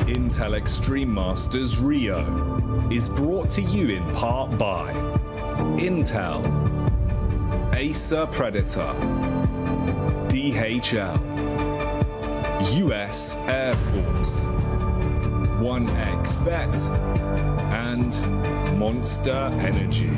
Intel Extreme Masters Rio is brought to you in part by Intel, Acer Predator, DHL, US Air Force, 1xBet, and Monster Energy.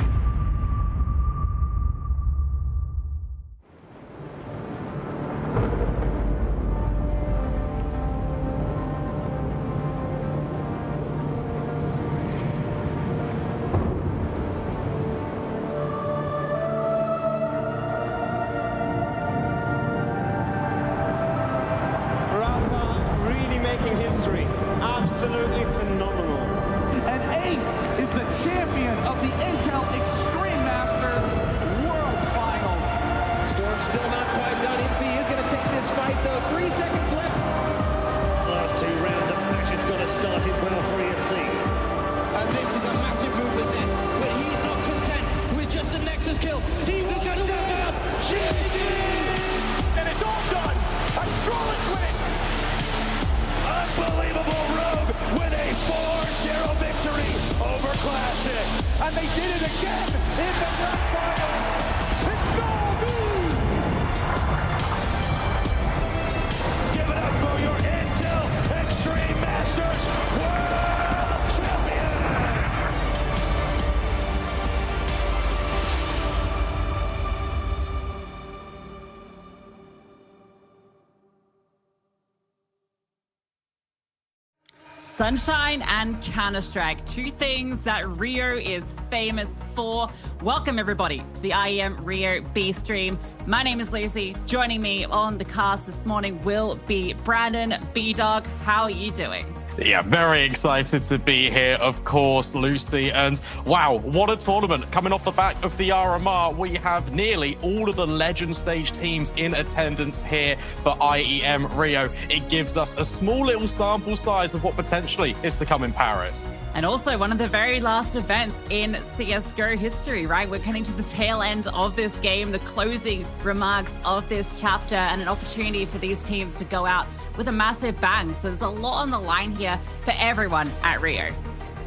Absolutely phenomenal. And Ace is the champion of the Intel Extreme Masters World Finals. Storm's still not quite done. MC is going to take this fight, though. 3 seconds left. Last 2 rounds of passion's got to start it well for ESC. And this is a massive move for CEST, but he's not content with just a Nexus kill. He wants to win. And it's all done. A flawless win. Unbelievable Rogue with a 4-0 victory over Classic. And they did it again in the grand finals. It's NAVI. Give it up for your Intel Extreme Masters World Champion. Sunshine and Counter-Strike, 2 things that Rio is famous for. Welcome everybody to the IEM Rio B stream. My name is Lucy. Joining me on the cast this morning will be Brandon B-Dog. How are you doing? Yeah, very excited to be here, of course, Lucy. And wow, what a tournament. Coming off the back of the RMR, we have nearly all of the Legend Stage teams in attendance here for IEM Rio. It gives us a small little sample size of what potentially is to come in Paris. And also one of the very last events in CSGO history, right? We're getting to the tail end of this game, the closing remarks of this chapter, and an opportunity for these teams to go out with a massive bang. So there's a lot on the line here for everyone at Rio.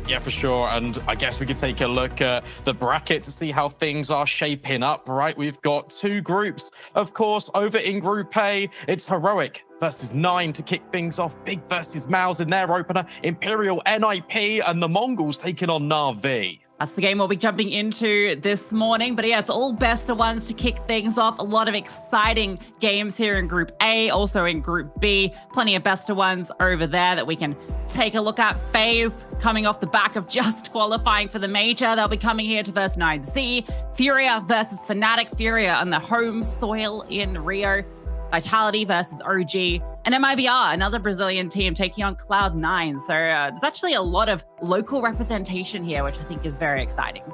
Yeah, for sure. And I guess we could take a look at the bracket to see how things are shaping up, right? We've got 2 groups. Of course, over in Group A, it's Heroic versus 9 to kick things off. Big versus MOUZ in their opener. Imperial, NIP, and the MongolZ taking on NAVI. That's the game we'll be jumping into this morning. But yeah, it's all best of ones to kick things off. A lot of exciting games here in Group A, also in Group B. Plenty of best of ones over there that we can take a look at. FaZe coming off the back of just qualifying for the major. They'll be coming here to verse 9Z. Furia versus Fnatic. Furia on the home soil in Rio. Vitality versus OG, and MIBR, another Brazilian team taking on Cloud9. So there's actually a lot of local representation here, which I think is very exciting.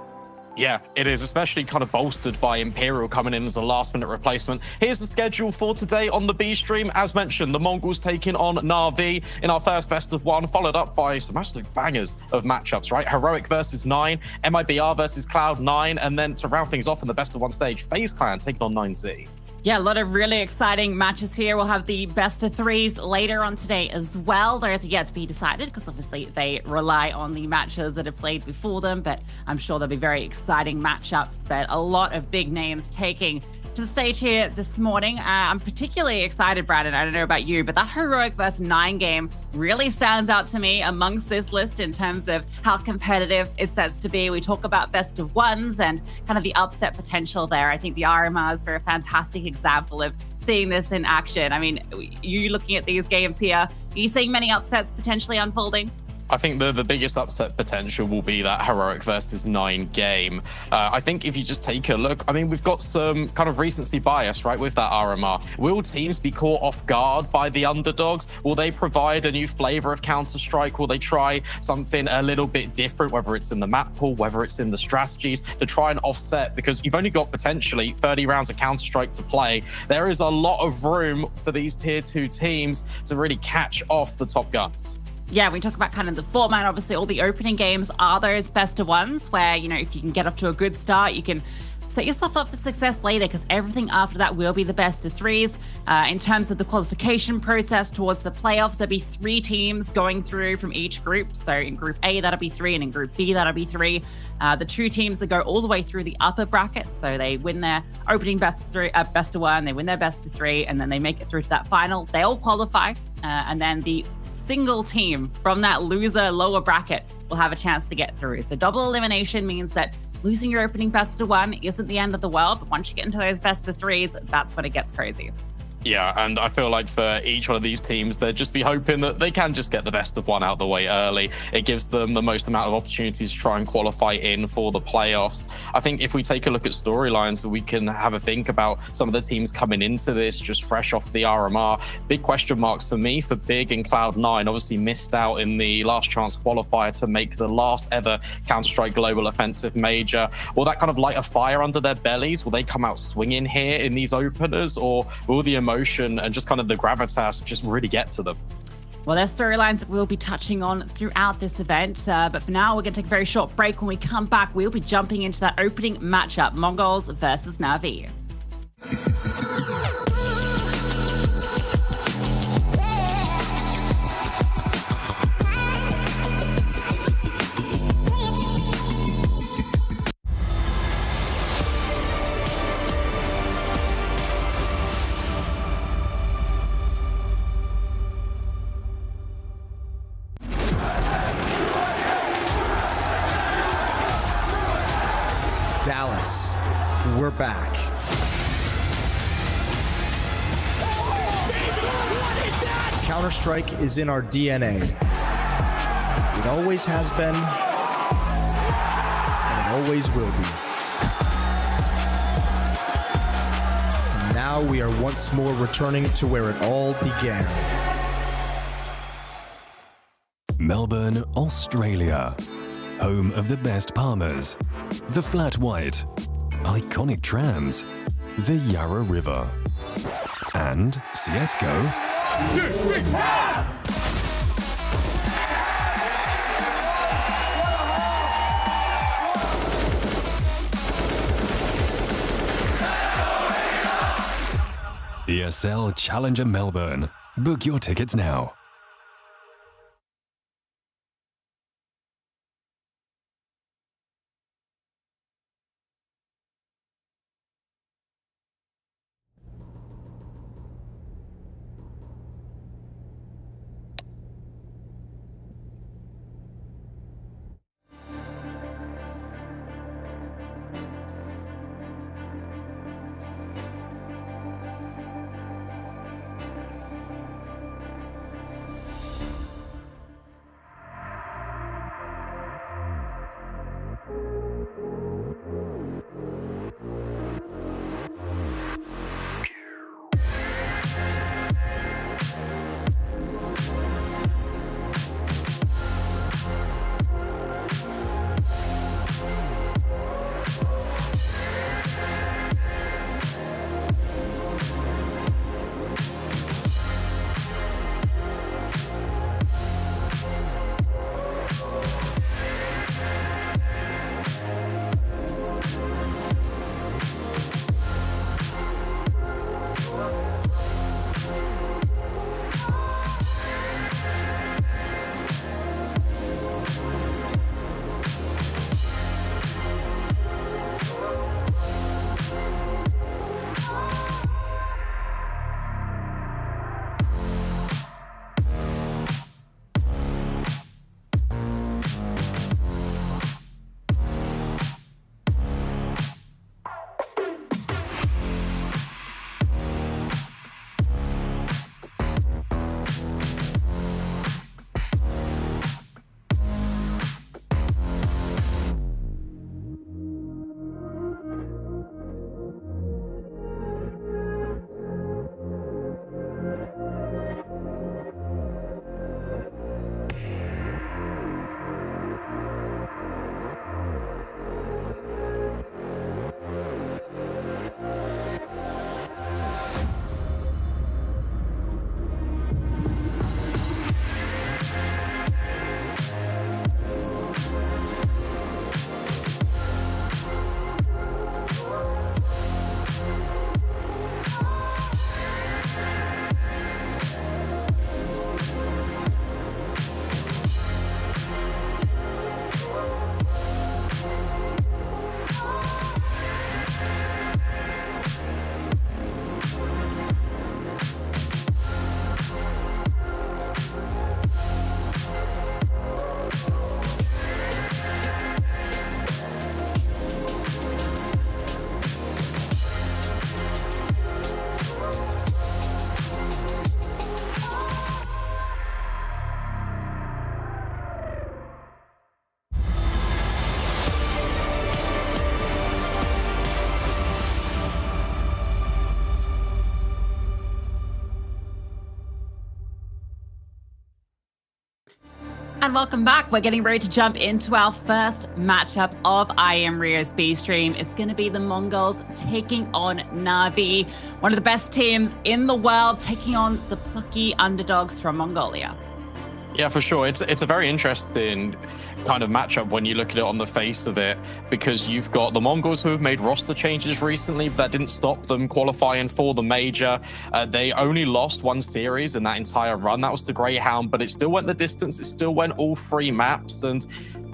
Yeah, it is, especially kind of bolstered by Imperial coming in as a last-minute replacement. Here's the schedule for today on the B stream. As mentioned, the Mongols taking on NAVI in our first best of one, followed up by some absolute bangers of matchups, right? Heroic versus 9, MIBR versus Cloud9, and then to round things off in the best of one stage, FaZe Clan taking on 9Z. Yeah, a lot of really exciting matches here. We'll have the best of threes later on today as well. There is yet to be decided because obviously they rely on the matches that have played before them, but I'm sure there'll be very exciting matchups. But a lot of big names taking to the stage here this morning. I'm particularly excited, Brandon. I don't know about you, but that Heroic versus 9 game really stands out to me amongst this list in terms of how competitive it sets to be. We talk about best of ones and kind of the upset potential there. I think the RMRs are a fantastic example of seeing this in action. I mean, you looking at these games here, are you seeing many upsets potentially unfolding? I think the biggest upset potential will be that Heroic versus 9 game. I think if you just take a look, I mean, we've got some kind of recency bias, right, with that RMR. Will teams be caught off guard by the underdogs? Will they provide a new flavor of Counter-Strike? Will they try something a little bit different, whether it's in the map pool, whether it's in the strategies, to try and offset? Because you've only got potentially 30 rounds of Counter-Strike to play. There is a lot of room for these tier 2 teams to really catch off the top guns. Yeah, we talk about kind of the format. Obviously, all the opening games are those best of ones where, you know, if you can get off to a good start, you can set yourself up for success later because everything after that will be the best of threes. In terms of the qualification process towards the playoffs, there'll be 3 teams going through from each group. So in Group A, that'll be 3, and in Group B, that'll be 3. The 2 teams that go all the way through the upper bracket, so they win their opening best of 1, they win their best of 3, and then they make it through to that final. They all qualify, and then the single team from that loser lower bracket will have a chance to get through. So double elimination means that losing your opening best of 1 isn't the end of the world, but once you get into those best of 3s, that's when it gets crazy. Yeah, and I feel like for each one of these teams, they'd just be hoping that they can just get the best of 1 out the way early. It gives them the most amount of opportunities to try and qualify in for the playoffs. I think if we take a look at storylines, we can have a think about some of the teams coming into this just fresh off the RMR. Big question marks for me for Big and Cloud9. Obviously missed out in the last chance qualifier to make the last ever Counter-Strike Global Offensive Major. Will that kind of light a fire under their bellies? Will they come out swinging here in these openers, or will the emotion and just kind of the gravitas just really get to them? Well, there's storylines that we'll be touching on throughout this event, but for now, we're going to take a very short break. When we come back, we'll be jumping into that opening matchup, MongolZ versus NAVI. Dallas, we're back. Counter-Strike is in our DNA. It always has been, and it always will be. And now we are once more returning to where it all began. Melbourne, Australia. Home of the best Palmers, the Flat White, iconic trams, the Yarra River, and CSGO. 2, 3, ESL Challenger Melbourne. Book your tickets now. And welcome back. We're getting ready to jump into our first matchup of IEM Rio's B stream. It's going to be the MongolZ taking on NAVI, one of the best teams in the world, taking on the plucky underdogs from Mongolia. Yeah, for sure. It's a very interesting kind of matchup when you look at it on the face of it, because you've got the Mongols who have made roster changes recently, but that didn't stop them qualifying for the major. They only lost one series in that entire run. That was the Greyhound, but it still went the distance. It still went all 3 maps. And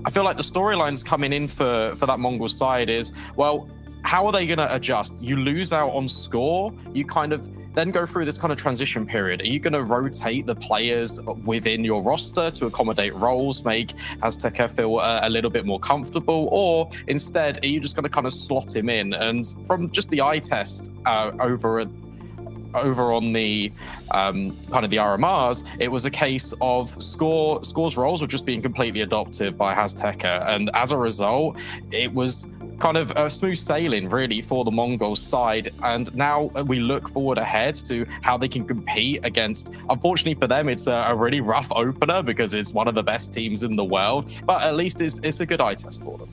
I feel like the storylines coming in for that Mongol side is, well, how are they going to adjust? You lose out on score. You kind of then go through this kind of transition period. Are you going to rotate the players within your roster to accommodate roles, make Azteca feel a little bit more comfortable? Or instead, are you just going to kind of slot him in? And from just the eye test over on the kind of the RMRs, it was a case of Score's roles were just being completely adopted by Azteca. And as a result, it was kind of smooth sailing really for the Mongol side. And now we look forward ahead to how they can compete against, unfortunately for them, it's a really rough opener because it's one of the best teams in the world, but at least it's a good eye test for them.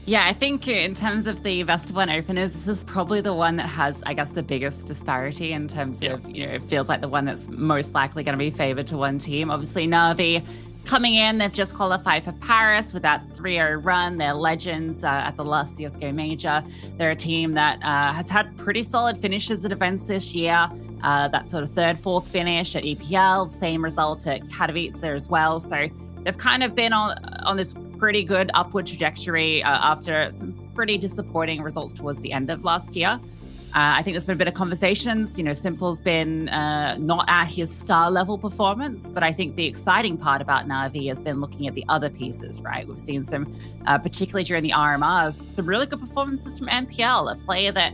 Yeah, I think in terms of the best of one openers, this is probably the one that has, I guess, the biggest disparity in terms of, it feels like the one that's most likely going to be favored to one team. Obviously, Navi coming in, they've just qualified for Paris with that 3-0 run. They're legends at the last CSGO major. They're a team that has had pretty solid finishes at events this year. That sort of 3rd, 4th finish at EPL, same result at Katowice as well. So they've kind of been on this pretty good upward trajectory after some pretty disappointing results towards the end of last year. I think there's been a bit of conversations. Simple's been not at his star level performance, but I think the exciting part about Navi has been looking at the other pieces, right? We've seen some, particularly during the RMRs, some really good performances from NPL, a player that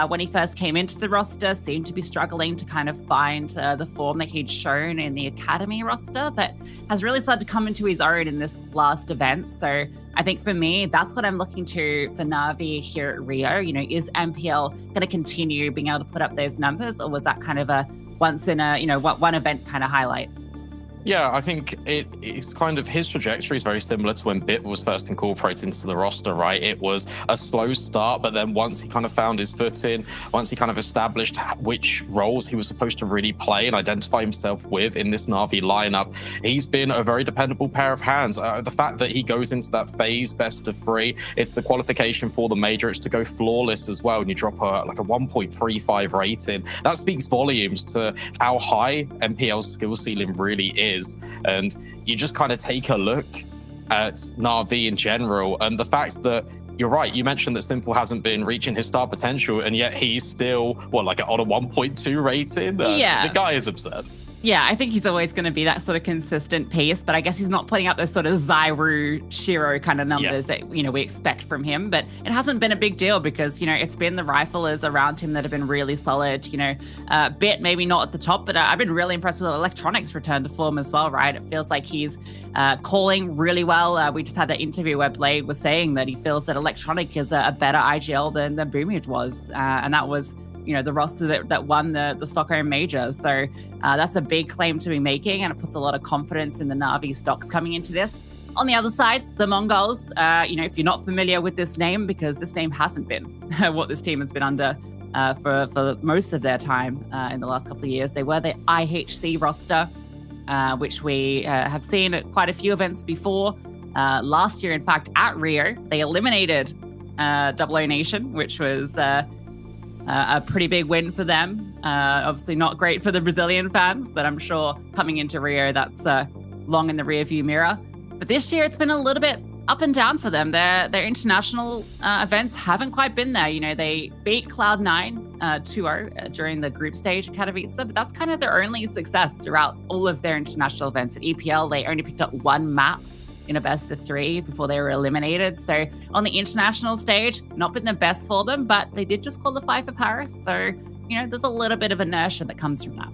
when he first came into the roster seemed to be struggling to kind of find the form that he'd shown in the academy roster, but has really started to come into his own in this last event. So I think for me, that's what I'm looking to for Navi here at Rio. Is MPL going to continue being able to put up those numbers, or was that kind of a once in a, one event kind of highlight? Yeah, I think it's kind of his trajectory is very similar to when Bit was first incorporated into the roster, right? It was a slow start, but then once he kind of found his footing, once he kind of established which roles he was supposed to really play and identify himself with in this Navi lineup, he's been a very dependable pair of hands. The fact that he goes into that FaZe best of 3, it's the qualification for the major, it's to go flawless as well, and you drop a 1.35 rating. That speaks volumes to how high MPL's skill ceiling really is. And you just kind of take a look at Navi in general, and the fact that you're right, you mentioned that Simple hasn't been reaching his star potential, and yet he's still on a 1.2 rating. Yeah, the guy is absurd. Yeah, I think he's always going to be that sort of consistent piece, but I guess he's not putting up those sort of Zyru, Shiro kind of numbers that, we expect from him. But it hasn't been a big deal because, it's been the riflers around him that have been really solid. Bit maybe not at the top, but I've been really impressed with Electronic's return to form as well, right? It feels like he's calling really well. We just had that interview where Blade was saying that he feels that Electronic is a better IGL than Boomage was. And that was the roster that won the Stockholm major. So that's a big claim to be making, and it puts a lot of confidence in the Navi stocks coming into this. On the other side, the MongolZ, if you're not familiar with this name, because this name hasn't been what this team has been under for most of their time in the last couple of years. They were the IHC roster, which we have seen at quite a few events before. Last year, in fact, at Rio, they eliminated Double O Nation, which was a pretty big win for them. Obviously not great for the Brazilian fans, but I'm sure coming into Rio, that's long in the rearview mirror. But this year, it's been a little bit up and down for them. Their international events haven't quite been there. They beat Cloud9 2-0 during the group stage at Katowice, but that's kind of their only success throughout all of their international events. At EPL, they only picked up one map in a best of 3 before they were eliminated. So on the international stage, not been the best for them, but they did just qualify for Paris. So, there's a little bit of inertia that comes from that.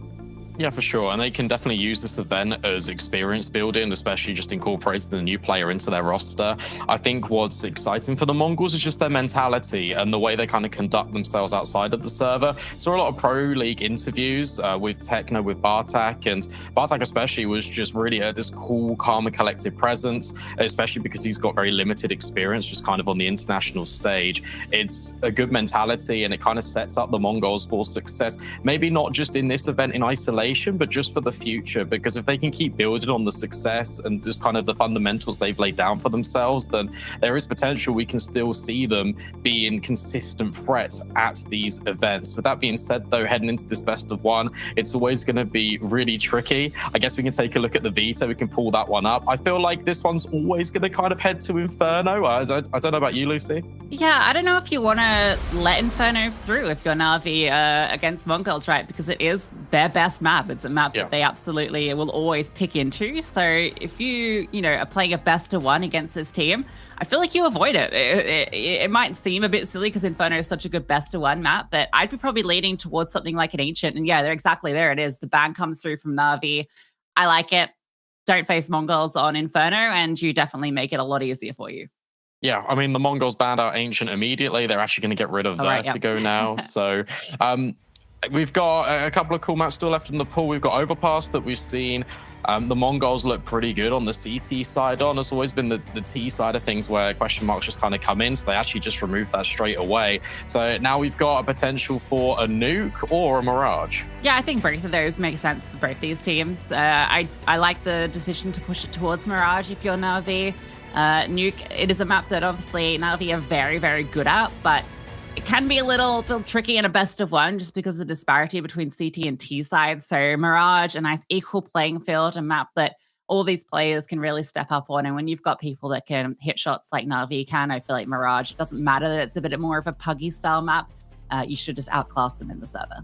Yeah, for sure. And they can definitely use this event as experience building, especially just incorporating the new player into their roster. I think what's exciting for the Mongols is just their mentality and the way they kind of conduct themselves outside of the server. Saw a lot of pro league interviews with Techno, with Bartak, and Bartak especially was just really this cool, calm and collective presence, especially because he's got very limited experience just kind of on the international stage. It's a good mentality and it kind of sets up the Mongols for success, maybe not just in this event in isolation, but just for the future, because if they can keep building on the success and just kind of the fundamentals they've laid down for themselves, then there is potential we can still see them being consistent threats at these events. With that being said, though, heading into this best of one, it's always going to be really tricky. I guess we can take a look at the veto. We can pull that one up. I feel like this one's always going to kind of head to Inferno. I don't know about you, Lucy. Yeah, I don't know if you want to let Inferno through if you're Navi against MongolZ, right? Because it is their best map. It's a map that they absolutely will always pick into. So if you are playing a best of one against this team, I feel like you avoid it. It might seem a bit silly because Inferno is such a good best of one map, but I'd be probably leaning towards something like an Ancient. And yeah, they're exactly there. It is. The ban comes through from Navi. I like it. Don't face MongolZ on Inferno, and you definitely make it a lot easier for you. Yeah, I mean, the Mongols banned out Ancient immediately. They're actually going to get rid of Vertigo now. So we've got a couple of cool maps still left in the pool. We've got Overpass that we've seen. The Mongols look pretty good on the CT side on. It's always been the T side of things where question marks just kind of come in. So they actually just removed that straight away. So now we've got a potential for a nuke or a Mirage. Yeah, I think both of those make sense for both these teams. I like the decision to push it towards Mirage if you're Navi. Nuke, it is a map that obviously Navi are very, very good at, but it can be a little tricky in a best of one just because of the disparity between CT and T side. So Mirage, a nice equal playing field, a map that all these players can really step up on. And when you've got people that can hit shots like Navi can, I feel like Mirage, it doesn't matter that it's a bit more of a puggy style map. You should just outclass them in the server.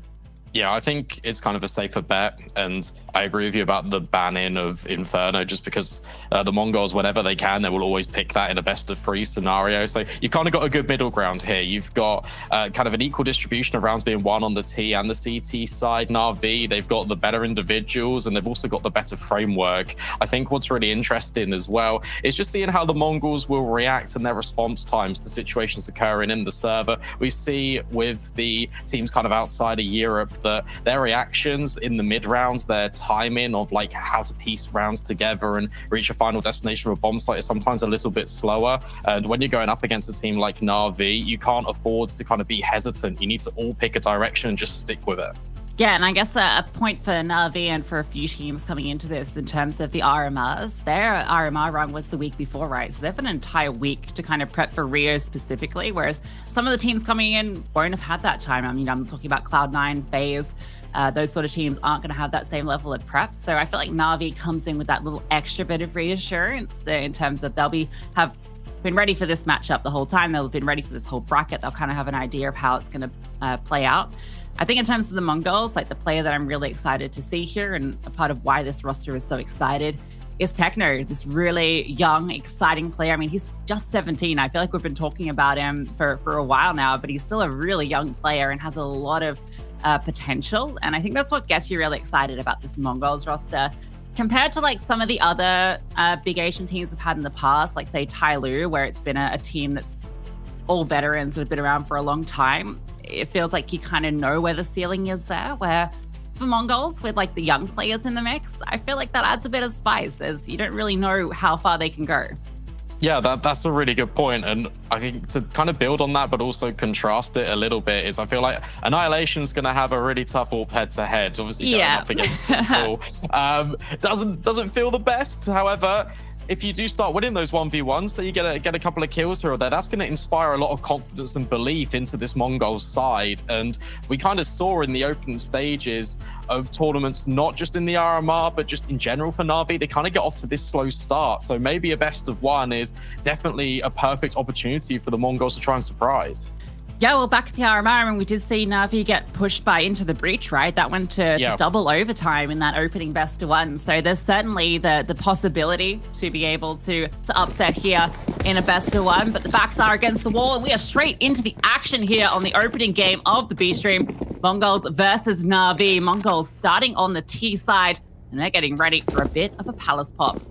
Yeah, I think it's kind of a safer bet, and I agree with you about the banning of Inferno, just because the Mongols, whenever they can, they will always pick that in a best of three scenario. So you've kind of got a good middle ground here. You've got kind of an equal distribution of rounds being won on the T and the CT side. Na'Vi, they've got the better individuals, and they've also got the better framework. I think what's really interesting as well is just seeing how the Mongols will react and their response times to situations occurring in the server. We see with the teams kind of outside of Europe that their reactions in the mid rounds, their timing of like how to piece rounds together and reach a final destination of a bomb site is sometimes a little bit slower. And when you're going up against a team like Na'Vi, you can't afford to kind of be hesitant. You need to all pick a direction and just stick with it. Yeah, and I guess a point for Navi and for a few teams coming into this in terms of the RMRs, their RMR run was the week before, right? So they have an entire week to kind of prep for Rio specifically, whereas some of the teams coming in won't have had that time. I mean, I'm talking about Cloud9, FaZe, those sort of teams aren't going to have that same level of prep. So I feel like Navi comes in with that little extra bit of reassurance in terms of have been ready for this matchup the whole time. They've been ready for this whole bracket. They'll kind of have an idea of how it's going to play out. I think in terms of the Mongols, like the player that I'm really excited to see here and a part of why this roster is so excited is Techno, this really young, exciting player. I mean, he's just 17. I feel like we've been talking about him for a while now, but he's still a really young player and has a lot of potential. And I think that's what gets you really excited about this Mongols roster. Compared to like some of the other big Asian teams we've had in the past, like say Tyloo, where it's been a team that's all veterans that have been around for a long time, it feels like you kind of know where the ceiling is there, where for Mongols with like the young players in the mix, I feel like that adds a bit of spice as you don't really know how far they can go. Yeah, that's a really good point. And I think to kind of build on that, but also contrast it a little bit, is I feel like Annihilation's going to have a really tough AWP head-to-head, obviously going up against people. Doesn't feel the best. However, if you do start winning those 1v1s, so you get a couple of kills here or there, that's going to inspire a lot of confidence and belief into this Mongols side. And we kind of saw in the opening stages of tournaments, not just in the RMR, but just in general for Na'Vi, they kind of get off to this slow start. So maybe a best of one is definitely a perfect opportunity for the Mongols to try and surprise. Yeah, well, back at the RMR, and we did see Navi get pushed by Into the Breach, right? That went to double overtime in that opening best of one. So there's certainly the possibility to be able to upset here in a best of one, but the backs are against the wall, and we are straight into the action here on the opening game of the B stream. MongolZ versus NAVI. MongolZ starting on the T side, and they're getting ready for a bit of a palace pop.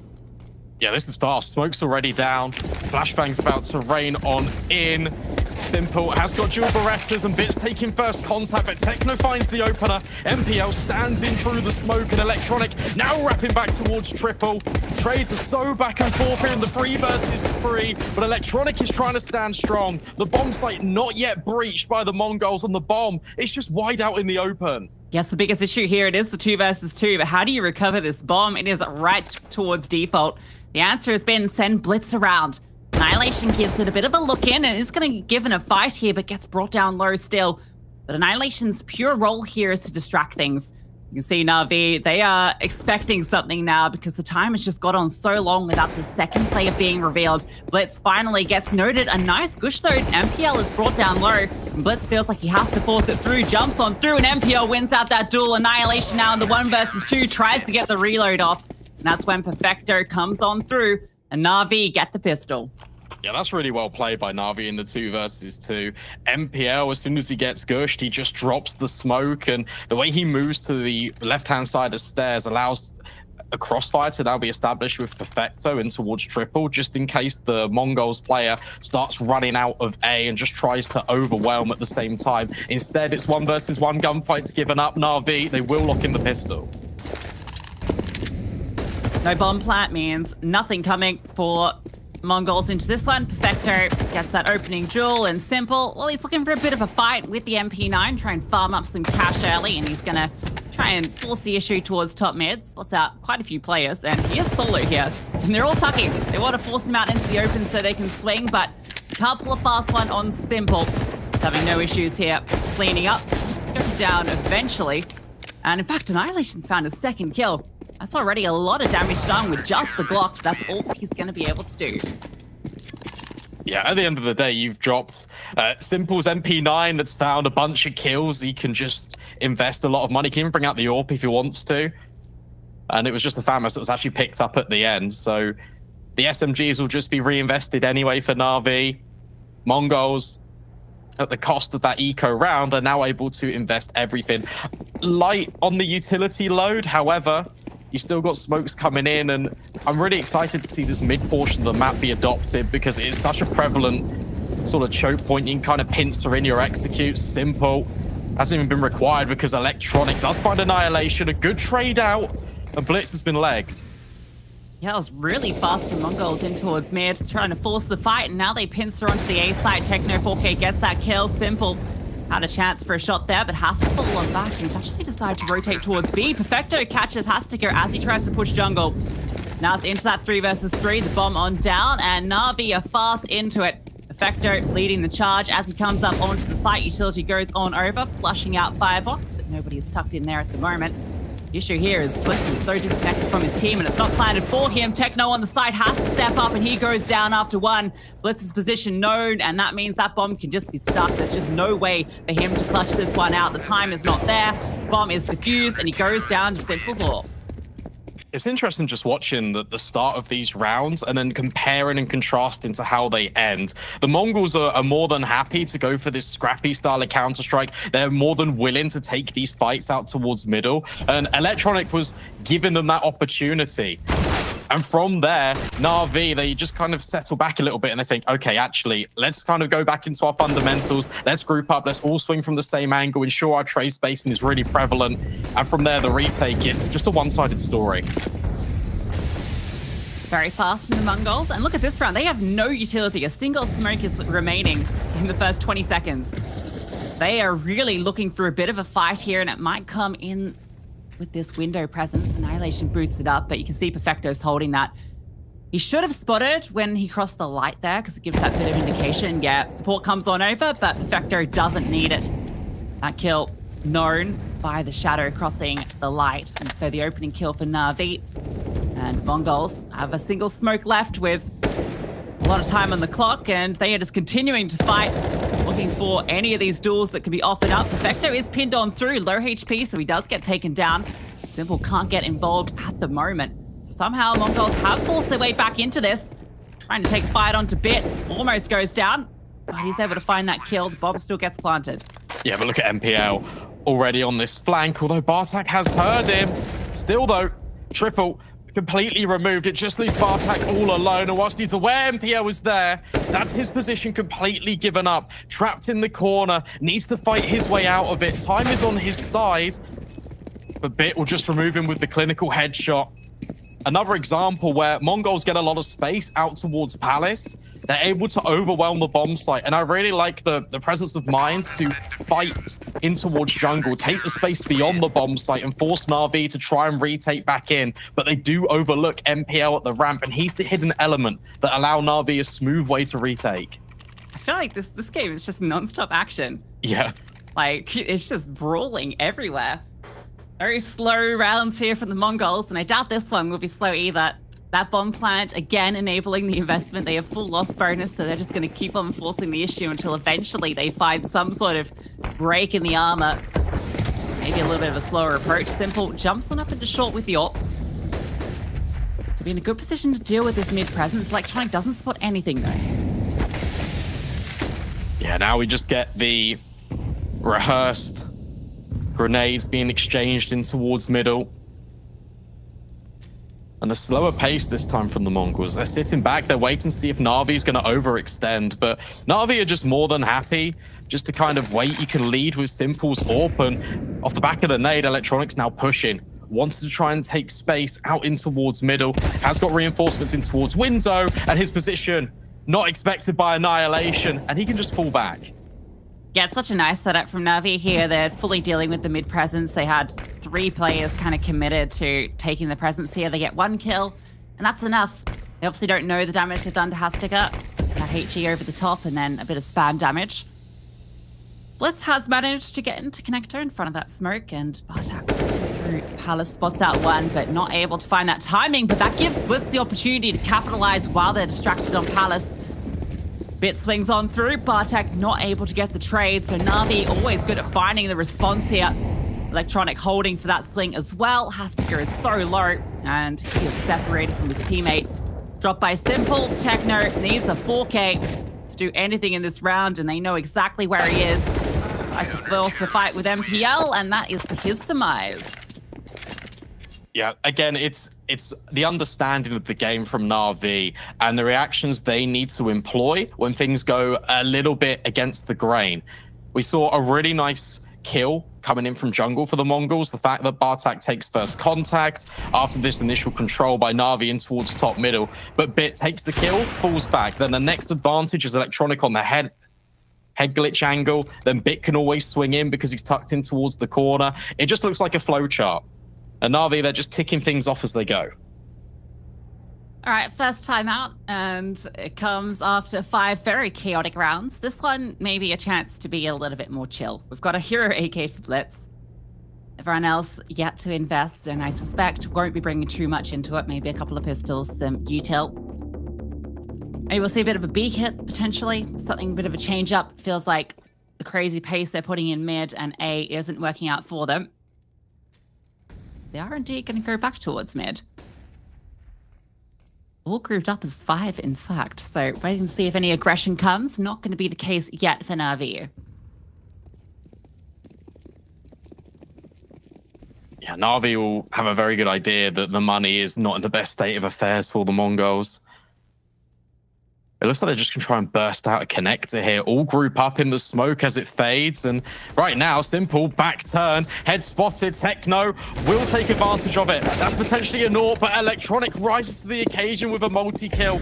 Yeah, this is fast. Smoke's already down. Flashbang's about to rain on in. Simple has got dual Berettas and Bits taking first contact, but Techno finds the opener. MPL stands in through the smoke, and Electronic now wrapping back towards Triple. Trades are so back and forth here in the 3 versus 3, but Electronic is trying to stand strong. The bomb site not yet breached by the MongolZ on the bomb. It's just wide out in the open. Yes, the biggest issue here, it is the 2 versus 2, but how do you recover this bomb? It is right towards default. The answer has been send Blitz around. Annihilation gives it a bit of a look in and is going to give it a fight here, but gets brought down low still. But Annihilation's pure role here is to distract things. You can see NAVI, they are expecting something now because the time has just got on so long without the second player being revealed. Blitz finally gets noted. A nice gush though. MPL is brought down low. And Blitz feels like he has to force it through, jumps on through, and MPL wins out that duel. Annihilation now in the 1 versus 2, tries to get the reload off. And that's when Perfecto comes on through, and NAVI get the pistol. Yeah, that's really well played by NAVI in the 2 versus 2. MPL, as soon as he gets gushed, he just drops the smoke, and the way he moves to the left-hand side of stairs allows a crossfire to now be established with Perfecto in towards Triple, just in case the MongolZ player starts running out of A and just tries to overwhelm at the same time. Instead, it's 1 versus 1 gunfight's given up. NAVI, they will lock in the pistol. No bomb plant means nothing coming for MongolZ into this one. Perfecto gets that opening duel, and Simple, well, he's looking for a bit of a fight with the MP9, try and farm up some cash early, and he's gonna try and force the issue towards top mids. Lots out quite a few players, and he is solo here, and they're all tucking. They want to force him out into the open so they can swing, but can't pull a fast one on Simple. He's having no issues here, cleaning up, goes down eventually, and in fact, Annihilation's found a second kill. That's already a lot of damage done with just the Glock. That's all he's going to be able to do. Yeah, at the end of the day, you've dropped Simple's MP9 that's found a bunch of kills. He can just invest a lot of money. He can even bring out the AWP if he wants to. And it was just the FAMAS that was actually picked up at the end. So the SMGs will just be reinvested anyway for NAVI. MongolZ, at the cost of that eco round, are now able to invest everything. Light on the utility load, however, you still got smokes coming in, and I'm really excited to see this mid portion of the map be adopted because it is such a prevalent sort of choke point. You can kind of pincer in your executes. Simple hasn't even been required because Electronic does find Annihilation. A good trade out, and Blitz has been legged. Yeah, it was really fast from MongolZ in towards mid, trying to force the fight, and now they pincer onto the A side. Techno 4K gets that kill. Simple had a chance for a shot there, but has to fall on back. He's actually decided to rotate towards B. Perfecto catches Hastiker as he tries to push jungle. Now it's into that 3 versus 3. The bomb on down, and NAVI are fast into it. Perfecto leading the charge as he comes up onto the site. Utility goes on over, flushing out Firebox, but nobody is tucked in there at the moment. The issue here is Blitz is so disconnected from his team, and it's not planted for him. Techno on the side has to step up, and he goes down after 1. Blitz's position known, and that means that bomb can just be stuck. There's just no way for him to clutch this one out. The time is not there. Bomb is defused, and he goes down to Simple's AWP. It's interesting just watching the start of these rounds and then comparing and contrasting to how they end. The MongolZ are more than happy to go for this scrappy style of Counter-Strike. They're more than willing to take these fights out towards middle. And Electronic was giving them that opportunity. And from there, NAVI, they just kind of settle back a little bit and they think, okay, actually, let's kind of go back into our fundamentals. Let's group up. Let's all swing from the same angle, ensure our trade spacing is really prevalent. And from there, the retake, it's just a one-sided story. Very fast in the MongolZ. And look at this round. They have no utility. A single smoke is remaining in the first 20 seconds. They are really looking for a bit of a fight here, and it might come in with this window presence. Annihilation boosted up, but you can see Perfecto's holding that. He should have spotted when he crossed the light there because it gives that bit of indication. Yeah, support comes on over, but Perfecto doesn't need it. That kill known by the shadow crossing the light. And so the opening kill for NAVI. And MongolZ have a single smoke left with a lot of time on the clock, and they are just continuing to fight, looking for any of these duels that can be offered up. Perfecto is pinned on through, low HP, so he does get taken down. Simple can't get involved at the moment. So somehow MongolZ have forced their way back into this, trying to take fight onto Bit. Almost goes down, but he's able to find that kill. The bomb still gets planted. Yeah, but look at MPL. already on this flank, although Bartek has heard him. Still though, Triple completely removed. It just leaves Bartek all alone, and whilst he's aware MPL is there, that's his position completely given up. Trapped in the corner, needs to fight his way out of it. Time is on his side, but Bit will just remove him with the clinical headshot. Another example where MongolZ get a lot of space out towards Palace. They're able to overwhelm the bomb site, and I really like the presence of mind to fight in towards jungle, take the space beyond the bomb site, and force NAVI to try and retake back in. But they do overlook MPL at the ramp, and he's the hidden element that allow NAVI a smooth way to retake. I feel like this game is just non-stop action. Yeah. Like, it's just brawling everywhere. Very slow rounds here from the MongolZ, and I doubt this one will be slow either. That bomb plant, again, enabling the investment. They have full loss bonus, so they're just going to keep on forcing the issue until eventually they find some sort of break in the armor. Maybe a little bit of a slower approach. Simple jumps on up into short with the AWP. To be in a good position to deal with this mid presence. Electronic doesn't spot anything, though. Yeah, now we just get the rehearsed grenades being exchanged in towards middle. And a slower pace this time from the MongolZ. They're sitting back, they're waiting to see if Navi's going to overextend, but Navi are just more than happy just to kind of wait. You can lead with Simple's AWP, and off the back of the nade, Electronics now pushing. Wants to try and take space out in towards middle, has got reinforcements in towards window, and his position not expected by Annihilation, and he can just fall back. Yeah, it's such a nice setup from Navi here. They're fully dealing with the mid presence. They had 3 players kind of committed to taking the presence here. They get 1 kill, and that's enough. They obviously don't know the damage they've done to Hastika. That HE over the top, and then a bit of spam damage. Blitz has managed to get into Connector in front of that smoke, and Bartek through Palace spots out 1, but not able to find that timing. But that gives Blitz the opportunity to capitalize while they're distracted on Palace. Bit swings on through, Bartek not able to get the trade, so Navi always good at finding the response here. Electronic holding for that swing as well. Hastika is so low, and he is separated from his teammate. Dropped by Simple. Techno needs a 4K to do anything in this round, and they know exactly where he is. I suppose the fight with MPL, and that is his demise. Yeah, again, it's the understanding of the game from Navi and the reactions they need to employ when things go a little bit against the grain. We saw a really nice kill coming in from jungle for the MongolZ. The fact that Bartek takes first contact after this initial control by Navi in towards top middle, but Bit takes the kill, falls back. Then the next advantage is Electronic on the head glitch angle. Then Bit can always swing in because he's tucked in towards the corner. It just looks like a flow chart. And Navi, they're just ticking things off as they go. All right, first time out, and it comes after 5 very chaotic rounds. This one may be a chance to be a little bit more chill. We've got a hero AK for Blitz. Everyone else yet to invest, and I suspect won't be bringing too much into it. Maybe a couple of pistols, some util. Maybe we'll see a bit of a B hit, potentially. Something, a bit of a change up. Feels like the crazy pace they're putting in mid and A isn't working out for them. They are indeed going to go back towards mid. All grouped up as 5, in fact. So waiting to see if any aggression comes. Not going to be the case yet for Navi. Yeah, Navi will have a very good idea that the money is not in the best state of affairs for the MongolZ. It looks like they're just going to try and burst out a connector here. All group up in the smoke as it fades. And right now, Simple, back turn, head spotted. Techno will take advantage of it. That's potentially a naught, but Electronic rises to the occasion with a multi-kill.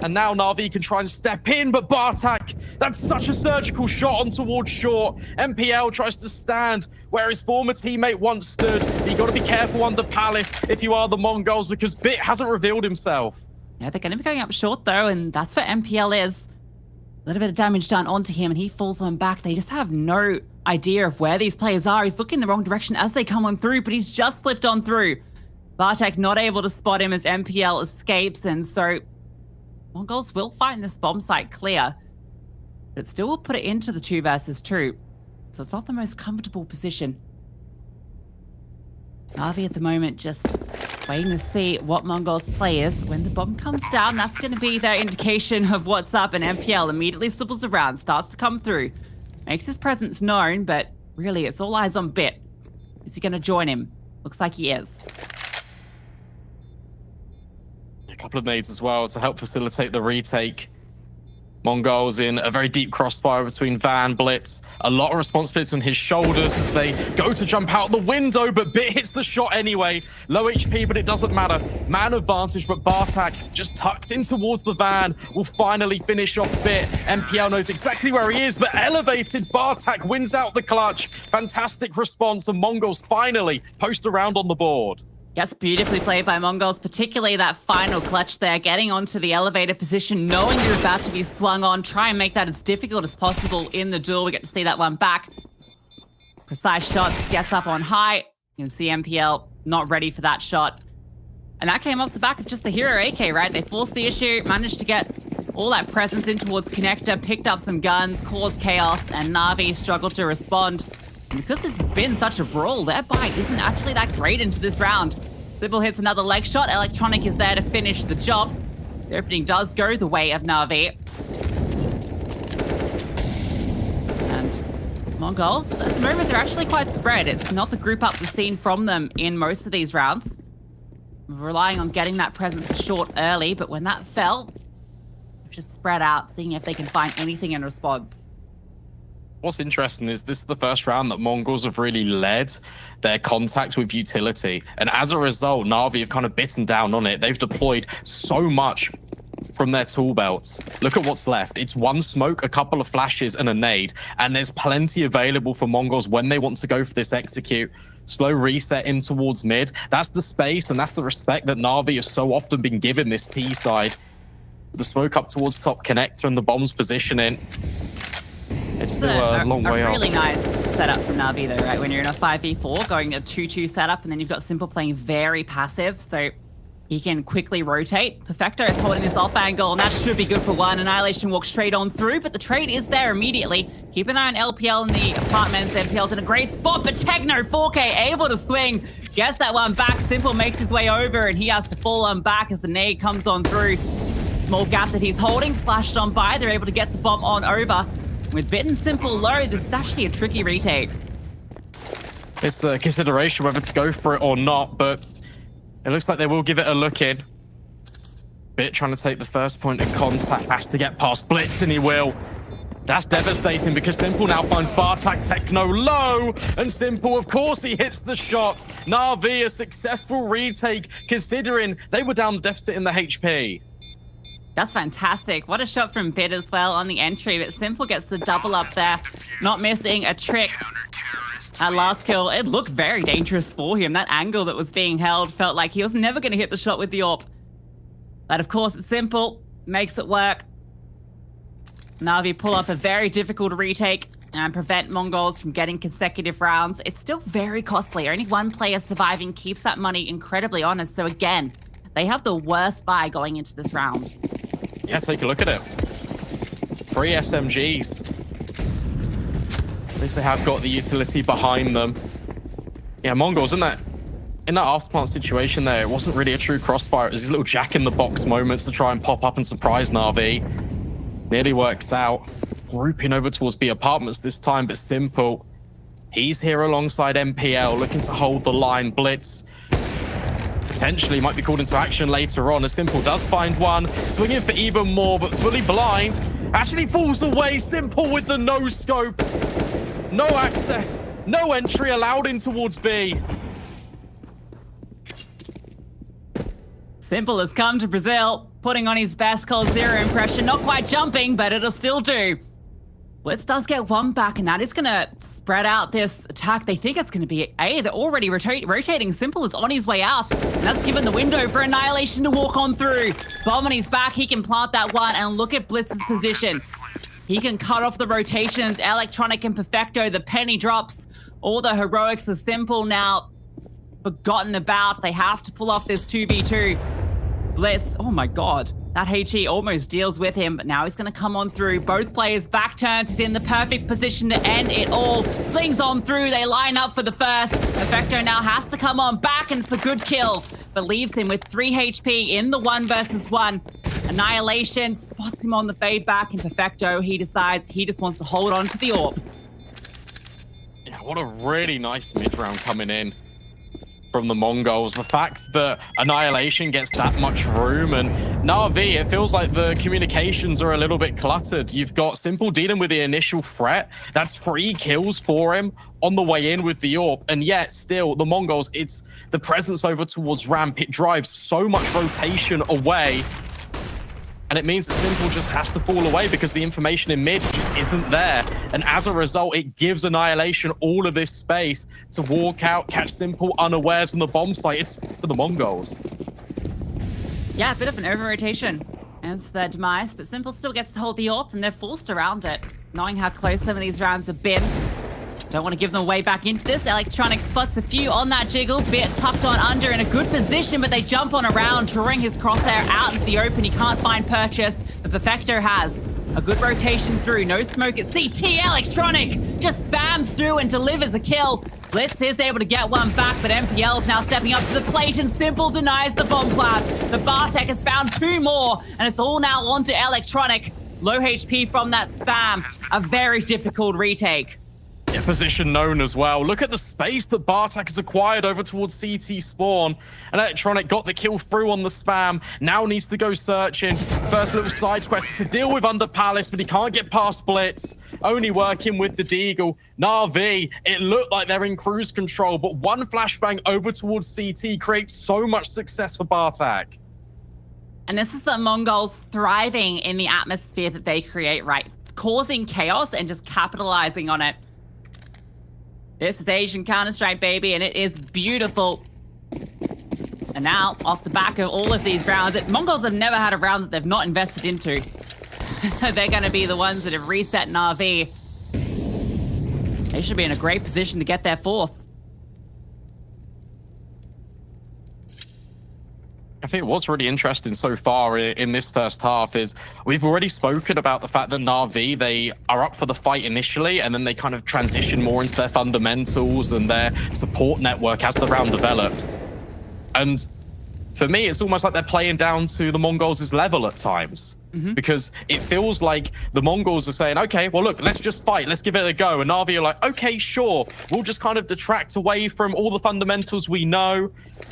And now Navi can try and step in, but Bartek, that's such a surgical shot on towards short. MPL tries to stand where his former teammate once stood. You got to be careful under Palace if you are the MongolZ, because Bit hasn't revealed himself. Yeah, they're going to be going up short, though, and that's where MPL is. A little bit of damage done onto him, and he falls on back. They just have no idea of where these players are. He's looking in the wrong direction as they come on through, but he's just slipped on through. Bartek not able to spot him as MPL escapes, and so MongolZ will find this bomb site clear, but it still will put it into the 2 versus 2. So it's not the most comfortable position. Navi at the moment just waiting to see what MongolZ play is. But when the bomb comes down, that's going to be their indication of what's up. And MPL immediately swivels around, starts to come through, makes his presence known, but Really, it's all eyes on Bit. Is he going to join him? Looks like he is. A couple of nades as well to help facilitate the retake. MongolZ in a very deep crossfire between Van, Blitz. A lot of responsibility on his shoulders as they go to jump out the window, but Bit hits the shot anyway. Low HP, but it doesn't matter. Man advantage, but Bartak just tucked in towards the Van will finally finish off Bit. MPL knows exactly where he is, but elevated Bartak wins out the clutch. Fantastic response, and MongolZ finally post a round on the board. Yes, beautifully played by MongolZ, particularly that final clutch there, getting onto the elevator position, knowing you're about to be swung on. Try and make that as difficult as possible in the duel. We get to see that one back. Precise shot, gets up on high. You can see MPL not ready for that shot. And that came off the back of just the hero AK, right? They forced the issue, managed to get all that presence in towards Connector, picked up some guns, caused chaos, and Navi struggled to respond. And because this has been such a brawl, their bite isn't actually that great into this round. Sybil hits another leg shot. Electronic is there to finish the job. The opening does go the way of Navi. And MongolZ, at the moment, they're actually quite spread. It's not the group up the scene from them in most of these rounds. Relying on getting that presence short early, but when that fell, just spread out, seeing if they can find anything in response. What's interesting is this is the first round that MongolZ have really led their contact with utility. And as a result, Navi have kind of bitten down on it. They've deployed so much from their tool belts. Look at what's left. It's one smoke, a couple of flashes, and a nade. And there's plenty available for MongolZ when they want to go for this execute. Slow reset in towards mid. That's the space and that's the respect that Navi have so often been given this T side. The smoke up towards top connector and the bombs positioning. It's still a long way off. A really nice setup from Navi though, right? When you're in a 5v4, going a 2-2 setup, and then you've got Simple playing very passive, so he can quickly rotate. Perfecto is holding this off angle, and that should be good for one. Annihilation walks straight on through, but the trade is there immediately. Keep an eye on LPL in the apartments. LPL's in a great spot, but Techno 4K able to swing. Gets that one back. Simple makes his way over, and he has to fall on back as the nade comes on through. Small gap that he's holding, flashed on by. They're able to get the bomb on over. With Bit and Simple low, this is actually a tricky retake. It's a consideration whether to go for it or not, but it looks like they will give it a look in. Bit trying to take the first point of contact, has to get past Blitz, and he will. That's devastating because Simple now finds Bartak Techno low, and Simple, of course, he hits the shot. Navi, a successful retake, considering they were down the deficit in the HP. That's fantastic. What a shot from Bit as well on the entry, but Simple gets the double up there. Not missing a trick. That last kill, it looked very dangerous for him. That angle that was being held felt like he was never going to hit the shot with the AWP. But of course, it's Simple. Makes it work. Navi pull off a very difficult retake and prevent MongolZ from getting consecutive rounds. It's still very costly. Only one player surviving keeps that money incredibly honest. So again, they have the worst buy going into this round. Yeah, take a look at it. 3 SMGs. At least they have got the utility behind them. Yeah, MongolZ in that afterplant situation there, it wasn't really a true crossfire. It was these little jack-in-the-box moments to try and pop up and surprise Navi. Nearly works out. Grouping over towards B apartments this time, but Simple. He's here alongside MPL, looking to hold the line. Blitz potentially might be called into action later on, as Simple does find one. Swinging for even more, but fully blind. Actually falls away. Simple with the no-scope. No access. No entry allowed in towards B. Simple has come to Brazil, putting on his best Cold Zero impression. Not quite jumping, but it'll still do. Blitz does get one back, and that is going to spread out this attack. They think it's going to be A. They're already rotating. Simple is on his way out, and that's given the window for Annihilation to walk on through. Bomb on his back. He can plant that one, and look at Blitz's position. He can cut off the rotations. Electronic and Perfecto, the penny drops. All the heroics are Simple now forgotten about. They have to pull off this 2v2. Blitz, oh my god. That HE almost deals with him, but now he's going to come on through. Both players back turns. He's in the perfect position to end it all. Slings on through. They line up for the first. Perfecto now has to come on back, and it's a good kill, but leaves him with 3 HP in the 1v1. Annihilation spots him on the fade back, and Perfecto, he decides he just wants to hold on to the AWP. What a really nice mid-round coming in from the MongolZ. The fact that Annihilation gets that much room, and NAVI, it feels like the communications are a little bit cluttered. You've got Simple dealing with the initial threat. That's 3 kills for him on the way in with the AWP, and yet still the MongolZ, it's the presence over towards ramp. It drives so much rotation away, and it means that Simple just has to fall away because the information in mid just isn't there. And as a result, it gives Annihilation all of this space to walk out, catch Simple unawares on the bomb site. It's for the MongolZ. Yeah, a bit of an over-rotation as their demise, but Simple still gets to hold the AWP, and they're forced around it, knowing how close some of these rounds have been. Don't want to give them way back into this. Electronic spots a few on that jiggle. Bit tucked on under in a good position, but they jump on around, drawing his crosshair out into the open. He can't find purchase. The Perfecto has a good rotation through. No smoke at CT. Electronic just spams through and delivers a kill. Blitz is able to get one back, but MPL is now stepping up to the plate, and Simple denies the bomb blast. The Bartek has found 2 more, and it's all now onto Electronic. Low HP from that spam. A very difficult retake. Yeah, position known as well. Look at the space that Bartek has acquired over towards CT spawn. And Electronic got the kill through on the spam. Now needs to go searching. First little side quest to deal with under Palace, but he can't get past Blitz. Only working with the Deagle. NAVI, it looked like they're in cruise control, but one flashbang over towards CT creates so much success for Bartek. And this is the MongolZ thriving in the atmosphere that they create, right? Causing chaos and just capitalizing on it. This is Asian Counter-Strike, baby, and it is beautiful. And now, off the back of all of these rounds, MongolZ have never had a round that they've not invested into. They're going to be the ones that have reset NAVI. They should be in a great position to get their 4th. I think what's really interesting so far in this first half is we've already spoken about the fact that NAVI, they are up for the fight initially, and then they kind of transition more into their fundamentals and their support network as the round develops. And for me, it's almost like they're playing down to the MongolZ's level at times. Because it feels like the MongolZ are saying, okay, well, look, let's just fight. Let's give it a go. And NAVI are like, okay, sure. We'll just kind of detract away from all the fundamentals we know.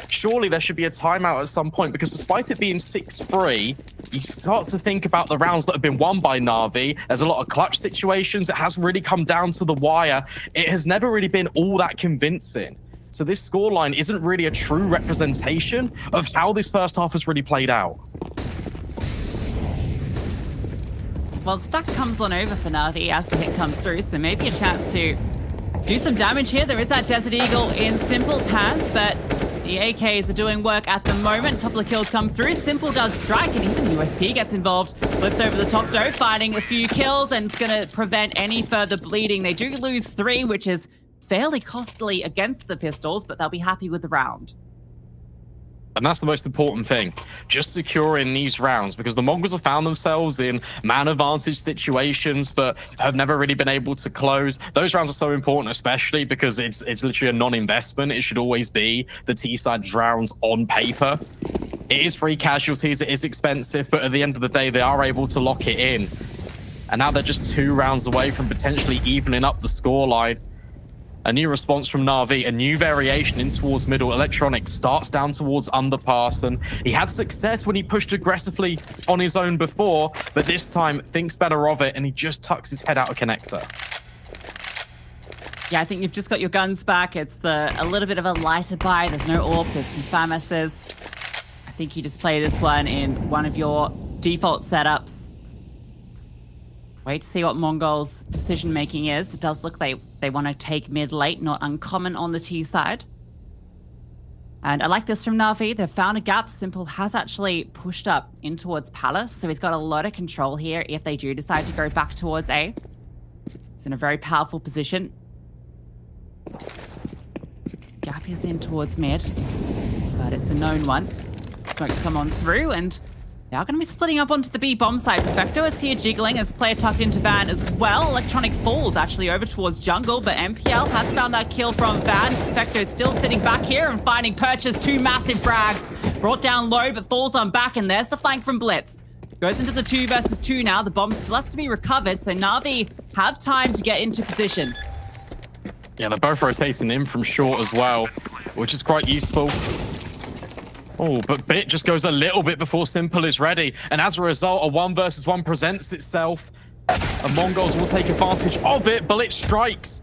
Surely there should be a timeout at some point, because despite it being 6-3, you start to think about the rounds that have been won by NAVI. There's a lot of clutch situations. It hasn't really come down to the wire. It has never really been all that convincing. So this scoreline isn't really a true representation of how this first half has really played out. Well, Stack comes on over for NAVI as the hit comes through, so maybe a chance to do some damage here. There is that Desert Eagle in Simple's hands, but the AKs are doing work at the moment. A couple of kills come through. Simple does strike, and even USP gets involved. Flips over the top, though, finding a few kills, and it's going to prevent any further bleeding. They do lose 3, which is fairly costly against the Pistols, but they'll be happy with the round. And that's the most important thing, just securing these rounds, because the MongolZ have found themselves in man advantage situations, but have never really been able to close. Those rounds are so important, especially because it's literally a non-investment. It should always be the T-side rounds on paper. It is free casualties, it is expensive, but at the end of the day, they are able to lock it in. And now they're just 2 rounds away from potentially evening up the scoreline. A new response from NAVI, a new variation in towards middle. Electronic starts down towards underpass, and he had success when he pushed aggressively on his own before, but this time thinks better of it, and he just tucks his head out of connector. Yeah, I think you've just got your guns back. It's a little bit of a lighter buy. There's no AWP, there's some FAMASs. I think you just play this one in one of your default setups. Wait to see what MongolZ's decision-making is. It does look like they want to take mid-late, not uncommon on the T side. And I like this from NAVI. They've found a gap. Simple has actually pushed up in towards Palace, so he's got a lot of control here if they do decide to go back towards A. It's in a very powerful position. Gap is in towards mid, but it's a known one. Smoke's come on through, and they are going to be splitting up onto the B bomb side. Perfecto is here jiggling as player tucked into Van as well. Electronic falls actually over towards jungle, but MPL has found that kill from Van. Perfecto still sitting back here and finding purchase. 2 massive frags. Brought down low, but falls on back, and there's the flank from Blitz. Goes into the 2 versus 2 now. The bomb still has to be recovered, so NAVI have time to get into position. Yeah, they're both rotating in from short as well, which is quite useful. Oh, but Bit just goes a little bit before Simple is ready. And as a result, a 1 versus 1 presents itself. And MongolZ will take advantage of it. Bullet strikes.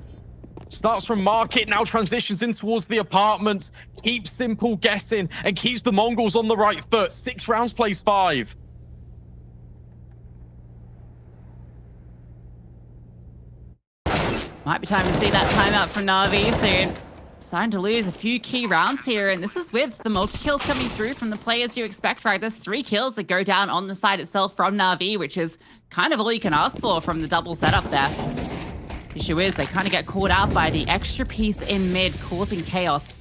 Starts from Market, now transitions in towards the apartment. Keeps Simple guessing and keeps the MongolZ on the right foot. 6 rounds, plays 5. Might be time to see that timeout from NAVI soon. Starting to lose a few key rounds here, and this is with the multi-kills coming through from the players you expect, right? There's 3 kills that go down on the side itself from NAVI, which is kind of all you can ask for from the double setup there. The issue is they kind of get caught out by the extra piece in mid, causing chaos.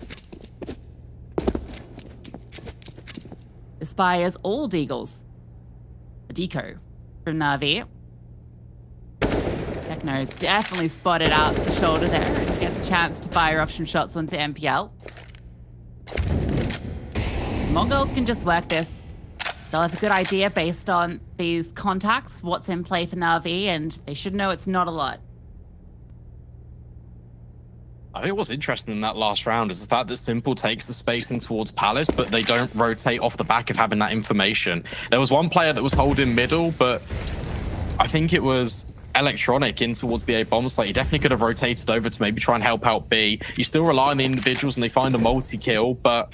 This fires all deagles. A deco from NAVI. Techno's definitely spotted out the shoulder there and gets a chance to fire off some shots onto MPL. MongolZ can just work this. They'll have a good idea based on these contacts, what's in play for NAVI, and they should know it's not a lot. I think what's interesting in that last round is the fact that Simple takes the space in towards Palace, but they don't rotate off the back of having that information. There was one player that was holding middle, but I think it was Electronic in towards the A bomb site. He definitely could have rotated over to maybe try and help out B. You still rely on the individuals and they find a multi-kill, but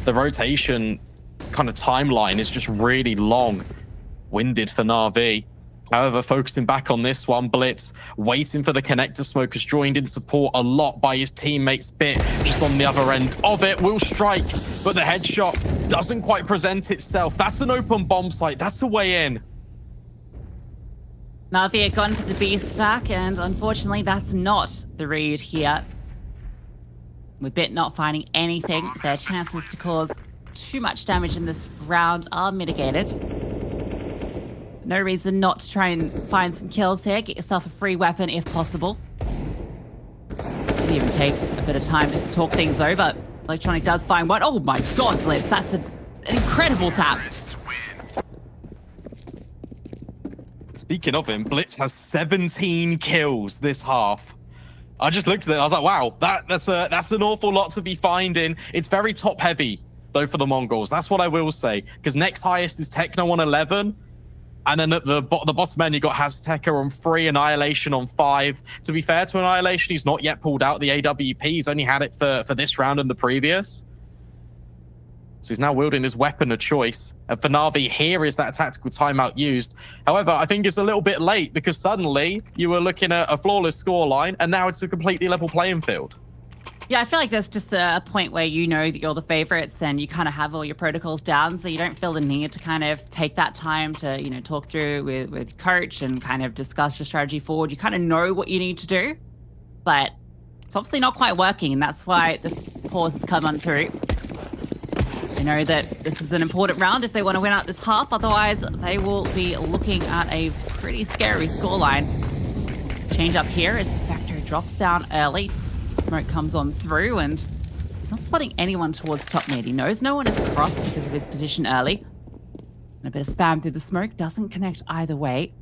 the rotation kind of timeline is just really long-winded for NAVI. However, focusing back on this one, Blitz waiting for the connector smoke, has joined in support a lot by his teammates. Bit just on the other end of it, will strike, but the headshot doesn't quite present itself. That's an open bomb site. That's the way in. NAVI are gone for the B stack, and unfortunately that's not the read here. With Bit not finding anything, their chances to cause too much damage in this round are mitigated. No reason not to try and find some kills here. Get yourself a free weapon if possible. Maybe even take a bit of time just to talk things over. Electronic does find one. Oh my god, Blitz, that's an incredible tap. Speaking of him, Blitz has 17 kills this half. I just looked at it, I was like, wow, that's an awful lot to be finding. It's very top heavy, though, for the MongolZ. That's what I will say, because next highest is Techno on 11. And then at the bottom end, you got Hazteca on 3, Annihilation on 5. To be fair to Annihilation, he's not yet pulled out the AWP. He's only had it for this round and the previous. So he's now wielding his weapon of choice. And for NAVI, here is that tactical timeout used. However, I think it's a little bit late because suddenly you were looking at a flawless scoreline and now it's a completely level playing field. Yeah, I feel like there's just a point where you know that you're the favorites and you kind of have all your protocols down, so you don't feel the need to kind of take that time to, you know, talk through with coach and kind of discuss your strategy forward. You kind of know what you need to do, but it's obviously not quite working, and that's why this pause has come on through. They know that this is an important round if they want to win out this half, otherwise they will be looking at a pretty scary scoreline. Change up here as the Factor drops down early. Smoke comes on through, and he's not spotting anyone towards top mid. He knows no one is crossed because of his position early. And a bit of spam through the smoke doesn't connect either way.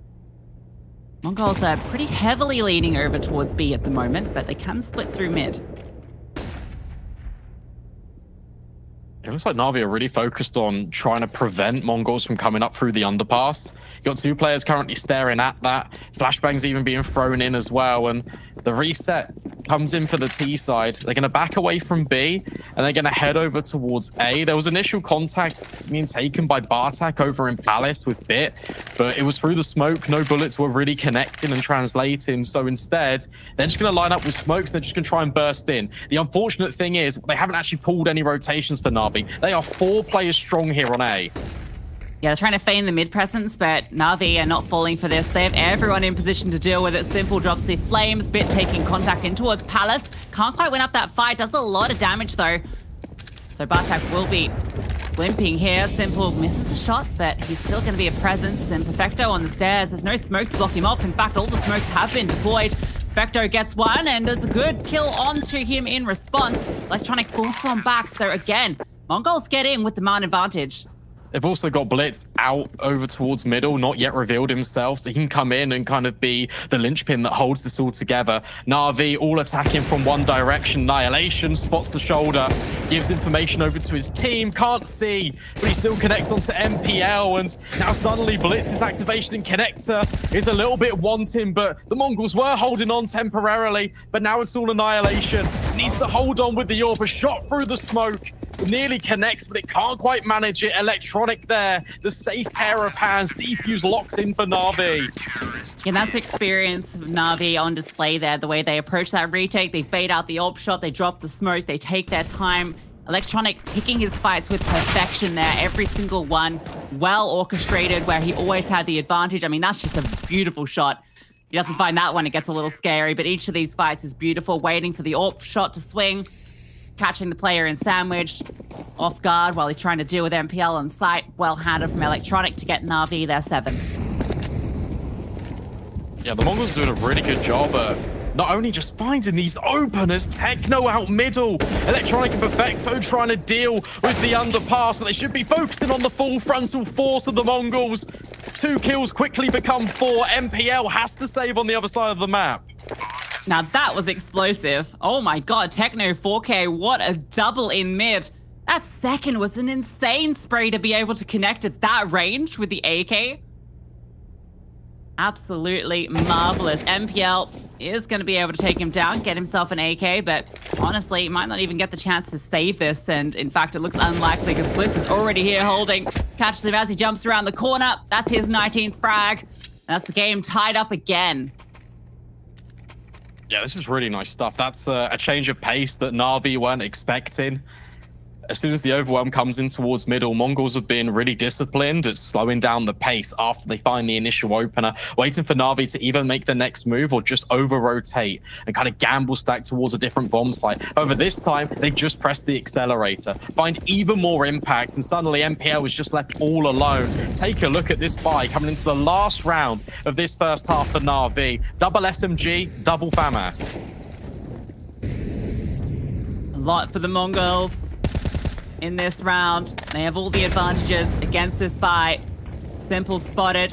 MongolZ are pretty heavily leaning over towards B at the moment, but they can split through mid. It looks like NAVI are really focused on trying to prevent MongolZ from coming up through the underpass. You've got 2 players currently staring at that. Flashbangs even being thrown in as well. And the reset comes in for the T side. They're going to back away from B, and they're going to head over towards A. There was initial contact being taken by Bartak over in Palace with Bit, but it was through the smoke. No bullets were really connecting and translating. So instead, they're just going to line up with smokes. They're just going to try and burst in. The unfortunate thing is they haven't actually pulled any rotations for NAVI. They are 4 players strong here on A. Yeah, they're trying to feign the mid presence, but NAVI are not falling for this. They have everyone in position to deal with it. Simple drops the flames, Bit taking contact in towards Palace. Can't quite win up that fight, does a lot of damage though. So Bartak will be limping here. Simple misses the shot, but he's still going to be a presence. And Perfecto on the stairs. There's no smoke to block him off. In fact, all the smokes have been deployed. Perfecto gets one, and there's a good kill onto him in response. Electronic force on back, so again, MongolZ get in with the man advantage. They've also got Blitz out over towards middle, not yet revealed himself, so he can come in and kind of be the linchpin that holds this all together. Na'Vi all attacking from one direction. Annihilation spots the shoulder, gives information over to his team, can't see, but he still connects onto MPL, and now suddenly Blitz's activation in connector is a little bit wanting, but the Mongols were holding on temporarily, but now it's all Annihilation. Needs to hold on with the AWP, a shot through the smoke, nearly connects, but it can't quite manage it. Electronic there, the safe pair of hands. Defuse locks in for Na'Vi. Yeah, that's the experience of Na'Vi on display there. The way they approach that retake, they fade out the AWP shot, they drop the smoke, they take their time. Electronic picking his fights with perfection there. Every single one well orchestrated, where he always had the advantage. I mean, that's just a beautiful shot. He doesn't find that one, it gets a little scary, but each of these fights is beautiful. Waiting for the AWP shot to swing, catching the player in sandwich, off guard while he's trying to deal with MPL on site. Well handled from Electronic to get Na'Vi their 7th. Yeah, the Mongols doing a really good job at not only just finding these openers. Techno out middle. Electronic and Perfecto trying to deal with the underpass, but they should be focusing on the full frontal force of the Mongols. 2 kills quickly become 4. MPL has to save on the other side of the map. Now that was explosive. Oh my god, Techno 4K, what a double in mid. That second was an insane spray to be able to connect at that range with the AK. Absolutely marvelous. MPL is going to be able to take him down, get himself an AK, but honestly, he might not even get the chance to save this. And in fact, it looks unlikely because Blitz is already here holding. Catches him as he jumps around the corner. That's his 19th frag. That's the game tied up again. Yeah, this is really nice stuff. That's a change of pace that Na'Vi weren't expecting. As soon as the overwhelm comes in towards middle, Mongols have been really disciplined at slowing down the pace after they find the initial opener, waiting for Na'Vi to either make the next move or just over-rotate and kind of gamble stack towards a different bomb site. However, this time, they just press the accelerator, find even more impact, and suddenly MPL was just left all alone. Take a look at this buy coming into the last round of this first half for Na'Vi. Double SMG, double FAMAS. A lot for the Mongols in this round. They have all the advantages against this buy. Simple spotted.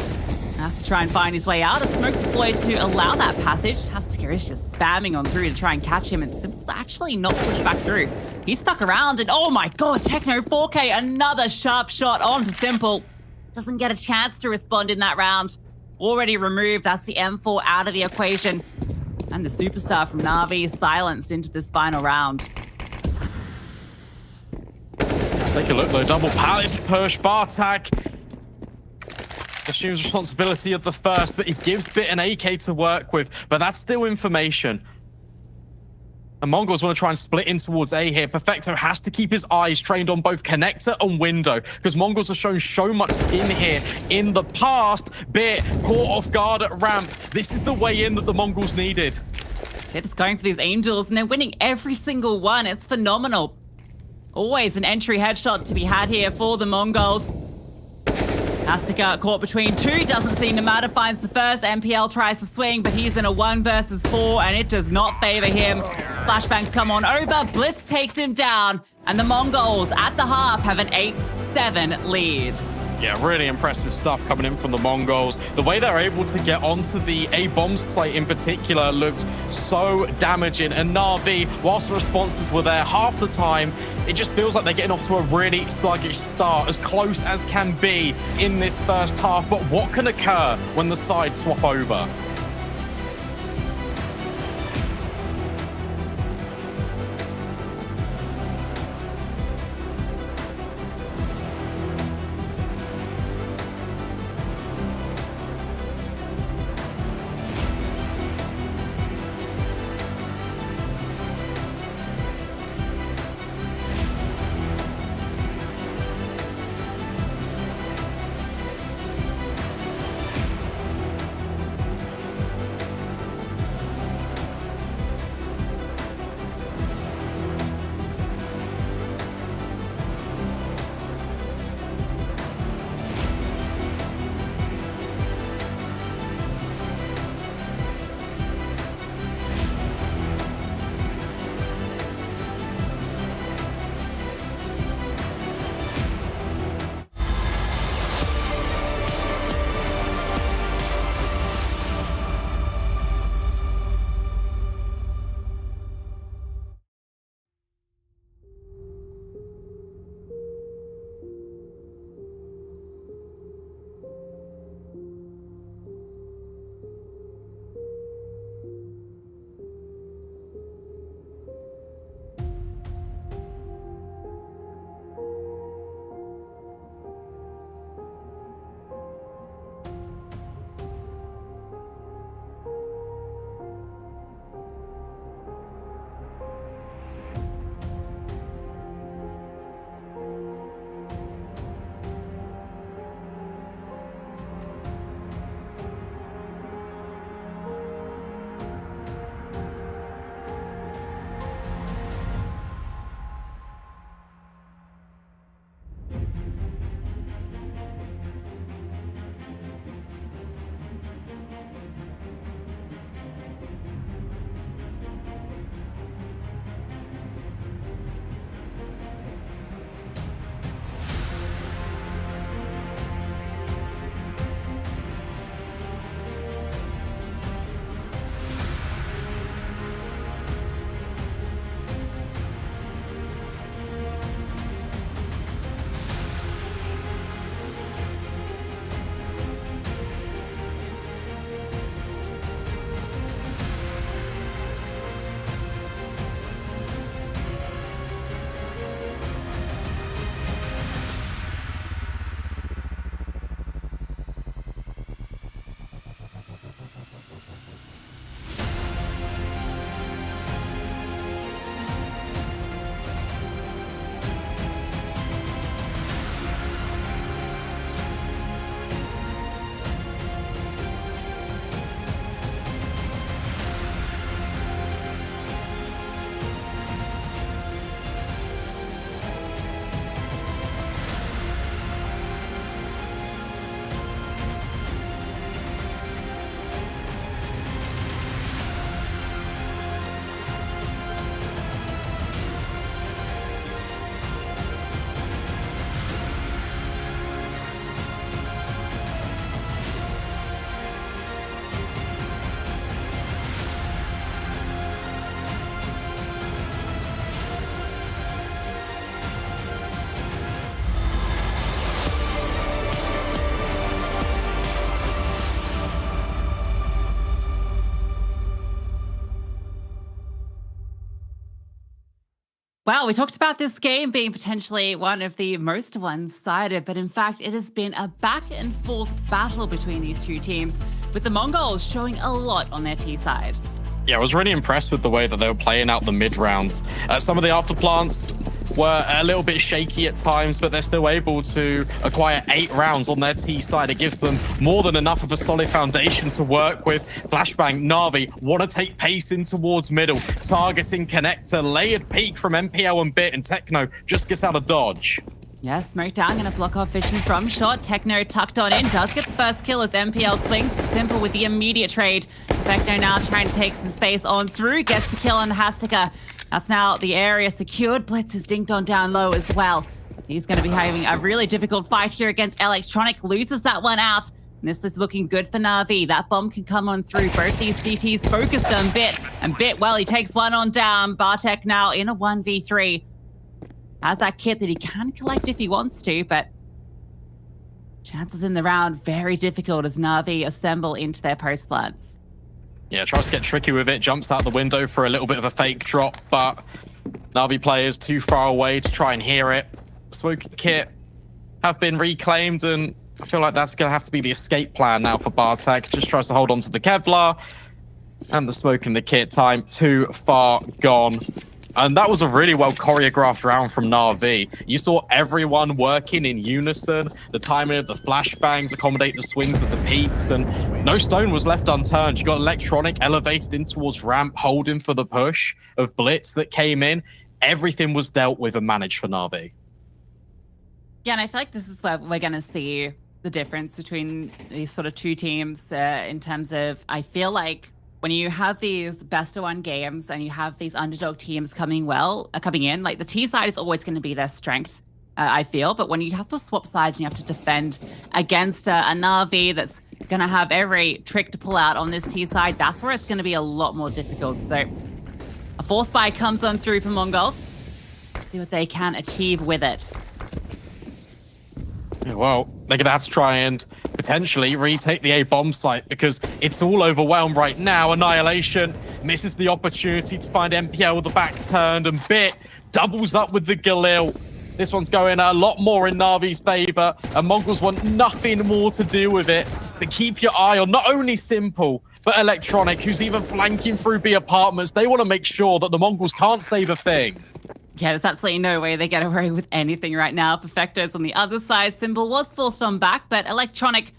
Has to try and find his way out. A smoke deployed to allow that passage. Hastaker is just spamming on through to try and catch him, and Simple's actually not pushed back through. He's stuck around, and oh my god, Techno 4K, another sharp shot onto Simple. Doesn't get a chance to respond in that round. Already removed. That's the M4 out of the equation. And the superstar from Na'Vi is silenced into this final round. Take a look though, double palace push, Bartak assumes responsibility of the first, but he gives Bit an AK to work with, but that's still information. The Mongols want to try and split in towards A here. Perfecto has to keep his eyes trained on both connector and window, because Mongols have shown so much in here in the past. Bit caught off guard at ramp. This is the way in that the Mongols needed. They're just going for these angels, and they're winning every single one. It's phenomenal. Always an entry headshot to be had here for the Mongols. Hastaker caught between 2, doesn't seem to matter, finds the first. MPL tries to swing, but he's in a 1 versus 4, and it does not favor him. Flashbangs come on over, Blitz takes him down, and the Mongols at the half have an 8-7 lead. Yeah, really impressive stuff coming in from the Mongols. The way they're able to get onto the A bomb site in particular looked so damaging. And Na'Vi, whilst the responses were there half the time, it just feels like they're getting off to a really sluggish start, as close as can be in this first half. But what can occur when the sides swap over? Well, we talked about this game being potentially one of the most one-sided, but in fact, it has been a back-and-forth battle between these two teams, with the Mongols showing a lot on their T side. Yeah, I was really impressed with the way that they were playing out the mid rounds. Some of the afterplants were a little bit shaky at times, but they're still able to acquire 8 rounds on their T side. It gives them more than enough of a solid foundation to work with. Flashbang, Na'Vi want to take pace in towards middle, targeting connector, layered peek from MPL and Bit, and Techno just gets out of dodge. Yes, Smoke down, going to block off vision from shot. Techno tucked on in, does get the first kill as MPL swings. Simple with the immediate trade. Techno now trying to take some space on through, gets the kill on Hastika. That's now the area secured. Blitz is dinked on down low as well. He's going to be having a really difficult fight here against Electronic. Loses that one out. And this is looking good for Na'Vi. That bomb can come on through. Both these CTs focused on Bit. And Bit, well, he takes one on down. Bartek now in a 1v3. Has that kit that he can collect if he wants to, but chances in the round very difficult as Na'Vi assemble into their post plants. Yeah, tries to get tricky with it, jumps out the window for a little bit of a fake drop, but Na'Vi players too far away to try and hear it. Smoke kit have been reclaimed, and I feel like that's going to have to be the escape plan now for Bartek. Just tries to hold on to the Kevlar, and the smoke in the kit time too far gone. And that was a really well choreographed round from Na'Vi. You saw everyone working in unison, the timing of the flashbangs, accommodate the swings of the peaks, and no stone was left unturned. You got Electronic elevated in towards ramp, holding for the push of Blitz that came in. Everything was dealt with and managed for Na'Vi. Yeah, and I feel like this is where we're going to see the difference between these sort of two teams in terms of, I feel like, when you have these best of one games and you have these underdog teams coming in, like the T side is always going to be their strength, I feel. But when you have to swap sides and you have to defend against a Na'Vi that's going to have every trick to pull out on this T side, that's where it's going to be a lot more difficult. So a force buy comes on through from MongolZ. See what they can achieve with it. Well, they're going to have to try and potentially retake the A bomb site because it's all overwhelmed right now. Annihilation misses the opportunity to find MPL with the back turned, and Bit doubles up with the Galil. This one's going a lot more in Na'Vi's favor, and MongolZ want nothing more to do with it. But keep your eye on not only Simple, but Electronic, who's even flanking through B apartments. They want to make sure that the MongolZ can't save a thing. Yeah, there's absolutely no way they get away with anything right now. Perfecto's on the other side. Symbol was forced on back, but Electronic,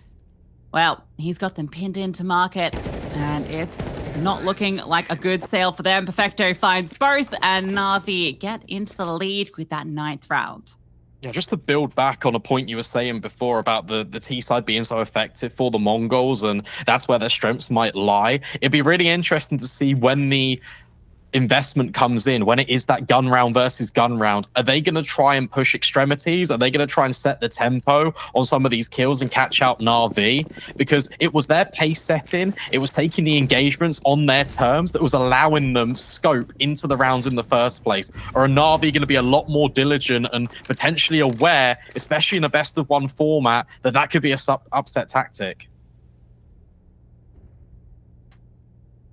well, he's got them pinned into market, and it's not looking like a good sale for them. Perfecto finds both, and Na'Vi get into the lead with that 9th round. Yeah, just to build back on a point you were saying before about the T side being so effective for the MongolZ, and that's where their strengths might lie. It'd be really interesting to see when the investment comes in, when it is that gun round versus gun round. Are they going to try and push extremities? Are they going to try and set the tempo on some of these kills and catch out Na'Vi? Because it was their pace setting, it was taking the engagements on their terms that was allowing them scope into the rounds in the first place. Or are Na'Vi going to be a lot more diligent and potentially aware, especially in a best of one format, that could be a upset tactic?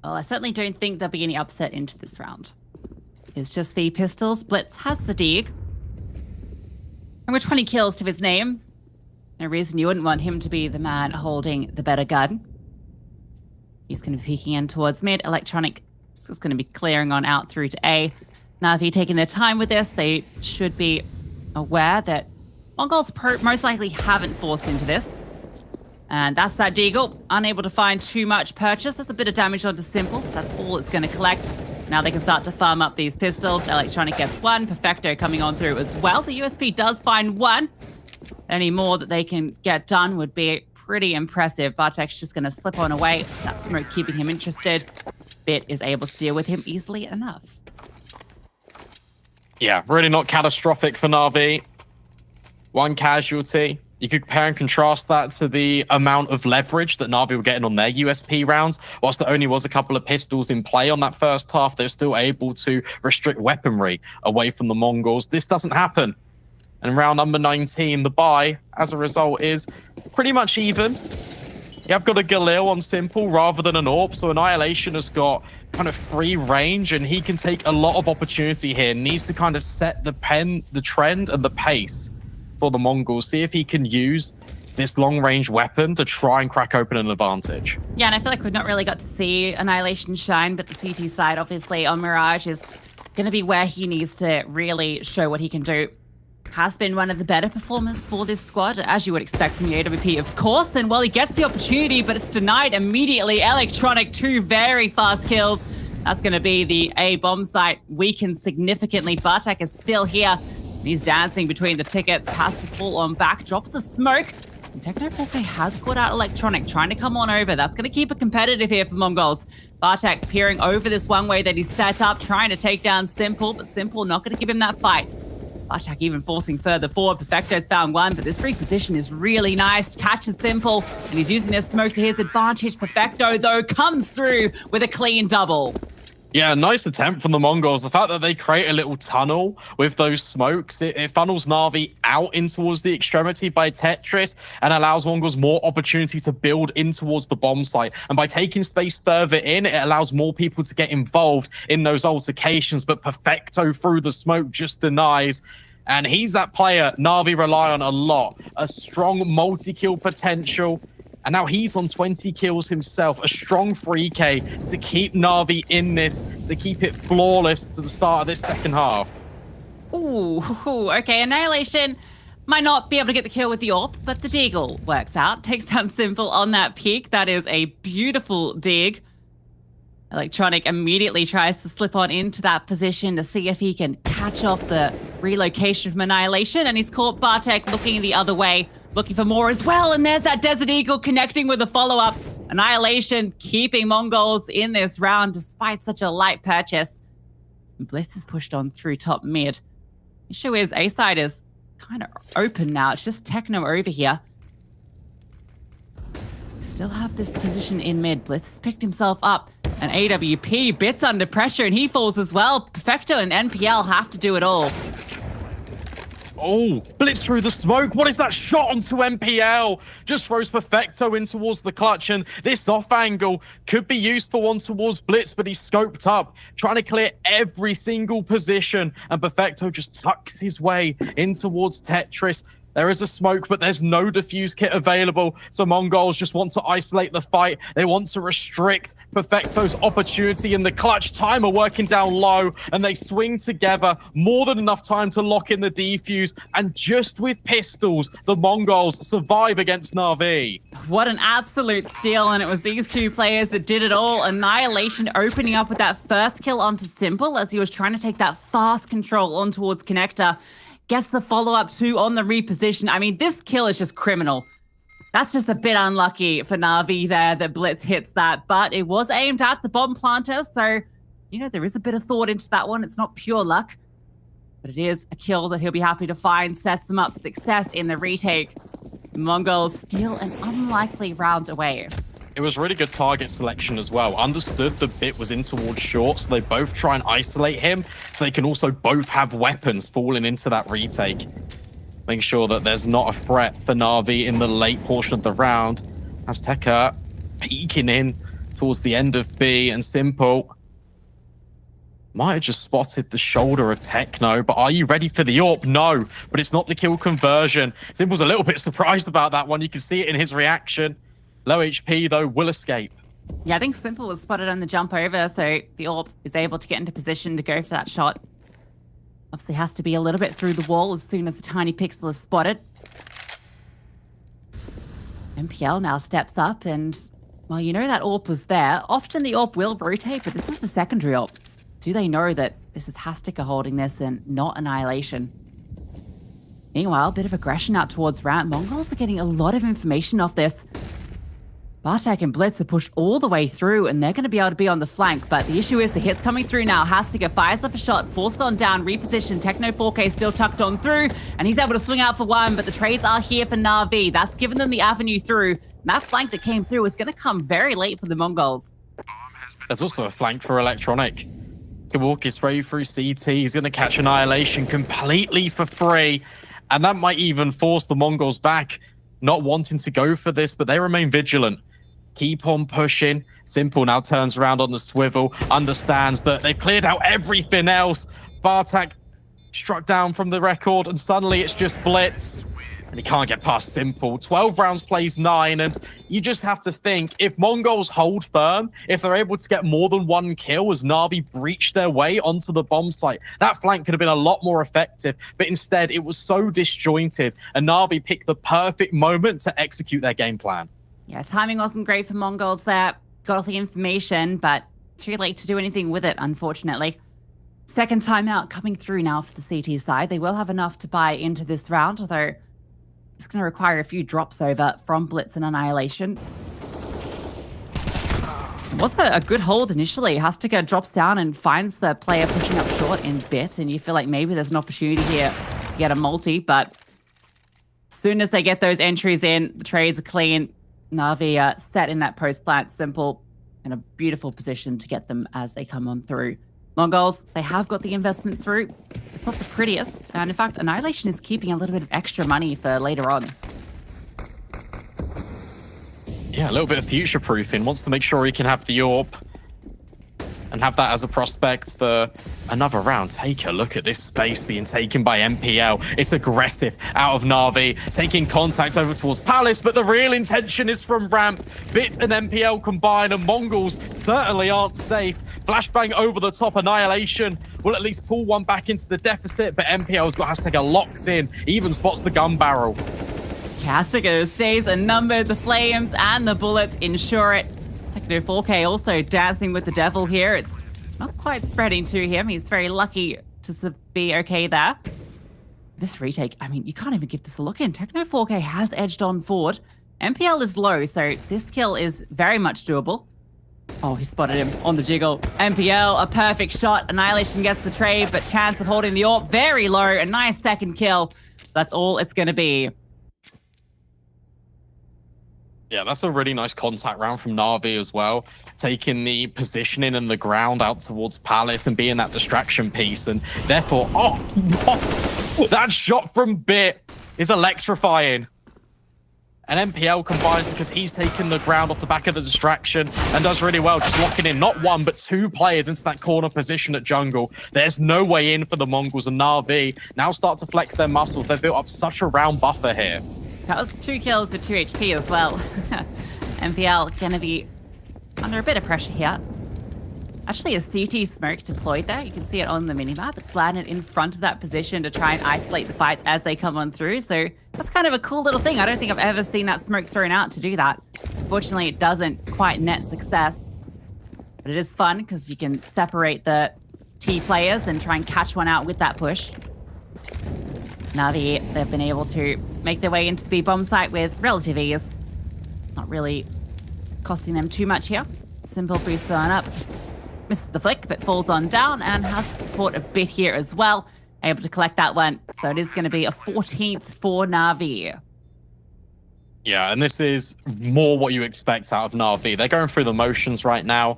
Well, I certainly don't think there'll be any upset into this round. It's just the pistols. Blitz has the dig. And with 20 kills to his name, no reason you wouldn't want him to be the man holding the better gun. He's going to be peeking in towards mid. Electronic is just going to be clearing on out through to A. Na'Vi taking their time with this. They should be aware that MongolZ most likely haven't forced into this. And that's that Deagle, unable to find too much purchase. That's a bit of damage onto Simple. That's all it's going to collect. Now they can start to farm up these pistols. Electronic gets one. Perfecto coming on through as well. The USP does find one. Any more that they can get done would be pretty impressive. Bartek's just going to slip on away. That smoke keeping him interested. Bit is able to deal with him easily enough. Yeah, really not catastrophic for Na'Vi. One casualty. You could compare and contrast that to the amount of leverage that Na'Vi were getting on their USP rounds. Whilst there only was a couple of pistols in play on that first half, they're still able to restrict weaponry away from the MongolZ. This doesn't happen. And round number 19, the buy, as a result, is pretty much even. You have got a Galil on Simple rather than an AWP, so Annihilation has got kind of free range, and he can take a lot of opportunity here. Needs to kind of set the trend and the pace for the Mongols. See if he can use this long-range weapon to try and crack open an advantage. Yeah, and I feel like we've not really got to see Annihilation shine, but the CT side, obviously, on Mirage is going to be where he needs to really show what he can do. Has been one of the better performers for this squad, as you would expect from the AWP, of course. And well, he gets the opportunity, but it's denied immediately. Electronic, 2 very fast kills. That's going to be the A bomb site weakened significantly. Bartek is still here. He's dancing between the tickets, has to fall on back, drops the smoke. And Techno4K has caught out Electronic, trying to come on over. That's going to keep it competitive here for MongolZ. Bartek peering over this one way that he's set up, trying to take down Simple, but Simple not going to give him that fight. Bartek even forcing further forward. Perfecto's found one, but this reposition is really nice. Catches Simple, and he's using this smoke to his advantage. Perfecto, though, comes through with a clean double. Yeah, nice attempt from the Mongols. The fact that they create a little tunnel with those smokes, it funnels Na'Vi out in towards the extremity by Tetris and allows Mongols more opportunity to build in towards the bomb site. And by taking space further in, it allows more people to get involved in those altercations. But Perfecto through the smoke just denies. And he's that player Na'Vi rely on a lot. A strong multi-kill potential. And now he's on 20 kills himself. A strong 3K to keep Na'Vi in this, to keep it flawless to the start of this second half. Ooh, okay. Annihilation might not be able to get the kill with the AWP, but the Deagle works out. Takes down Simple on that peak. That is a beautiful dig. Electronic immediately tries to slip on into that position to see if he can catch off the relocation from Annihilation, and he's caught Bartek looking the other way, looking for more as well, and there's that Desert Eagle connecting with a follow-up. Annihilation keeping MongolZ in this round despite such a light purchase. Blitz is pushed on through top mid. The issue is A-side is kind of open now. It's just Techno over here. Still have this position in mid. Blitz has picked himself up. And AWP bits under pressure, and he falls as well. Perfecto and NPL have to do it all. Oh, Blitz through the smoke. What is that shot onto MPL? Just throws Perfecto in towards the clutch, and this off angle could be used for one towards Blitz, but he's scoped up, trying to clear every single position, and Perfecto just tucks his way in towards Tetris. There is a smoke, but there's no defuse kit available. So MongolZ just want to isolate the fight. They want to restrict Perfecto's opportunity in the clutch. Timer working down low, and they swing together. More than enough time to lock in the defuse. And just with pistols, the MongolZ survive against Na'Vi. What an absolute steal, and it was these two players that did it all. Annihilation opening up with that first kill onto Simple as he was trying to take that fast control on towards Connector. Gets the follow-up too on the reposition. I mean, this kill is just criminal. That's just a bit unlucky for Na'Vi there that Blitz hits that, but it was aimed at the bomb planter, so, you know, there is a bit of thought into that one. It's not pure luck, but it is a kill that he'll be happy to find, sets them up for success in the retake. MongolZ steal an unlikely round away. It was really good target selection as well. Understood the bit was in towards short, so they both try and isolate him, so they can also both have weapons falling into that retake. Making sure that there's not a threat for Na'Vi in the late portion of the round. Azteca peeking in towards the end of B, and Simple might have just spotted the shoulder of Techno, but are you ready for the AWP? No, but it's not the kill conversion. Simple's a little bit surprised about that one. You can see it in his reaction. Low HP, though, will escape. Yeah, I think Simple was spotted on the jump over, so the AWP is able to get into position to go for that shot. Obviously has to be a little bit through the wall as soon as the tiny pixel is spotted. MPL now steps up, and, well, you know that AWP was there. Often the AWP will rotate, but this is the secondary AWP. Do they know that this is Azteca holding this and not Annihilation? Meanwhile, a bit of aggression out towards ramp. MongolZ are getting a lot of information off this. Bartek and Blitz are pushed all the way through, and they're going to be able to be on the flank, but the issue is the hit's coming through now. Azteca fires off a shot, forced on down, repositioned. Techno4K still tucked on through, and he's able to swing out for one, but the trades are here for Na'Vi. That's given them the avenue through. And that flank that came through is going to come very late for the MongolZ. There's also a flank for Electronic. Can walk his way through CT. He's going to catch Annihilation completely for free, and that might even force the MongolZ back, not wanting to go for this, but they remain vigilant. keep on pushing. Simple now turns around on the swivel, understands that they've cleared out everything else. Bartek struck down from the record, and suddenly it's just Blitz. And he can't get past Simple. 12 rounds plays 9, and you just have to think, if Mongols hold firm, if they're able to get more than one kill as Na'Vi breach their way onto the bomb site, that flank could have been a lot more effective, but instead it was so disjointed, and Na'Vi picked the perfect moment to execute their game plan. Yeah, timing wasn't great for Mongols there. Got all the information, but too late to do anything with it, unfortunately. Second timeout coming through now for the CT side. They will have enough to buy into this round, although it's going to require a few drops over from Blitz and Annihilation. It was a good hold initially. Hastika drops down and finds the player pushing up short in bit, and you feel like maybe there's an opportunity here to get a multi, but as soon as they get those entries in, the trades are clean. Na'Vi set in that post-plant, Simple in a beautiful position to get them as they come on through. Mongols, they have got the investment through. It's not the prettiest, and in fact, Annihilation is keeping a little bit of extra money for later on. Yeah, a little bit of future-proofing. Wants to make sure he can have the AWP and have that as a prospect for another round. Take a look at this space being taken by MPL. It's aggressive out of Na'Vi, taking contact over towards Palace, but the real intention is from ramp. Bit and MPL combine, and Mongols certainly aren't safe. Flashbang over the top. Annihilation will at least pull one back into the deficit, but MPL's got Hashtag locked in. Even spots the gun barrel. Castigo stays unnumbered. The flames and the bullets ensure it. Techno 4K also dancing with the devil here. It's not quite spreading to him. He's very lucky to be okay there. This retake, I mean, you can't even give this a look in. Techno 4K has edged on forward. MPL is low, so this kill is very much doable. Oh, he spotted him on the jiggle. MPL, a perfect shot. Annihilation gets the trade, but chance of holding the AWP very low. A nice second kill. That's all it's going to be. Yeah, that's a really nice contact round from Na'Vi as well. Taking the positioning and the ground out towards Palace and being that distraction piece. And therefore, that shot from Bit is electrifying. And MPL combines because he's taken the ground off the back of the distraction and does really well, just locking in not one, but two players into that corner position at jungle. There's no way in for the Mongols, and Na'Vi now start to flex their muscles. They've built up such a round buffer here. That was 2 kills to 2 HP as well. MPL going to be under a bit of pressure here. Actually, a CT smoke deployed there. You can see it on the minimap. It's landed in front of that position to try and isolate the fights as they come on through. So that's kind of a cool little thing. I don't think I've ever seen that smoke thrown out to do that. Fortunately, it doesn't quite net success. But it is fun because you can separate the T players and try and catch one out with that push. Navi, they've been able to make their way into the B bomb site with relative ease. Not really costing them too much here. Simple boost on up. Misses the flick, but falls on down and has support a bit here as well. Able to collect that one. So it is going to be a 14th for Navi. Yeah, and this is more what you expect out of Na'Vi. They're going through the motions right now,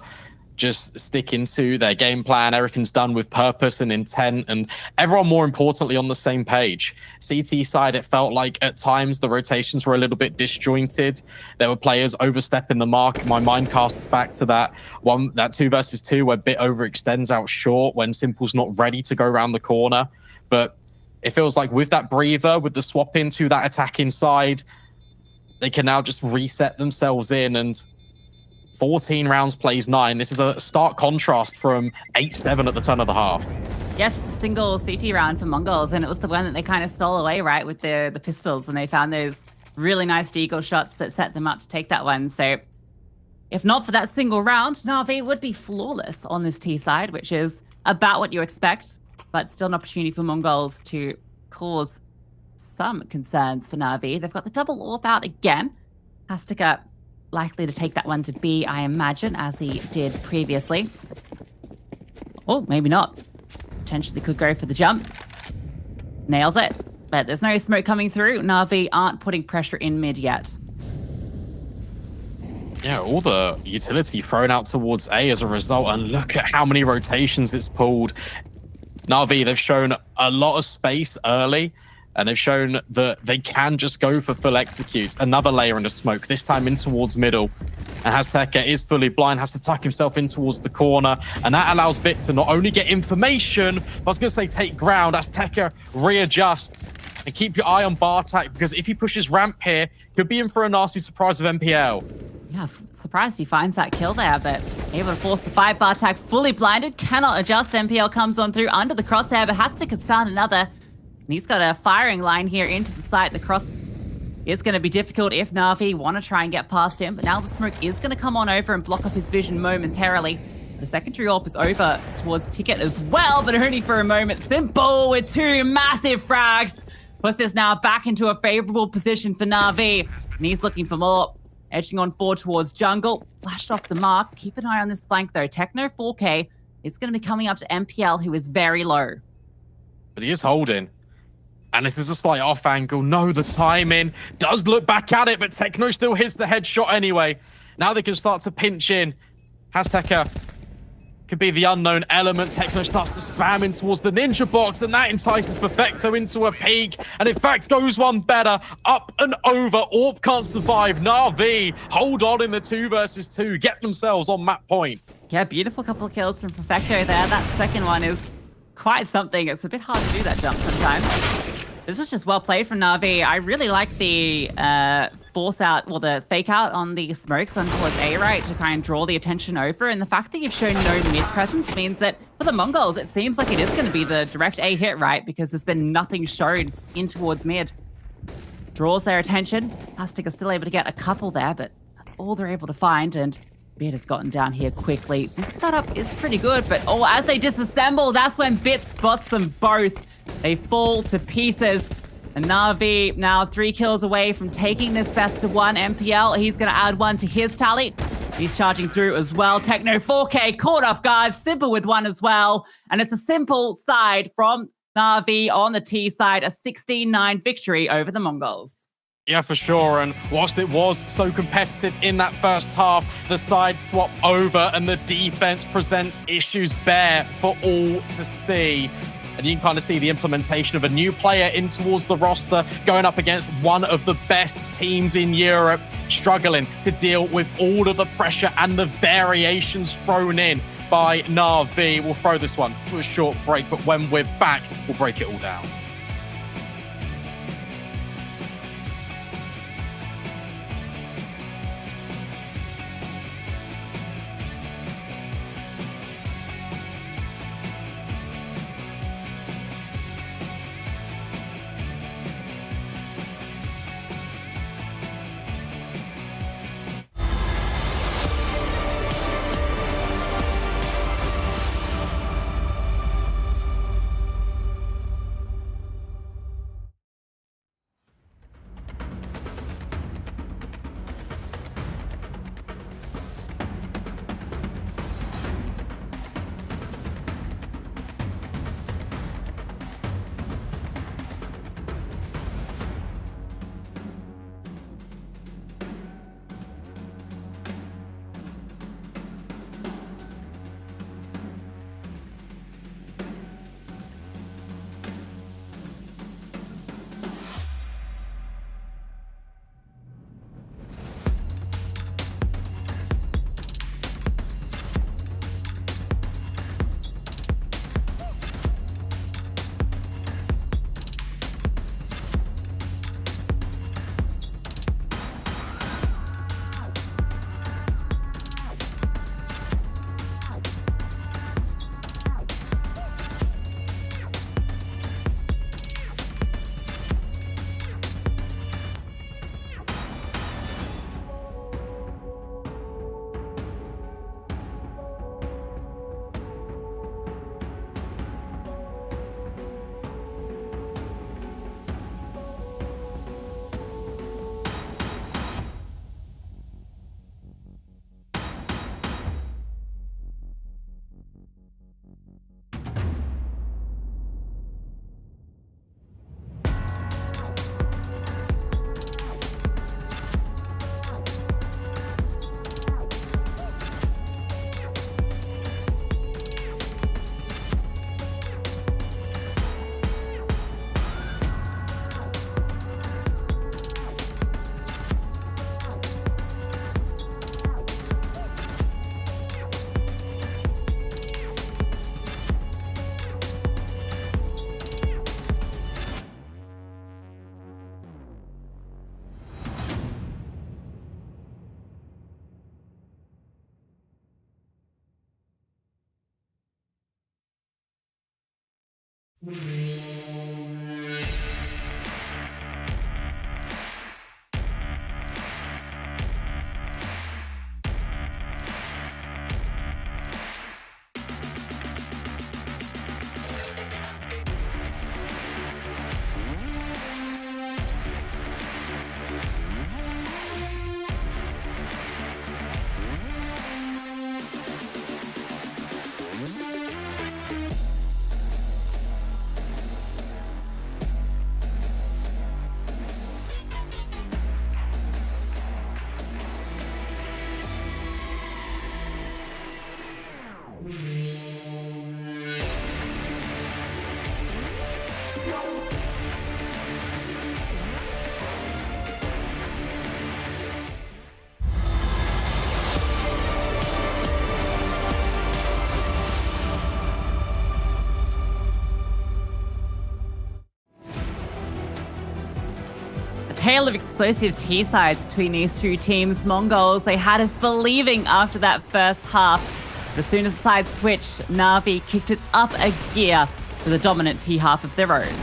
just sticking to their game plan. Everything's done with purpose and intent, and everyone, more importantly, on the same page. CT side, it felt like at times the rotations were a little bit disjointed. There were players overstepping the mark. My mind casts back to that 2 versus 2 where Bit overextends out short when Simple's not ready to go around the corner. But it feels like with that breather, with the swap into that attacking side, they can now just reset themselves in, and 14 rounds plays 9. This is a stark contrast from 8-7 at the turn of the half. Yes, the single CT round for Mongols, and it was the one that they kind of stole away, right, with the pistols, and they found those really nice deagle shots that set them up to take that one. So if not for that single round, Na'Vi would be flawless on this T side, which is about what you expect, but still an opportunity for Mongols to cause some concerns for Na'Vi. They've got the double AWP out again. Hastika likely to take that one to B, I imagine, as he did previously. Oh, maybe not. Potentially could go for the jump. Nails it. But there's no smoke coming through. Na'Vi aren't putting pressure in mid yet. Yeah, all the utility thrown out towards A as a result, and look at how many rotations it's pulled. Na'Vi, they've shown a lot of space early, and they've shown that they can just go for full executes. Another layer in the smoke, this time in towards middle. And Azteca is fully blind, has to tuck himself in towards the corner. And that allows Bit to not only get information, but I was going to say take ground. Azteca readjusts. And keep your eye on Bartak, because if he pushes ramp here, he'll be in for a nasty surprise of MPL. Yeah, surprised he finds that kill there, but able to force the fight. Bartak fully blinded, cannot adjust. MPL comes on through under the crosshair, but Hatstick has found another. And he's got a firing line here into the site. The cross is going to be difficult if Navi want to try and get past him, but now the smoke is going to come on over and block off his vision momentarily. The secondary AWP is over towards Ticket as well, but only for a moment. Simple with 2 massive frags. Puts this now back into a favorable position for Navi. And he's looking for more. Edging on forward towards jungle. Flashed off the mark. Keep an eye on this flank though. Techno 4K is going to be coming up to MPL, who is very low. But he is holding. And this is a slight off angle. No, the timing does look back at it, but Techno still hits the headshot anyway. Now they can start to pinch in. Azteca could be the unknown element. Techno starts to spam in towards the ninja box, and that entices Perfecto into a peek. And in fact, goes one better. Up and over. AWP can't survive. Na'Vi hold on in the 2 versus 2. Get themselves on map point. Yeah, beautiful couple of kills from Perfecto there. That second one is quite something. It's a bit hard to do that jump sometimes. This is just well played from Na'Vi. I really like the force out, or the fake out on the smokes on towards A right to kind of draw the attention over. And the fact that you've shown no mid presence means that for the Mongols, it seems like it is going to be the direct A hit, right? Because there's been nothing shown in towards mid. Draws their attention. Aztec is still able to get a couple there, but that's all they're able to find. And Bit has gotten down here quickly. This setup is pretty good, but oh, as they disassemble, that's when Bit spots them both. They fall to pieces. And Na'Vi now 3 kills away from taking this best of 1. MPL, he's going to add 1 to his tally. He's charging through as well. Techno 4K caught off guard. Simple with 1 as well. And it's a simple side from Na'Vi on the T side. A 16-9 victory over the Mongols. Yeah, for sure. And whilst it was so competitive in that first half, the side swap over and the defense presents issues bare for all to see. And you can kind of see the implementation of a new player in towards the roster, going up against one of the best teams in Europe, struggling to deal with all of the pressure and the variations thrown in by Na'Vi. We'll throw this one to a short break, but when we're back, we'll break it all down. Tale of explosive T-sides between these two teams. MongolZ, they had us believing after that first half. But as soon as the side switched, NAVI kicked it up a gear with a dominant T half of their own.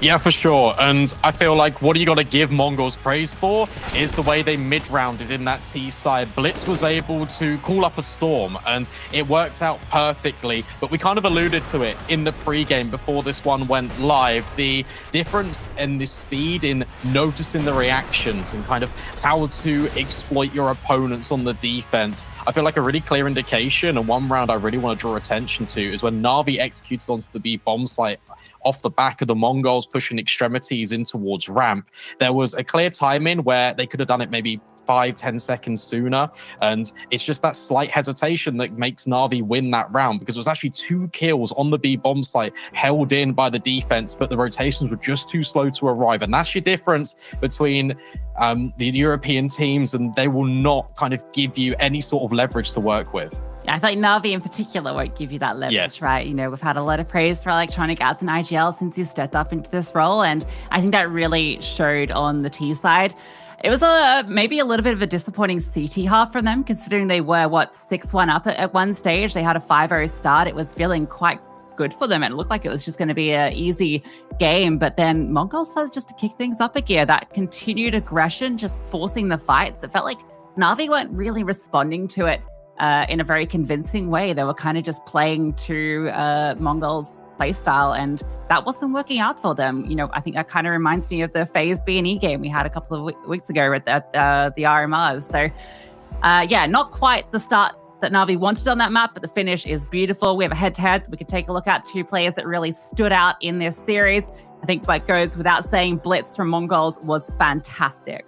Yeah, for sure. And I feel like what you got to give MongolZ praise for is the way they mid-rounded in that T side. Blitz was able to call up a storm, and it worked out perfectly. But we kind of alluded to it in the pregame before this one went live. The difference in the speed in noticing the reactions and kind of how to exploit your opponents on the defense. I feel like a really clear indication, and one round I really want to draw attention to, is when NAVI executed onto the B bomb site off the back of the MongolZ pushing extremities in towards ramp. There was a clear timing where they could have done it maybe 5-10 seconds sooner, and it's just that slight hesitation that makes NAVI win that round, because it was actually 2 kills on the B bomb site held in by the defense, but the rotations were just too slow to arrive. And that's your difference between the European teams, and they will not kind of give you any sort of leverage to work with. I feel like NAVI in particular won't give you that leverage, yes. Right? You know, we've had a lot of praise for Electronic as an IGL since he stepped up into this role, and I think that really showed on the T side. It was maybe a little bit of a disappointing CT half from them, considering they were, 6-1 up at one stage. They had a 5-0 start. It was feeling quite good for them. It looked like it was just going to be an easy game, but then MongolZ started just to kick things up a gear. That continued aggression, just forcing the fights. It felt like NAVI weren't really responding to it in a very convincing way. They were kind of just playing to MongolZ playstyle, and that wasn't working out for them. You know, I think that kind of reminds me of the FaZe B&E game we had a couple of weeks ago at the RMRs. So yeah, not quite the start that NAVI wanted on that map, but the finish is beautiful. We have a head-to-head we could take a look at. 2 players that really stood out in this series. I think what goes without saying, Blitz from MongolZ was fantastic.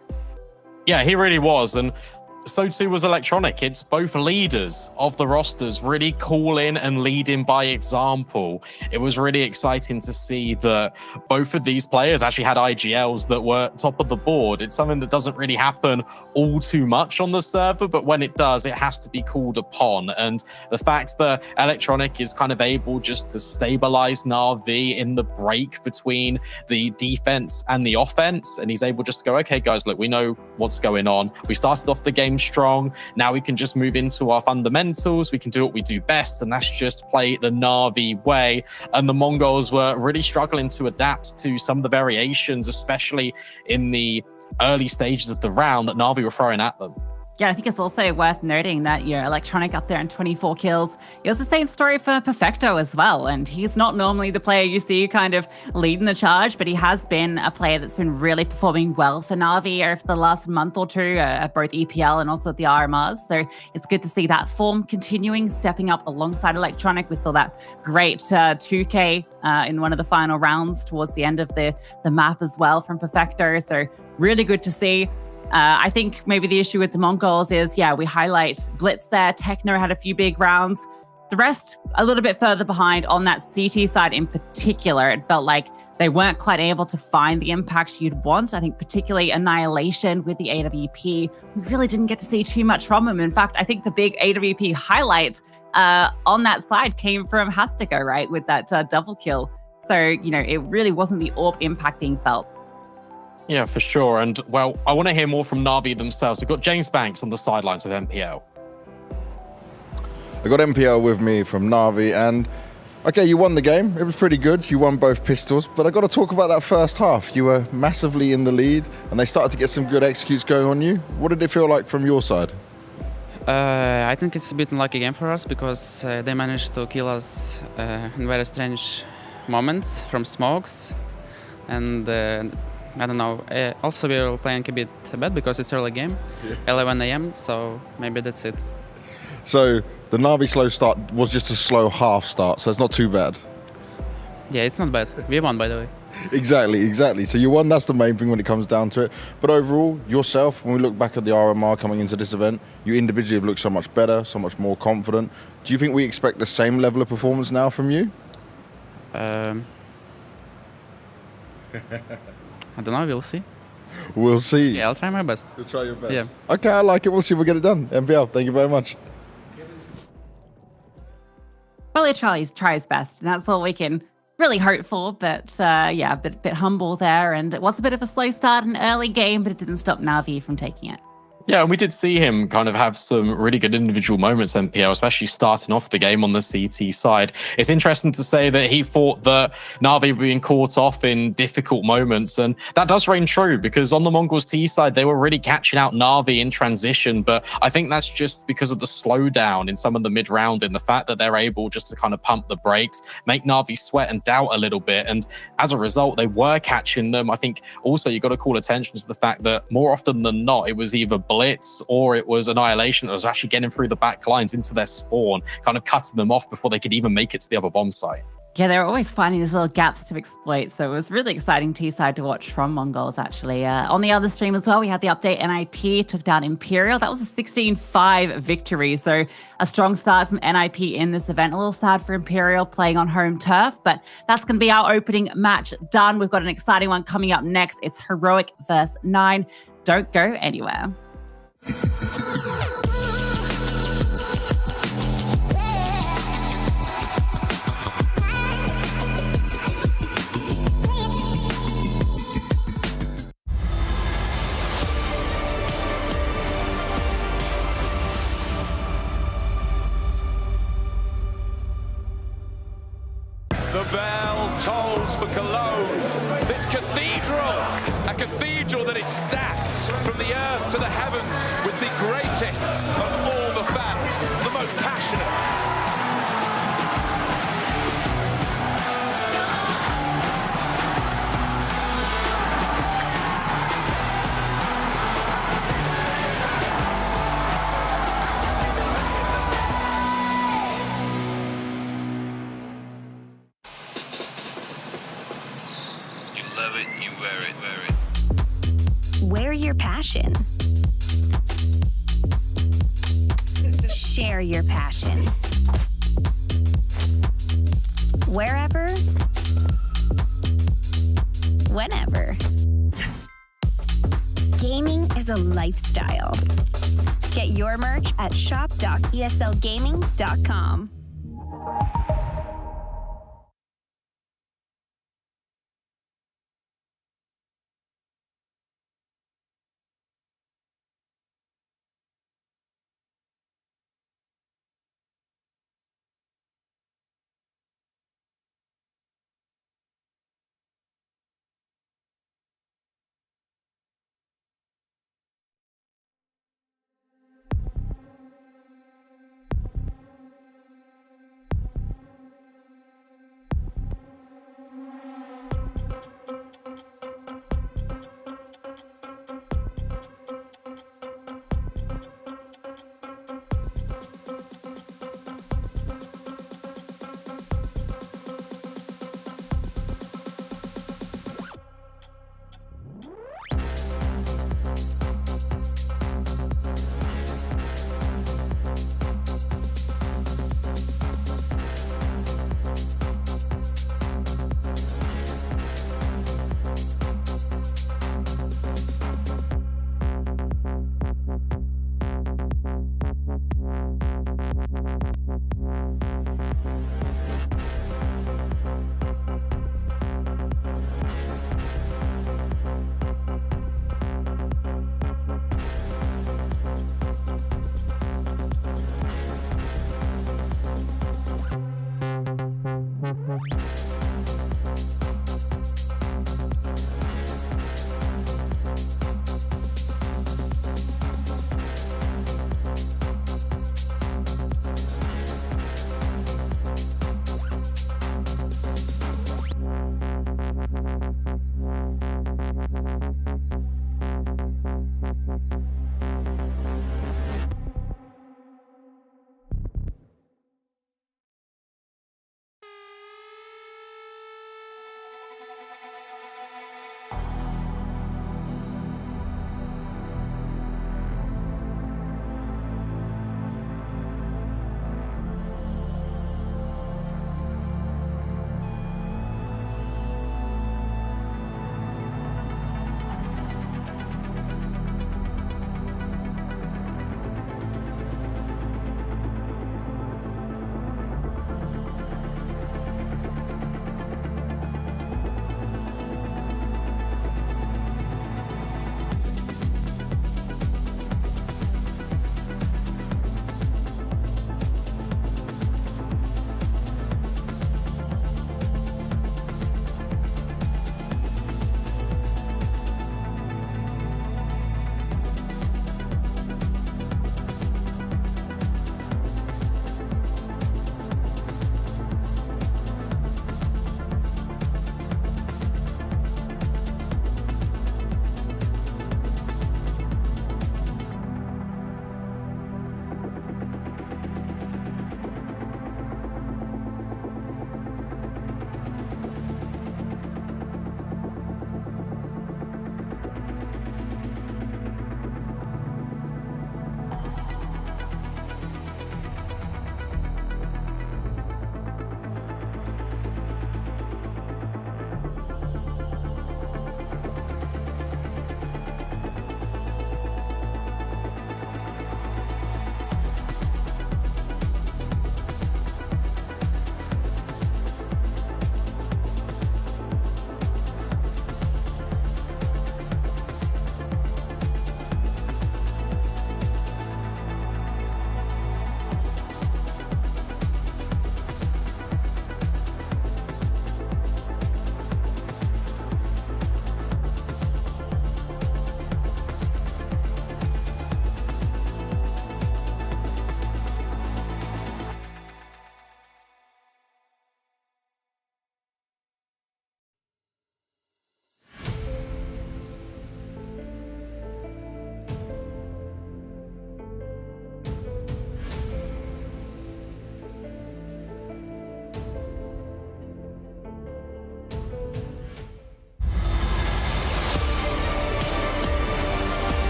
Yeah, he really was. And so too was Electronic. It's both leaders of the rosters really calling and leading by example. It was really exciting to see that both of these players actually had IGLs that were top of the board. It's something that doesn't really happen all too much on the server, but when it does, it has to be called upon. And the fact that Electronic is kind of able just to stabilize NAVI in the break between the defense and the offense, and he's able just to go, okay guys, look, we know what's going on. We started off the game strong. Now we can just move into our fundamentals. We can do what we do best, and that's just play the NAVI way. And the MongolZ were really struggling to adapt to some of the variations, especially in the early stages of the round that NAVI were throwing at them. Yeah, I think it's also worth noting that, you know, Electronic up there in 24 kills. It was the same story for Perfecto as well. And he's not normally the player you see kind of leading the charge, but he has been a player that's been really performing well for NAVI over the last month or two at both EPL and also at the RMRs. So it's good to see that form continuing, stepping up alongside Electronic. We saw that great 2K in one of the final rounds towards the end of the map as well from Perfecto. So really good to see. I think maybe the issue with the MongolZ is, yeah, we highlight Blitz there. Techno had a few big rounds. The rest a little bit further behind on that CT side in particular. It felt like they weren't quite able to find the impact you'd want. I think particularly Annihilation with the AWP, we really didn't get to see too much from him. In fact, I think the big AWP highlight on that side came from Hastico, right, with that double kill. So, you know, it really wasn't the AWP impact being felt. Yeah, for sure. And, well, I want to hear more from NAVI themselves. We've got James Banks on the sidelines with MPL. I got MPL with me from NAVI, and Okay, you won the game. It was pretty good. You won both pistols, but I got to talk about that first half. You were massively in the lead, and they started to get some good executes going on you. What did it feel like from your side? I think it's a bit unlucky game for us because they managed to kill us in very strange moments from smokes, and I don't know. Also, we were playing a bit bad because it's early game, 11 a.m. So maybe that's it. So the Navi slow start was just a slow half start, so it's not too bad. Yeah, it's not bad. We won, by the way. Exactly. So you won, that's the main thing when it comes down to it. But overall, yourself, when we look back at the RMR coming into this event, you individually have looked so much better, so much more confident. Do you think we expect the same level of performance now from you? I don't know, we'll see. We'll see. Yeah, I'll try my best. You'll try your best. Yeah. Okay, I like it. We'll see. We'll get it done. MPL, thank you very much. Well, he try his best, and that's all we can really hope for. But yeah, a bit humble there, and it was a bit of a slow start in early game, but it didn't stop Navi from taking it. Yeah, and we did see him kind of have some really good individual moments, MPL, especially starting off the game on the CT side. It's interesting to say that he thought that Navi were being caught off in difficult moments, and that does reign true because on the MongolZ side, they were really catching out Navi in transition, but I think that's just because of the slowdown in some of the mid-round and the fact that they're able just to kind of pump the brakes, make Navi sweat and doubt a little bit, and as a result, they were catching them. I think also you got to call attention to the fact that more often than not, it was either blitz or it was annihilation that was actually getting through the back lines into their spawn, kind of cutting them off before they could even make it to the other bomb site. Yeah, they're always finding these little gaps to exploit. So it was really exciting T-side to watch from MongolZ, actually. On the other stream as well, we had the update. NIP took down Imperial. That was a 16-5 victory. So a strong start from NIP in this event. A little sad for Imperial playing on home turf, but that's going to be our opening match done. We've got an exciting one coming up next. It's Heroic vs. 9. Don't go anywhere. The bell tolls for Cologne. This cathedral, a cathedral that is stacked from the earth to the heavens with the greatest of all the fans, the most passionate. Wear your passion. Share your passion. Wherever, whenever. Gaming is a lifestyle. Get your merch at shop.eslgaming.com.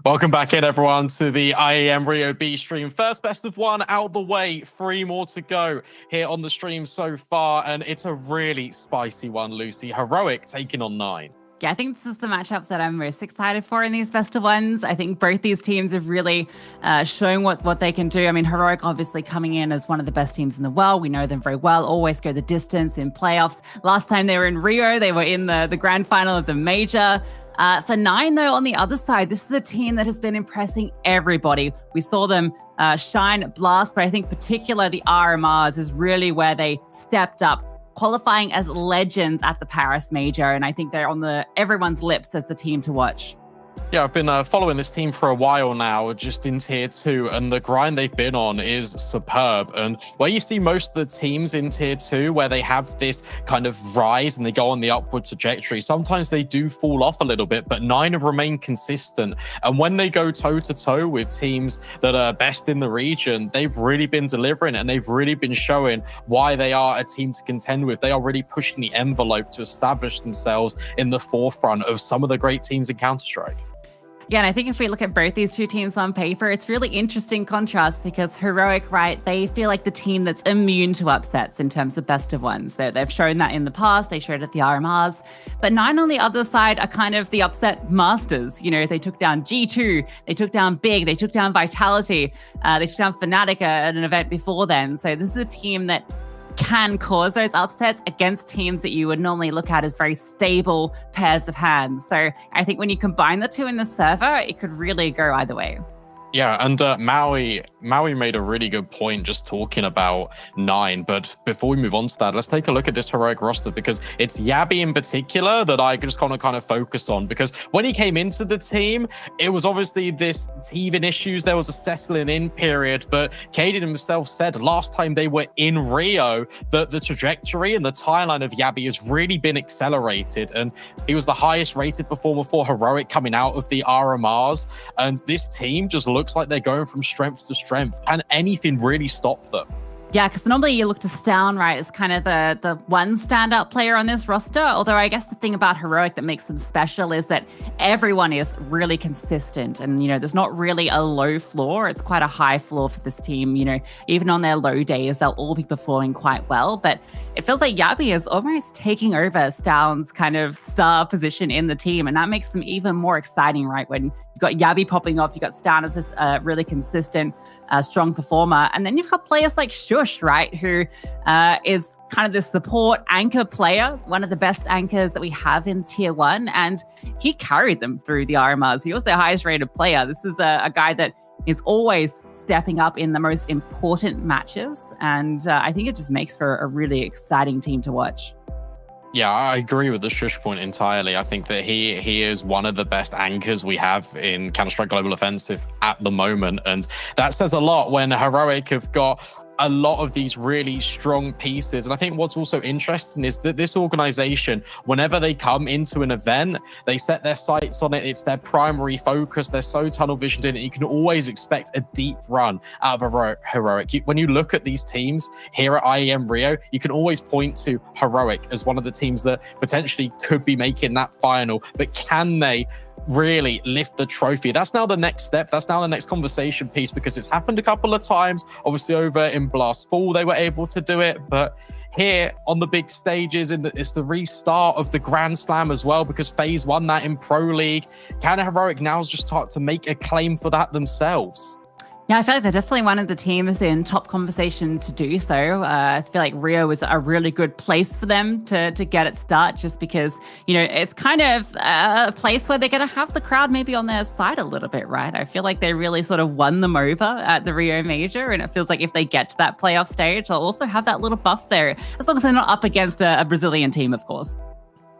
Welcome back in, everyone, to the IEM Rio B stream. First best of one out the way, 3 more to go here on the stream so far, and it's a really spicy one, Lucy. Heroic taking on 9. Yeah, I think this is the matchup that I'm most excited for in these best of ones. I think both these teams have really shown what they can do. I mean, Heroic obviously coming in as one of the best teams in the world. We know them very well, always go the distance in playoffs. Last time they were in Rio, they were in the grand final of the major. For 9, though, on the other side, this is a team that has been impressing everybody. We saw them shine, blast, but I think particular the RMRs is really where they stepped up, qualifying as legends at the Paris Major, and I think they're on everyone's lips as the team to watch. Yeah, I've been following this team for a while now, just in Tier 2, and the grind they've been on is superb. And where you see most of the teams in Tier 2, where they have this kind of rise and they go on the upward trajectory, sometimes they do fall off a little bit, but 9 have remained consistent. And when they go toe-to-toe with teams that are best in the region, they've really been delivering, and they've really been showing why they are a team to contend with. They are really pushing the envelope to establish themselves in the forefront of some of the great teams in Counter-Strike. Yeah, and I think if we look at both these two teams on paper, it's really interesting contrast because Heroic, right, they feel like the team that's immune to upsets in terms of best of ones. They've shown that in the past. They showed it at the RMRs. But 9 on the other side are kind of the upset masters. You know, they took down G2, they took down Big, they took down Vitality, they took down Fnatic at an event before then. So this is a team that can cause those upsets against teams that you would normally look at as very stable pairs of hands. So I think when you combine the two in the server, it could really go either way. Yeah, and Maui made a really good point just talking about 9. But before we move on to that, let's take a look at this Heroic roster, because it's Yabi in particular that I just kind of focus on. Because when he came into the team, it was obviously this teething issues. There was a settling in period. But Caden himself said last time they were in Rio that the trajectory and the timeline of Yabi has really been accelerated. And he was the highest rated performer for Heroic coming out of the RMRs. And this team just looks like they're going from strength to strength. Can anything really stop them? Yeah, because normally you look to Stown, right, as kind of the one standout player on this roster. Although I guess the thing about Heroic that makes them special is that everyone is really consistent. And, you know, there's not really a low floor. It's quite a high floor for this team. You know, even on their low days, they'll all be performing quite well. But it feels like Yabi is almost taking over Stown's kind of star position in the team. And that makes them even more exciting, right? When you've got Yabi popping off, you've got Stown as this really consistent, strong performer. And then you've got players like Shush, right, who is kind of the support anchor player, one of the best anchors that we have in Tier 1. And he carried them through the RMRs. He was their highest rated player. This is a guy that is always stepping up in the most important matches. And I think it just makes for a really exciting team to watch. Yeah, I agree with the Shush point entirely. I think that he is one of the best anchors we have in Counter-Strike Global Offensive at the moment. And that says a lot when Heroic have got a lot of these really strong pieces. And I think what's also interesting is that this organization, whenever they come into an event, they set their sights on it. It's their primary focus. They're so tunnel visioned in it. You can always expect a deep run out of Heroic. When you look at these teams here at IEM Rio, you can always point to Heroic as one of the teams that potentially could be making that final. But can they really lift the trophy? That's now the next step. That's now the next conversation piece, because it's happened a couple of times. Obviously over in Blast Fall, they were able to do it, but here on the big stages, it's the restart of the Grand Slam as well, because FaZe won that in Pro League. Can Heroic now just start to make a claim for that themselves? Yeah, I feel like they're definitely one of the teams in top conversation to do so. I feel like Rio was a really good place for them to get its start, just because, you know, it's kind of a place where they're going to have the crowd maybe on their side a little bit, right? I feel like they really sort of won them over at the Rio Major, and it feels like if they get to that playoff stage, they'll also have that little buff there, as long as they're not up against a Brazilian team, of course.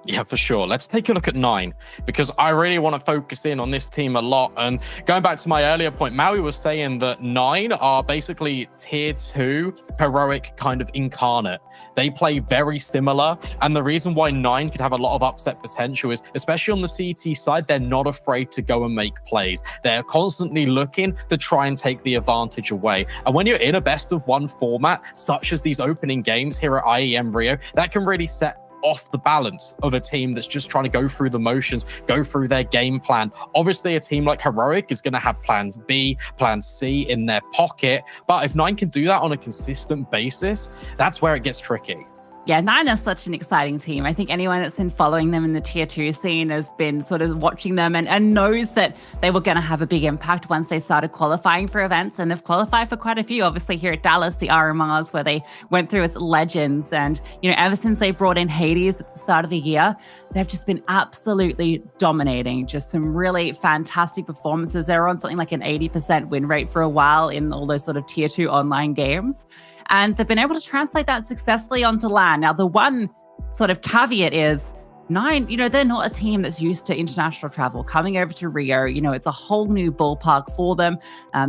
Yeah, for sure. Let's take a look at 9, because I really want to focus in on this team a lot. And going back to my earlier point, Maui was saying that 9 are basically Tier 2 Heroic kind of incarnate. They play very similar. And the reason why 9 could have a lot of upset potential is, especially on the CT side, they're not afraid to go and make plays. They're constantly looking to try and take the advantage away. And when you're in a best of one format, such as these opening games here at IEM Rio, that can really set off the balance of a team that's just trying to go through the motions, go through their game plan. Obviously, a team like Heroic is going to have plans B, plan C in their pocket. But if 9 can do that on a consistent basis, that's where it gets tricky. Yeah, Nine is such an exciting team. I think anyone that's been following them in the tier 2 scene has been sort of watching them and knows that they were going to have a big impact once they started qualifying for events. And they've qualified for quite a few. Obviously here at Dallas, the RMRs, where they went through as legends. And, you know, ever since they brought in Hades at the start of the year, they've just been absolutely dominating. Just some really fantastic performances. They were on something like an 80% win rate for a while in all those sort of tier 2 online games. And they've been able to translate that successfully onto LAN. Now, the one sort of caveat is 9, you know, they're not a team that's used to international travel. Coming over to Rio, you know, it's a whole new ballpark for them.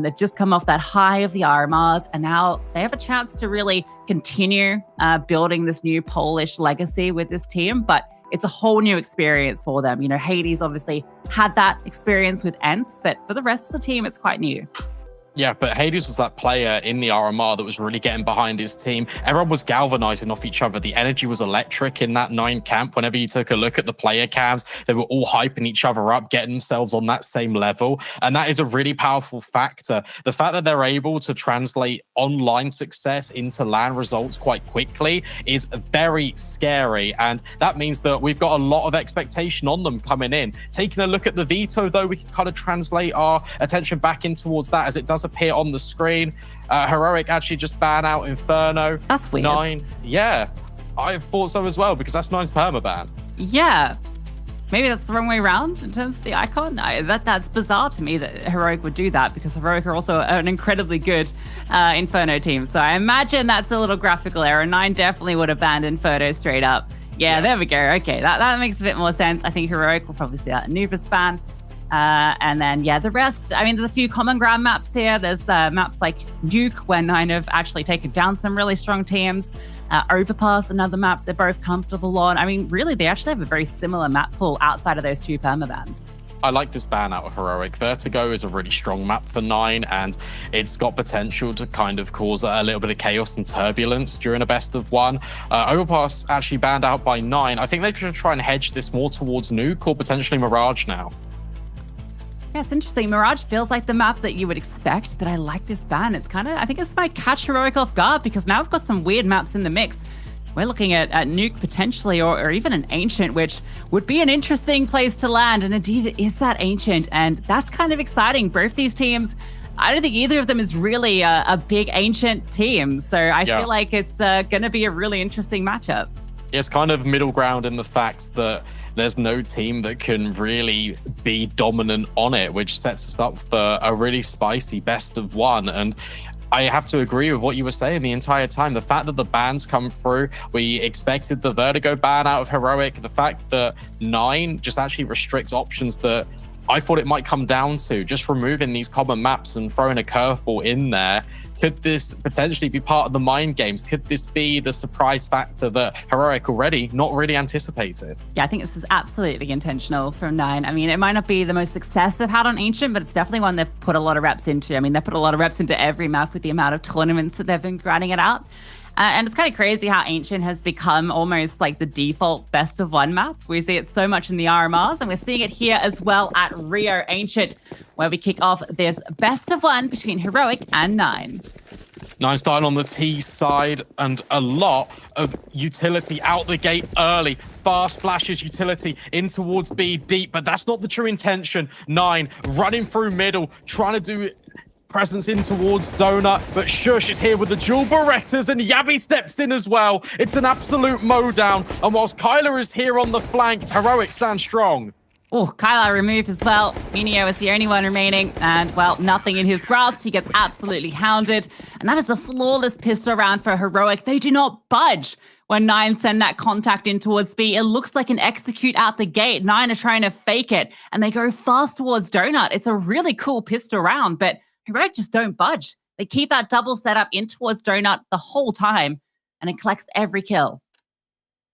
They've just come off that high of the RMRs, and now they have a chance to really continue building this new Polish legacy with this team. But it's a whole new experience for them. You know, Hades obviously had that experience with Ents, but for the rest of the team, it's quite new. Yeah, but Hades was that player in the RMR that was really getting behind his team. Everyone was galvanizing off each other. The energy was electric in that 9 camp. Whenever you took a look at the player cams, they were all hyping each other up, getting themselves on that same level. And that is a really powerful factor. The fact that they're able to translate online success into LAN results quite quickly is very scary. And that means that we've got a lot of expectation on them coming in. Taking a look at the veto, though, we can kind of translate our attention back in towards that as it does appear on the screen. Heroic actually just ban out Inferno. That's weird. 9. Yeah, I thought so as well, because that's 9's permaban. Yeah. Maybe that's the wrong way around in terms of the icon. That's bizarre to me that Heroic would do that, because Heroic are also an incredibly good Inferno team. So I imagine that's a little graphical error. 9 definitely would have banned Inferno straight up. Yeah, there we go. Okay, that makes a bit more sense. I think Heroic will probably see that Anubis ban. And then, yeah, the rest, I mean, there's a few common ground maps here. There's maps like Duke, where 9 have actually taken down some really strong teams. Overpass, another map they're both comfortable on. I mean, really, they actually have a very similar map pool outside of those 2 permabans. I like this ban out of Heroic. Vertigo is a really strong map for 9, and it's got potential to kind of cause a little bit of chaos and turbulence during a best of 1. Overpass actually banned out by 9. I think they're going to try and hedge this more towards Nuke or potentially Mirage now. Yeah, it's interesting. Mirage feels like the map that you would expect, but I like this ban. It's kind of, I think this might catch Heroic off guard, because now we've got some weird maps in the mix. We're looking at Nuke potentially, or even an Ancient, which would be an interesting place to land. And indeed, it is that Ancient. And that's kind of exciting. Both these teams, I don't think either of them is really a big Ancient team. So I feel like it's going to be a really interesting matchup. It's kind of middle ground in the fact that there's no team that can really be dominant on it, which sets us up for a really spicy best of 1. And I have to agree with what you were saying the entire time. The fact that the bans come through, we expected the Vertigo ban out of Heroic. The fact that 9 just actually restricts options that I thought it might come down to, just removing these common maps and throwing a curveball in there. Could this potentially be part of the mind games? Could this be the surprise factor that Heroic already not really anticipated? Yeah, I think this is absolutely intentional from 9. I mean, it might not be the most success they've had on Ancient, but it's definitely one they've put a lot of reps into. I mean, they've put a lot of reps into every map with the amount of tournaments that they've been grinding it out. And it's kind of crazy how Ancient has become almost like the default best of 1 map. We see it so much in the RMRs, and we're seeing it here as well at Rio Ancient, where we kick off this best of 1 between Heroic and 9. 9 starting on the T side, and a lot of utility out the gate early. Fast flashes utility in towards B deep, but that's not the true intention. 9 running through middle, trying to do presence in towards Donut, but Shush is here with the dual Berettas, and Yavi steps in as well. It's an absolute mowdown, and whilst Kyler is here on the flank, Heroic stands strong. Oh, Kyler removed as well. Minio is the only one remaining, and, well, nothing in his grasp. He gets absolutely hounded, and that is a flawless pistol round for Heroic. They do not budge when 9 send that contact in towards B. It looks like an execute out the gate. 9 are trying to fake it, and they go fast towards Donut. It's a really cool pistol round, but Heroic just don't budge. They keep that double setup in towards Donut the whole time, and it collects every kill.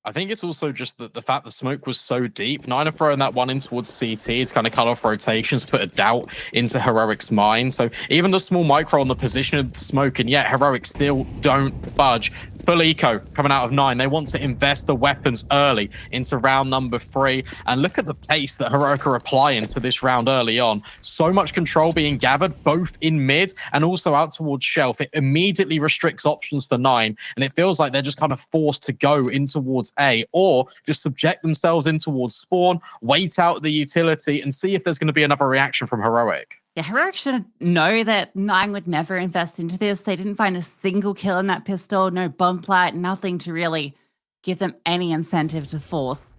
I think it's also just that the fact the smoke was so deep. Nine are throwing that one in towards CT. It's kind of cut off rotations, put a doubt into Heroic's mind. So even the small micro on the position of the smoke, and yet Heroic still don't budge. Full eco coming out of 9. They want to invest the weapons early into round number 3. And look at the pace that Heroic are applying to this round early on. So much control being gathered, both in mid and also out towards shelf. It immediately restricts options for 9. And it feels like they're just kind of forced to go in towards A, or just subject themselves in towards spawn, wait out the utility, and see if there's going to be another reaction from Heroic. Yeah, Heroic should know that 9 would never invest into this. They didn't find a single kill in that pistol, no bomb plat, nothing to really give them any incentive to force.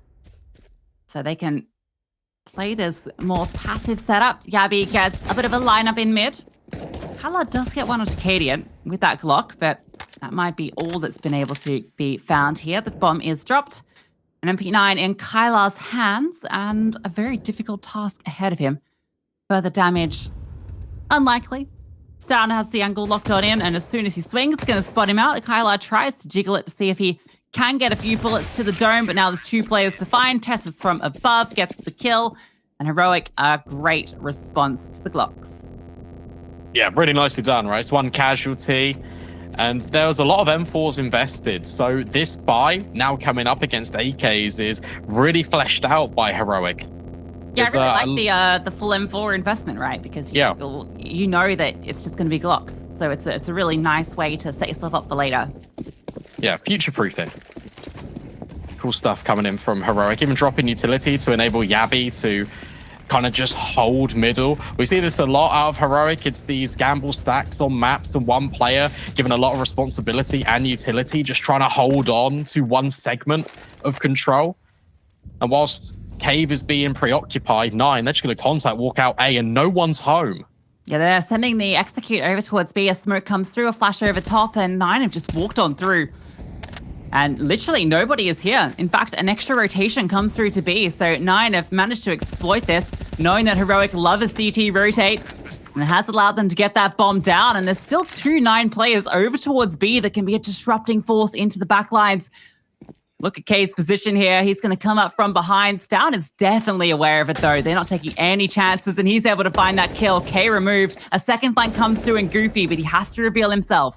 So they can play this more passive setup. Yabi gets a bit of a lineup in mid. Kala does get one onto Cadian with that Glock, but that might be all that's been able to be found here. The bomb is dropped. An MP9 in Kylar's hands, and a very difficult task ahead of him. Further damage, unlikely. Stan has the angle locked on in, and as soon as he swings, it's going to spot him out. Kylar tries to jiggle it to see if he can get a few bullets to the dome, but now there's 2 players to find. Tess is from above, gets the kill, and Heroic, a great response to the Glocks. Yeah, really nicely done, right? It's 1 casualty, and there was a lot of M4s invested. So this buy, now coming up against AKs, is really fleshed out by Heroic. Yeah, I really like the full M4 investment, right? Because you know that it's just going to be Glocks. So it's a really nice way to set yourself up for later. Yeah, future-proofing. Cool stuff coming in from Heroic. Even dropping utility to enable Yabi to kind of just hold middle. We see this a lot out of Heroic. It's these gamble stacks on maps and one player given a lot of responsibility and utility, just trying to hold on to one segment of control. And whilst Cave is being preoccupied, 9, they're just going to contact, walk out A, and no one's home. Yeah, they're sending the execute over towards B. A smoke comes through, a flash over top, and 9 have just walked on through. And literally nobody is here. In fact, an extra rotation comes through to B, so 9 have managed to exploit this, knowing that Heroic love a CT rotate, and it has allowed them to get that bomb down, and there's still 2 9 players over towards B that can be a disrupting force into the back lines. Look at K's position here. He's going to come up from behind. Stout is definitely aware of it, though. They're not taking any chances, and he's able to find that kill. K removed. A second flank comes through in Goofy, but he has to reveal himself.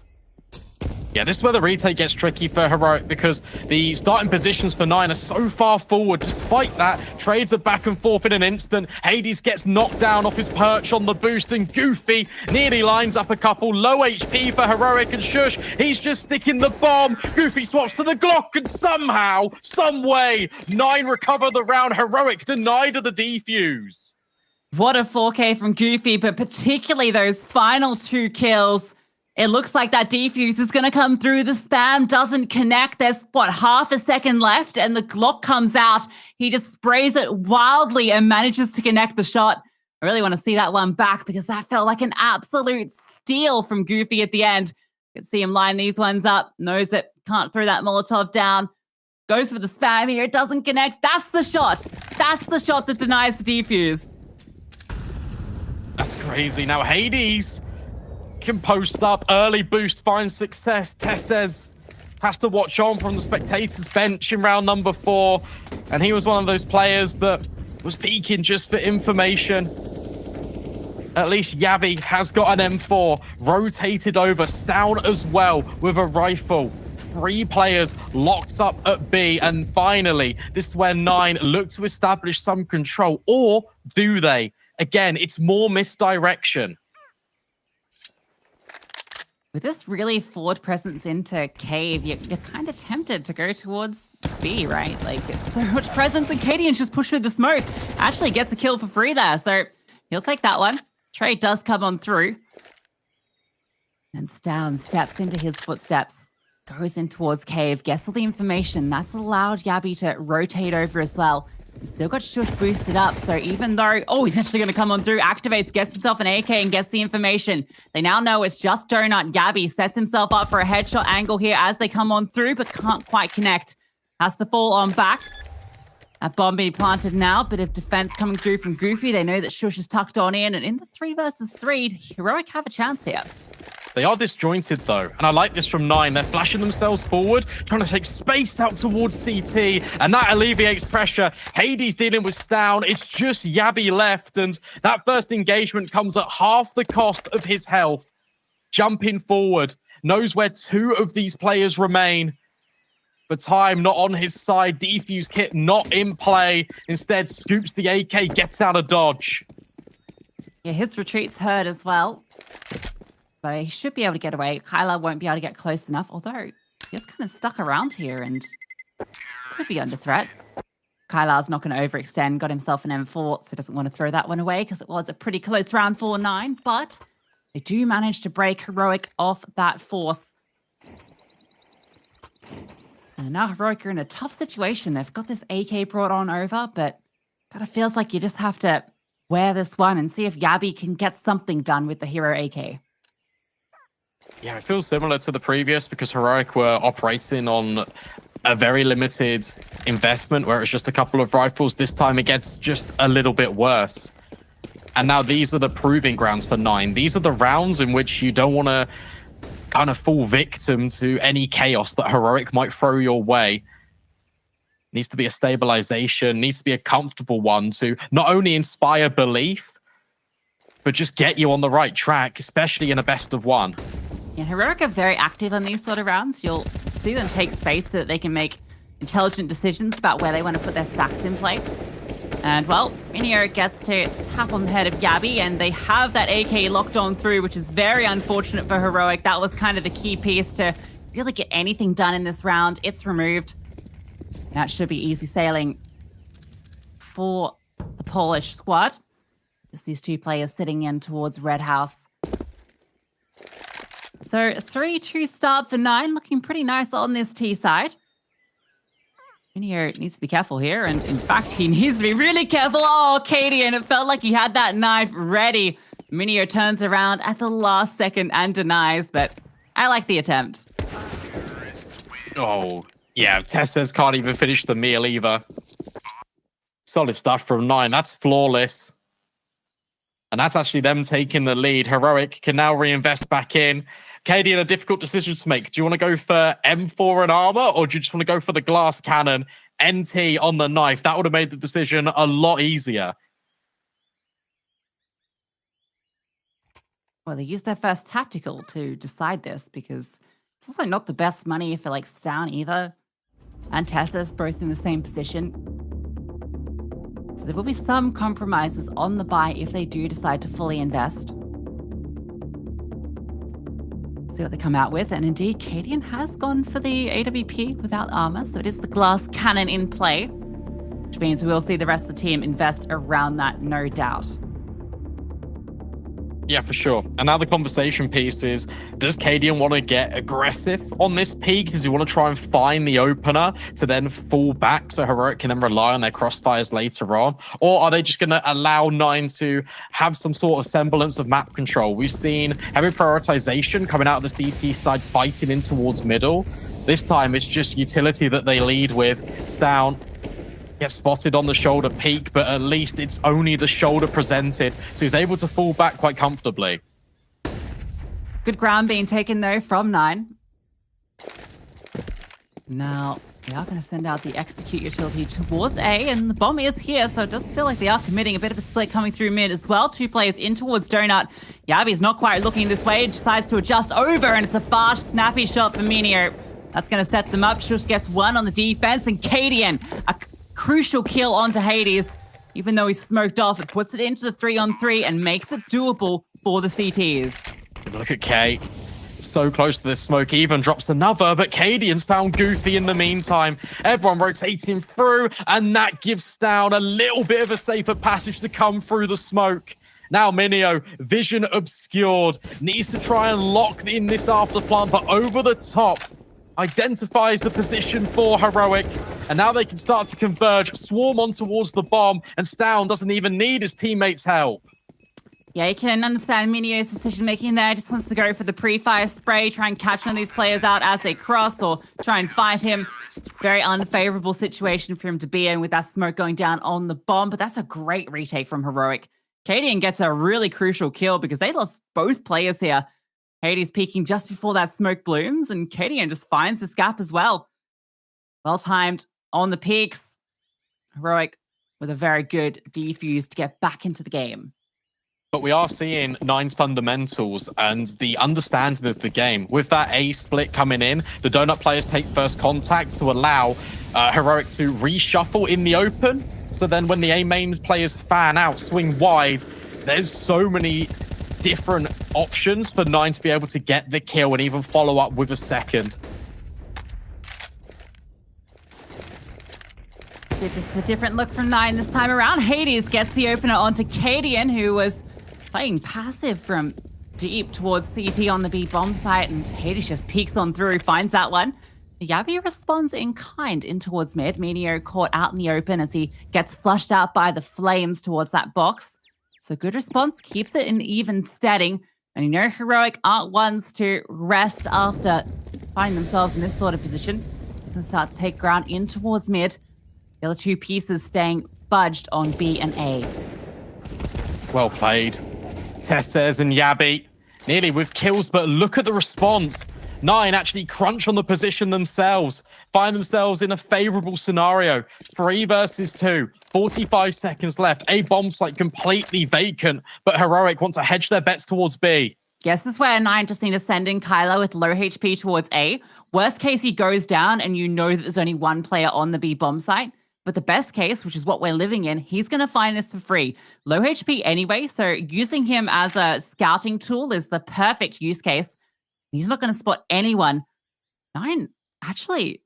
Yeah, this is where the retake gets tricky for Heroic, because the starting positions for 9 are so far forward. Despite that, trades are back and forth in an instant. Hades gets knocked down off his perch on the boost, and Goofy nearly lines up a couple. Low HP for Heroic, and Shush, he's just sticking the bomb. Goofy swaps to the Glock, and somehow, some way, 9 recover the round. Heroic denied of the defuse. What a 4K from Goofy, but particularly those final 2 kills. It looks like that defuse is going to come through. The spam doesn't connect. There's, half a second left, and the Glock comes out. He just sprays it wildly and manages to connect the shot. I really want to see that one back, because that felt like an absolute steal from Goofy at the end. You can see him line these ones up. Knows it. Can't throw that Molotov down. Goes for the spam here. It doesn't connect. That's the shot. That's the shot that denies the defuse. That's crazy. Now Hades can post up. Early boost finds success. Tess says has to watch on from the spectators bench in round number 4. And he was one of those players that was peeking just for information. At least Yabi has got an M4 rotated over. Stout as well with a rifle. 3 players locked up at B. And finally, this is where 9 look to establish some control. Or do they? Again, it's more misdirection. With this really forward presence into Cave, you're kind of tempted to go towards B, right? Like, it's so much presence, and Cadian's just pushed through the smoke. Actually gets a kill for free there, so he'll take that one. Trade does come on through. And Stan steps into his footsteps, goes in towards Cave, gets all the information. That's allowed Yabi to rotate over as well. He's still got Shush boosted up, so even though... Oh, he's actually going to come on through, activates, gets himself an AK, and gets the information. They now know it's just Donut. Gabby sets himself up for a headshot angle here as they come on through, but can't quite connect. Has to fall on back. That bomb being planted now. Bit of defense coming through from Goofy. They know that Shush is tucked on in, and in the 3 versus 3, Heroic have a chance here. They are disjointed though, and I like this from 9. They're flashing themselves forward, trying to take space out towards CT, and that alleviates pressure. Hades dealing with Stown. It's just Yabi left, and that first engagement comes at half the cost of his health. Jumping forward, knows where 2 of these players remain. But time not on his side. Defuse kit not in play. Instead, scoops the AK, gets out of dodge. Yeah, his retreat's hurt as well. But he should be able to get away. Kyla won't be able to get close enough, although he's kind of stuck around here and could be under threat. Kyla's not going to overextend, got himself an M4, so doesn't want to throw that one away because it was a pretty close round 4-9, but they do manage to break Heroic off that force. And now Heroic are in a tough situation. They've got this AK brought on over, but kind of feels like you just have to wear this one and see if Yabi can get something done with the hero AK. Yeah, it feels similar to the previous because Heroic were operating on a very limited investment where it's just a couple of rifles. This time it gets just a little bit worse. And now these are the proving grounds for 9. These are the rounds in which you don't want to kind of fall victim to any chaos that Heroic might throw your way. Needs to be a stabilization, needs to be a comfortable one to not only inspire belief, but just get you on the right track, especially in a best of 1. Yeah, Heroic are very active on these sort of rounds. You'll see them take space so that they can make intelligent decisions about where they want to put their stacks in place. And, well, Minio gets to tap on the head of Yabi, and they have that AK locked on through, which is very unfortunate for Heroic. That was kind of the key piece to really get anything done in this round. It's removed. That should be easy sailing for the Polish squad. Just these 2 players sitting in towards Red House. So 3-2 start for 9, looking pretty nice on this T side. Minio needs to be careful here, and in fact, he needs to be really careful. Oh, Katie, and it felt like he had that knife ready. Minio turns around at the last second and denies, but I like the attempt. Oh, yeah, Tessez can't even finish the meal either. Solid stuff from 9. That's flawless. And that's actually them taking the lead. Heroic can now reinvest back in. Katie in a difficult decision to make. Do you want to go for M4 and armor, or do you just want to go for the glass cannon, NT on the knife? That would have made the decision a lot easier. Well, they used their first tactical to decide this because it's also not the best money for like Stown either. And Tessa's both in the same position. So there will be some compromises on the buy if they do decide to fully invest. See what they come out with. And indeed, Cadian has gone for the AWP without armor. So it is the glass cannon in play, which means we will see the rest of the team invest around that, no doubt. Yeah, for sure. And now the conversation piece is, does Cadian want to get aggressive on this peak? Does he want to try and find the opener to then fall back so Heroic can then rely on their crossfires later on? Or are they just going to allow 9 to have some sort of semblance of map control? We've seen heavy prioritization coming out of the CT side, fighting in towards middle. This time it's just utility that they lead with. Stown gets spotted on the shoulder peak, but at least it's only the shoulder presented, so he's able to fall back quite comfortably. Good ground being taken, though, from 9. Now, they are going to send out the execute utility towards A, and the bomb is here, so it does feel like they are committing a bit of a split coming through mid as well. 2 players in towards Donut. Yabi's not quite looking this way, decides to adjust over, and it's a fast, snappy shot for Minio. That's going to set them up. Shush gets 1 on the defense, and Cadian, a crucial kill onto Hades. Even though he's smoked off, it puts it into the 3-on-3 and makes it doable for the CTs. Look at K. So close to this smoke, even drops another, but Cadian's found Goofy in the meantime. Everyone rotating through, and that gives Stown a little bit of a safer passage to come through the smoke. Now Minio, vision obscured, needs to try and lock in this after plant, but over the top, identifies the position for Heroic, and now they can start to converge, swarm on towards the bomb, and Stown doesn't even need his teammates' help. Yeah, you can understand Minio's decision-making there. Just wants to go for the pre-fire spray, try and catch one of these players out as they cross, or try and fight him. Very unfavorable situation for him to be in with that smoke going down on the bomb, but that's a great retake from Heroic. Cadian gets a really crucial kill because they lost both players here. Hades peeking just before that smoke blooms, and Kadian just finds this gap as well. Well timed on the peaks. Heroic with a very good defuse to get back into the game. But we are seeing Nine's fundamentals and the understanding of the game. With that A split coming in, the Donut players take first contact to allow Heroic to reshuffle in the open. So then when the A main players fan out, swing wide, there's so many different options for Nine to be able to get the kill and even follow up with a second. This is the different look from Nine this time around. Hades gets the opener onto Kadian, who was playing passive from deep towards CT on the B bomb site, and Hades just peeks on through, finds that one. Yabi responds in kind in towards mid. Meteor caught out in the open as he gets flushed out by the flames towards that box. So good response, keeps it in even steading. And you know Heroic aren't ones to rest after finding themselves in this sort of position. They can start to take ground in towards mid. The other two pieces staying fudged on B and A. Well played. Tesses and Yabi nearly with kills, but look at the response. Nine actually crunch on the position themselves, find themselves in a favorable scenario. 3 versus 2, 45 seconds left. A bomb site completely vacant, but Heroic want to hedge their bets towards B. Yes, this is where Nine just need to send in Kylo with low HP towards A. Worst case, he goes down and you know that there's only one player on the B bomb site. But the best case, which is what we're living in, he's going to find this for free. Low HP anyway, so using him as a scouting tool is the perfect use case. He's not going to spot anyone. Nine actually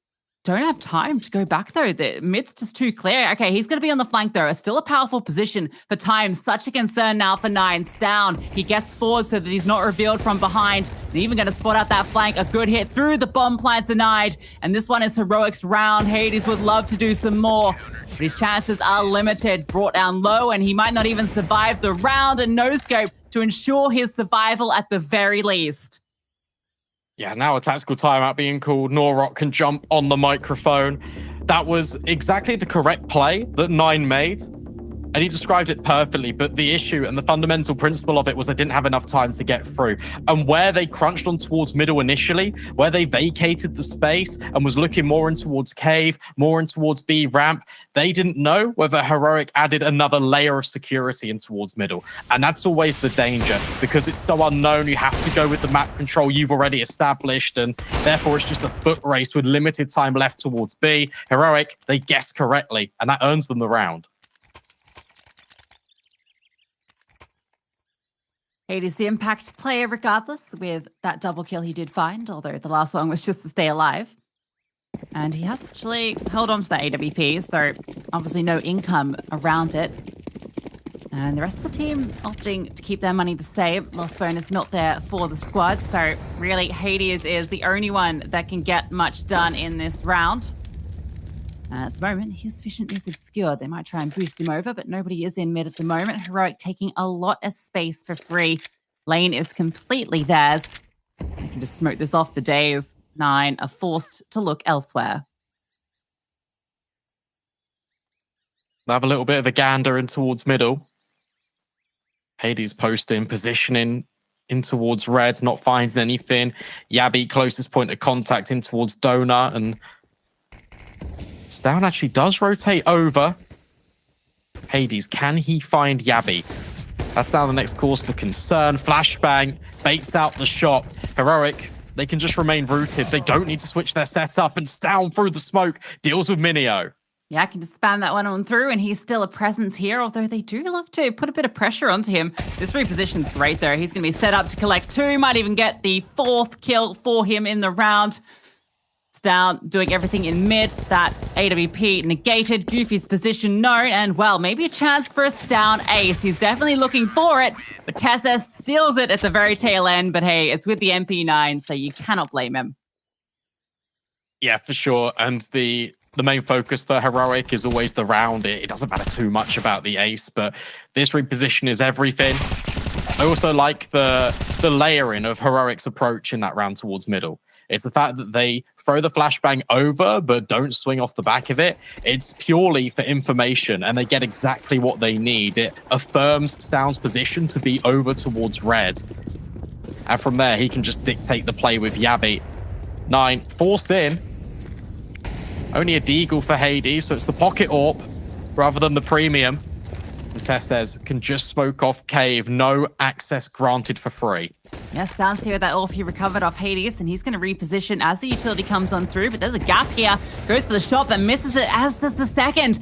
don't have time to go back, though. The mid's just too clear. Okay, he's going to be on the flank, though. Still a powerful position for time. Such a concern now for Nine. Down. He gets forward so that he's not revealed from behind. They're even going to spot out that flank. A good hit through the bomb plant denied. And this one is Heroic's round. Hades would love to do some more, but his chances are limited. Brought down low, and he might not even survive the round. And no scope to ensure his survival at the very least. Yeah, now a tactical timeout being called. Norrock can jump on the microphone. That was exactly the correct play that Nine made. And he described it perfectly, but the issue and the fundamental principle of it was they didn't have enough time to get through. And where they crunched on towards middle initially, where they vacated the space and was looking more in towards cave, more in towards B ramp, they didn't know whether Heroic added another layer of security in towards middle. And that's always the danger, because it's so unknown. You have to go with the map control you've already established, and therefore it's just a foot race with limited time left towards B. Heroic, they guessed correctly, and that earns them the round. Hades the impact player regardless, with that double kill he did find, although the last one was just to stay alive. And he has actually held on to that AWP, so obviously no income around it. And the rest of the team opting to keep their money the same. Lost bonus not there for the squad, so really Hades is the only one that can get much done in this round. At the moment, his vision is obscured. They might try and boost him over, but nobody is in mid at the moment. Heroic taking a lot of space for free. Lane is completely theirs. They can just smoke this off for days. Nine are forced to look elsewhere. They have a little bit of a gander in towards middle. Hades posting, positioning in towards red, not finding anything. Yabi closest point of contact in towards Donut, and Down actually does rotate over. Hades, can he find Yabi? That's now the next cause for concern. Flashbang baits out the shot. Heroic, they can just remain rooted. They don't need to switch their setup, and Down through the smoke deals with Minio. Yeah, I can just spam that one on through, and he's still a presence here, although they do look to put a bit of pressure onto him. This reposition's great, though. He's going to be set up to collect 2. Might even get the 4th kill for him in the round. Down, doing everything in mid. That AWP negated. Goofy's position known, and well, maybe a chance for a Down ace. He's definitely looking for it, but Tessa steals it at the very tail end. But hey, it's with the MP9, so you cannot blame him. Yeah, for sure. And the main focus for Heroic is always the round. It doesn't matter too much about the ace, but this reposition is everything. I also like the layering of Heroic's approach in that round towards middle. It's the fact that they throw the flashbang over, but don't swing off the back of it. It's purely for information, and they get exactly what they need. It affirms Stound's position to be over towards red. And from there, he can just dictate the play with Yabi. 9, forced in. Only a deagle for Hades, so it's the pocket AWP rather than the premium. And Tess says, can just smoke off cave, no access granted for free. Yes, down here, that AWP he recovered off Hades, and he's going to reposition as the utility comes on through, but there's a gap here. Goes for the shot, but misses it, as does the second.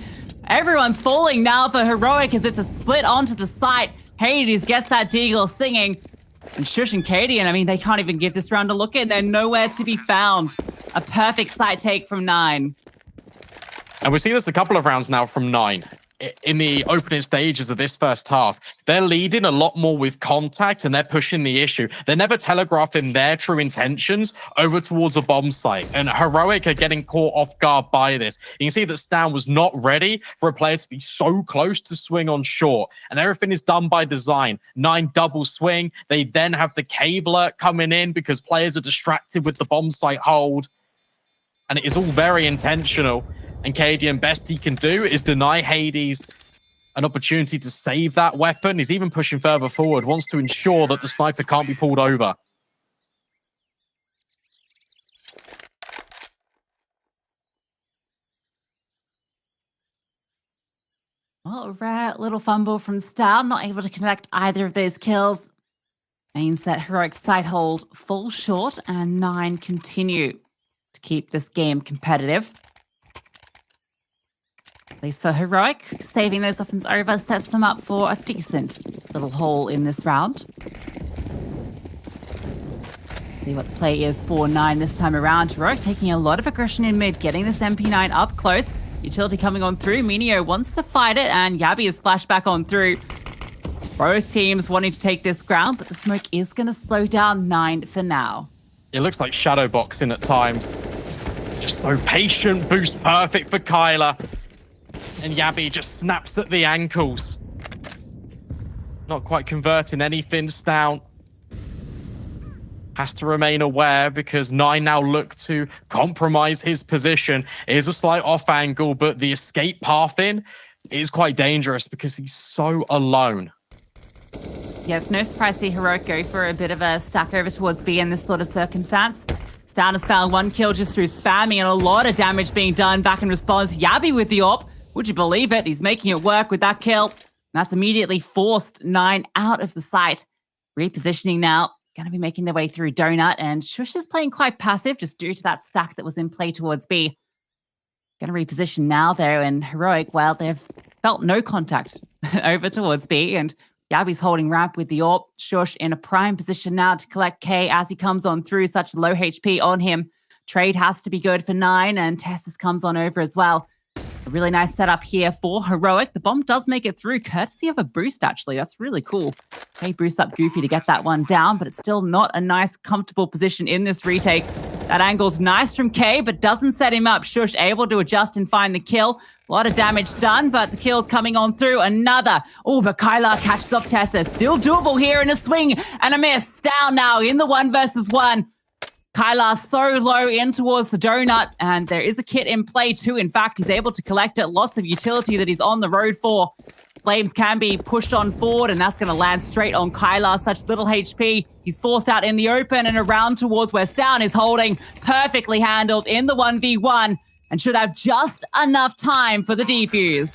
Everyone's falling now for Heroic as it's a split onto the site. Hades gets that deagle singing. And Shush and Katie, and I mean, they can't even give this round a look in. They're nowhere to be found. A perfect site take from 9. And we've seen this a couple of rounds now from 9. In the opening stages of this first half, they're leading a lot more with contact and they're pushing the issue. They're never telegraphing their true intentions over towards a bomb site. And Heroic are getting caught off guard by this. You can see that Stan was not ready for a player to be so close to swing on short. And everything is done by design. 9 double swing. They then have the cave alert coming in because players are distracted with the bomb site hold. And it is all very intentional. And Cadian, best he can do is deny Hades an opportunity to save that weapon. He's even pushing further forward, wants to ensure that the sniper can't be pulled over. Well, a rare little fumble from Star, not able to connect either of those kills. Means that Heroic's side hold falls short, and 9 continue to keep this game competitive. At least for Heroic, saving those weapons over sets them up for a decent little haul in this round. See what the play is for 9 this time around. Heroic taking a lot of aggression in mid, getting this MP9 up close. Utility coming on through. Minio wants to fight it, and Yabi is flashed back on through. Both teams wanting to take this ground, but the smoke is going to slow down 9 for now. It looks like shadow boxing at times. Just so patient, boost perfect for Kyler. And Yabi just snaps at the ankles. Not quite converting anything. Down. Has to remain aware because 9 now look to compromise his position. It is a slight off angle, but the escape path in is quite dangerous because he's so alone. Yeah, it's no surprise to see Heroic go for a bit of a stack over towards B in this sort of circumstance. Stan has found 1 kill just through spamming and a lot of damage being done back in response. Yabi with the AWP. Would you believe it? He's making it work with that kill. And that's immediately forced 9 out of the site. Repositioning now. Going to be making their way through Donut. And Shush is playing quite passive just due to that stack that was in play towards B. Going to reposition now, though. And Heroic, well, they've felt no contact over towards B. And Yabi's holding ramp with the AWP. Shush in a prime position now to collect K as he comes on through. Such low HP on him. Trade has to be good for 9. And Tessus comes on over as well. A really nice setup here for Heroic. The bomb does make it through, courtesy of a boost, actually. That's really cool. They boost up Goofy to get that one down, but it's still not a nice, comfortable position in this retake. That angle's nice from K, but doesn't set him up. Shush able to adjust and find the kill. A lot of damage done, but the kill's coming on through. Another. Oh, but Kyler catches up Tessa. Still doable here in a swing and a miss. Down now in the 1 versus 1. Kyler so low in towards the donut, and there is a kit in play too. In fact, he's able to collect it. Lots of utility that he's on the road for. Flames can be pushed on forward, and that's going to land straight on Kyler. Such little HP. He's forced out in the open and around towards where Stan is holding. Perfectly handled in the 1v1, and should have just enough time for the defuse.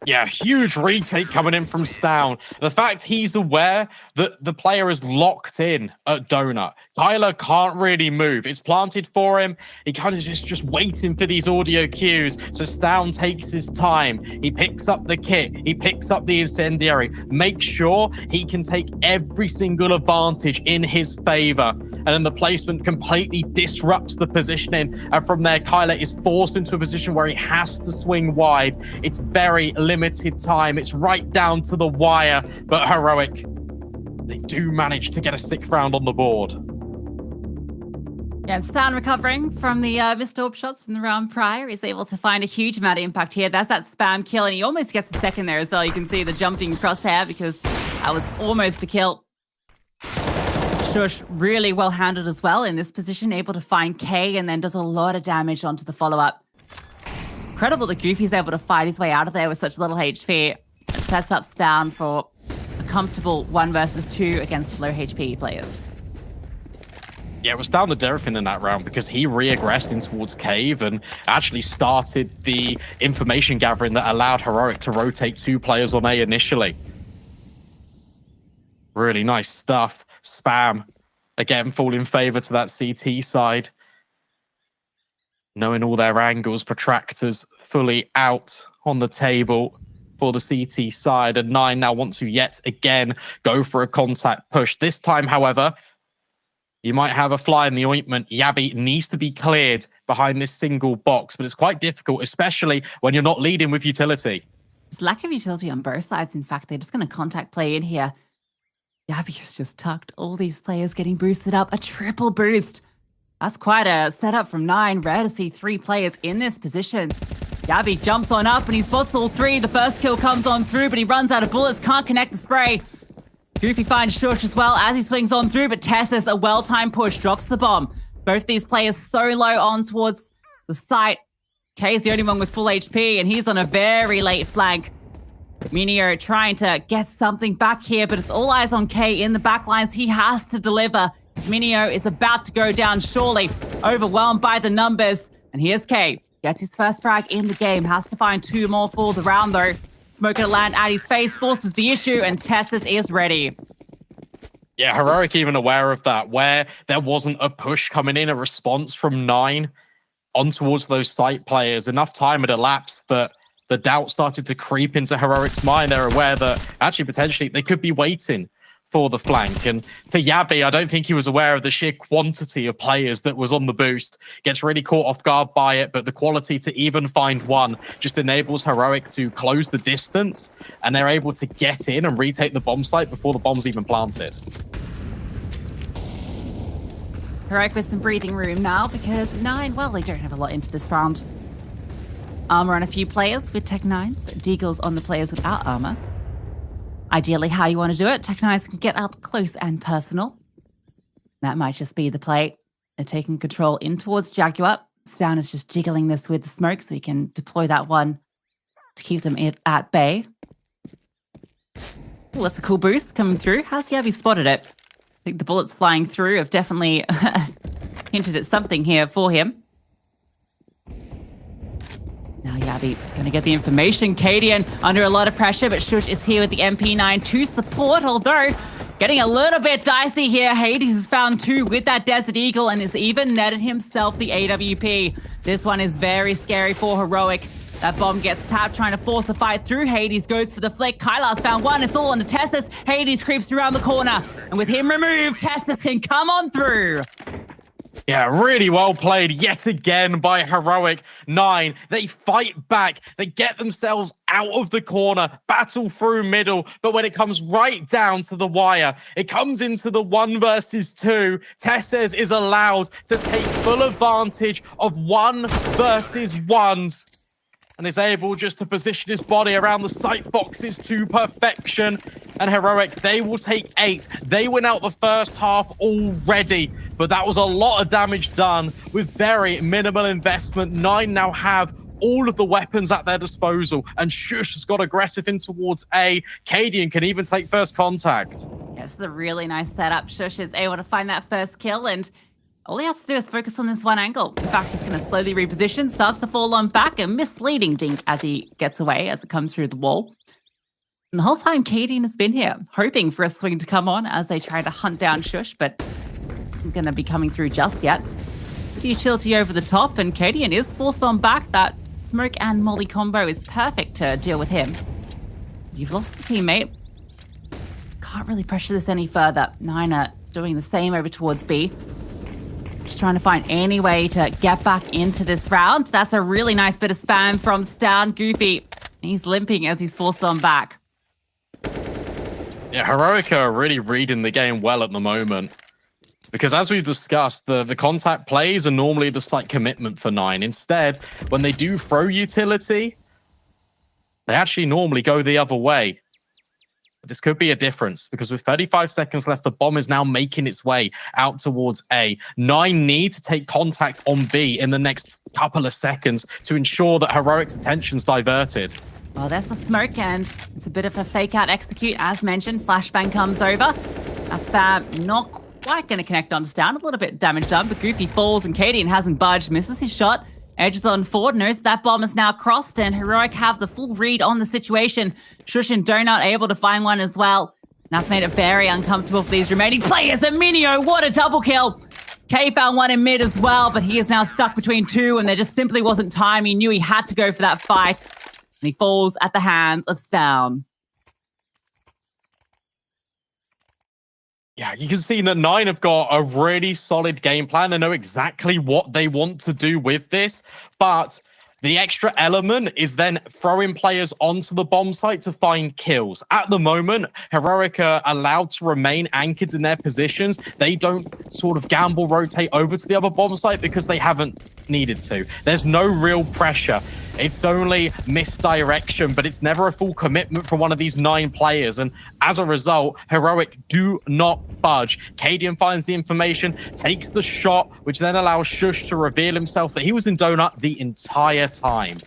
Yeah, huge retake coming in from Stan. The fact he's aware that the player is locked in at Donut. Tyler can't really move. It's planted for him. He kind of just waiting for these audio cues. So Stan takes his time. He picks up the kit. He picks up the incendiary. Makes sure he can take every single advantage in his favor. And then the placement completely disrupts the positioning. And from there, Kyler is forced into a position where he has to swing wide. It's very limited time. It's right down to the wire. But Heroic, they do manage to get a 6th round on the board. Yeah, and Stan recovering from the missed AWP shots from the round prior is able to find a huge amount of impact here. That's that spam kill, and he almost gets a second there as well. You can see the jumping crosshair because that was almost a kill. Shush really well handled as well in this position, able to find K and then does a lot of damage onto the follow-up. Incredible that Goofy's able to fight his way out of there with such little HP. It sets up Stan for a comfortable 1 versus 2 against low HP players. Yeah, it was down to Derefin in that round because he re-aggressed in towards Cave and actually started the information gathering that allowed Heroic to rotate 2 players on A initially. Really nice stuff. Spam, again, fall in favor to that CT side. Knowing all their angles, protractors fully out on the table for the CT side, and 9 now want to yet again go for a contact push. This time, however, you might have a fly in the ointment. Yabi needs to be cleared behind this single box, but it's quite difficult, especially when you're not leading with utility. There's lack of utility on both sides. In fact, they're just going to contact play in here. Yabi has just tucked all these players getting boosted up. A triple boost. That's quite a setup from 9. Rare to see 3 players in this position. Yabi jumps on up and he spots all 3. The first kill comes on through, but he runs out of bullets, can't connect the spray. Goofy finds Shush as well as he swings on through, but Tessus, a well-timed push, drops the bomb. Both these players so low on towards the site. K is the only one with full HP, and he's on a very late flank. Minio trying to get something back here, but it's all eyes on K in the backlines. He has to deliver. Minio is about to go down surely, overwhelmed by the numbers. And here's K. Gets his first frag in the game. Has to find 2 more for the round, though. Smoke to land at his face, forces the issue, and Tessus is ready. Yeah, Heroic even aware of that, where there wasn't a push coming in, a response from 9 on towards those site players. Enough time had elapsed that the doubt started to creep into Heroic's mind. They're aware that actually potentially they could be waiting for the flank. And for Yabi, I don't think he was aware of the sheer quantity of players that was on the boost. Gets really caught off guard by it, but the quality to even find one just enables Heroic to close the distance, and they're able to get in and retake the bomb site before the bomb's even planted. Heroic with some breathing room now because 9, well, they don't have a lot into this round. Armor on a few players with Tech 9s, Deagles on the players without armor. Ideally, how you want to do it, Tech 9s can get up close and personal. That might just be the play. They're taking control in towards Jaguar. Stan is just jiggling this with the smoke so he can deploy that one to keep them at bay. Ooh, that's a cool boost coming through. How's Yabi spotted it? I think the bullets flying through have definitely hinted at something here for him. Now Yabi going to get the information. Cadian under a lot of pressure, but Shush is here with the MP9 to support, although getting a little bit dicey here. Hades has found 2 with that Desert Eagle and has even netted himself the AWP. This one is very scary for Heroic. That bomb gets tapped, trying to force a fight through. Hades goes for the flick. Kailas found 1. It's all on to Tessus. Hades creeps around the corner. And with him removed, Tessus can come on through. Yeah, really well played yet again by Heroic. 9, they fight back. They get themselves out of the corner, battle through middle. But when it comes right down to the wire, it comes into the 1 versus 2. Tessus is allowed to take full advantage of 1 versus 1s. And is able just to position his body around the site boxes to perfection. And Heroic, they will take 8. They win out the first half already, but that was a lot of damage done with very minimal investment. 9 now have all of the weapons at their disposal, and Shush has got aggressive in towards A. Cadian can even take first contact. Yes, it's a really nice setup. Shush is able to find that first kill, and all he has to do is focus on this one angle. In fact, he's going to slowly reposition, starts to fall on back, a misleading dink as he gets away, as it comes through the wall. And the whole time, Cadian has been here, hoping for a swing to come on as they try to hunt down Shush, but isn't going to be coming through just yet. Good utility over the top, and Cadian is forced on back. That smoke and molly combo is perfect to deal with him. You've lost a teammate. Can't really pressure this any further. 9 are doing the same over towards B. Just trying to find any way to get back into this round. That's a really nice bit of spam from Stan. Goofy, he's limping as he's forced on back. Yeah, Heroic are really reading the game well at the moment. Because as we've discussed, the contact plays are normally the slight commitment for 9. Instead, when they do throw utility, they actually normally go the other way. But this could be a difference, because with 35 seconds left, the bomb is now making its way out towards A. 9 need to take contact on B in the next couple of seconds to ensure that Heroic's attention's diverted. Well, there's the smoke, and it's a bit of a fake out execute. As mentioned, flashbang comes over. That's not Spike going to connect on down. A little bit damage done, but Goofy falls and Cadian hasn't budged. Misses his shot. Edges on forward. Knows that bomb is now crossed and Heroic have the full read on the situation. Shush and Donut able to find one as well. That's made it very uncomfortable for these remaining players. Aminio, what a double kill. K found one in mid as well, but he is now stuck between two and there just simply wasn't time. He knew he had to go for that fight. And he falls at the hands of Stown. Yeah, you can see that 9 have got a really solid game plan. They know exactly what they want to do with this, but the extra element is then throwing players onto the bomb site to find kills. At the moment, Heroic are allowed to remain anchored in their positions. They don't sort of gamble, rotate over to the other bomb site because they haven't needed to. There's no real pressure. It's only misdirection, but it's never a full commitment from one of these 9 players. And as a result, Heroic do not budge. Cadian finds the information, takes the shot, which then allows Shush to reveal himself that he was in Donut the entire time.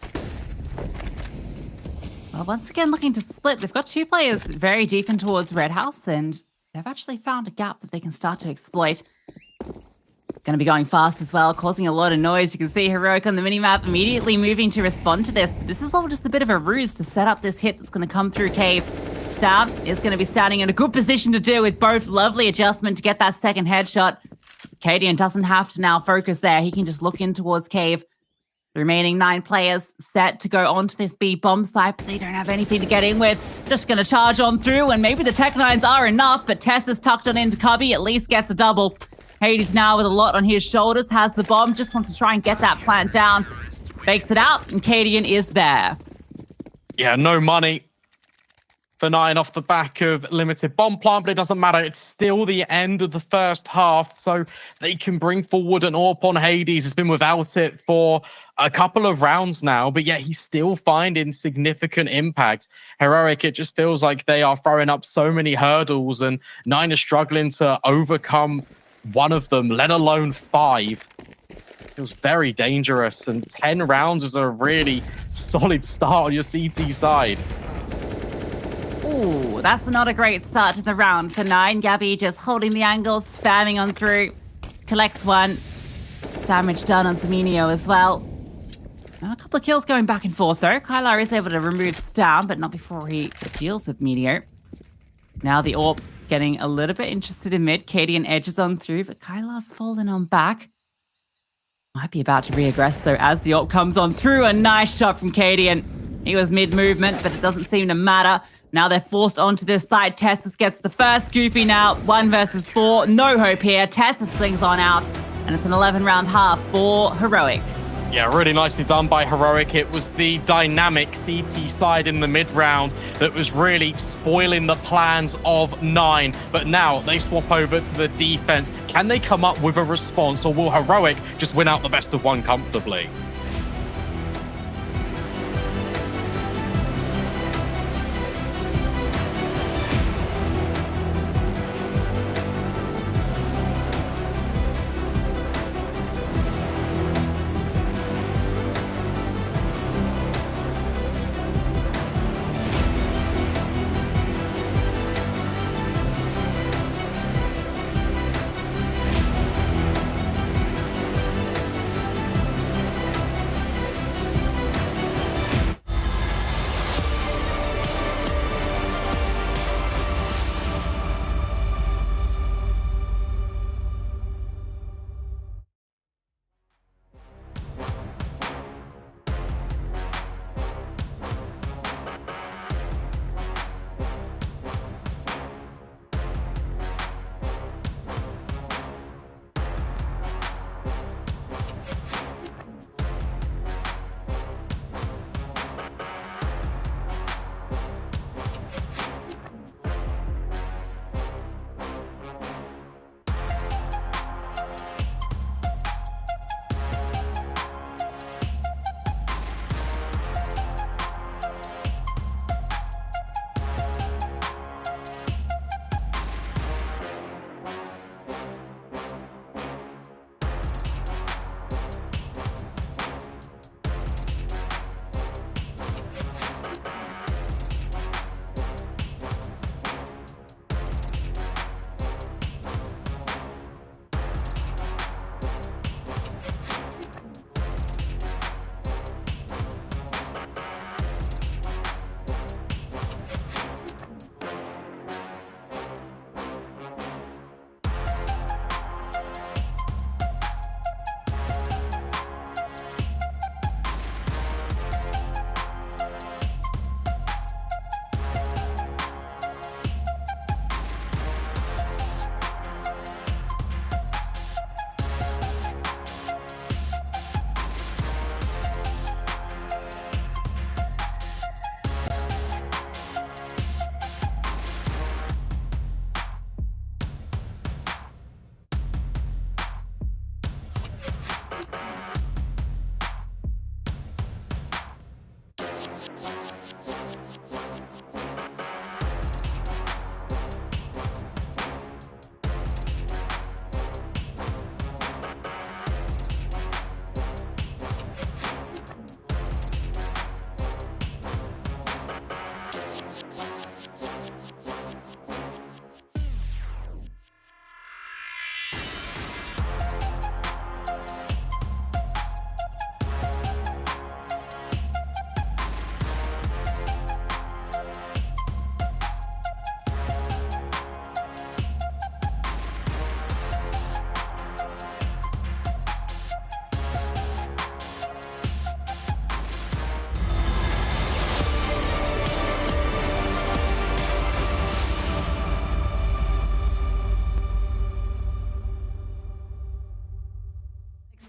Well, once again, looking to split. They've got 2 players very deep in towards Red House, and they've actually found a gap that they can start to exploit. Going to be going fast as well, causing a lot of noise. You can see Heroic on the minimap immediately moving to respond to this. But this is all just a bit of a ruse to set up this hit that's going to come through Cave. Stab is going to be standing in a good position to deal with both. Lovely adjustment to get that second headshot. Cadian doesn't have to now focus there. He can just look in towards Cave. The remaining 9 players set to go onto this B bomb site, but they don't have anything to get in with. Just going to charge on through, and maybe the Tech-9s are enough, but Tess is tucked on into Cubby, at least gets a double. Hades now with a lot on his shoulders, has the bomb, just wants to try and get that plant down. Fakes it out, and Cadian is there. Yeah, no money for 9 off the back of limited bomb plant, but it doesn't matter. It's still the end of the first half, so they can bring forward an AWP on Hades. He's been without it for a couple of rounds now, but yet he's still finding significant impact. Heroic, it just feels like they are throwing up so many hurdles, and 9 is struggling to overcome one of them, let alone 5. Feels very dangerous, and 10 rounds is a really solid start on your CT side. Ooh, that's not a great start to the round for 9. Gabby just holding the angles, spamming on through. Collects one. Damage done on Dominio as well. And a couple of kills going back and forth, though. Kylar is able to remove Stam, but not before he deals with Meteor. Now the AWP getting a little bit interested in mid. Cadian edges on through, but Kylar's fallen on back. Might be about to re-aggress, though, as the AWP comes on through. A nice shot from Cadian. He was mid-movement, but it doesn't seem to matter. Now they're forced onto this side. Tessus gets the first. Goofy now, 1 versus 4. No hope here. Tessus slings on out, and it's an 11-round half for Heroic. Yeah, really nicely done by Heroic. It was the dynamic CT side in the mid-round that was really spoiling the plans of 9. But now they swap over to the defense. Can they come up with a response, or will Heroic just win out the best of 1 comfortably?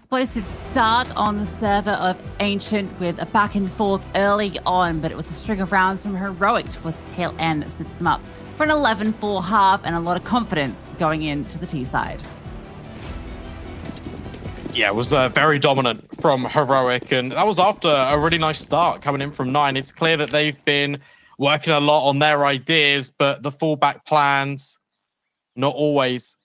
Explosive start on the server of Ancient with a back and forth early on, but it was a string of rounds from Heroic towards the tail end that sets them up for an 11-4 half and a lot of confidence going into the T side. Yeah, it was very dominant from Heroic, and that was after a really nice start coming in from 9. It's clear that they've been working a lot on their ideas, but the fallback plans, not always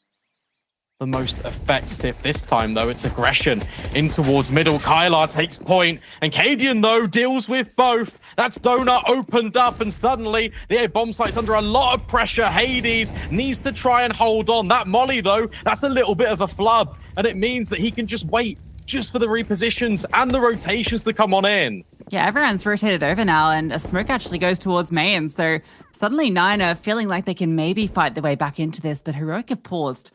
the most effective. This time, though, it's aggression in towards middle. Kylar takes point, and Cadian, though, deals with both. That's Donut opened up, and suddenly the A bomb site's under a lot of pressure. Hades needs to try and hold on. That Molly, though, that's a little bit of a flub, and it means that he can just wait just for the repositions and the rotations to come on in. Yeah, everyone's rotated over now, and a smoke actually goes towards main, so suddenly Nine are feeling like they can maybe fight their way back into this, but Heroic have paused.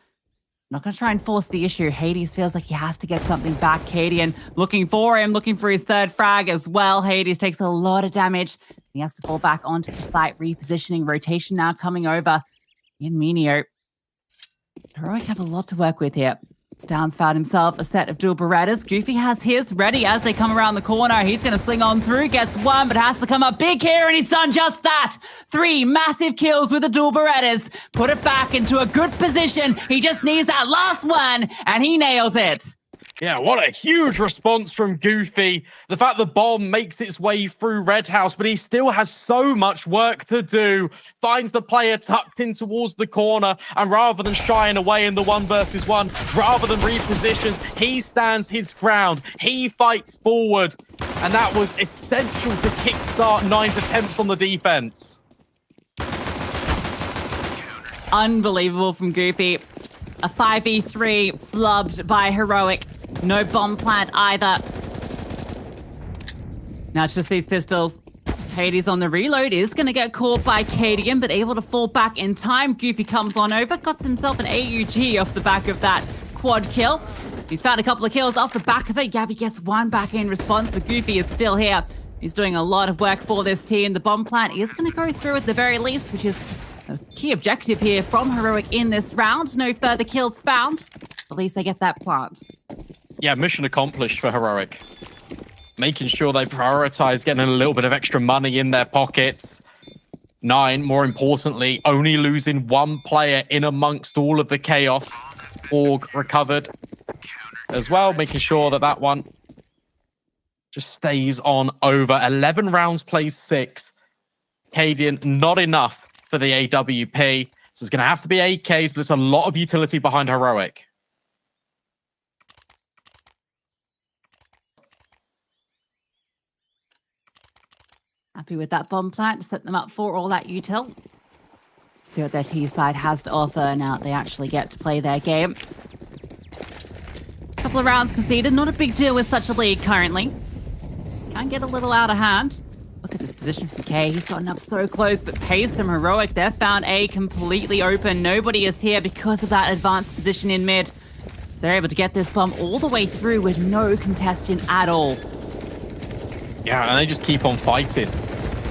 Not going to try and force the issue. Hades feels like he has to get something back. Cadian looking for him, looking for his third frag as well. Hades takes a lot of damage. He has to fall back onto the site, repositioning, rotation now coming over in Minio. Heroic have a lot to work with here. Stowns found himself a set of dual Berettas. Goofy has his ready as they come around the corner. He's going to sling on through, gets one, but has to come up big here, and he's done just that. 3 massive kills with the dual Berettas. Put it back into a good position. He just needs that last one, and he nails it. Yeah, what a huge response from Goofy. The fact the bomb makes its way through Red House, but he still has so much work to do. Finds the player tucked in towards the corner, and rather than shying away in the 1v1, rather than repositions, he stands his ground. He fights forward, and that was essential to kickstart 9's attempts on the defense. Unbelievable from Goofy. A 5v3 flubbed by Heroic. No bomb plant either. Now it's just these pistols. Hades on the reload is going to get caught by Cadian, but able to fall back in time. Goofy comes on over, got himself an AUG off the back of that quad kill. He's found a couple of kills off the back of it. Gabby gets one back in response, but Goofy is still here. He's doing a lot of work for this team. The bomb plant is going to go through at the very least, which is a key objective here from Heroic in this round. No further kills found. At least they get that plant. Yeah, mission accomplished for Heroic. Making sure they prioritize getting a little bit of extra money in their pockets. 9, more importantly, only losing 1 player in amongst all of the chaos. Org recovered as well, making sure that that one just stays on over. 11 rounds plays 6. Cadian, not enough for the AWP. So it's going to have to be AKs, but there's a lot of utility behind Heroic. Happy with that bomb plant to set them up for all that util. See what their T side has to offer now that they actually get to play their game. Couple of rounds conceded, not a big deal with such a lead currently. Can get a little out of hand. Look at this position from K. He's gotten up so close, but pace from Heroic. They've found A completely open. Nobody is here because of that advanced position in mid. They're able to get this bomb all the way through with no contestation at all. Yeah, and they just keep on fighting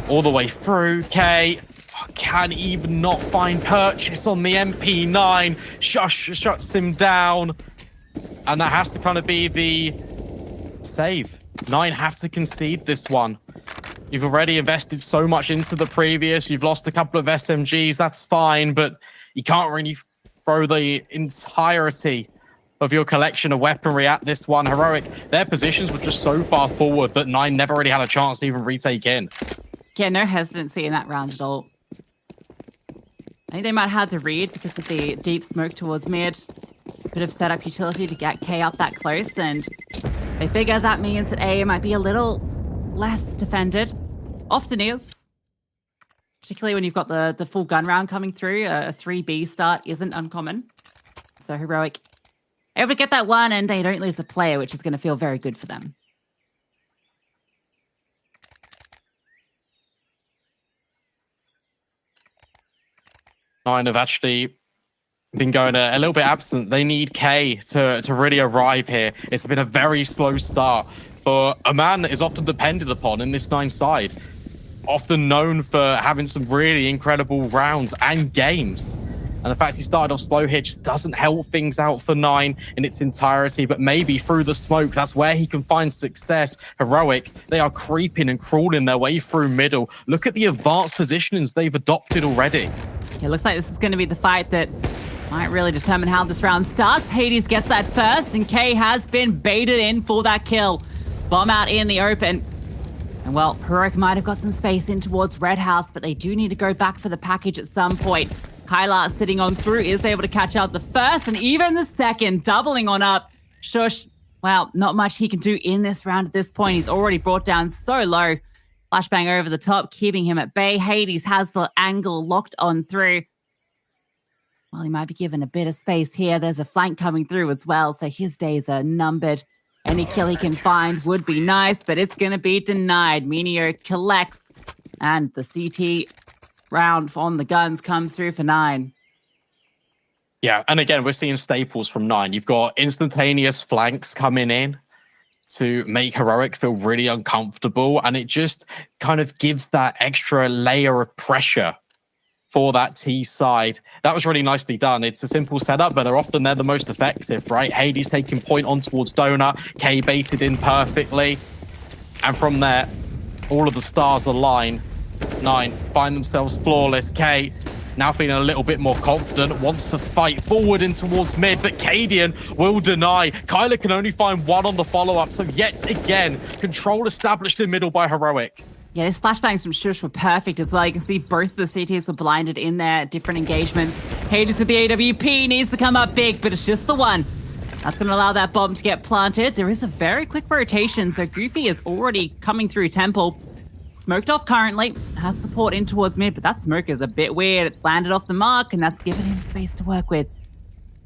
all the way through. K can even not find purchase on the MP9. Shuts him down. And that has to kind of be the save. 9 have to concede this one. You've already invested so much into the previous. You've lost a couple of SMGs. That's fine, but you can't really throw the entirety of your collection of weaponry at this one. Heroic, their positions were just so far forward that 9 never really had a chance to even retake in. Yeah, no hesitancy in that round at all. I think they might have to read because of the deep smoke towards mid. Bit of setup utility to get K up that close, and they figure that means that A might be a little less defended. Often is. Particularly when you've got the full gun round coming through. A 3B start isn't uncommon. So Heroic able to get that one, and they don't lose a player, which is going to feel very good for them. Nine have actually been going a little bit absent. They need K to really arrive here. It's been a very slow start for a man that is often depended upon in this Nine side. Often known for having some really incredible rounds and games. And the fact he started off slow here just doesn't help things out for Nine in its entirety, but maybe through the smoke, that's where he can find success. Heroic, they are creeping and crawling their way through middle. Look at the advanced positionings they've adopted already. It looks like this is going to be the fight that might really determine how this round starts. Hades gets that first, and K has been baited in for that kill. Bomb out in the open. And well, Heroic might have got some space in towards Red House, but they do need to go back for the package at some point. Kyla sitting on through is able to catch out the first and even the second, doubling on up. Shush, well, not much he can do in this round at this point. He's already brought down so low. Flashbang over the top, keeping him at bay. Hades has the angle locked on through. Well, he might be given a bit of space here. There's a flank coming through as well, so his days are numbered. Any kill he can find would be nice, but it's going to be denied. Meteor collects, and the CT round on the guns comes through for Nine. Yeah, and again, we're seeing staples from Nine. You've got instantaneous flanks coming in to make Heroic feel really uncomfortable, and it just kind of gives that extra layer of pressure for that T side. That was really nicely done. It's a simple setup, but they're the most effective, right? Hades taking point on towards Donut, K baited in perfectly, and from there, all of the stars align. Nine find themselves flawless. K now feeling a little bit more confident, wants to fight forward in towards mid, but Cadian will deny. Kyla can only find one on the follow-up, so yet again, control established in middle by Heroic. Yeah, these flashbangs from Shush were perfect as well. You can see both the CTs were blinded in their different engagements. Hades with the AWP needs to come up big, but it's just the one. That's going to allow that bomb to get planted. There is a very quick rotation, so Goofy is already coming through Temple. Smoked off currently, has support in towards mid, but that smoke is a bit weird. It's landed off the mark, and that's given him space to work with.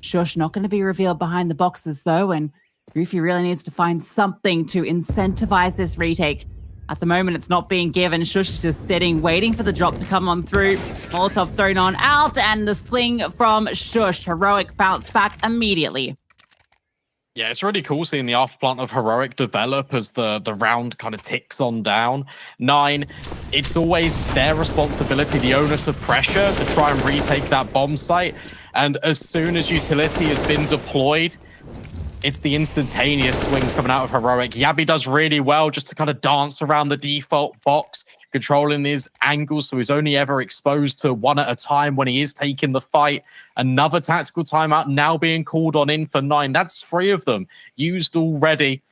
Shush not going to be revealed behind the boxes, though, and Goofy really needs to find something to incentivize this retake. At the moment, it's not being given. Shush is just sitting, waiting for the drop to come on through. Molotov thrown on out, and the sling from Shush. Heroic bounce back immediately. Yeah, it's really cool seeing the afterplant of Heroic develop as the round kind of ticks on down. Nine, it's always their responsibility, the onus of pressure to try and retake that bomb site. And as soon as utility has been deployed, it's the instantaneous swings coming out of Heroic. Yabi does really well just to kind of dance around the default box, controlling his angles, so he's only ever exposed to one at a time when he is taking the fight. Another tactical timeout now being called on in for Nine. That's 3 of them used already,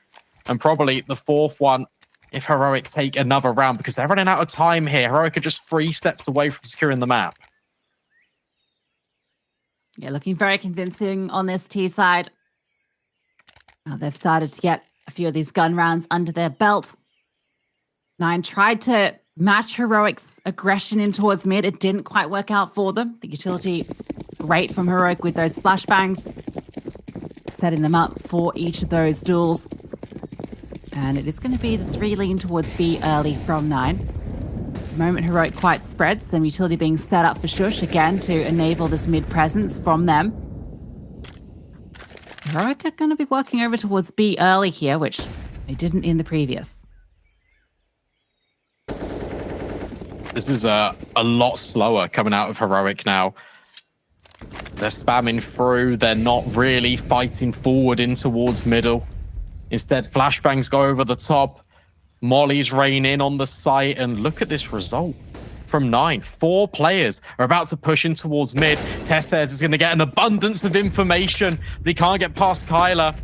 and probably the 4th one if Heroic take another round, because they're running out of time here. Heroic are just 3 steps away from securing the map. Yeah, looking very convincing on this T side. Now they've started to get a few of these gun rounds under their belt. Nine tried to match Heroic's aggression in towards mid. It didn't quite work out for them. The utility, great from Heroic with those flashbangs, setting them up for each of those duels. And it is going to be the 3 lean towards B early from Nine. The moment Heroic quite spreads, some utility being set up for Shush again to enable this mid presence from them. Heroic are going to be working over towards B early here, which they didn't in the previous. This is a lot slower coming out of Heroic now. They're spamming through. They're not really fighting forward in towards middle. Instead, flashbangs go over the top. Mollies rain in on the site. And look at this result from Nine. 4 players are about to push in towards mid. Tessez is going to get an abundance of information, but he can't get past Kyla.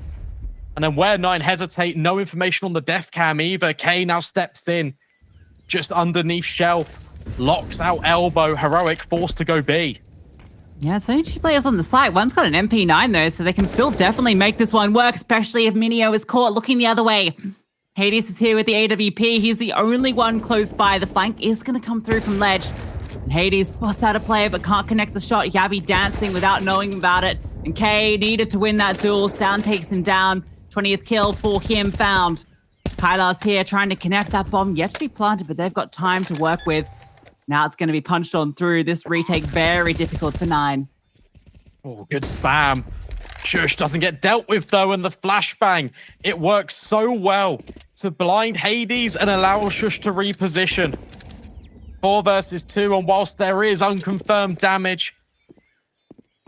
And then where Nine hesitate, no information on the death cam either. K now steps in. just underneath shelf. Locks out elbow. Heroic forced to go B. Yeah, it's only 2 players on the site. One's got an MP9 though, so they can still definitely make this one work, especially if Minio is caught looking the other way. Hades is here with the AWP. He's the only one close by. The flank is going to come through from ledge. And Hades spots out a player but can't connect the shot. Yabi dancing without knowing about it. And K needed to win that duel. Sound takes him down. 20th kill for him found. Kylar's here trying to connect that bomb. Yet to be planted, but they've got time to work with. Now it's going to be punched on through. This retake very difficult for 9. Oh, good spam. Shush doesn't get dealt with though, and the flashbang. It works so well to blind Hades and allow Shush to reposition. 4 versus 2, and whilst there is unconfirmed damage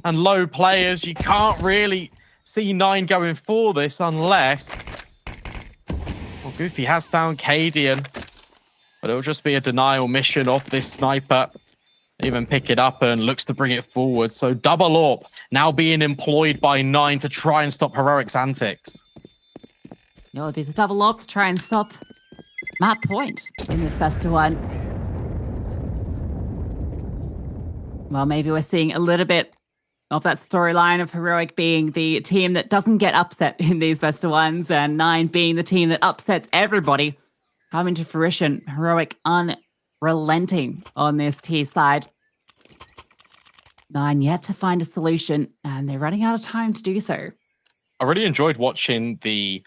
and low players, you can't really see 9 going for this unless... Well, Goofy has found Cadian, but it'll just be a denial mission of this sniper. Even pick it up and looks to bring it forward. So double AWP now being employed by 9 to try and stop Heroic's antics. It'll be the double AWP to try and stop Matt Point in this best of 1. Well, maybe we're seeing a little bit of that storyline of Heroic being the team that doesn't get upset in these best of 1s, and 9 being the team that upsets everybody. Coming to fruition. Heroic unrelenting on this T side. 9 yet to find a solution, and they're running out of time to do so. I really enjoyed watching the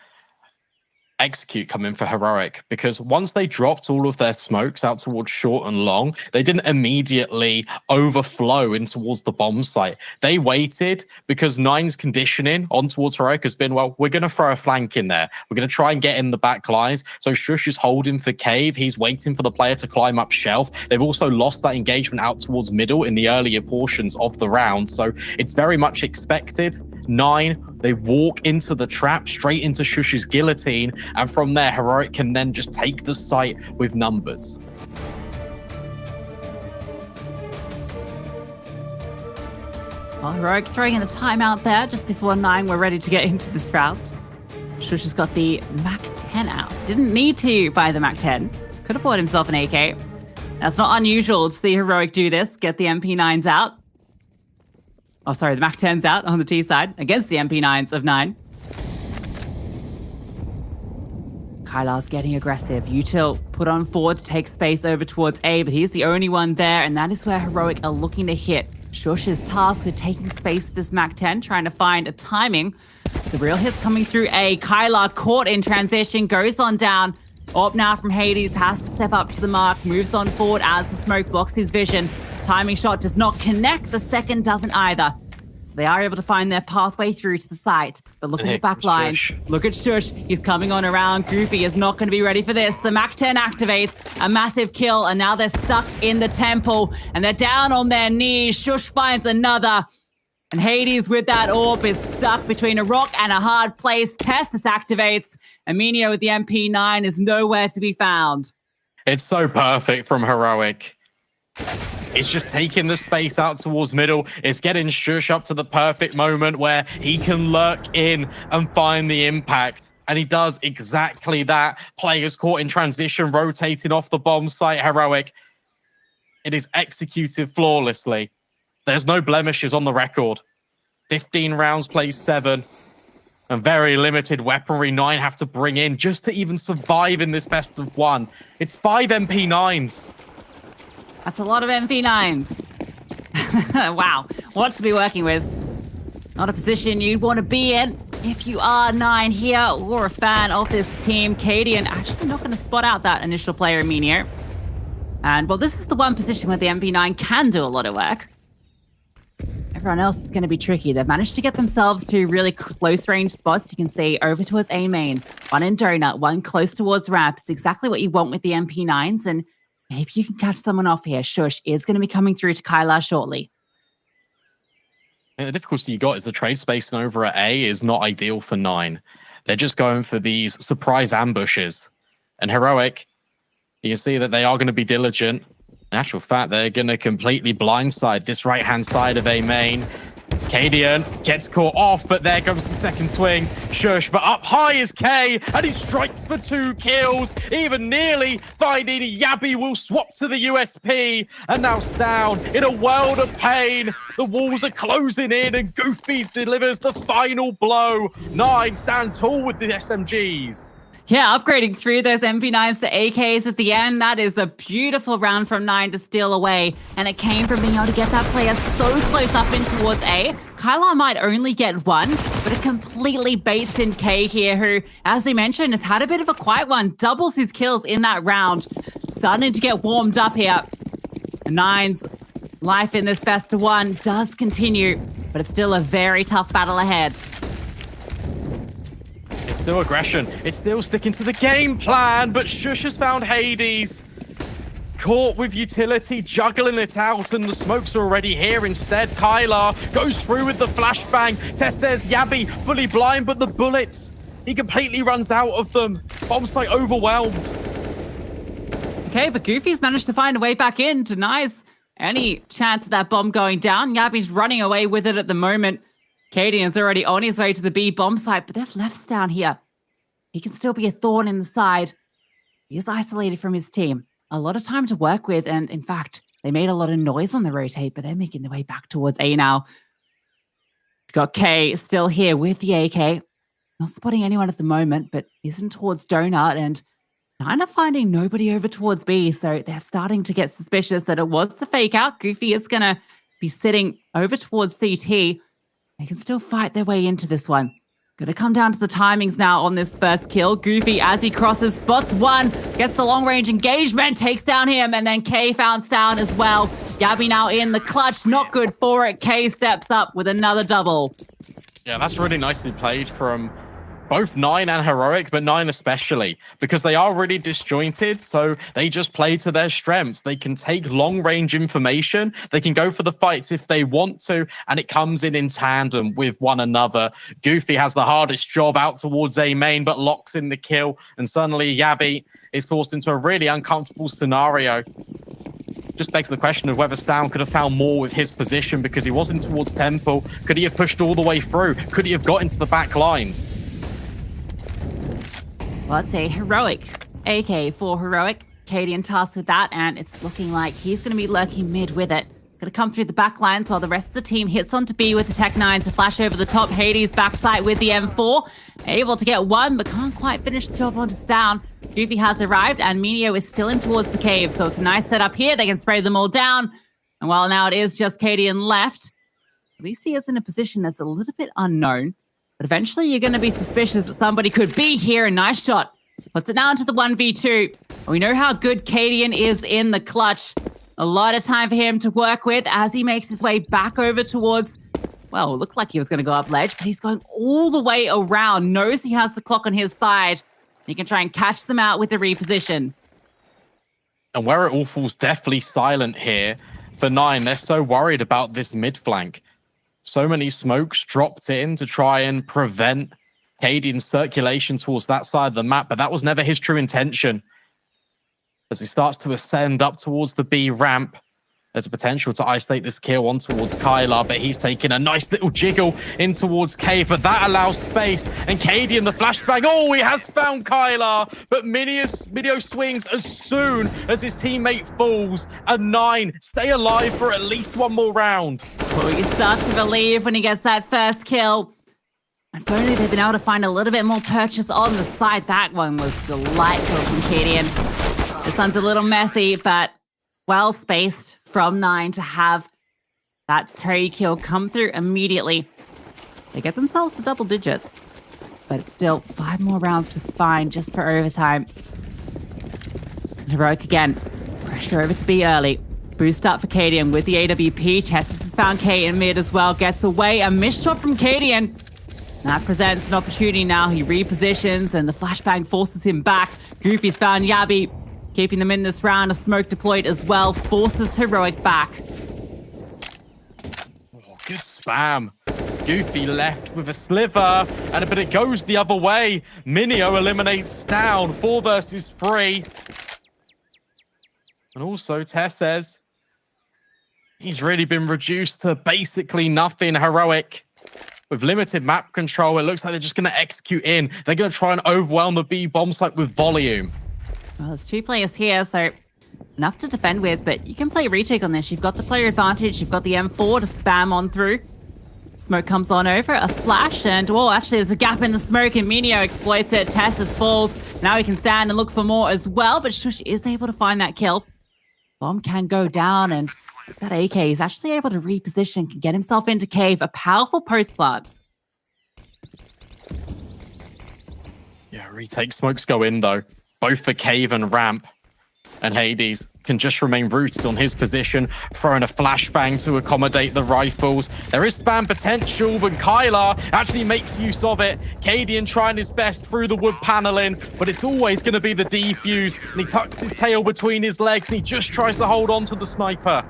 execute come in for Heroic, because once they dropped all of their smokes out towards short and long, they didn't immediately overflow in towards the bomb site. They waited, because 9's conditioning on towards Heroic has been, well, we're going to throw a flank in there. We're going to try and get in the back lines. So Shush is holding for cave. He's waiting for the player to climb up shelf. They've also lost that engagement out towards middle in the earlier portions of the round. So it's very much expected. 9, they walk into the trap, straight into Shush's guillotine, and from there, Heroic can then just take the site with numbers. Well, Heroic throwing in a timeout there just before 9 were ready to get into this round. Shush has got the Mac 10 out. Didn't need to buy the Mac 10. Could have bought himself an AK. That's not unusual to see Heroic do this, get the MP9s out. Oh, sorry, the Mac 10's out on the T side against the MP9s of 9. Kylar's getting aggressive. Util put on forward to take space over towards A, but he's the only one there, and that is where Heroic are looking to hit. Shush is tasked with taking space with this Mac 10, trying to find a timing. The real hit's coming through A. Kylar caught in transition, goes on down. Up now from Hades, has to step up to the mark, moves on forward as the smoke blocks his vision. Timing shot does not connect, the second doesn't either. So they are able to find their pathway through to the site. But look at the back line. Look at Shush. He's coming on around. Goofy is not going to be ready for this. The Mac 10 activates. A massive kill. And now they're stuck in the temple. And they're down on their knees. Shush finds another. And Hades with that AWP is stuck between a rock and a hard place. Testis activates. Aminio with the MP9 is nowhere to be found. It's so perfect from Heroic. It's just taking the space out towards middle. It's getting Shush up to the perfect moment where he can lurk in and find the impact. And he does exactly that. Players caught in transition, rotating off the bomb site. Heroic. It is executed flawlessly. There's no blemishes on the record. 15 rounds, plays 7. And very limited weaponry 9 have to bring in just to even survive in this best of 1. It's 5 MP9s. That's a lot of MP9s. Wow, what to be working with. Not a position you'd want to be in if you are 9 here or a fan of this team. Cadian actually not going to spot out that initial player, Aminio. And, well, this is the one position where the MP9 can do a lot of work. Everyone else is going to be tricky. They've managed to get themselves to really close range spots. You can see over towards A main, one in Donut, one close towards ramp. It's exactly what you want with the MP9s, and maybe you can catch someone off here. Shush is going to be coming through to Kylar shortly. And the difficulty you got is the trade spacing over at A is not ideal for 9. They're just going for these surprise ambushes. And Heroic, you can see that they are going to be diligent. In actual fact, they're going to completely blindside this right-hand side of A main. Cadian gets caught off, but there goes the second swing. Shush, but up high is K, and he strikes for 2 kills, even nearly finding Yabi will swap to the USP, and now Stown in a world of pain. The walls are closing in, and Goofy delivers the final blow. 9 stand tall with the SMGs. Yeah, upgrading through those MP9s to AKs at the end. That is a beautiful round from 9 to steal away. And it came from being able to get that player so close up in towards A. Kylar might only get 1, but it completely baits in K here, who, as we mentioned, has had a bit of a quiet one. Doubles his kills in that round. Starting to get warmed up here. And 9's life in this best of 1 does continue, but it's still a very tough battle ahead. It's still aggression. It's still sticking to the game plan, but Shush has found Hades. Caught with utility, juggling it out, and the smokes are already here instead. Kylar goes through with the flashbang. Tess says Yabi fully blind, but the bullets, he completely runs out of them. Bomb site overwhelmed. Okay, but Goofy's managed to find a way back in. Denies any chance of that bomb going down. Yabi's running away with it at the moment. Cadian's already on his way to the B bomb site, but they've left Stown here. He can still be a thorn in the side. He is isolated from his team. A lot of time to work with, and in fact, they made a lot of noise on the rotate, but they're making their way back towards A now. We've got K still here with the AK. Not spotting anyone at the moment, but isn't towards Donut, and kind of finding nobody over towards B, so they're starting to get suspicious that it was the fake out. Goofy is going to be sitting over towards CT. They can still fight their way into this one. Gonna come down to the timings now on this first kill. Goofy, as he crosses, spots 1, gets the long-range engagement, takes down him, and then K found down as well. Yabi now in the clutch, not good for it. K steps up with another double. Yeah, that's really nicely played from both 9 and Heroic, but 9 especially, because they are really disjointed, so they just play to their strengths. They can take long-range information, they can go for the fights if they want to, and it comes in tandem with one another. Goofy has the hardest job out towards A main, but locks in the kill, and suddenly Yabi is forced into a really uncomfortable scenario. Just begs the question of whether Stown could have found more with his position, because he wasn't towards Temple. Could he have pushed all the way through? Could he have got into the back lines? Well, it's a Heroic AK for Heroic. Cadian tasked with that, and it's looking like he's going to be lurking mid with it. Going to come through the back lines while the rest of the team hits onto B with the Tech 9 to flash over the top. Hades backside with the M4. Able to get 1, but can't quite finish the job onto Stown. Goofy has arrived, and Minio is still in towards the cave, so it's a nice setup here. They can spray them all down. And while now it is just Cadian left, at least he is in a position that's a little bit unknown. But eventually you're going to be suspicious that somebody could be here. A nice shot. Puts it down to the 1v2. We know how good Cadian is in the clutch. A lot of time for him to work with as he makes his way back over towards, well, it looked like he was going to go up ledge, but he's going all the way around. Knows he has the clock on his side. He can try and catch them out with the reposition. And where it all falls deathly silent here for 9, they're so worried about this mid flank. So many smokes dropped in to try and prevent Cadian's circulation towards that side of the map, but that was never his true intention. As he starts to ascend up towards the B ramp, there's a potential to isolate this kill on towards Kylar, but he's taking a nice little jiggle in towards K, but that allows space, and Cadian, the flashbang, oh, he has found Kylar, but Minio swings as soon as his teammate falls, and 9 stay alive for at least one more round. Well, he starts to believe when he gets that first kill. And if only they've been able to find a little bit more purchase on the side. That one was delightful from Cadian. This one's a little messy, but well spaced from 9 to have that Terry kill come through immediately. They get themselves to double digits, but it's still 5 more rounds to find just for overtime. Heroic again. Pressure over to B early. Boost up for Cadian with the AWP. Testis has found K in mid as well. Gets away. A missed shot from Cadian. That presents an opportunity now. He repositions and the flashbang forces him back. Goofy's found Yabi. Keeping them in this round. A smoke deployed as well. Forces Heroic back. Oh, good spam. Goofy left with a sliver, but it goes the other way. Minio eliminates Down. 4 versus 3. And also Tess says He's really been reduced to basically nothing. Heroic, with limited map control, it looks like they're just going to execute in. They're going to try and overwhelm the B bomb site with volume. Well, there's 2 players here, so enough to defend with, but you can play retake on this. You've got the player advantage. You've got the M4 to spam on through. Smoke comes on over, a flash, and oh, actually there's a gap in the smoke, and Minio exploits it. Tessus falls. Now he can stand and look for more as well, but Shush is able to find that kill. Bomb can go down, and that AK is actually able to reposition, can get himself into cave. A powerful post plant. Yeah, retake smokes go in though, both for cave and ramp. And Hades can just remain rooted on his position, throwing a flashbang to accommodate the rifles. There is spam potential, but Kylar actually makes use of it. Cadian trying his best through the wood paneling, but it's always going to be the defuse. And he tucks his tail between his legs, and he just tries to hold on to the sniper.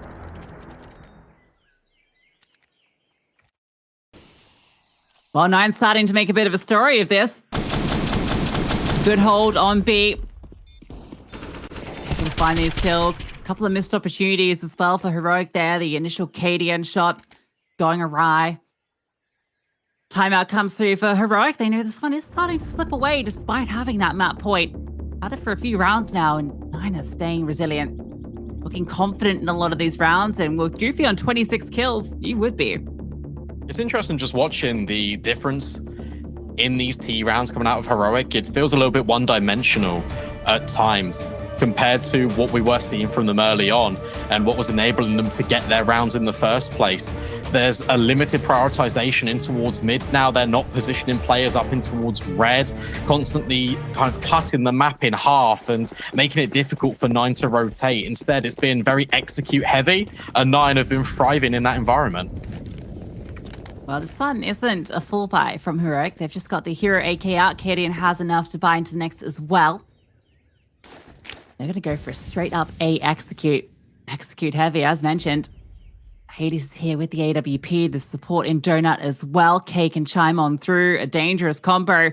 Well, Nine's starting to make a bit of a story of this. Good hold on B. Able to find these kills. A couple of missed opportunities as well for Heroic there. The initial Cadian shot going awry. Timeout comes through for Heroic. They know this one is starting to slip away despite having that map point. Had it for a few rounds now, and Nine is staying resilient. Looking confident in a lot of these rounds, and with Goofy on 26 kills, you would be. It's interesting just watching the difference in these T rounds coming out of Heroic. It feels a little bit one-dimensional at times compared to what we were seeing from them early on and what was enabling them to get their rounds in the first place. There's a limited prioritization in towards mid now. They're not positioning players up in towards red, constantly kind of cutting the map in half and making it difficult for Nine to rotate. Instead, it's been very execute heavy, and Nine have been thriving in that environment. Well, this one isn't a full buy from Heroic. They've just got the Hero AK out. Cadian has enough to buy into the next as well. They're going to go for a straight up A execute. Execute heavy, as mentioned. Hades is here with the AWP, the support in Donut as well. K can chime on through. A dangerous combo.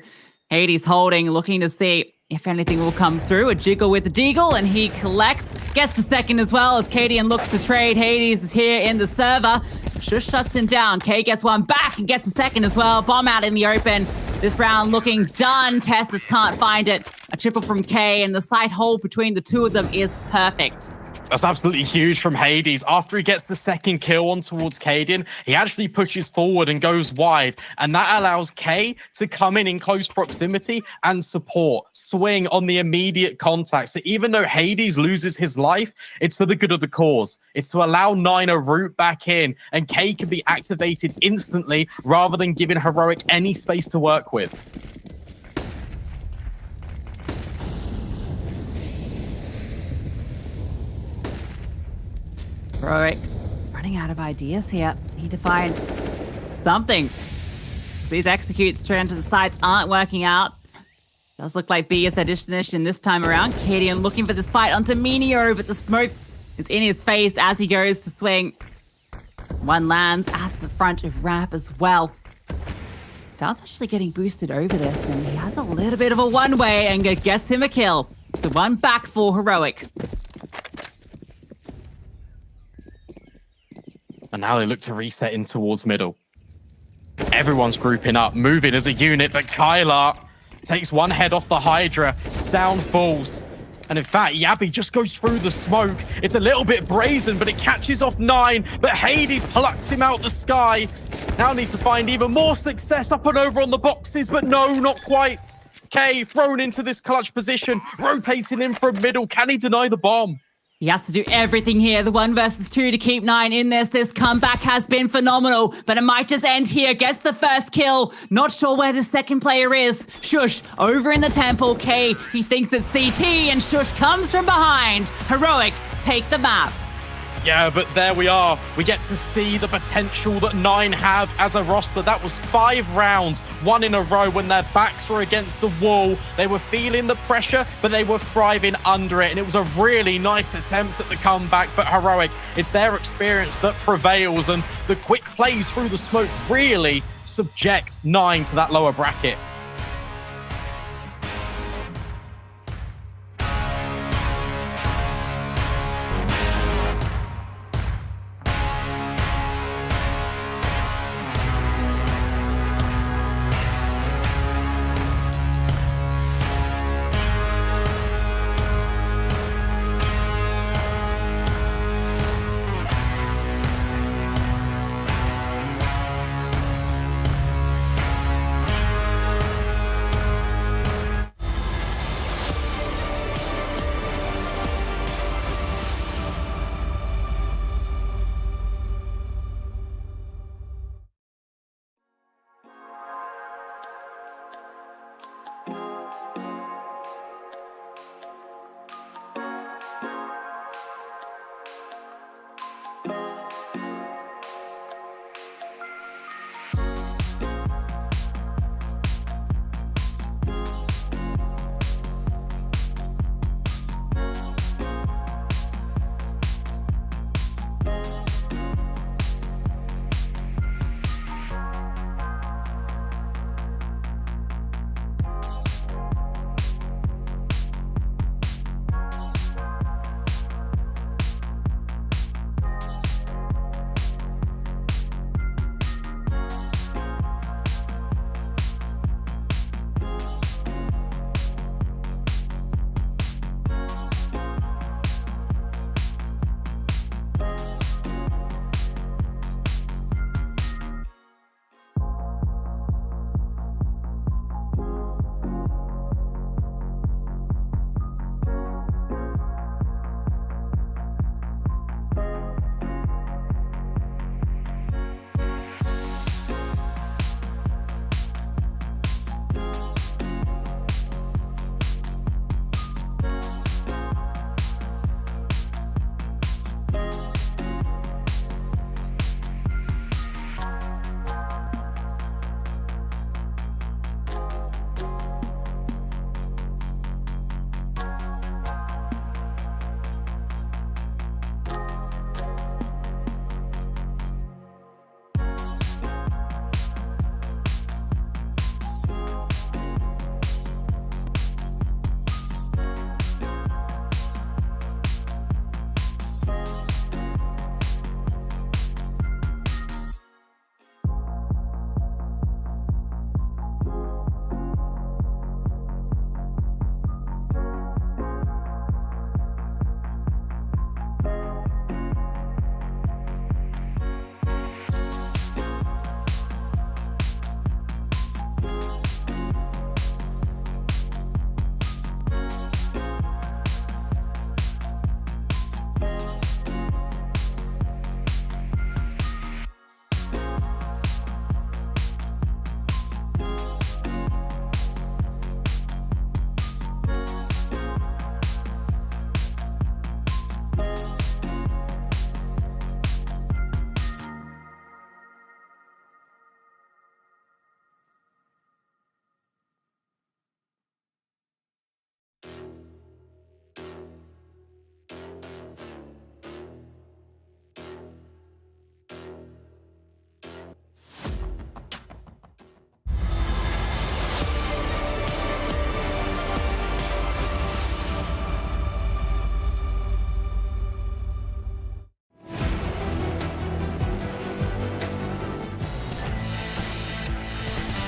Hades holding, looking to see if anything will come through. A jiggle with the deagle, and he collects. Gets the second as well as Cadian looks to trade. Hades is here in the server. Shush shuts him down. K gets one back and gets a second as well. Bomb out in the open. This round looking done. Tessus can't find it. A triple from K, and the side hold between the two of them is perfect. That's absolutely huge from Hades. After he gets the second kill on towards Cadian, he actually pushes forward and goes wide. And that allows K to come in close proximity and support, swing on the immediate contact. So even though Hades loses his life, it's for the good of the cause. It's to allow Nine a route back in, and K can be activated instantly rather than giving Heroic any space to work with. Heroic running out of ideas here. Need to find something. These executes turned to the sides aren't working out. Does look like B is their destination this time around. Cadian looking for this fight onto Minio, but the smoke is in his face as he goes to swing. One lands at the front of ramp as well. Stealth actually getting boosted over this, and he has a little bit of a one-way and gets him a kill. So one back for Heroic. And now they look to reset in towards middle. Everyone's grouping up, moving as a unit, but Kylar takes one head off the Hydra, down falls. And in fact, Yabby just goes through the smoke. It's a little bit brazen, but it catches off Nine, but Hades plucks him out the sky. Now needs to find even more success up and over on the boxes, but no, not quite. K thrown into this clutch position, rotating in from middle. Can he deny the bomb? He has to do everything here. The 1 versus 2 to keep Nine in this. This comeback has been phenomenal, but it might just end here. Gets the first kill. Not sure where the second player is. Shush over in the temple. K, he thinks it's CT, and Shush comes from behind. Heroic take the map. Yeah, but there we are. We get to see the potential that Nine have as a roster. That was 5 rounds, 1 in a row when their backs were against the wall. They were feeling the pressure, but they were thriving under it. And it was a really nice attempt at the comeback. But Heroic, it's their experience that prevails. And the quick plays through the smoke really subject Nine to that lower bracket.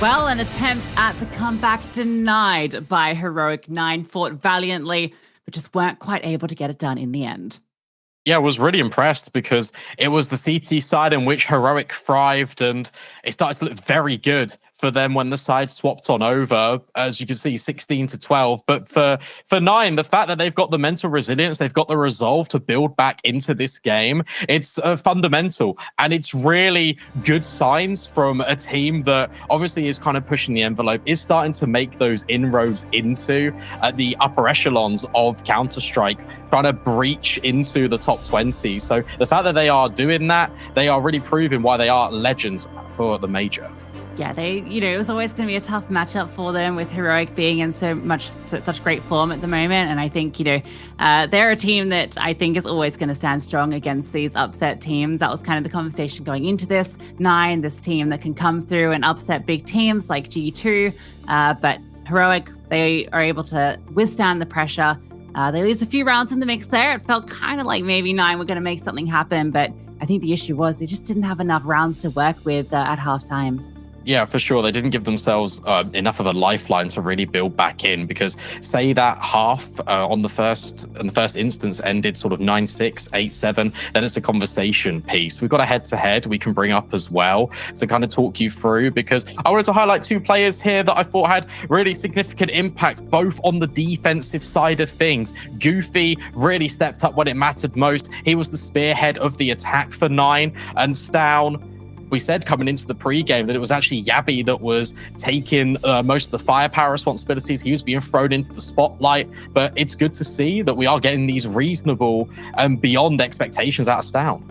Well, an attempt at the comeback denied by Heroic. 9 fought valiantly, but just weren't quite able to get it done in the end. Yeah, I was really impressed because it was the CT side in which Heroic thrived, and it started to look very good for them when the side swapped on over, as you can see, 16-12. But for 9, the fact that they've got the mental resilience, they've got the resolve to build back into this game, it's fundamental. And it's really good signs from a team that obviously is kind of pushing the envelope, is starting to make those inroads into the upper echelons of Counter-Strike, trying to breach into the top 20. So the fact that they are doing that, they are really proving why they are legends for the major. Yeah, it was always going to be a tough matchup for them with Heroic being in such great form at the moment. And I think, they're a team that I think is always going to stand strong against these upset teams. That was kind of the conversation going into this. 9, this team that can come through and upset big teams like G2. But Heroic, they are able to withstand the pressure. They lose a few rounds in the mix there. It felt kind of like maybe 9 were going to make something happen. But I think the issue was they just didn't have enough rounds to work with at halftime. Yeah, for sure. They didn't give themselves enough of a lifeline to really build back in, because say that half on the first instance ended sort of 9-6, 8-7, then it's a conversation piece. We've got a head-to-head we can bring up as well to kind of talk you through, because I wanted to highlight 2 players here that I thought had really significant impact, both on the defensive side of things. Goofy really stepped up when it mattered most. He was the spearhead of the attack for 9, and Stown, we said coming into the pre-game that it was actually Yabi that was taking most of the firepower responsibilities. He was being thrown into the spotlight, but it's good to see that we are getting these reasonable and beyond expectations out of Stown.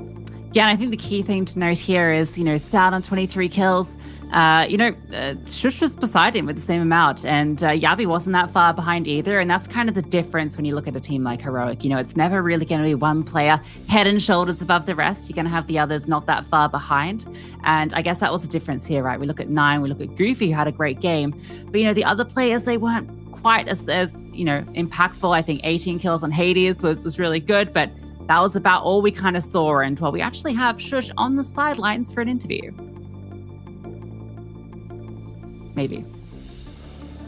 Yeah, and I think the key thing to note here is, Stown on 23 kills. Shush was beside him with the same amount, and Yabi wasn't that far behind either. And that's kind of the difference when you look at a team like Heroic. It's never really going to be one player head and shoulders above the rest. You're going to have the others not that far behind. And I guess that was the difference here, right? We look at 9, we look at Goofy, who had a great game. But, the other players, they weren't quite as impactful. I think 18 kills on Hades was really good, but that was about all we kind of saw. And we actually have Shush on the sidelines for an interview. Maybe.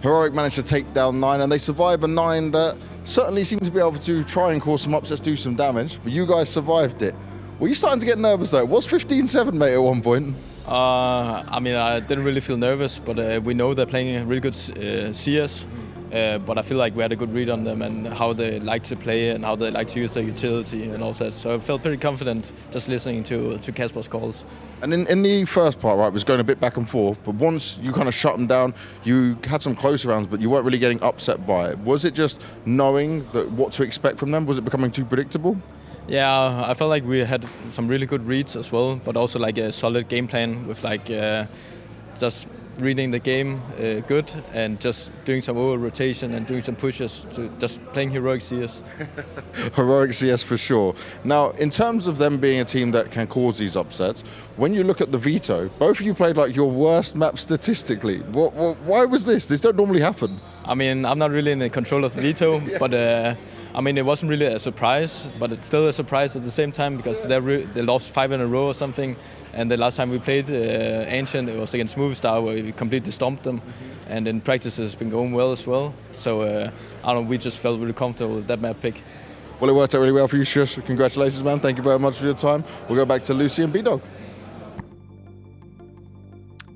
Heroic managed to take down 9, and they survive a 9 that certainly seemed to be able to try and cause some upsets, do some damage, but you guys survived it. Were you starting to get nervous though? It was 15-7, mate, at one point. I didn't really feel nervous, but we know they're playing a really good CS. But I feel like we had a good read on them and how they like to play and how they like to use their utility and all that. So I felt pretty confident just listening to Casper's calls. And in the first part, right, it was going a bit back and forth, but once you kind of shut them down, you had some close rounds, but you weren't really getting upset by it. Was it just knowing what to expect from them? Was it becoming too predictable? Yeah, I felt like we had some really good reads as well, but also like a solid game plan with just reading the game good and just doing some over rotation and doing some pushes to just playing Heroic CS. Heroic CS for sure. Now, in terms of them being a team that can cause these upsets, when you look at the veto, both of you played like your worst map statistically. Why was this? This don't normally happen. I mean, I'm not really in the control of the veto, yeah. But it wasn't really a surprise, but it's still a surprise at the same time because they lost 5 in a row or something. And the last time we played Ancient, it was against MOUZ where we completely stomped them. Mm-hmm. And in practice, it's been going well as well. So, we just felt really comfortable with that map pick. Well, it worked out really well for you, Shush. Congratulations, man. Thank you very much for your time. We'll go back to Lucy and B-Dog.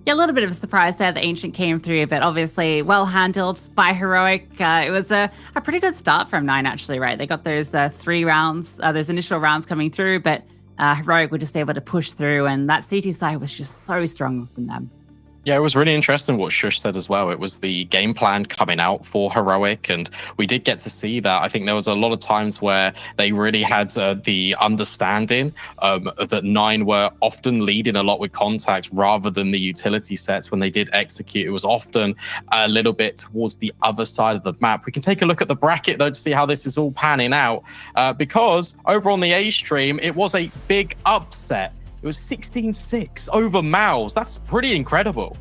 Yeah, a little bit of a surprise there. The Ancient came through, but obviously well handled by Heroic. It was a pretty good start from 9, actually, right? They got those 3 rounds, those initial rounds coming through, but Heroic were just able to push through, and that CT side was just so strong from them. Yeah, it was really interesting what Shush said as well. It was the game plan coming out for Heroic, and we did get to see that. I think there was a lot of times where they really had the understanding that 9 were often leading a lot with contact rather than the utility sets when they did execute. It was often a little bit towards the other side of the map. We can take a look at the bracket, though, to see how this is all panning out, because over on the A stream, it was a big upset. It was 16-6 over MOUZ. That's pretty incredible.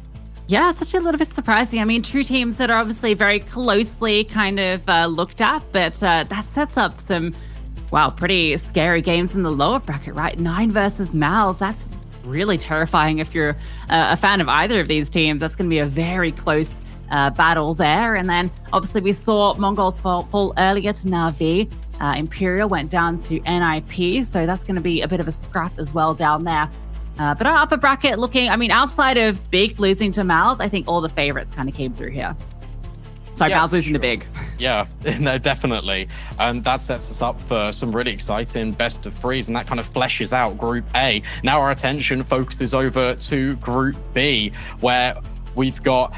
Yeah, it's actually a little bit surprising. I mean, 2 teams that are obviously very closely kind of looked at, but that sets up some, pretty scary games in the lower bracket, right? 9 versus MOUZ. That's really terrifying if you're a fan of either of these teams. That's going to be a very close battle there. And then obviously we saw MongolZ fall earlier to NAVI. Imperial went down to NIP, so that's going to be a bit of a scrap as well down there. But our upper bracket looking, I mean, outside of Big losing to MOUZ, I think all the favorites kind of came through here. Sorry, Yeah, MOUZ losing to Big. Yeah, no, definitely. And that sets us up for some really exciting best of threes, and that kind of fleshes out Group A. Now our attention focuses over to Group B, where we've got,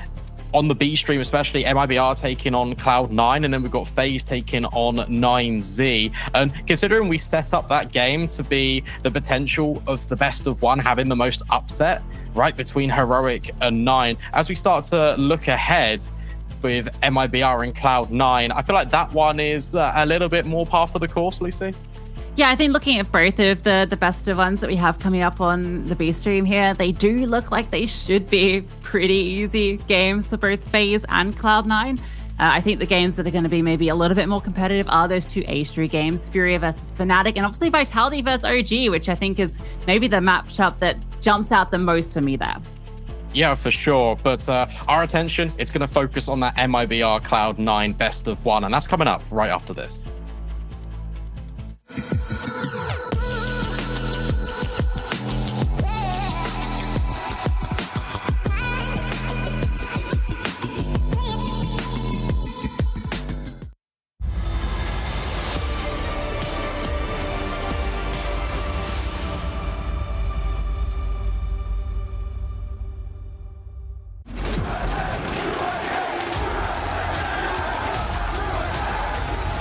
on the B stream especially, MIBR taking on Cloud9, and then we've got FaZe taking on 9Z. And considering we set up that game to be the potential of the best of one, having the most upset, right, between Heroic and 9, as we start to look ahead with MIBR and Cloud9, I feel like that one is a little bit more par for the course, Lucy. Yeah, I think looking at both of the best of ones that we have coming up on the B stream here, they do look like they should be pretty easy games for both FaZe and Cloud9. I think the games that are going to be maybe a little bit more competitive are those two A3 games, Furia versus Fnatic, and obviously Vitality versus OG, which I think is maybe the matchup that jumps out the most for me there. Yeah, for sure. But our attention, it's going to focus on that MIBR Cloud9 best of one, and that's coming up right after this.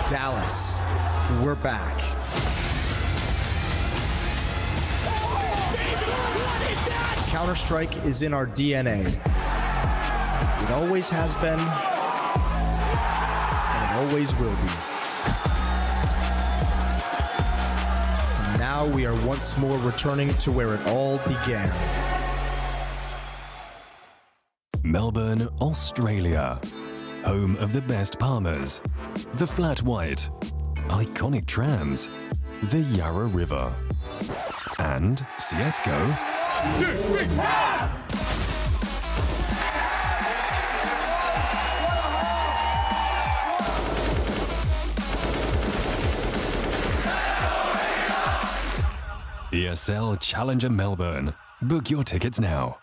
Dallas, we're back. Counter-Strike is in our DNA. It always has been, and it always will be. And now we are once more returning to where it all began. Melbourne, Australia. Home of the best Palmers, the Flat White, iconic trams, the Yarra River, and CSGO. ESL Challenger Melbourne. Book your tickets now.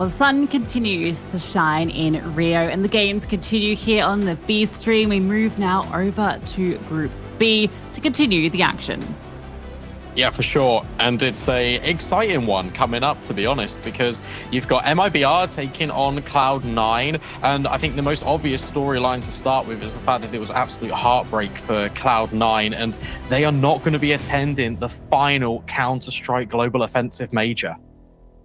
Well, the sun continues to shine in Rio, and the games continue here on the B stream. We move now over to Group B to continue the action. Yeah, for sure. And it's a exciting one coming up, to be honest, because you've got MIBR taking on Cloud9. And I think the most obvious storyline to start with is the fact that it was absolute heartbreak for Cloud9, and they are not going to be attending the final Counter-Strike Global Offensive Major.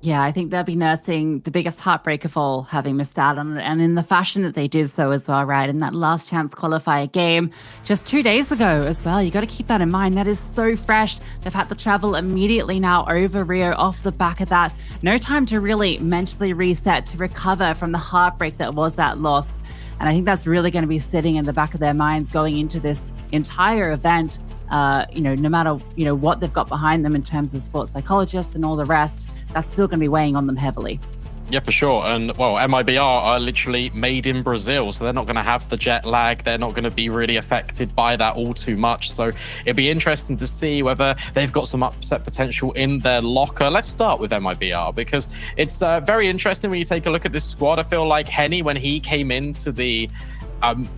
Yeah, I think they'll be nursing the biggest heartbreak of all, having missed out on it, and in the fashion that they did so as well, right? In that last chance qualifier game just 2 days ago as well. You got to keep that in mind. That is so fresh. They've had to travel immediately now over Rio off the back of that. No time to really mentally reset, to recover from the heartbreak that was that loss. And I think that's really going to be sitting in the back of their minds going into this entire event. No matter, what they've got behind them in terms of sports psychologists and all the rest, that's still going to be weighing on them heavily. Yeah, for sure. And, well, MIBR are literally made in Brazil, so they're not going to have the jet lag. They're not going to be really affected by that all too much. So it'd be interesting to see whether they've got some upset potential in their locker. Let's start with MIBR, because it's very interesting when you take a look at this squad. I feel like Henny, when he came into the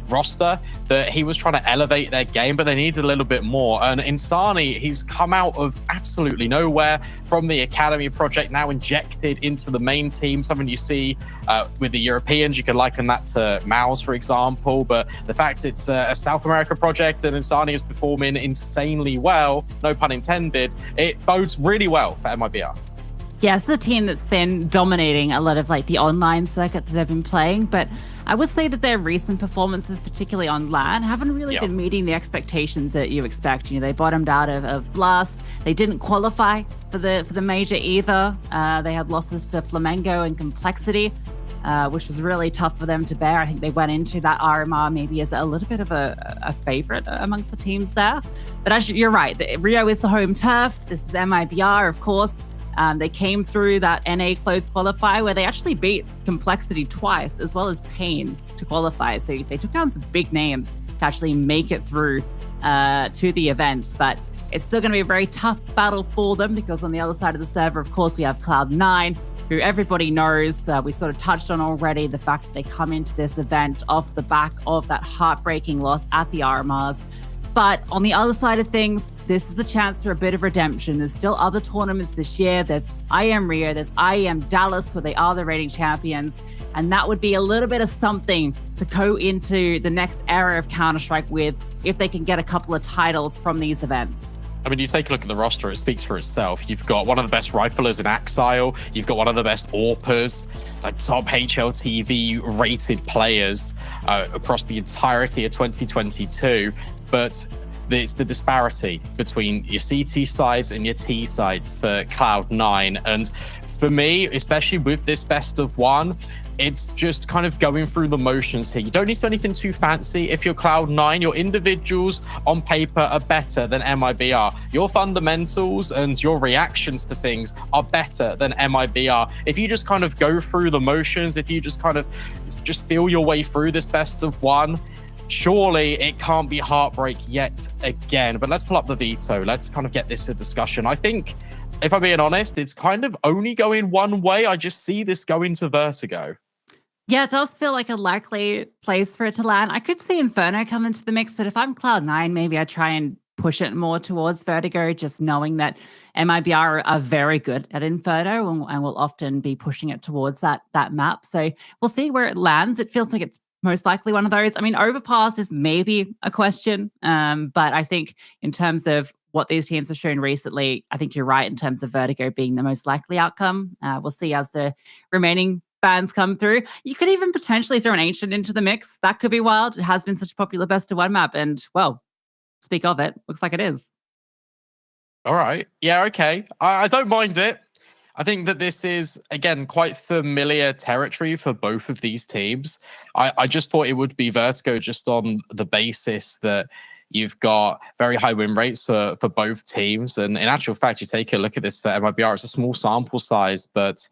roster, that he was trying to elevate their game, but they needed a little bit more. And Insani, he's come out of absolutely nowhere from the academy project, now injected into the main team. Something you see with the Europeans, you can liken that to MOUZ, for example. But the fact it's a South America project and Insani is performing insanely well, no pun intended, it bodes really well for MIBR. Yeah, it's the team that's been dominating a lot of the online circuit that they've been playing, but I would say that their recent performances, particularly on LAN, haven't really been meeting the expectations that you expect. They bottomed out of Blast. They didn't qualify for the major either. They had losses to Flamengo and Complexity, which was really tough for them to bear. I think they went into that RMR maybe as a little bit of a favorite amongst the teams there. But actually, you're right. Rio is the home turf. This is MIBR, of course. They came through that NA closed qualifier where they actually beat Complexity twice, as well as Pain, to qualify. So they took down some big names to actually make it through to the event. But it's still going to be a very tough battle for them, because on the other side of the server, of course, we have Cloud9, who everybody knows. We sort of touched on already the fact that they come into this event off the back of that heartbreaking loss at the RMRs. But on the other side of things, this is a chance for a bit of redemption. There's still other tournaments this year. There's IEM Rio, there's IEM Dallas, where they are the reigning champions. And that would be a little bit of something to go into the next era of Counter-Strike with, if they can get a couple of titles from these events. I mean, you take a look at the roster, it speaks for itself. You've got one of the best riflers in Axile. You've got one of the best AWPers, top HLTV rated players across the entirety of 2022. But it's the disparity between your CT sides and your T sides for Cloud9. And for me, especially with this best of one, it's just kind of going through the motions here. You don't need to do anything too fancy. If you're Cloud9, your individuals on paper are better than MIBR. Your fundamentals and your reactions to things are better than MIBR. If you just kind of go through the motions, if you just kind of just feel your way through this best of one, surely it can't be heartbreak yet again. But let's pull up the veto. Let's kind of get this to discussion. I think, if I'm being honest, it's kind of only going one way. I just see this going to Vertigo. Yeah, it does feel like a likely place for it to land. I could see Inferno come into the mix, but if I'm Cloud9, maybe I try and push it more towards Vertigo, just knowing that MIBR are very good at Inferno and will often be pushing it towards that map. So we'll see where it lands. It feels like it's most likely one of those. I mean, Overpass is maybe a question, but I think in terms of what these teams have shown recently, I think you're right in terms of Vertigo being the most likely outcome. We'll see as the remaining bands come through. You could even potentially throw an Ancient into the mix. That could be wild. It has been such a popular best of one map, and well, speak of it, looks like it is. All right. Yeah, okay. I don't mind it. I think that this is, again, quite familiar territory for both of these teams. I just thought it would be Vertigo just on the basis that you've got very high win rates for both teams. And in actual fact, you take a look at this for MIBR, it's a small sample size, but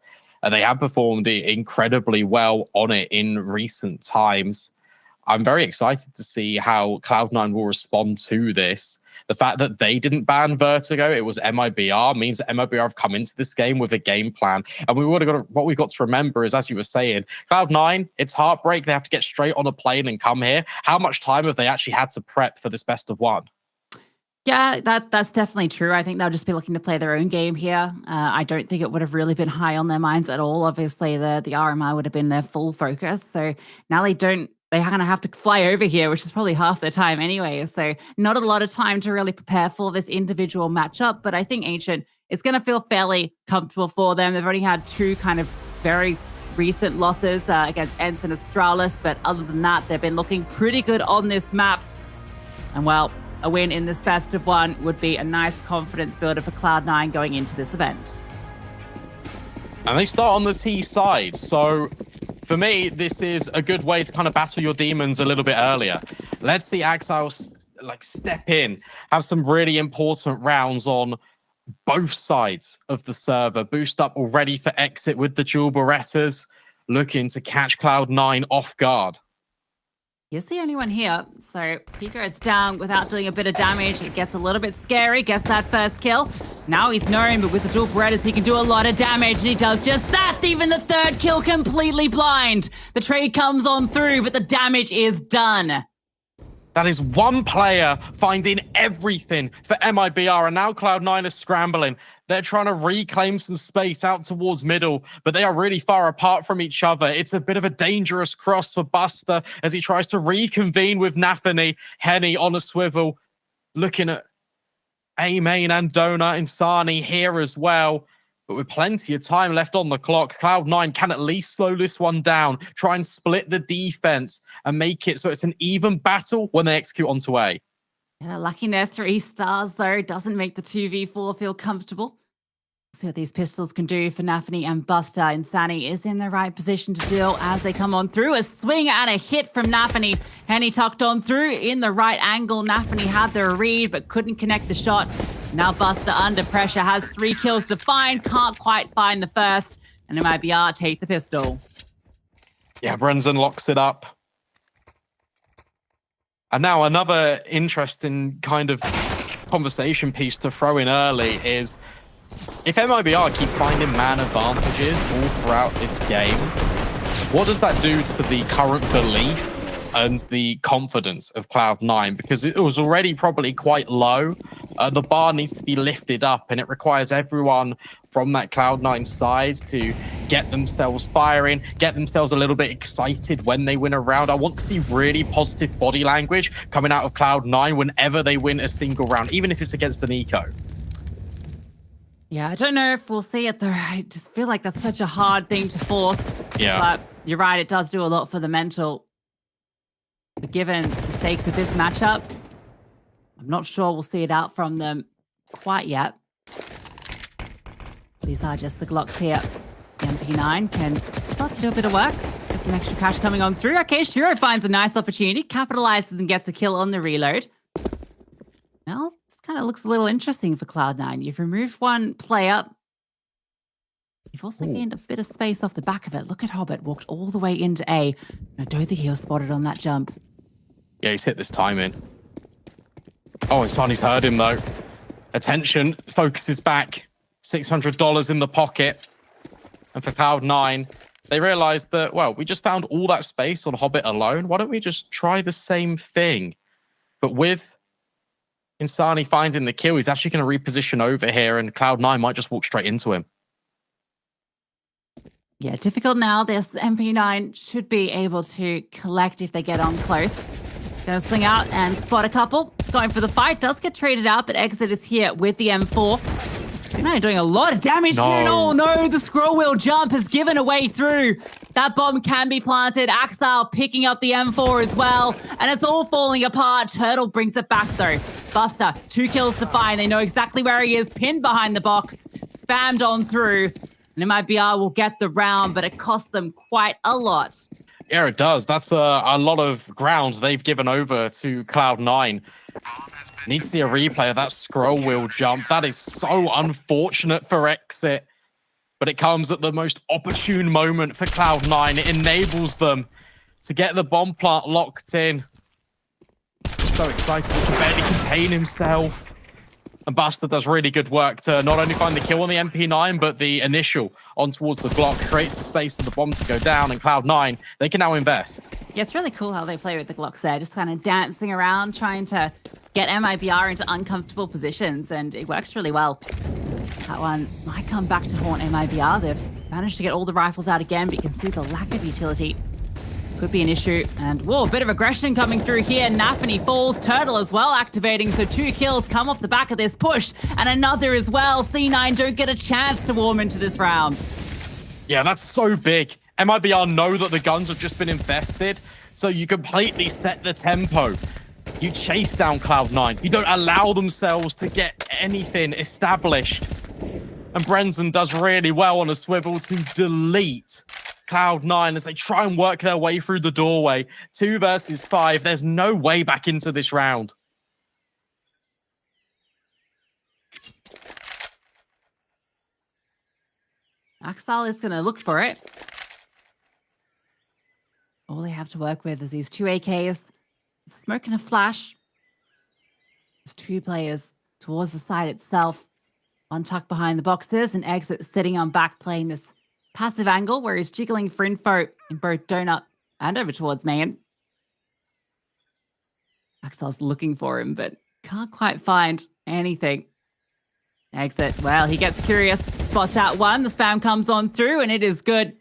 they have performed incredibly well on it in recent times. I'm very excited to see how Cloud9 will respond to this. The fact that they didn't ban Vertigo, it was MIBR, means that MIBR have come into this game with a game plan. And what we've got to remember is, as you were saying, Cloud9, it's heartbreak. They have to get straight on a plane and come here. How much time have they actually had to prep for this best of one? Yeah, that's definitely true. I think they'll just be looking to play their own game here. I don't think it would have really been high on their minds at all. Obviously, the RMR would have been their full focus. So now they're going to have to fly over here, which is probably half their time anyway. So not a lot of time to really prepare for this individual matchup. But I think Ancient is going to feel fairly comfortable for them. They've already had two kind of very recent losses against ENCE and Astralis. But other than that, they've been looking pretty good on this map. And well, a win in this best of one would be a nice confidence builder for Cloud9 going into this event. And they start on the T side. So for me, this is a good way to kind of battle your demons a little bit earlier. Let's see Axile step in, have some really important rounds on both sides of the server. Boost up already for exit with the dual Berettas, looking to catch Cloud9 off guard. He's the only one here, so he goes down without doing a bit of damage. It gets a little bit scary, gets that first kill. Now he's known, but with the dual Berettas, he can do a lot of damage, and he does just that. Even the third kill completely blind. The trade comes on through, but the damage is done. That is one player finding everything for MIBR, and now Cloud9 is scrambling. They're trying to reclaim some space out towards middle, but they are really far apart from each other. It's a bit of a dangerous cross for Buster as he tries to reconvene with Nafany. Henny on a swivel, looking at A-Main and Donut Insani here as well. But with plenty of time left on the clock, Cloud9 can at least slow this one down, try and split the defense and make it so it's an even battle when they execute onto A. Yeah, lacking their 3 stars, though, doesn't make the 2v4 feel comfortable. See what these pistols can do for Nafany and Buster. Insani is in the right position to deal as they come on through. A swing and a hit from Nafany. Henny tucked on through in the right angle. Nafany had the read, but couldn't connect the shot. Now Buster under pressure, has 3 kills to find, can't quite find the first, and MIBR take the pistol. Yeah, Brenzen locks it up. And now another interesting kind of conversation piece to throw in early is, if MIBR keep finding man advantages all throughout this game, what does that do to the current belief and the confidence of Cloud9? Because it was already probably quite low. The bar needs to be lifted up, and it requires everyone from that Cloud9 side to get themselves firing, get themselves a little bit excited when they win a round. I want to see really positive body language coming out of Cloud9 whenever they win a single round, even if it's against an eco. Yeah, I don't know if we'll see it though. I just feel like that's such a hard thing to force. Yeah. But you're right, it does do a lot for the mental. But given the stakes of this matchup, I'm not sure we'll see it out from them quite yet. These are just the Glocks here. The MP9 can start to do a bit of work. There's some extra cash coming on through. Okay, Shiro finds a nice opportunity, capitalizes and gets a kill on the reload. Now, this kind of looks a little interesting for Cloud9. You've removed one player. You've also gained a bit of space off the back of it. Look at Hobbit, walked all the way into A. I don't think he was spotted on that jump. Yeah, he's hit this timing. Oh, Insani's heard him though. Attention, focuses back. $600 in the pocket. And for Cloud9, they realized that, well, we just found all that space on Hobbit alone. Why don't we just try the same thing? But with Insani finding the kill, he's actually going to reposition over here, and Cloud9 might just walk straight into him. Yeah, difficult now. This MP9 should be able to collect if they get on close. Gonna swing out and spot a couple. Going for the fight. Does get traded out, but Exit is here with the M4. Now doing a lot of damage here. And oh no, the scroll wheel jump has given a way through. That bomb can be planted. Axile picking up the M4 as well. And it's all falling apart. Turtle brings it back though. Buster, 2 kills to find. They know exactly where he is. Pinned behind the box. Spammed on through. And MIBR will get the round, but it cost them quite a lot. Yeah, it does. That's a lot of ground they've given over to Cloud9. Needs to be a replay of that scroll wheel jump. That is so unfortunate for Exit. But it comes at the most opportune moment for Cloud9. It enables them to get the bomb plant locked in. so excited he can barely contain himself. And Buster does really good work to not only find the kill on the MP9, but the initial on towards the Glock creates the space for the bomb to go down, and Cloud9, they can now invest. Yeah, it's really cool how they play with the Glocks there, just kind of dancing around, trying to get MIBR into uncomfortable positions, and it works really well. That one might come back to haunt MIBR. They've managed to get all the rifles out again, but you can see the lack of utility could be an issue. And whoa, a bit of aggression coming through here. Nafany falls, Turtle as well activating, so 2 kills come off the back of this push, and another as well. C9 don't get a chance to warm into this round. Yeah, that's so big. MIBR know that the guns have just been infested, so you completely set the tempo. You chase down Cloud9. You don't allow themselves to get anything established. And Brendan does really well on a swivel to delete Cloud9 as they try and work their way through the doorway. 2 versus 5. There's no way back into this round. Axel is going to look for it. All they have to work with is these 2 AKs. Smoke and a flash. There's 2 players towards the side itself. One tucked behind the boxes, and Exit sitting on back playing this passive angle where he's jiggling for info in both Donut and over towards main. Axel's looking for him, but can't quite find anything. Exit, well, he gets curious, spots out one, the spam comes on through, and it is good.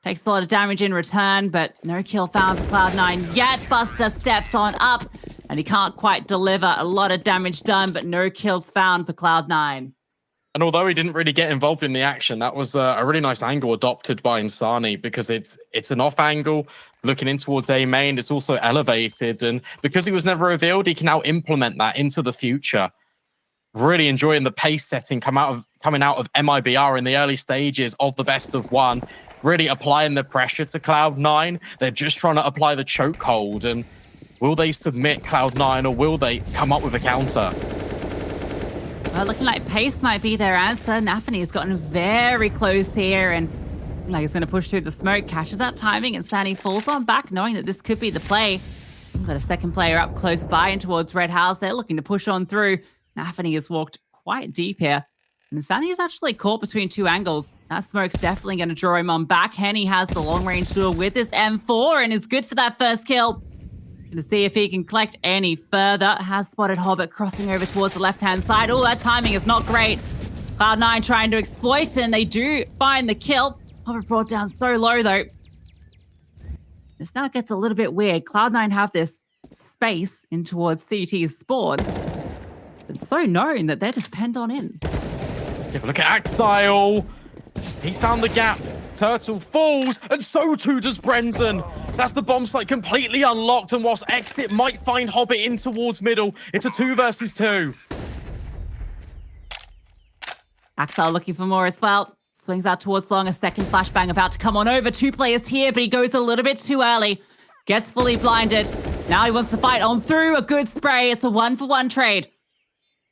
Takes a lot of damage in return, but no kill found for Cloud9 yet. Buster steps on up, and he can't quite deliver. A lot of damage done, but no kills found for Cloud9. And although he didn't really get involved in the action, that was a really nice angle adopted by Insani, because it's an off angle looking in towards A main. It's also elevated, and because he was never revealed, he can now implement that into the future. Really enjoying the pace setting coming out of MIBR in the early stages of the best of 1. Really applying the pressure to Cloud9. They're just trying to apply the chokehold, and will they submit Cloud9 or will they come up with a counter? Well, looking like pace might be their answer. Nafany has gotten very close here, and like he's going to push through the smoke, catches that timing, and Sani falls on back, knowing that this could be the play. We've got a second player up close by and towards Red House. They're looking to push on through. Nafany has walked quite deep here, and Sani is actually caught between 2 angles. That smoke's definitely going to draw him on back. Henny has the long-range duel with this M4 and is good for that first kill. Going to see if he can collect any further. Has spotted Hobbit crossing over towards the left-hand side. Oh, that timing is not great. Cloud9 trying to exploit, and they do find the kill. Hobbit brought down so low, though. This now gets a little bit weird. Cloud9 have this space in towards CT's spawn. It's so known that they're just penned on in. Yeah, but look at Axile. He's found the gap. Turtle falls, and so too does Brendan. That's the bomb site completely unlocked, and whilst Exit might find Hobbit in towards middle, it's a 2 versus 2. Axel looking for more as well. Swings out towards long, a second flashbang about to come on over. 2 players here, but he goes a little bit too early. Gets fully blinded. Now he wants to fight on through. A good spray. It's a 1-for-1 trade.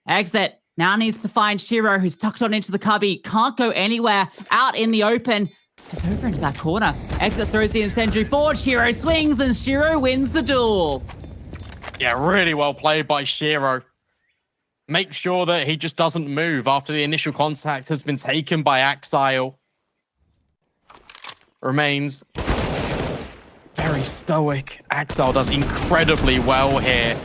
Exit now needs to find Shiro, who's tucked on into the cubby. Can't go anywhere. Out in the open. It's over into that corner. Exit throws the incendiary forward. Shiro swings, and Shiro wins the duel. Yeah, really well played by Shiro. Make sure that he just doesn't move after the initial contact has been taken by Axile. Remains very stoic. Axile does incredibly well here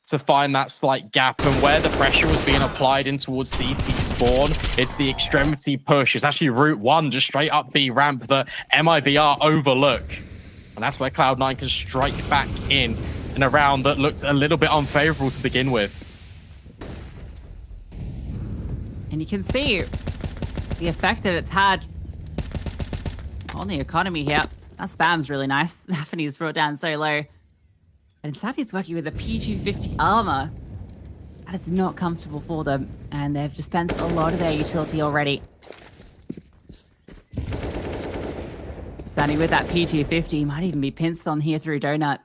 to find that slight gap, and where the pressure was being applied in towards CT spawn, it's the extremity push. It's actually route 1, just straight up B ramp that MIBR overlook. And that's where Cloud9 can strike back in a round that looked a little bit unfavorable to begin with. And you can see the effect that it's had on the economy here. That spam's really nice. Nafany's brought down so low. And Sadi's working with a P250 armor. That is not comfortable for them, and they've dispensed a lot of their utility already. Sadi with that P250 might even be pinched on here through Donut.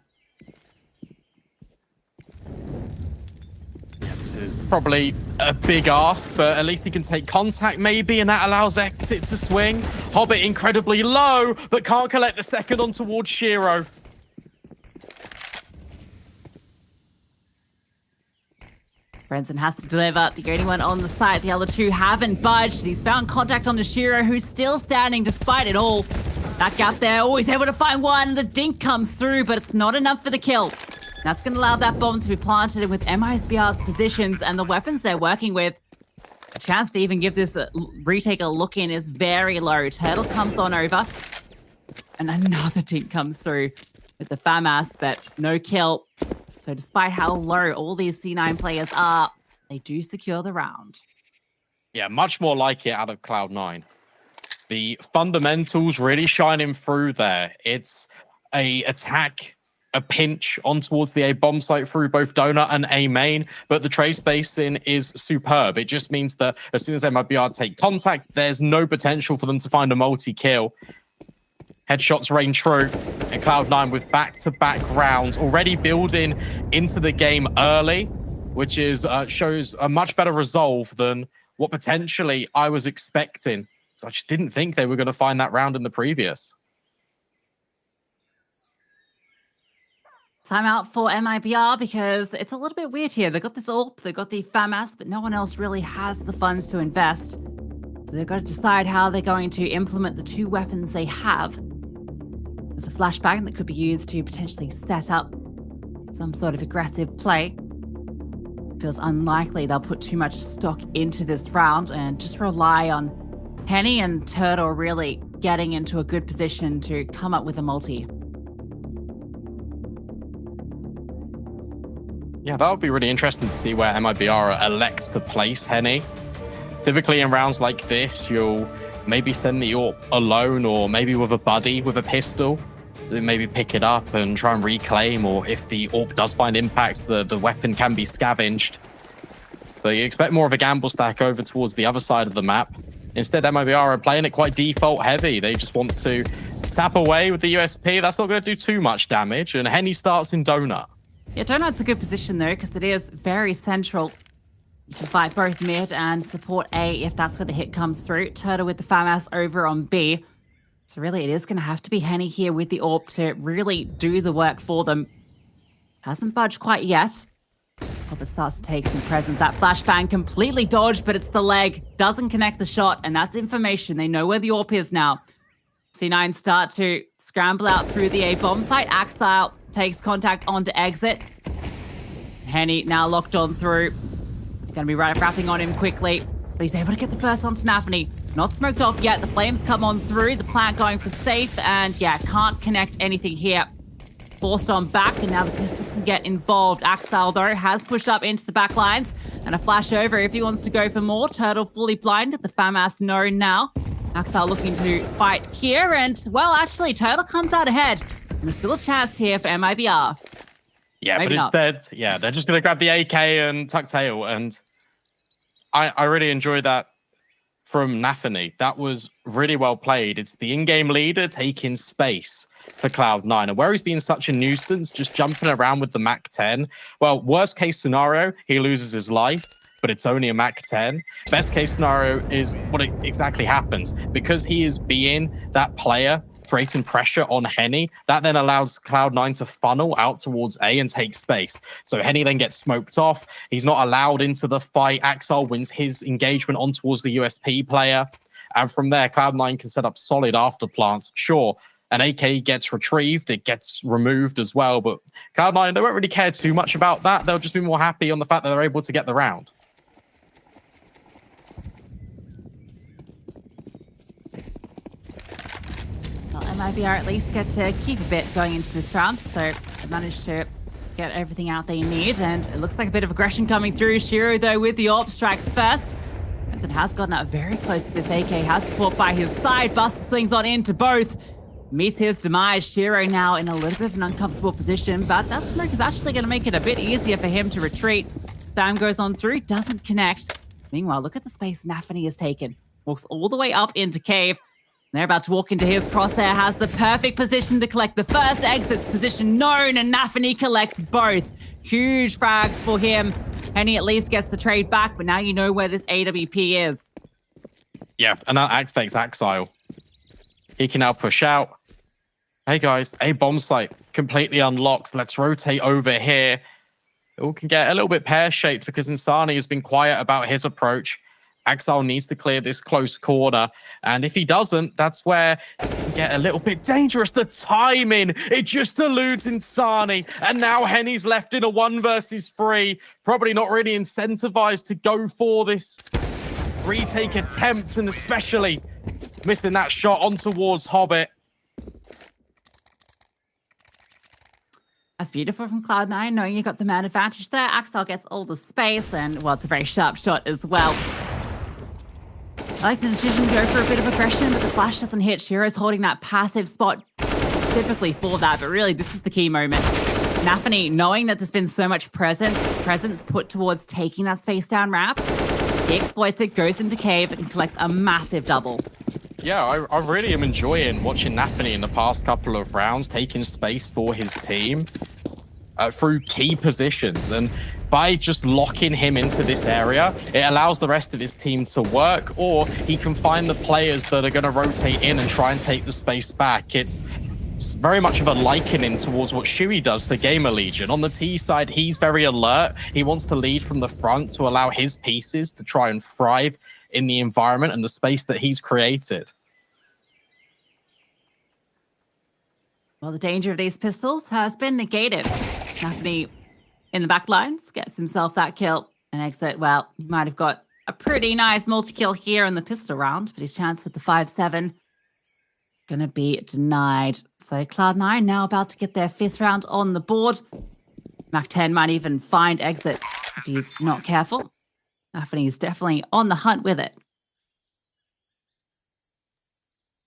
This is probably a big ask, but at least he can take contact maybe, and that allows Exit to swing. Hobbit incredibly low, but can't collect the second on towards Shiro. Brenson has to deliver. The only one on the site. The other two haven't budged. He's found contact on Nashiro, who's still standing despite it all. That gap there, always able to find one. The dink comes through, but it's not enough for the kill. That's going to allow that bomb to be planted with MIBR's positions and the weapons they're working with. The chance to even give this retake a look in is very low. Turtle comes on over, and another dink comes through with the FAMAS, but no kill. So despite how low all these C9 players are, they do secure the round. Yeah, much more like it out of Cloud9. The fundamentals really shining through there. It's a attack, a pinch on towards the A bomb site through both donut and A main, but the trade spacing is superb. It just means that as soon as MIBR take contact, there's no potential for them to find a multi-kill. Headshots rain true, and Cloud9 with back-to-back rounds already building into the game early, which is shows a much better resolve than what potentially I was expecting. So I just didn't think they were going to find that round in the previous. Timeout for MIBR because it's a little bit weird here. They've got this AWP, they've got the FAMAS, but no one else really has the funds to invest. So they've got to decide how they're going to implement the two weapons they have. There's a flashbang that could be used to potentially set up some sort of aggressive play. Feels unlikely they'll put too much stock into this round and just rely on Henny and Turtle really getting into a good position to come up with a multi. Yeah, that would be really interesting to see where MIBR elects to place Henny. Typically in rounds like this, you'll maybe send the AWP alone or maybe with a buddy with a pistol to maybe pick it up and try and reclaim, or if the AWP does find impact, the weapon can be scavenged. But you expect more of a gamble stack over towards the other side of the map. Instead, MIBR are playing it quite default heavy. They just want to tap away with the USP. That's not going to do too much damage, and Henny starts in Donut. Yeah, Donut's a good position though, because it is very central. You can fight both mid and support A if that's where the hit comes through. Turtle with the FAMAS over on B. So really, it is going to have to be Henny here with the AWP to really do the work for them. Hasn't budged quite yet. Hope it starts to take some presence. That flashbang completely dodged, but it's the leg. Doesn't connect the shot, and that's information. They know where the AWP is now. C9 start to scramble out through the A bomb site. Axile takes contact onto exit. Henny now locked on through. They're going to be wrapping on him quickly. But he's able to get the first onto NAVI. Not smoked off yet. The flames come on through. The plant going for safe. And yeah, can't connect anything here. Forced on back, and now the pistols can get involved. Axel, though, has pushed up into the back lines. And a flash over if he wants to go for more. Turtle fully blinded. The FAMAS known now. Axel looking to fight here. And, well, actually, Turtle comes out ahead. And there's still a chance here for MIBR. Yeah, Maybe but instead, yeah, they're just going to grab the AK and tuck tail. And I really enjoyed that from NAVI. That was really well played. It's the in-game leader taking space for Cloud9. And where he's been such a nuisance, just jumping around with the MAC-10, well, worst case scenario, he loses his life, but it's only a MAC-10. Best case scenario is what exactly happens. Because he is being that player, creating pressure on Henny, that then allows Cloud9 to funnel out towards A and take space. So Henny then gets smoked off. He's not allowed into the fight. Axel wins his engagement on towards the USP player. And from there, Cloud9 can set up solid after plants. Sure, an AK gets retrieved, it gets removed as well, but Cloud9, they won't really care too much about that. They'll just be more happy on the fact that they're able to get the round. Well, MIBR at least get to keep a bit going into this round, so they managed to get everything out they need, and it looks like a bit of aggression coming through. Shiro, though, with the AWP strikes first. Benson has gotten up very close with this AK, has support by his side. Buster swings on into both. Meets his demise. Shiro now in a little bit of an uncomfortable position, but that smoke is actually going to make it a bit easier for him to retreat. Spam goes on through, doesn't connect. Meanwhile, look at the space NAVI has taken. Walks all the way up into cave. They're about to walk into his crosshair, has the perfect position to collect the first exits position known, and NAVI collects both. Huge frags for him. Henny at least gets the trade back, but now you know where this AWP is. Yeah, and that activates Axile. He can now push out. Hey guys, A bomb site completely unlocked. Let's rotate over here. it all can get a little bit pear-shaped because Insani has been quiet about his approach. Axel needs to clear this close corner, and if he doesn't, that's where it can get a little bit dangerous. The timing, it just eludes Insani, and now Henny's left in a 1 versus 3. Probably not really incentivized to go for this retake attempt, and especially missing that shot on towards Hobbit. That's beautiful from Cloud9, knowing you got the man advantage there. Axel gets all the space, and, well, it's a very sharp shot as well. I like the decision to go for a bit of aggression, but the flash doesn't hit. Shiro's holding that passive spot specifically for that, but really, this is the key moment. Nafany, knowing that there's been so much presence put towards taking that space down ramp, he exploits it, goes into cave, and collects a massive double. Yeah, I really am enjoying watching Nafany in the past couple of rounds, taking space for his team through key positions. And by just locking him into this area, it allows the rest of his team to work, or he can find the players that are going to rotate in and try and take the space back. It's very much of a likening towards what Shui does for Gamer Legion. On the T side, he's very alert. He wants to lead from the front to allow his pieces to try and thrive in the environment and the space that he's created. Well, the danger of these pistols has been negated. Nafany in the back lines gets himself that kill and exit. Well, he might have got a pretty nice multi-kill here in the pistol round, but his chance with the 5-7 gonna be denied. So Cloud9 now about to get their 5th round on the board. Mac 10 might even find exit if he's not careful. Nafany is definitely on the hunt with it.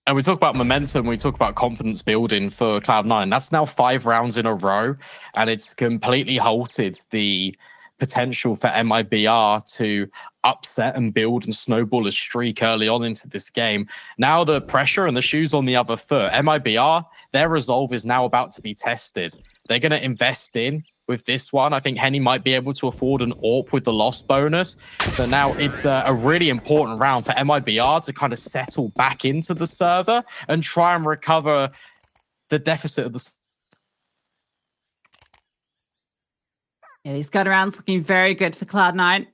And we talk about momentum, we talk about confidence building for Cloud9. That's now 5 rounds in a row, and it's completely halted the potential for MIBR to upset and build and snowball a streak early on into this game. Now the pressure and the shoes on the other foot. MIBR, their resolve is now about to be tested. They're going to invest in with this one. I think Henny might be able to afford an AWP with the loss bonus. So now it's a really important round for MIBR to kind of settle back into the server and try and recover the deficit of the... Yeah, these gun rounds looking very good for Cloud9.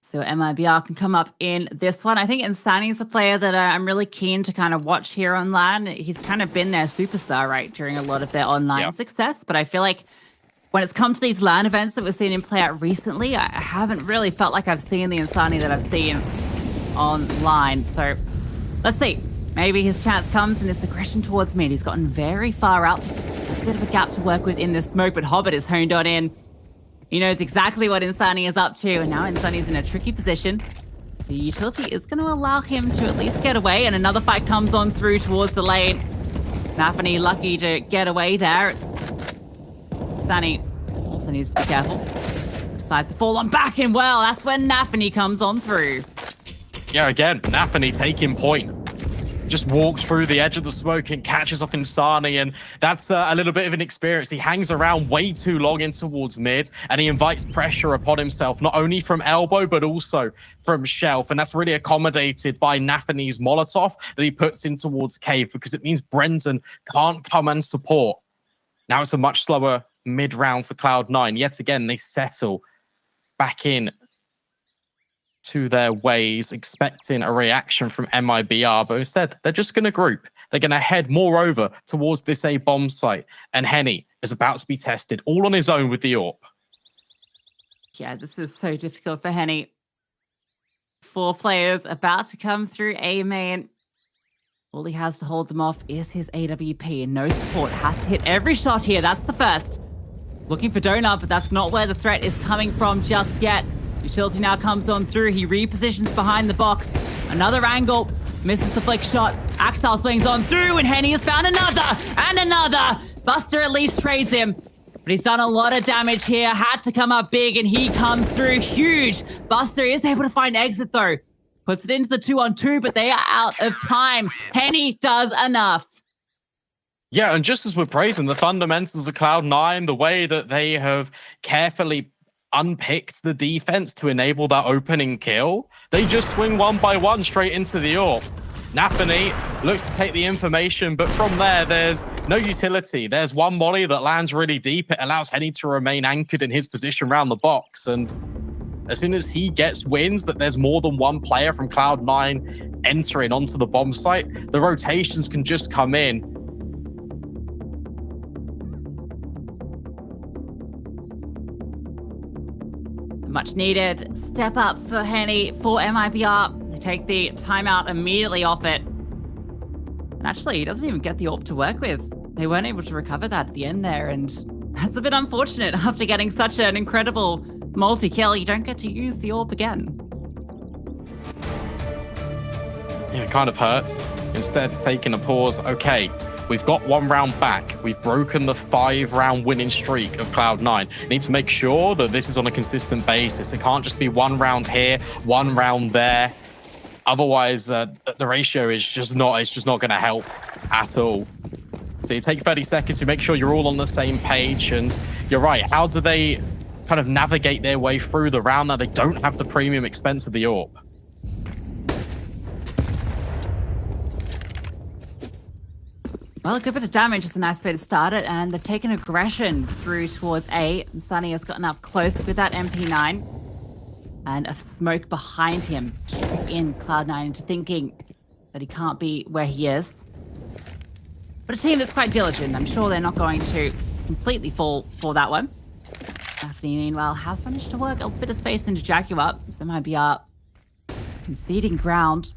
So MIBR can come up in this one. I think Insani's a player that I'm really keen to kind of watch here online. He's kind of been their superstar, right, during a lot of their online success. But I feel like when it's come to these LAN events that we've seen him play out recently, I haven't really felt like I've seen the Insani that I've seen online. So let's see. Maybe his chance comes in this aggression towards mid. He's gotten very far out. There's a bit of a gap to work with in this smoke, but Hobbit is honed on in. He knows exactly what Insani is up to, and now Insani's in a tricky position. The utility is going to allow him to at least get away, and another fight comes on through towards the lane. Nafany lucky to get away there. Insani also needs to be careful. Decides to fall on back, and well, that's when Nafany comes on through. Yeah, again, Nafany taking point. Just walks through the edge of the smoke and catches off Insani, and that's a little bit of an experience. He hangs around way too long in towards mid, and he invites pressure upon himself, not only from elbow, but also from shelf, and that's really accommodated by Nafany's Molotov that he puts in towards cave, because it means Brenton can't come and support. Now it's a much slower mid-round for Cloud9. Yet again, they settle back in to their ways, expecting a reaction from MIBR, but instead they're just going to group. They're going to head more over towards this A bomb site, and Henny is about to be tested all on his own with the AWP. Yeah, this is so difficult for Henny. 4 players about to come through A main. All he has to hold them off is his AWP, and no support. Has to hit every shot here. That's the first. Looking for Donut, but that's not where the threat is coming from just yet. Utility now comes on through. He repositions behind the box. Another angle. Misses the flick shot. Axel swings on through, and Henny has found another and another. Buster at least trades him. But he's done a lot of damage here. Had to come up big, and he comes through huge. Buster is able to find exit, though. Puts it into the 2-on-2, but they are out of time. Henny does enough. Yeah, and just as we're praising the fundamentals of Cloud9, the way that they have carefully unpicked the defense to enable that opening kill, they just swing one by one straight into the AWP. NAVI looks to take the information, but from there, there's no utility. There's one molly that lands really deep. It allows Henny to remain anchored in his position around the box. And as soon as he gets wins that there's more than one player from Cloud9 entering onto the bomb site, the rotations can just come in. Much needed step up for Henny for MIBR. They take the timeout immediately off it. And actually, he doesn't even get the AWP to work with. They weren't able to recover that at the end there, and that's a bit unfortunate. After getting such an incredible multi-kill, you don't get to use the AWP again. Yeah, it kind of hurts. Instead, taking a pause. Okay, we've got 1 round back. We've broken the 5-round winning streak of Cloud9. Need to make sure that this is on a consistent basis. It can't just be 1 round here, 1 round there. Otherwise, the ratio is just not. It's just not going to help at all. So you take 30 seconds to make sure you're all on the same page. And you're right. How do they kind of navigate their way through the round now? They don't have the premium expense of the AWP. Well, a good bit of damage is a nice way to start it, and they've taken aggression through towards A. And Sunny has gotten up close with that MP9. And a smoke behind him to trick in Cloud9 into thinking that he can't be where he is. But a team that's quite diligent. I'm sure they're not going to completely fall for that one. NAVI, meanwhile, has managed to work a bit of space into Jaguar. So MIBR conceding ground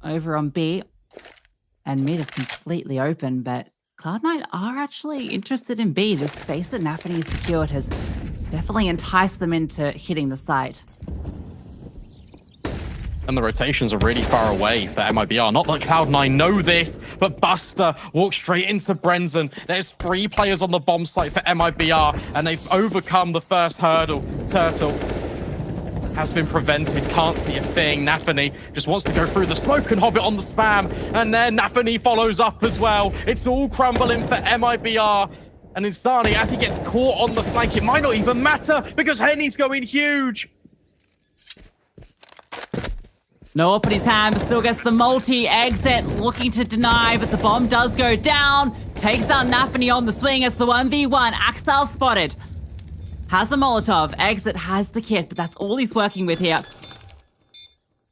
over on B. And mid is completely open, but Cloud9 are actually interested in B. The space that NAVI has secured has definitely enticed them into hitting the site. And the rotations are really far away for MIBR. Not that Cloud9 know this, but Buster walks straight into Brenzen. There's 3 players on the bomb site for MIBR, and they've overcome the first hurdle. Turtle has been prevented, can't see a thing. NAVI just wants to go through the smoke and Hobbit on the spam, and then NAVI follows up as well. It's all crumbling for MIBR. And Insani, as he gets caught on the flank, it might not even matter because Henny's going huge. No up in his hand, but still gets the multi-exit, looking to deny, but the bomb does go down. Takes out NAVI on the swing. It's the 1v1. Axel spotted. Has the Molotov. Exit has the kit, but that's all he's working with here.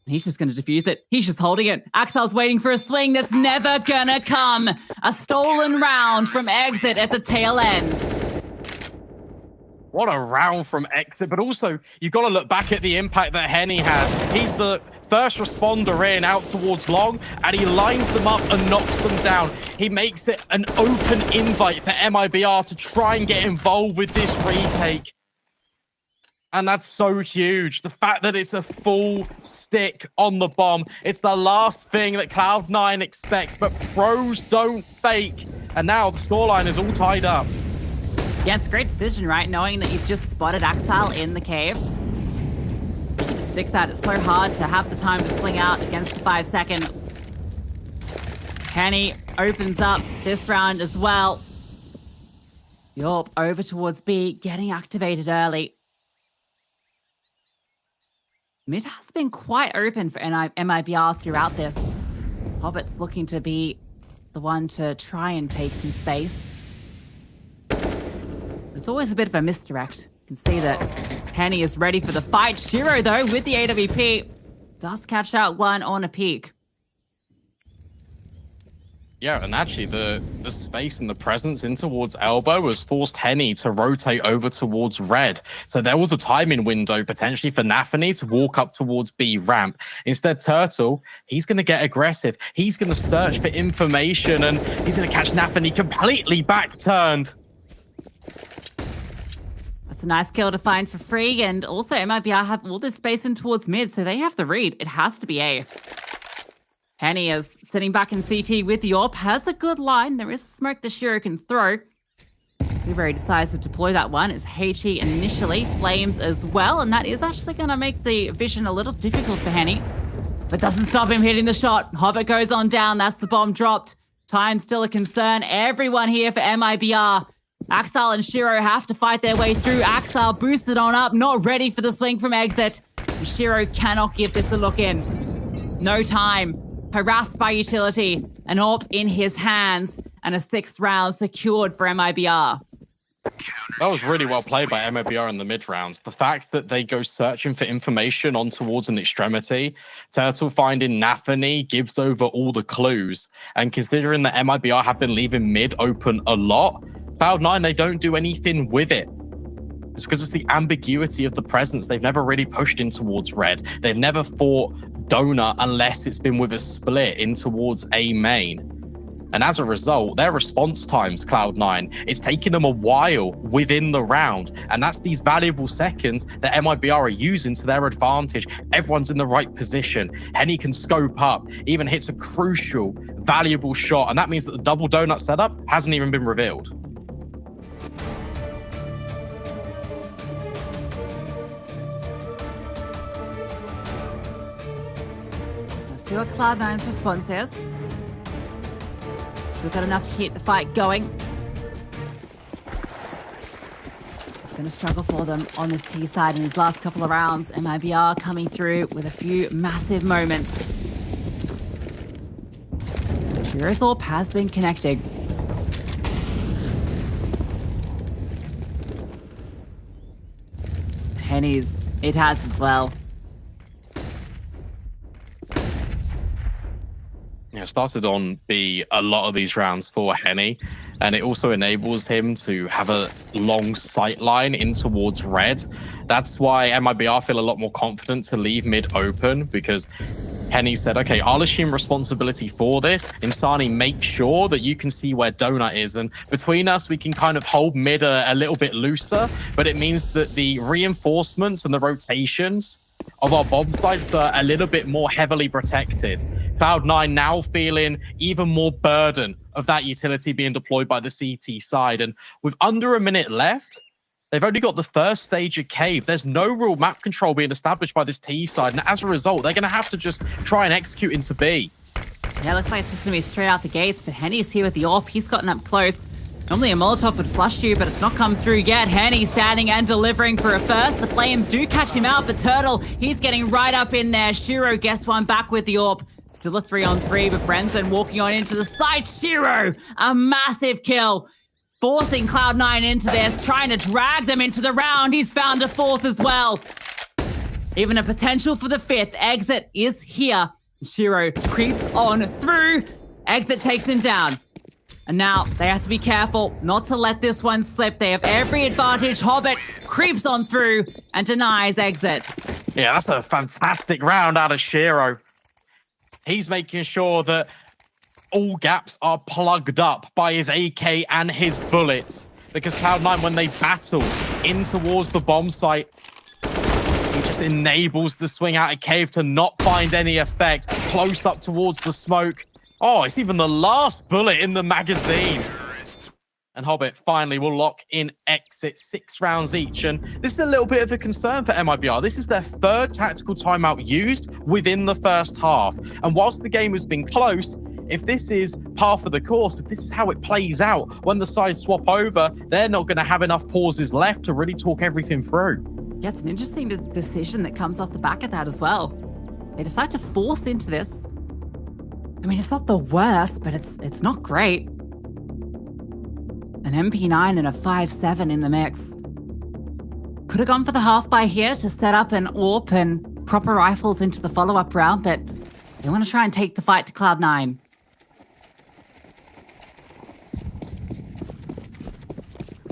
He's just going to defuse it. He's just holding it. Axel's waiting for a swing that's never gonna come. A stolen round from Exit at the tail end. What a round from Exit, but also you've got to look back at the impact that Henny has. He's the first responder in out towards long, and he lines them up and knocks them down. He makes it an open invite for MIBR to try and get involved with this retake. And that's so huge. The fact that it's a full stick on the bomb. It's the last thing that Cloud9 expects, but pros don't fake. And now the scoreline is all tied up. Yeah, it's a great decision, right? Knowing that you've just spotted Axel in the cave. You can just stick that. It's so hard to have the time to swing out against the 5-second. Henny opens up this round as well. Yup, over towards B, getting activated early. Mid has been quite open for MIBR throughout this. Hobbit's looking to be the one to try and take some space. It's always a bit of a misdirect. You can see that Henny is ready for the fight. Shiro, though, with the AWP, does catch out one on a peak. Yeah, and actually the space and the presence in towards Elbow has forced Henny to rotate over towards Red. So there was a timing window potentially for NAVI to walk up towards B ramp. Instead, Turtle, he's going to get aggressive. He's going to search for information, and he's going to catch NAVI completely back-turned. That's a nice kill to find for free, and also MIBR have all this space in towards mid, so they have the read. It has to be A. Henny is sitting back in CT with the AWP, has a good line. There is smoke that Shiro can throw. See where he decides to deploy that one. It's HE initially, Flames as well, and that is actually going to make the vision a little difficult for Henny. But doesn't stop him hitting the shot. Hobbit goes on down. That's the bomb dropped. Time still a concern. Everyone here for MIBR. Axel and Shiro have to fight their way through. Axel boosted on up, not ready for the swing from Exit. And Shiro cannot give this a look in. No time. harassed by utility, an AWP in his hands, and a 6th round secured for MIBR. That was really well played by MIBR in the mid rounds. The fact that they go searching for information on towards an extremity, Turtle finding NAVI gives over all the clues. And considering that MIBR have been leaving mid open a lot, Cloud9, they don't do anything with it. It's because it's the ambiguity of the presence. They've never really pushed in towards red. They've never fought donut unless it's been with a split in towards A main. And as a result, their response times, Cloud9, it's taking them a while within the round. And that's these valuable seconds that MIBR are using to their advantage. Everyone's in the right position. Henny can scope up, even hits a crucial, valuable shot. And that means that the double donut setup hasn't even been revealed. Let's see what Cloud9's response is. We've got enough to keep the fight going. It's been a struggle for them on this T side in these last couple of rounds. MIBR coming through with a few massive moments. Shiro's AWP has been connecting. Henny's, it has as well. Yeah, started on B a lot of these rounds for Henny, and it also enables him to have a long sight line in towards red. That's why MIBR feel a lot more confident to leave mid open, because Henny said, okay, I'll assume responsibility for this. Insani, make sure that you can see where donut is, and between us we can kind of hold mid a little bit looser, but it means that the reinforcements and the rotations of our bomb sites are a little bit more heavily protected. Cloud9 now feeling even more burden of that utility being deployed by the CT side. And with under a minute left, they've only got the first stage of Cave. There's no real map control being established by this T side. And as a result, they're going to have to just try and execute into B. Yeah, looks like it's just going to be straight out the gates. But Henny's here with the AWP. He's gotten up close. Normally a Molotov would flush you, but it's not come through yet. Henny standing and delivering for a first. The Flames do catch him out, but Turtle, he's getting right up in there. Shiro gets one back with the AWP. Still a 3-on-3, but Brenson walking on into the side. Shiro, a massive kill. Forcing Cloud9 into this, trying to drag them into the round. He's found a 4th as well. Even a potential for the 5th. Exit is here. Shiro creeps on through. Exit takes him down. And now they have to be careful not to let this one slip. They have every advantage. Hobbit creeps on through and denies Exit. Yeah, that's a fantastic round out of Shiro. He's making sure that all gaps are plugged up by his AK and his bullets. Because Cloud9, when they battle in towards the bomb site, he just enables the swing out of Cave to not find any effect. Close up towards the smoke. Oh, it's even the last bullet in the magazine. And Hobbit finally will lock in Exit, 6 rounds each. And this is a little bit of a concern for MIBR. This is their 3rd tactical timeout used within the first half. And whilst the game has been close, if this is par for the course, if this is how it plays out, when the sides swap over, they're not going to have enough pauses left to really talk everything through. Yeah, it's an interesting decision that comes off the back of that as well. They decide to force into this. I mean, it's not the worst, but it's not great. An MP9 and a 5.7 in the mix. Could have gone for the half by here to set up an AWP and proper rifles into the follow-up round, but they want to try and take the fight to Cloud9.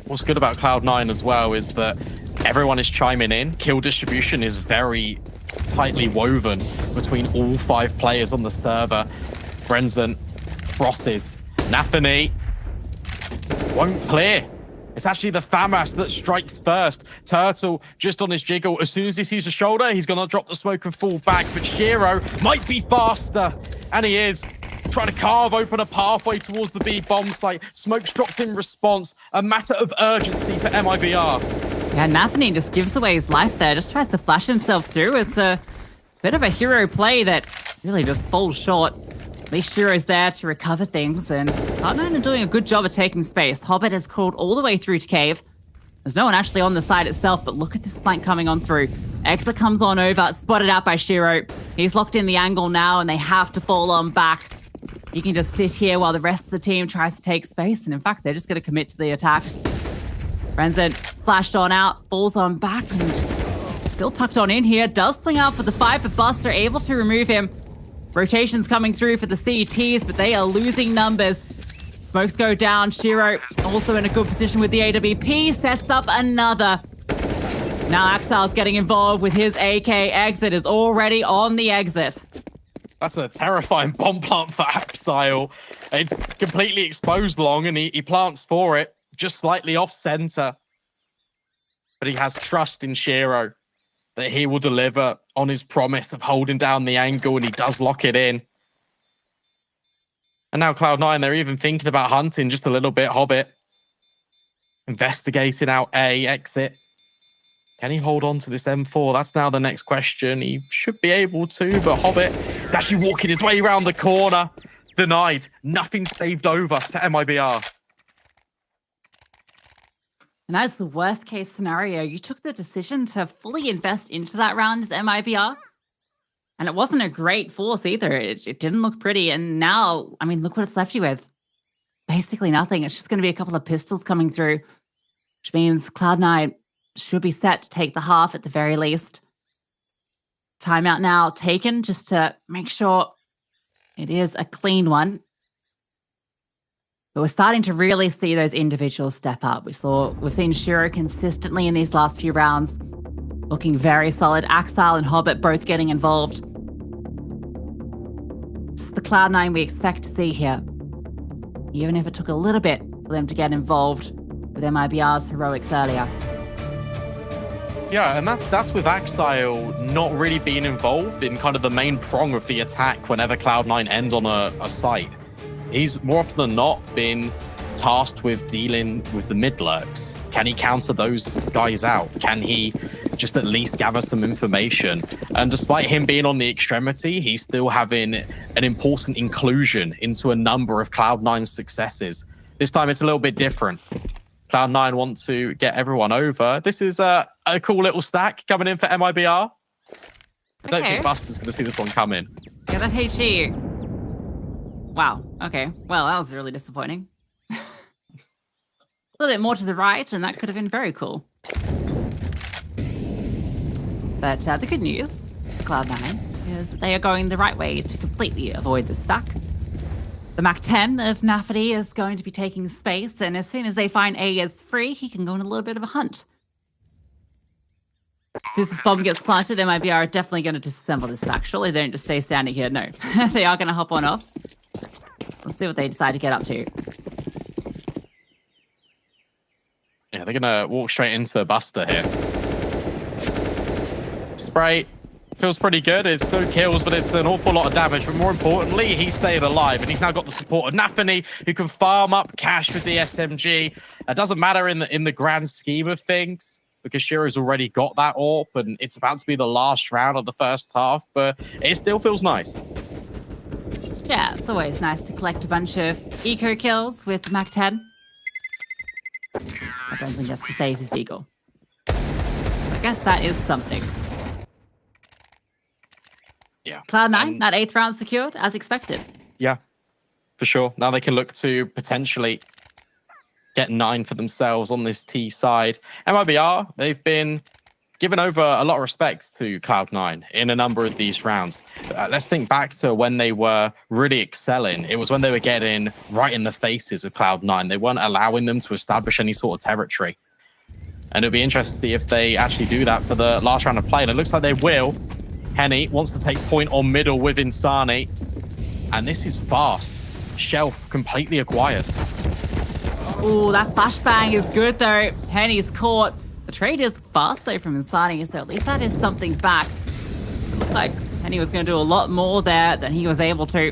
What's good about Cloud9 as well is that everyone is chiming in. Kill distribution is very tightly woven between all 5 players on the server. Brenson crosses. NAVI won't clear. It's actually the FAMAS that strikes first. Turtle just on his jiggle. As soon as he sees a shoulder, he's going to drop the smoke and fall back. But Shiro might be faster. And he is. Trying to carve open a pathway towards the B bomb site. Smoke's dropped in response. A matter of urgency for MIBR. Yeah, NAVI just gives away his life there. Just tries to flash himself through. It's a bit of a hero play that really just falls short. At least Shiro's there to recover things, and Cloud9 are doing a good job of taking space. Hobbit has crawled all the way through to Cave. There's no one actually on the side itself, but look at this flank coming on through. Exit comes on over, spotted out by Shiro. He's locked in the angle now, and they have to fall on back. You can just sit here while the rest of the team tries to take space, and in fact, they're just going to commit to the attack. Brenzen flashed on out, falls on back, and still tucked on in here. Does swing out for the fight, but Buster able to remove him. Rotations coming through for the CETs, but they are losing numbers. Smokes go down. Shiro also in a good position with the AWP, sets up another. Now Axile's getting involved with his AK. Exit is already on the exit. That's a terrifying bomb plant for Axile. It's completely exposed long, and he plants for it, just slightly off center. But he has trust in Shiro that he will deliver on his promise of holding down the angle, and he does lock it in. And now Cloud9, they're even thinking about hunting just a little bit. Hobbit investigating out A, exit. Can he hold on to this M4? That's now the next question. He should be able to, but Hobbit is actually walking his way around the corner. Denied. Nothing saved over for MIBR. And that's the worst case scenario. You took the decision to fully invest into that round as MIBR. And it wasn't a great force either. It didn't look pretty. And now, I mean, look what it's left you with. Basically nothing. It's just going to be a couple of pistols coming through, which means Cloud9 should be set to take the half at the very least. Timeout now taken just to make sure it is a clean one. But we're starting to really see those individuals step up. We've seen Shiro consistently in these last few rounds, looking very solid. Axile and Hobbit both getting involved. This is the Cloud9 we expect to see here, even if it took a little bit for them to get involved with MIBR's heroics earlier. Yeah, and that's with Axile not really being involved in kind of the main prong of the attack whenever Cloud9 ends on a site. He's more often than not been tasked with dealing with the mid lurks. Can he counter those guys out? Can he just at least gather some information? And despite him being on the extremity, he's still having an important inclusion into a number of Cloud9's successes. This time it's a little bit different. Cloud9 want to get everyone over. This is a cool little stack coming in for MIBR. I don't think Buster's going to see this one come in. Yeah, that HE. Wow. Okay. Well, that was really disappointing. A little bit more to the right, and that could have been very cool. But the good news for Cloud9 is they are going the right way to completely avoid the stack. The Mach 10 of NAVI is going to be taking space, and as soon as they find A is free, he can go on a little bit of a hunt. As soon as this bomb gets planted, MIBR are definitely going to disassemble this stack. Surely they don't just stay standing here. No, they are going to hop on off. We'll see what they decide to get up to. Yeah, they're going to walk straight into Buster here. Spray. Feels pretty good. It's no kills, but it's an awful lot of damage. But more importantly, he's staying alive, and he's now got the support of Nafani, who can farm up cash with the SMG. It doesn't matter in the grand scheme of things, because Shiro's already got that AWP, and it's about to be the last round of the first half, but it still feels nice. Yeah, it's always nice to collect a bunch of eco kills with Mach 10. Brenzen gets to save his deagle. So I guess that is something. Yeah. Cloud9, that 8th round secured, as expected. Yeah, for sure. Now they can look to potentially get 9 for themselves on this T side. MIBR, they've been given over a lot of respect to Cloud9 in a number of these rounds. Let's think back to when they were really excelling. It was when they were getting right in the faces of Cloud9. They weren't allowing them to establish any sort of territory. And it'll be interesting to see if they actually do that for the last round of play. And it looks like they will. Henny wants to take point on middle with Insani. And this is fast. Shelf completely acquired. Ooh, that flashbang is good though. Henny's caught. The trade is fast though from Insani, so at least that is something back. It looks like Henny was going to do a lot more there than he was able to.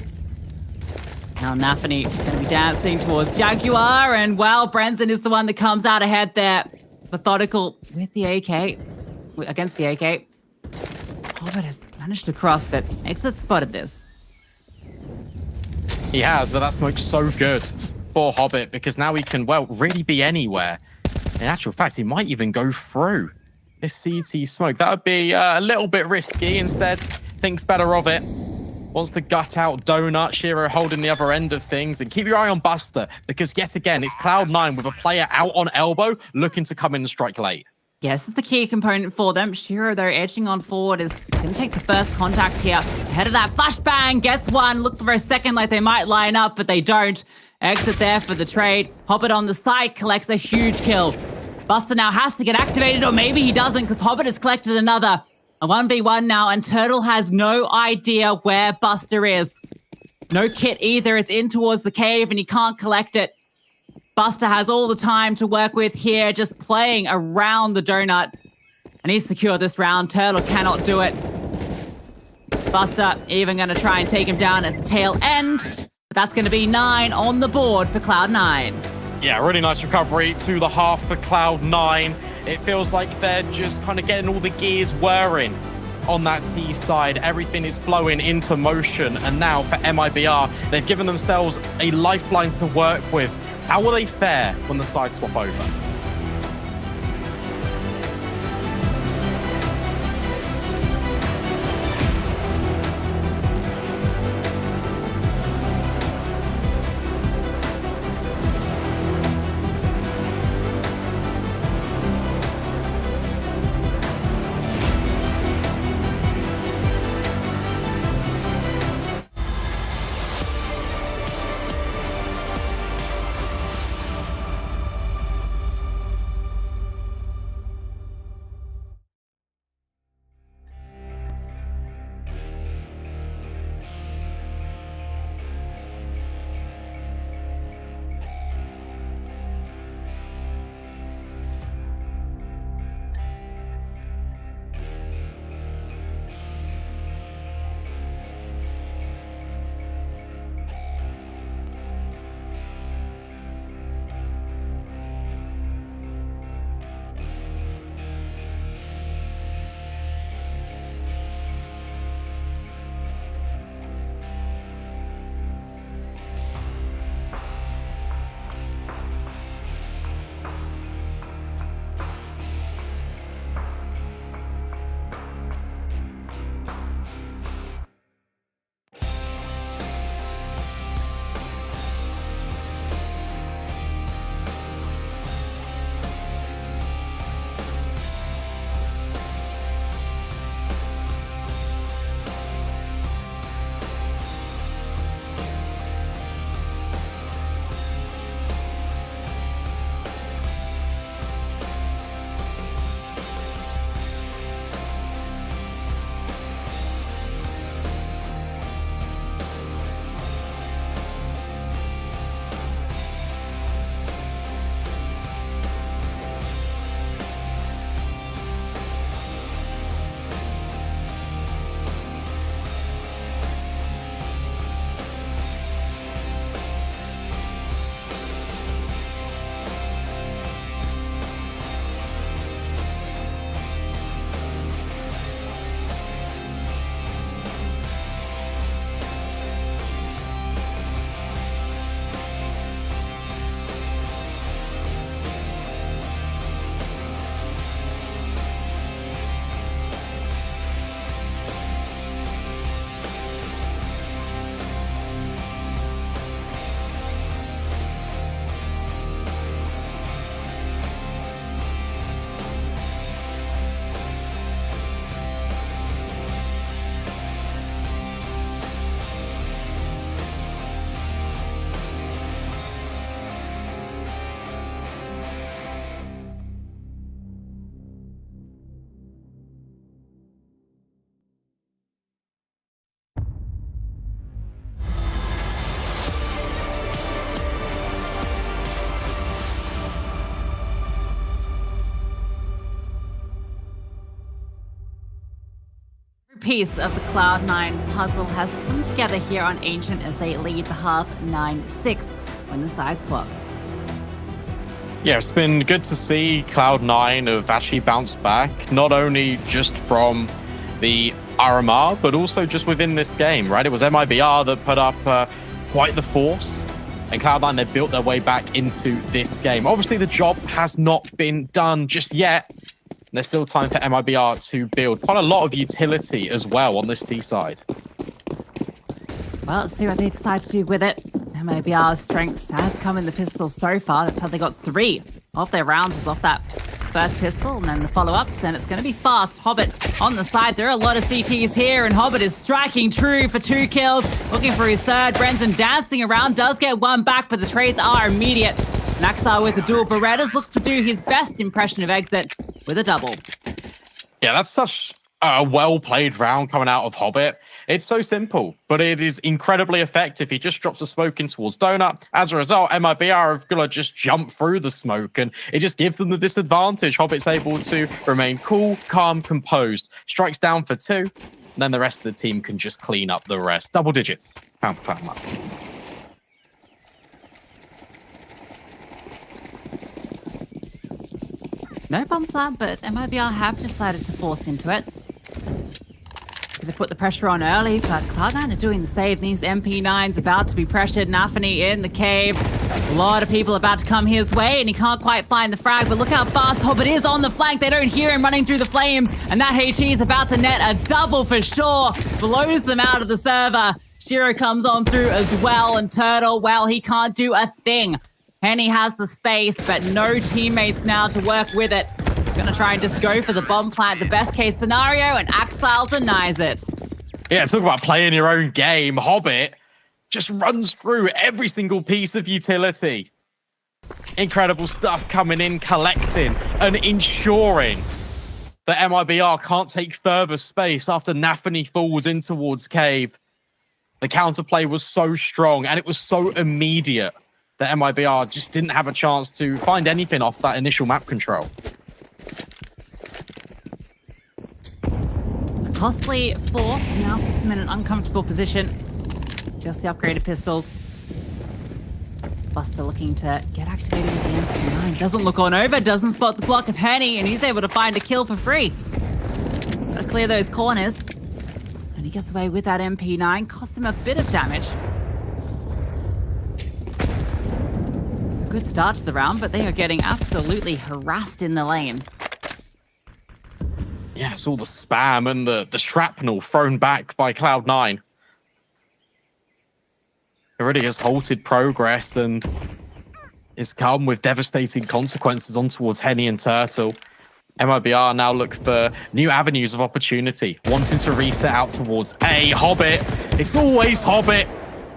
Now Nafani is going to be dancing towards Jaguar, and wow, Brenzen is the one that comes out ahead there. Methodical with the AK, against the AK. Hobbit has managed to cross, but Exit spotted this. He has, but that smoke's so good for Hobbit because now he can, well, really be anywhere. In actual fact, he might even go through. this CT smoke. That would be a little bit risky. Instead, thinks better of it. Wants to gut out Donut. Shiro holding the other end of things. And keep your eye on Buster, because yet again, it's Cloud9 with a player out on elbow looking to come in and strike late. Yes, it's the key component for them. Shiro, though, edging on forward is going to take the first contact here. Ahead of that flashbang, gets one. Look for a second like they might line up, but they don't. Exit there for the trade. Hobbit on the side collects a huge kill. Buster now has to get activated, or maybe he doesn't, because Hobbit has collected another. A 1v1 now, and Turtle has no idea where Buster is. No kit either. It's in towards the cave, and he can't collect it. Buster has all the time to work with here, just playing around the donut. And he's secured this round. Turtle cannot do it. Buster even going to try and take him down at the tail end. But that's going to be 9 on the board for Cloud9. Yeah, really nice recovery to the half for Cloud9. It feels like they're just kind of getting all the gears whirring on that T side. Everything is flowing into motion. And now for MIBR, they've given themselves a lifeline to work with. How will they fare when the sides swap over? Piece of the Cloud9 puzzle has come together here on Ancient as they lead the half 9-6 when the side swap. Yeah, it's been good to see Cloud9 have actually bounced back, not only just from the RMR, but also just within this game, right? It was MIBR that put up quite the force, and Cloud9, they built their way back into this game. Obviously, the job has not been done just yet, there's still time for MIBR to build quite a lot of utility as well on this T side. Well, let's see what they decide to do with it. MIBR's strength has come in the pistol so far. That's how they got 3 of their rounds is off that first pistol, and then the follow-ups. Then it's going to be fast. Hobbit on the side. There are a lot of CTs here, and Hobbit is striking true for 2 kills. Looking for his third. Brendan dancing around. Does get 1 back, but the trades are immediate. Naxar with the dual Berettas looks to do his best impression of Exit with a double. Yeah, that's such a well-played round coming out of Hobbit. It's so simple, but it is incredibly effective. He just drops a smoke in towards Donut. As a result, MIBR have got to just jump through the smoke, and it just gives them the disadvantage. Hobbit's able to remain cool, calm, composed. Strikes down for 2, and then the rest of the team can just clean up the rest. Double digits. Pound for pound. No bomb plant, but MIBR have decided to force into it. They put the pressure on early, but Cloud9 are doing the save. These MP9s about to be pressured. Nafany in the cave. A lot of people about to come his way, and he can't quite find the frag, but look how fast Hobbit is on the flank. They don't hear him running through the flames, and that HE is about to net a double for sure. Blows them out of the server. Shiro comes on through as well, and Turtle, well, he can't do a thing. Henny has the space, but no teammates now to work with it. Gonna try and just go for the bomb plant, the best case scenario, and Axile denies it. Yeah, talk about playing your own game. Hobbit just runs through every single piece of utility. Incredible stuff coming in, collecting, and ensuring that MIBR can't take further space after Nafany falls in towards Cave. The counterplay was so strong, and it was so immediate that MIBR just didn't have a chance to find anything off that initial map control. Costly force now puts them in an uncomfortable position. Just the upgraded pistols. Buster looking to get activated with the MP9. Doesn't look on over, doesn't spot the block of Henny, and he's able to find a kill for free. Gotta clear those corners. And he gets away with that MP9. Costs him a bit of damage. It's a good start to the round, but they are getting absolutely harassed in the lane. Yeah, it's all the spam and the shrapnel thrown back by Cloud9. It really has halted progress, and it's come with devastating consequences on towards Henny and Turtle. MIBR now look for new avenues of opportunity, wanting to reset out towards A. Hobbit. It's always Hobbit.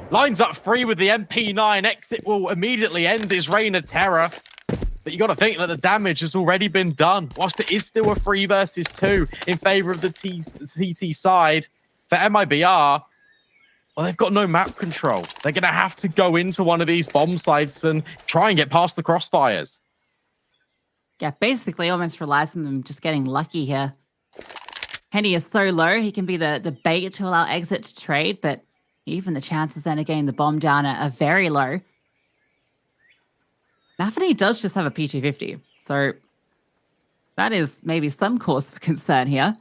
Lines up free with the MP9. Exit will immediately end his reign of terror. But you got to think that the damage has already been done. Whilst it is still a 3 versus 2 in favor of the CT side, for MIBR, well, they've got no map control. They're going to have to go into one of these bomb sites and try and get past the crossfires. Yeah, basically almost relies on them just getting lucky here. Henny is so low, he can be the bait to allow Exit to trade, but even the chances then of getting the bomb down are very low. Nafany does just have a P250, so that is maybe some cause for concern here.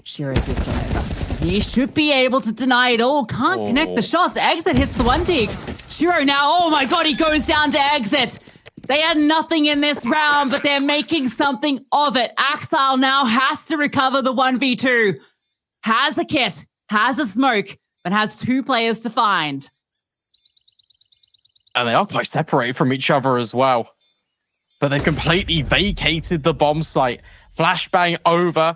Shiro's with Genova. He should be able to deny it all. Can't connect the shots. Exit hits the 1 dig. Shiro now, oh my god, he goes down to Exit. They had nothing in this round, but they're making something of it. Axile now has to recover the 1v2. Has a kit, has a smoke, but has 2 players to find. And they are quite separated from each other as well. But they've completely vacated the bomb site. Flashbang over.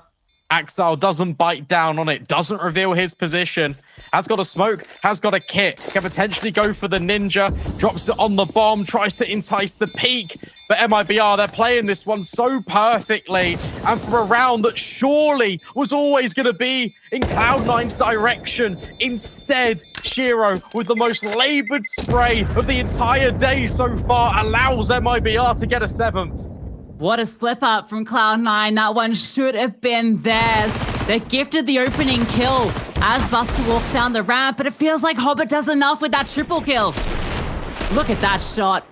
Axile doesn't bite down on it, doesn't reveal his position. Has got a smoke, has got a kit. Can potentially go for the ninja. Drops it on the bomb, tries to entice the peak. But MIBR, they're playing this one so perfectly. And for a round that surely was always going to be in Cloud9's direction. Instead, Shiro, with the most labored spray of the entire day so far, allows MIBR to get a 7th. What a slip up from Cloud9. That one should have been theirs. They're gifted the opening kill as Buster walks down the ramp, but it feels like Hobbit does enough with that triple kill. Look at that shot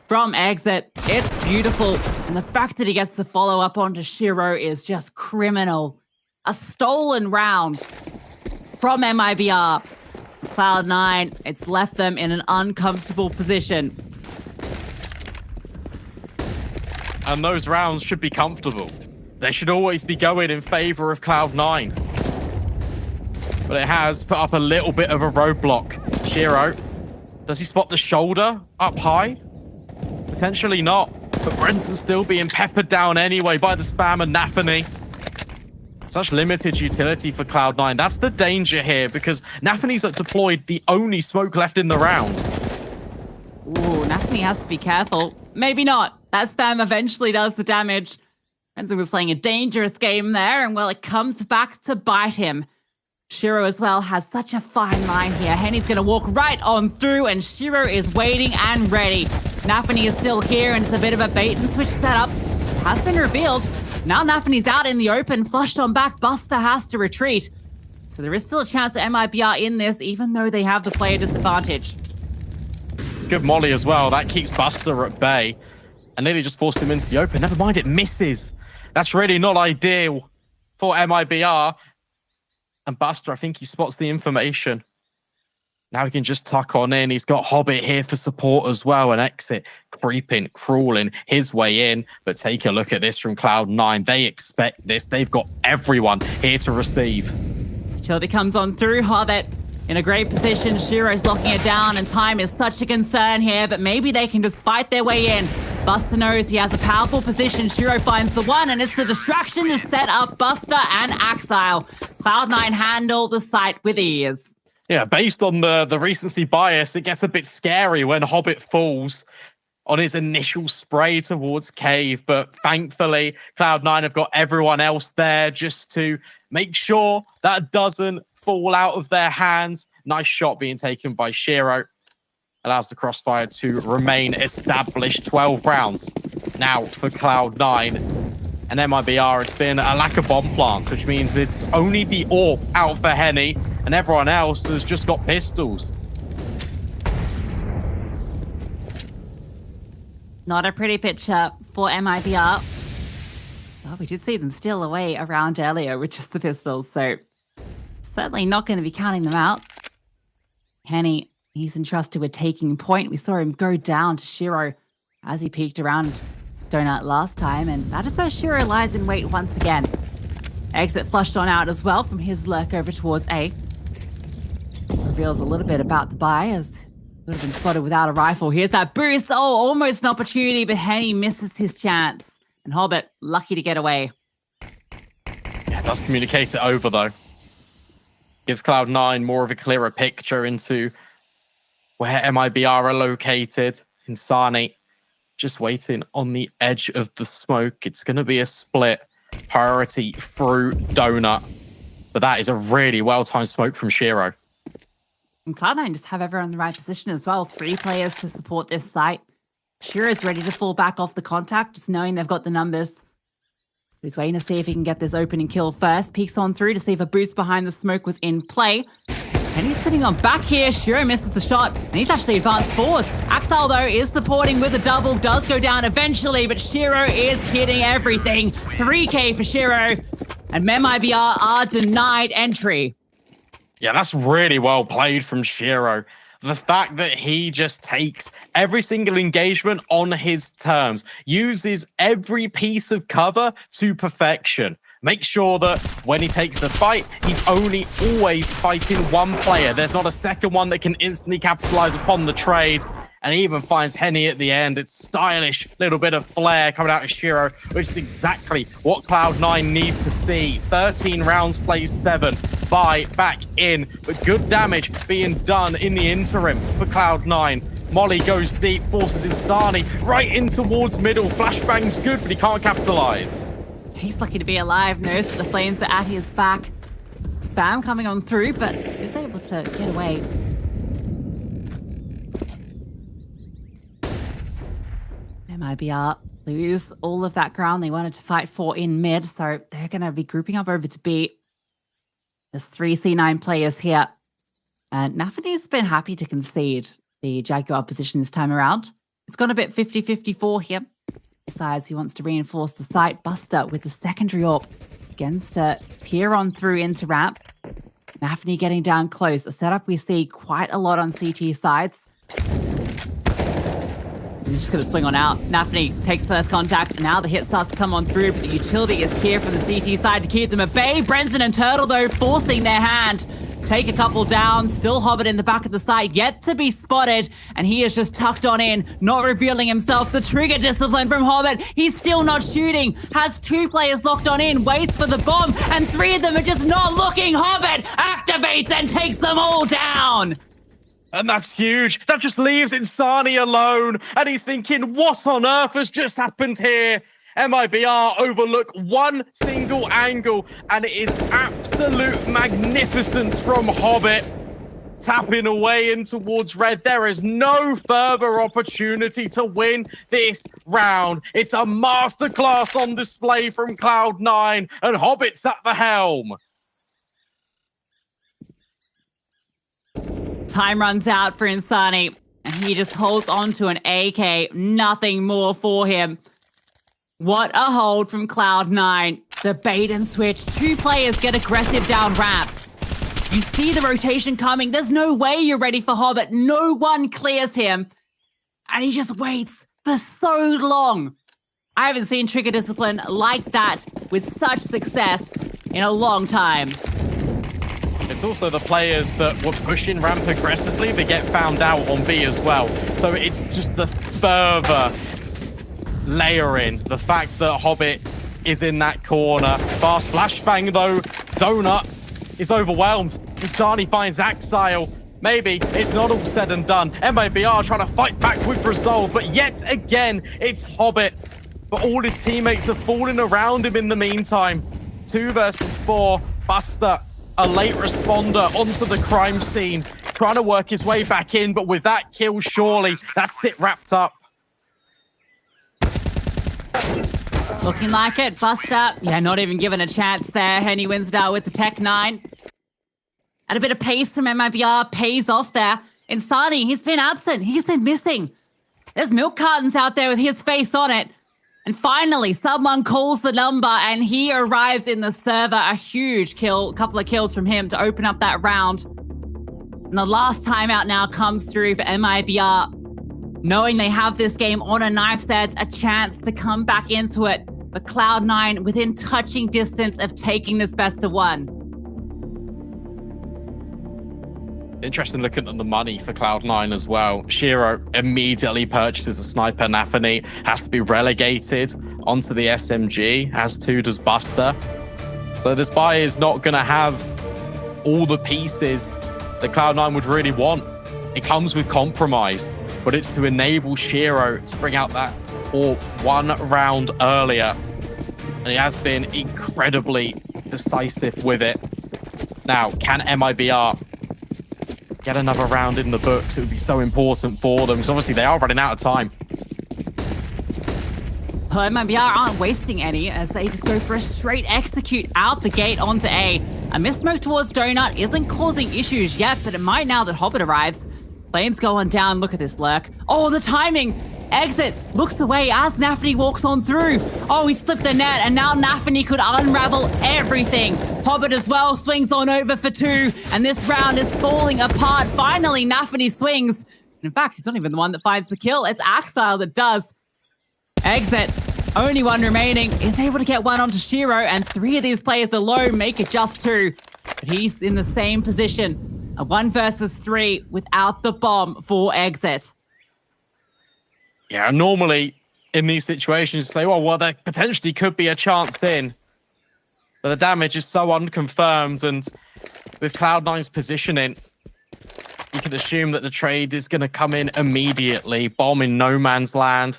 from Exit. It's beautiful. And the fact that he gets the follow-up onto Shiro is just criminal. A stolen round from MIBR. Cloud9, it's left them in an uncomfortable position. and those rounds should be comfortable. They should always be going in favor of Cloud9. But it has put up a little bit of a roadblock. Shiro, does he spot the shoulder up high? Potentially not. But Brenton's still being peppered down anyway by the spam and Nafany. Such limited utility for Cloud9. That's the danger here, because Nafany's deployed the only smoke left in the round. Ooh, Nafany has to be careful. Maybe not. That spam eventually does the damage. Brenton was playing a dangerous game there, and well, it comes back to bite him. Shiro as well has such a fine line here. Henny's going to walk right on through, and Shiro is waiting and ready. Nafany is still here, and it's a bit of a bait and switch setup. Has been revealed. Now Nafany's out in the open, flushed on back. Buster has to retreat. So there is still a chance of MIBR in this, even though they have the player disadvantage. Good molly as well. That keeps Buster at bay. And nearly just forced him into the open. Never mind, it misses. That's really not ideal for MIBR. And Buster, I think he spots the information. Now he can just tuck on in. He's got Hobbit here for support as well. And Exit creeping, crawling his way in. But take a look at this from Cloud9. They expect this. They've got everyone here to receive. Utility comes on through. Hobbit in a great position. Shiro's locking it down, and time is such a concern here. But maybe they can just fight their way in. Buster knows he has a powerful position. Shiro finds the one, and it's the distraction to set up Buster and Axile. Cloud9 handle the site with ease. Yeah, based on the recency bias, it gets a bit scary when Hobbit falls on his initial spray towards Cave. But thankfully, Cloud9 have got everyone else there just to make sure that doesn't fall out of their hands. Nice shot being taken by Shiro. Allows the crossfire to remain established. 12 rounds now for Cloud9. And MIBR, it's been a lack of bomb plants, which means it's only the AWP out for Henny, and everyone else has just got pistols. Not a pretty picture for MIBR. Well, we did see them steal away a round earlier with just the pistols, so certainly not going to be counting them out. Henny, he's entrusted with taking point. We saw him go down to Shiro as he peeked around Donut last time, and that is where Shiro lies in wait once again. Exit flushed on out as well from his lurk over towards A. Reveals a little bit about the buy, as would have been spotted without a rifle. Here's that boost. Oh, almost an opportunity, but Henny misses his chance. And Hobbit, lucky to get away. Yeah, it does communicate it over, though. Gives Cloud9 more of a clearer picture into where MIBR are located. Insani just waiting on the edge of the smoke. It's going to be a split priority through Donut. But that is a really well-timed smoke from Shiro. And Cloud9 just have everyone in the right position as well. 3 players to support this site. Shiro's ready to fall back off the contact, just knowing they've got the numbers. He's waiting to see if he can get this opening kill first. Peeks on through to see if a boost behind the smoke was in play. And he's sitting on back here. Shiro misses the shot, and he's actually advanced forward. Axel, though, is supporting with a double. Does go down eventually, but Shiro is hitting everything. 3K for Shiro. And MIBR are denied entry. Yeah, that's really well played from Shiro. The fact that he just takes every single engagement on his terms, uses every piece of cover to perfection. Make sure that when he takes the fight, he's only always fighting one player. There's not a second one that can instantly capitalize upon the trade. And he even finds Henny at the end. It's stylish, little bit of flair coming out of Shiro, which is exactly what Cloud9 need to see. 13 rounds, plays 7. Buy back in, but good damage being done in the interim for Cloud9. Molly goes deep, forces Insani right in towards middle. Flashbang's good, but he can't capitalize. He's lucky to be alive. Knows that the flames are at his back. Spam coming on through, but is able to get away. MIBR lose all of that ground they wanted to fight for in mid, so they're going to be grouping up over to B. There's 3 C9 players here. And Nafany's been happy to concede the Jaguar position this time around. It's gone a bit 50-54 here. Decides he wants to reinforce the site. Buster with the secondary AWP against peer on through into ramp. Nafany getting down close. A setup we see quite a lot on CT sides. He's just going to swing on out. NAVI takes first contact, and now the hit starts to come on through, but the utility is here from the CT side to keep them at bay. Brenson and Turtle, though, forcing their hand. Take a couple down. Still Hobbit in the back of the site, yet to be spotted, and he is just tucked on in, not revealing himself. The trigger discipline from Hobbit. He's still not shooting. Has 2 players locked on in, waits for the bomb, and 3 of them are just not looking. Hobbit activates and takes them all down. And that's huge. That just leaves Insani alone. And he's thinking, what on earth has just happened here? MIBR overlook one single angle, and it is absolute magnificence from Hobbit. Tapping away in towards red. There is no further opportunity to win this round. It's a masterclass on display from Cloud9, and Hobbit's at the helm. Time runs out for Insani, and he just holds on to an AK. Nothing more for him. What a hold from Cloud9. The bait and switch. 2 players get aggressive down ramp. You see the rotation coming. There's no way you're ready for Hobbit. No one clears him. And he just waits for so long. I haven't seen trigger discipline like that with such success in a long time. It's also the players that were pushing ramp aggressively that get found out on B as well. So it's just the further layering, the fact that Hobbit is in that corner. Fast flashbang though, Donut is overwhelmed. Insani finds Axile. Maybe it's not all said and done. MIBR trying to fight back with resolve, but yet again, it's Hobbit. But all his teammates are falling around him in the meantime. 2 versus 4. Buster, a late responder onto the crime scene, trying to work his way back in, but with that kill, surely that's it wrapped up. Looking like it. Buster, yeah, not even given a chance there. Henny Winsdale with the Tech 9. And a bit of pace from MIBR pays off there. Insani, he's been absent. He's been missing. There's milk cartons out there with his face on it. And finally, someone calls the number and he arrives in the server. A huge kill, a couple of kills from him to open up that round. And the last timeout now comes through for MIBR. Knowing they have this game on a knife set, a chance to come back into it. But Cloud9 within touching distance of taking this best of 1. Interesting looking at the money for Cloud9 as well. Shiro immediately purchases a sniper. NAVI has to be relegated onto the SMG, as too does Buster. So this buy is not going to have all the pieces that Cloud9 would really want. It comes with compromise, but it's to enable Shiro to bring out that or 1 round earlier. And he has been incredibly decisive with it. Now, can MIBR get another round in the books? It would be so important for them, because obviously they are running out of time. Well, MIBR aren't wasting any as they just go for a straight execute out the gate onto A. A missmoke towards Donut isn't causing issues yet, but it might now that Hobbit arrives. Flames going down. Look at this lurk. Oh, the timing. Exit looks away as NAVI walks on through. Oh, he slipped the net, and now NAVI could unravel everything. Hobbit as well swings on over for 2, and this round is falling apart. Finally, NAVI swings. In fact, he's not even the one that finds the kill. It's Axile that does. Exit, only 1 remaining, is able to get 1 onto Shiro, and 3 of these players alone make it just 2. But he's in the same position. A 1 versus 3 without the bomb for Exit. Yeah, normally in these situations, you say, well, there potentially could be a chance in. But the damage is so unconfirmed, and with Cloud9's positioning, you can assume that the trade is going to come in immediately. Bomb in no man's land.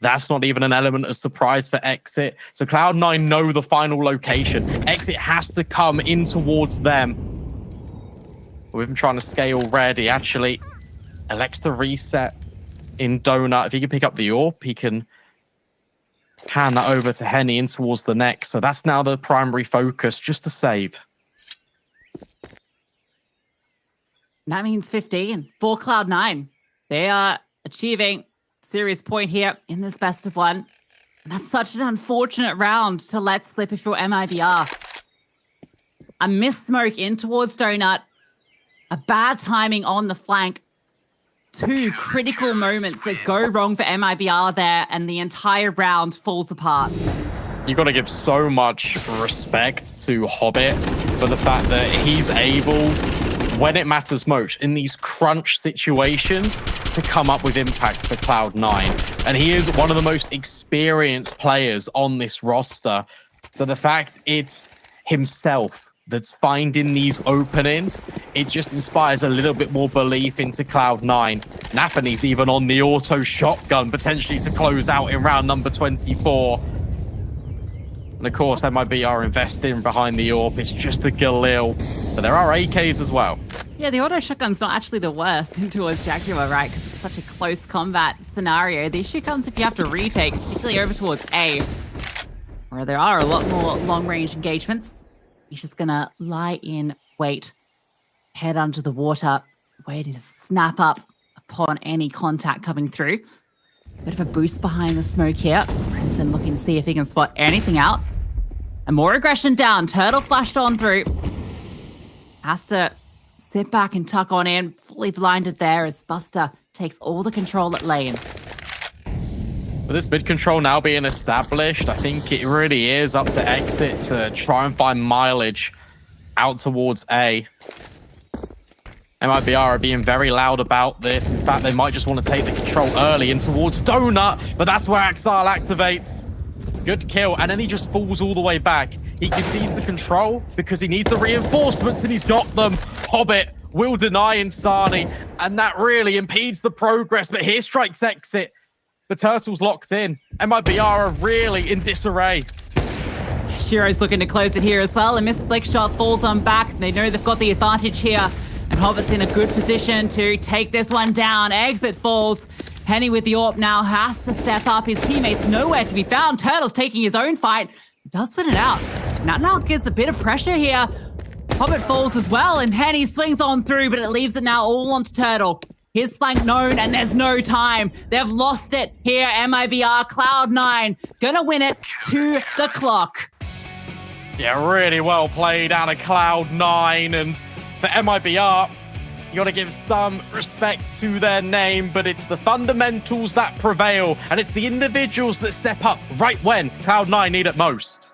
That's not even an element of surprise for Exit. So Cloud9 know the final location. Exit has to come in towards them. With him trying to scale red, he actually elects to reset in Donut. If he can pick up the AWP, he can hand that over to Henny in towards the next. So that's now the primary focus, just to save. That means 15 for Cloud9. They are achieving a serious point here in this best of 1. And that's such an unfortunate round to let slip if you're MIBR. A missed smoke in towards Donut. A bad timing on the flank. two critical moments that go wrong for MIBR there, and the entire round falls apart. You got to give so much respect to Hobbit for the fact that he's able, when it matters most, in these crunch situations, to come up with impact for Cloud9. And he is one of the most experienced players on this roster. So the fact it's himself that's finding these openings, it just inspires a little bit more belief into Cloud9. Nathany's even on the auto shotgun, potentially to close out in round number 24. And of course, MIB are investing behind the AWP. It's just the Galil. But there are AKs as well. Yeah, the auto shotgun's not actually the worst towards Jaguar, right? Because it's such a close combat scenario. The issue comes if you have to retake, particularly over towards A, where there are a lot more long-range engagements. He's just gonna lie in wait, head under the water, waiting to snap up upon any contact coming through. Bit of a boost behind the smoke here. Princeton looking to see if he can spot anything out. And more aggression down. Turtle flashed on through. Has to sit back and tuck on in. Fully blinded there as Buster takes all the control at lane. With this mid control now being established, I think it really is up to Exit to try and find mileage out towards A. MIBR are being very loud about this. In fact, they might just want to take the control early and towards Donut, but that's where Axile activates. Good kill, and then he just falls all the way back. He concedes the control because he needs the reinforcements, and he's got them. Hobbit will deny Insani, and that really impedes the progress, but here strikes Exit. The Turtle's locked in. MIBR are really in disarray. Shiro's looking to close it here as well. A missed flick shot falls on back. They know they've got the advantage here. And Hobbit's in a good position to take this one down. Exit falls. Henny with the AWP now has to step up. His teammates nowhere to be found. Turtle's taking his own fight. Does win it out. Now gets a bit of pressure here. Hobbit falls as well, and Henny swings on through, but it leaves it now all onto Turtle. His flank known, and there's no time. They've lost it here. MIBR, Cloud9, gonna win it to the clock. Yeah, really well played out of Cloud9, and for MIBR, you got to give some respect to their name, but it's the fundamentals that prevail, and it's the individuals that step up right when Cloud9 need it most.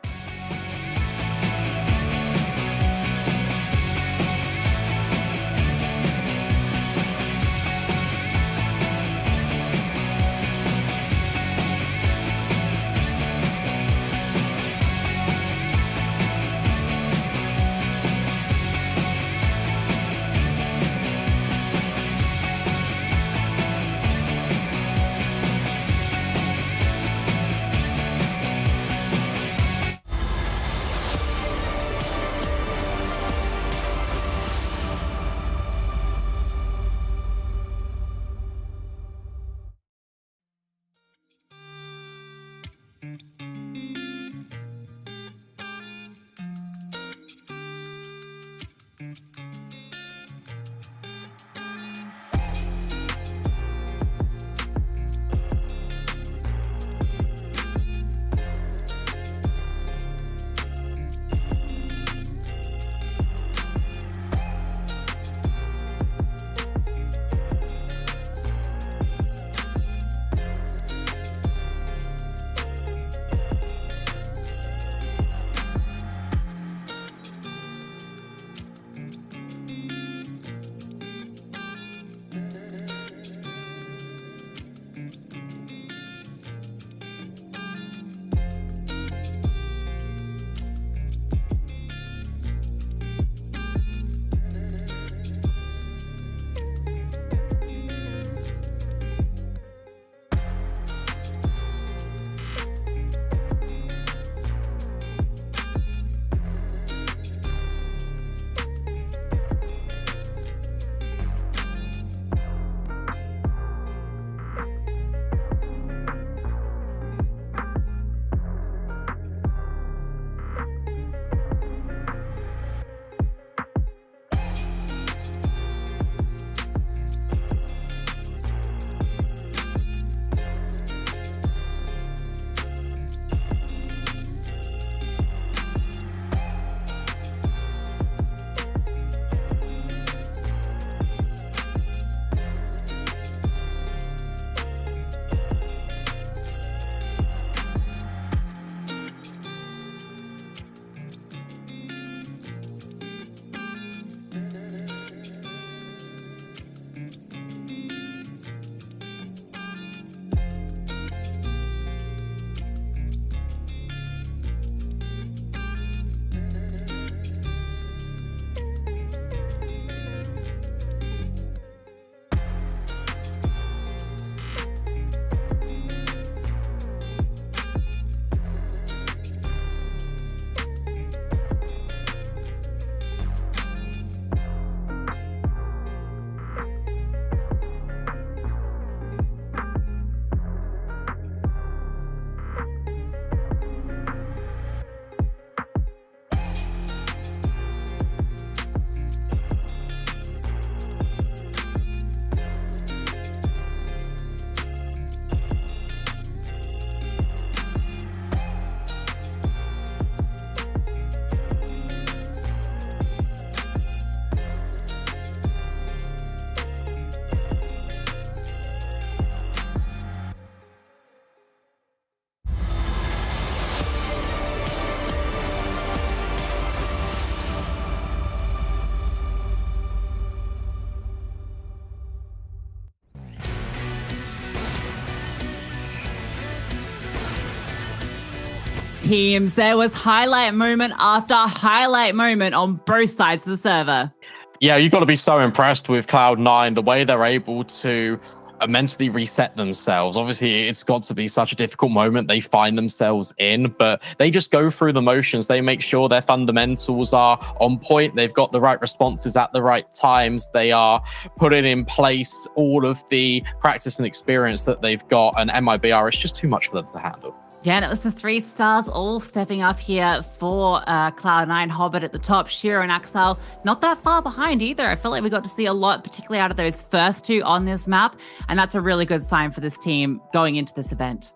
teams. There was highlight moment after highlight moment on both sides of the server. Yeah, you've got to be so impressed with Cloud9, the way they're able to mentally reset themselves. Obviously, it's got to be such a difficult moment they find themselves in, but they just go through the motions. They make sure their fundamentals are on point. They've got the right responses at the right times. They are putting in place all of the practice and experience that they've got, and MIBR is just too much for them to handle. Yeah, and it was the 3 stars all stepping up here for Cloud9. Hobbit at the top, Shiro and Axel not that far behind either. I feel like we got to see a lot, particularly out of those first 2 on this map, and that's a really good sign for this team going into this event.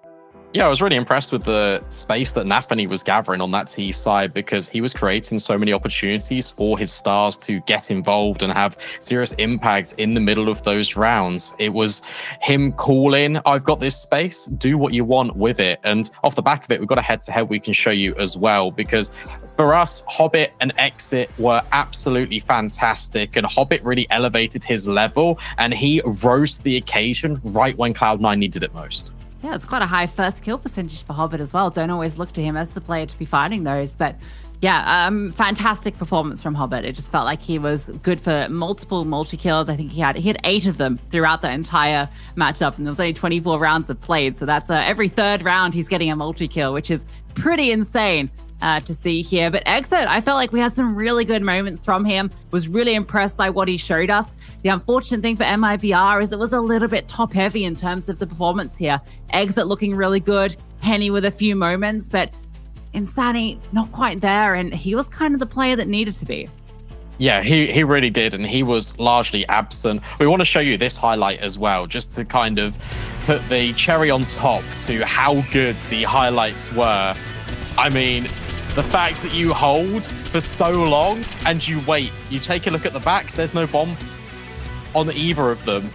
Yeah, I was really impressed with the space that NAVI was gathering on that T side, because he was creating so many opportunities for his stars to get involved and have serious impact in the middle of those rounds. It was him calling, I've got this space, do what you want with it. And off the back of it, we've got a head-to-head we can show you as well, because for us, Hobbit and Exit were absolutely fantastic, and Hobbit really elevated his level, and he rose to the occasion right when Cloud9 needed it most. Yeah, it's quite a high first kill percentage for Hobbit as well. Don't always look to him as the player to be finding those. But yeah, fantastic performance from Hobbit. It just felt like he was good for multiple multi-kills. I think he had 8 of them throughout the entire matchup. And there was only 24 rounds of played. So that's every 3rd round he's getting a multi-kill, which is pretty insane to see here. But Exit, I felt like we had some really good moments from him. Was really impressed by what he showed us. The unfortunate thing for MIBR is it was a little bit top heavy in terms of the performance here. Exit looking really good, Henny with a few moments, but Insani not quite there, and he was kind of the player that needed to be. Yeah, he really did, and he was largely absent. We want to show you this highlight as well, just to kind of put the cherry on top to how good the highlights were. I mean, the fact that you hold for so long and you wait, you take a look at the back, there's no bomb on either of them,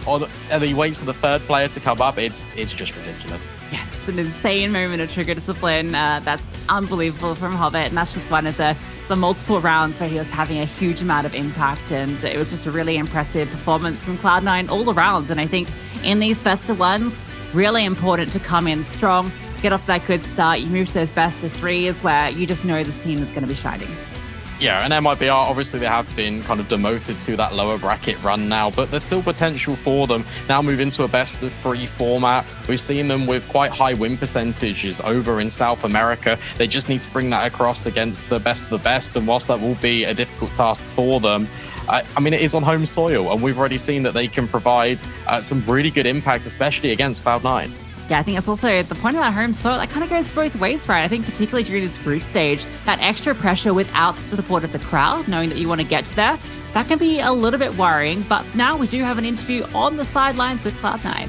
and he waits for the 3rd player to come up. It's just ridiculous. Yeah, just an insane moment of trigger discipline. That's unbelievable from Hobbit, and that's just one of the multiple rounds where he was having a huge amount of impact, and it was just a really impressive performance from Cloud9 all around. And I think in these best of ones, really important to come in strong, get off that good start. You move to those best of 3s where you just know this team is going to be shining. Yeah, and MIBR, obviously they have been kind of demoted to that lower bracket run now, but there's still potential for them. Now move into a best of 3 format. We've seen them with quite high win percentages over in South America. They just need to bring that across against the best of the best, and whilst that will be a difficult task for them, I mean, it is on home soil, and we've already seen that they can provide some really good impact, especially against Cloud9. Yeah, I think it's also the point about home soil, that kind of goes both ways, right? I think particularly during this group stage, that extra pressure without the support of the crowd, knowing that you want to get to there, that can be a little bit worrying. But for now, we do have an interview on the sidelines with Cloud9.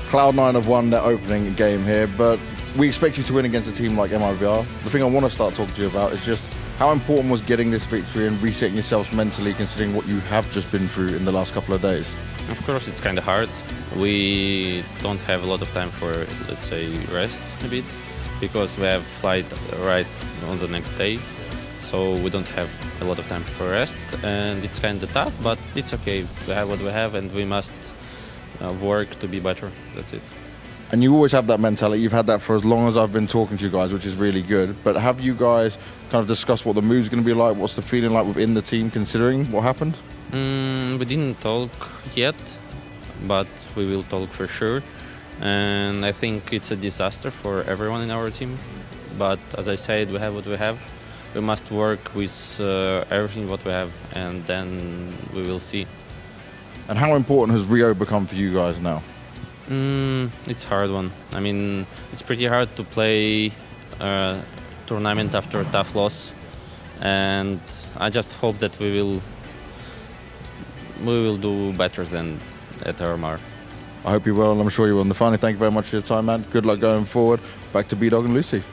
Cloud9 have won their opening game here, but we expect you to win against a team like MIBR. The thing I want to start talking to you about is just how important was getting this victory and resetting yourselves mentally, considering what you have just been through in the last couple of days? Of course, it's kind of hard. We don't have a lot of time for, let's say, rest a bit, because we have flight right on the next day. So we don't have a lot of time for rest, and it's kind of tough, but it's okay. We have what we have, and we must work to be better. That's it. And you always have that mentality. You've had that for as long as I've been talking to you guys, which is really good. But have you guys kind of discussed what the move's going to be like? What's the feeling like within the team, considering what happened? We didn't talk yet, but we will talk for sure. And I think it's a disaster for everyone in our team. But as I said, we have what we have. We must work with everything what we have, and then we will see. And how important has Rio become for you guys now? It's a hard one. I mean, it's pretty hard to play a tournament after a tough loss, and I just hope that we will do better than at RMR. I hope you will, and I'm sure you will. And finally, thank you very much for your time, man. Good luck going forward. Back to B-Dog and Lucy.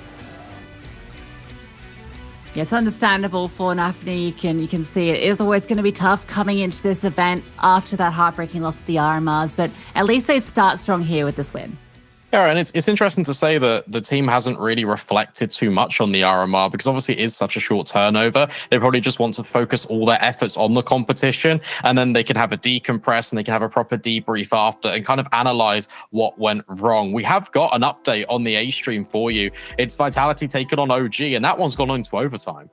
Yeah, it's understandable for NAVI. You can see it is always going to be tough coming into this event after that heartbreaking loss to the RMRs, but at least they start strong here with this win. Yeah, and it's interesting to say that the team hasn't really reflected too much on the RMR because obviously it is such a short turnover. They probably just want to focus all their efforts on the competition, and then they can have a decompress and they can have a proper debrief after and kind of analyze what went wrong. We have got an update on the A stream for you. It's Vitality taking on OG, and that one's gone into overtime.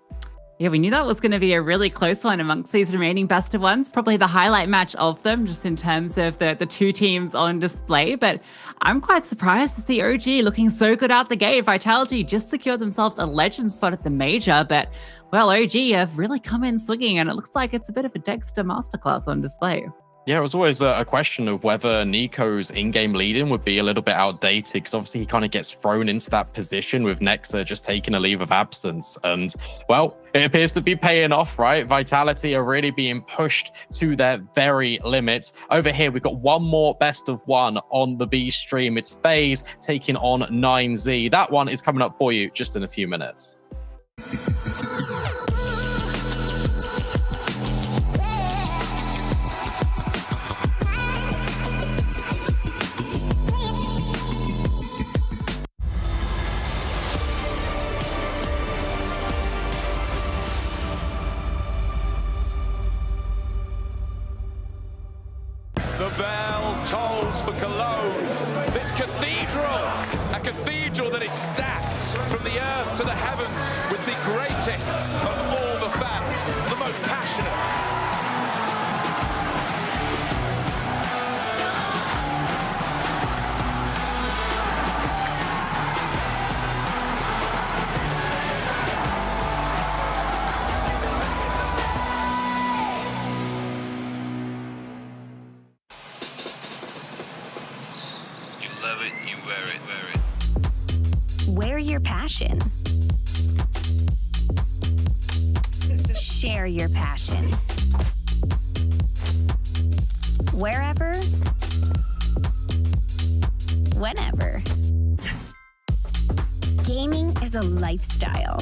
Yeah, we knew that was going to be a really close one amongst these remaining best of ones. Probably the highlight match of them, just in terms of the two teams on display. But I'm quite surprised to see OG looking so good out the gate. Vitality just secured themselves a legend spot at the major. But, well, OG have really come in swinging, and it looks like it's a bit of a Dexter masterclass on display. Yeah, it was always a question of whether Nico's in-game leading would be a little bit outdated because obviously he kind of gets thrown into that position with Nexa just taking a leave of absence. And, well, it appears to be paying off, right? Vitality are really being pushed to their very limit. Over here, we've got one more best of one on the B stream. It's FaZe taking on 9Z. That one is coming up for you just in a few minutes. The bell tolls for Cologne. This cathedral, a cathedral that is stacked from the earth to the heavens with the greatest of all the fans, the most passionate. Wear your passion. Share your passion. Wherever, whenever. Gaming is a lifestyle.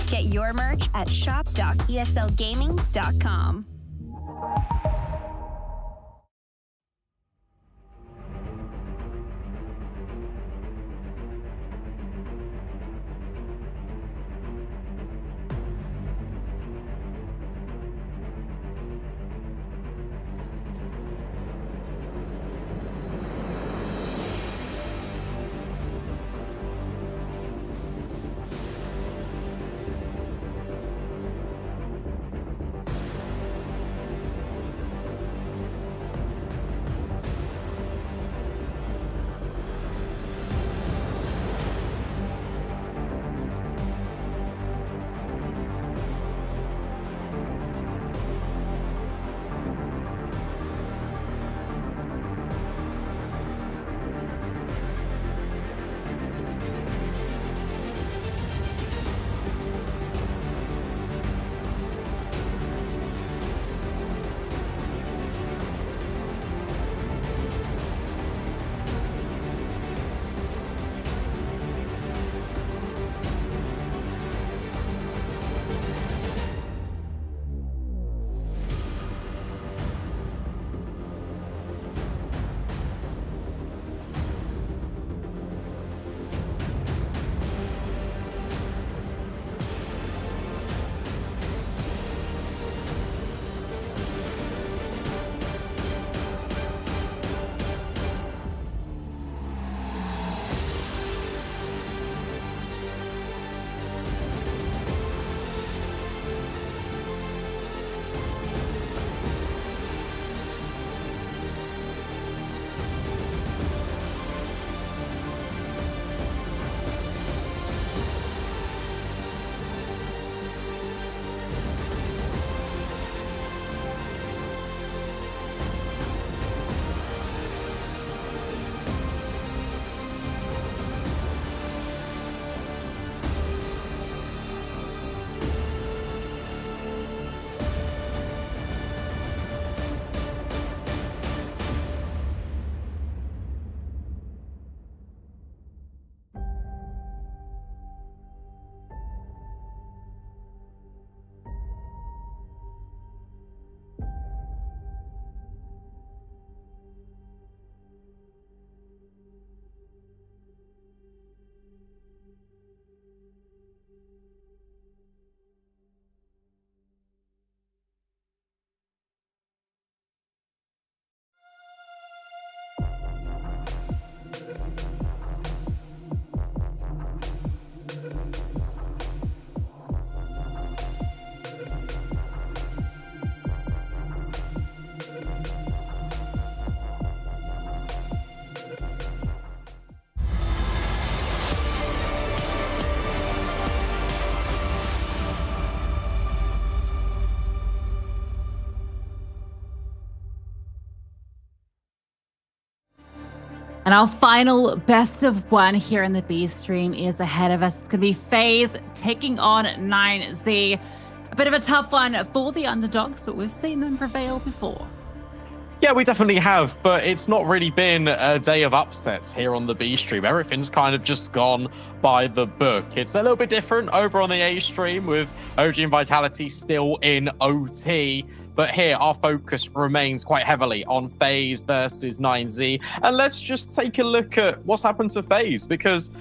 Get your merch at shop.eslgaming.com. And our final best of one here in the B stream is ahead of us. It's going to be FaZe taking on 9Z. A bit of a tough one for the underdogs, but we've seen them prevail before. Yeah, we definitely have, but it's not really been a day of upsets here on the B stream. Everything's kind of just gone by the book. It's a little bit different over on the A stream with OG and Vitality still in OT. But here, our focus remains quite heavily on FaZe versus 9Z. And let's just take a look at what's happened to FaZe, because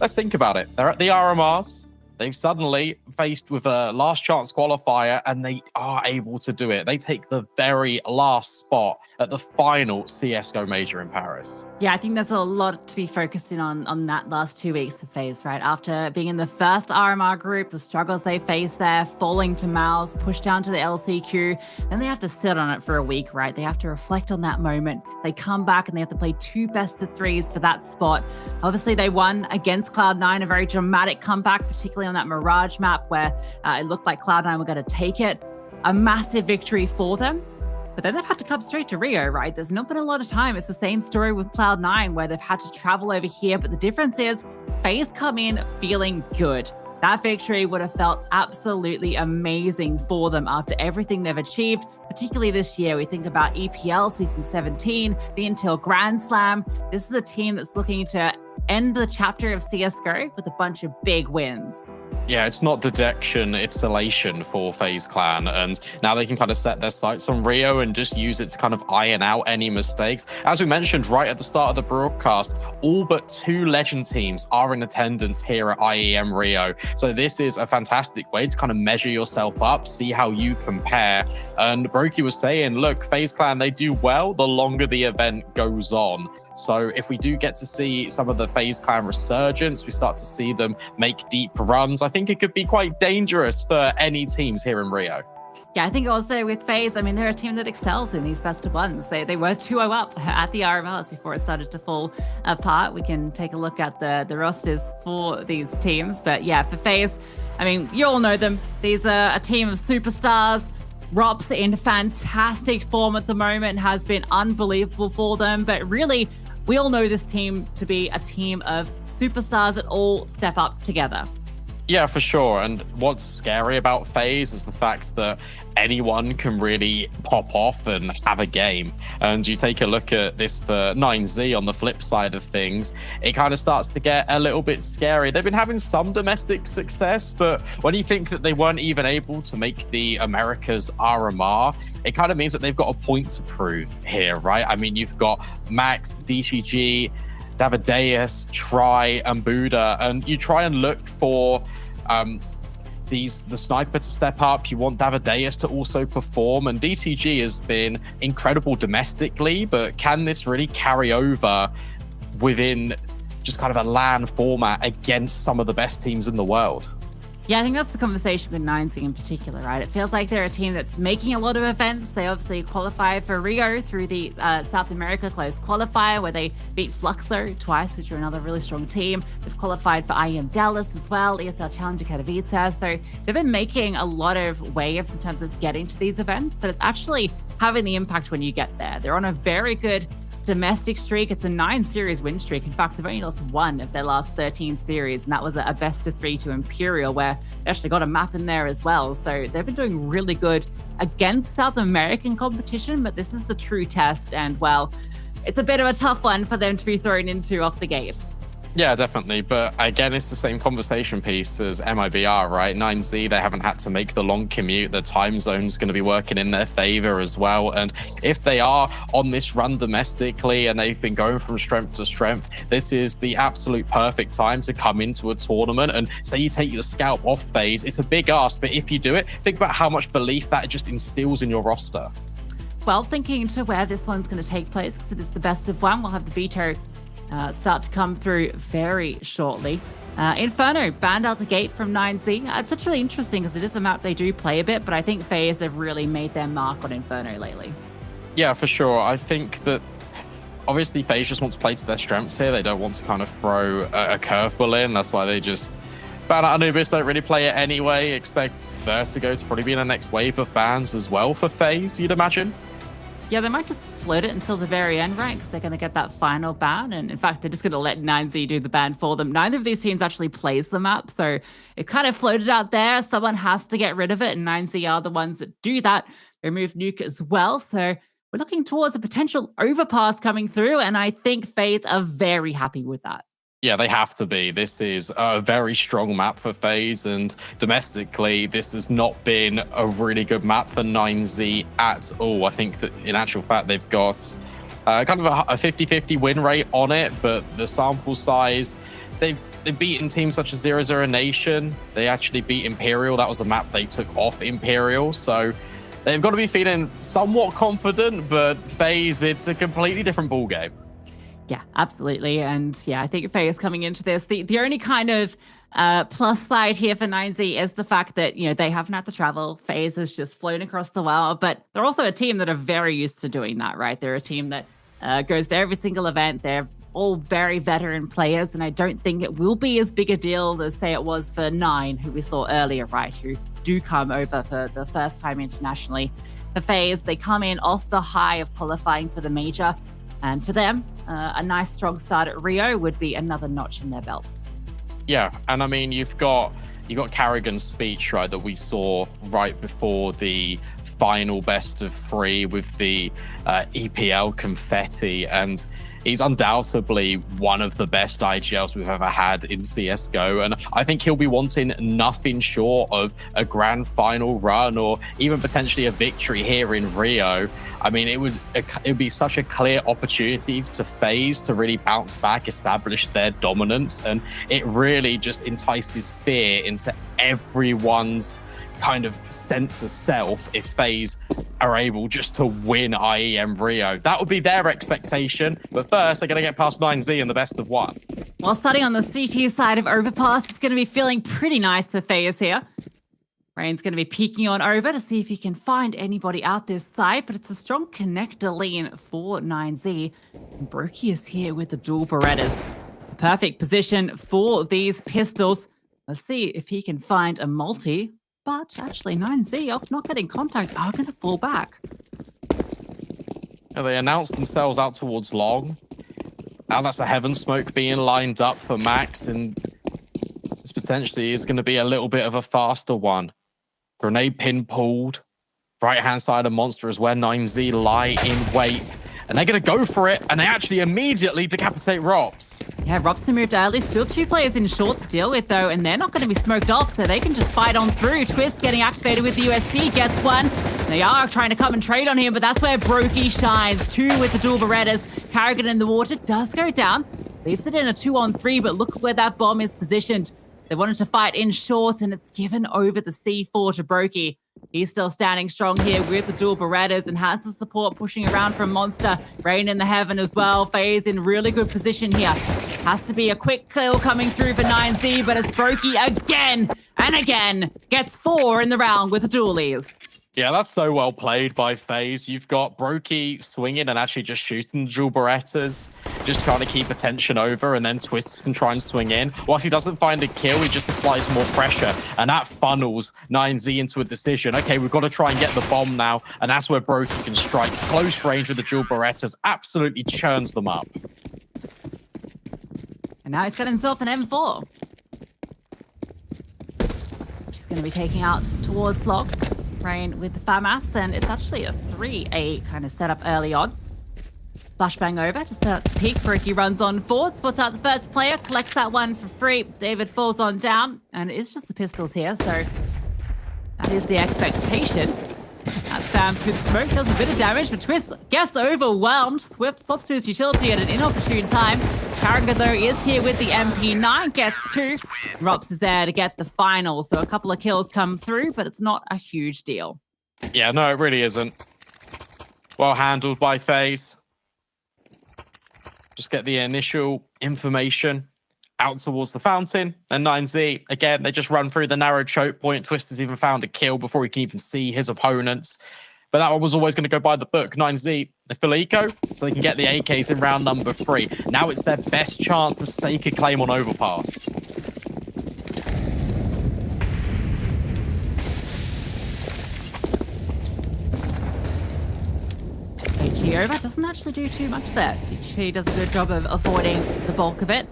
let's think about it. They're at the RMRs. They've suddenly faced with a last chance qualifier, and they are able to do it. They take the very last spot at the final CSGO major in Paris. Yeah, I think there's a lot to be focused in on that last 2 weeks for FaZe, right? After being in the first RMR group, the struggles they faced there, falling to MOUZ, pushed down to the LCQ, then they have to sit on it for a week, right? They have to reflect on that moment. They come back and they have to play 2 best-of-3s for that spot. Obviously, they won against Cloud9, a very dramatic comeback, particularly on that Mirage map where it looked like Cloud9 were going to take it. A massive victory for them. But then they've had to come straight to Rio, right? There's not been a lot of time. It's the same story with Cloud9 where they've had to travel over here. But the difference is FaZe come in feeling good. That victory would have felt absolutely amazing for them after everything they've achieved, particularly this year. We think about EPL Season 17, the Intel Grand Slam. This is a team that's looking to end the chapter of CSGO with a bunch of big wins. Yeah, it's not dejection, it's elation for FaZe Clan. And now they can kind of set their sights on Rio and just use it to kind of iron out any mistakes. As we mentioned right at the start of the broadcast, all but 2 legend teams are in attendance here at IEM Rio. So this is a fantastic way to kind of measure yourself up, see how you compare. And Brokey was saying, look, FaZe Clan, they do well the longer the event goes on. So if we do get to see some of the FaZe Clan resurgence, we start to see them make deep runs, I think it could be quite dangerous for any teams here in Rio. Yeah, I think also with FaZe, I mean, they're a team that excels in these best of ones. They were 2-0 up at the RMLs before it started to fall apart. We can take a look at the rosters for these teams. But yeah, for FaZe, I mean, you all know them. These are a team of superstars. Rops in fantastic form at the moment, has been unbelievable for them. But really, we all know this team to be a team of superstars that all step up together. Yeah, for sure. And what's scary about FaZe is the fact that anyone can really pop off and have a game. And you take a look at this for 9Z on the flip side of things, it kind of starts to get a little bit scary. They've been having some domestic success, but when you think that they weren't even able to make the Americas RMR, it kind of means that they've got a point to prove here, right? I mean, you've got Max, DCG, Davideus, Try, and Buddha, and you try and look for the sniper to step up. You want Davideus to also perform, and DTG has been incredible domestically, but can this really carry over within just kind of a LAN format against some of the best teams in the world? Yeah, I think that's the conversation with 9Z in particular, right? It feels like they're a team that's making a lot of events. They obviously qualified for Rio through the South America closed qualifier where they beat Fluxo twice, which are another really strong team. They've qualified for IEM Dallas as well, ESL Challenger Katowice. So they've been making a lot of waves in terms of getting to these events, but it's actually having the impact when you get there. They're on a very good domestic streak. It's a 9-series win streak. In fact, they've only lost 1 of their last 13 series, and that was a best-of-3 to Imperial, where they actually got a map in there as well. So they've been doing really good against South American competition, but this is the true test, and well, it's a bit of a tough one for them to be thrown into off the gate. Yeah, definitely. But again, it's the same conversation piece as MIBR, right? 9Z, they haven't had to make the long commute. The time zone's going to be working in their favor as well. And if they are on this run domestically and they've been going from strength to strength, this is the absolute perfect time to come into a tournament. And say you take the scalp off FaZe, it's a big ask. But if you do it, think about how much belief that just instills in your roster. Well, thinking to where this one's going to take place, because it is the best of one, we'll have the veto start to come through very shortly. Inferno banned out the gate from 9Z. It's actually interesting because it is a map they do play a bit, but I think FaZe have really made their mark on Inferno lately. Yeah, for sure. I think that obviously FaZe just want to play to their strengths here. They don't want to kind of throw a curveball in. That's why they just ban out Anubis, don't really play it anyway. Expect Vertigo to probably be in the next wave of bans as well for FaZe, you'd imagine. Yeah, they might just float it until the very end, right? Because they're going to get that final ban. And in fact, they're just going to let 9Z do the ban for them. Neither of these teams actually plays the map. So it kind of floated out there. Someone has to get rid of it. And 9Z are the ones that do that. They remove Nuke as well. So we're looking towards a potential overpass coming through. And I think FaZe are very happy with that. Yeah, they have to be. This is a very strong map for FaZe, and domestically, this has not been a really good map for 9Z at all. I think that in actual fact, they've got kind of a 50-50 win rate on it, but the sample size, they've beaten teams such as 00 Nation. They actually beat Imperial. That was the map they took off Imperial. So they've got to be feeling somewhat confident, but FaZe, it's a completely different ballgame. Yeah, absolutely. And yeah, I think FaZe coming into this, the only kind of plus side here for 9Z is the fact that, you know, they haven't had to travel. FaZe has just flown across the world, but they're also a team that are very used to doing that, right? They're a team that goes to every single event. They're all very veteran players, and I don't think it will be as big a deal as, say, it was for 9, who we saw earlier, right? Who do come over for the first time internationally. For FaZe, they come in off the high of qualifying for the major. And for them, a nice strong start at Rio would be another notch in their belt. Yeah, and I mean, you've got Carrigan's speech, right, that we saw right before the final best of 3 with the EPL confetti, and he's undoubtedly one of the best IGLs we've ever had in CSGO, and I think he'll be wanting nothing short of a grand final run or even potentially a victory here in Rio. I mean, it would be such a clear opportunity to FaZe to really bounce back, establish their dominance, and it really just entices fear into everyone's kind of sense of self if FaZe are able just to win IEM Rio. That would be their expectation, but first they're going to get past 9Z in the best of 1. Well, starting on the CT side of Overpass, it's going to be feeling pretty nice for FaZe here. Rain's going to be peeking on over to see if he can find anybody out this side, but it's a strong connector lean for 9Z. And Brokey is here with the dual Berettas. Perfect position for these pistols. Let's see if he can find a multi. But actually, 9Z, off not getting contact, are going to fall back. Yeah, they announced themselves out towards long. Now that's a heaven smoke being lined up for Max, and this potentially is going to be a little bit of a faster one. Grenade pin pulled. Right-hand side of Monster is where 9Z lie in wait. And they're going to go for it, and they actually immediately decapitate Rops. Yeah, Robson moved early. Still 2 players in short to deal with, though, and they're not going to be smoked off, so they can just fight on through. Twist getting activated with the USP, gets one. They are trying to come and trade on him, but that's where Brokey shines. 2 with the dual Berettas. Carrigan in the water does go down. Leaves it in a 2-on-3, but look where that bomb is positioned. They wanted to fight in short, and it's given over the C4 to Brokey. He's still standing strong here with the dual Berettas and has the support pushing around from Monster. Rain in the heaven as well. FaZe in really good position here. Has to be a quick kill coming through for 9Z, but it's Brokey again and again. Gets 4 in the round with the dualies. Yeah, that's so well played by FaZe. You've got Brokey swinging and actually just shooting the dual Berettas, just trying to keep attention over, and then Twist can try and swing in. Whilst he doesn't find a kill, he just applies more pressure, and that funnels 9Z into a decision. Okay, we've got to try and get the bomb now, and that's where Brokey can strike close range with the dual Berettas, absolutely churns them up. And now he's got himself an M4. She's going to be taking out towards Log. Rain with the FAMAS, and it's actually a 3A kind of setup early on. Flashbang over, just out to peek. Brokey runs on forward, spots out the first player, collects that one for free. David falls on down, and it's just the pistols here, so that is the expectation. That Fam could smoke, does a bit of damage, but Twist gets overwhelmed. Swaps to his utility at an inopportune time. Carrigan, though, is here with the MP9, gets 2. Rops is there to get the final, so a couple of kills come through, but it's not a huge deal. Yeah, no, it really isn't. Well handled by FaZe. Just get the initial information out towards the fountain. And 9Z, again, they just run through the narrow choke point. Twister's even found a kill before he can even see his opponents. But that one was always going to go by the book. 9Z, they fill eco, so they can get the AKs in round number 3. Now it's their best chance to stake a claim on overpass. Over doesn't actually do too much there. She does a good job of avoiding the bulk of it.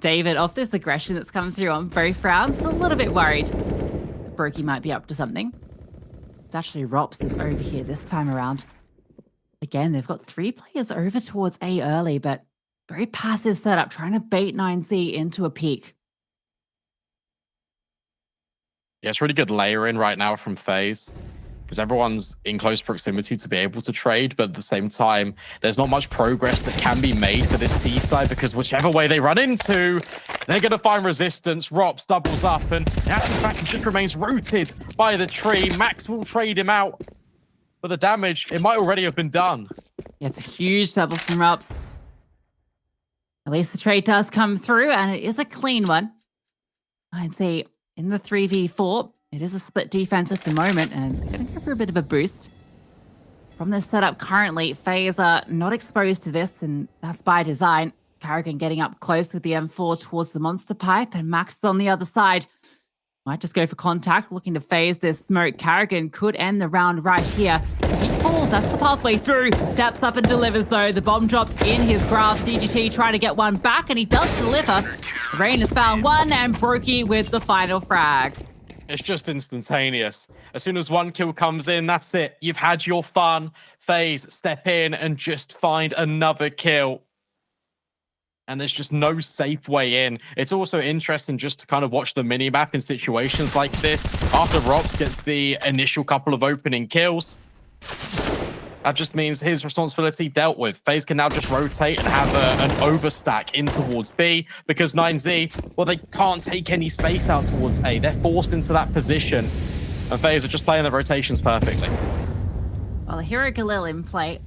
David, off this aggression that's come through on both rounds, a little bit worried that Brokey might be up to something. It's actually Rops that's over here this time around. Again, they've got 3 players over towards A early, but very passive setup, trying to bait 9Z into a peak. Yeah, it's really good layering right now from FaZe, because everyone's in close proximity to be able to trade, but at the same time, there's not much progress that can be made for this B side, because whichever way they run into, they're going to find resistance. Rops doubles up, and in actual fact, he just remains rooted by the tree. Max will trade him out, but the damage, it might already have been done. Yeah, it's a huge double from Rops. At least the trade does come through, and it is a clean one. I'd say in the 3v4, it is a split defense at the moment, and they're going to go for a bit of a boost. From this setup currently, FaZe are not exposed to this, and that's by design. Carrigan getting up close with the M4 towards the monster pipe, and Max is on the other side. Might just go for contact, looking to phase this smoke. Carrigan could end the round right here. He falls, that's the pathway through. Steps up and delivers though. The bomb dropped in his grasp. DGT trying to get one back, and he does deliver. Rain has found one, and Brokey with the final frag. It's just instantaneous. As soon as one kill comes in, that's it. You've had your fun. FaZe, step in and just find another kill. And there's just no safe way in. It's also interesting just to kind of watch the minimap in situations like this. After Rops gets the initial couple of opening kills, that just means his responsibility dealt with. FaZe can now just rotate and have an overstack in towards B, because 9Z, well, they can't take any space out towards A. They're forced into that position. And FaZe are just playing the rotations perfectly. Well, a Hero Galil in play.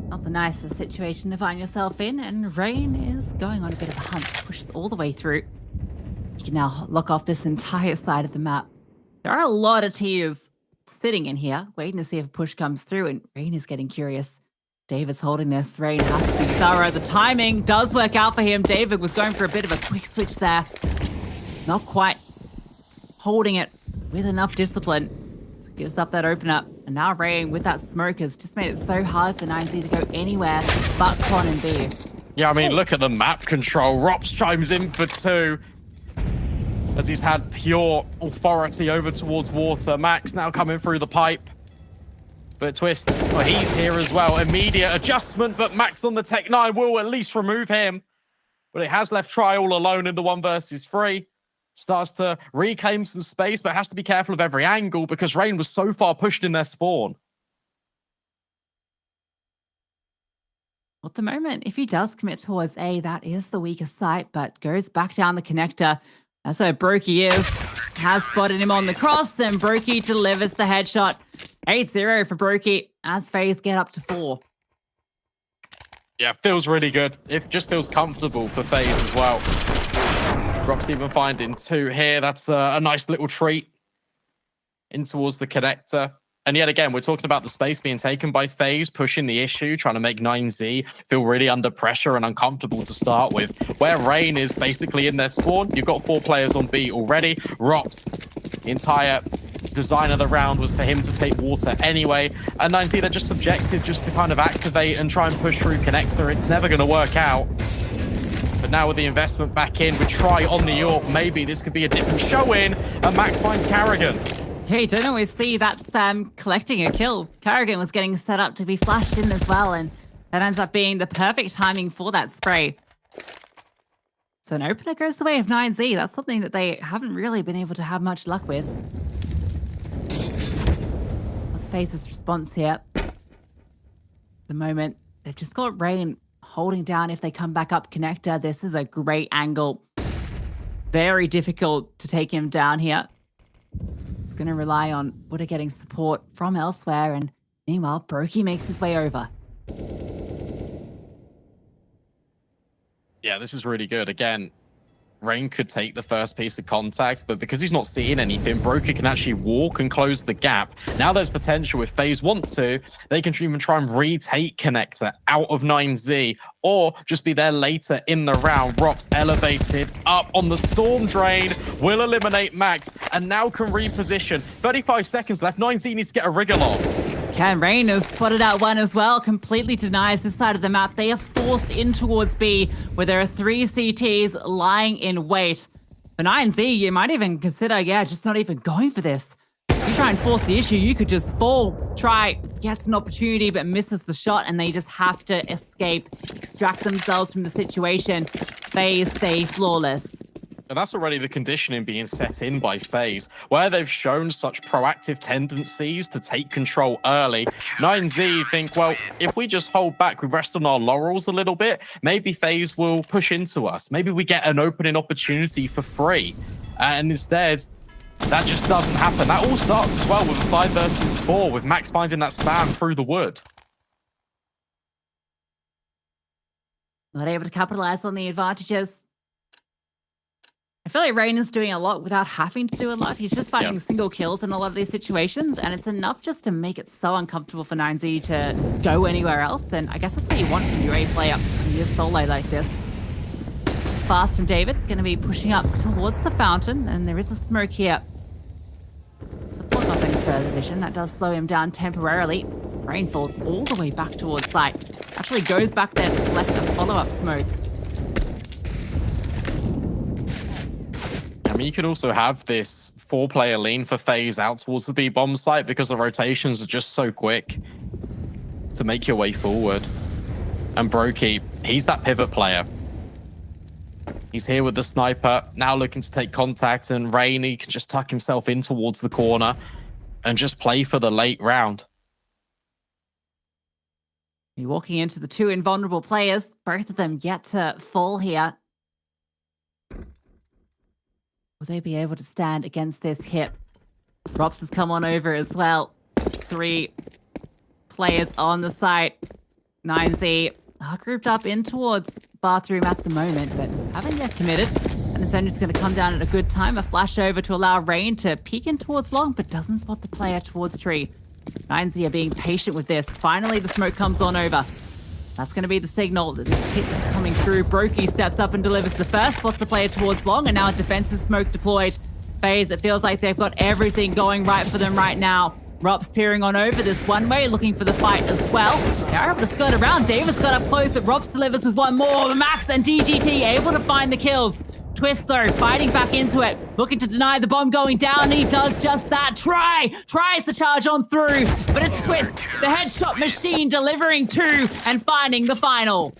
Not the nicest situation to find yourself in, and Rain is going on a bit of a hunt. Pushes all the way through. You can now lock off this entire side of the map. There are a lot of tiers sitting in here, waiting to see if a push comes through, and Rain is getting curious. David's holding this. Rain has to be thorough. The timing does work out for him. David was going for a bit of a quick switch there. Not quite holding it with enough discipline. So gives up that open up. And now Rain with that smoke has just made it so hard for 9Z to go anywhere but Con and B. Yeah, I mean, look at the map control. Rops chimes in for 2. As he's had pure authority over towards water. Max now coming through the pipe. But Twist, well, he's here as well. Immediate adjustment, but Max on the Tech 9 will at least remove him. But it has left Try all alone in the 1 versus 3. Starts to reclaim some space, but has to be careful of every angle because Rain was so far pushed in their spawn. At the moment, if he does commit towards A, that is the weakest site, but goes back down the connector. That's where Brokey is. Has spotted him on the cross, and Brokey delivers the headshot. 8-0 for Brokey as FaZe get up to 4. Yeah, feels really good. It just feels comfortable for FaZe as well. Rops even finding 2 here. That's a nice little treat in towards the connector. And yet again, we're talking about the space being taken by FaZe, pushing the issue, trying to make 9Z feel really under pressure and uncomfortable to start with. Where Rain is basically in their spawn, you've got 4 players on B already. Rops, the entire design of the round was for him to take water anyway. And 9Z, they're just subjective just to kind of activate and try and push through connector. It's never going to work out. But now with the investment back in, we try on the York. Maybe this could be a different show-in. And Max finds Carrigan. Yeah, you don't always see that spam collecting a kill. Carrigan was getting set up to be flashed in as well, and that ends up being the perfect timing for that spray. So an opener goes the way of 9Z. That's something that they haven't really been able to have much luck with. What's FaZe's response here? At the moment, they've just got Rain holding down if they come back up connector. This is a great angle. Very difficult to take him down here. It's going to rely on Buddha getting support from elsewhere, and meanwhile, Brokey makes his way over. Yeah, this is really good. Again, Rain could take the first piece of contact, but because he's not seeing anything, Broky can actually walk and close the gap. Now there's potential. If FaZe want to, they can even try and retake Connector out of 9Z, or just be there later in the round. Rops elevated up on the Storm Drain, will eliminate Max, and now can reposition. 35 seconds left. 9Z needs to get a wriggle off. Ken Rain has spotted out one as well, completely denies this side of the map. They are forced in towards B, where there are 3 CTs lying in wait. For 9Z, you might even consider, yeah, just not even going for this. If you try and force the issue, you could just fall, try, gets an opportunity, but misses the shot, and they just have to escape, extract themselves from the situation. FaZe stay flawless. And that's already the conditioning being set in by FaZe, where they've shown such proactive tendencies to take control early. 9Z think, well, if we just hold back, we rest on our laurels a little bit, maybe FaZe will push into us. Maybe we get an opening opportunity for free. And instead, that just doesn't happen. That all starts as well with a 5 versus 4, with Max finding that spam through the wood. Not able to capitalize on the advantages. I feel like Rain is doing a lot without having to do a lot. He's just finding single kills in a lot of these situations, and it's enough just to make it so uncomfortable for 9Z to go anywhere else. And I guess that's what you want from your A player when you're solo like this. Fast from David, going to be pushing up towards the fountain, and there is a smoke here. So block off any further vision. That does slow him down temporarily. Rain falls all the way back towards site. Actually goes back there to collect a follow-up smoke. I mean, you could also have this 4-player lean for FaZe out towards the B-bomb site because the rotations are just so quick to make your way forward. And Broky, he's that pivot player. He's here with the sniper, now looking to take contact, and Rain, he can just tuck himself in towards the corner and just play for the late round. You're walking into the 2 invulnerable players, both of them yet to fall here. Will they be able to stand against this hit? Rops has come on over as well. 3 players on the site. 9Z are grouped up in towards bathroom at the moment, but haven't yet committed. And it's only just going to come down at a good time. A flash over to allow Rain to peek in towards long, but doesn't spot the player towards tree. 9Z are being patient with this. Finally, the smoke comes on over. That's going to be the signal that this hit is coming through. Broky steps up and delivers the first, spots the player towards long, and now a defensive smoke deployed. FaZe, it feels like they've got everything going right for them right now. Rops peering on over this one way, looking for the fight as well. They're able to skirt around. Davis got up close, but Rops delivers with one more. Max and DGT able to find the kills. Twist, though, fighting back into it, looking to deny the bomb going down. He does just that. Tries to charge on through, but it's Twist, the headshot machine, delivering 2 and finding the final.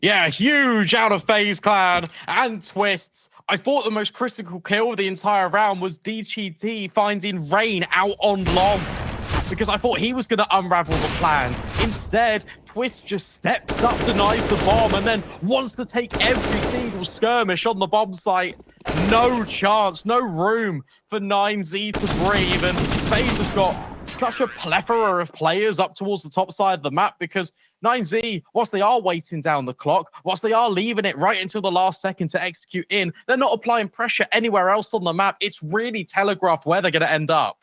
Yeah, huge out of FaZe Clan and Twists. I thought the most critical kill of the entire round was DGT finding Rain out on long, because I thought he was going to unravel the plans. Instead, Twist just steps up, denies the bomb, and then wants to take every single skirmish on the bomb site. No chance, no room for 9Z to breathe. And FaZe have got such a plethora of players up towards the top side of the map, because 9Z, whilst they are waiting down the clock, whilst they are leaving it right until the last second to execute in, they're not applying pressure anywhere else on the map. It's really telegraphed where they're going to end up.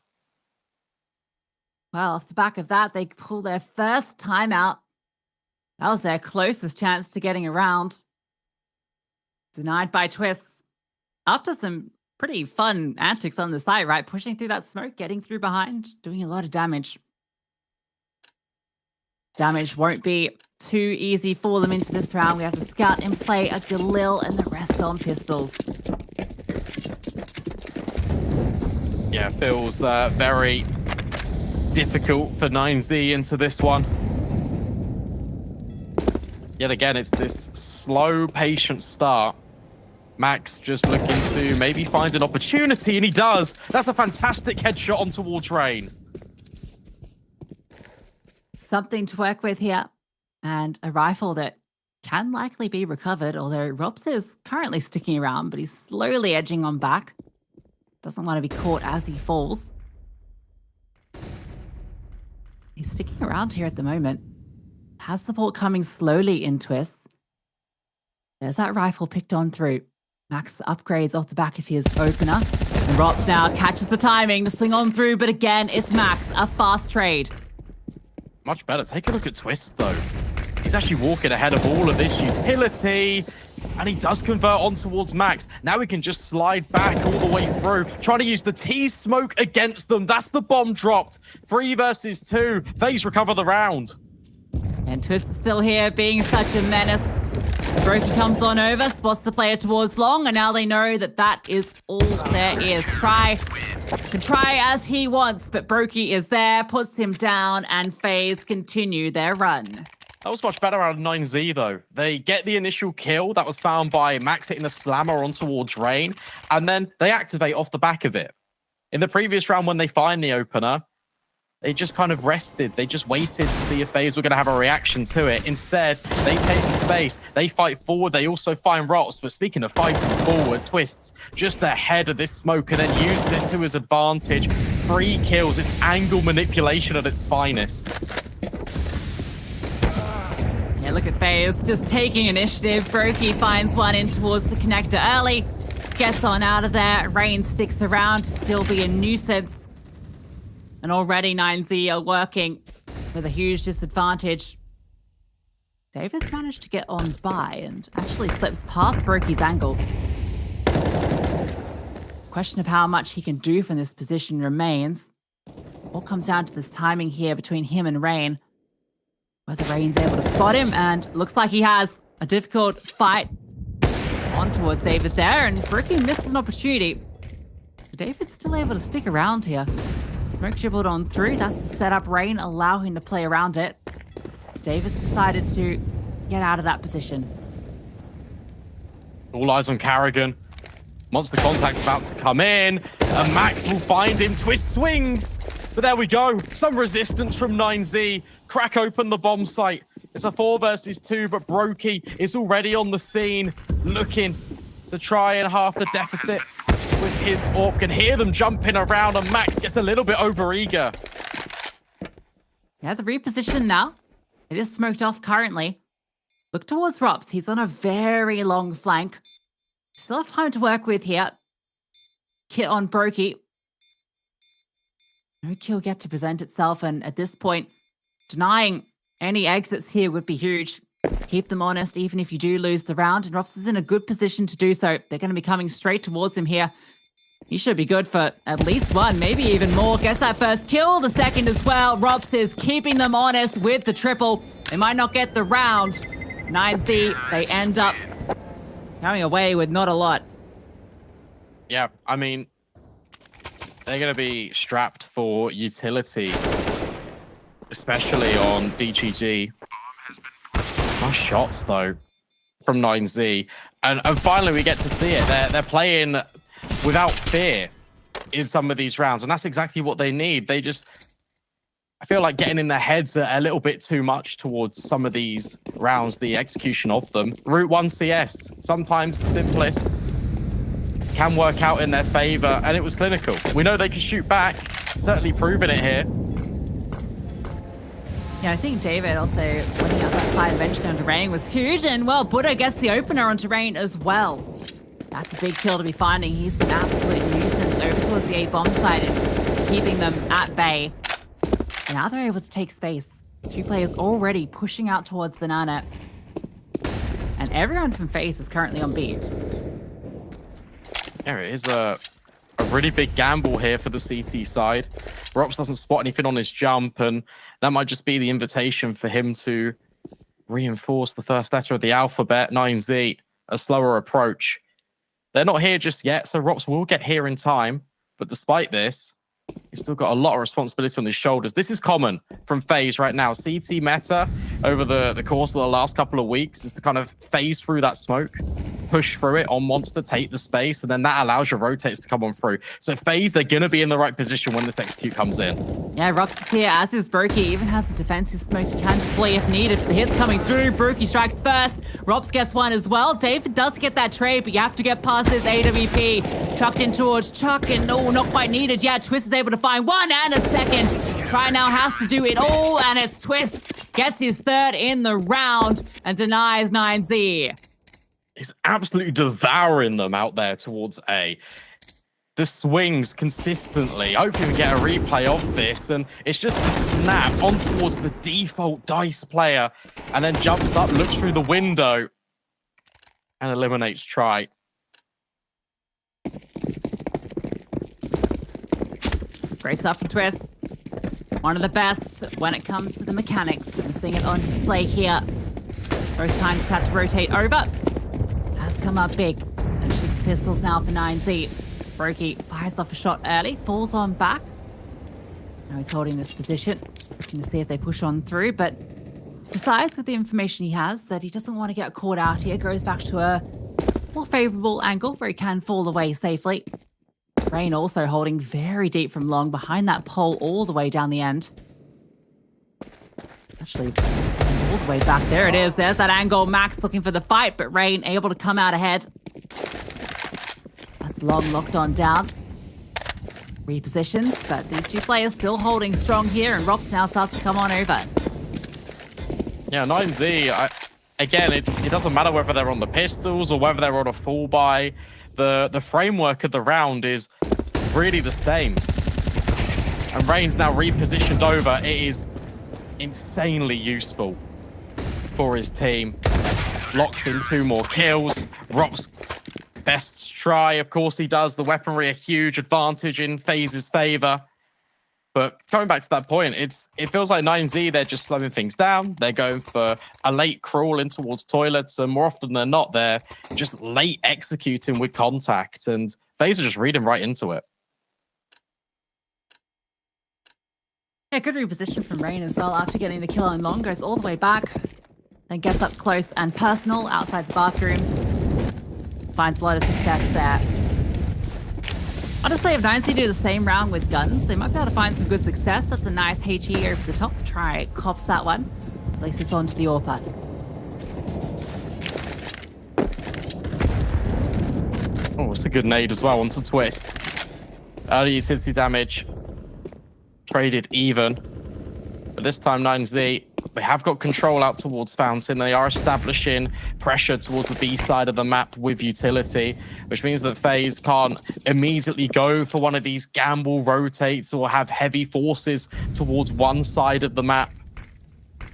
Well, off the back of that, they pull their first timeout. That was their closest chance to getting around. Denied by Twists. After some pretty fun antics on the side, right? Pushing through that smoke, getting through behind, doing a lot of damage. Damage won't be too easy for them into this round. We have the scout in play, a Galil, and the rest on pistols. Yeah, feels very difficult for 9Z into this one. Yet again, it's this slow, patient start. Max just looking to maybe find an opportunity, and he does. That's a fantastic headshot on towards Rain. Something to work with here. And a rifle that can likely be recovered, although Rops is currently sticking around, but he's slowly edging on back. Doesn't want to be caught as he falls. He's sticking around here at the moment. Has the ball coming slowly in Twists. There's that rifle picked on through. Max upgrades off the back of his opener. And Rops now catches the timing to swing on through, but again, it's Max, a fast trade. Much better. Take a look at Twist, though. He's actually walking ahead of all of this utility. And he does convert on towards Max. Now he can just slide back all the way through, trying to use the T-smoke against them. That's the bomb dropped. 3 versus 2. FaZe recover the round. And Twist is still here, being such a menace. Brokey comes on over, spots the player towards long, and now they know that that is all there is. Can try as he wants, but Brokey is there, puts him down, and FaZe continue their run. That was much better out of 9Z, though. They get the initial kill that was found by Max hitting a slammer on towards Rain, and then they activate off the back of it. In the previous round, when they find the opener, they just kind of rested. They just waited to see if FaZe were going to have a reaction to it. Instead, they take the space. They fight forward. They also find Rots. But speaking of fighting forward, Twists just ahead of this smoke and then uses it to his advantage. 3 kills. It's angle manipulation at its finest. Yeah, look at FaZe just taking initiative. Brokey finds one in towards the connector early. Gets on out of there. Rain sticks around to still be a nuisance. And already 9Z are working with a huge disadvantage. David's managed to get on by and actually slips past Brokey's angle. Question of how much he can do from this position remains. All comes down to this timing here between him and Rain. Whether Rain's able to spot him, and looks like he has. A difficult fight on towards David there, and Brokey misses an opportunity. But David's still able to stick around here. Smoke dribbled on through. That's the setup. Rain allow him to play around it. Davis decided to get out of that position. All eyes on Carrigan. Monster contact's about to come in, and Max will find him. Twist swings. But there we go. Some resistance from 9Z. Crack open the bomb site. It's a 4 versus 2, but Brokey is already on the scene, looking to try and half the deficit with his AWP. Can hear them jumping around, and Max gets a little bit overeager. Yeah, the reposition now. It is smoked off currently. Look towards Rops. He's on a very long flank. Still have time to work with here. Kit on Brokey. No kill yet to present itself, and at this point, denying any exits here would be huge. Keep them honest, even if you do lose the round, and Rops is in a good position to do so. They're going to be coming straight towards him here. He should be good for at least 1, maybe even more. Gets that first kill, the second as well. Rops is keeping them honest with the triple. They might not get the round. 9Z, they end up coming away with not a lot. Yeah, I mean, they're going to be strapped for utility, especially on DGG. Nice shots, though, from 9Z. And finally, we get to see it. They're playing without fear in some of these rounds, and that's exactly what they need. They just, I feel like getting in their heads a little bit too much towards some of these rounds, the execution of them. Route 1 CS, sometimes the simplest, can work out in their favor, and it was clinical. We know they can shoot back, certainly proving it here. Yeah, I think David also winning out that side eventually onto Rain was huge, and well, Buddha gets the opener onto Rain as well. That's a big kill to be finding. He's been absolute nuisance over towards the A bomb side and keeping them at bay. And now they're able to take space. 2 players already pushing out towards Banana. And everyone from FaZe is currently on B. Yeah, it is a really big gamble here for the CT side. Rops doesn't spot anything on his jump, and that might just be the invitation for him to reinforce the first letter of the alphabet, 9Z, a slower approach. They're not here just yet, so Rops will get here in time. But despite this, he's still got a lot of responsibility on his shoulders. This is common from FaZe right now. CT meta over the course of the last couple of weeks is to kind of phase through that smoke, push through it on Monster, take the space, and then that allows your rotates to come on through. So FaZe, they're going to be in the right position when this execute comes in. Yeah, Rops is here, as is Brokey. Even has a defensive smoke he can deploy if needed. The hit's coming through. Brokey strikes first. Rops gets one as well. David does get that trade, but you have to get past this AWP. Chucked in towards Chuck, and no, not quite needed. Yeah, Twist is able to find 1 and a second. Try now has to do it all, and it's Twist. Gets his 3rd in the round and denies 9Z. He's absolutely devouring them out there towards A. The swings consistently. Hopefully we get a replay of this, and it's just a snap on towards the default Dice player, and then jumps up, looks through the window, and eliminates Try. Great stuff from Twist. One of the best when it comes to the mechanics. I'm seeing it on display here. Both times had to rotate over. Has come up big. It's just the pistols now for 9Z. Brokey fires off a shot early, falls on back. Now he's holding this position. Looking to see if they push on through, but decides with the information he has that he doesn't want to get caught out here. Goes back to a more favorable angle where he can fall away safely. Rain also holding very deep from long behind that pole all the way down the end. Actually, all the way back. There it is. There's that angle. Max looking for the fight, but Rain able to come out ahead. That's long locked on down. Repositions, but these two players still holding strong here, and Rops now starts to come on over. Yeah, 9Z, again, it doesn't matter whether they're on the pistols or whether they're on a full buy. The framework of the round is really the same. And Rain's now repositioned over. It is insanely useful for his team. Locks in 2 more kills. Rops best try. Of course he does. The weaponry a huge advantage in FaZe's favor. But coming back to that point, it feels like 9Z, they're just slowing things down. They're going for a late crawl in towards toilets, and more often than not, they're just late executing with contact, and FaZe are just reading right into it. Yeah, good reposition from Rain as well after getting the kill on long. Goes all the way back, then gets up close and personal outside the bathrooms. Finds a lot of success there. Honestly, if 9Z do the same round with guns, they might be able to find some good success. That's a nice HE over the top. Try cops that one. At least it's onto the AWPer. Oh, it's a good nade as well onto Twist. Early utility damage. Traded even. But this time 9Z, they have got control out towards Fountain. They are establishing pressure towards the B side of the map with utility, which means that FaZe can't immediately go for one of these gamble rotates or have heavy forces towards one side of the map.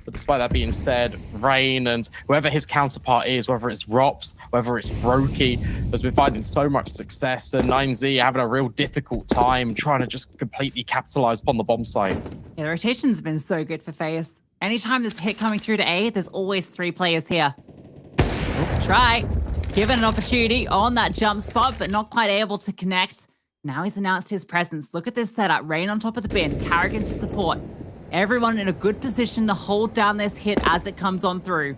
But despite that being said, Rain and whoever his counterpart is, whether it's Rops, whether it's Brokey, has been finding so much success, and 9Z having a real difficult time trying to just completely capitalize upon the bomb site. Yeah, the rotation's been so good for FaZe. Anytime there's a hit coming through to A, there's always 3 players here. Try. Given an opportunity on that jump spot, but not quite able to connect. Now he's announced his presence. Look at this setup. Rain on top of the bin. Carrigan to support. Everyone in a good position to hold down this hit as it comes on through.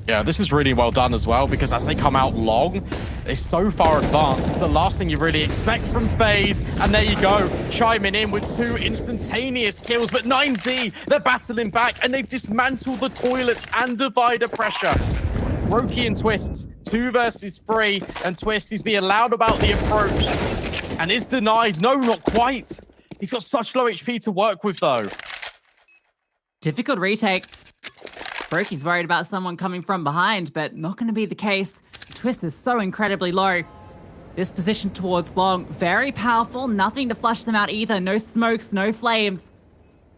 Yeah, this is really well done as well, because as they come out long, they're so far advanced. It's the last thing you really expect from FaZe. And there you go, chiming in with 2 instantaneous kills. But 9Z, they're battling back, and they've dismantled the toilets and divider pressure. Brokey and Twist, 2 versus 3, and Twist, he's being loud about the approach and is denied. No, not quite. He's got such low HP to work with, though. Difficult retake. Brokey's worried about someone coming from behind, but not going to be the case. Twist is so incredibly low. This position towards long, very powerful. Nothing to flush them out either. No smokes, no flames.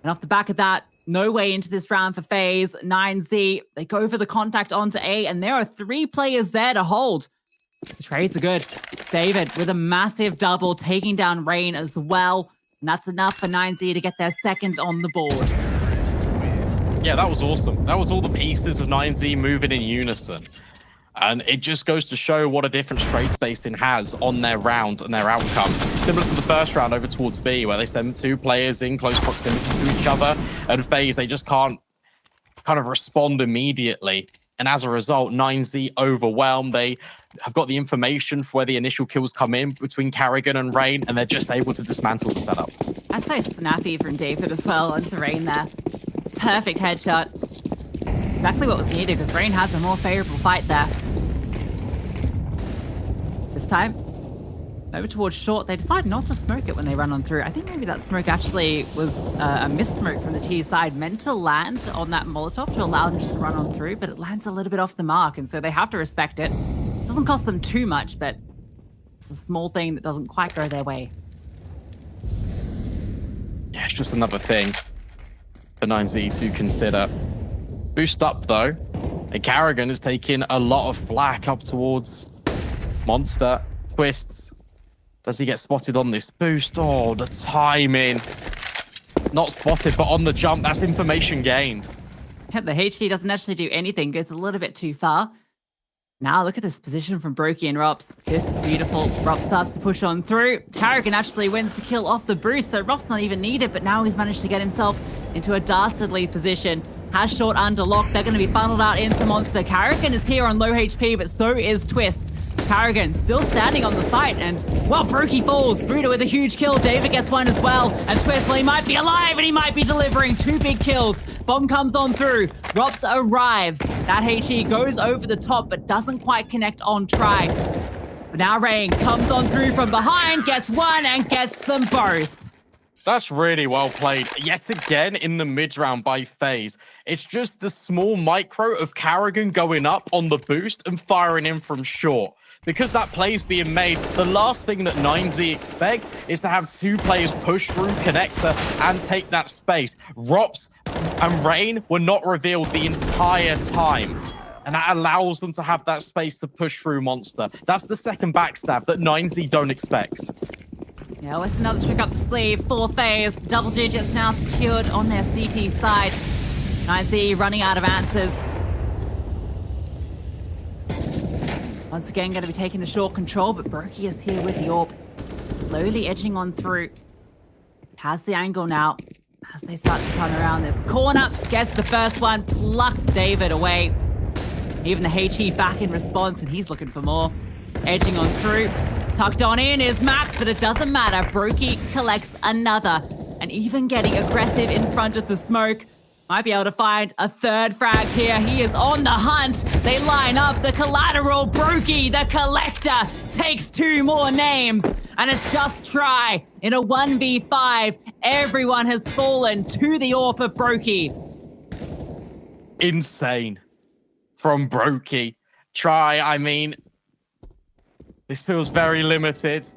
And off the back of that, no way into this round for FaZe. 9Z, they go for the contact onto A, and there are 3 players there to hold. The trades are good. David with a massive double, taking down Rain as well. And that's enough for 9Z to get their second on the board. Yeah, that was awesome. That was all the pieces of 9Z moving in unison. And it just goes to show what a difference trade spacing has on their round and their outcome. Similar to the first round over towards B, where they send 2 players in close proximity to each other. And FaZe, they just can't kind of respond immediately. And as a result, 9Z overwhelmed. They have got the information for where the initial kills come in between Carrigan and Rain, and they're just able to dismantle the setup. That's so snappy from David as well onto Rain there. Perfect headshot. Exactly what was needed, because Rain has a more favorable fight there. This time, Over towards short, they decide not to smoke it when they run on through. I think maybe that smoke actually was a missed smoke from the T side, meant to land on that Molotov to allow them just to run on through, but it lands a little bit off the mark, and so they have to respect it. It doesn't cost them too much, but it's a small thing that doesn't quite go their way. Yeah, it's just another thing for 9Z to consider. Boost up, though, and Carrigan is taking a lot of flack up towards Monster. Twists. Does he get spotted on this boost? Oh, the timing. Not spotted, but on the jump. That's information gained. Yeah, the HG doesn't actually do anything. Goes a little bit too far. Now look at this position from Brokey and Rops. This is beautiful. Rops starts to push on through. Carrigan actually wins the kill off the boost, so Rops not even needed, but now he's managed to get himself into a dastardly position. Has short under lock. They're going to be funneled out into Monster. Carrigan is here on low HP, but so is Twist. Carrigan still standing on the site, and well, Brokey falls. Buddha with a huge kill. David gets one as well, and Twist, well, he might be alive, and he might be delivering 2 big kills. Bomb comes on through. Rops arrives. That HE goes over the top, but doesn't quite connect on try. But now Rain comes on through from behind, gets one, and gets them both. That's really well played. Yet again in the mid-round by FaZe. It's just the small micro of Carrigan going up on the boost and firing in from short. Because that play's being made, the last thing that 9Z expects is to have 2 players push through connector and take that space. Rops and Rain were not revealed the entire time. And that allows them to have that space to push through Monster. That's the second backstab that 9Z don't expect. Yeah, what's another trick up the sleeve for FaZe. Double digits now secured on their CT side. 9Z running out of answers. Once again, going to be taking the short control, but Brokey is here with the AWP. Slowly edging on through. Has the angle now as they start to come around this corner. Gets the first one, plucks David away. Even the HE back in response, and he's looking for more. Edging on through. Tucked on in is Max, but it doesn't matter. Brokey collects another. And even getting aggressive in front of the smoke. Might be able to find a third frag here. He is on the hunt. They line up the collateral. Brokey, the collector, takes 2 more names. And it's just try. In a 1v5, everyone has fallen to the AWP of Brokey. Insane from Brokey. Try, I mean, this feels very limited.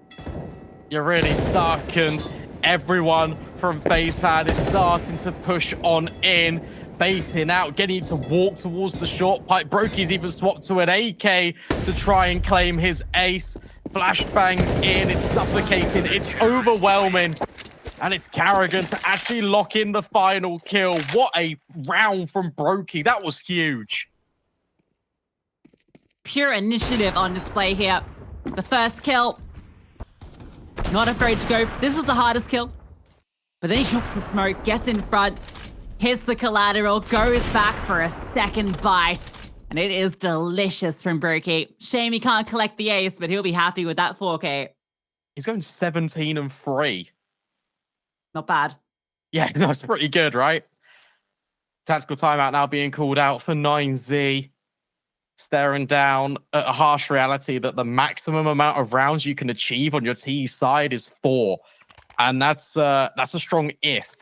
You're really stuck, and everyone from FaZe is starting to push on in, baiting out, getting to walk towards the short pipe. Brokey's even swapped to an AK to try and claim his ace. Flashbangs in, it's suffocating, it's overwhelming. And it's Carrigan to actually lock in the final kill. What a round from Brokey. That was huge. Pure initiative on display here. The first kill. Not afraid to go. This was the hardest kill. But then he drops the smoke, gets in front, hits the collateral, goes back for a second bite. And it is delicious from Brokey. Shame he can't collect the ace, but he'll be happy with that 4K. He's going 17-3. Not bad. Yeah, that's pretty good, right? Tactical timeout now being called out for 9Z. Staring down at a harsh reality that the maximum amount of rounds you can achieve on your T side is 4. And that's a strong if.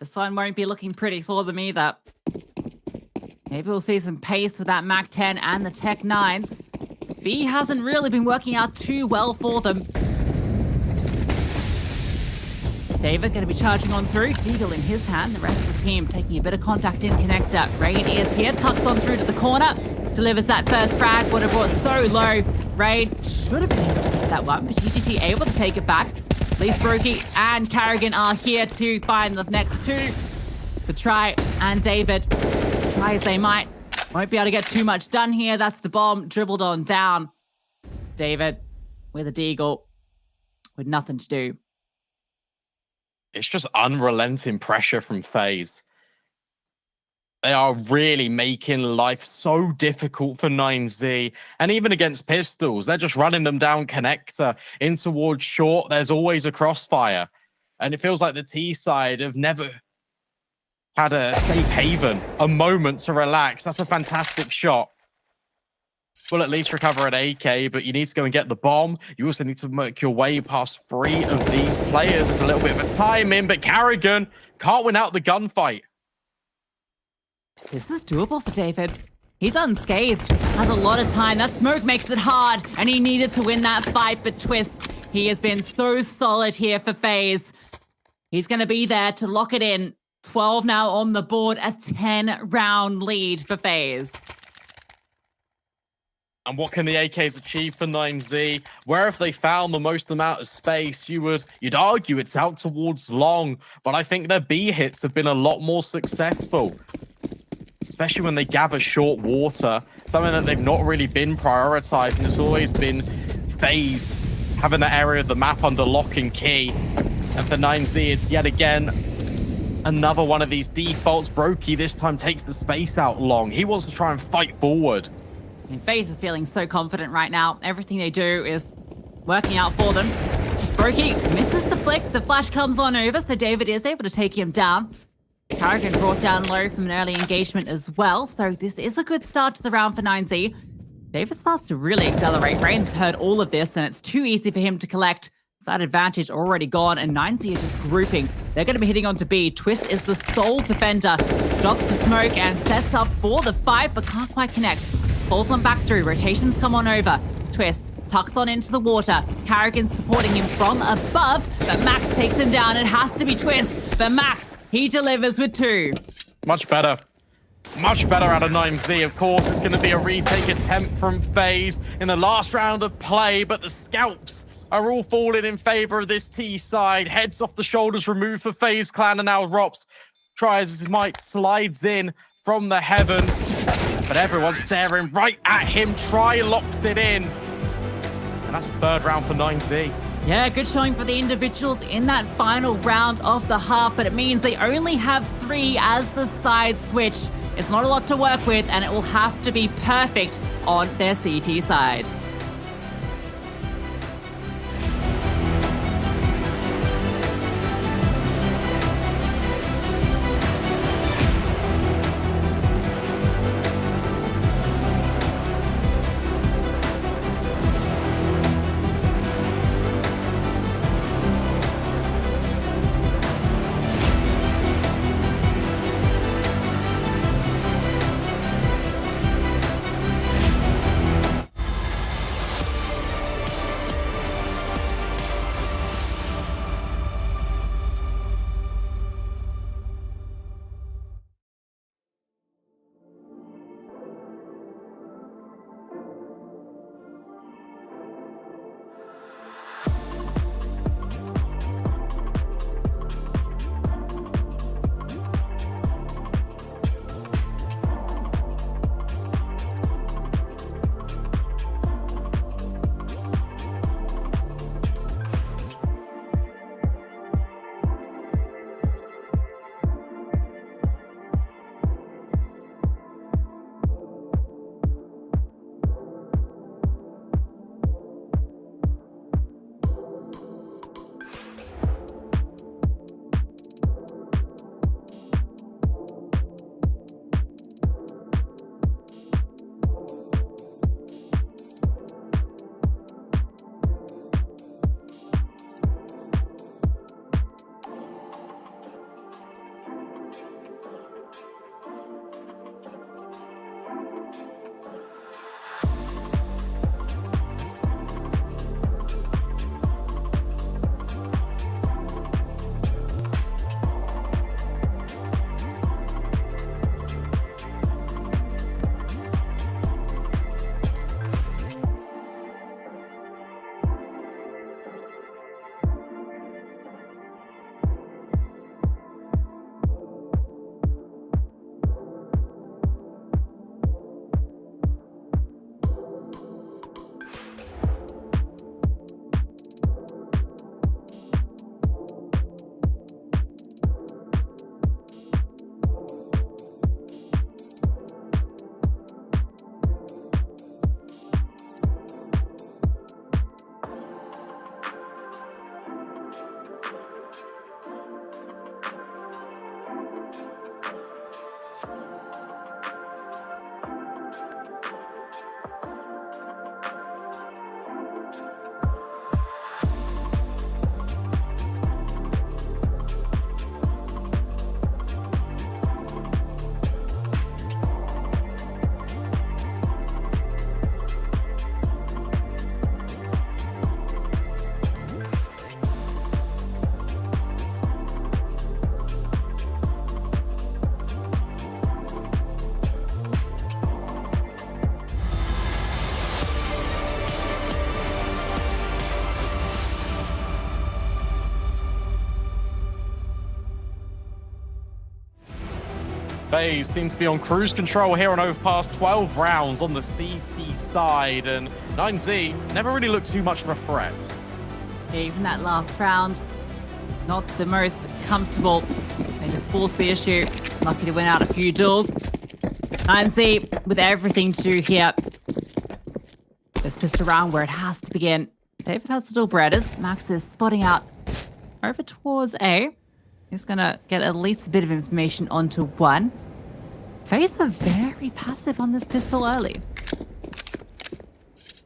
This one won't be looking pretty for them either. Maybe we'll see some pace with that Mac 10 and the Tech 9s. B hasn't really been working out too well for them. David going to be charging on through. Deagle in his hand. The rest of the team taking a bit of contact in connector. Rain is here. Tucks on through to the corner. Delivers that first frag. Would have brought so low. Rain should have been able to get that one, but GGT able to take it back. At least Brokey and Carrigan are here to find the next 2 to try. And David, try as they might, won't be able to get too much done here. That's the bomb dribbled on down. David with a deagle with nothing to do. It's just unrelenting pressure from FaZe. They are really making life so difficult for 9Z. And even against pistols, they're just running them down connector in towards short. There's always a crossfire. And it feels like the T side have never had a safe haven, a moment to relax. That's a fantastic shot. Will at least recover an AK, but you need to go and get the bomb. You also need to make your way past 3 of these players. There's a little bit of a time in, but Carrigan can't win out the gunfight. This is doable for David. He's unscathed, has a lot of time. That smoke makes it hard, and he needed to win that fight, but Twist, he has been so solid here for FaZe. He's going to be there to lock it in. 12 now on the board, a 10-round lead for FaZe. And what can the AKs achieve for 9Z? Where have they found the most amount of space? You'd argue it's out towards long, but I think their B hits have been a lot more successful, especially when they gather short water, something that they've not really been prioritizing. It's always been FaZe having that area of the map under lock and key. And for 9Z, it's yet again another one of these defaults. Brokey this time takes the space out long. He wants to try and fight forward. And FaZe is feeling so confident right now. Everything they do is working out for them. Brokey misses the flick. The flash comes on over, so David is able to take him down. Carrigan brought down low from an early engagement as well, so this is a good start to the round for 9Z. David starts to really accelerate. Rain's heard all of this, and it's too easy for him to collect. Side advantage already gone, and 9Z are just grouping. They're going to be hitting onto B. Twist is the sole defender. Drops the smoke and sets up for the fight, but can't quite connect. Falls on back through. Rotations come on over. Twist tucks on into the water. Carrigan's supporting him from above, but Max takes him down. It has to be Twist, but Max, he delivers with 2. Much better. Much better out of 9Z. Of course, it's going to be a retake attempt from FaZe in the last round of play, but the scalps are all falling in favor of this T side. Heads off the shoulders removed for FaZe Clan, and now Rops tries his might, slides in from the heavens, but everyone's staring right at him. Try locks it in, and that's a 3rd round for 9Z. Yeah, good showing for the individuals in that final round of the half, but it means they only have 3 as the side switch. It's not a lot to work with, and it will have to be perfect on their CT side. FaZe seems to be on cruise control here on over past 12 rounds on the CT side, and MongolZ never really looked too much of a threat. Even that last round, not the most comfortable. They just forced the issue. Lucky to win out a few duels. MongolZ with everything to do here. Just pissed around where it has to begin. David has the dual breaders. Max is spotting out over towards A. He's gonna get at least a bit of information onto one. FaZe are very passive on this pistol early.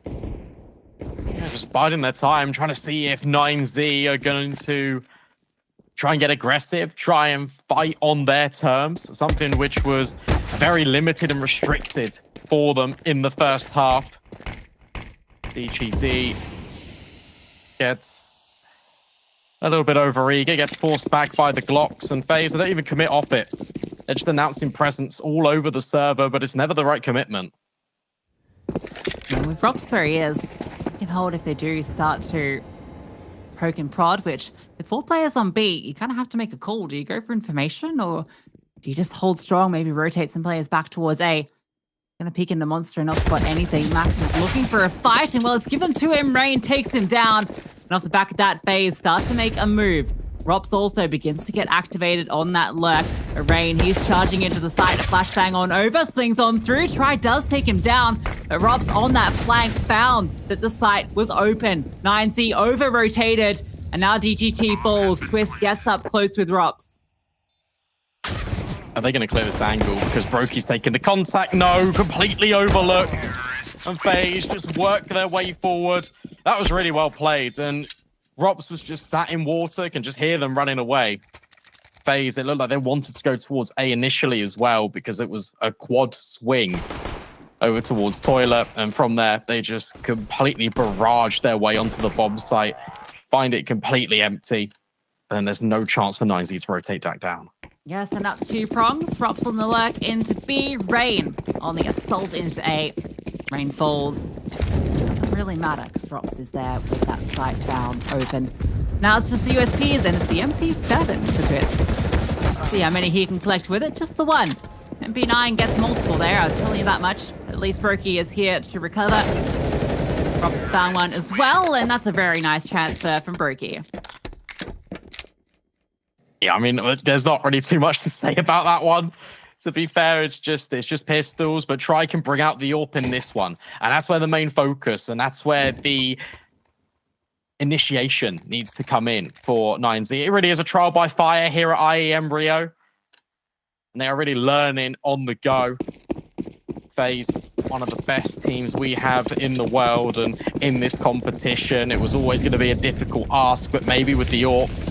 Yeah, just biding their time, trying to see if MongolZ are going to try and get aggressive, try and fight on their terms, something which was very limited and restricted for them in the first half. DGT gets a little bit overeager, gets forced back by the Glocks, and FaZe, they don't even commit off it. They're just announcing presence all over the server, but it's never the right commitment. And with Rops where he is, he can hold if they do start to poke and prod, which with 4 players on B, you kind of have to make a call. Do you go for information, or do you just hold strong, maybe rotate some players back towards A? Gonna peek in the monster and not spot anything. Max is looking for a fight, and well, it's given to him. Rain takes him down. And off the back of that, FaZe starts to make a move. Rops also begins to get activated on that lurk. Rain, he's charging into the side. A flashbang on over, swings on through. Try does take him down, but Rops on that flank found that the site was open. MongolZ over-rotated, and now DGT falls. Twist gets up close with Rops. Are they going to clear this angle? Because Brokey's taking the contact. No, completely overlooked. And FaZe just work their way forward. That was really well played. And Rops was just sat in water, can just hear them running away. FaZe, it looked like they wanted to go towards A initially as well, because it was a quad swing over towards Toilet. And from there, they just completely barraged their way onto the bomb site, find it completely empty. And there's no chance for MongolZ to rotate back down. Yes, and up 2 prongs. Rops on the lurk into B. Rain on the assault into A. Rain falls. Doesn't really matter because Rops is there with that site found open. Now it's just the USPs and it's the MP7 for Twist. See how many he can collect with it? Just the one. MP9 gets multiple there, I'll tell you that much. At least Brokey is here to recover. Rops found one as well, and that's a very nice transfer from Brokey. Yeah, I mean, there's not really too much to say about that one. To be fair, it's just pistols, but Try can bring out the AWP in this one. And that's where the main focus, and that's where the initiation needs to come in for MongolZ. It really is a trial by fire here at IEM Rio. And they are really learning on the go. FaZe, one of the best teams we have in the world, and in this competition, it was always going to be a difficult ask, but maybe with the AWP,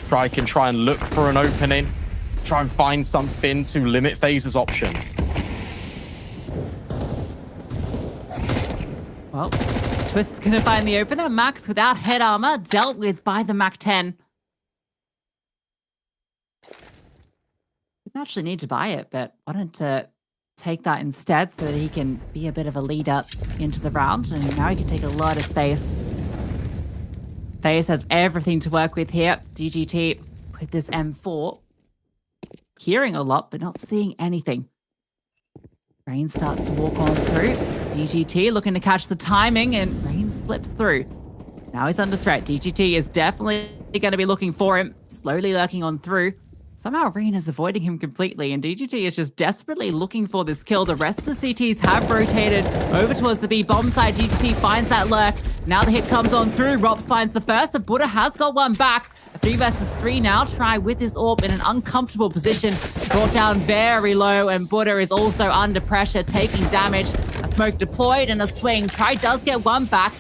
Try can try and look for an opening, try and find something to limit FaZe's options. Well, Twist's gonna find the opener. Max without head armor, dealt with by the Mac-10. Didn't actually need to buy it, but wanted to take that instead so that he can be a bit of a leader into the round, and now he can take a lot of space. FaZe has everything to work with here. DGT with this M4. Hearing a lot, but not seeing anything. Rain starts to walk on through. DGT looking to catch the timing, and Rain slips through. Now he's under threat. DGT is definitely going to be looking for him. Slowly lurking on through. Somehow Rain is avoiding him completely, and DGT is just desperately looking for this kill. The rest of the CTs have rotated over towards the B bomb side. DGT finds that lurk. Now the hit comes on through. Rops finds the first, and Buddha has got one back. A 3 versus 3 now. Try with his AWP in an uncomfortable position. Brought down very low, and Buddha is also under pressure, taking damage. A smoke deployed and a swing. Try does get one back.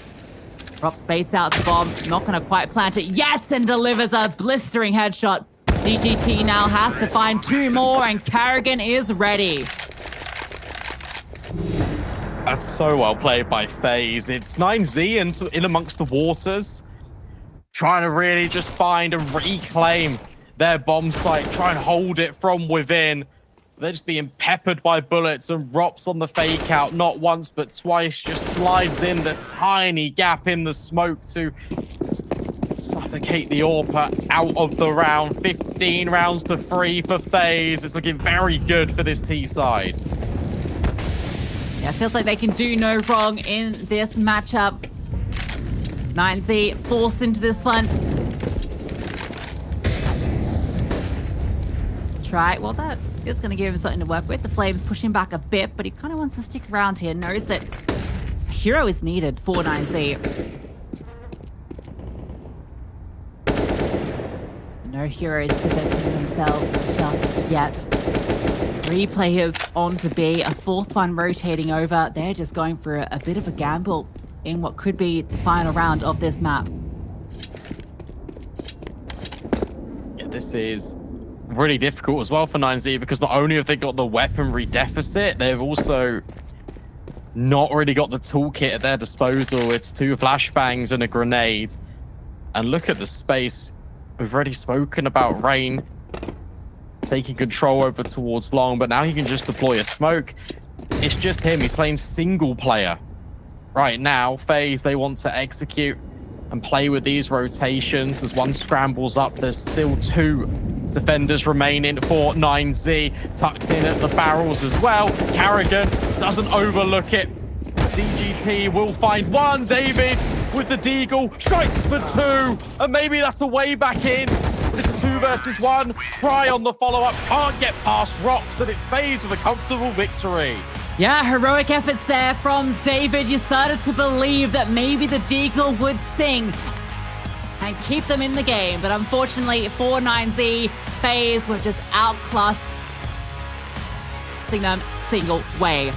Rops baits out the bomb. Not going to quite plant it. Yes, and delivers a blistering headshot. DGT now has to find 2 more, and Carrigan is ready. That's so well played by FaZe. It's MongolZ in amongst the waters, trying to really just find and reclaim their bomb site, try and hold it from within. They're just being peppered by bullets, and Rops on the fake out, not once but twice, just slides in the tiny gap in the smoke to suffocate the AWP out of the round. 15 rounds to 3 for FaZe. It's looking very good for this T side. Yeah, it feels like they can do no wrong in this matchup. 9Z forced into this one. Try. Well, that is going to give him something to work with. The Flames push him back a bit, but he kind of wants to stick around here. Knows that a hero is needed for 9Z. No heroes presenting themselves just yet. 3 players on to B, a 4th one rotating over. They're just going for a bit of a gamble in what could be the final round of this map. Yeah, this is really difficult as well for 9Z because not only have they got the weaponry deficit, they've also not really got the toolkit at their disposal. It's 2 flashbangs and a grenade. And look at the space. We've already spoken about Rain taking control over towards long, but now he can just deploy a smoke. It's just him. He's playing single player right now. FaZe, they want to execute and play with these rotations. As one scrambles up, there's still 2 defenders remaining for 9Z, tucked in at the barrels as well. Carrigan doesn't overlook it. DGT will find one. David with the deagle strikes for 2, and maybe that's a way back in. But it's a 2 versus 1. Try on the follow-up, can't get past rocks, and it's FaZe with a comfortable victory. Yeah, heroic efforts there from David. You started to believe that maybe the deagle would sing and keep them in the game, but unfortunately for 9Z, FaZe were just outclassed them single way.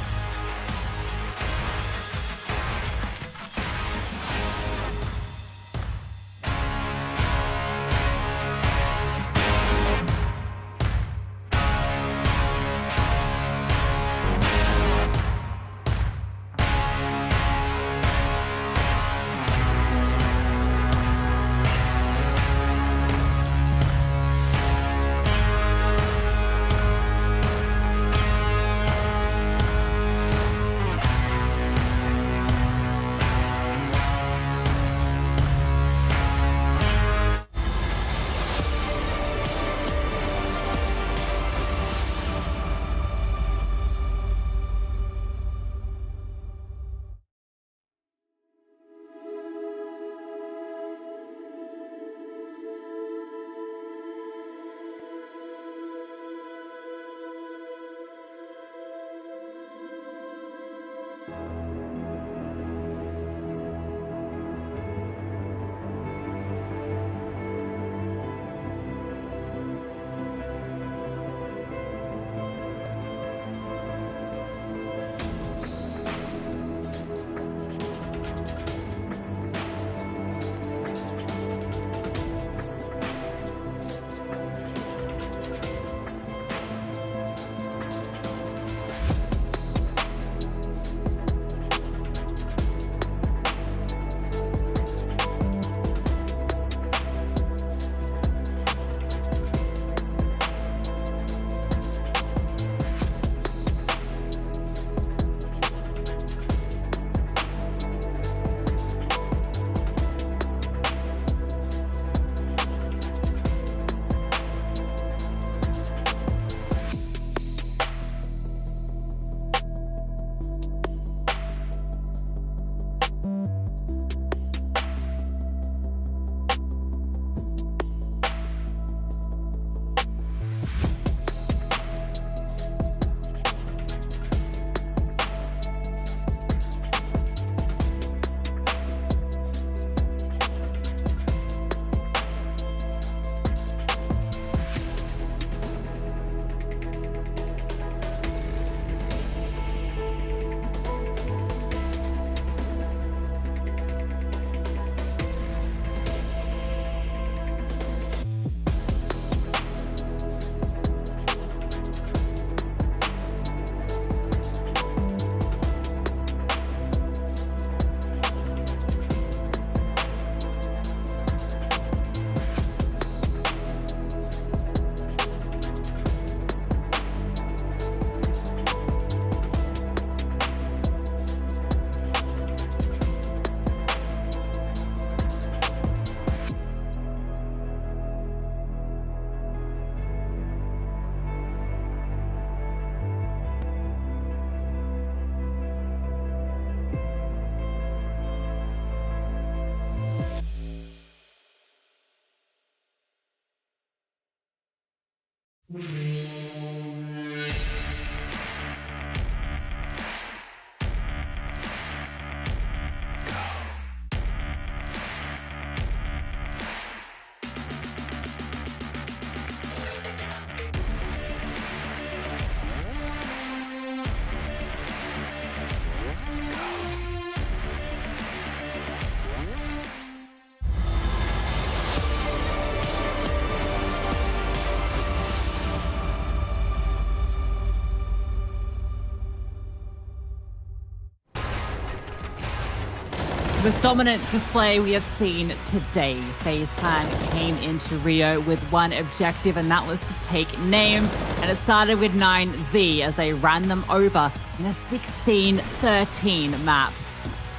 The most dominant display we have seen today. FaZe Clan came into Rio with one objective, and that was to take names. And it started with MongolZ as they ran them over in a 16-13 map.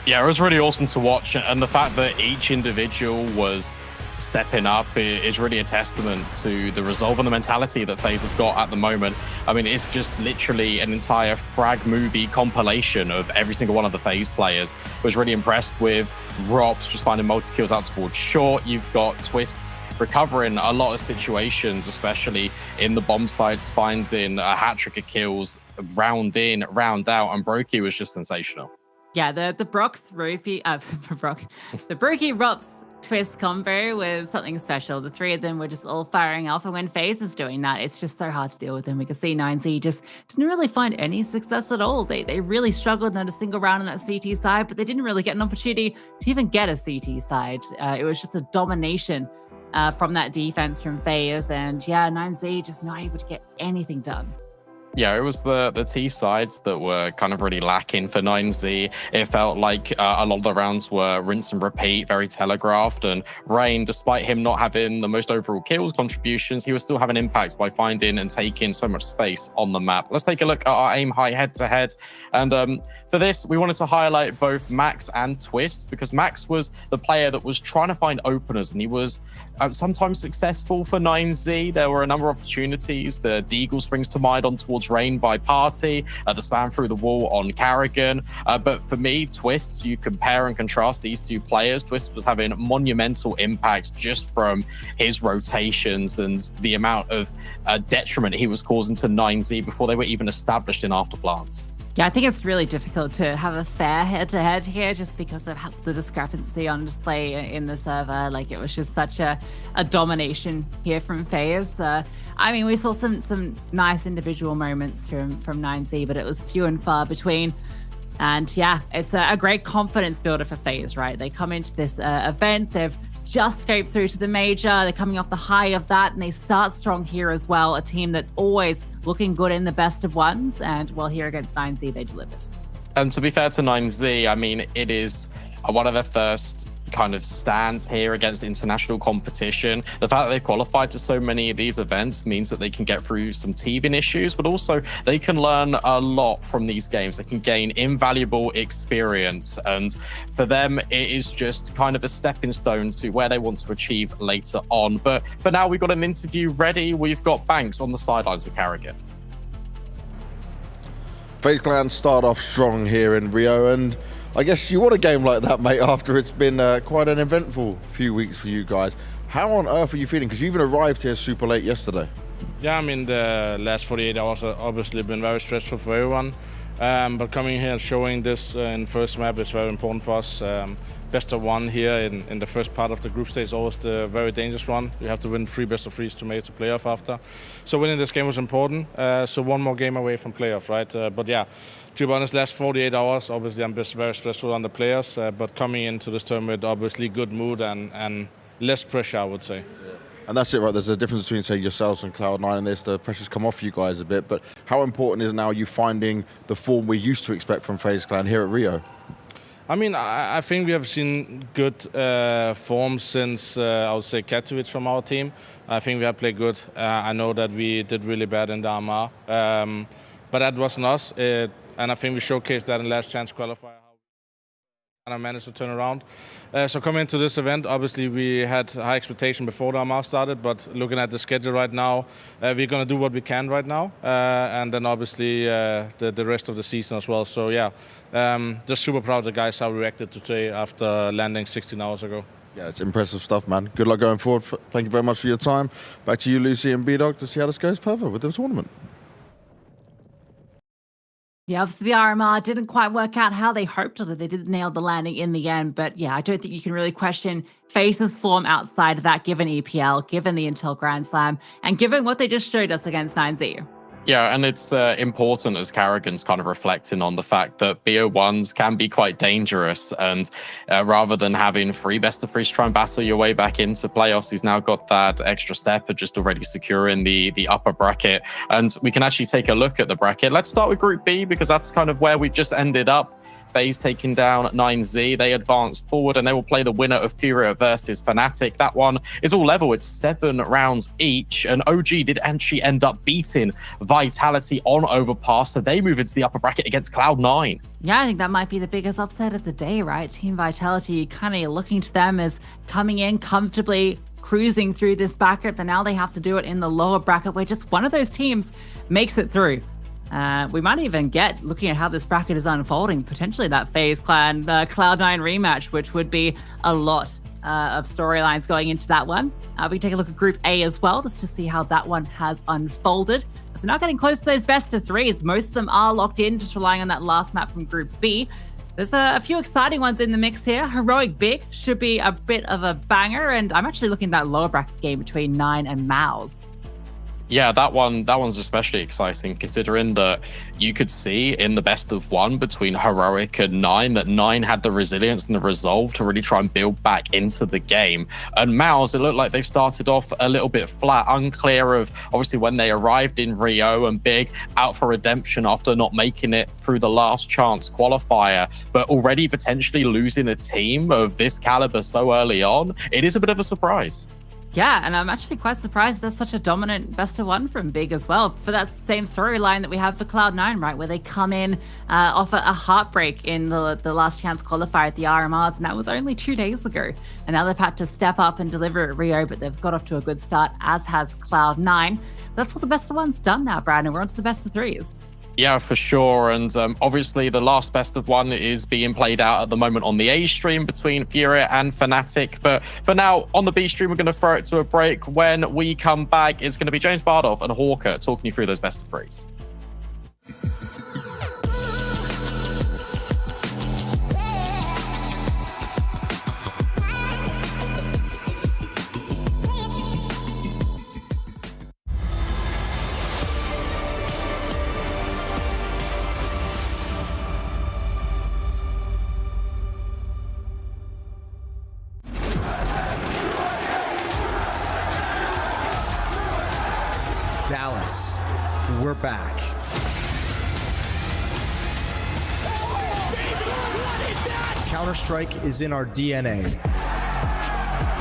Yeah, it was really awesome to watch. And the fact that each individual was stepping up is really a testament to the resolve and the mentality that FaZe have got at the moment. I mean, it's just literally an entire frag movie compilation of every single one of the FaZe players. Was really impressed with Rops just finding multi-kills out towards short. You've got Twists recovering a lot of situations, especially in the bomb sites, finding a hat-trick of kills, round in, round out, and Brokey was just sensational. Yeah, the Brokey Rops Twist combo was something special. The three of them were just all firing off, and when FaZe is doing that, it's just so hard to deal with them. We could see MongolZ just didn't really find any success at all. They really struggled on a single round on that CT side, but they didn't really get an opportunity to even get a CT side. It was just a domination from that defense from FaZe, and yeah, MongolZ just not able to get anything done. Yeah, it was the T sides that were kind of really lacking for MongolZ. It felt like a lot of the rounds were rinse and repeat, very telegraphed. And Rain, despite him not having the most overall kills contributions, he was still having impact by finding and taking so much space on the map. Let's take a look at our aim high head-to-head. And for this, we wanted to highlight both Max and Twist, because Max was the player that was trying to find openers, and he was sometimes successful for MongolZ. There were a number of opportunities. The Deagle springs to mind on towards Rain by Party, the spam through the wall on Carrigan. But for me, Twist, you compare and contrast these two players. Twist was having monumental impact just from his rotations and the amount of detriment he was causing to MongolZ before they were even established in afterplants. Yeah, I think it's really difficult to have a fair head-to-head here just because of the discrepancy on display in the server. Like, it was just such a domination here from FaZe. I mean, we saw some nice individual moments from MongolZ, but it was few and far between. And yeah, it's a great confidence builder for FaZe, right? They come into this event, they've just scraped through to the major. They're coming off the high of that, and they start strong here as well. A team that's always looking good in the best of ones. And well, here against MongolZ, they delivered. And to be fair to MongolZ, I mean, it is one of their first kind of stands here against international competition. The fact that they've qualified to so many of these events means that they can get through some teething issues, but also they can learn a lot from these games. They can gain invaluable experience, and for them it is just kind of a stepping stone to where they want to achieve later on. But for now, we've got an interview ready. We've got Banks on the sidelines with Carrigan. FaZe Clan start off strong here in Rio, and I guess you want a game like that, mate, after it's been quite an eventful few weeks for you guys. How on earth are you feeling? Because you even arrived here super late yesterday. Yeah, I mean, the last 48 hours have obviously been very stressful for everyone. But coming here and showing this in first map is very important for us. Best of one here in the first part of the group stage is always the very dangerous one. You have to win 3 best of 3s to make it to playoff after. So winning this game was important. So one more game away from playoff, right? But yeah, to be honest, last 48 hours, obviously I'm just very stressful on the players. But coming into this tournament, obviously good mood and less pressure, I would say. And that's it, right? There's a difference between, say, yourselves and Cloud9 in this. The pressure's come off you guys a bit. But how important is now you finding the form we used to expect from FaZe Clan here at Rio? I mean, I think we have seen good form since, I would say, Katowice from our team. I think we have played good. I know that we did really bad in the RMR. But that wasn't us. And I think we showcased that in last chance qualifier. And I managed to turn around. So coming into this event, obviously we had high expectation before the RMR started, but looking at the schedule right now, we're going to do what we can right now, and then obviously the rest of the season as well. So yeah, just super proud of the guys how we reacted today after landing 16 hours ago. Yeah, it's impressive stuff, man. Good luck going forward. Thank you very much for your time. Back to you, Lucy and B-Dog, to see how this goes further with the tournament. Yeah, obviously the RMR didn't quite work out how they hoped, although they did nail the landing in the end. But yeah, I don't think you can really question FaZe's form outside of that, given EPL, given the Intel Grand Slam, and given what they just showed us against MongolZ. Yeah, and it's important, as Carrigan's kind of reflecting on the fact that BO1s can be quite dangerous. And rather than having 3 best of 3s to try and battle your way back into playoffs, he's now got that extra step of just already securing the upper bracket. And we can actually take a look at the bracket. Let's start with Group B, because that's kind of where we've just ended up. FaZe taking down 9Z. They advance forward and they will play the winner of Furia versus Fnatic. That one is all level. It's 7 rounds each. And OG did actually end up beating Vitality on Overpass. So they move into the upper bracket against Cloud9. Yeah, I think that might be the biggest upset of the day, right? Team Vitality, kind of looking to them as coming in comfortably, cruising through this bracket, but now they have to do it in the lower bracket where just one of those teams makes it through. We might even get, looking at how this bracket is unfolding, potentially that FaZe Clan Cloud9 rematch, which would be a lot of storylines going into that one. We can take a look at Group A as well, just to see how that one has unfolded. So now getting close to those best of threes. Most of them are locked in, just relying on that last map from Group B. There's a few exciting ones in the mix here. Heroic Big should be a bit of a banger, and I'm actually looking at that lower bracket game between 9 and MOUZ. Yeah, that one's especially exciting, considering that you could see in the best of one between Heroic and 9 that 9 had the resilience and the resolve to really try and build back into the game. And MOUZ, it looked like they've started off a little bit flat, unclear of obviously when they arrived in Rio, and Big out for redemption after not making it through the last chance qualifier, but already potentially losing a team of this caliber so early on. It is a bit of a surprise. Yeah, and I'm actually quite surprised there's such a dominant best of one from Big as well, for that same storyline that we have for Cloud9, right, where they come in off a heartbreak in the last chance qualifier at the RMRs, and that was only 2 days ago. And now they've had to step up and deliver at Rio, but they've got off to a good start, as has Cloud9. That's all the best of one's done now, Brandon. We're on to the best of threes. Yeah, for sure. And obviously the last best of one is being played out at the moment on the A stream between Furia and Fnatic. But for now, on the B stream, we're going to throw it to a break. When we come back, it's going to be James Bardolph and Hawker talking you through those best of threes. Dallas, we're back. Counter-Strike is in our DNA.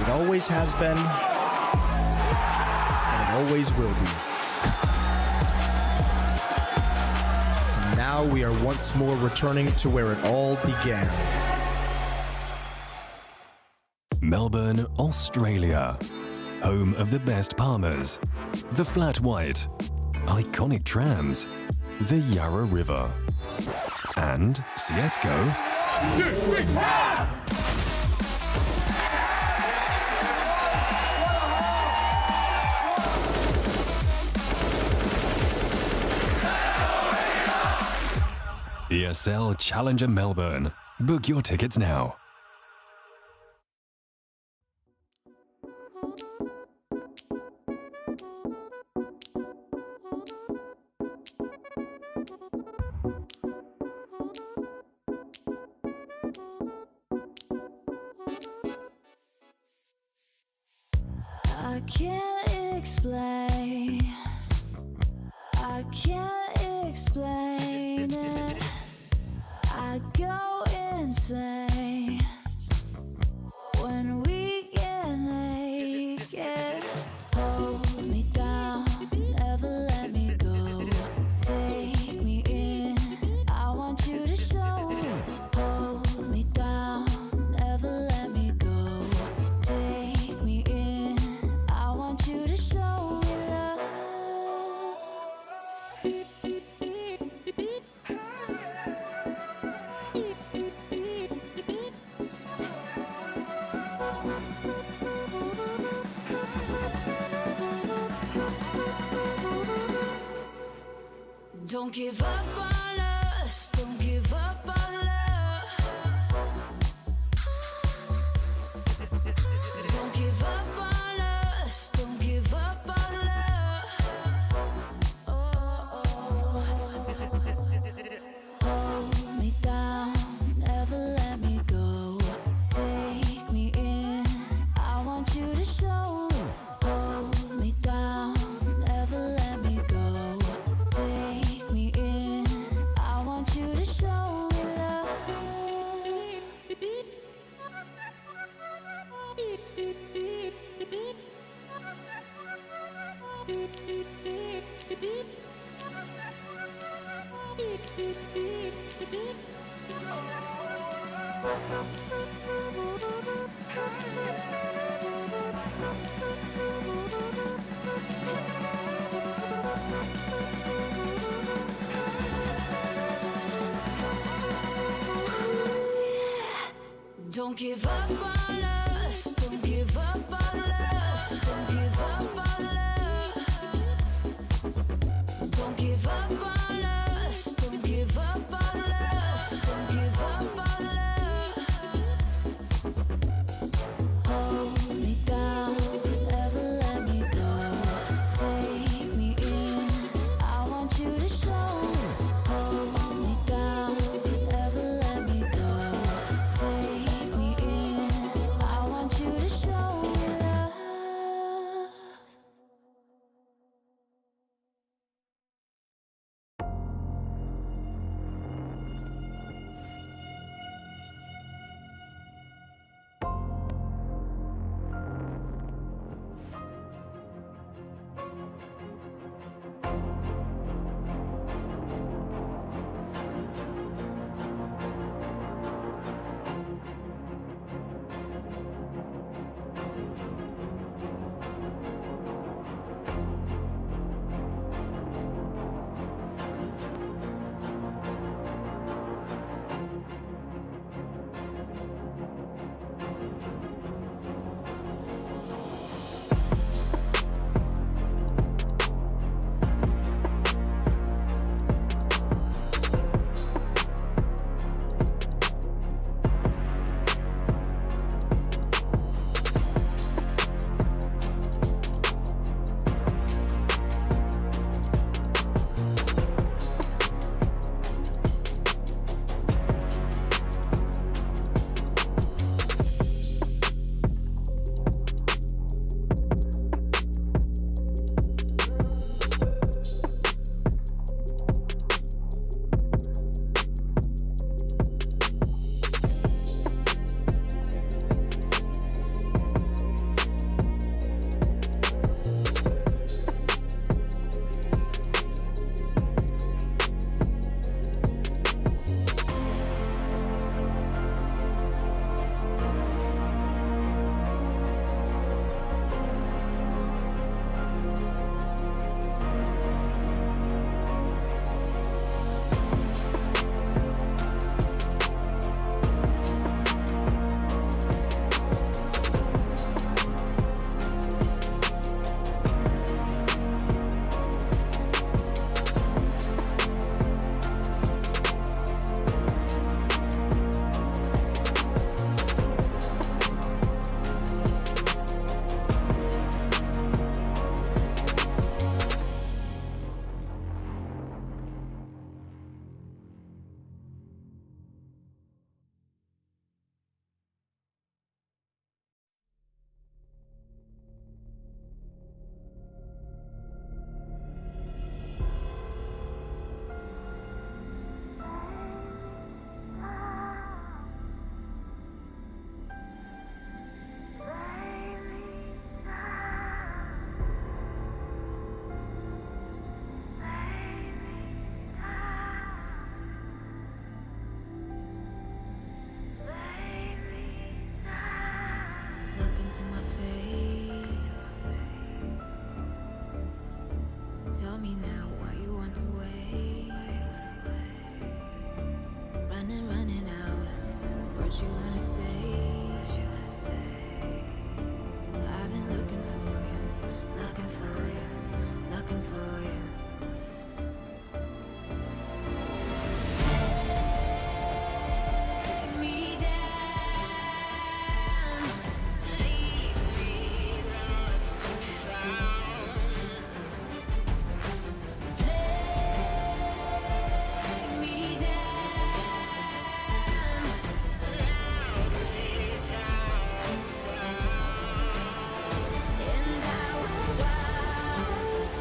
It always has been, and it always will be. And now we are once more returning to where it all began. Melbourne, Australia. Home of the best Palmers, the Flat White, iconic trams, the Yarra River, and CSGO. 1, 2, 3, ESL Challenger Melbourne. Book your tickets now. I can't explain. I can't explain it. I go insane when we get naked. Hold me down, never let me go. Take me in, I want you to show. Hold me down, never let me go. Take me in, I want you to show me love. Don't give up on us, don't give up on love. Don't give up on us, don't give up on love. Hold me down, never let me go. Take me in, I want you to show. Hold me down, never let me go. Take me in, Don't give up on us, don't give up on us, don't give up on love. Don't give up on us, don't give up on us, don't give up on love. Hold me down, never let me go. Take me in, I want you to show. Hold me down, never let me go. Take me in, I want you to show love. Look into my face. Tell me now why you want to wait. Running out of words you wanna say. I've been looking for you, looking for you, looking for you. Take me down, leave me lost and found. Take me down, loudly without a sound. And I will rise.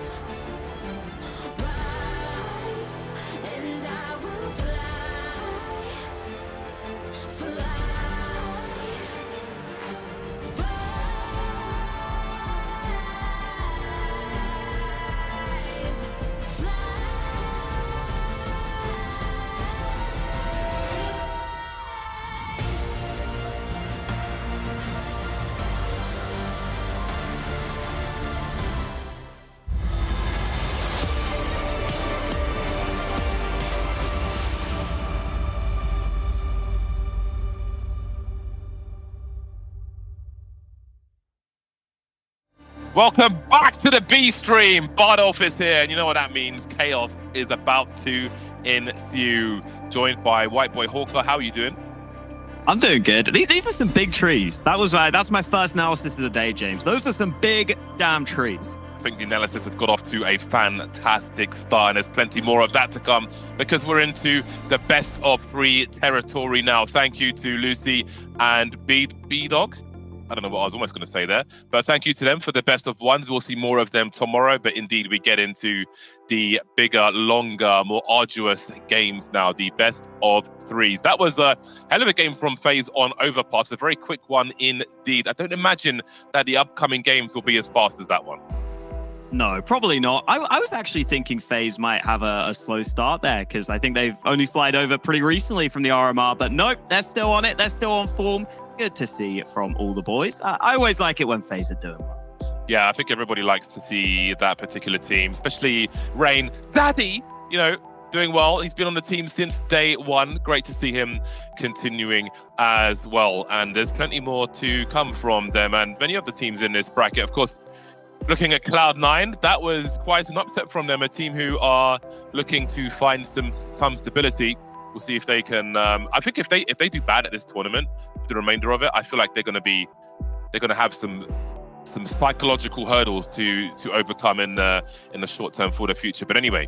Welcome back to the B stream. Bardolph is here, and you know what that means. Chaos is about to ensue. Joined by White Boy Hawker. How are you doing? I'm doing good. These are some big trees. That's my first analysis of the day, James. Those are some big damn trees. I think the analysis has got off to a fantastic start, and there's plenty more of that to come because we're into the best of 3 territory now. Thank you to Lucy and B-Dog. I don't know what I was almost going to say there, but thank you to them for the best of ones. We'll see more of them tomorrow, but indeed we get into the bigger, longer, more arduous games now, the best of 3s. That was a hell of a game from FaZe on Overpass, a very quick one indeed. I don't imagine that the upcoming games will be as fast as that one. No, probably not. I was actually thinking FaZe might have a slow start there because I think they've only flied over pretty recently from the RMR, but nope, they're still on it. They're still on form. Good to see it from all the boys. I always like it when FaZe are doing well. Yeah, I think everybody likes to see that particular team, especially Rain. Daddy, doing well. He's been on the team since day one. Great to see him continuing as well. And there's plenty more to come from them and many of the teams in this bracket. Of course, looking at Cloud9, that was quite an upset from them, a team who are looking to find some stability. We'll see if they can. I think if they do bad at this tournament, the remainder of it, I feel like they're going to have some psychological hurdles to overcome in the short term for the future. But anyway,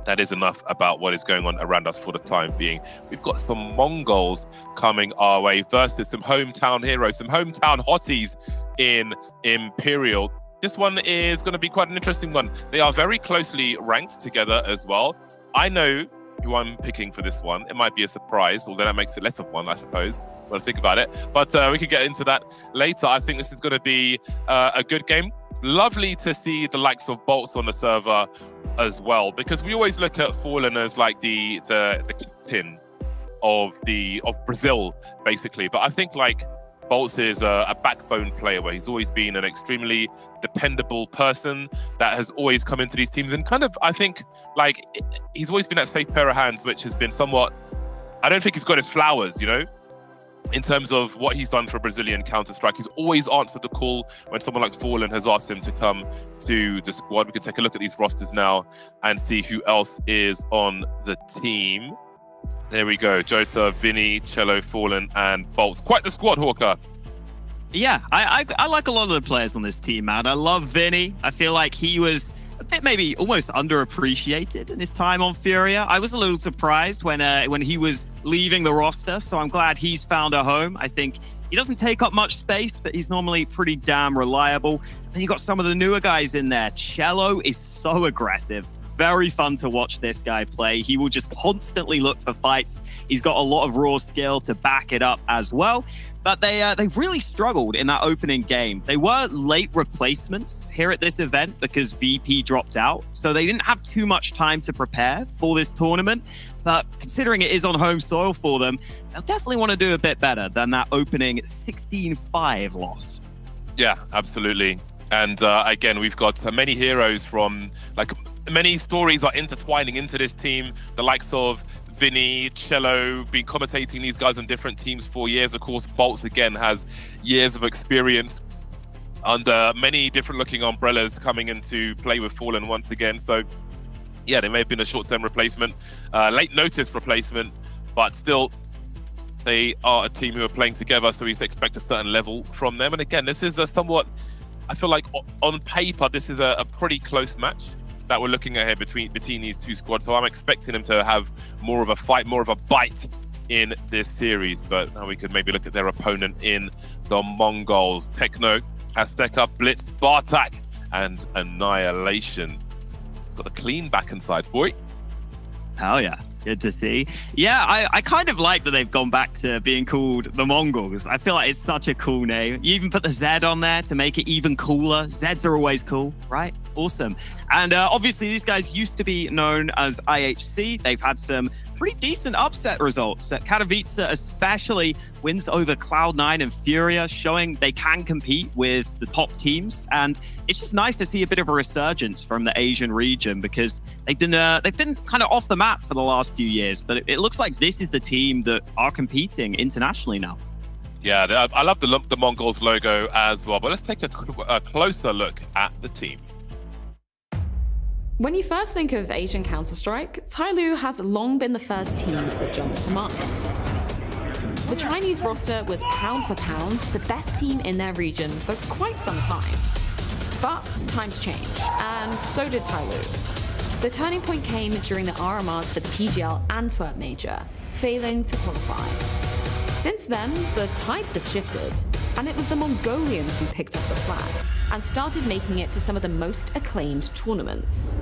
that is enough about what is going on around us for the time being. We've got some MongolZ coming our way versus some hometown heroes, some hometown hotties in Imperial. This one is going to be quite an interesting one. They are very closely ranked together as well. I know who I'm picking for this one. It might be a surprise, although that makes it less of one, I suppose, when I think about it. But we can get into that later. I think this is going to be a good game. Lovely to see the likes of boltz on the server as well, because we always look at Fallen as like the captain of Brazil, basically. But I think like boltz is a backbone player where he's always been an extremely dependable person that has always come into these teams and kind of, I think, like he's always been that safe pair of hands, which has been somewhat, I don't think he's got his flowers, in terms of what he's done for Brazilian Counter-Strike. He's always answered the call when someone like Fallen has asked him to come to the squad. We can take a look at these rosters now and see who else is on the team. There we go. Jota, Vinny, Cello, Fallen, and boltz. Quite the squad, Hawker. Yeah, I like a lot of the players on this team, man. I love Vinny. I feel like he was a bit maybe almost underappreciated in his time on Furia. I was a little surprised when he was leaving the roster, so I'm glad he's found a home. I think he doesn't take up much space, but he's normally pretty damn reliable. Then you got some of the newer guys in there. Cello is so aggressive. Very fun to watch this guy play. He will just constantly look for fights. He's got a lot of raw skill to back it up as well. But they really struggled in that opening game. They were late replacements here at this event because VP dropped out. So they didn't have too much time to prepare for this tournament. But considering it is on home soil for them, they'll definitely want to do a bit better than that opening 16-5 loss. Yeah, absolutely. And again, we've got many heroes from many stories are intertwining into this team. The likes of Vinny, Cello, been commentating these guys on different teams for years. Of course, boltz again has years of experience under many different looking umbrellas coming into play with Fallen once again. So yeah, they may have been a short-term replacement, late notice replacement, but still they are a team who are playing together. So we expect a certain level from them. And again, this is a somewhat, I feel like on paper, this is a pretty close match that we're looking at here between these two squads. So I'm expecting them to have more of a fight, more of a bite in this series. But now we could maybe look at their opponent in the MongolZ. Techno, Azteca, Blitz, Bartak, and Annihilation. It's got a clean back and side, boy. Hell yeah. Good to see. Yeah, I kind of like that they've gone back to being called the MongolZ. I feel like it's such a cool name. You even put the Z on there to make it even cooler. Zs are always cool, right? Awesome. And obviously these guys used to be known as IHC. They've had some pretty decent upset results. Katowice especially wins over Cloud9 and Furia, showing they can compete with the top teams. And it's just nice to see a bit of a resurgence from the Asian region because they've been kind of off the map for the last few years. But it looks like this is the team that are competing internationally now. Yeah, I love the MongolZ logo as well. But let's take a closer look at the team. When you first think of Asian Counter-Strike, Tyloo has long been the first team that jumps to mind. The Chinese roster was pound for pound the best team in their region for quite some time. But times change, and so did Tyloo. The turning point came during the RMRs for the PGL Antwerp Major, failing to qualify. Since then, the tides have shifted, and it was the Mongolians who picked up the slack and started making it to some of the most acclaimed tournaments.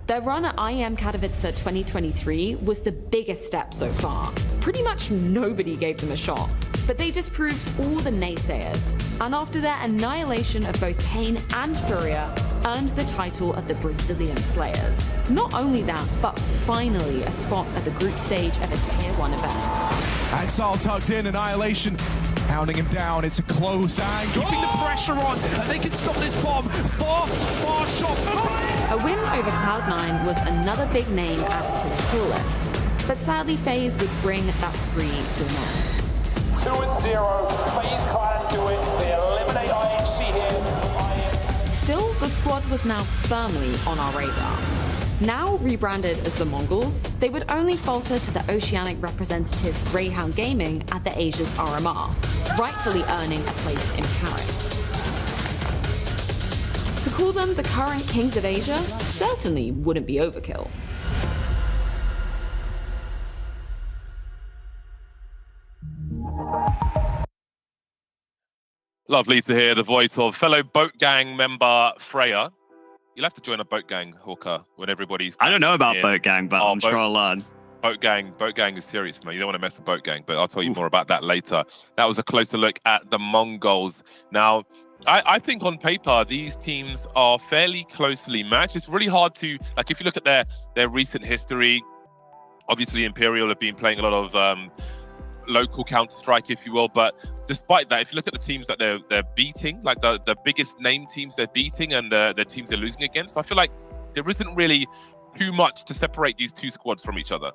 Their run at IEM Katowice 2023 was the biggest step so far. Pretty much nobody gave them a shot, but they disproved all the naysayers, and after their annihilation of both Pain and Furia, earned the title of the Brazilian Slayers. Not only that, but finally a spot at the group stage of a Tier 1 event. Exile tugged in, Annihilation pounding him down. It's a close and keeping the pressure on, and they can stop this bomb. Far shot. A win over Cloud9 was another big name added to the kill list, but sadly FaZe would bring that spree to an end. 2-0, FaZe Clan do it. They eliminate IHC here. Still, the squad was now firmly on our radar. Now rebranded as the MongolZ, they would only falter to the Oceanic representatives Greyhound Gaming at the Asia's RMR, rightfully earning a place in Paris. To call them the current Kings of Asia certainly wouldn't be overkill. Lovely to hear the voice of fellow Boat Gang member Freya. You'll have to join a Boat Gang, Hawker, when everybody's... I don't know about Boat Gang, but I'm sure I'll learn. Boat Gang is serious, man. You don't want to mess with Boat Gang, but I'll tell you more about that later. That was a closer look at the MongolZ. Now, I think on paper, these teams are fairly closely matched. It's really hard to, like, if you look at their recent history, obviously Imperial have been playing a lot of local Counter-Strike, if you will, but despite that, if you look at the teams that they're beating, like the biggest name teams they're beating and the teams they're losing against, I feel like there isn't really too much to separate these two squads from each other.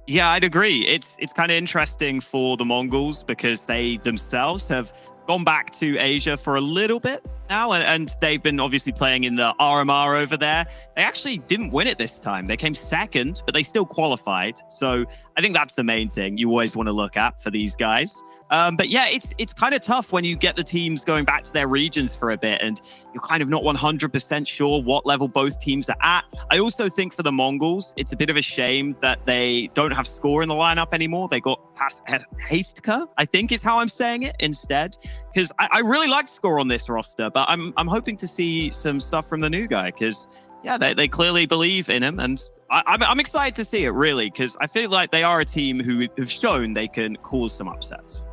Yeah, I'd agree. It's kind of interesting for the MongolZ because they themselves have gone back to Asia for a little bit now, and they've been obviously playing in the RMR over there. They actually didn't win it this time. They came second, but they still qualified. So I think that's the main thing you always want to look at for these guys. But yeah, it's kind of tough when you get the teams going back to their regions for a bit and you're kind of not 100% sure what level both teams are at. I also think for the MongolZ, it's a bit of a shame that they don't have Score in the lineup anymore. They got past Hastka, I think is how I'm saying it instead. Because I really like Score on this roster, but I'm hoping to see some stuff from the new guy because, yeah, they clearly believe in him. And I'm excited to see it, really, because I feel like they are a team who have shown they can cause some upsets.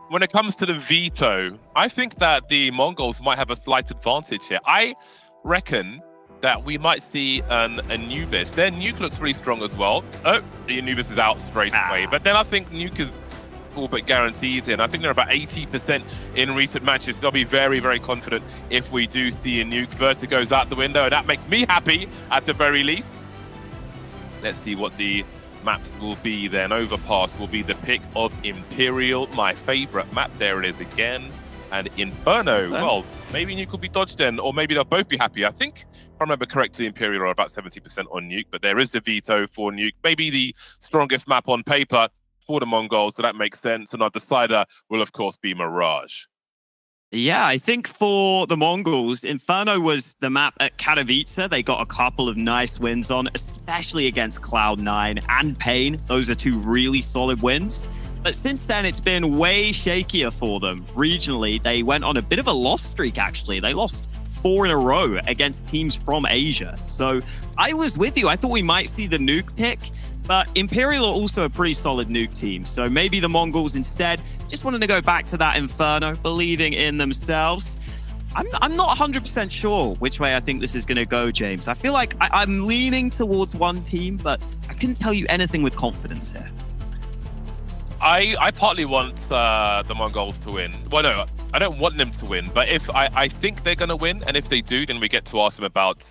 When it comes to the veto, I think that the MongolZ might have a slight advantage here. I reckon that we might see an Anubis. Their nuke looks really strong as well. Oh, the Anubis is out straight away. But then I think nuke is all but guaranteed in. I think they're about 80% in recent matches. So I'll be very, very confident if we do see a nuke. Vertigo's out the window, and that makes me happy at the very least. Let's see what the maps will be then. Overpass will be the pick of Imperial, my favorite map. There it is again. And Inferno, well, maybe nuke will be dodged then, or maybe they'll both be happy. I think, if I remember correctly, Imperial are about 70% on nuke, but there is the veto for nuke. Maybe the strongest map on paper for the MongolZ, so that makes sense. And our decider will, of course, be Mirage. Yeah, I think for the MongolZ, Inferno was the map at Katowice. They got a couple of nice wins on, especially against Cloud9 and Pain. Those are two really solid wins. But since then, it's been way shakier for them. Regionally, they went on a bit of a loss streak, actually. They lost 4 in a row against teams from Asia. So I was with you. I thought we might see the nuke pick. But Imperial are also a pretty solid nuke team. So maybe the MongolZ instead just wanted to go back to that Inferno, believing in themselves. I'm not 100% sure which way I think this is going to go, James. I feel like I'm leaning towards one team, but I couldn't tell you anything with confidence here. I partly want the MongolZ to win. Well, no, I don't want them to win, but if I think they're going to win, and if they do, then we get to ask them about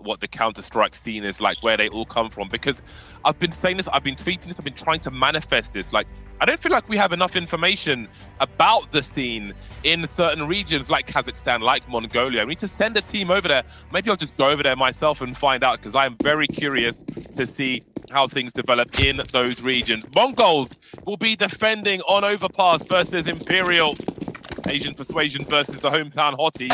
what the Counter-Strike scene is like, where they all come from. Because I've been saying this, I've been tweeting this, I've been trying to manifest this. Like, I don't feel like we have enough information about the scene in certain regions like Kazakhstan, like Mongolia. We need to send a team over there. Maybe I'll just go over there myself and find out, because I am very curious to see how things develop in those regions. MongolZ will be defending on Overpass versus Imperial. Asian Persuasion versus the hometown hottie.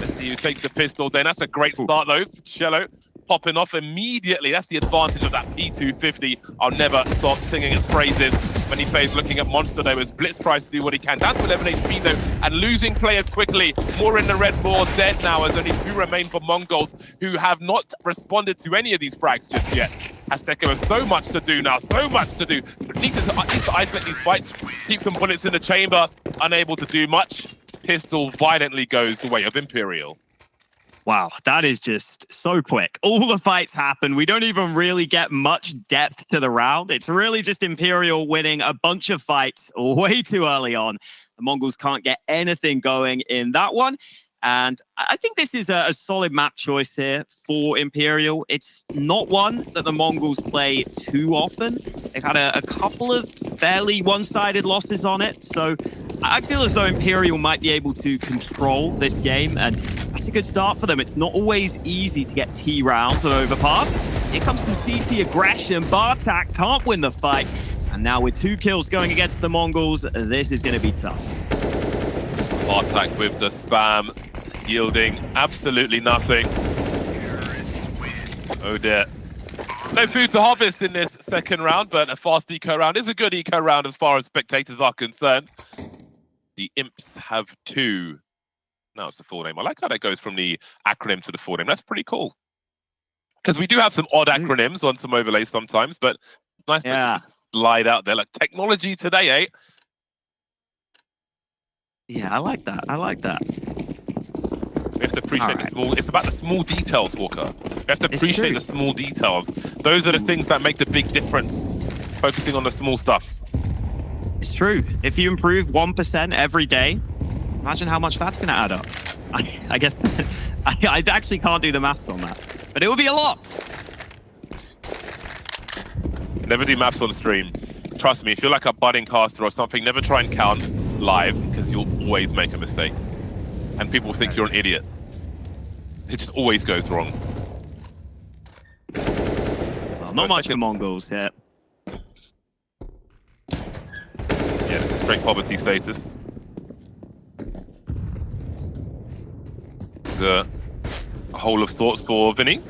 Let's see who takes the pistol then. That's a great start though. Cello popping off immediately. That's the advantage of that P250. I'll never stop singing its praises. When FaZe looking at Monster though, as Blitz tries to do what he can. Down to 11 HP though, and losing players quickly. More in the red, more dead now, as only 2 remain for MongolZ, who have not responded to any of these frags just yet. Azteca has so much to do now, so much to do. Needs to isolate these fights, keep some bullets in the chamber, unable to do much. Pistol violently goes the way of Imperial. Wow, that is just so quick. All the fights happen. We don't even really get much depth to the round. It's really just Imperial winning a bunch of fights way too early on. The MongolZ can't get anything going in that one. And I think this is a solid map choice here for Imperial. It's not one that the MongolZ play too often. They've had a couple of fairly one-sided losses on it. So I feel as though Imperial might be able to control this game. And that's a good start for them. It's not always easy to get T rounds on Overpass. Here comes some CT aggression. Bartak can't win the fight. And now with 2 kills going against the MongolZ, this is going to be tough. Bartak with the spam, yielding absolutely nothing. Oh dear. No food to harvest in this second round, but a fast eco round is a good eco round as far as spectators are concerned. The Imps have 2. Now it's the full name. I like how that goes from the acronym to the full name. That's pretty cool. Because we do have some odd acronyms on some overlays sometimes, but it's nice to slide out there. Like technology today, eh? Yeah, I like that. I like that. We have to appreciate the small... It's about the small details, Walker. We have to appreciate the small details. Those are the things that make the big difference. Focusing on the small stuff. It's true. If you improve 1% every day, imagine how much that's going to add up. I guess I actually can't do the maths on that, but it would be a lot. Never do maths on stream. Trust me, if you're like a budding caster or something, never try and count live, because you'll always make a mistake. And people think you're an idiot. It just always goes wrong. Well, not much for MongolZ yet. Yeah, this is straight poverty status. It's a hole of sorts for Vinny.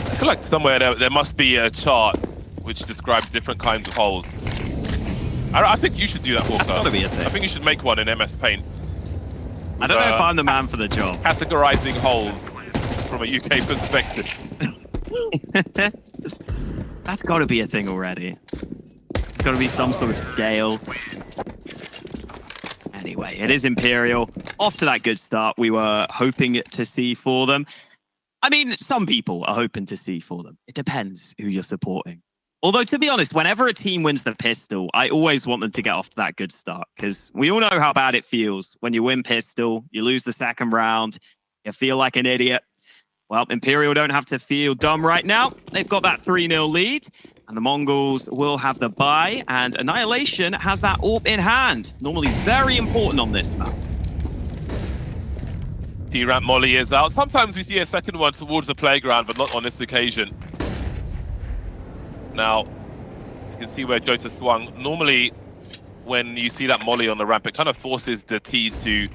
I feel like somewhere there must be a chart which describes different kinds of holes. I think you should do that, Walker. That's gotta be a thing. I think you should make one in MS Paint. I don't know if I'm the man for the job. Categorizing holes from a UK perspective. That's got to be a thing already. It's got to be some sort of scale. Anyway, it is Imperial. Off to that good start we were hoping to see for them. I mean, some people are hoping to see for them. It depends who you're supporting. Although, to be honest, whenever a team wins the pistol, I always want them to get off to that good start, because we all know how bad it feels when you win pistol, you lose the second round, you feel like an idiot. Well, Imperial don't have to feel dumb right now. They've got that 3-0 lead, and the MongolZ will have the bye, and Annihilation has that AWP in hand. Normally very important on this map. T-Ramp Molly is out. Sometimes we see a second one towards the playground, but not on this occasion. Now, you can see where Jota swung. Normally, when you see that Molly on the ramp, it kind of forces the Ts to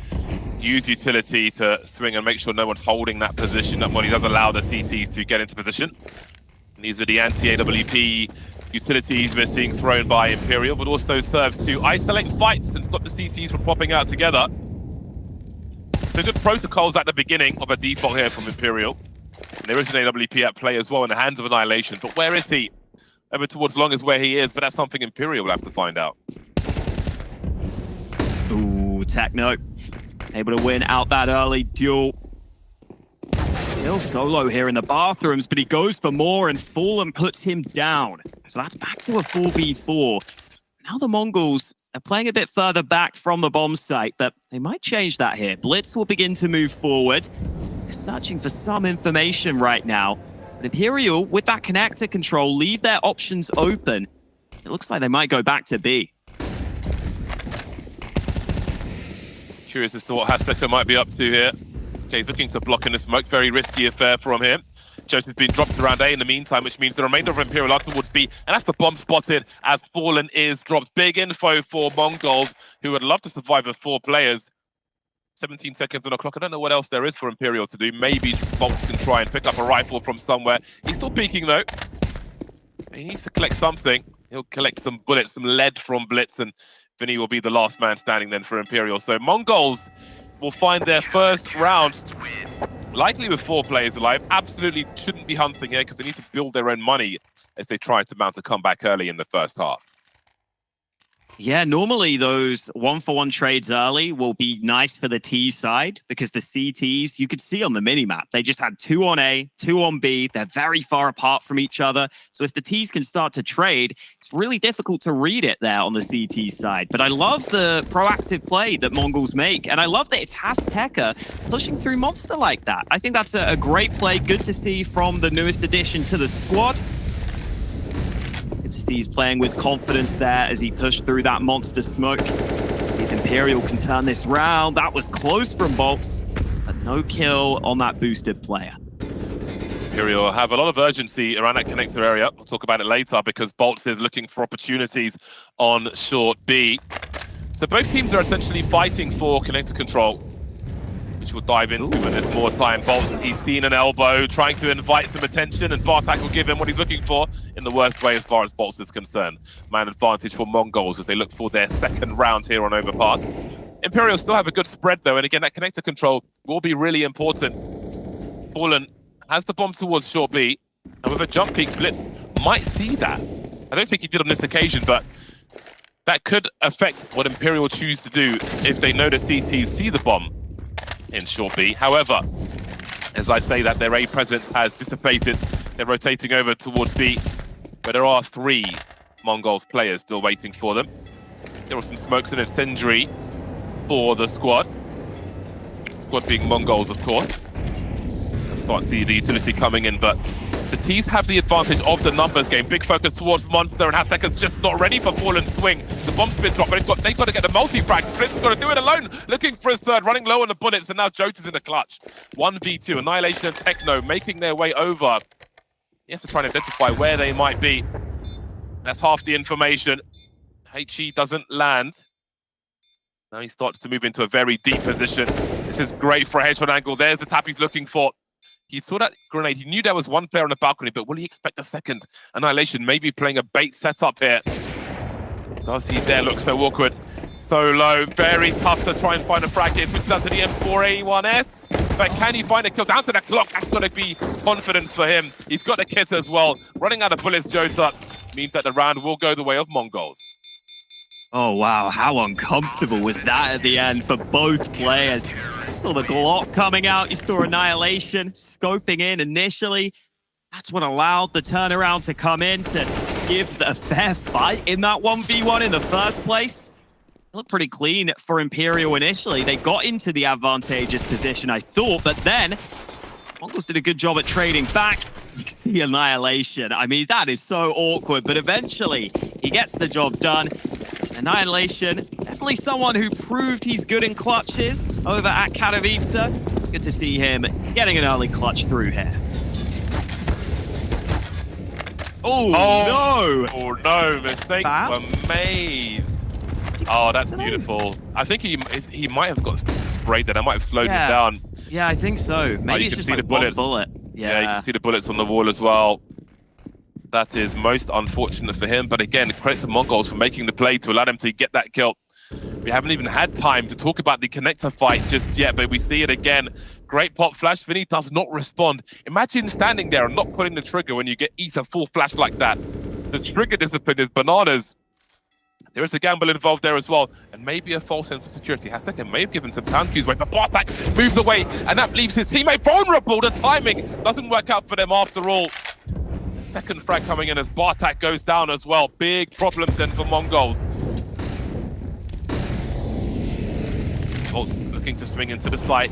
use utility to swing and make sure no one's holding that position. That Molly does allow the CTs to get into position. And these are the anti-AWP utilities we're seeing thrown by Imperial, but also serves to isolate fights and stop the CTs from popping out together. So good protocols at the beginning of a default here from Imperial. And there is an AWP at play as well in the hands of Annihilation, but where is he? Over towards Long is where he is, but that's something Imperial will have to find out. Ooh, Techno. Able to win out that early duel. Still solo here in the bathrooms, but he goes for more, and Fallen puts him down. So that's back to a 4v4. Now the Mongols are playing a bit further back from the bomb site, but they might change that here. Blitz will begin to move forward. They're searching for some information right now. But Imperial, with that connector control, leave their options open. It looks like they might go back to B. Curious as to what Haseka might be up to here. Okay, he's looking to block in the smoke. Very risky affair from him. Joseph's been dropped around A in the meantime, which means the remainder of Imperial are towards B. And that's the bomb spotted as Fallen is dropped. Big info for MongolZ, who would love to survive with 4 players. 17 seconds on the clock. I don't know what else there is for Imperial to do. Maybe Bolts can try and pick up a rifle from somewhere. He's still peeking, though. He needs to collect something. He'll collect some bullets, some lead from Blitz, and Vinny will be the last man standing then for Imperial. So MongolZ will find their first round, likely with 4 players alive. Absolutely shouldn't be hunting here because they need to build their own money as they try to mount a comeback early in the first half. Yeah, normally those 1-for-1 trades early will be nice for the T side because the CTs, you could see on the minimap, they just had 2 on A, 2 on B. They're very far apart from each other. So if the Ts can start to trade, it's really difficult to read it there on the CT side. But I love the proactive play that MongolZ make. And I love that it's Haseka pushing through Monster like that. I think that's a great play. Good to see from the newest addition to the squad. He's playing with confidence there as he pushed through that monster smoke. If Imperial can turn this round, that was close from Bolts, but no kill on that boosted player. Imperial have a lot of urgency around that connector area. We'll talk about it later because Bolts is looking for opportunities on short B. So both teams are essentially fighting for connector control, which we'll dive into when there's more time. Bolts, he's seen an elbow, trying to invite some attention, and Bartak will give him what he's looking for in the worst way as far as Bolts is concerned. Man advantage for MongolZ as they look for their second round here on Overpass. Imperial still have a good spread though, and again, that connector control will be really important. Fallen has the bomb towards short B, and with a jump peek, Blitz might see that. I don't think he did on this occasion, but that could affect what Imperial choose to do if they know the CTs see the bomb in short B. However, as I say that, their A presence has dissipated. They're rotating over towards B, but there are 3 MongolZ players still waiting for them. There were some smokes and incendiary for the squad. Squad being MongolZ, of course. I'll start seeing the utility coming in, but the Ts have the advantage of the numbers game. Big focus towards Monster, and Haseka's just not ready for Fallen swing. The bomb's been dropped, but they've got to get the multi-frag. Blitz has got to do it alone, looking for his third, running low on the bullets, and now Jote is in the clutch. 1v2, Annihilation and Techno making their way over. He has to try and identify where they might be. That's half the information. HE doesn't land. Now he starts to move into a very deep position. This is great for a headshot angle. There's the tap he's looking for. He saw that grenade. He knew there was 1 player on the balcony, but will he expect a second? Annihilation maybe playing a bait setup here. Does he dare look so awkward? So low. Very tough to try and find a frag here. Switches out to the M4A1S. But can he find a kill? Down to the clock. That's got to be confidence for him. He's got the kit as well. Running out of bullets, Jota, means that the round will go the way of MongolZ. Oh, wow. How uncomfortable was that at the end for both players? You saw the Glock coming out. You saw Annihilation scoping in initially. That's what allowed the turnaround to come in to give a fair fight in that 1v1 in the first place. It looked pretty clean for Imperial initially. They got into the advantageous position, I thought, but then MongolZ did a good job at trading back. You can see Annihilation. I mean, that is so awkward, but eventually he gets the job done. Annihilation, definitely someone who proved he's good in clutches over at Katowice. Good to see him getting an early clutch through here. Oh no! Oh no, mistake for MAZE. Oh, that's beautiful. I think he might have got sprayed there. I might have slowed it down. Yeah, I think so. Maybe it's just like one bullet. Yeah, you can see the bullets on the wall as well. That is most unfortunate for him. But again, credit to MongolZ for making the play to allow them to get that kill. We haven't even had time to talk about the connector fight just yet, but we see it again. Great pop flash. Vinny does not respond. Imagine standing there and not pulling the trigger when you get eaten full flash like that. The trigger discipline is bananas. There is a gamble involved there as well, and maybe a false sense of security. Haseka may have given some sound cues away, but Bartak moves away, and that leaves his teammate vulnerable. The timing doesn't work out for them after all. The second frag coming in as Bartak goes down as well. Big problems then for MongolZ. Bolt's looking to swing into the site.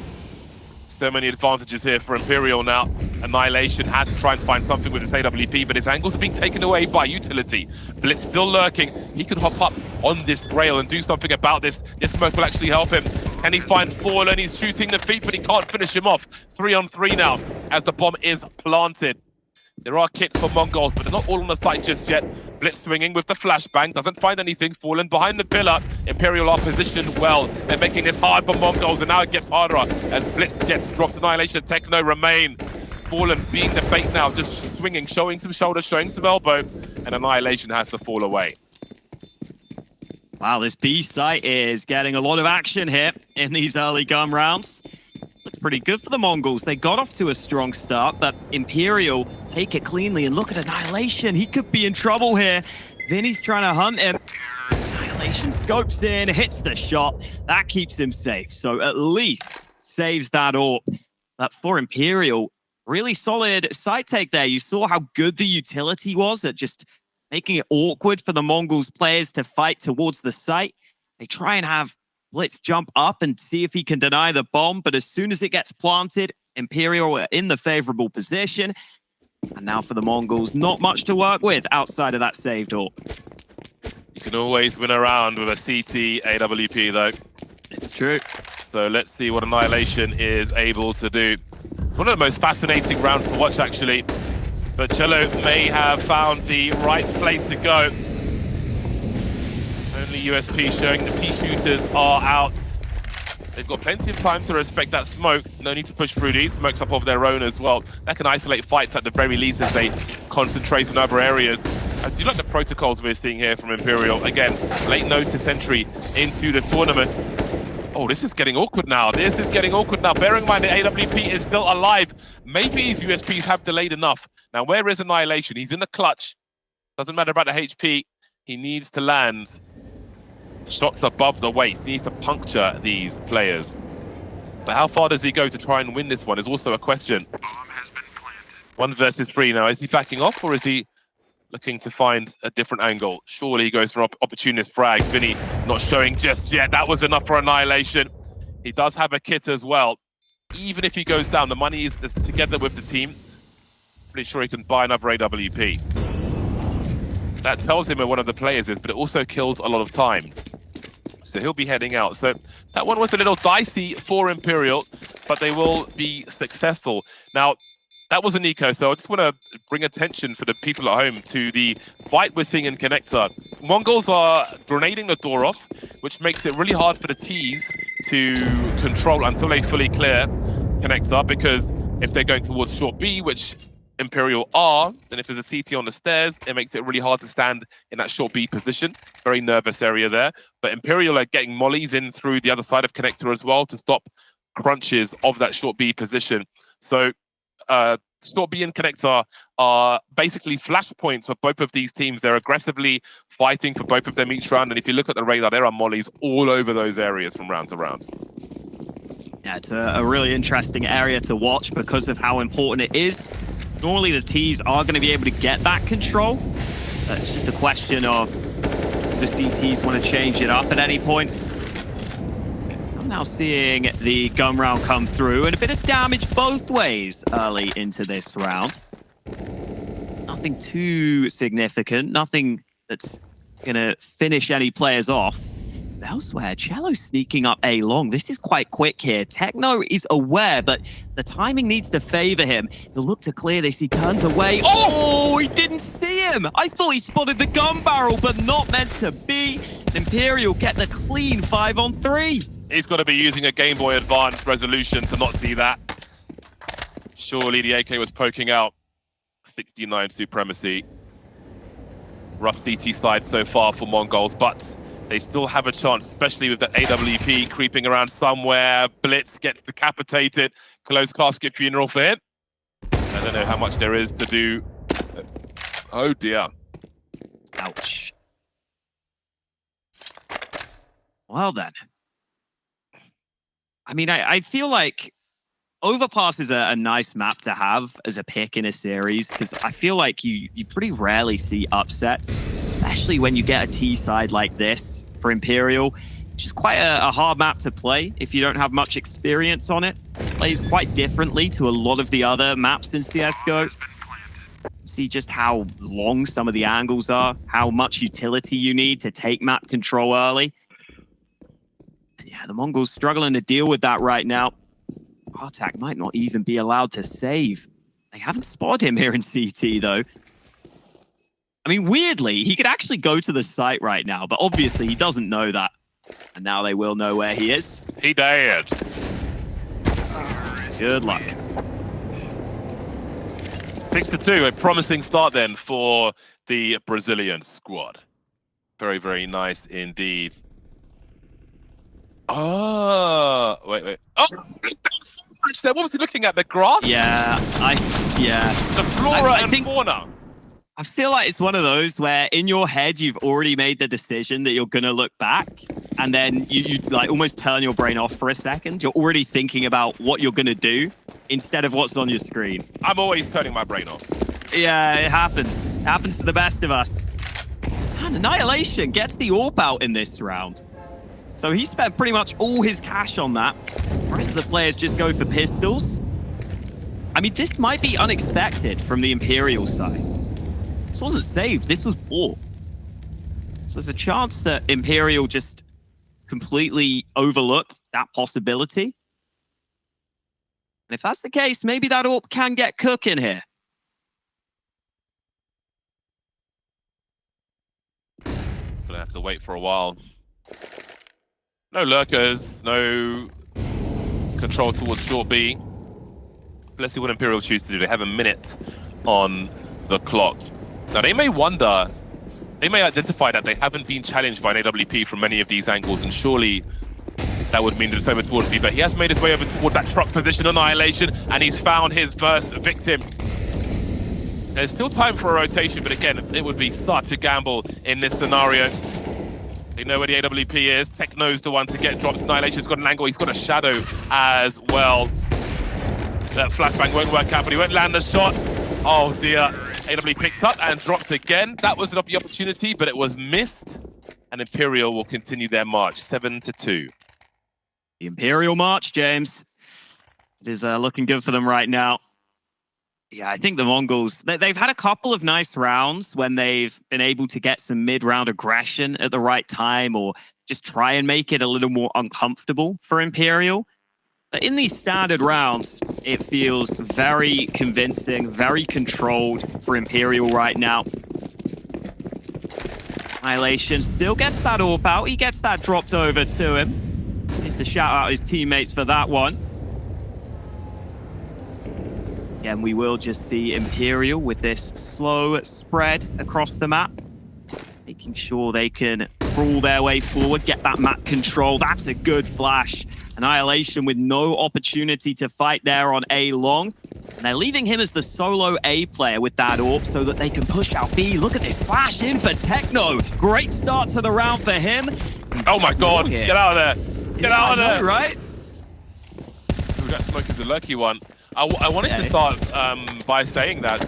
So many advantages here for Imperial now. Annihilation has to try and find something with his AWP, but his angles are being taken away by utility. Blitz still lurking. He could hop up on this rail and do something about this. This smoke will actually help him. Can he find Fallen? He's shooting the feet, but he can't finish him off. 3-on-3 now as the bomb is planted. There are kits for MongolZ, but they're not all on the site just yet. Blitz swinging with the flashbang, doesn't find anything. Fallen behind the pillar. Imperial are positioned well. They're making this hard for MongolZ, and now it gets harder as Blitz gets dropped. Annihilation, Techno remain. Fallen being the bait now, just swinging, showing some shoulder, showing some elbow, and Annihilation has to fall away. Wow, this B site is getting a lot of action here in these early gun rounds. Looks pretty good for the Mongols. They got off to a strong start, but Imperial take it cleanly, and look at Annihilation. He could be in trouble here. Vinny's trying to hunt him. Annihilation scopes in, hits the shot. That keeps him safe, so at least saves that AWP. But for Imperial, really solid site take there. You saw how good the utility was at just making it awkward for the Mongols players to fight towards the site. They try and have Blitz jump up and see if he can deny the bomb, but as soon as it gets planted, Imperial are in the favorable position. And now for the Mongols, not much to work with outside of that saved AWP. You can always win a round with a CT AWP though. It's true. So let's see what Annihilation is able to do. One of the most fascinating rounds to watch actually. But Cello may have found the right place to go. Only USP showing the P-shooters are out. They've got plenty of time to respect that smoke. No need to push through these. Smoke's up of their own as well. That can isolate fights at the very least as they concentrate on other areas. I do like the protocols we're seeing here from Imperial. Again, late notice entry into the tournament. Oh, this is getting awkward now. This is getting awkward now. Bearing in mind the AWP is still alive. Maybe his USPs have delayed enough. Now, where is Annihilation? He's in the clutch. Doesn't matter about the HP. He needs to land shots above the waist. He needs to puncture these players. But how far does he go to try and win this one is also a question. 1 versus 3 now. Is he backing off or is he looking to find a different angle? Surely he goes for opportunist frag. Vinny not showing just yet. That was enough for Annihilation. He does have a kit as well. Even if he goes down, the money is together with the team. Pretty sure he can buy another AWP. That tells him where one of the players is, but it also kills a lot of time. So he'll be heading out. So that one was a little dicey for Imperial, but they will be successful. Now, that was an eco, so I just want to bring attention for the people at home to the fight we're seeing in Connector. Mongols are grenading the door off, which makes it really hard for the Ts to control until they fully clear Connector, because if they're going towards short B, which Imperial are, then if there's a CT on the stairs, it makes it really hard to stand in that short B position. Very nervous area there. But Imperial are getting mollies in through the other side of Connector as well to stop crunches of that short B position. So short B and Connector are basically flashpoints for both of these teams. They're aggressively fighting for both of them each round. And if you look at the radar, there are mollies all over those areas from round to round. Yeah, it's a really interesting area to watch because of how important it is. Normally the Ts are going to be able to get that control. It's just a question of the CTs want to change it up at any point. I'm now seeing the gun round come through and a bit of damage both ways early into this round. Nothing too significant, nothing that's going to finish any players off. But elsewhere, Cello sneaking up A long. This is quite quick here. Techno is aware, but the timing needs to favor him. He'll look to clear this. He turns away. Oh, he didn't see him. I thought he spotted the gun barrel, but not meant to be. Imperial get the clean 5-on-3. He's got to be using a Game Boy Advance resolution to not see that. Surely the AK was poking out. 69 supremacy. Rough CT side so far for Mongols, but they still have a chance, especially with the AWP creeping around somewhere. Blitz gets decapitated. Closed casket funeral for him. I don't know how much there is to do. Oh dear. Ouch. Well then. I mean, I feel like Overpass is a nice map to have as a pick in a series, because I feel like you pretty rarely see upsets, especially when you get a T side like this for Imperial. which is quite a hard map to play if you don't have much experience on it. Plays quite differently to a lot of the other maps in CSGO. See just how long some of the angles are, how much utility you need to take map control early. And yeah, the Mongols struggling to deal with that right now. Artak might not even be allowed to save. They haven't spotted him here in CT, though. I mean, weirdly, he could actually go to the site right now, but obviously he doesn't know that. And now they will know where he is. He did. Good luck. 6-2, a promising start then for the Brazilian squad. Very, very nice indeed. Oh, wait. Oh, what was he looking at? The grass? Yeah, The flora and fauna. I feel like it's one of those where in your head you've already made the decision that you're gonna look back, and then you like almost turn your brain off for a second. You're already thinking about what you're gonna do instead of what's on your screen. I'm always turning my brain off. Yeah, it happens. It happens to the best of us. And Annihilation gets the AWP out in this round. So he spent pretty much all his cash on that. The rest of the players just go for pistols. I mean, this might be unexpected from the Imperial side. This wasn't saved, this was bought. So there's a chance that Imperial just completely overlooked that possibility. And if that's the case, maybe that AWP can get cooking here. Gonna have to wait for a while. No lurkers, no control towards short B. Let's see what Imperial choose to do. They have a minute on the clock. Now they may wonder, they may identify that they haven't been challenged by an AWP from many of these angles, and surely that would mean that it's over towards B, but he has made his way over towards that truck position, Annihilation, and he's found his first victim. There's still time for a rotation, but again, it would be such a gamble in this scenario. They know where the AWP is. Techno's the one to get dropped. Annihilation's got an angle. He's got a shadow as well. That flashbang won't work out, but he won't land the shot. Oh dear. AW picked up and dropped again. That was the opportunity, but it was missed. And Imperial will continue their march, 7-2. The Imperial march, James. It is looking good for them right now. Yeah, I think the Mongols, they've had a couple of nice rounds when they've been able to get some mid-round aggression at the right time, or just try and make it a little more uncomfortable for Imperial. But in these standard rounds, it feels very convincing, very controlled for Imperial right now. Annihilation still gets that AWP out. He gets that dropped over to him. Needs to shout out his teammates for that one. Again, we will just see Imperial with this slow spread across the map, making sure they can crawl their way forward, get that map control. That's a good flash. Annihilation with no opportunity to fight there on A long. And they're leaving him as the solo A player with that AWP so that they can push out B. Look at this flash in for Techno. Great start to the round for him. Oh my God, get out of there. Get out of there. Right? Ooh, that smoke is a lucky one. I wanted to start by saying that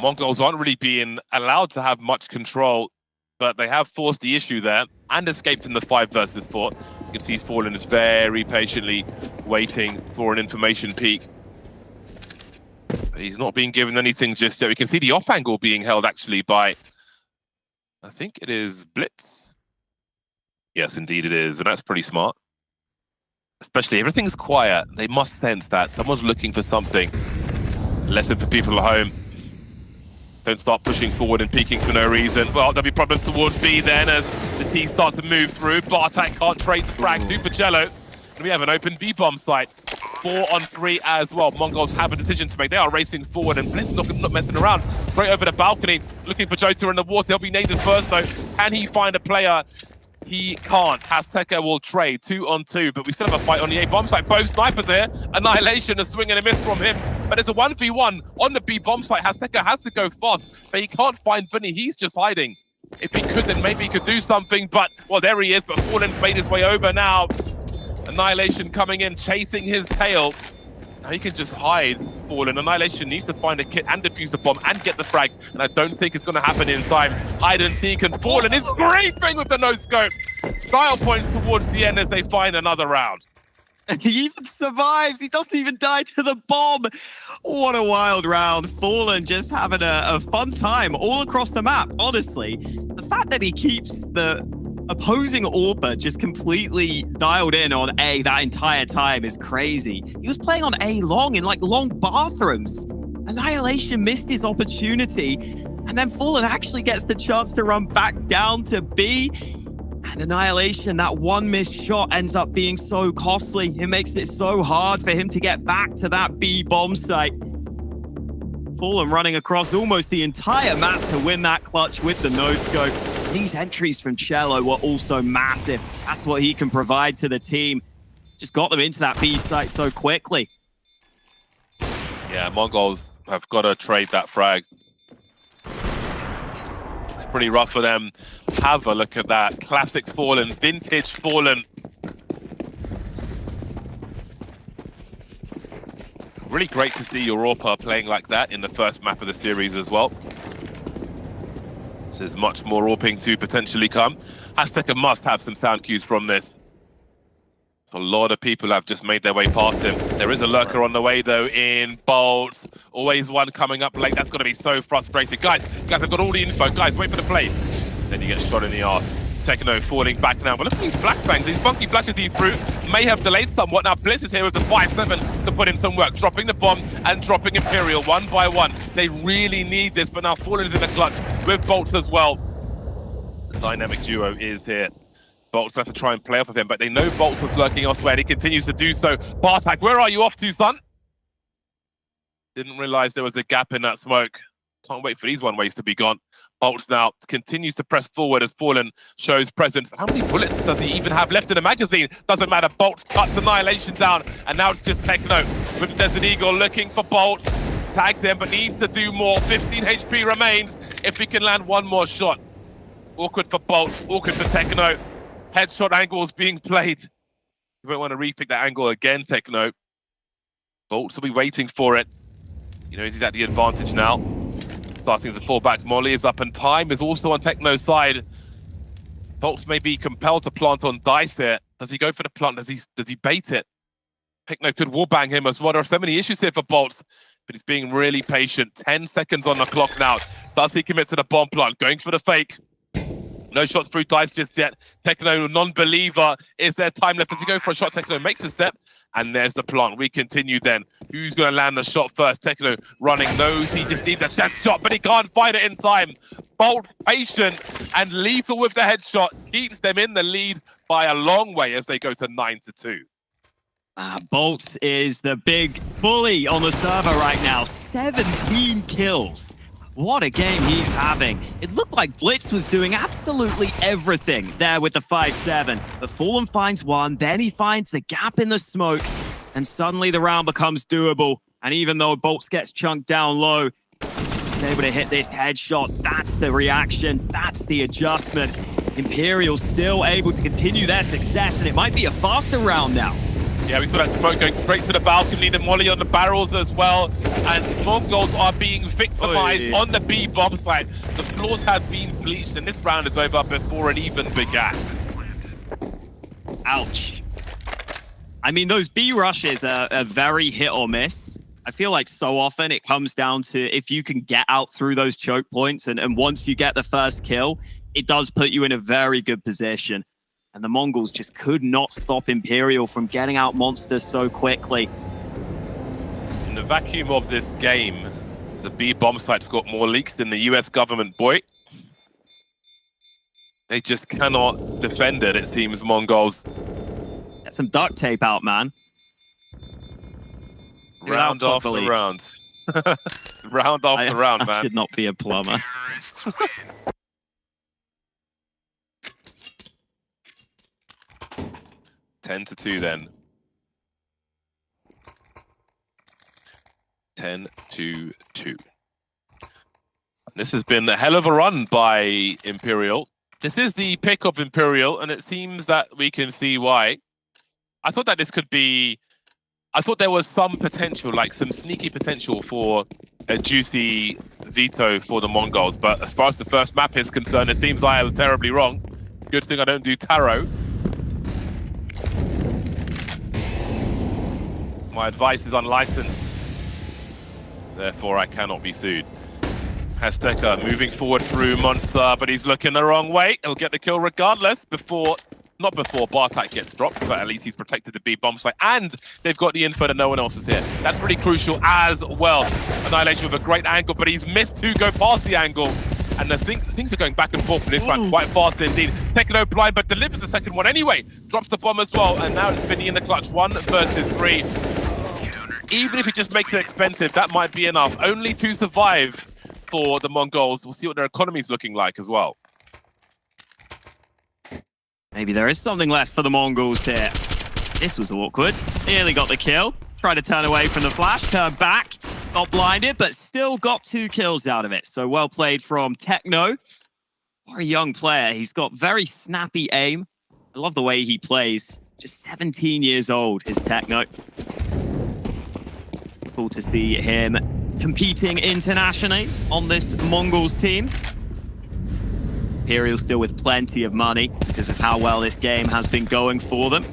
Mongols aren't really being allowed to have much control, but they have forced the issue there and escaped in the 5 versus 4. You can see Fallen is very patiently waiting for an information peak. He's not being given anything just yet. We can see the off angle being held actually by, I think it is Blitz. Yes, indeed it is, and that's pretty smart. Especially everything's quiet. They must sense that someone's looking for something. Lesson for people at home. Don't start pushing forward and peeking for no reason. Well, there'll be problems towards B then as the T start to move through. Bartek can't trade the frag. Dupercello. And we have an open B bomb site. 4-on-3 as well. Mongols have a decision to make. They are racing forward, and Blitz not messing around. Straight over the balcony, looking for Jota in the water. He'll be Nathan first though. Can he find a player? He can't. Azteca will trade 2-on-2, but we still have a fight on the A bomb site. Both snipers here. Annihilation, a swing and a miss from him. But it's a 1v1 on the B bomb site. Azteca has to go fast, but he can't find Vinny. He's just hiding. If he could, then maybe he could do something, but, well, there he is, but Fallen's made his way over now. Annihilation coming in, chasing his tail. Now he can just hide Fallen. Annihilation needs to find a kit and defuse the bomb and get the frag. And I don't think it's going to happen in time. Hide and seek and Fallen is griefing with the no-scope. Style points towards the end as they find another round. He even survives. He doesn't even die to the bomb. What a wild round. Fallen just having a fun time all across the map. Honestly, the fact that he keeps the opposing AWPer just completely dialed in on A that entire time is crazy. He was playing on A long in like long bathrooms. Annihilation missed his opportunity, and then Fallen actually gets the chance to run back down to B. And Annihilation, that one missed shot ends up being so costly. It makes it so hard for him to get back to that B bomb site. Fallen running across almost the entire map to win that clutch with the no-scope. These entries from Cello were also massive. That's what he can provide to the team. Just got them into that B site so quickly. Yeah, MongolZ have got to trade that frag. It's pretty rough for them. Have a look at that. Classic Fallen, vintage Fallen. Really great to see Europa playing like that in the first map of the series as well. So there's much more AWPing to potentially come. Azteca must have some sound cues from this. So a lot of people have just made their way past him. There is a lurker on the way though in Bolt. Always one coming up late. That's going to be so frustrating. Guys, I've got all the info. Guys, wait for the play. Then you get shot in the arse. Techno falling back now. But look at these flashbangs. These funky flashes he threw may have delayed somewhat. Now Blitz is here with the 5-7 to put in some work. Dropping the bomb and dropping Imperial one by one. They really need this, but now Fallen is in the clutch with Bolts as well. The dynamic duo is here. Bolts have to try and play off of him, but they know Bolts was lurking elsewhere and he continues to do so. Bartak, where are you off to, son? Didn't realize there was a gap in that smoke. Can't wait for these one-ways to be gone. Bolts now continues to press forward as Fallen shows present. How many bullets does he even have left in the magazine? Doesn't matter. Bolts cuts Annihilation down, and now it's just Techno with Desert Eagle looking for Bolts. Tags him, but needs to do more. 15 HP remains if he can land one more shot. Awkward for Bolts, awkward for Techno. Headshot angles being played. You won't want to repick that angle again, Techno. Bolts will be waiting for it. You know, he's at the advantage now. Starting to fall back. Molly is up and time is also on Techno's side. Bolts may be compelled to plant on Dice here. Does he go for the plant? Does he bait it? Techno could wallbang him as well. There are so many issues here for Bolts, but he's being really patient. 10 seconds on the clock now. Does he commit to the bomb plant? Going for the fake. No shots through Dice just yet. Techno, non-believer. Is there time left? Does he go for a shot? Techno makes a step. And there's the plant. We continue then. Who's going to land the shot first? Techno running nose. He just needs a chest shot, but he can't find it in time. Bolt patient and lethal with the headshot. Keeps them in the lead by a long way as they go to 9-2. Bolt is the big bully on the server right now. 17 kills. What a game he's having. It looked like Blitz was doing absolutely everything there with the 5-7. But Fallen finds one, then he finds the gap in the smoke, and suddenly the round becomes doable. And even though Bolts gets chunked down low, he's able to hit this headshot. That's the reaction, that's the adjustment. Imperial still able to continue their success, and it might be a faster round now. Yeah, we saw that smoke going straight to the balcony, the molly on the barrels as well. And MongolZ are being victimized on the B bomb site. The floors have been bleached, and this round is over before it even began. Ouch. I mean, those B rushes are very hit or miss. I feel like so often it comes down to if you can get out through those choke points, and once you get the first kill, it does put you in a very good position. And the Mongols just could not stop Imperial from getting out monsters so quickly. In the vacuum of this game, the B bomb site's got more leaks than the US government, boy. They just cannot defend it, it seems, MongolZ. Get some duct tape out, man. Round after round. Round after round, man. I should not be a plumber. 10-2 then. 10-2. This has been a hell of a run by Imperial. This is the pick of Imperial, and it seems that we can see why. I thought that this could be I thought there was some potential, like some sneaky potential for a juicy veto for the Mongols. But as far as the first map is concerned, it seems I was terribly wrong. Good thing I don't do tarot. My advice is unlicensed. Therefore, I cannot be sued. Azteca moving forward through Monster, but he's looking the wrong way. He'll get the kill regardless not before Bartak gets dropped, but at least he's protected the B bomb site, and they've got the info that no one else is here. That's pretty crucial as well. Annihilation with a great angle, but he's missed to go past the angle. And the things are going back and forth in this round quite fast indeed. Techno blind, but delivers the second one anyway. Drops the bomb as well, and now it's Vinny in the clutch. 1 versus 3. Even if he just makes it expensive, that might be enough. Only to survive for the Mongols. We'll see what their economy's looking like as well. Maybe there is something left for the Mongols here. This was awkward. Nearly got the kill. Tried to turn away from the flash, turned back, got blinded, but still got 2 kills out of it. So well played from Techno. For a young player, he's got very snappy aim. I love the way he plays. Just 17 years old is Techno. Cool to see him competing internationally on this Mongols team. Imperial still with plenty of money because of how well this game has been going for them.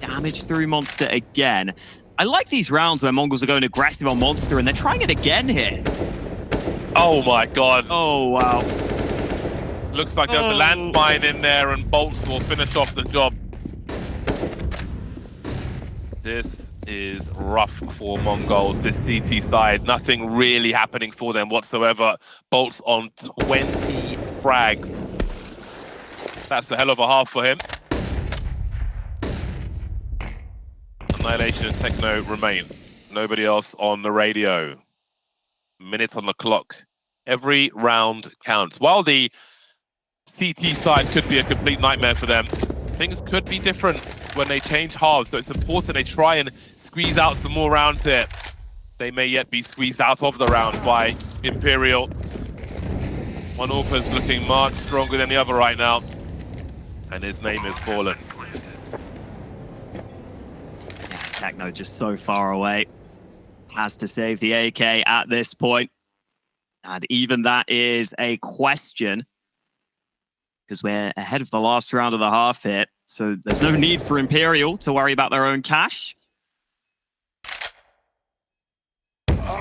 Damage through Monster again. I like these rounds where Mongols are going aggressive on Monster and they're trying it again here. Oh my god. Oh wow. Looks like there's a landmine in there and bolts will finish off the job. This is rough for Mongols, this CT side. Nothing really happening for them whatsoever. Bolts on 20 frags. That's a hell of a half for him. Annihilation and Techno remain. Nobody else on the radio. Minutes on the clock. Every round counts. While the CT side could be a complete nightmare for them, things could be different when they change halves. So it's important they try and squeeze out some more rounds here. They may yet be squeezed out of the round by Imperial. One Orpa's looking much stronger than the other right now. And his name is Fallen. Yeah, Techno just so far away. Has to save the AK at this point. And even that is a question. Because we're ahead of the last round of the half hit. So there's no need for Imperial to worry about their own cash.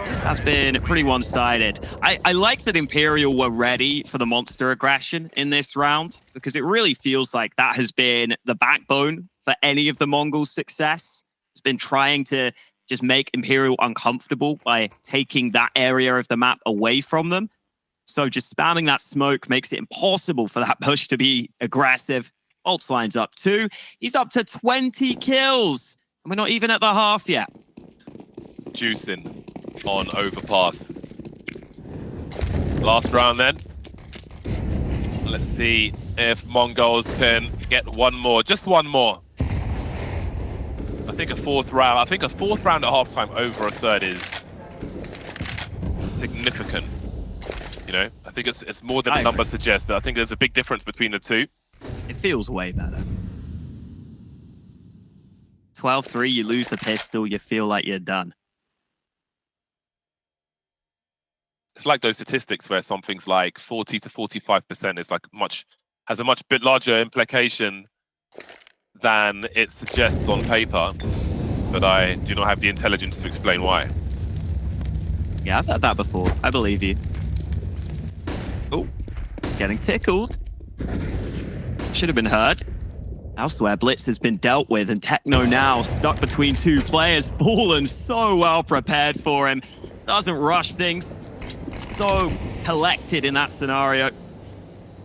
This has been pretty one-sided. I like that Imperial were ready for the monster aggression in this round, because it really feels like that has been the backbone for any of the Mongols' success. It's been trying to just make Imperial uncomfortable by taking that area of the map away from them. So just spamming that smoke makes it impossible for that push to be aggressive. Bolts lines up 2. He's up to 20 kills. And we're not even at the half yet. Juicing on overpass. Last round then. Let's see if Mongols can get one more. Just one more. I think a fourth round at halftime over a third is significant. You know, I think it's more than the number suggests. I think there's a big difference between the two. It feels way better. 12-3, you lose the pistol, you feel like you're done. It's like those statistics where something's like 40 to 45% is like has a much bit larger implication than it suggests on paper, but I do not have the intelligence to explain why. Yeah, I've heard that before. I believe you. Oh, it's getting tickled. Should have been heard. Elsewhere, Blitz has been dealt with, and Techno now stuck between 2 players. Fallen so well prepared for him. Doesn't rush things. So collected in that scenario.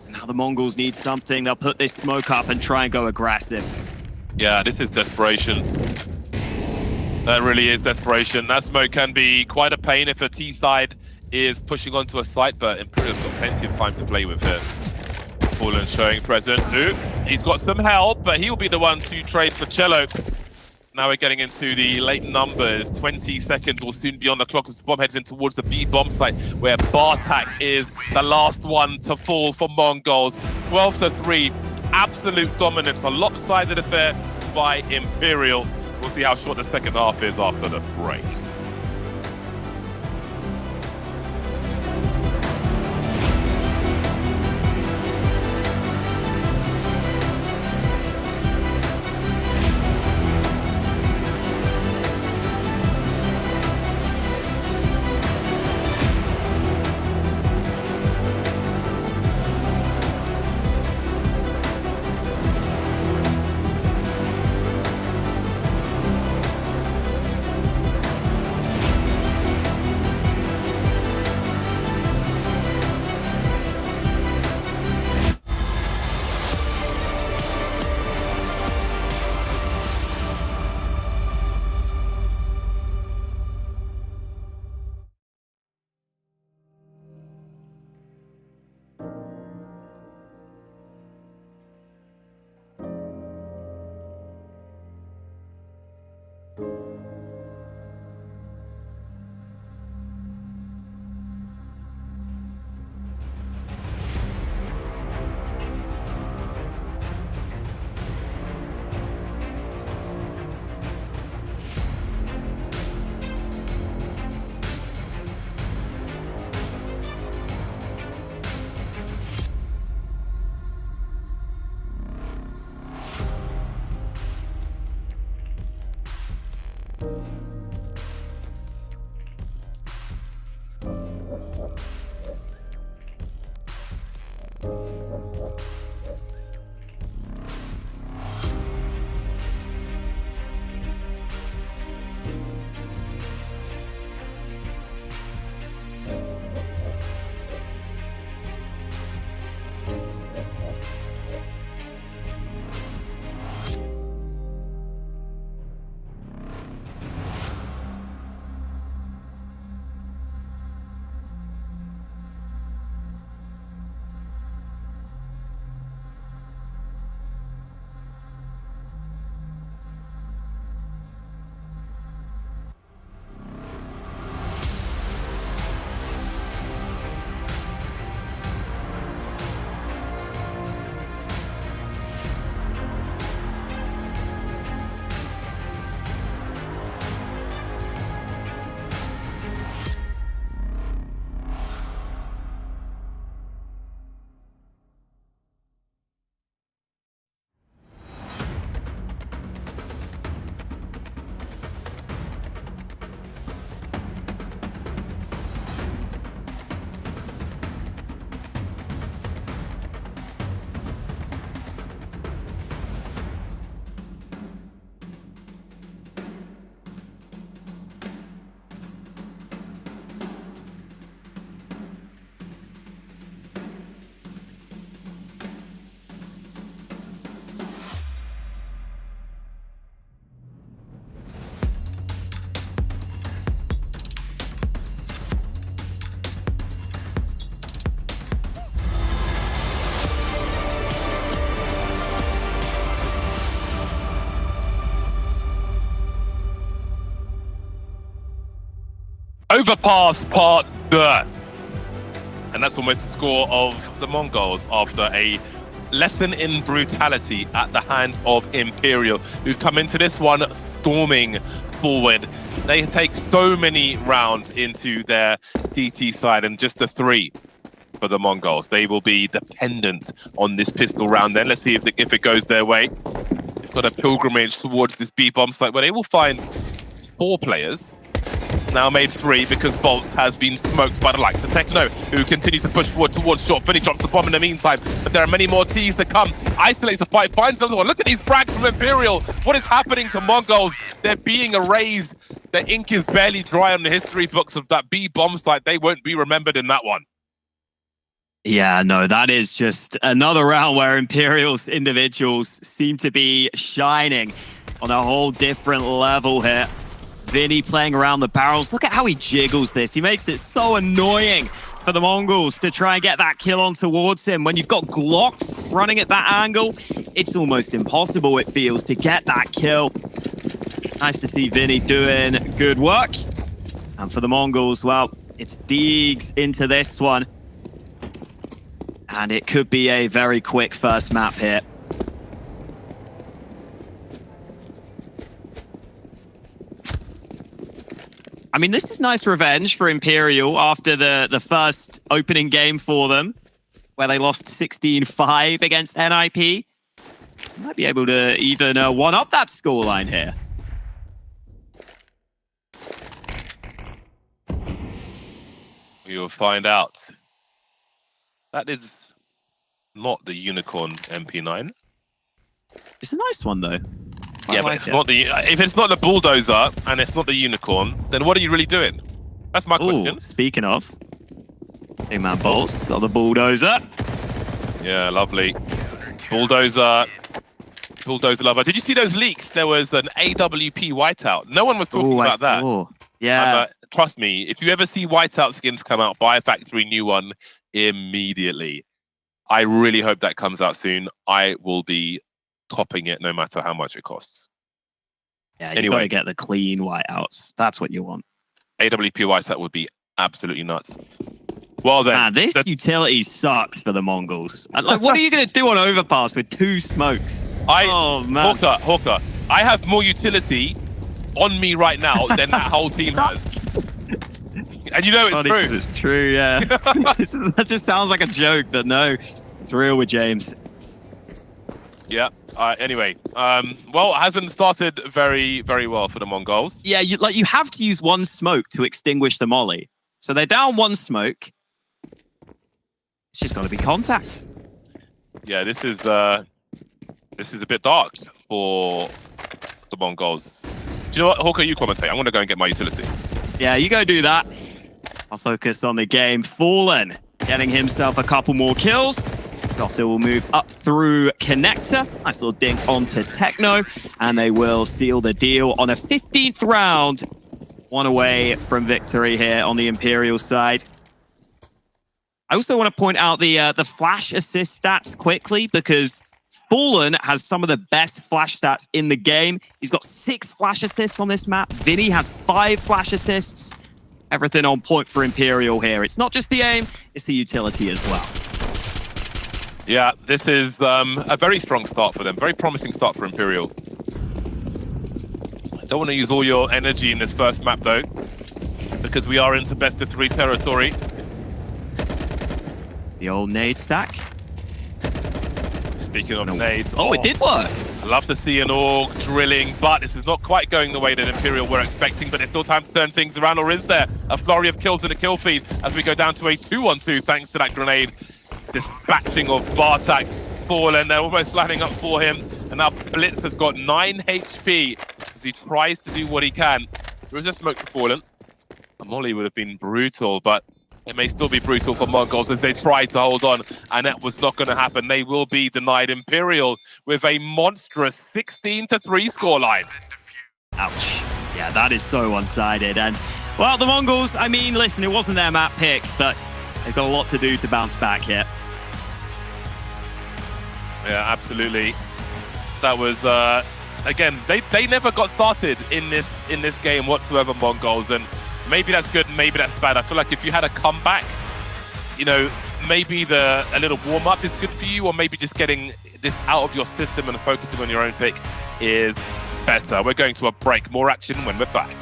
Now the Mongols need something. They'll put this smoke up and try and go aggressive. Yeah, this is desperation. That really is desperation. That smoke can be quite a pain if a T side is pushing onto a site, but Imperial's got plenty of time to play with here. Fallen showing presence. Nope. He's got some help, but he'll be the one to trade for Cello. Now we're getting into the late numbers. 20 seconds will soon be on the clock as the bomb heads in towards the B bomb site, where Bartak is the last one to fall for Mongols. 12-3, absolute dominance, a lopsided affair. by Imperial. We'll see how short the second half is after the break. Overpass part 2. And that's almost the score of the Mongols after a lesson in brutality at the hands of Imperial, who've come into this one storming forward. They take so many rounds into their CT side, and just the 3 for the Mongols. They will be dependent on this pistol round then. Let's see if it goes their way. They've got a pilgrimage towards this B bomb site where they will find 4 players. Now made 3 because Bolts has been smoked by the likes of Techno, who continues to push forward towards short. Vinny drops the bomb in the meantime, but there are many more T's to come. Isolates the fight, finds another one. Look at these frags from Imperial. What is happening to Mongols? They're being erased. The ink is barely dry on the history books of that B bomb site. They won't be remembered in that one. Yeah, no, that is just another round where Imperial's individuals seem to be shining on a whole different level here. Vinny playing around the barrels. Look at how he jiggles this. He makes it so annoying for the Mongols to try and get that kill on towards him. When you've got Glocks running at that angle, it's almost impossible, it feels, to get that kill. Nice to see Vinny doing good work. And for the Mongols, well, it's Deegs into this one. And it could be a very quick first map here. I mean, this is nice revenge for Imperial after the first opening game for them, where they lost 16-5 against NIP. Might be able to even one-up that scoreline here. You'll find out. That is not the Unicorn MP9. It's a nice one, though. Yeah, but it's not the. If it's not the Bulldozer and it's not the Unicorn, then what are you really doing? That's my question. Speaking of, Big Man Bolts got the Bulldozer. Yeah, lovely. Bulldozer lover. Did you see those leaks? There was an AWP whiteout. No one was talking about that. Yeah. Trust me, if you ever see whiteout skins come out, buy a factory new one immediately. I really hope that comes out soon. I will be copping it no matter how much it costs. Yeah, you gotta get the clean whiteouts. That's what you want. AWP whiteout would be absolutely nuts. Well then, man, this utility sucks for the Mongols. Like, what are you gonna do on overpass with 2 smokes? Oh man, Hawker, I have more utility on me right now than that whole team has. And you know it's true. It's true, yeah. That just sounds like a joke, but no, it's real with James. Yeah. Anyway, well, it hasn't started very, very well for the Mongols. Yeah, you have to use 1 smoke to extinguish the molly. So they're down 1 smoke. It's just got to be contact. Yeah, this is a bit dark for the Mongols. Do you know what, Hawker? You commentate. I'm gonna go and get my utility. Yeah, you go do that. I'll focus on the game. Fallen getting himself a couple more kills. Doctor will move up through Connector. Nice little dink onto Techno. And they will seal the deal on a 15th round. 1 away from victory here on the Imperial side. I also want to point out the flash assist stats quickly, because Fallen has some of the best flash stats in the game. He's got 6 flash assists on this map. Vinny has 5 flash assists. Everything on point for Imperial here. It's not just the aim, it's the utility as well. Yeah, this is a very strong start for them. Very promising start for Imperial. Don't want to use all your energy in this first map, though, because we are into best of 3 territory. The old nade stack. Speaking of nades... Oh, it did work! I love to see an org drilling, but this is not quite going the way that Imperial were expecting, but there's still time to turn things around, or is there? A flurry of kills in the kill feed as we go down to a 2-on-2 thanks to that grenade. Dispatching of Bartak. Fallen, they're almost lining up for him, and now Blitz has got 9 HP as he tries to do what he can. There is a smoke for Fallen. A molly would have been brutal, but it may still be brutal for MongolZ as they try to hold on, and that was not going to happen. They will be denied. Imperial with a monstrous 16-3 scoreline. Ouch. Yeah, that is so one-sided. And, well, the Mongols, I mean, listen, it wasn't their map pick, but they've got a lot to do to bounce back here. Yeah, absolutely. That was, again, they never got started in this game whatsoever, MongolZ, and maybe that's good, maybe that's bad. I feel like if you had a comeback, you know, maybe a little warm-up is good for you, or maybe just getting this out of your system and focusing on your own pick is better. We're going to a break. More action when we're back.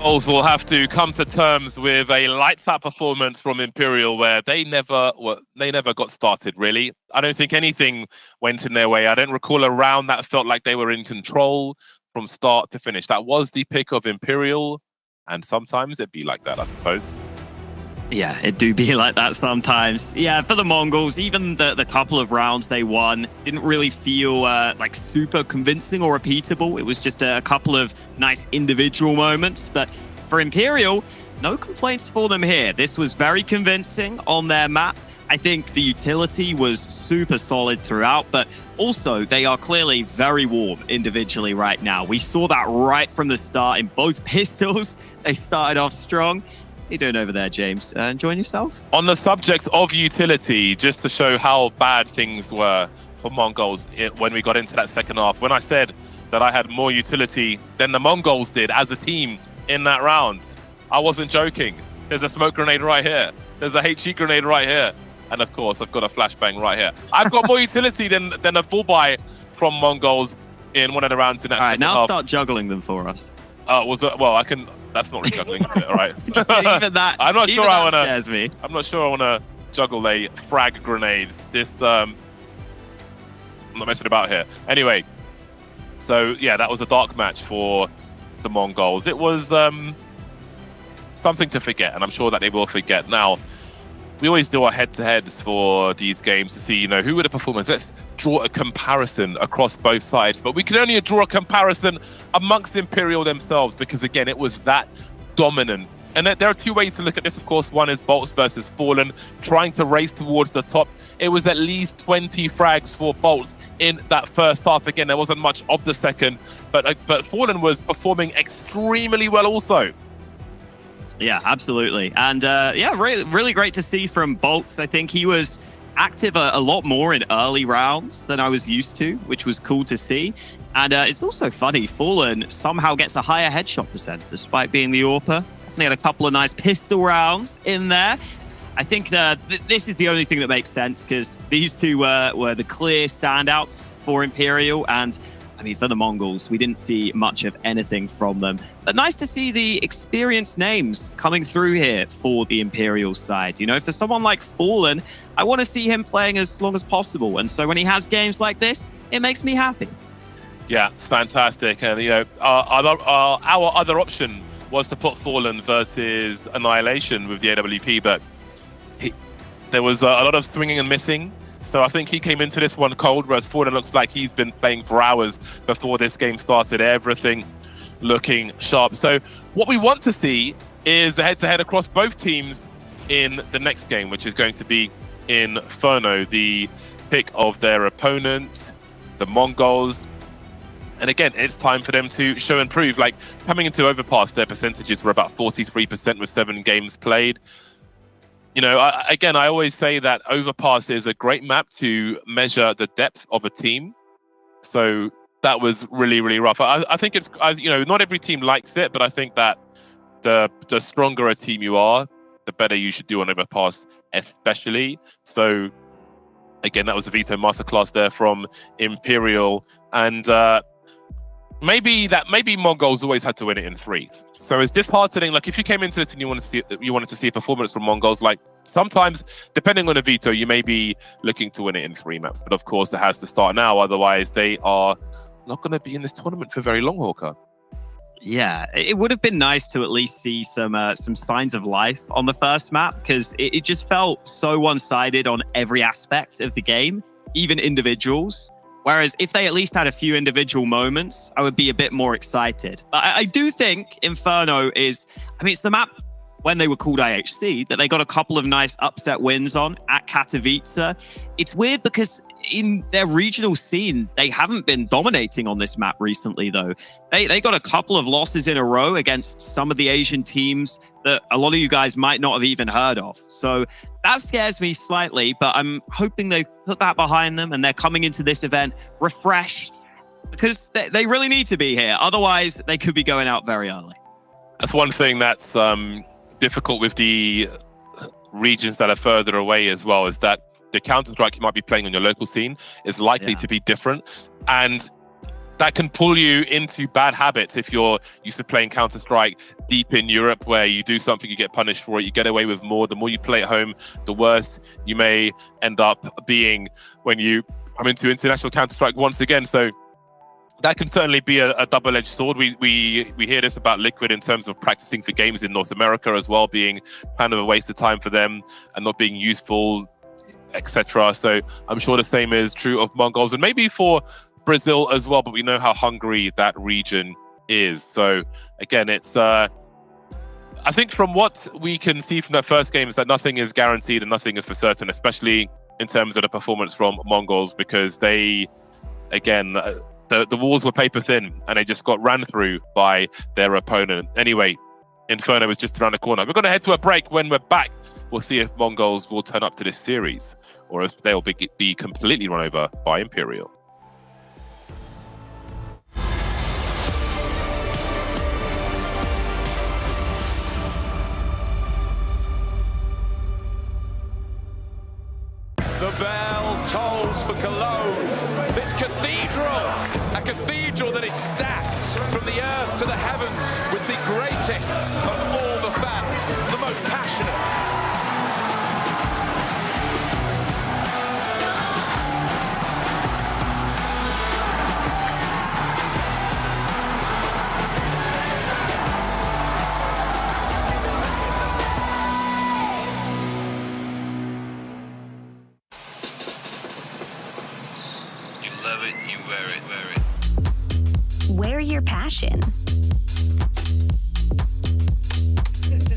MongolZ will have to come to terms with a lights-out performance from Imperial, where they never got started, really. I don't think anything went in their way. I don't recall a round that felt like they were in control from start to finish. That was the pick of Imperial, and sometimes it'd be like that, I suppose. Yeah, it do be like that sometimes. Yeah, for the Mongols, even the couple of rounds they won didn't really feel like super convincing or repeatable. It was just a couple of nice individual moments. But for Imperial, no complaints for them here. This was very convincing on their map. I think the utility was super solid throughout, but also they are clearly very warm individually right now. We saw that right from the start in both pistols. They started off strong. How you doing over there, James? Enjoying yourself? On the subject of utility, just to show how bad things were for MongolZ when we got into that second half, when I said that I had more utility than the MongolZ did as a team in that round, I wasn't joking. There's a smoke grenade right here. There's a HE grenade right here. And of course, I've got a flashbang right here. I've got more utility than a full buy from MongolZ in one of the rounds in that second half. All right, now start juggling them for us. Well, I can. That's not really juggling, is it? All right. Even that. I'm not sure I wanna. Scares me. I'm not sure I wanna juggle a frag grenades. This. I'm not messing about here. Anyway, so yeah, that was a dark match for the MongolZ. It was something to forget, and I'm sure that they will forget. Now, we always do our head-to-heads for these games to see, who were the performers. Let's draw a comparison across both sides. But we can only draw a comparison amongst Imperial themselves because, again, it was that dominant. And there are two ways to look at this, of course. One is boltz versus Fallen, trying to race towards the top. It was at least 20 frags for boltz in that first half. Again, there wasn't much of the second, but Fallen was performing extremely well also. Yeah, absolutely. And yeah, really great to see from boltz. I think he was active a lot more in early rounds than I was used to, which was cool to see. And it's also funny, Fallen somehow gets a higher headshot percent despite being the AWPer. Definitely had a couple of nice pistol rounds in there. I think this is the only thing that makes sense because these two were the clear standouts for Imperial. And I mean, for the MongolZ, we didn't see much of anything from them. But nice to see the experienced names coming through here for the Imperial side. For someone like Fallen, I want to see him playing as long as possible. And so when he has games like this, it makes me happy. Yeah, it's fantastic. And, our other option was to put Fallen versus Annihilation with the AWP, but there was a lot of swinging and missing. So I think he came into this one cold, whereas Fallen looks like he's been playing for hours before this game started. Everything looking sharp. So what we want to see is a head-to-head across both teams in the next game, which is going to be Inferno, the pick of their opponent, the MongolZ. And again, it's time for them to show and prove. Like, coming into Overpass, their percentages were about 43% with 7 games played. I always say that Overpass is a great map to measure the depth of a team. So that was really, really rough. I think it's, not every team likes it, but I think that the stronger a team you are, the better you should do on Overpass, especially. So again, that was a veto masterclass there from Imperial. And maybe MongolZ always had to win it in 3. So it's disheartening. Like, if you came into this and you wanted to see a performance from MongolZ, like, sometimes, depending on the veto, you may be looking to win it in 3 maps. But of course, it has to start now. Otherwise, they are not going to be in this tournament for very long, Hawker. Yeah, it would have been nice to at least see some signs of life on the first map, because it just felt so one-sided on every aspect of the game, even individuals. Whereas if they at least had a few individual moments, I would be a bit more excited. But I do think Inferno is, it's the map when they were called IHC that they got a couple of nice upset wins on at Katowice. It's weird because in their regional scene, they haven't been dominating on this map recently, though. They got a couple of losses in a row against some of the Asian teams that a lot of you guys might not have even heard of. So that scares me slightly, but I'm hoping they put that behind them and they're coming into this event refreshed, because they really need to be here. Otherwise, they could be going out very early. That's one thing that's difficult with the regions that are further away as well, is that the Counter-Strike you might be playing on your local scene is likely to be different. And that can pull you into bad habits if you're used to playing Counter-Strike deep in Europe, where you do something, you get punished for it, you get away with more. The more you play at home, the worse you may end up being when you come into international Counter-Strike once again. So that can certainly be a double-edged sword. We hear this about Liquid in terms of practicing for games in North America as well, being kind of a waste of time for them and not being useful, etc. So I'm sure the same is true of MongolZ and maybe for Brazil as well, but we know how hungry that region is. So again, it's I think from what we can see from that first game is that nothing is guaranteed and nothing is for certain, especially in terms of the performance from MongolZ, because they, again, the walls were paper thin and they just got ran through by their opponent. Anyway, Inferno is just around the corner. We're going to head to a break. When we're back, we'll see if MongolZ will turn up to this series or if they'll be completely run over by Imperial. The bell tolls for Cologne. This cathedral, a cathedral that is stacked from the earth to the heavens with the greatest of all the fans, the most passionate. Wear your passion.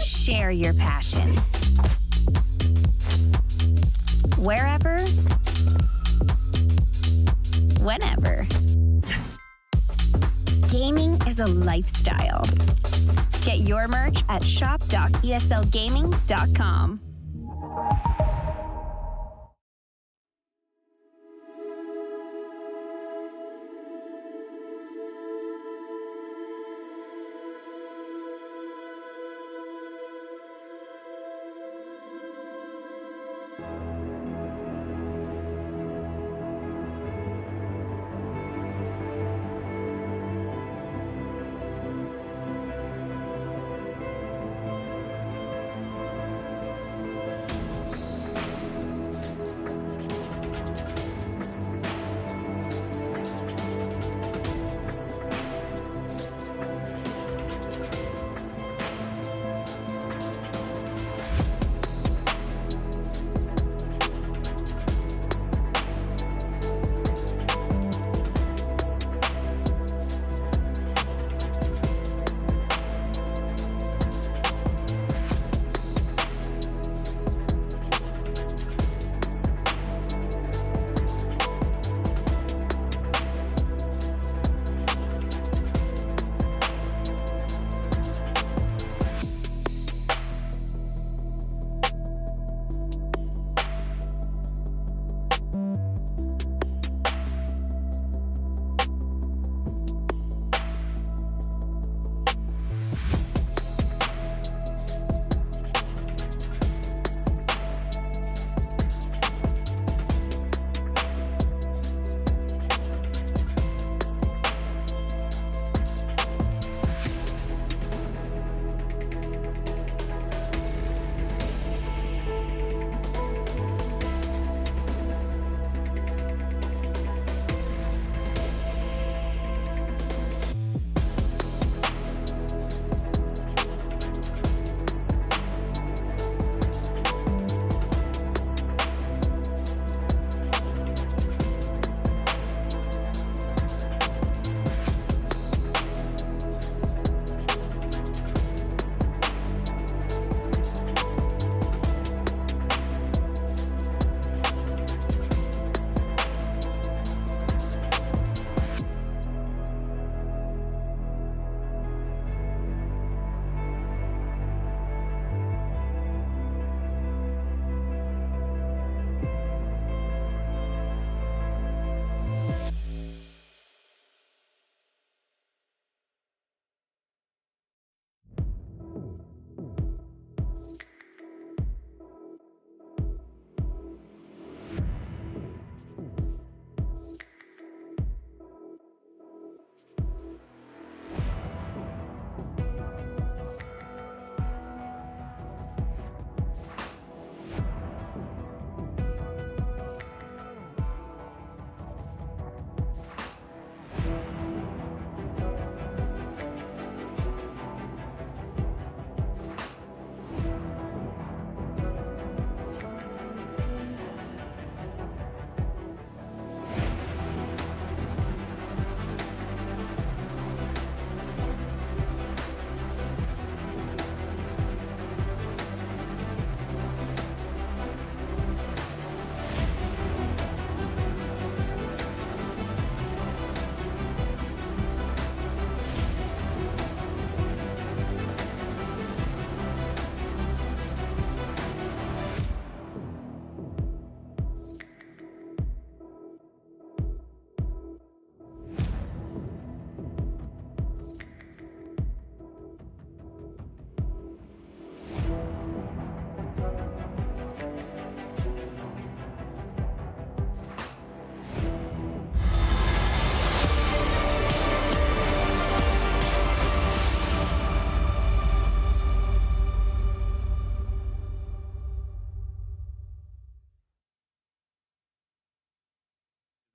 Share your passion. Wherever, whenever. Gaming is a lifestyle. Get your merch at shop.eslgaming.com.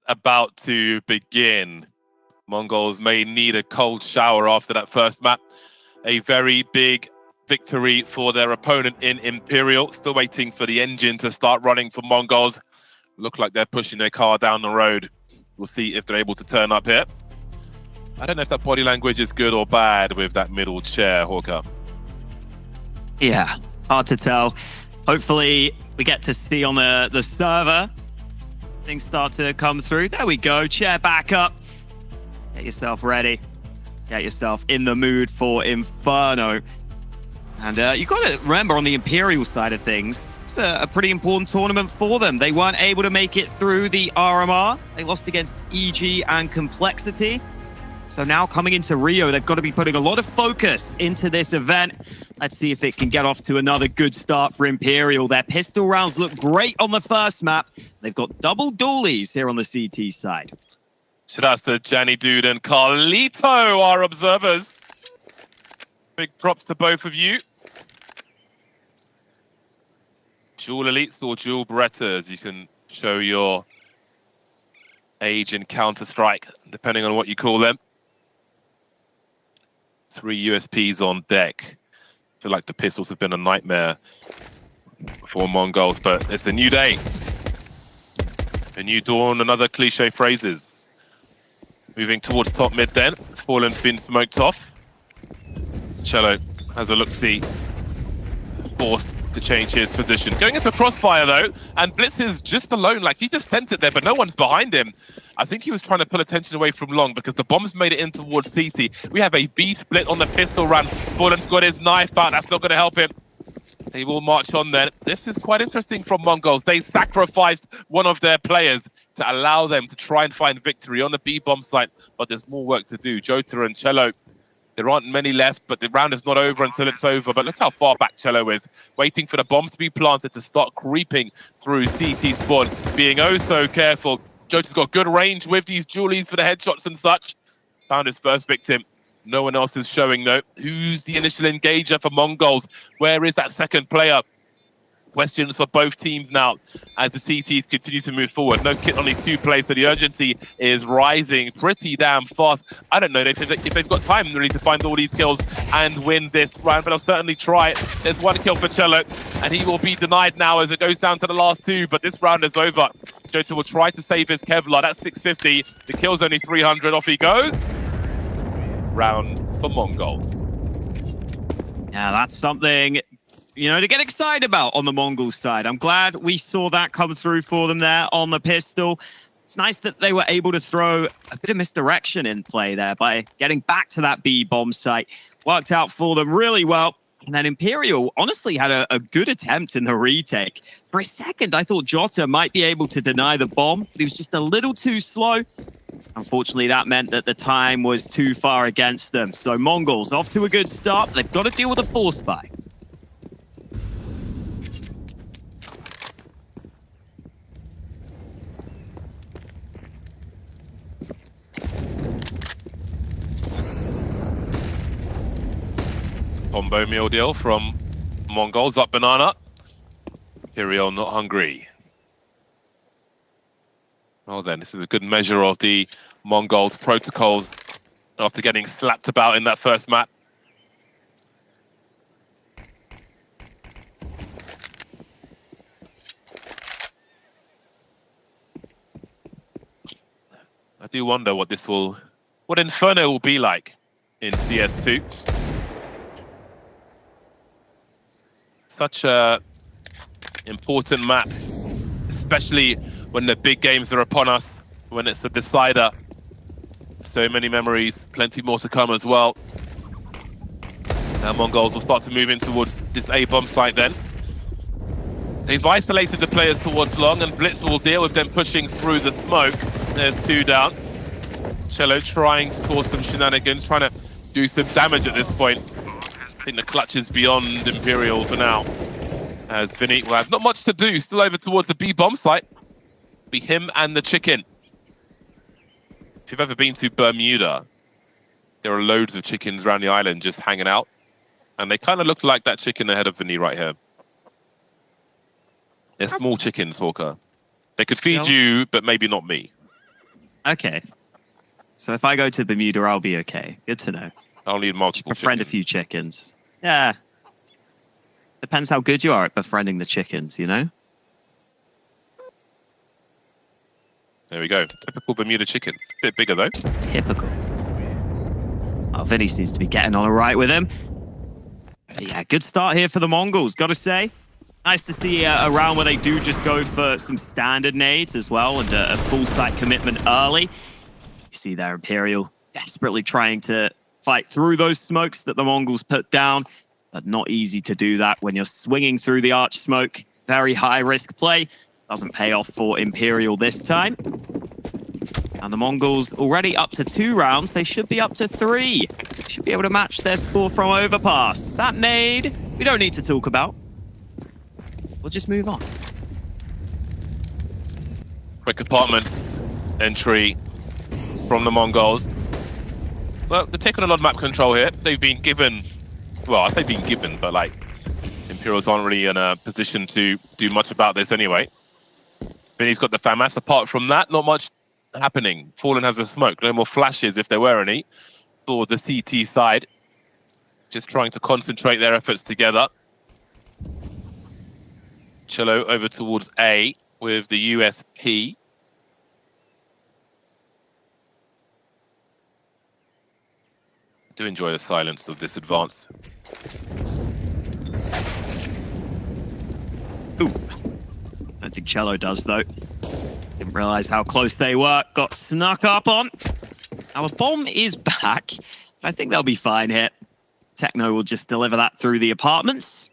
about to begin. Mongols may need a cold shower after that first map. A very big victory for their opponent in Imperial. Still waiting for the engine to start running for Mongols. Look like they're pushing their car down the road. We'll see if they're able to turn up here. I don't know if that body language is good or bad with that middle chair, Hawker. Yeah, hard to tell. Hopefully we get to see on the server things start to come through. There we go, chair back up. Get yourself ready. Get yourself in the mood for Inferno. And you got to remember, on the Imperial side of things, it's a pretty important tournament for them. They weren't able to make it through the RMR. They lost against EG and Complexity. So now coming into Rio, they've got to be putting a lot of focus into this event. Let's see if it can get off to another good start for Imperial. Their pistol rounds look great on the first map. They've got double dualies here on the CT side. So that's the Janny Dude and Carlito, our observers. Big props to both of you. Dual elites or dual Berettas, you can show your age in Counter-Strike, depending on what you call them. 3 USPs on deck. I feel like the pistols have been a nightmare for Mongols, but it's a new day. A new dawn, another cliche phrases. Moving towards top mid then. Fallen's been smoked off. Cello has a look-see. Forced to change his position. Going into crossfire though, and Blitz is just alone, like he just sent it there, but no one's behind him. I think he was trying to pull attention away from Long because the bombs made it in towards CT. We have a B split on the pistol run. Fallen's got his knife out, that's not going to help him. They will march on then. This is quite interesting from Mongols. They sacrificed one of their players to allow them to try and find victory on the B bomb site, but there's more work to do. Jota and Cello, there aren't many left, but the round is not over until it's over. But look how far back Cello is, waiting for the bomb to be planted to start creeping through CT spawn, being oh so careful. Jota's got good range with these dualies for the headshots and such. Found his first victim. No one else is showing though. Who's the initial engager for Mongols? Where is that second player? Questions for both teams now as the CTs continue to move forward. No kit on these two players, so the urgency is rising pretty damn fast. I don't know if they've got time really to find all these kills and win this round, but I'll certainly try it. There's one kill for Cello, and he will be denied now as it goes down to the last two, but this round is over. Jota will try to save his Kevlar. That's 650. The kill's only 300. Off he goes. Round for Mongols. Yeah, that's something, you know, to get excited about on the Mongols side. I'm glad we saw that come through for them there on the pistol. It's nice that they were able to throw a bit of misdirection in play there by getting back to that B bomb site. Worked out for them really well. And then Imperial honestly had a good attempt in the retake. For a second, I thought Jota might be able to deny the bomb, but he was just a little too slow. Unfortunately, that meant that the time was too far against them. So Mongols off to a good start. They've got to deal with a force buy. Combo meal deal from Mongols up banana. Imperial not hungry. Well then, this is a good measure of the Mongols protocols after getting slapped about in that first map. I do wonder what Inferno will be like in CS2. Such a important map, especially when the big games are upon us, when it's a decider. So many memories, plenty more to come as well. Now Mongols will start to move in towards this A-bomb site then. They've isolated the players towards Long, and Blitz will deal with them pushing through the smoke. There's two down. Cello trying to cause some shenanigans, trying to do some damage at this point. I think the clutch is beyond Imperial for now. As Vinny will have not much to do, still over towards the B bomb site. Be him and the chicken. If you've ever been to Bermuda, there are loads of chickens around the island just hanging out. And they kind of look like that chicken ahead of Vinny right here. They're small chickens, Hawker. They could feed you, but maybe not me. Okay. So if I go to Bermuda, I'll be okay. Good to know. I'll need multiple befriend chickens. A few chickens. Yeah. Depends how good you are at befriending the chickens, you know? There we go. Typical Bermuda chicken. Bit bigger, though. Typical. Oh, Vinny seems to be getting on all right with him. Yeah, good start here for the Mongols, gotta say. Nice to see a round where they do just go for some standard nades as well and a full site commitment early. You see there Imperial desperately trying to fight through those smokes that the Mongols put down, but not easy to do that when you're swinging through the arch smoke. Very high risk play. Doesn't pay off for Imperial this time. And the Mongols already up to 2 rounds. They should be up to 3. Should be able to match their score from Overpass. That nade, we don't need to talk about. We'll just move on. Quick apartment entry from the Mongols. Well, they're taking a lot of map control here. They've been given, well, I say being given, but like Imperials aren't really in a position to do much about this anyway. Vinny's got the FAMAS. Apart from that, not much happening. Fallen has a smoke. No more flashes if there were any. For the CT side, just trying to concentrate their efforts together. Cello over towards A with the USP. I do enjoy the silence of this advance. Ooh. Don't think Cello does, though. Didn't realize how close they were. Got snuck up on. Our bomb is back. I think they'll be fine here. Techno will just deliver that through the apartments.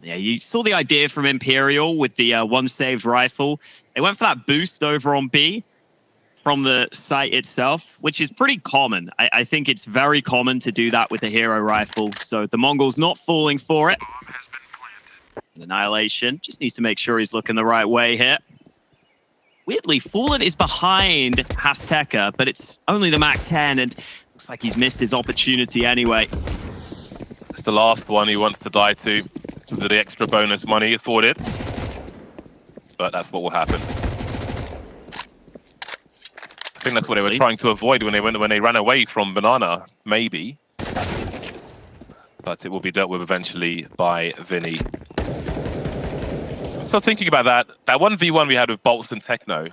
Yeah, you saw the idea from Imperial with the one saved rifle. They went for that boost over on B from the site itself, which is pretty common. I think it's very common to do that with the hero rifle. So the Mongols not falling for it. Annihilation. Just needs to make sure he's looking the right way here. Weirdly, Fallen is behind Azteca, but it's only the Mac 10, and looks like he's missed his opportunity anyway. It's the last one he wants to die to because of the extra bonus money afforded. But that's what will happen. I think that's what they were trying to avoid when they ran away from Banana, maybe. But it will be dealt with eventually by Vinny. So thinking about that 1v1 we had with Bolts and Techno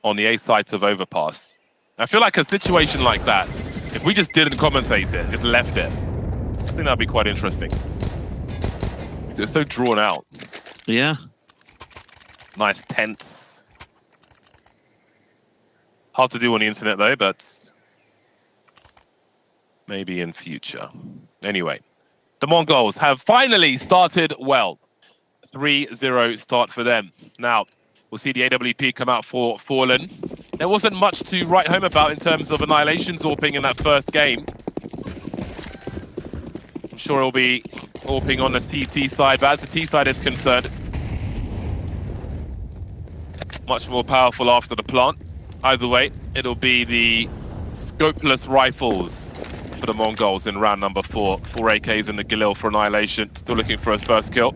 on the A side of Overpass. I feel like a situation like that, if we just didn't commentate it, just left it, I think that'd be quite interesting. So it's so drawn out. Yeah. Nice tense. Hard to do on the internet though, but maybe in future. Anyway, the Mongols have finally started well. 3-0 start for them. Now, we'll see the AWP come out for Fallen. There wasn't much to write home about in terms of Annihilation AWPing in that first game. I'm sure it'll be AWPing on the CT side, but as the T side is concerned, much more powerful after the plant. Either way, it'll be the scopeless rifles for the Mongols in round number 4. 4 AKs in the Galil for Annihilation. Still looking for his first kill.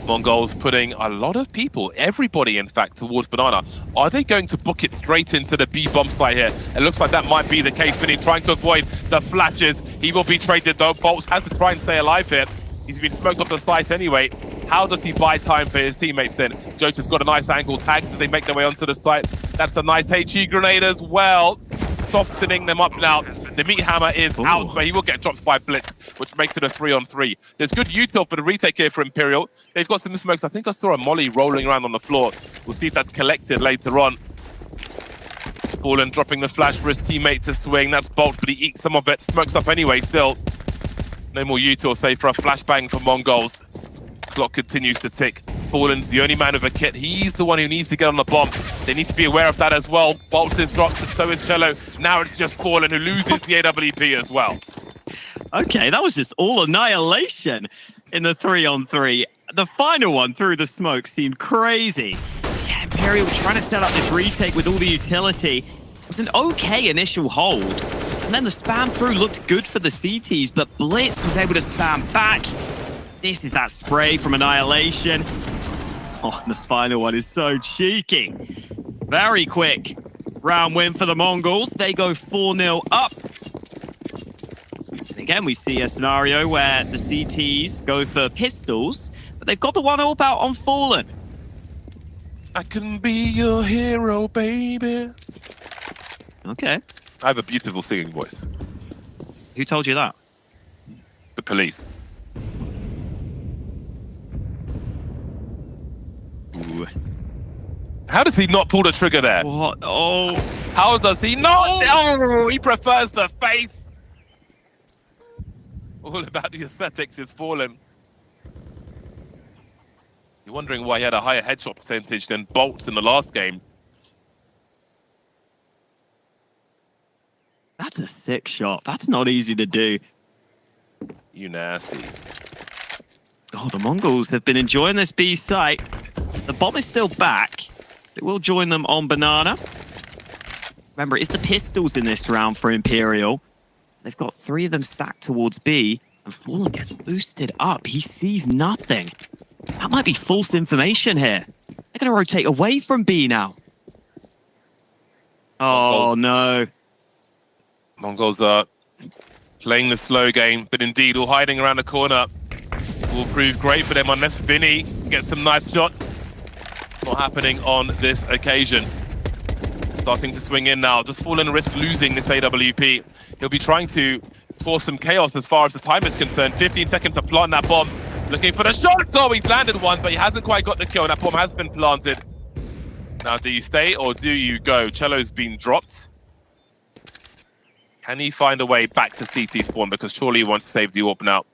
Mongols putting a lot of people, everybody in fact, towards Banana. Are they going to book it straight into the B bomb site here? It looks like that might be the case. Vinny trying to avoid the flashes. He will be traded though. Bolts has to try and stay alive here. He's been smoked off the site anyway. How does he buy time for his teammates then? Jota's got a nice angle. Tags as they make their way onto the site. That's a nice HE grenade as well. Softening them up now. The meat hammer is out, but he will get dropped by Blitz, which makes it a 3-on-3. There's good util for the retake here for Imperial. They've got some smokes. I think I saw a molly rolling around on the floor. We'll see if that's collected later on. Fallen dropping the flash for his teammate to swing. That's Bolt, but he eats some of it. Smokes up anyway still. No more util, save for a flashbang for Mongols. Clock continues to tick. Fallen's the only man with a kit. He's the one who needs to get on the bomb. They need to be aware of that as well. Bolt is dropped, and so is Cello. Now it's just Fallen who loses the AWP as well. Okay, that was just all Annihilation in the 3-on-3. The final one through the smoke seemed crazy. Yeah, Imperial trying to set up this retake with all the utility. It was an okay initial hold. And then the spam through looked good for the CTs, but Blitz was able to spam back. This is that spray from Annihilation. Oh, and the final one is so cheeky. Very quick round win for the Mongols. They go 4-0 up. And again, we see a scenario where the CTs go for pistols, but they've got the one AWP out on Fallen. I can be your hero, baby. Okay. I have a beautiful singing voice. Who told you that? The police. Ooh. How does he not pull the trigger there? What? Oh. How does he not? Oh, he prefers the face. All about the aesthetics is Fallen. You're wondering why he had a higher headshot percentage than Bolts in the last game. That's a sick shot. That's not easy to do. You nasty. Oh, the Mongols have been enjoying this B site. The bomb is still back. It will join them on Banana. Remember, it's the pistols in this round for Imperial. They've got 3 of them stacked towards B, and Fallen gets boosted up. He sees nothing. That might be false information here. They're going to rotate away from B now. Oh, no. Mongols are playing the slow game, but indeed all hiding around the corner will prove great for them unless Vinny gets some nice shots. Not happening on this occasion. Starting to swing in now. Does Fallen risk losing this AWP? He'll be trying to force some chaos as far as the time is concerned. 15 seconds to plant that bomb. Looking for the shot. Oh, he's landed one, but he hasn't quite got the kill. That bomb has been planted. Now, do you stay or do you go? Cello's been dropped. Can he find a way back to CT spawn? Because surely he wants to save the AWP now.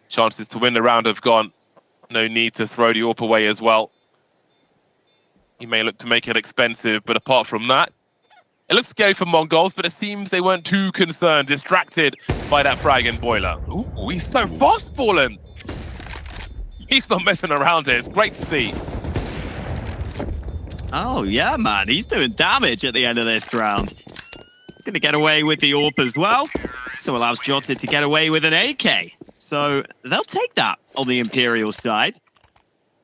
Chances to win the round have gone. No need to throw the AWP away as well. He may look to make it expensive, but apart from that, it looks scary for Mongols, but it seems they weren't too concerned, distracted by that frag and boiler. Ooh, he's so fast, Fallen. He's not messing around here. It's great to see. Oh, yeah, man. He's doing damage at the end of this round. He's going to get away with the AWP as well. So allows Jotted to get away with an AK. So they'll take that on the Imperial side.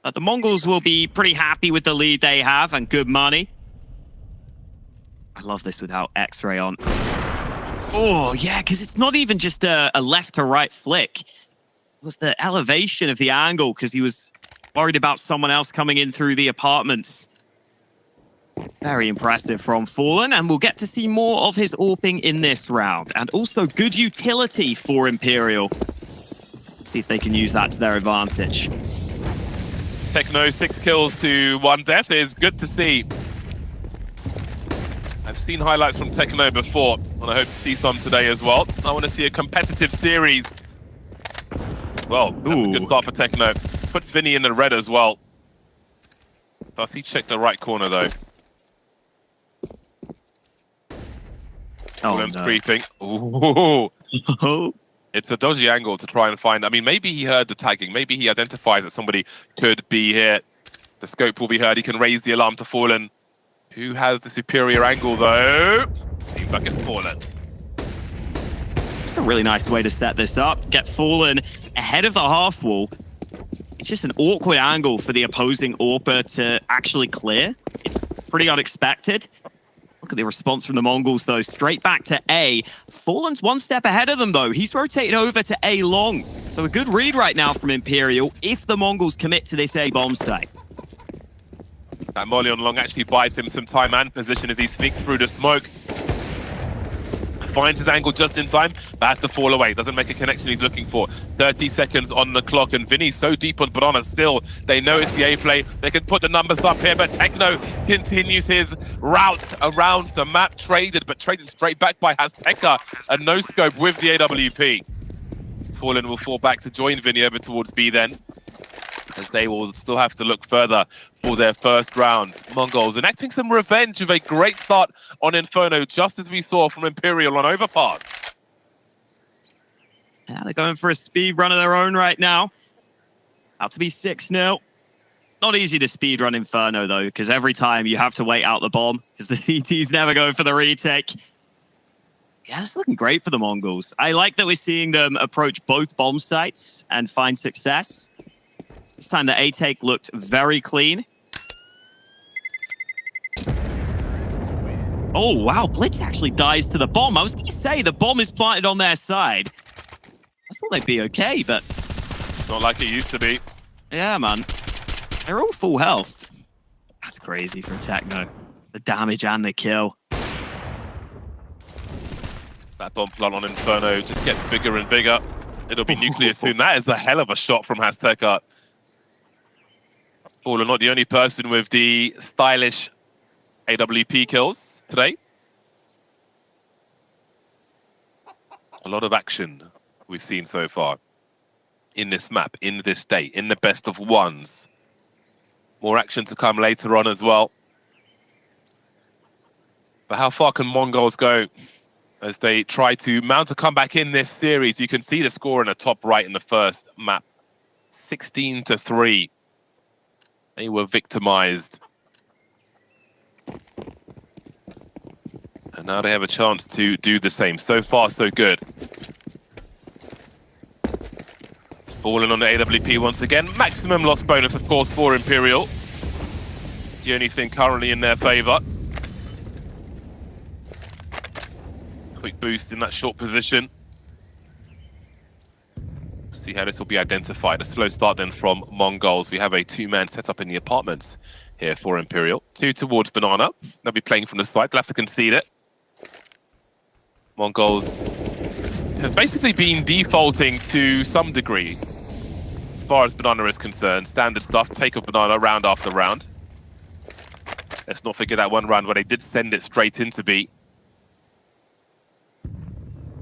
But the Mongols will be pretty happy with the lead they have and good money. I love this without X-ray on. Oh, yeah, because it's not even just a left to right flick. It was the elevation of the angle because he was worried about someone else coming in through the apartments. Very impressive from Fallen, and we'll get to see more of his AWPing in this round. And also good utility for Imperial. See if they can use that to their advantage. Techno, 6 kills to 1 death is good to see. I've seen highlights from Techno before, and I hope to see some today as well. I want to see a competitive series. Well, that's a good start for Techno. Puts Vinny in the red as well. Does he check the right corner, though? Oh, Williams no. creeping. Ooh. It's a dodgy angle to try and find. I mean, maybe he heard the tagging. Maybe he identifies that somebody could be here. The scope will be heard. He can raise the alarm to Fallen. Who has the superior angle, though? Seems like it's Fallen. It's a really nice way to set this up. Get Fallen ahead of the half wall. It's just an awkward angle for the opposing AWPer to actually clear. It's pretty unexpected. Look at the response from the Mongols, though. Straight back to A. Fallen's 1 step ahead of them, though. He's rotated over to A long. So a good read right now from Imperial if the Mongols commit to this A bomb site. That molly on long actually buys him some time and position as he sneaks through the smoke. Finds his angle just in time, but has to fall away. Doesn't make a connection he's looking for. 30 seconds on the clock, and Vinny's so deep on Banana still. They know it's the A play. They can put the numbers up here, but Techno continues his route around the map. Traded, but traded straight back by Azteca. A no-scope with the AWP. Fallen will fall back to join Vinny over towards B then, as they will still have to look further for their first round. Mongols enacting some revenge with a great start on Inferno, just as we saw from Imperial on Overpass. Yeah, they're going for a speed run of their own right now. Out to be 6-0. Not easy to speed run Inferno, though, because every time you have to wait out the bomb, because the CTs never go for the retake. Yeah, it's looking great for the Mongols. I like that we're seeing them approach both bomb sites and find success. This time the A-take looked very clean. Oh, wow. Blitz actually dies to the bomb. I was going to say the bomb is planted on their side. I thought they'd be okay, but... Not like it used to be. Yeah, man. They're all full health. That's crazy for Techno. The damage and the kill. That bomb plant on Inferno just gets bigger and bigger. It'll be nuclear soon. That is a hell of a shot from Azteca. Fallen not the only person with the stylish AWP kills today. A lot of action we've seen so far in this map, in this day, in the best of ones. More action to come later on as well. But how far can MongolZ go as they try to mount a comeback in this series? You can see the score in the top right in the first map. 16-3. They were victimized. And now they have a chance to do the same. So far, so good. Falling on the AWP once again. Maximum loss bonus, of course, for Imperial. The only thing currently in their favor. Quick boost in that short position. See how this will be identified. A slow start then from MongolZ. We have a two-man setup in the apartments here for Imperial. Two towards Banana. They'll be playing from the side. They'll have to concede it. MongolZ have basically been defaulting to some degree as far as Banana is concerned. Standard stuff, take of Banana round after round. Let's not forget that one round where they did send it straight into B.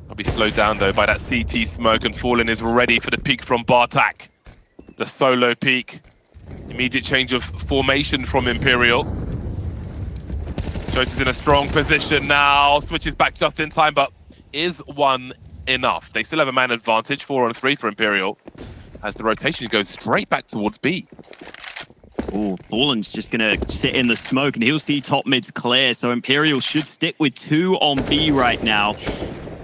I'll be slowed down though by that CT smoke, and Fallen is ready for the peek from Bartak. The solo peek. Immediate change of formation from Imperial. Jones is in a strong position now, switches back just in time, but is one enough? They still have a man advantage, 4-on-3 for Imperial, as the rotation goes straight back towards B. Oh, Fallen's just going to sit in the smoke, and he'll see top mid's clear, so Imperial should stick with 2 on B right now.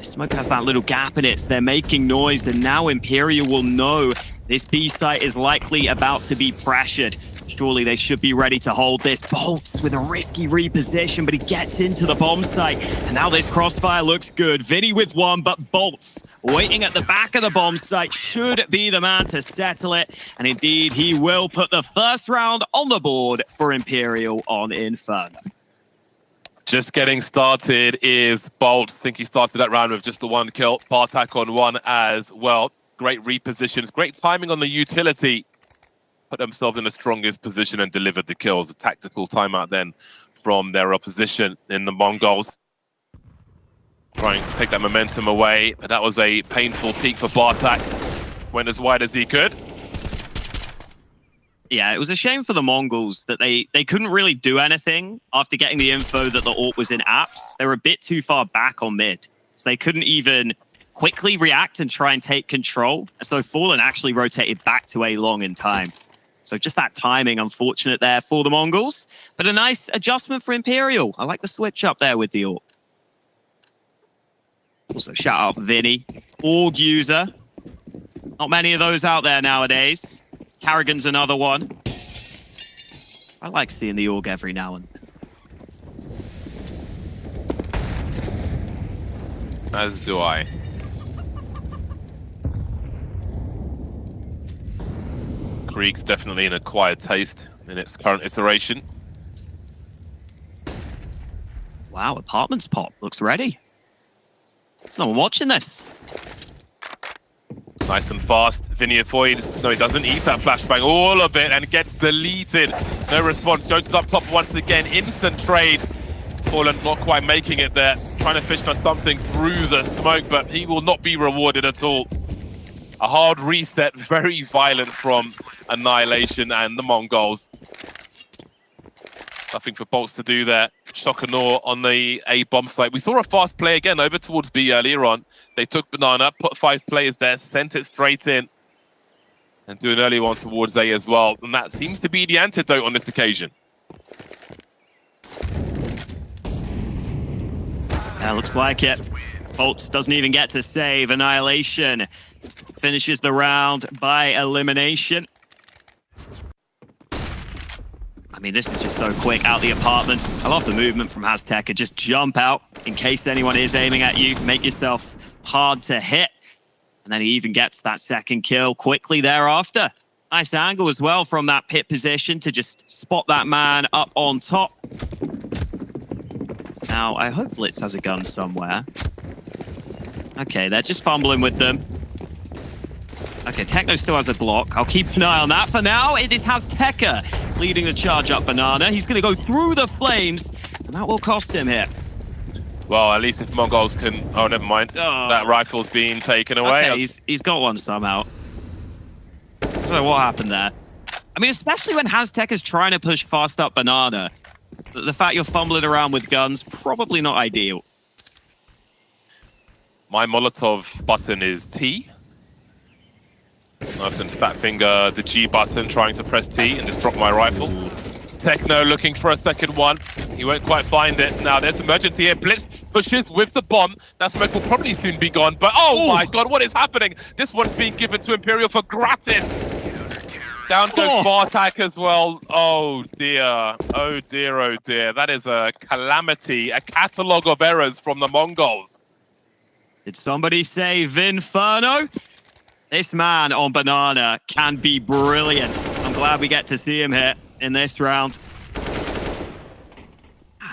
Smoke has that little gap in it, so they're making noise, and now Imperial will know this B site is likely about to be pressured. Surely they should be ready to hold this. Bolts with a risky reposition, but he gets into the bomb site. And now this crossfire looks good. Vinny with one, but Bolts waiting at the back of the bomb site should be the man to settle it. And indeed, he will put the first round on the board for Imperial on Inferno. Just getting started is Bolt. I think he started that round with just the one kill. Bartak on one as well. Great repositions, great timing on the utility. Put themselves in the strongest position and delivered the kills. A tactical timeout then from their opposition in the MongolZ. Trying to take that momentum away, but that was a painful peak for Bartak. Went as wide as he could. Yeah, it was a shame for the MongolZ that they couldn't really do anything after getting the info that the AWP was in apps. They were a bit too far back on mid, so they couldn't even quickly react and try and take control. So Fallen actually rotated back to A long in time. So just that timing, unfortunate there for the MongolZ, but a nice adjustment for Imperial. I like the switch up there with the AWP. Also shout out Vinny, org user. Not many of those out there nowadays. Carrigan's another one. I like seeing the org every now and then. As do I. Krieg's definitely an acquired taste in its current iteration. Wow, apartments pop. Looks ready. There's no one watching this. Nice and fast. Vinny avoids. No, he doesn't. Eats that flashbang, all of it, and gets deleted. No response. Jones is up top once again. Instant trade. Fallen not quite making it there. Trying to fish for something through the smoke, but he will not be rewarded at all. A hard reset, very violent from Annihilation and the MongolZ. Nothing for Bolts to do there. Shokanor on the A bomb site. We saw a fast play again over towards B earlier on. They took Banana, put 5 players there, sent it straight in. And do an early one towards A as well. And that seems to be the antidote on this occasion. That looks like it. Bolts doesn't even get to save. Annihilation finishes the round by elimination. I mean, this is just so quick out the apartment. I love the movement from Azteca. Just jump out in case anyone is aiming at you. Make yourself hard to hit. And then he even gets that second kill quickly thereafter. Nice angle as well from that pit position to just spot that man up on top. Now, I hope Blitz has a gun somewhere. Okay, they're just fumbling with them. Okay, Techno still has a Glock. I'll keep an eye on that. For now, it is Azteca leading the charge up Banana. He's going to go through the flames, and that will cost him here. Well, at least if MongolZ can... Oh, never mind. Oh. That rifle's being taken away. Okay, he's got one somehow. I don't know what happened there. I mean, especially when Azteca's trying to push fast up Banana. The fact you're fumbling around with guns, probably not ideal. My Molotov button is T. I've fat finger the G button, trying to press T and just drop my rifle. Techno looking for a second one. He won't quite find it. Now there's emergency here. Blitz pushes with the bomb. That smoke will probably soon be gone. But oh my god, what is happening? This one's being given to Imperial for gratis. Down goes Bartak as well. Oh dear. Oh dear, oh dear. That is a calamity, a catalogue of errors from the MongolZ. Did somebody say Vinferno? This man on Banana can be brilliant. I'm glad we get to see him here in this round.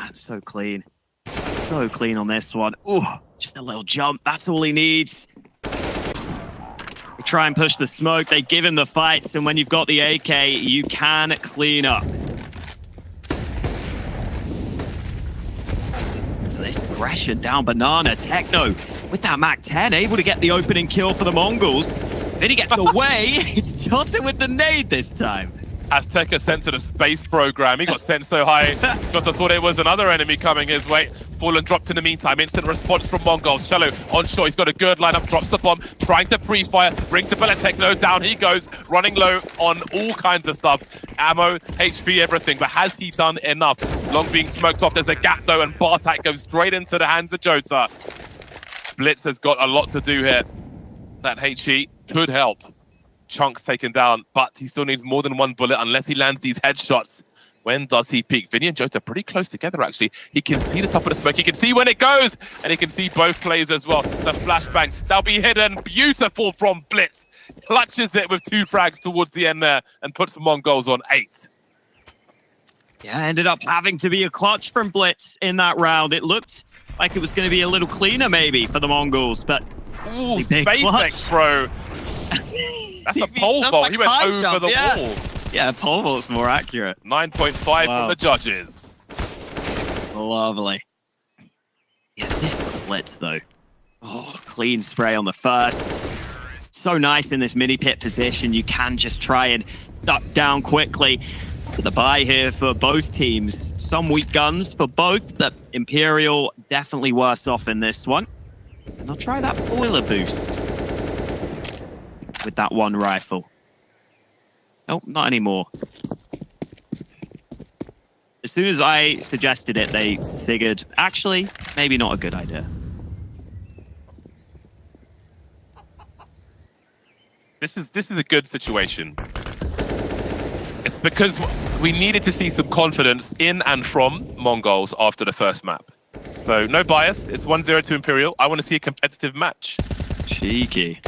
It's so clean. So clean on this one. Ooh, just a little jump. That's all he needs. They try and push the smoke. They give him the fights. And when you've got the AK, you can clean up. This aggression down Banana. Techno with that MAC-10, able to get the opening kill for the MongolZ. Then he gets away. He's shot it with the nade this time. Azteca sent to the space program. He got sent so high, just I thought it was another enemy coming his way. Fallen dropped in the meantime. Instant response from MongolZ. Cello on shore. He's got a good lineup. Drops the bomb. Trying to pre-fire. Brings the bullet. Techno down he goes. Running low on all kinds of stuff. Ammo, HP, everything. But has he done enough? Long being smoked off. There's a gap though, and Bartak goes straight into the hands of Jota. Blitz has got a lot to do here. That HE could help. Chunks taken down, but he still needs more than one bullet unless he lands these headshots. When does he peak? Vinny and Jota pretty close together, actually. He can see the top of the smoke. He can see when it goes, and he can see both plays as well. The flashbangs, they'll be hidden. Beautiful from Blitz. Clutches it with 2 frags towards the end there and puts the MongolZ on 8. Yeah, ended up having to be a clutch from Blitz in that round. It looked like it was going to be a little cleaner maybe for the MongolZ, but... Ooh, SpaceX, bro. That's a pole vault. Like he went over the wall. Yeah, pole vault's more accurate. 9.5 from the judges. Lovely. Yeah, this Blitz though. Oh, clean spray on the first. So nice in this mini pit position. You can just try and duck down quickly. The buy here for both teams. Some weak guns for both, but Imperial definitely worse off in this one. And I'll try that boiler boost with that one rifle. Nope, not anymore. As soon as I suggested it, they figured, actually, maybe not a good idea. This is a good situation. It's because we needed to see some confidence in and from MongolZ after the first map. So no bias. It's 1-0 to Imperial. I want to see a competitive match. Cheeky.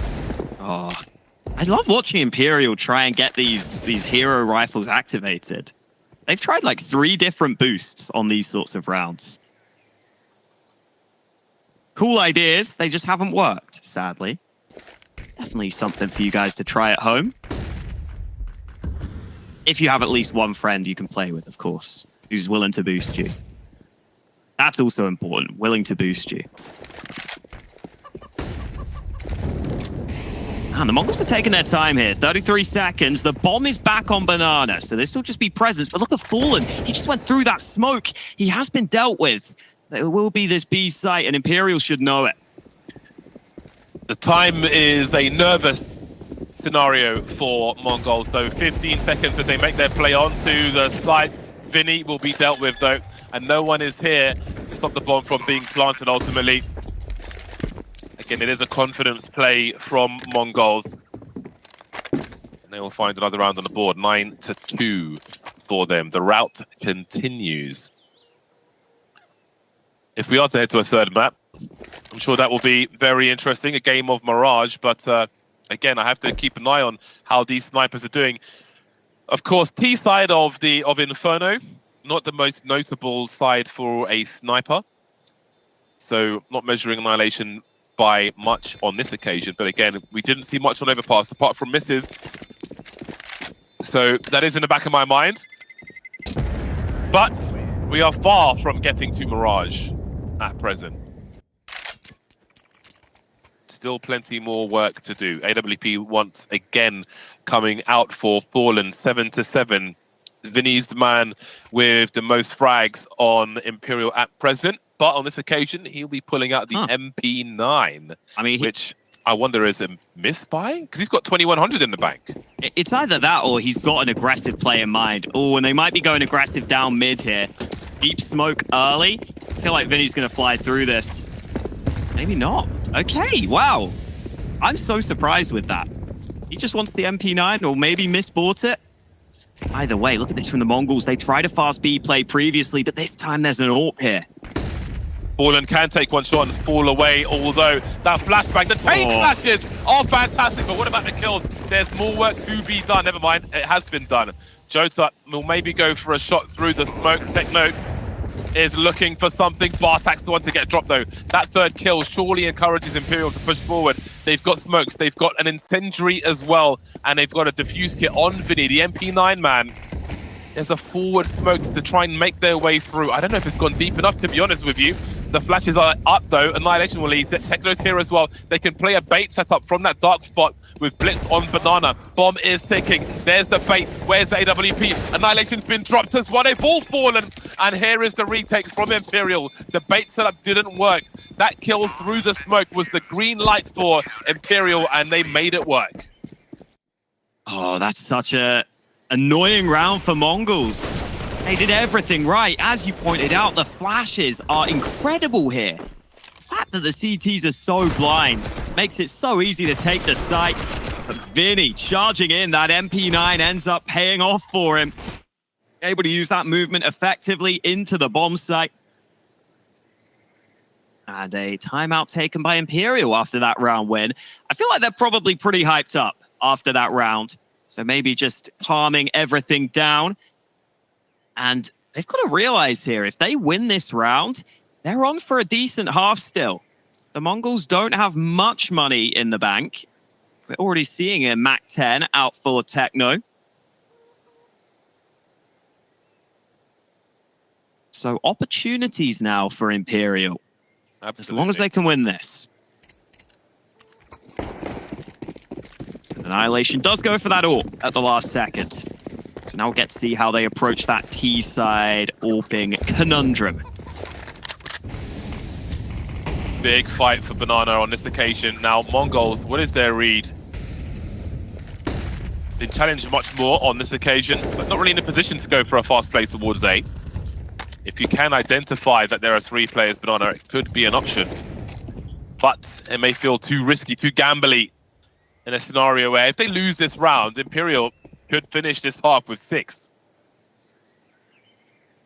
Oh, I love watching Imperial try and get these hero rifles activated. They've tried like 3 different boosts on these sorts of rounds. Cool ideas. They just haven't worked, sadly. Definitely something for you guys to try at home. If you have at least one friend you can play with, of course, who's willing to boost you. That's also important, willing to boost you. And the MongolZ are taking their time here. 33 seconds. The bomb is back on Banana, so this will just be presence. But look at Fallen. He just went through that smoke. He has been dealt with. There will be this B site, and Imperial should know it. The time is a nervous scenario for MongolZ, though. 15 seconds as they make their play onto the site. Vinny will be dealt with, though, and no one is here to stop the bomb from being planted ultimately. Again, it is a confidence play from MongolZ. And they will find another round on the board. 9-2 for them. The route continues. If we are to head to a third map, I'm sure that will be very interesting, a game of Mirage, but again, I have to keep an eye on how these snipers are doing. Of course, T side of Inferno, not the most notable side for a sniper. So not measuring Annihilation by much on this occasion, but again, we didn't see much on Overpass apart from misses. So that is in the back of my mind. But we are far from getting to Mirage at present. Still plenty more work to do. AWP once again coming out for Fallen 7-7. Vinny's the man with the most frags on Imperial at present, but on this occasion he'll be pulling out the MP9. I mean, which I wonder is a misbuy because he's got 2100 in the bank. It's either that or he's got an aggressive play in mind. Oh, and they might be going aggressive down mid here. Deep smoke early. I feel like Vinny's going to fly through this. Maybe not. Okay, wow. I'm so surprised with that. He just wants the MP9 or maybe misbought it. Either way, look at this from the Mongols. They tried a fast B play previously, but this time there's an AWP here. Fallen can take one shot and fall away, although that flashbang, the tape flashes are fantastic, but what about the kills? There's more work to be done. Never mind, it has been done. Jota will maybe go for a shot through the smoke. Techno is looking for something. Bartak's the one to get dropped though. That third kill surely encourages Imperial to push forward. They've got smokes, they've got an incendiary as well, and they've got a diffuse kit on Vinny, the MP9 man. There's a forward smoke to try and make their way through. I don't know if it's gone deep enough, to be honest with you. The flashes are up though. Annihilation will ease it. Techno's here as well. They can play a bait setup from that dark spot with Blitz on Banana. Bomb is ticking. There's the bait. Where's the AWP? Annihilation's been dropped as well. They've all fallen. And here is the retake from Imperial. The bait setup didn't work. That kill through the smoke was the green light for Imperial, and they made it work. Oh, that's such a annoying round for Mongols. They did everything right. As you pointed out, the flashes are incredible here. The fact that the CTs are so blind makes it so easy to take the site. But Vinny charging in, that MP9 ends up paying off for him. Able to use that movement effectively into the bomb site. And a timeout taken by Imperial after that round win. I feel like they're probably pretty hyped up after that round. So maybe just calming everything down. And they've got to realize here, if they win this round, they're on for a decent half still. The Mongols don't have much money in the bank. We're already seeing a Mac 10 out for Techno. So opportunities now for Imperial. Absolutely. As long as they can win this. Annihilation does go for that AWP at the last second. So now we'll get to see how they approach that T-side AWPing conundrum. Big fight for Banana on this occasion. Now, Mongols, what is their read? Been challenged much more on this occasion, but not really in a position to go for a fast play towards A. If you can identify that there are 3 players Banana, it could be an option. But it may feel too risky, too gambly in a scenario where if they lose this round, Imperial could finish this half with 6.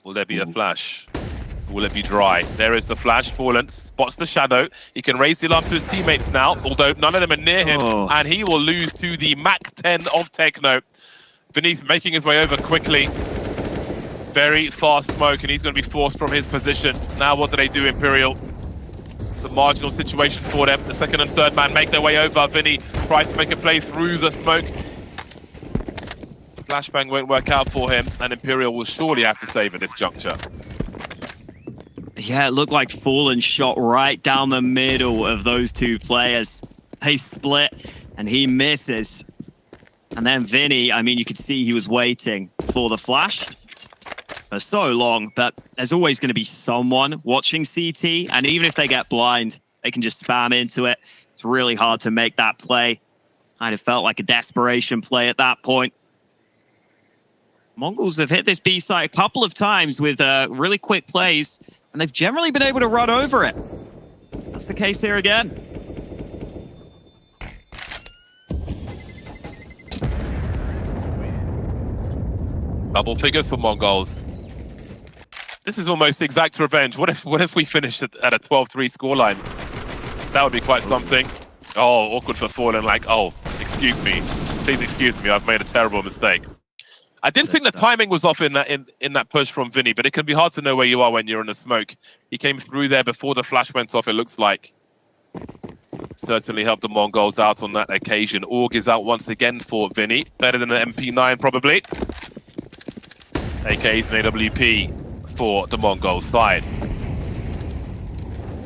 Will there be a flash? Will it be dry? There is the flash. Fallen spots the shadow. He can raise the alarm to his teammates now, although none of them are near him, and he will lose to the Mac 10 of Techno. Vinny's making his way over quickly. Very fast smoke, and he's going to be forced from his position. Now what do they do, Imperial? It's a marginal situation for them. The second and third man make their way over. Vinny tries to make a play through the smoke. Flashbang won't work out for him, and Imperial will surely have to save at this juncture. Yeah, it looked like Fallen shot right down the middle of those 2 players. They split, and he misses. And then Vinny, I mean, you could see he was waiting for the flash for so long, but there's always going to be someone watching CT, and even if they get blind, they can just spam into it. It's really hard to make that play. Kind of felt like a desperation play at that point. Mongols have hit this B site a couple of times with really quick plays, and they've generally been able to run over it. That's the case here again. Double figures for MongolZ. This is almost exact revenge. What if we finished at a 12-3 scoreline? That would be quite something. Oh, awkward for Fallen, like, oh, excuse me. Please excuse me, I've made a terrible mistake. I did think the timing was off in that push from Vinny, but it can be hard to know where you are when you're in the smoke. He came through there before the flash went off, it looks like. Certainly helped the MongolZ out on that occasion. Org is out once again for Vinny. Better than an MP9, probably. AKs and AWP for the MongolZ side.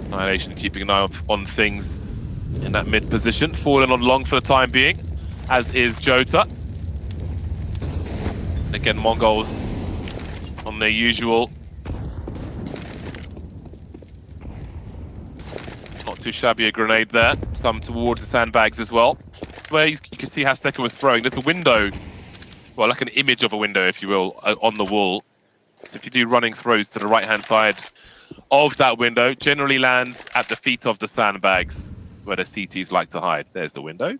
Annihilation keeping an eye on things in that mid position. Fallen on long for the time being, as is Jota. Again, MongolZ on their usual. Not too shabby a grenade there. Some towards the sandbags as well. It's where you can see Hasteka was throwing. There's a window, well, like an image of a window, if you will, on the wall. So if you do running throws to the right-hand side of that window, generally lands at the feet of the sandbags, where the CTs like to hide. There's the window.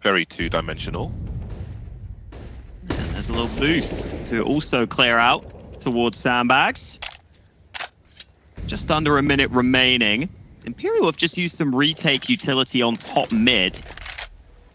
Very two-dimensional. And there's a little boost to also clear out towards sandbags. Just under a minute remaining. Imperial have just used some retake utility on top mid.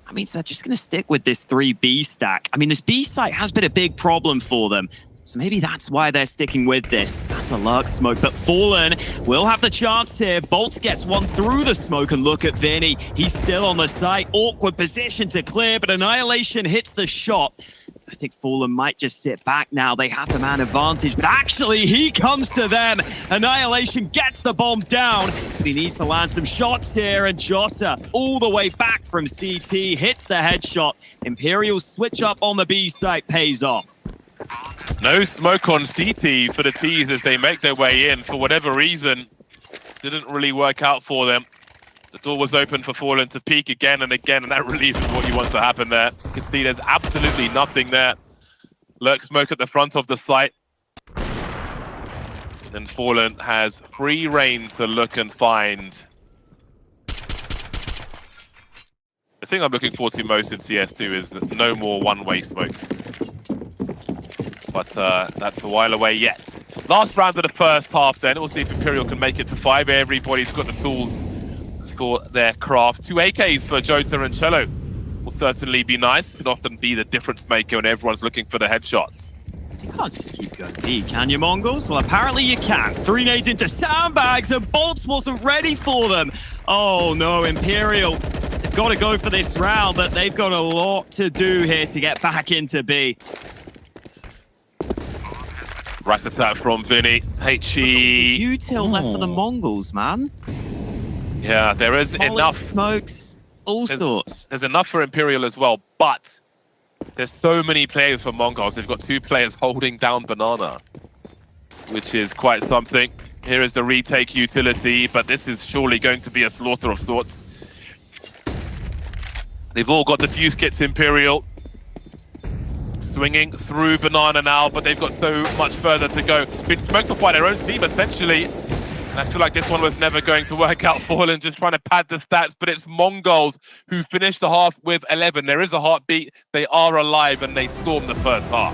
That means they're just going to stick with this 3B stack. I mean, this B site has been a big problem for them. So maybe that's why they're sticking with this. That's a lurk smoke, but Fallen will have the chance here. Bolt gets one through the smoke, and look at Vinny. He's still on the site. Awkward position to clear, but Annihilation hits the shot. I think Fallen might just sit back now. They have the man advantage, but actually he comes to them. Annihilation gets the bomb down, but he needs to land some shots here, and Jota all the way back from CT hits the headshot. Imperial's switch up on the B site pays off. No smoke on CT for the T's as they make their way in. For whatever reason, didn't really work out for them. The door was open for Fallen to peek again and again, and that really isn't what you want to happen there. You can see there's absolutely nothing there. Lurk smoke at the front of the site. And Fallen has free reign to look and find. The thing I'm looking forward to most in CS2 is no more one-way smokes. But that's a while away yet. Last round of the first half then. We'll see if Imperial can make it to 5. Everybody's got the tools for their craft. 2 AKs for Jota and Cello will certainly be nice. Can often be the difference maker when everyone's looking for the headshots. You can't just keep going B, can you, MongolZ? Well, apparently you can. 3 nades into sandbags, and Bolts wasn't ready for them. Oh no, Imperial. They've got to go for this round, but they've got a lot to do here to get back into B. Rat-a-tat from Vinny. HE. Util left for the MongolZ, man. Yeah, there is enough. Smokes, all sorts. There's enough for Imperial as well, but there's so many players for MongolZ. They've got 2 players holding down Banana, which is quite something. Here is the retake utility, but this is surely going to be a slaughter of sorts. They've all got defuse kits, Imperial. Swinging through Banana now, but they've got so much further to go. Been smoked off by their own team, essentially. And I feel like this one was never going to work out. Fallen just trying to pad the stats, but it's MongolZ who finished the half with 11. There is a heartbeat. They are alive, and they stormed the first half.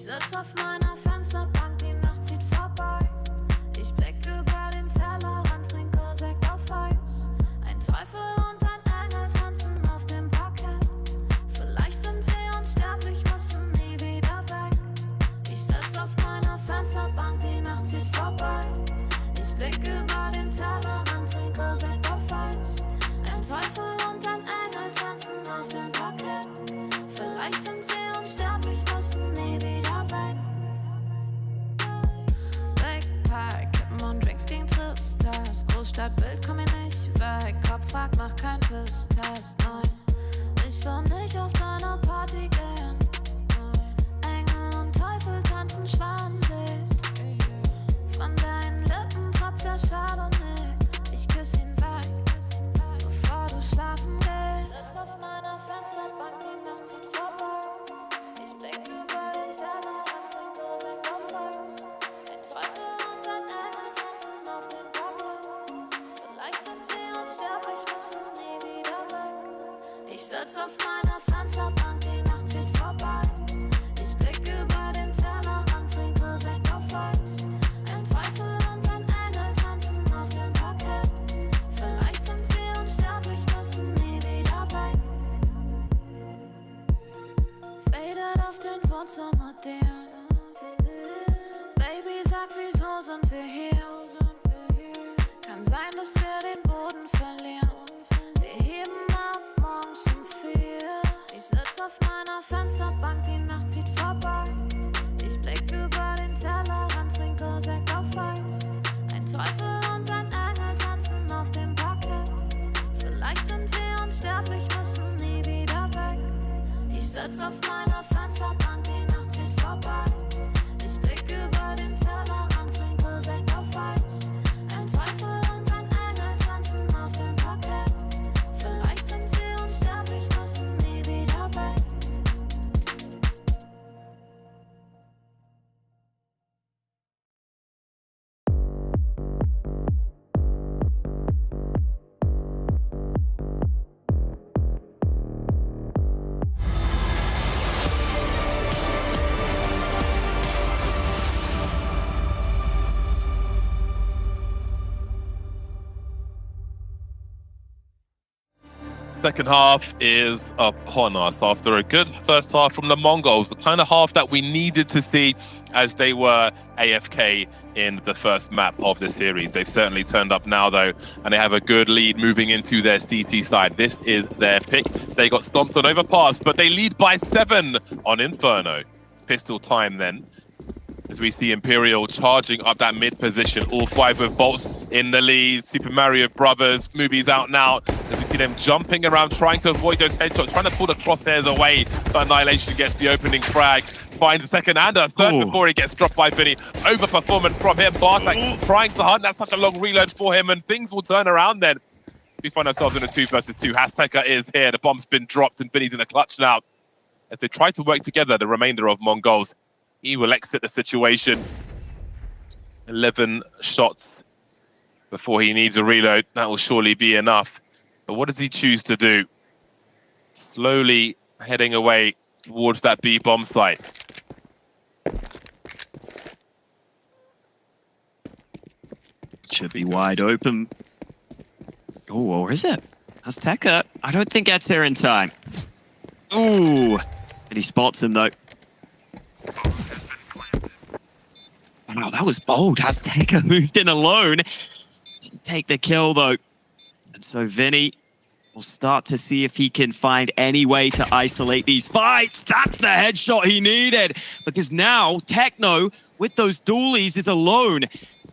Ich sitz auf meiner Fensterbank, die Nacht zieht vorbei. Ich blick über den Tellerrand, trinke Sekt auf Eis. Ein Teufel und ein Engel tanzen auf dem Parkett. Vielleicht sind wir unsterblich, müssen nie wieder weg. Ich sitz auf meiner Fensterbank, die Nacht zieht vorbei. Ich blick über den Tellerrand, trinke Sekt auf Eis. Ein Teufel und ein Engel tanzen auf dem Parkett. Vielleicht sind wir unsterblich, müssen nie wieder weg. Backpack, Kippen und Drinks gegen Tristesse. Großstadtbild, komm mir nicht weg. Kopf fragt, mach kein Pisstest, nein. Ich will nicht auf deine Party gehen. Engel und Teufel tanzen schwarmsee. Von deinen Lippen tropft der Chardonnay. Ich küss ihn weg, bevor du schlafen gehst. Sitz auf meiner Fensterbank, die Nacht zieht vorbei. Ich blick über den Tellerrand, trinke Sekt auf Eis. Ein Teufel und ein Engel tanzen auf dem Parkett. Vielleicht sind wir unsterblich, müssen nie wieder weg. Ich sitz auf meiner Fensterbank, die Nacht zieht vorbei. Ich blick über den Tellerrand, trinke Sekt auf Eis. Ein Teufel und ein Engel tanzen auf dem Parkett. Vielleicht sind wir unsterblich, müssen nie wieder weg. Faded auf den Wohnzimmerdielen. Baby, sag, wieso sind wir hier? Kann sein, dass wir den Boden verlieren. Wir heben ab morgens um 4. Ich sitz auf meiner Fensterbank, die Nacht zieht vorbei. Ich blick über den Tellerrand, trinke Sekt auf Eis. Ein Teufel und ein Engel tanzen auf dem Parkett. Vielleicht sind wir unsterblich, müssen nie wieder weg. Ich sitz auf meiner Fensterbank, die Nacht zieht vorbei. Ich blick über den Tellerrand, trinke Sekt auf Eis. Ein Teufel und ein Engel tanzen auf dem Parkett. Vielleicht sind wir unsterblich, müssen nie wieder weg. Second half is upon us after a good first half from the Mongols, the kind of half that we needed to see as they were AFK in the first map of the series. They've certainly turned up now though, and they have a good lead moving into their CT side. This is their pick. They got stomped on overpass, but they lead by 7 on Inferno. Pistol time then, as we see Imperial charging up that mid position, all 5 with bolts in the lead. Super Mario Brothers movies out now, as we see them jumping around, trying to avoid those headshots, trying to pull the crosshairs away, but Annihilation gets the opening frag, finds a second and a third before he gets dropped by Vinny. Overperformance from him, Bartek trying to hunt, that's such a long reload for him, and things will turn around then. We find ourselves in a 2 versus 2. Azteca is here, the bomb's been dropped, and Vinny's in a clutch now. As they try to work together, the remainder of MongolZ, he will exit the situation. 11 shots before he needs a reload. That will surely be enough. But what does he choose to do? Slowly heading away towards that B bomb site. Should be wide open. Oh, or is it? Azteca, I don't think gets here in time. Ooh, and he spots him though. Wow, that was bold. Azteca moved in alone. Didn't take the kill though. And so Vinny will start to see if he can find any way to isolate these fights. That's the headshot he needed. Because now Techno, with those dualies, is alone.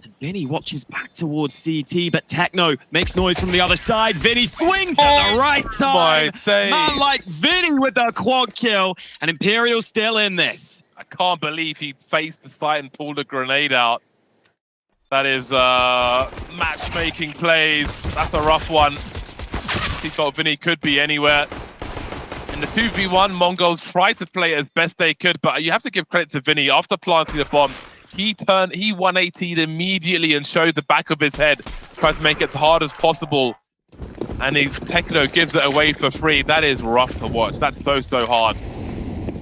And Vinny watches back towards CT, but Techno makes noise from the other side. Vinny swings at the right time. Man like Vinny with the quad kill. And Imperial still in this. I can't believe he faced the site and pulled a grenade out. That is matchmaking plays. That's a rough one. He thought Vinny could be anywhere. In the 2v1, MongolZ tried to play as best they could, but you have to give credit to Vinny. After planting the bomb, he 180'd immediately and showed the back of his head, tried to make it as hard as possible. And if Techno gives it away for free, that is rough to watch. That's so hard.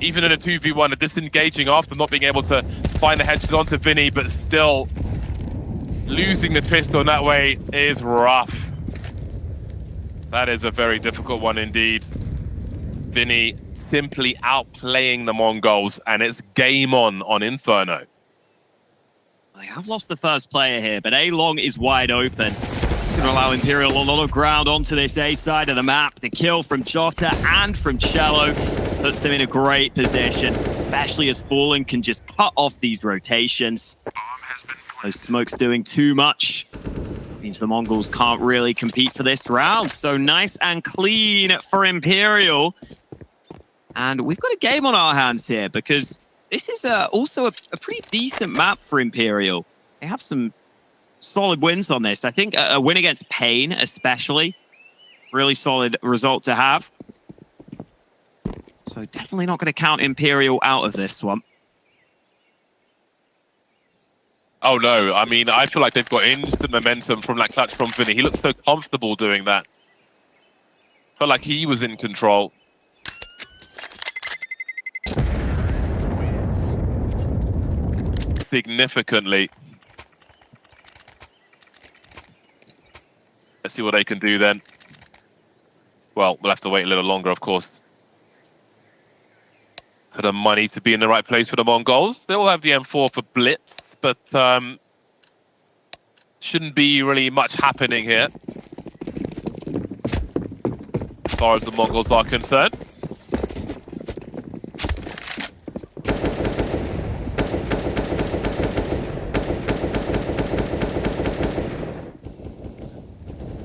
even in a 2v1, disengaging after not being able to find the headshot onto Vinny, but still losing the pistol in that way is rough. That is a very difficult one indeed. Vinny simply outplaying the Mongols, and it's game on Inferno. They have lost the first player here, but A-Long is wide open. It's going to allow Imperial a lot of ground onto this A side of the map. The kill from Jota and from Cello puts them in a great position, especially as Fallen can just cut off these rotations. Those smokes doing too much. Means the Mongols can't really compete for this round. So nice and clean for Imperial. And we've got a game on our hands here because this is also a pretty decent map for Imperial. They have some solid wins on this. I think a win against Pain especially. Really solid result to have. So definitely not going to count Imperial out of this one. Oh no, I mean, I feel like they've got instant momentum from that clutch from Vinny. He looks so comfortable doing that. Felt like he was in control. Significantly. Let's see what they can do then. Well, we'll have to wait a little longer, of course. For the money to be in the right place for the Mongols. They'll have the M4 for Blitz, but shouldn't be really much happening here as far as the Mongols are concerned.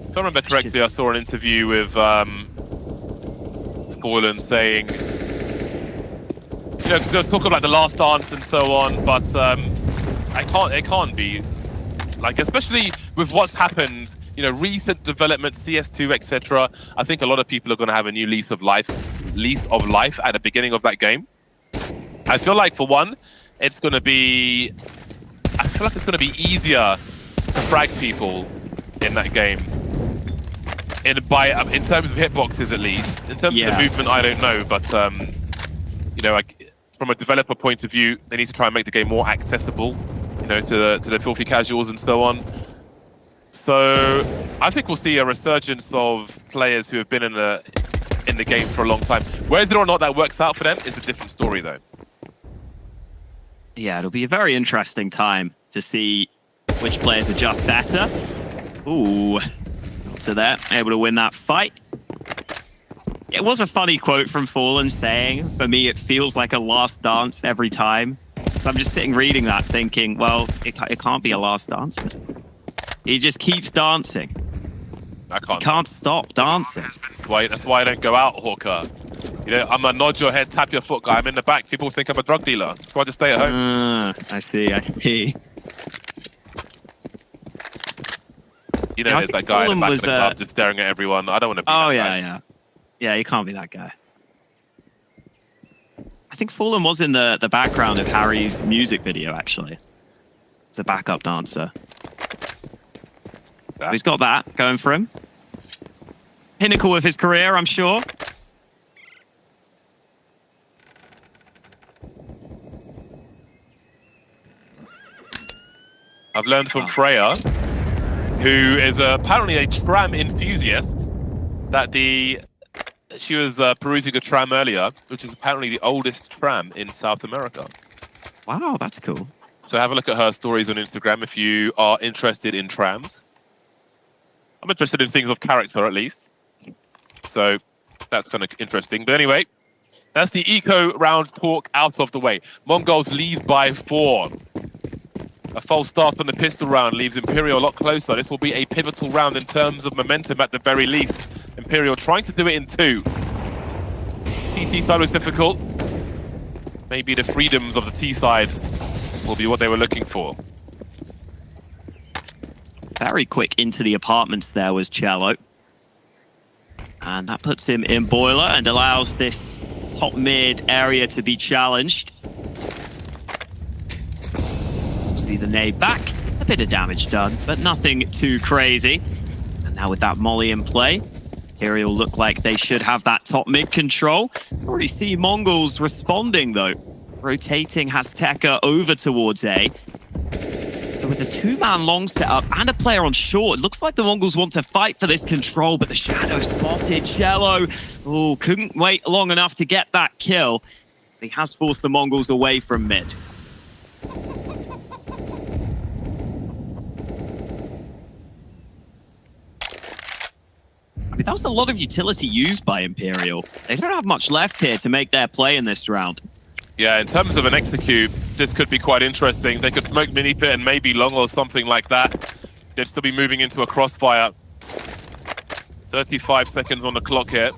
If I remember correctly, I saw an interview with Fallen saying, you know, because there was talk of like the last dance and so on, but it can't be, like, especially with what's happened, you know, recent development, CS2, etc. I think a lot of people are going to have a new lease of life at the beginning of that game. I feel like for one, I feel like it's going to be easier to frag people in that game. In terms of hitboxes, at least. In terms of the movement, I don't know, but you know, from a developer point of view, they need to try and make the game more accessible, you know, to the filthy casuals and so on. So I think we'll see a resurgence of players who have been in the game for a long time. Whether or not that works out for them is a different story, though. Yeah, it'll be a very interesting time to see which players adjust better. Ooh. To that, able to win that fight. It was a funny quote from Fallen saying, for me, it feels like a last dance every time. So I'm just sitting reading that thinking, well, it can't be a last dance. He just keeps dancing. I can't stop dancing. That's why I don't go out, Hawker. You know, I'm a nod your head, tap your foot guy. I'm in the back. People think I'm a drug dealer. That's why I just stay at home. I see. You know, there's that guy in the back of the club just staring at everyone. I don't want to be that guy. Yeah, you can't be that guy. I think Fallen was in the background of Harry's music video, actually. It's a backup dancer. So he's got that going for him. Pinnacle of his career, I'm sure. I've learned from Freya, who is apparently a tram enthusiast, that she was perusing a tram earlier, which is apparently the oldest tram in South America. Wow, that's cool. So have a look at her stories on Instagram if you are interested in trams. I'm interested in things of character, at least. So that's kind of interesting. But anyway, that's the eco round talk out of the way. Mongols lead by 4. A false start on the pistol round leaves Imperial a lot closer. This will be a pivotal round in terms of momentum at the very least. Imperial trying to do it in 2. TT side was difficult. Maybe the freedoms of the T side will be what they were looking for. Very quick into the apartments there was Cello. And that puts him in boiler and allows this top mid area to be challenged. See the nade back, a bit of damage done, but nothing too crazy. And now with that molly in play, Imperial look like they should have that top mid control. Already see MongolZ responding though. Rotating has Tekka over towards A. So with a two-man long setup and a player on short, it looks like the MongolZ want to fight for this control, but the Shadow spotted Cello. Oh, couldn't wait long enough to get that kill. He has forced the MongolZ away from mid. I mean, that was a lot of utility used by Imperial. They don't have much left here to make their play in this round. Yeah, in terms of an execute, this could be quite interesting. They could smoke mini pit and maybe long or something like that. They'd still be moving into a crossfire. 35 seconds on the clock here.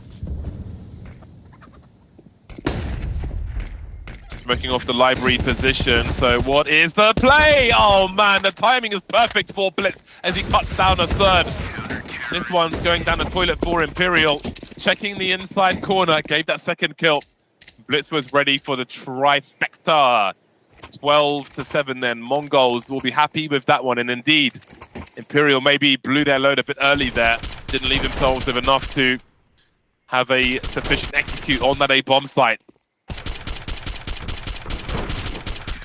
Smoking off the library position. So what is the play? Oh man, the timing is perfect for Blitz as he cuts down a third. This one's going down the toilet for Imperial. Checking the inside corner, gave that second kill. Blitz was ready for the trifecta. 12-7 then. MongolZ will be happy with that one. And indeed, Imperial maybe blew their load a bit early there. Didn't leave themselves with enough to have a sufficient execute on that A bomb site.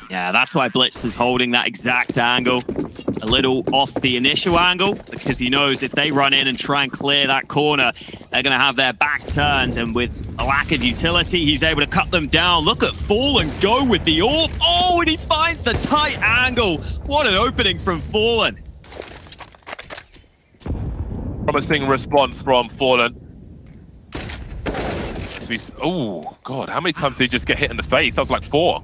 Yeah, that's why Blitz is holding that exact angle. A little off the initial angle, because he knows if they run in and try and clear that corner, they're going to have their back turned. And with a lack of utility, he's able to cut them down. Look at Fallen go with the AWP. Oh, and he finds the tight angle. What an opening from Fallen. Promising response from Fallen. Oh, God, how many times did he just get hit in the face? That was like 4.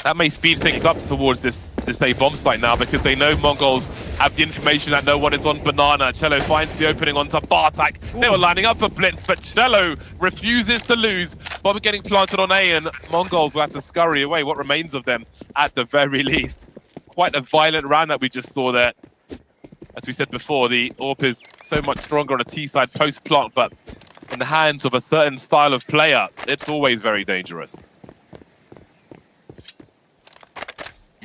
That may speed things up towards this A bomb site now because they know MongolZ have the information that no one is on Banana. Cello finds the opening onto Bartak. They were lining up for Blitz, but Cello refuses to lose. Bomb getting planted on A, and MongolZ will have to scurry away what remains of them at the very least. Quite a violent round that we just saw there. As we said before, the AWP is so much stronger on a T side post-plant, but in the hands of a certain style of player, it's always very dangerous.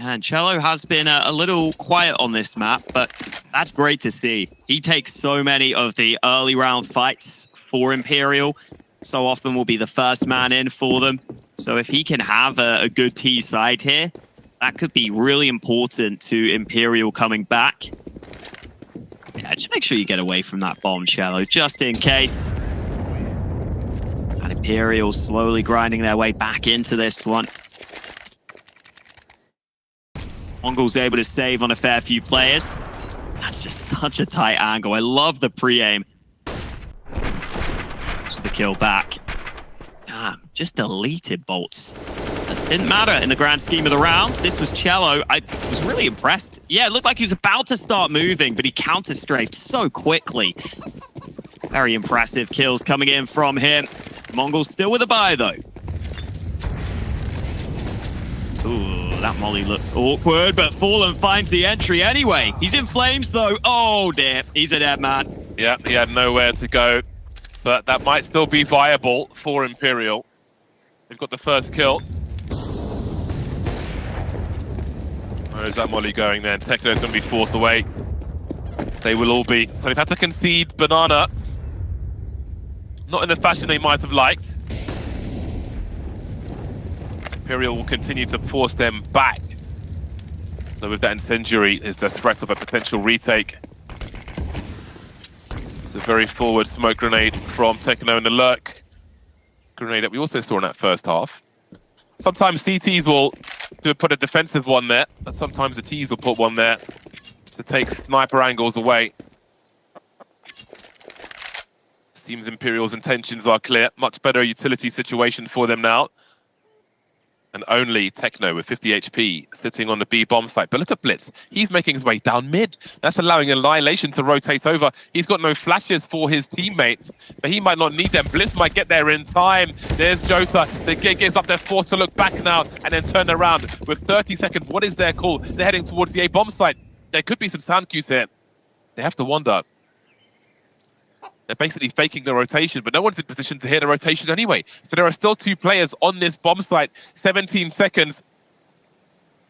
And Cello has been a little quiet on this map, but that's great to see. He takes so many of the early round fights for Imperial. So often will be the first man in for them. So if he can have a good T side here, that could be really important to Imperial coming back. Yeah, just make sure you get away from that bomb, Cello, just in case. And Imperial slowly grinding their way back into this one. MongolZ able to save on a fair few players. That's just such a tight angle. I love the pre-aim. Just the kill back. Damn, just deleted bolts. That didn't matter in the grand scheme of the round. This was Cello. I was really impressed. Yeah, it looked like he was about to start moving, but he counter-strafed so quickly. Very impressive kills coming in from him. MongolZ still with a buy, though. Ooh, that molly looked awkward, but Fallen finds the entry anyway. He's in flames, though. Oh, dear. He's a dead man. Yeah, he had nowhere to go, but that might still be viable for Imperial. They've got the first kill. Where is that molly going then? Tekno's going to be forced away. They will all be. So they've had to concede Banana. Not in the fashion they might have liked. Imperial will continue to force them back. So with that incendiary is the threat of a potential retake. It's a very forward smoke grenade from Tekno and the lurk. Grenade that we also saw in that first half. Sometimes CTs will put a defensive one there, but sometimes the Ts will put one there to take sniper angles away. Seems Imperial's intentions are clear. Much better utility situation for them now. And only Tekno with 50 HP sitting on the B bomb site. But look at Blitz. He's making his way down mid. That's allowing Annihilation to rotate over. He's got no flashes for his teammate, but he might not need them. Blitz might get there in time. There's Jota. The gig is up there, forced to look back now and then turn around. With 30 seconds, what is their call? They're heading towards the A bomb site. There could be some sound cues here. They have to wonder. They're basically faking the rotation, but no one's in position to hear the rotation anyway. So there are still 2 players on this bomb site. 17 seconds.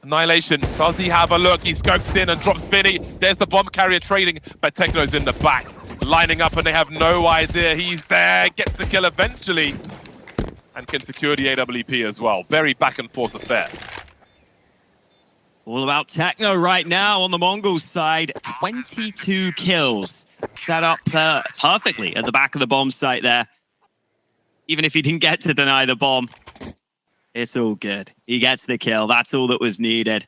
Annihilation, does he have a look? He scopes in and drops Vinny. There's the bomb carrier trading, but Techno's in the back, lining up, and they have no idea he's there. Gets the kill eventually, and can secure the AWP as well. Very back and forth affair. All about Techno right now on the MongolZ side. 22 kills. Set up perfectly at the back of the bomb site there. Even if he didn't get to deny the bomb, it's all good. He gets the kill. That's all that was needed.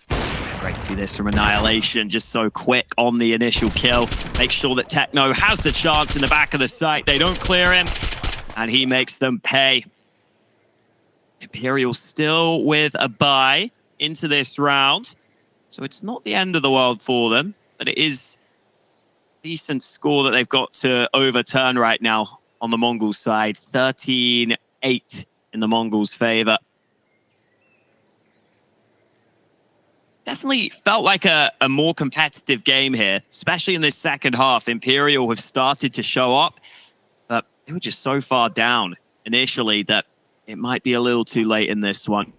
Great to see this from Annihilation. Just so quick on the initial kill. Make sure that Techno has the chance in the back of the site. They don't clear him, and he makes them pay. Imperial still with a bye into this round. So it's not the end of the world for them, but it is a decent score that they've got to overturn right now on the MongolZ side. 13-8 in the MongolZ favor. Definitely felt like a more competitive game here, especially in this second half. Imperial have started to show up, but they were just so far down initially that it might be a little too late in this one.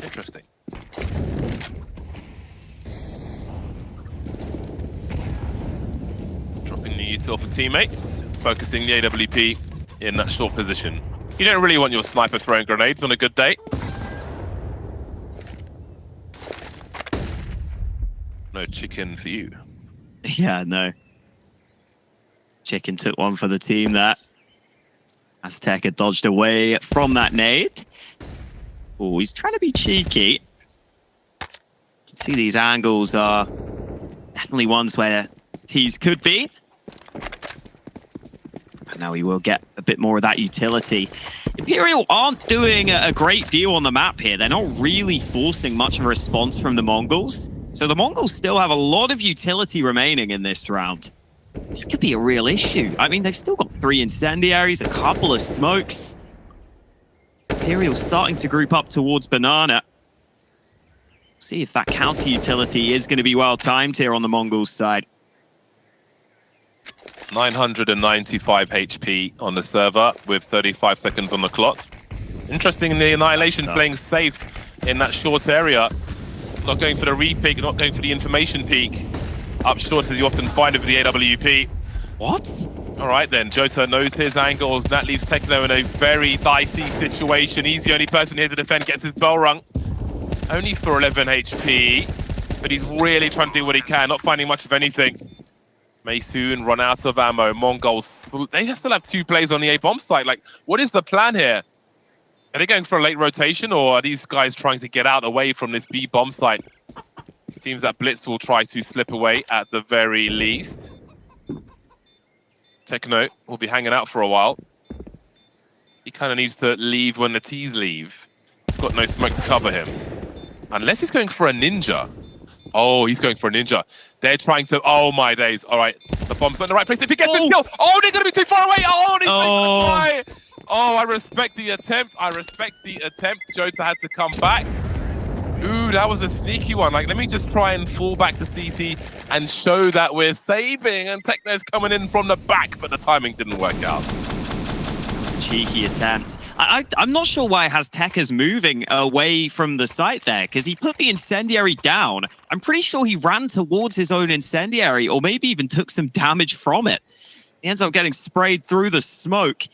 Interesting. Dropping the util for teammates, focusing the AWP in that short position. You don't really want your sniper throwing grenades on a good day. No chicken for you. Yeah, no. Chicken took one for the team there. Aztec had dodged away from that nade. Oh, he's trying to be cheeky. You can see these angles are definitely ones where tees could be. And now he will get a bit more of that utility. Imperial aren't doing a great deal on the map here. They're not really forcing much of a response from the Mongols. So the Mongols still have a lot of utility remaining in this round. It could be a real issue. I mean, they've still got 3 incendiaries, a couple of smokes. Imperial starting to group up towards Banana. See if that counter utility is going to be well timed here on the MongolZ side. 995 HP on the server with 35 seconds on the clock. Interesting, the Annihilation playing safe in that short area. Not going for the re-peek, not going for the information peek. Up short as you often find it with the AWP. What? All right then, Jota knows his angles. That leaves Techno in a very dicey situation. He's the only person here to defend, gets his bell rung. Only for 11 HP, but he's really trying to do what he can, not finding much of anything. May soon run out of ammo. MongolZ, they still have 2 plays on the A bomb site. Like, what is the plan here? Are they going for a late rotation, or are these guys trying to get out away from this B bomb site? Seems that Blitz will try to slip away at the very least. Techno will be hanging out for a while. He kind of needs to leave when the T's leave. He's got no smoke to cover him. Unless he's going for a ninja. Oh, he's going for a ninja. They're trying to... Oh, my days. All right. The bomb's not in the right place. If he gets this kill... Oh, they're going to be too far away. Oh, he's going to try. Oh, I respect the attempt. I respect the attempt. Jota had to come back. Ooh, that was a sneaky one. Like, let me just try and fall back to CT and show that we're saving. And Techno's coming in from the back, but the timing didn't work out. It was a cheeky attempt. I'm not sure why Aztec is moving away from the site there, because he put the incendiary down. I'm pretty sure he ran towards his own incendiary, or maybe even took some damage from it. He ends up getting sprayed through the smoke.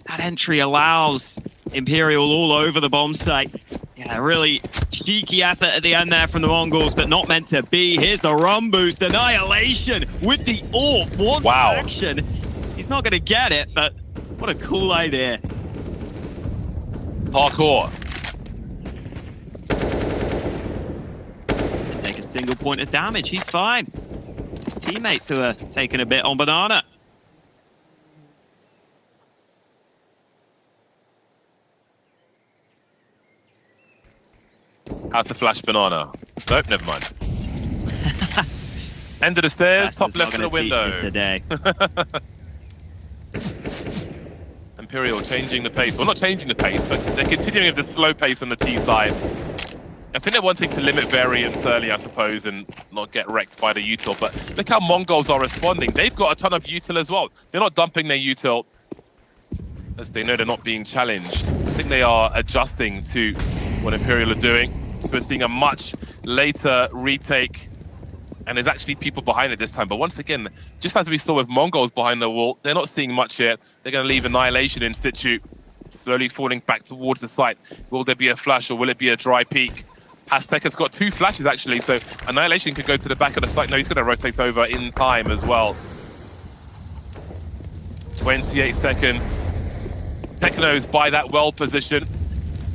That entry allows Imperial all over the bomb site. Yeah, really cheeky effort at the end there from the Mongols, but not meant to be. Here's the run boost. Annihilation with the AWP. One action. He's not going to get it, but what a cool idea. Parkour. Didn't take a single point of damage. He's fine. His teammates who are taking a bit on Banana. How's the flash Banana? Nope, never mind. End of the stairs, top left of the window. Today. And Imperial changing the pace. Well, not changing the pace, but they're continuing at the slow pace on the T side. I think they're wanting to limit variance early, I suppose, and not get wrecked by the util. But look how MongolZ are responding. They've got a ton of util as well. They're not dumping their util, as they know they're not being challenged. I think they are adjusting to what Imperial are doing. So we're seeing a much later retake, and there's actually people behind it this time. But once again, just as we saw with MongolZ behind the wall, they're not seeing much here. They're going to leave Annihilation in situ, slowly falling back towards the site. Will there be a flash or will it be a dry peek? Aztec has got 2 flashes actually, so Annihilation could go to the back of the site. No, he's going to rotate over in time as well. 28 seconds. Techno's by that well position.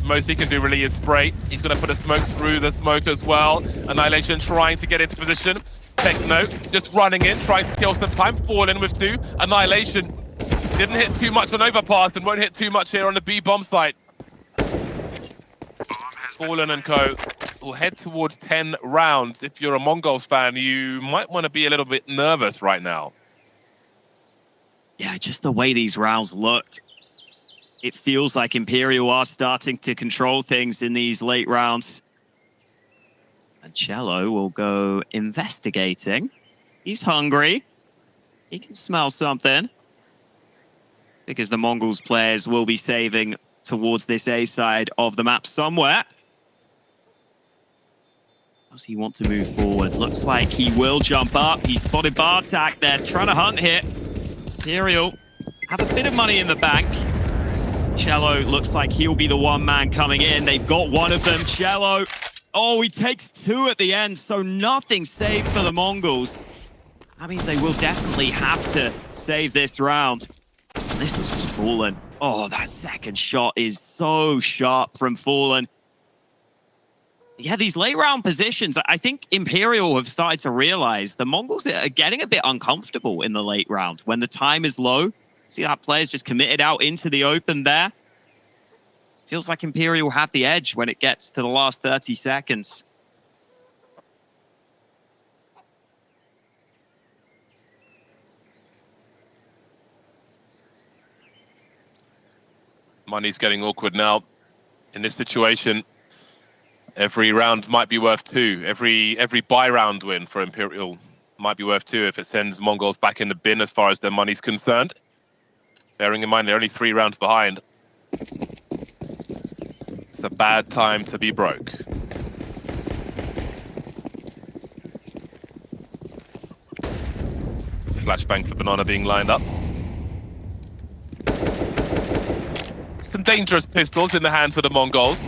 Most he can do really is spray. He's going to put a smoke through the smoke as well. Annihilation trying to get into position. Techno just running in, trying to kill some time. Fallen with 2. Annihilation didn't hit too much on overpass and won't hit too much here on the B bomb site. Fallen and co will head towards 10 rounds. If you're a MongolZ fan, you might want to be a little bit nervous right now. Yeah, just the way these rounds look. It feels like Imperial are starting to control things in these late rounds. And Cello will go investigating. He's hungry. He can smell something. Because the MongolZ players will be saving towards this A side of the map somewhere. Does he want to move forward? Looks like he will jump up. He spotted Bartak there, trying to hunt here. Imperial have a bit of money in the bank. Cello looks like he'll be the one man coming in. They've got one of them. Cello. Oh, he takes 2 at the end, so nothing saved for the MongolZ. That means they will definitely have to save this round. And this was just Fallen. Oh, that second shot is so sharp from Fallen. Yeah, these late round positions, I think Imperial have started to realize the MongolZ are getting a bit uncomfortable in the late round when the time is low. See that player's just committed out into the open there. Feels like Imperial have the edge when it gets to the last 30 seconds. Money's getting awkward now. In this situation, every round might be worth 2. Every buy round win for Imperial might be worth 2 if it sends MongolZ back in the bin as far as their money's concerned. Bearing in mind they're only 3 rounds behind. It's a bad time to be broke. Flashbang for Banana being lined up. Some dangerous pistols in the hands of the MongolZ.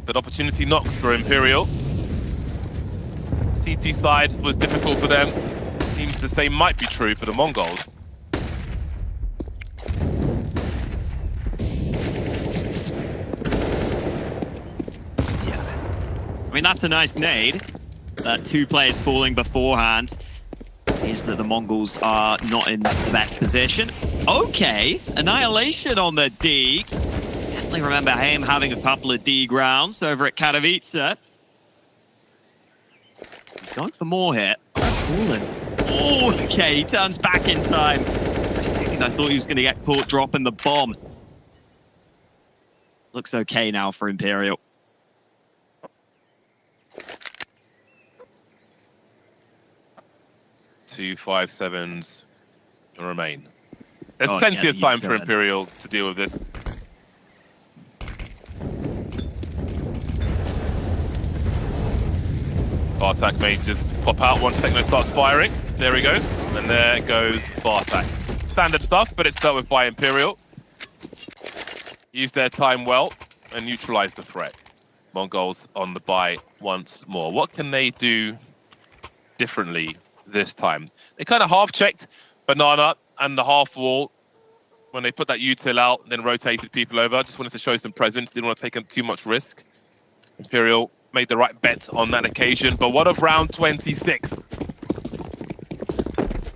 But opportunity knocks for Imperial. CT side was difficult for them. Seems the same might be true for the MongolZ. Yeah. I mean, that's a nice nade. 2 players falling beforehand is that the MongolZ are not in the best position. Okay, Annihilation on the dig. Definitely remember him having a couple of dig rounds over at Katowice. He's going for more here. Oh, okay, he turns back in time. I thought he was going to get caught dropping the bomb. Looks okay now for Imperial. Two 5-7s remain. There's plenty of time for Imperial to deal with this. Bartak may just pop out once Techno starts firing. There he goes. And there goes Bartak. Standard stuff, but it's dealt with by Imperial. Used their time well and neutralized the threat. MongolZ on the buy once more. What can they do differently this time? They kind of half-checked Banana and the half wall when they put that util out, then rotated people over. Just wanted to show some presence. Didn't want to take too much risk. Imperial made the right bet on that occasion, but what of round 26?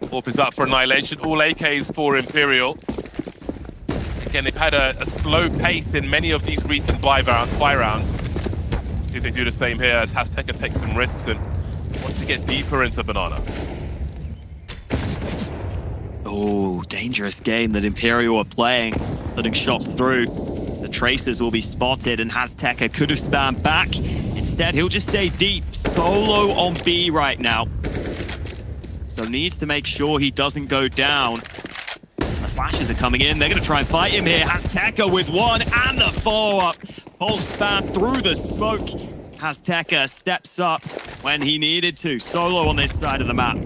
Orp is up for Annihilation. All AKs for Imperial. Again, they've had a slow pace in many of these recent buy rounds. See if they do the same here as Azteca takes some risks and wants to get deeper into Banana. Oh, dangerous game that Imperial are playing, putting shots through. The Tracers will be spotted, and Azteca could have spammed back. Instead, he'll just stay deep, solo on B right now. So needs to make sure he doesn't go down. The flashes are coming in. They're going to try and fight him here. Azteca with one and the follow-up. Pulse spam through the smoke. Azteca steps up when he needed to. Solo on this side of the map.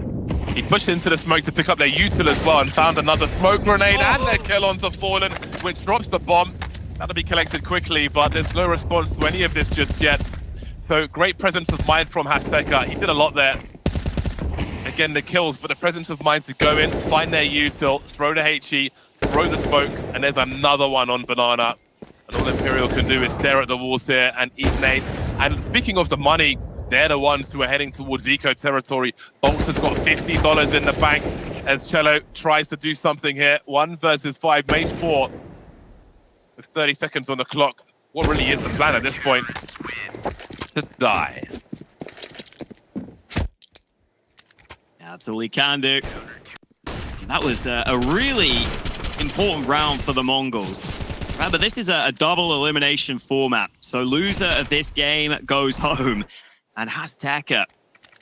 He pushed into the smoke to pick up their util as well and found another smoke grenade and their kill onto Fallen, which drops the bomb. That'll be collected quickly, but there's no response to any of this just yet. So great presence of mind from Azteca. He did a lot there. Again, the kills, but the presence of mind to go in, find their util, throw the HE, throw the smoke, and there's another one on Banana. And all Imperial can do is stare at the walls here and eat nades. And speaking of the money, they're the ones who are heading towards Eco territory. Bolts has got $50 in the bank as Cello tries to do something here. 1 versus 5, made 4 with 30 seconds on the clock. What really is the plan at this point? Just die. That's all he can do. That was a really important round for the Mongols. Remember, this is a double elimination format. So loser of this game goes home. And Azteca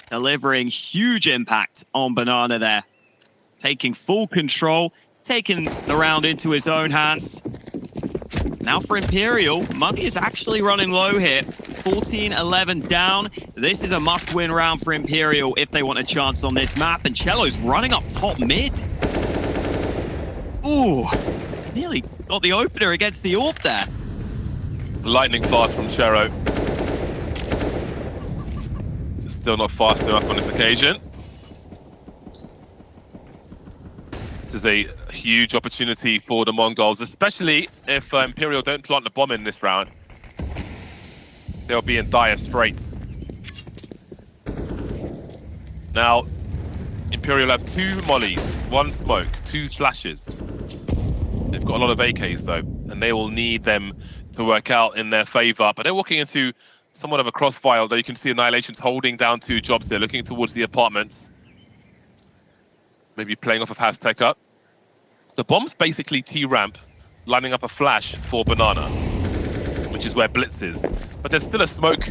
delivering huge impact on Banana there. Taking full control, taking the round into his own hands. Now for Imperial, money is actually running low here. 14-11 down. This is a must-win round for Imperial if they want a chance on this map. And Cello's running up top mid. Ooh, nearly got the opener against the AWP there. Lightning fast from Chero. Still not fast enough on this occasion. This is a huge opportunity for the Mongols, especially if Imperial don't plant the bomb in this round. They'll be in dire straits. Now, Imperial have 2 mollies, 1 smoke, 2 flashes. They've got a lot of AKs though, and they will need them to work out in their favor. But they're walking into somewhat of a crossfire, although you can see Annihilation's holding down 2 jobs there, looking towards the apartments. Maybe playing off of Azteca. The bomb's basically T-ramp, lining up a flash for Banana, which is where Blitz is. But there's still a smoke.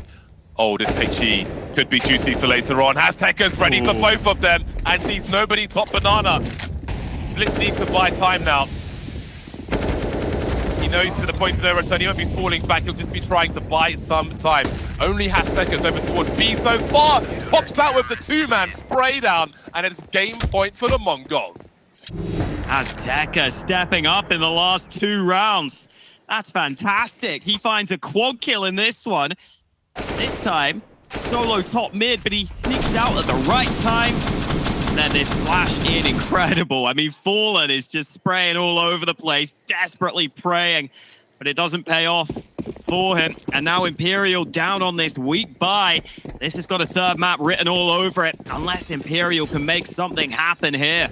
Oh, this HE could be juicy for later on. Azteca's ready for both of them and sees nobody top Banana. Blitz needs to buy time now. He knows to the point of no return, he won't be falling back, he'll just be trying to buy some time. Only Azteca's over towards B so far. Pops out with the 2-man spray down, and it's game point for the Mongols. Azteca stepping up in the last 2 rounds. That's fantastic. He finds a quad kill in this one. This time, solo top mid, but he sneaks out at the right time. And then this flash in, incredible. I mean, Fallen is just spraying all over the place, desperately praying, but it doesn't pay off for him. And now Imperial down on this weak buy. This has got a 3rd map written all over it, unless Imperial can make something happen here.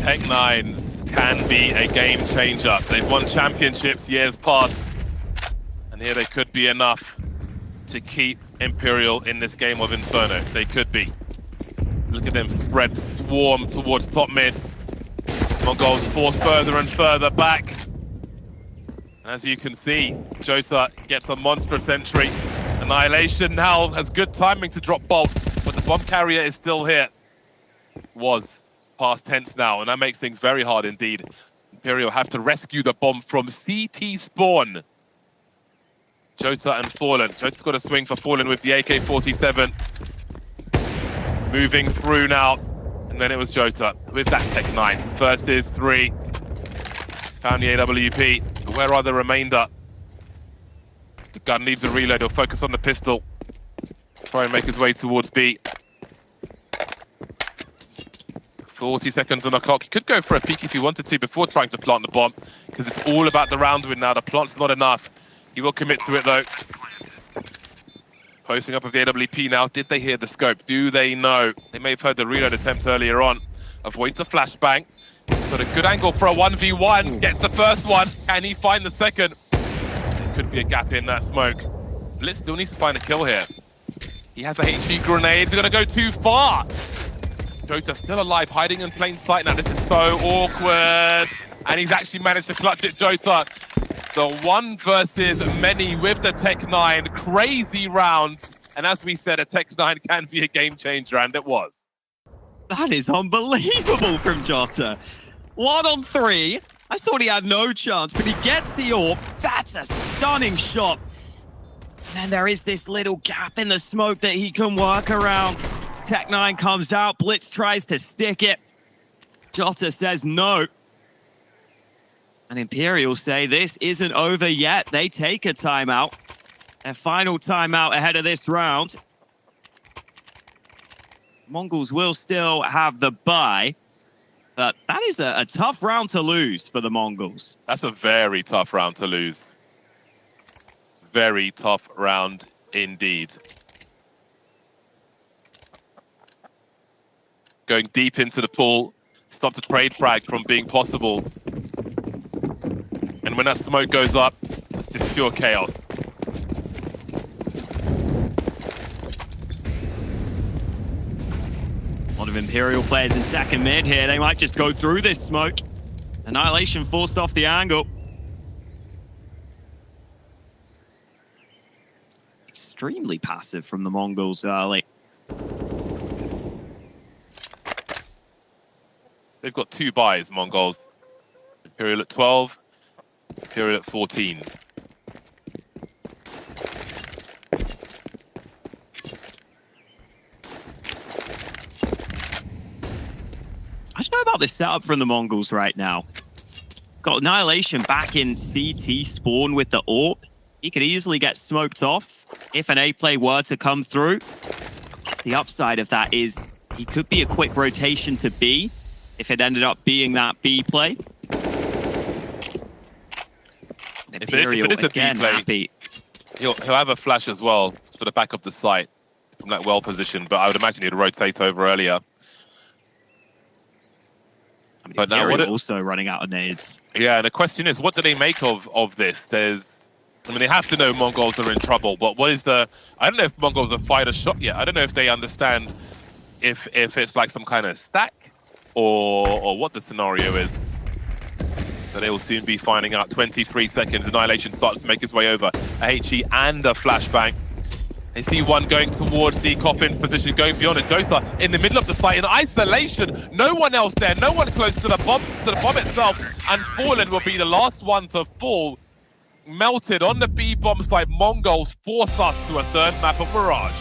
Tech9s can be a game changer. They've won championships years past, and here they could be enough to keep Imperial in this game of Inferno. They could be. Look at them spread, swarm towards top mid. Mongols forced further and further back. As you can see, Jota gets a monstrous entry. Annihilation now has good timing to drop Bolt, but the bomb carrier is still here. Was past tense now, and that makes things very hard indeed. Imperial have to rescue the bomb from CT spawn. Jota and Fallen. Jota's got a swing for Fallen with the AK-47. Moving through now, and then it was Jota with that Tech9 versus 3. Found the AWP. But where are the remainder? The gun needs a reload. He'll focus on the pistol. Try and make his way towards B. 40 seconds on the clock. He could go for a peek if he wanted to before trying to plant the bomb, because it's all about the round win now. The plant's not enough. He will commit to it though. Posting up of the AWP now. Did they hear the scope? Do they know? They may have heard the reload attempt earlier on. Avoids the flashbang. Got a good angle for a 1v1. Gets the first one. Can he find the second? could be a gap in that smoke. Blitz still needs to find a kill here. He has a HE grenade. They're going to go too far. Jota still alive, hiding in plain sight now. This is so awkward. And he's actually managed to clutch it, Jota. The 1 versus many with the Tech-9. Crazy round. And as we said, a Tech-9 can be a game changer, and it was. That is unbelievable from Jota. 1 on 3. I thought he had no chance, but he gets the AWP. That's a stunning shot. And then there is this little gap in the smoke that he can work around. Tech-9 comes out, Blitz tries to stick it. Jota says no. And Imperial say this isn't over yet. They take a timeout. Their final timeout ahead of this round. Mongols will still have the bye. But that is a tough round to lose for the Mongols. That's a very tough round to lose. Very tough round indeed. Going deep into the pool, stop the trade frag from being possible. And when that smoke goes up, it's just pure chaos. A lot of Imperial players in second mid here. They might just go through this smoke. Annihilation forced off the angle. Extremely passive from the Mongols early. They've got 2 buys, Mongols. Imperial at 12, Imperial at 14. I don't know about this setup from the Mongols right now. Got Annihilation back in CT spawn with the AWP. He could easily get smoked off if an A play were to come through. The upside of that is he could be a quick rotation to B if it ended up being that B play. If it is a B play, he'll have a flash as well, sort of back up the site from that well position, but I would imagine he'd rotate over earlier. I mean, but now what also running out of nades. Yeah, and the question is, what do they make of this? I mean, they have to know Mongols are in trouble, but what is the... I don't know if Mongols have fired a shot yet. I don't know if they understand if it's like some kind of stack or what the scenario is. So they will soon be finding out. 23 seconds, Annihilation starts to make his way over. A HE and a flashbang. They see one going towards the coffin position, going beyond it. Jota in the middle of the site in isolation. No one else there, no one close to the bomb itself. And Fallen will be the last one to fall. Melted on the B bomb site. Mongols force us to a third map of Mirage.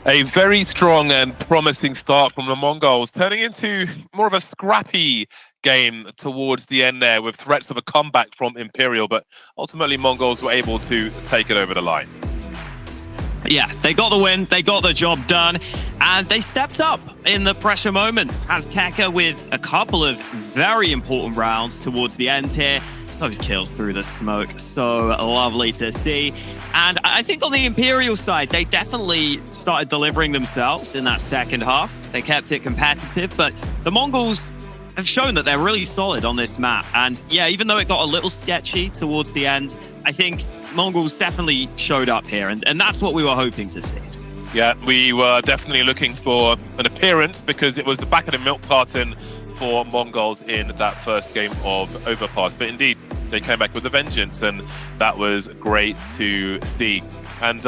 A very strong and promising start from the Mongols, turning into more of a scrappy game towards the end there, with threats of a comeback from Imperial, but ultimately Mongols were able to take it over the line. Yeah, they got the win, they got the job done, and they stepped up in the pressure moments. Azteca with a couple of very important rounds towards the end here. Those kills through the smoke, so lovely to see. And I think on the Imperial side, they definitely started delivering themselves in that second half. They kept it competitive, but the Mongols have shown that they're really solid on this map. And yeah, even though it got a little sketchy towards the end, I think Mongols definitely showed up here, and that's what we were hoping to see. Yeah, we were definitely looking for an appearance, because it was the back of the milk carton for Mongols in that first game of Overpass. But indeed, they came back with a vengeance, and that was great to see. And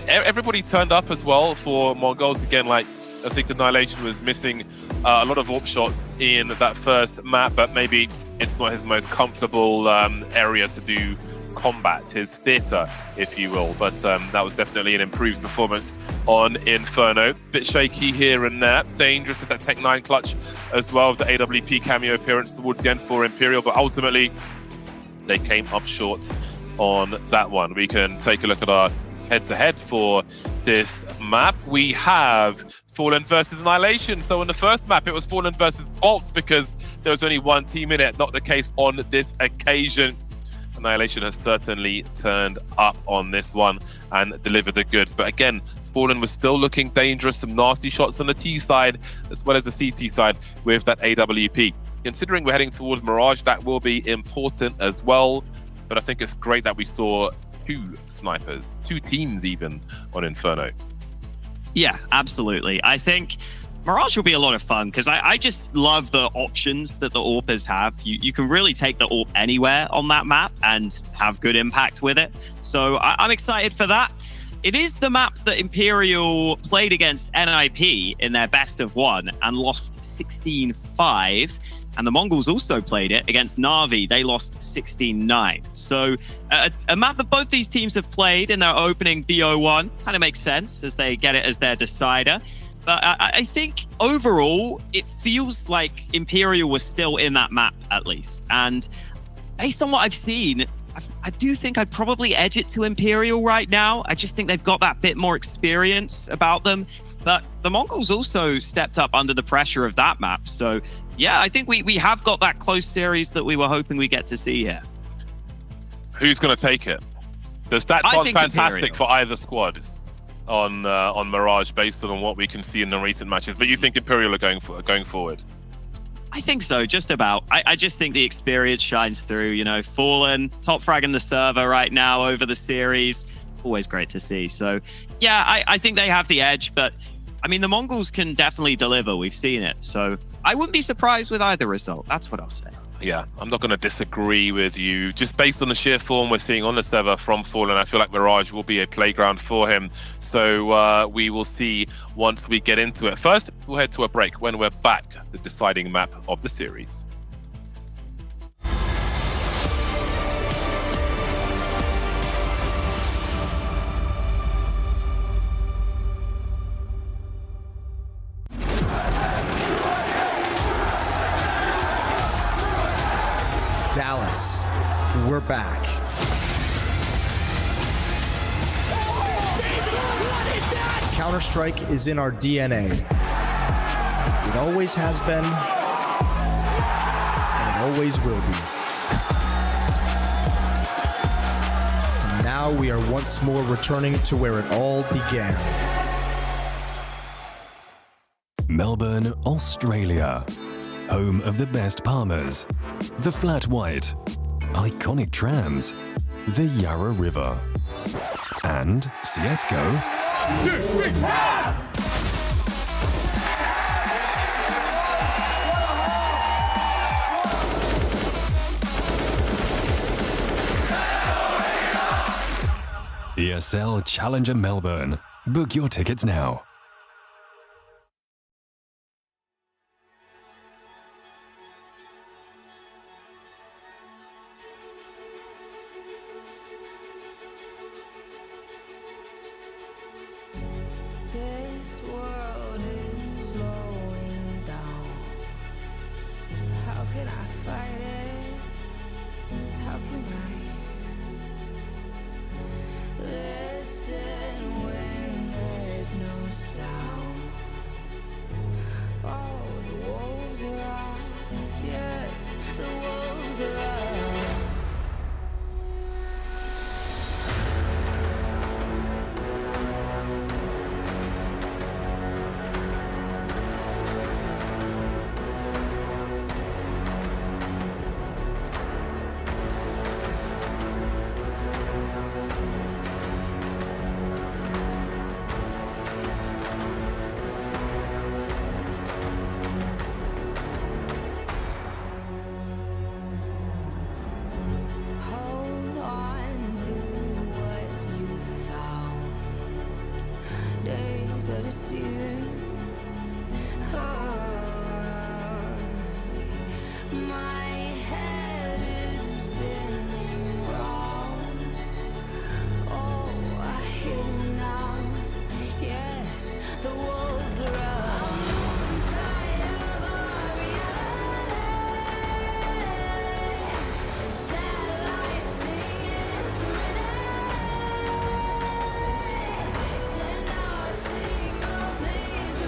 everybody turned up as well for Mongols. Again, like, I think Annihilation was missing a lot of AWP shots in that first map, but maybe it's not his most comfortable area to do combat, his theatre, if you will. But that was definitely an improved performance on Inferno. Bit shaky here and there. Dangerous with that Tech 9 clutch as well, with the AWP cameo appearance towards the end for Imperial, but ultimately they came up short on that one. We can take a look at our head-to-head for this map. We have Fallen versus Annihilation. So in the first map, it was Fallen versus Bolt, because there was only one team in it. Not the case on this occasion. Annihilation has certainly turned up on this one and delivered the goods. But again, Fallen was still looking dangerous. Some nasty shots on the T side as well as the CT side with that AWP. Considering we're heading towards Mirage, that will be important as well. But I think it's great that we saw two snipers, two teams even, on Inferno. Yeah, absolutely. I think Mirage will be a lot of fun, because I just love the options that the AWPers have. You can really take the AWP anywhere on that map and have good impact with it. So I'm excited for that. It is the map that Imperial played against NIP in their best of one and lost 16-5. And the Mongols also played it against NAVI. They lost 16-9. So a map that both these teams have played in their opening BO1 kind of makes sense, as they get it as their decider. But I think overall, it feels like Imperial was still in that map, at least. And based on what I've seen, I do think I'd probably edge it to Imperial right now. I just think they've got that bit more experience about them. But the Mongols also stepped up under the pressure of that map. So yeah, I think we have got that close series that we were hoping we get to see here. Who's going to take it? The stats aren't fantastic for either squad on Mirage, based on what we can see in the recent matches. But you think Imperial are going forward? I think so, just about. I just think the experience shines through. You know, Fallen, top fragging the server right now over the series. Always great to see. So yeah, I think they have the edge, but I mean, the Mongols can definitely deliver. We've seen it. So I wouldn't be surprised with either result. That's what I'll say. Yeah, I'm not going to disagree with you. Just based on the sheer form we're seeing on the server from Fallen, I feel like Mirage will be a playground for him. So we will see once we get into it. First, we'll head to a break. When we're back, the deciding map of the series. Dallas, we're back. Counter-Strike is in our DNA. It always has been, and it always will be. And now we are once more returning to where it all began. Melbourne, Australia. Home of the best Palmers, the Flat White, iconic trams, the Yarra River, and CSGO. 1, 2, 3, ESL Challenger Melbourne. Book your tickets now. There can I fight it? How can I listen when there's no sound? Oh, the wolves are out. Yes, the wolves are out. Hold on to what you found. Days are deceiving. My head is spinning round. Oh, I hear now. Yes, the wolves are out. Inside of our reality. Satellites singing serenade. Send out a signal, please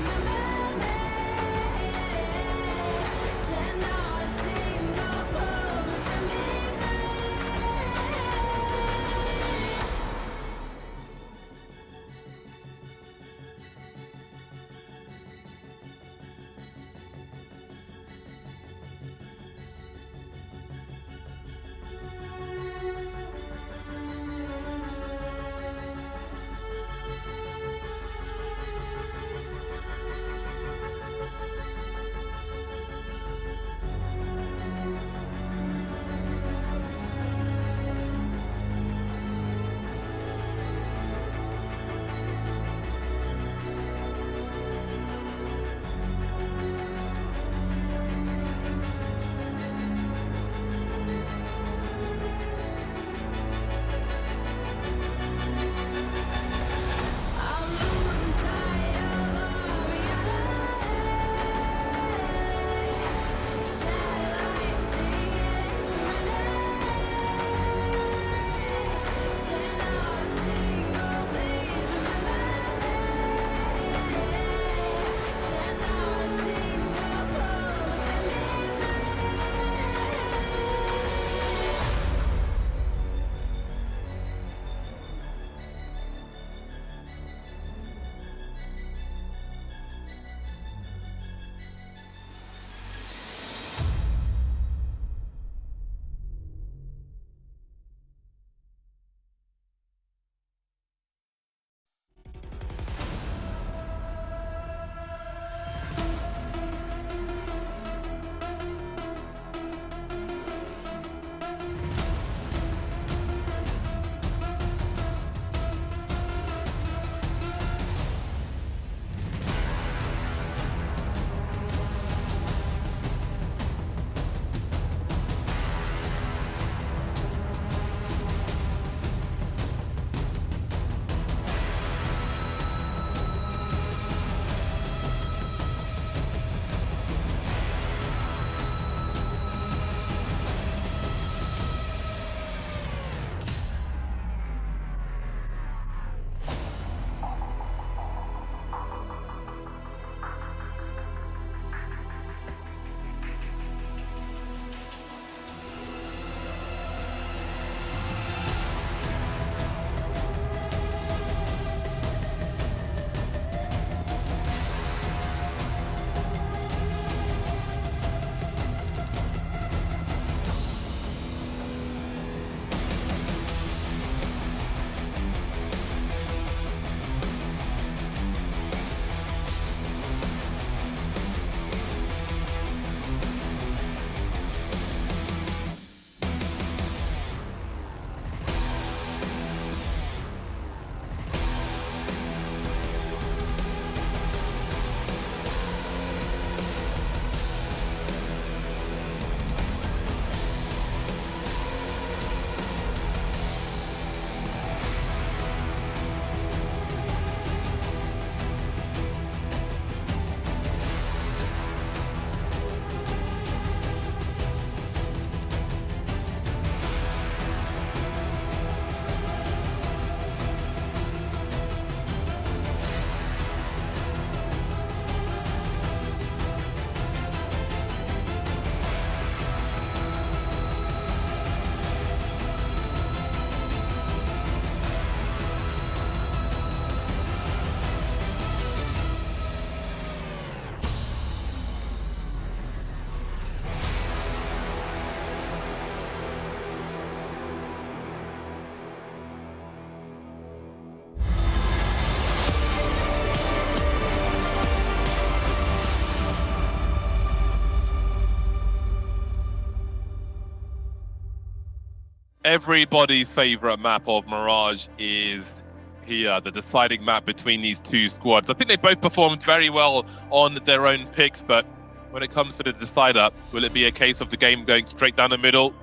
Everybody's favorite map of Mirage is here, the deciding map between these two squads. I think they both performed very well on their own picks, but when it comes to the decider, will it be a case of the game going straight down the middle,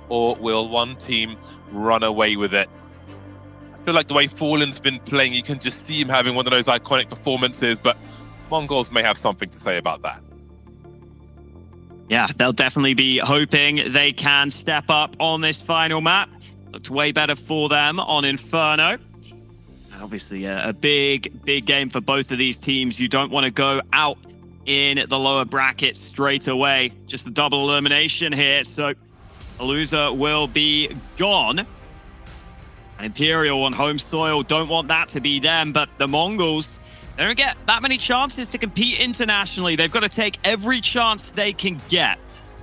or will one team run away with it? I feel like the way Fallen's been playing, you can just see him having one of those iconic performances, but MongolZ may have something to say about that. Yeah, they'll definitely be hoping they can step up on this final map. Looked way better for them on Inferno. And obviously a big game for both of these teams. You don't want to go out in the lower bracket straight away. Just the double elimination here. So the loser will be gone. And Imperial on home soil don't want that to be them, but the MongolZ, they don't get that many chances to compete internationally. They've got to take every chance they can get.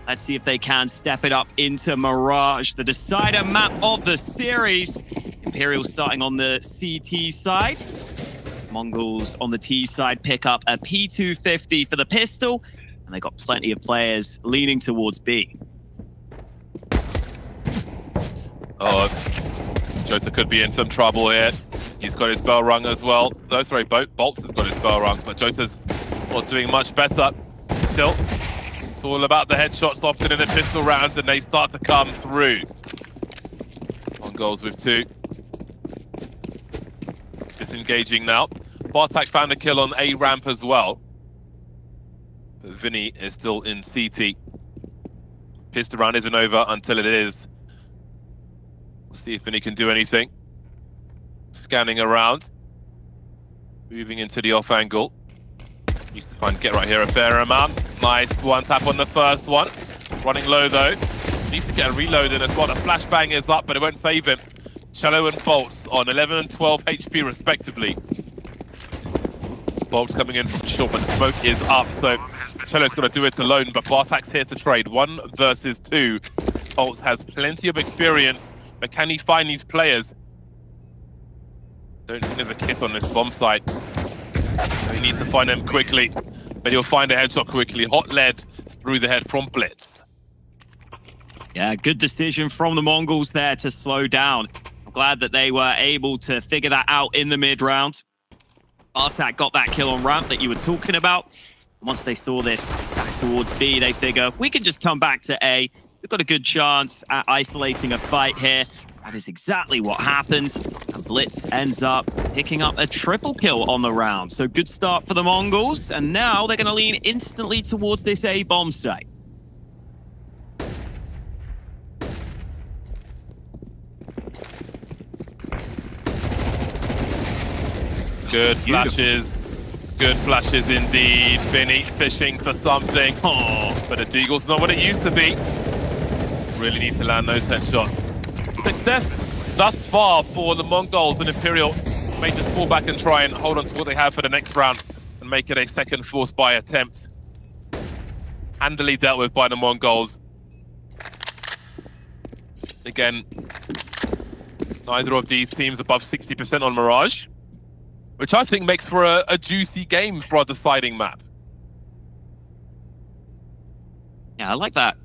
Let's see if they can step it up into Mirage, the decider map of the series. Imperial starting on the CT side. MongolZ on the T side pick up a P250 for the pistol. And they got plenty of players leaning towards B. Oh, Jota could be in some trouble here. He's got his bell rung as well. No, sorry, Bolts has got his bell rung, but Jota's not doing much better. Still, it's all about the headshots often in the pistol rounds, and they start to come through. MongolZ with 2. Disengaging now. Bartak found a kill on A ramp as well. But Vinny is still in CT. Pistol round isn't over until it is. We'll see if Vinny can do anything. Scanning around. Moving into the off angle. Used to find Get right here a fair amount. Nice one tap on the first one. Running low though. Needs to get a reload in as well. The flashbang is up, but it won't save him. Cello and Bolts on 11 and 12 HP respectively. Bolts coming in from short, but smoke is up, so Cello's got to do it alone, but Bartak's here to trade. 1 versus 2. Bolts has plenty of experience, but can he find these players? Don't think there's a kit on this bomb site. He needs to find them quickly, but he'll find a headshot quickly. Hot lead through the head from Blitz. Yeah, good decision from the MongolZ there to slow down. I'm glad that they were able to figure that out in the mid-round. Bartak got that kill on ramp that you were talking about. Once they saw this stack towards B, they figure, we can just come back to A. We've got a good chance at isolating a fight here. That is exactly what happens. And Blitz ends up picking up a triple kill on the round. So good start for the MongolZ. And now they're going to lean instantly towards this A bomb site. Good flashes. Good flashes indeed. Vinny fishing for something. Oh, but a Deagle's not what it used to be. Really need to land those headshots. Success thus far for the MongolZ, and Imperial may just fall back and try and hold on to what they have for the next round and make it a second force buy attempt. Handily dealt with by the MongolZ. Again, neither of these teams above 60% on Mirage, which I think makes for a juicy game for our deciding map. Yeah, I like that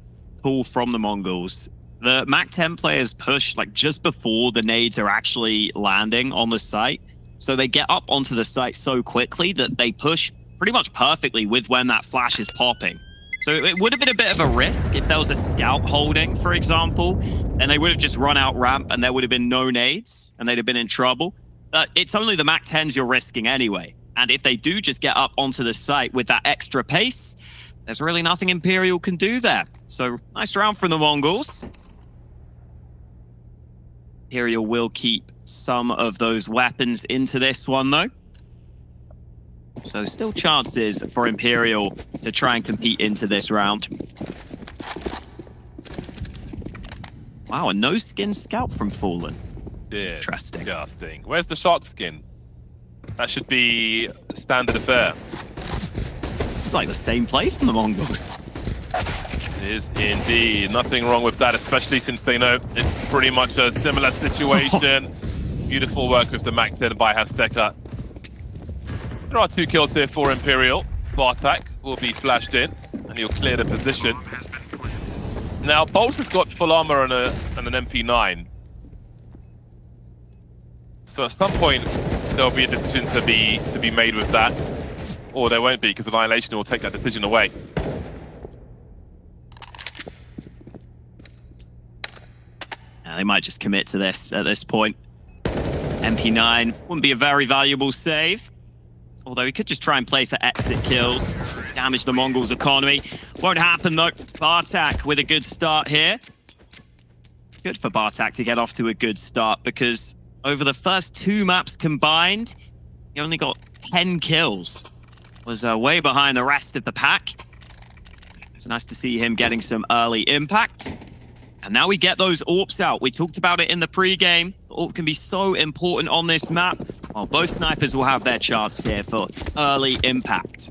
pull from the MongolZ. The MAC-10 players push like just before the nades are actually landing on the site. So they get up onto the site so quickly that they push pretty much perfectly with when that flash is popping. So it would have been a bit of a risk if there was a scout holding, for example, and they would have just run out ramp and there would have been no nades and they'd have been in trouble. But it's only the MAC-10s you're risking anyway. And if they do just get up onto the site with that extra pace, there's really nothing Imperial can do there. So nice round from the MongolZ. Imperial will keep some of those weapons into this one, though. So still chances for Imperial to try and compete into this round. Wow, a no-skin scout from Fallen. Yeah, interesting. Disgusting. Where's the shark skin? That should be standard affair. It's like the same play from the MongolZ. It is indeed. Nothing wrong with that, especially since they know it's pretty much a similar situation. Beautiful work with the MAC-10 by Hasteka. There are 2 kills here for Imperial. Bartak will be flashed in, and he'll clear the position. Now, Bolt has got full armor and an MP9. So at some point, there'll be a decision to be made with that. Or there won't be, because Annihilation will take that decision away. They might just commit to this at this point. MP9 wouldn't be a very valuable save. Although he could just try and play for exit kills, damage the Mongols' economy. Won't happen though. Bartak with a good start here. Good for Bartak to get off to a good start because over the first 2 maps combined, he only got 10 kills. Was way behind the rest of the pack. It's nice to see him getting some early impact. And now we get those AWPs out. We talked about it in the pre-game. The AWP can be so important on this map. Well, both snipers will have their chance here for early impact.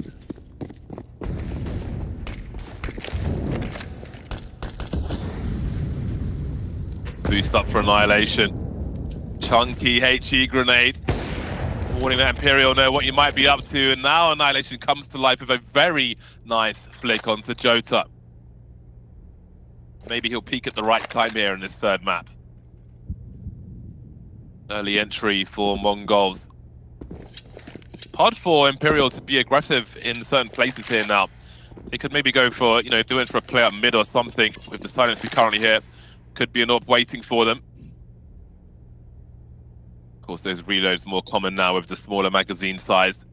Boost up for Annihilation. Chunky HE grenade. Warning that Imperial know what you might be up to. And now Annihilation comes to life with a very nice flick onto Jota. Maybe he'll peak at the right time here in this third map. Early entry for MongolZ. Hard for Imperial to be aggressive in certain places here now. They could maybe go for, you know, if they went for a play up mid or something with the silence we currently hear. Could be an AWP waiting for them. Of course, those reloads more common now with the smaller magazine size.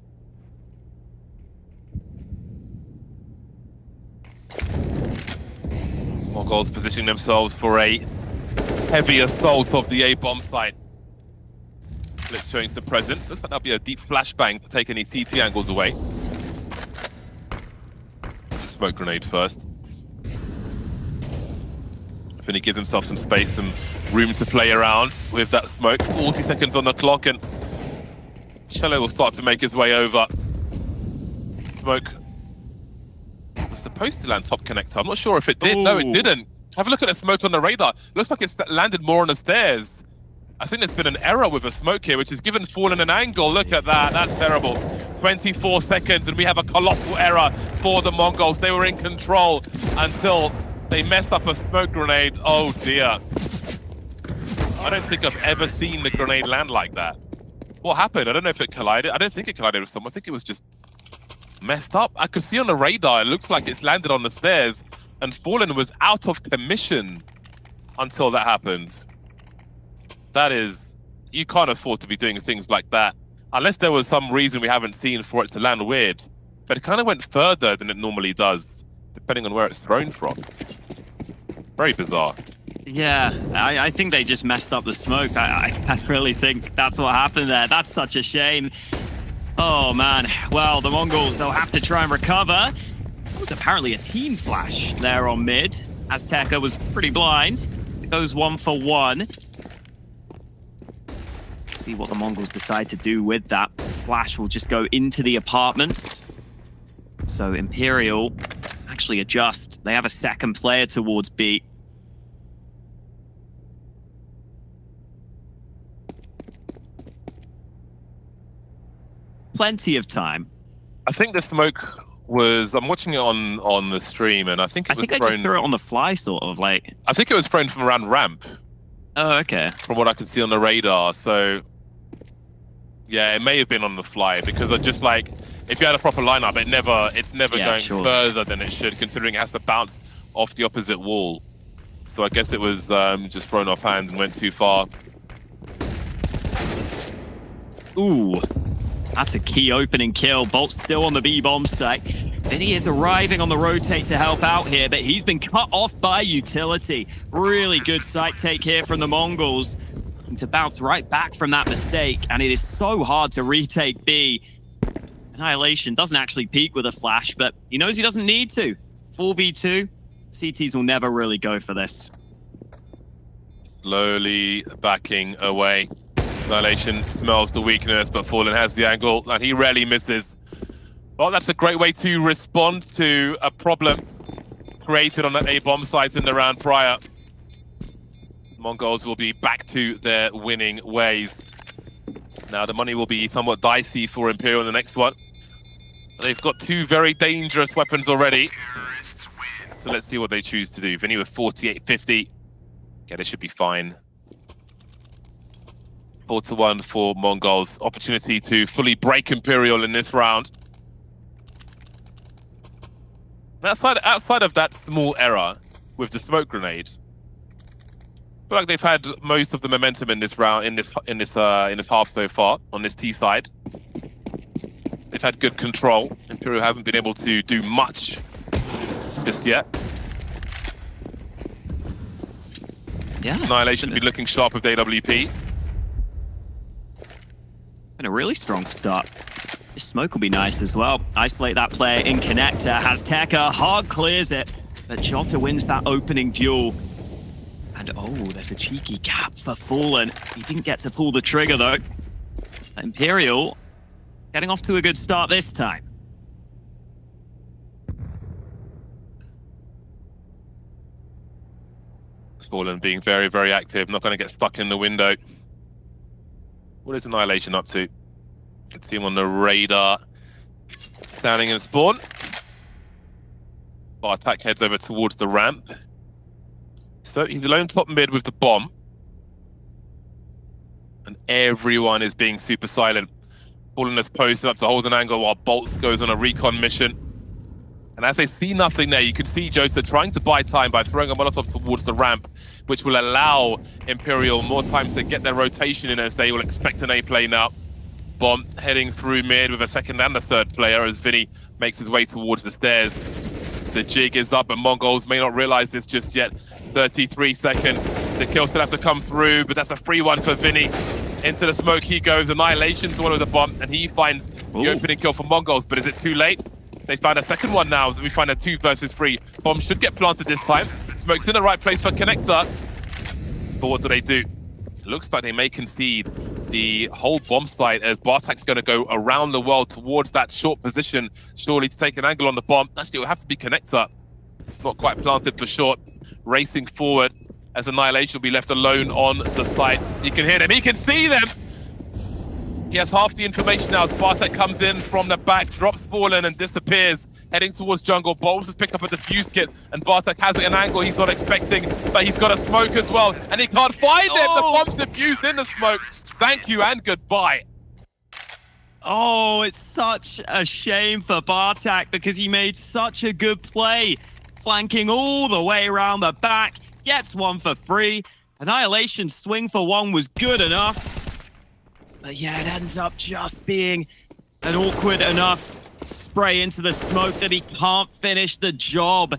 MongolZ positioning themselves for a heavy assault of the A bomb site. Blitz showing some presence. Looks like that'll be a deep flashbang to take any CT angles away. Smoke grenade first. Finny gives himself some space, some room to play around with that smoke. 40 seconds on the clock, and Cello will start to make his way over. Smoke was supposed to land top connector. I'm not sure if it did. Ooh. No, it didn't. Have a look at the smoke on the radar. Looks like it's landed more on the stairs. I think there's been an error with the smoke here, which has given Fallen an angle. Look at that. That's terrible. 24 seconds, and we have a colossal error for the Mongols. They were in control until they messed up a smoke grenade. Oh, dear. I don't think I've ever seen the grenade land like that. What happened? I don't know if it collided. I don't think it collided with someone. I think it was just messed up. I could see on the radar, it looked like it's landed on the stairs, and Fallen was out of commission until that happened. That is, you can't afford to be doing things like that unless there was some reason we haven't seen for it to land weird. But it kind of went further than it normally does, depending on where it's thrown from. Very bizarre. Yeah, I think they just messed up the smoke. I really think that's what happened there. That's such a shame. Oh, man. Well, the Mongols, they'll have to try and recover. It was apparently a team flash there on mid. Azteca was pretty blind. It goes 1 for 1. See what the Mongols decide to do with that. Flash will just go into the apartments. So Imperial actually adjust. They have a second player towards B. Plenty of time. I think the smoke was, I'm watching it on the stream, and I think it was thrown. I just threw it on the fly, sort of, like. I think it was thrown from around ramp. Oh, okay. From what I can see on the radar, so yeah, it may have been on the fly, because I just like, if you had a proper lineup, it's never going further than it should, considering it has to bounce off the opposite wall. So I guess it was just thrown off hand and went too far. Ooh. That's a key opening kill. Bolt's still on the B-bomb site. Vinny is arriving on the rotate to help out here, but he's been cut off by utility. Really good site take here from the Mongols. And to bounce right back from that mistake, and it is so hard to retake B. Annihilation doesn't actually peek with a flash, but he knows he doesn't need to. 4v2, CTs will never really go for this. Slowly backing away. Annihilation smells the weakness, but Fallen has the angle, and he rarely misses. Well, that's a great way to respond to a problem created on that A-bomb site in the round prior. Mongols will be back to their winning ways. Now, the money will be somewhat dicey for Imperial in the next one. They've got 2 very dangerous weapons already. So let's see what they choose to do. Vinny with 48-50. Okay, this should be fine. 4-1 for MongolZ. Opportunity to fully break Imperial in this round. Outside of that small error with the smoke grenade, I feel like they've had most of the momentum in this round, in this half so far on this T side. They've had good control. Imperial haven't been able to do much just yet. Yeah. Annihilation will be looking sharp with AWP. And a really strong start. This smoke will be nice as well. Isolate that player in connector. Has Tekka, hard clears it. But Jota wins that opening duel. And oh, there's a cheeky gap for Fallen. He didn't get to pull the trigger though. Imperial getting off to a good start this time. Fallen being very, very active. Not going to get stuck in the window. What is Annihilation up to? You can see him on the radar. Standing in spawn. Bartek heads over towards the ramp. So he's alone top mid with the bomb. And everyone is being super silent. Fallen is posted up to hold an angle while Bolts goes on a recon mission. And as they see nothing there, you can see Jota trying to buy time by throwing a Molotov towards the ramp, which will allow Imperial more time to get their rotation in as they will expect an A play now. Bomb heading through mid with a second and a third player as Vinny makes his way towards the stairs. The jig is up, but MongolZ may not realize this just yet. 33 seconds. The kill still have to come through, but that's a free one for Vinny. Into the smoke he goes. Annihilation's the one with the bomb, and he finds the opening kill for MongolZ, but is it too late? They found a second one now, so we find a 2 versus 3. Bomb should get planted this time. Smoke's in the right place for connector. But what do? It looks like they may concede the whole bomb site as Bartek's going to go around the world towards that short position, surely to take an angle on the bomb. Actually, it will have to be connector. It's not quite planted for short. Racing forward as Annihilation will be left alone on the site. He can hear them, he can see them! He has half the information now as Bartek comes in from the back, drops Fallen and disappears, heading towards jungle. Bowles has picked up a defuse kit and Bartek has an angle he's not expecting, but he's got a smoke as well, and he can't find him! The bomb's defused in the smoke. Thank you and goodbye. Oh, it's such a shame for Bartek because he made such a good play. Flanking all the way around the back, gets one for free. Annihilation's swing for one was good enough. But yeah, it ends up just being an awkward enough spray into the smoke that he can't finish the job.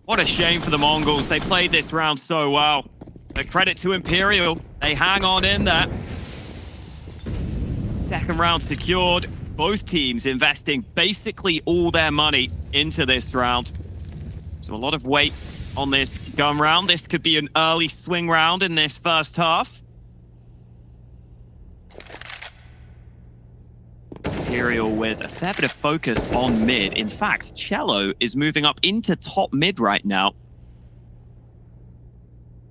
What a shame for the Mongols. They played this round so well. But credit to Imperial. They hang on in there. Second round secured. Both teams investing basically all their money into this round. So a lot of weight on this gun round. This could be an early swing round in this first half. Imperial with a fair bit of focus on mid. In fact, Cello is moving up into top mid right now.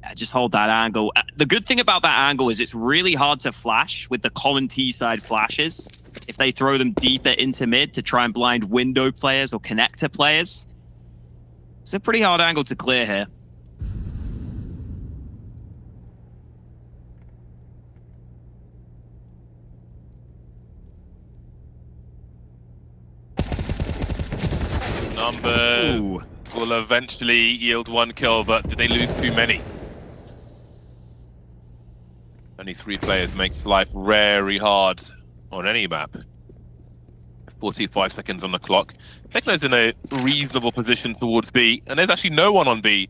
Yeah, just hold that angle. The good thing about that angle is it's really hard to flash with the common T-side flashes. If they throw them deeper into mid to try and blind window players or connector players. It's a pretty hard angle to clear here. Numbers will eventually yield 1 kill, but did they lose too many? Only 3 players makes life very hard on any map. 45 seconds on the clock. Tekno's in a reasonable position towards B, and there's actually no one on B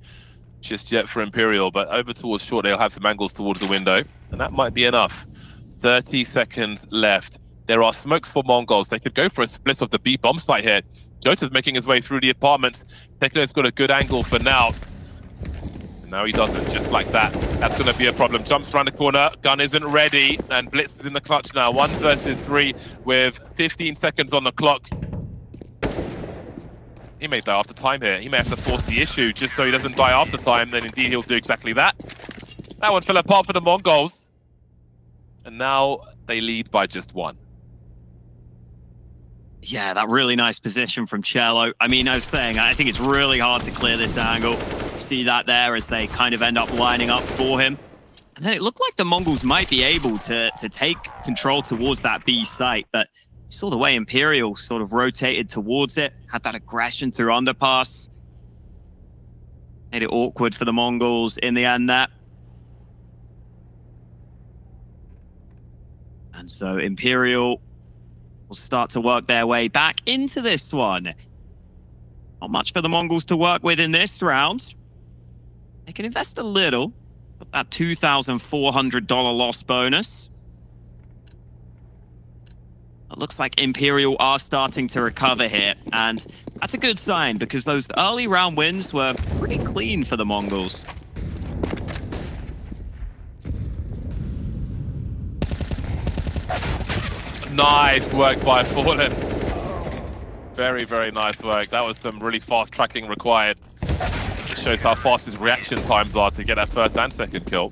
just yet for Imperial, but over towards short, they'll have some angles towards the window, and that might be enough. 30 seconds left. There are smokes for MongolZ. They could go for a split of the B bomb site here. Jota's making his way through the apartment. Tekno's got a good angle for now. And now he doesn't, just like that. That's going to be a problem. Jumps around the corner. Gun isn't ready. And Blitz is in the clutch now. 1 versus 3 with 15 seconds on the clock. He may die after time here. He may have to force the issue just so he doesn't die after time. Then indeed he'll do exactly that. That one fell apart for the MongolZ. And now they lead by just 1. Yeah, that really nice position from Cello. I mean, I was saying, I think it's really hard to clear this angle. You see that there as they kind of end up lining up for him. And then it looked like the Mongols might be able to take control towards that B site, but you saw the way Imperial sort of rotated towards it, had that aggression through underpass. Made it awkward for the Mongols in the end there. And so Imperial will start to work their way back into this one. Not much for the Mongols to work with in this round. They can invest a little, but that $2,400 loss bonus. It looks like Imperial are starting to recover here, and that's a good sign because those early round wins were pretty clean for the Mongols. Nice work by Fallen. Very, very nice work. That was some really fast tracking required. It shows how fast his reaction times are to get that first and second kill.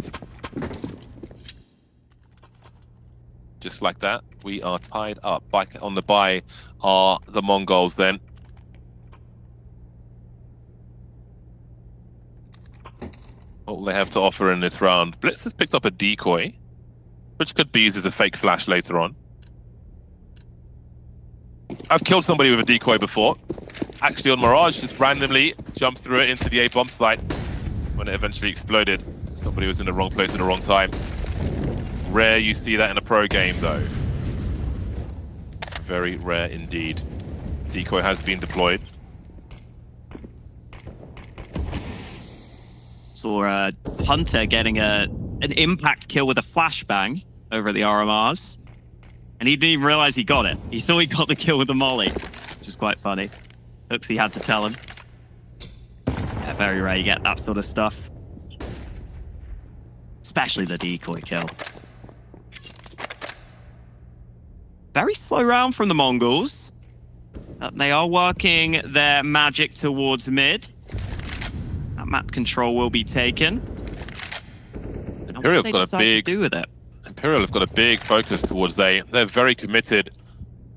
Just like that, we are tied up. Back on the buy are the Mongols then. What they have to offer in this round. Blitz has picked up a decoy, which could be used as a fake flash later on. I've killed somebody with a decoy before. Actually on Mirage, just randomly jumped through it into the A bomb site when it eventually exploded. Somebody was in the wrong place at the wrong time. Rare you see that in a pro game though. Very rare indeed. Decoy has been deployed. Saw Hunter getting an impact kill with a flashbang over at the RMRs. And he didn't even realize he got it. He thought he got the kill with the molly, which is quite funny. Looks he had to tell him. Yeah, very rare you get that sort of stuff. Especially the decoy kill. Very slow round from the Mongols. They are working their magic towards mid. That map control will be taken. Imperial got a big do with it. Imperial have got a big focus towards A. They're very committed,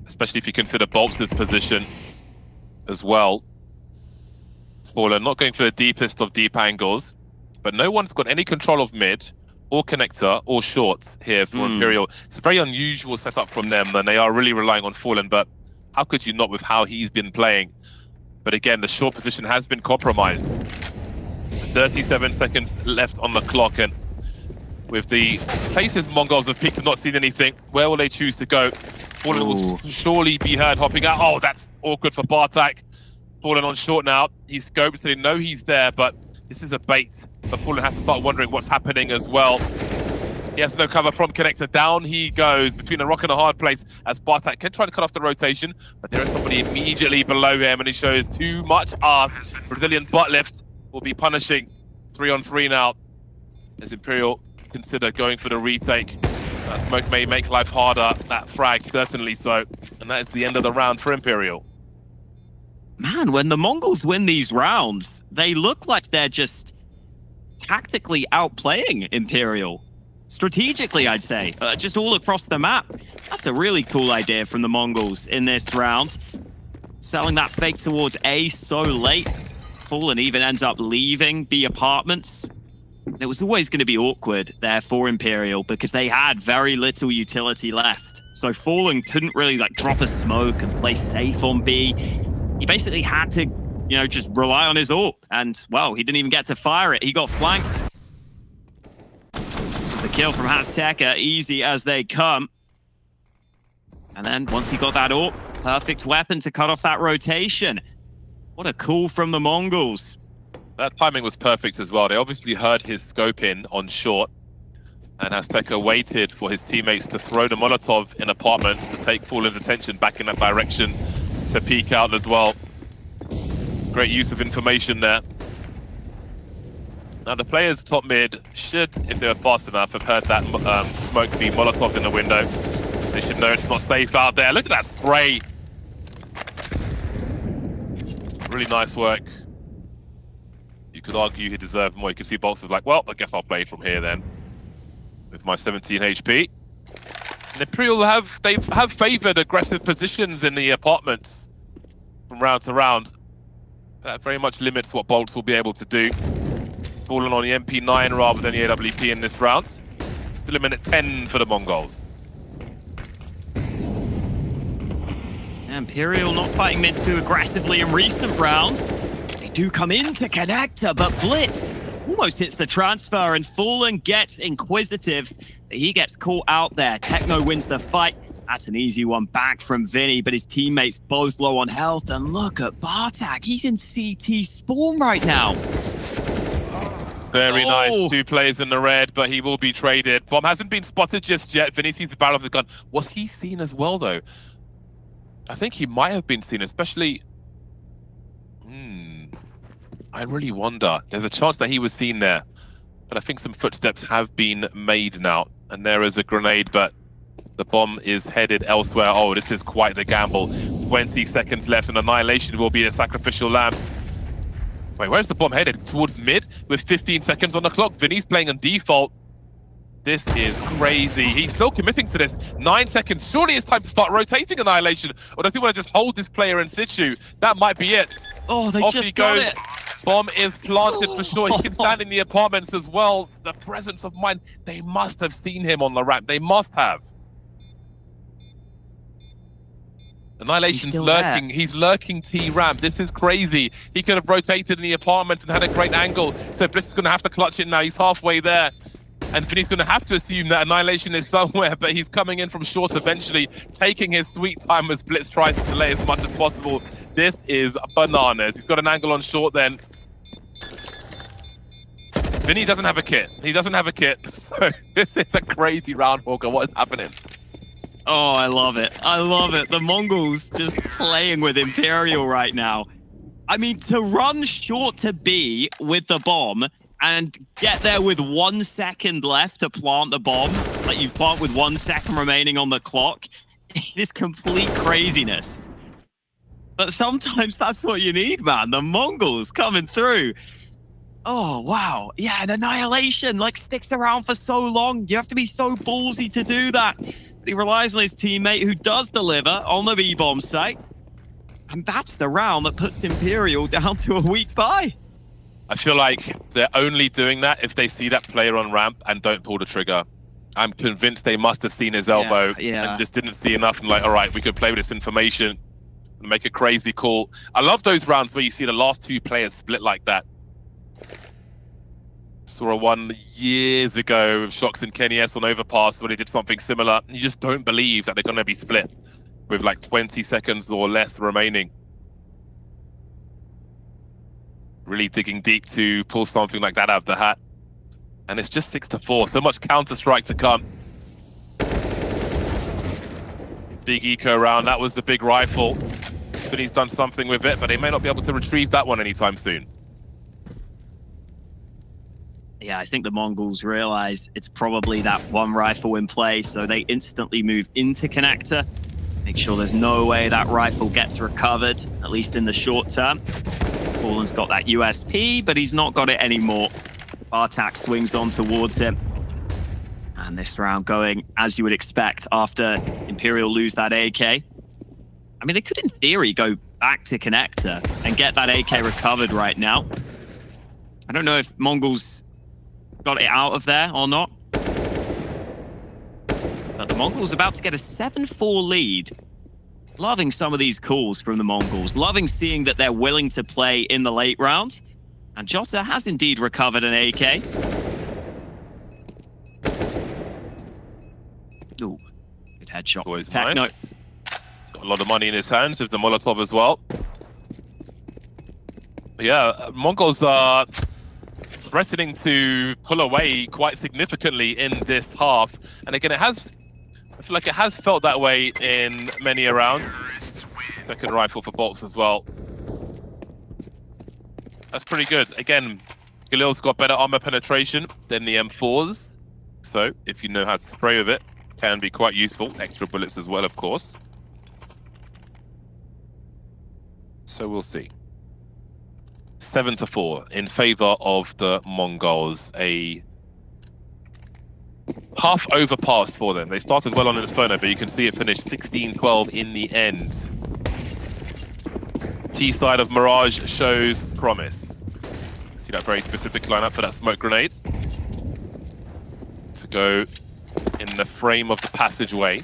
especially if you consider Boltz's position as well. Fallen not going for the deepest of deep angles, but no one's got any control of mid or connector or shorts here for Imperial. It's a very unusual setup from them, and they are really relying on Fallen, but how could you not with how he's been playing? But again, the short position has been compromised. 37 seconds left on the clock, and with the places Mongols have picked and not seen anything, where will they choose to go? Fallen will surely be heard hopping out. Oh, that's awkward for Bartak. Fallen on short now. He scopes, so they know he's there, but this is a bait. But Fallen has to start wondering what's happening as well. He has no cover from connector. Down he goes between a rock and a hard place as Bartak can try to cut off the rotation, but there is somebody immediately below him, and he shows too much ass. Brazilian butt lift will be punishing. 3-on-3 now as Imperial consider going for the retake. That smoke may make life harder, that frag certainly so, and that is the end of the round for Imperial. Man, when the Mongols win these rounds, they look like they're just tactically outplaying Imperial. Strategically, I'd say, just all across the map. That's a really cool idea from the Mongols in this round. Selling that fake towards A so late. Fallen even ends up leaving B apartments. It was always going to be awkward there for Imperial because they had very little utility left. So Fallen couldn't really drop a smoke and play safe on B. He basically had to, just rely on his AWP. And, well, he didn't even get to fire it. He got flanked. This was the kill from Azteca, easy as they come. And then once he got that AWP, perfect weapon to cut off that rotation. What a call from the Mongols. That timing was perfect as well. They obviously heard his scope in on short, and Azteca waited for his teammates to throw the Molotov in apartments to take Fallen's attention back in that direction to peek out as well. Great use of information there. Now the players top mid should, if they were fast enough, have heard that smoke be Molotov in the window. They should know it's not safe out there. Look at that spray. Really nice work. You could argue he deserved more. You could see Bolts was like, well, I guess I'll play from here then with my 17 HP. And Imperial have favoured aggressive positions in the apartments from round to round. That very much limits what Bolts will be able to do. Falling on the MP9 rather than the AWP in this round. Still a minute 10 for the Mongols. Imperial not fighting mid too aggressively in recent rounds. They do come into connector, but Blitz almost hits the transfer, and Fallen gets inquisitive. He gets caught out there. Techno wins the fight. That's an easy one back from Vinny, but his teammates both low on health. And look at Bartak. He's in CT spawn right now. Very nice. 2 players in the red, but he will be traded. Bomb hasn't been spotted just yet. Vinny sees the barrel of the gun. Was he seen as well, though? I think he might have been seen, especially... I really wonder. There's a chance that he was seen there. But I think some footsteps have been made now. And there is a grenade, but the bomb is headed elsewhere. Oh, this is quite the gamble. 20 seconds left, and Annihilation will be a sacrificial lamb. Wait, where's the bomb headed? Towards mid with 15 seconds on the clock. Vinny's playing on default. This is crazy. He's still committing to this. 9 seconds. Surely it's time to start rotating Annihilation. Or does he want to just hold this player in situ? That might be it. Oh, they Off just he got goes. it. Bomb is planted for sure. He can stand in the apartments as well. The presence of mind. They must have seen him on the ramp. They must have. Annihilation's lurking. There. He's lurking T-ramp. This is crazy. He could have rotated in the apartments and had a great angle. So Bliss is going to have to clutch it now. He's halfway there. And Vinny's going to have to assume that Annihilation is somewhere, but he's coming in from short eventually, taking his sweet time as Blitz tries to delay as much as possible. This is bananas. He's got an angle on short then. Vinny doesn't have a kit. He doesn't have a kit. So this is a crazy round, Walker. What is happening? Oh, I love it. I love it. The Mongols just playing with Imperial right now. I mean, to run short to B with the bomb and get there with 1 second left to plant the bomb, like you plant with 1 second remaining on the clock, it is complete craziness. But sometimes that's what you need, man. The Mongols coming through. Oh, wow. Yeah, and Annihilation, like, sticks around for so long. You have to be so ballsy to do that. But he relies on his teammate who does deliver on the B-bomb site. And that's the round that puts Imperial down to a weak bye. I feel like they're only doing that if they see that player on ramp and don't pull the trigger. I'm convinced they must have seen his elbow and just didn't see enough and like, all right, we could play with this information and make a crazy call. I love those rounds where you see the last 2 players split like that. Saw a one years ago with Shox and Kenny S on Overpass when they did something similar. You just don't believe that they're going to be split with like 20 seconds or less remaining. Really digging deep to pull something like that out of the hat. And it's just 6-4. So much Counter-Strike to come. Big eco round. That was the big rifle. But he's done something with it, but they may not be able to retrieve that one anytime soon. Yeah, I think the Mongols realize it's probably that one rifle in play, so they instantly move into connector. Make sure there's no way that rifle gets recovered, at least in the short term. Fallen's got that USP, but he's not got it anymore. Bartak swings on towards him. And this round going as you would expect after Imperial lose that AK. I mean, they could, in theory, go back to connector and get that AK recovered right now. I don't know if Mongols got it out of there or not. But the Mongols about to get a 7-4 lead. Loving some of these calls from the Mongols. Loving seeing that they're willing to play in the late round. And Jota has indeed recovered an AK. Ooh, good headshot. Always Techno. nice. Got a lot of money in his hands with the Molotov as well. But yeah, Mongols are threatening to pull away quite significantly in this half. And again, I feel like it has felt that way in many a round. Second rifle for Bolts as well. That's pretty good. Again, Galil's got better armor penetration than the M4s. So if you know how to spray with it, can be quite useful. Extra bullets as well, of course. So we'll see. 7-4 in favor of the Mongols. A tough overpass for them. They started well on Inferno, but you can see it finished 16-12 in the end. T side of Mirage shows promise. See that very specific lineup for that smoke grenade. To go in the frame of the passageway.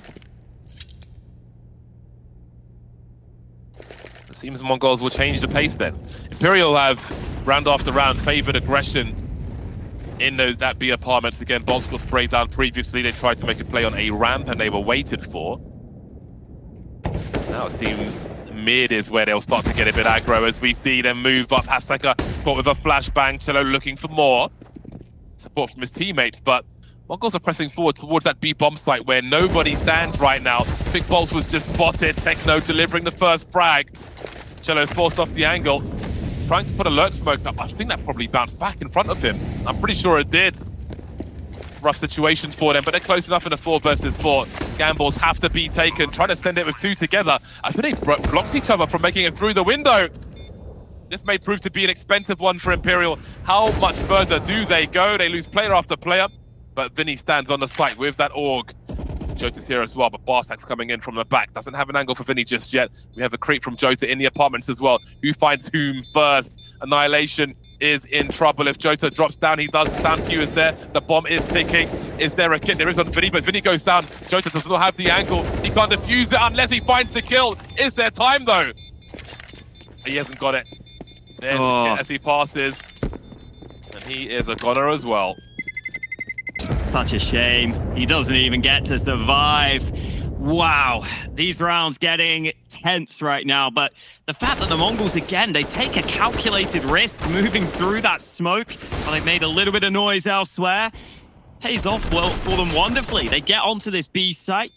It seems MongolZ will change the pace then. Imperial have, round after round, favored aggression in that B apartments. Again, Bolts got sprayed down previously. They tried to make a play on a ramp and they were waited for. Now it seems mid is where they'll start to get a bit aggro as we see them move up. Azteca caught with a flashbang. Cello looking for more support from his teammates, but MongolZ are pressing forward towards that B bomb site where nobody stands right now. Big Bolts was just spotted. Techno delivering the first frag. Cello forced off the angle, trying to put a lurk smoke up. I think that probably bounced back in front of him. I'm pretty sure it did. Rough situation for them, but they're close enough in a 4 versus 4. Gambles have to be taken, trying to send it with 2 together. I think they blocked each other from making it through the window. This may prove to be an expensive one for Imperial. How much further do they go? They lose player after player, but Vinny stands on the site with that AUG. Jota's here as well, but Bartak's coming in from the back. Doesn't have an angle for Vinny just yet. We have a creep from Jota in the apartments as well. Who finds whom first? Annihilation is in trouble. If Jota drops down, he does. Sound queue is there. The bomb is ticking. Is there a kit? There is on Vinny, but Vinny goes down. Jota does not have the angle. He can't defuse it unless he finds the kill. Is there time though? He hasn't got it. There's the kit as he passes. And he is a goner as well. Such a shame. He doesn't even get to survive. Wow, these rounds getting tense right now, but the fact that the MongolZ, again, they take a calculated risk moving through that smoke, while they've made a little bit of noise elsewhere, pays off well for them wonderfully. They get onto this B site,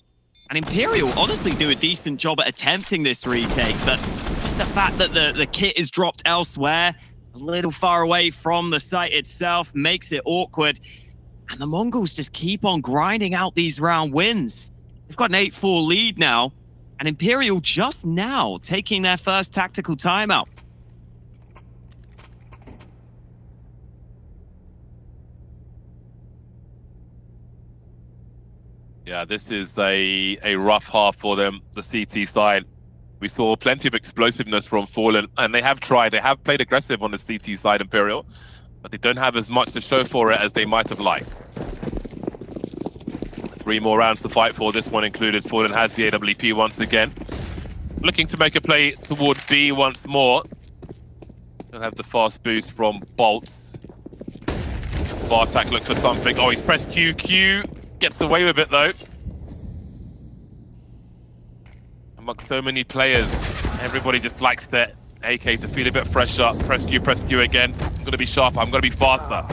and Imperial honestly do a decent job at attempting this retake, but just the fact that the kit is dropped elsewhere, a little far away from the site itself, makes it awkward. And the MongolZ just keep on grinding out these round wins. They've got an 8-4 lead now, and Imperial just now taking their first tactical timeout. Yeah, this is a rough half for them, the CT side. We saw plenty of explosiveness from Fallen, and they have tried. They have played aggressive on the CT side, Imperial, but they don't have as much to show for it as they might have liked. 3 more rounds to fight for, this one included. Fallen has the AWP once again. Looking to make a play towards B once more. They'll have the fast boost from Bolts. Bartak looks for something. Oh, he's pressed Q. Q gets away with it though. Amongst so many players, everybody just likes their AK to feel a bit fresher. Press Q again. I'm gonna be sharper, I'm gonna be faster.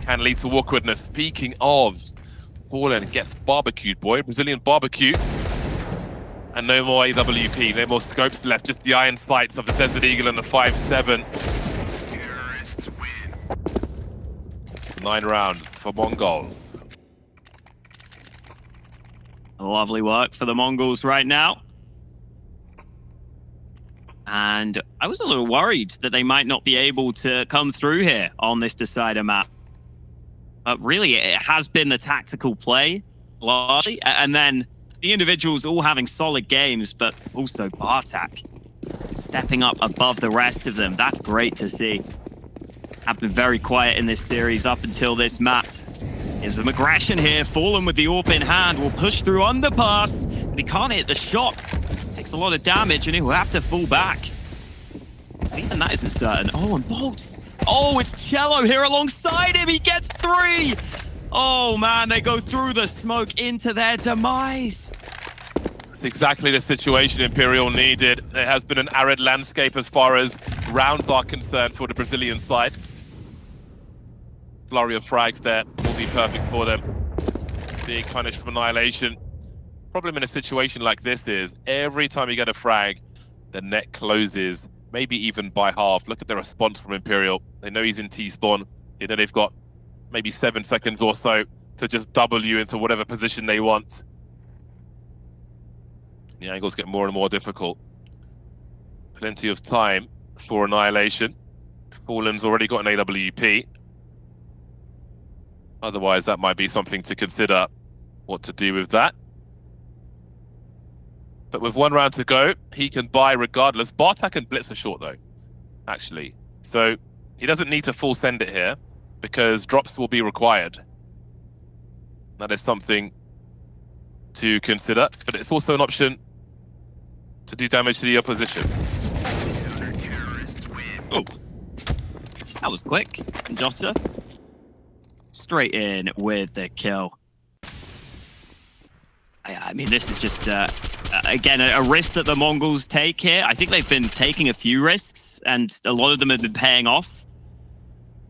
Can lead to awkwardness. Speaking of, Fallen gets barbecued, boy. Brazilian barbecue. And no more AWP, no more scopes left. Just the iron sights of the Desert Eagle and the 5-7. 9 rounds for MongolZ. Lovely work for the MongolZ right now. And I was a little worried that they might not be able to come through here on this decider map. But really, it has been the tactical play, largely. And then the individuals all having solid games, but also Bartak stepping up above the rest of them. That's great to see. Have been very quiet in this series up until this map. There's some aggression here. Fallen with the AWP in hand will push through underpass, but he can't hit the shot. Takes a lot of damage, and he will have to fall back. Even that isn't certain. Oh, and Bolts. Oh, it's Cello here alongside him. He gets 3. Oh, man, they go through the smoke into their demise. That's exactly the situation Imperial needed. There has been an arid landscape as far as rounds are concerned for the Brazilian side. Flurry of frags there will be perfect for them. Being punished from annihilation. Problem in a situation like this is every time you get a frag, the net closes, maybe even by half. Look at the response from Imperial. They know he's in T-spawn. They know they've got maybe 7 seconds or so to just double you into whatever position they want. The angles get more and more difficult. Plenty of time for annihilation. Fallen's already got an AWP. Otherwise, that might be something to consider. what to do with that. But with 1 round to go, he can buy regardless. Bartak can blitz a short though, actually. So he doesn't need to full send it here because drops will be required. That is something to consider, but it's also an option to do damage to the opposition. Oh, that was quick. Jota straight in with the kill. I mean, this is just, again, a risk that the Mongols take here. I think they've been taking a few risks, and a lot of them have been paying off.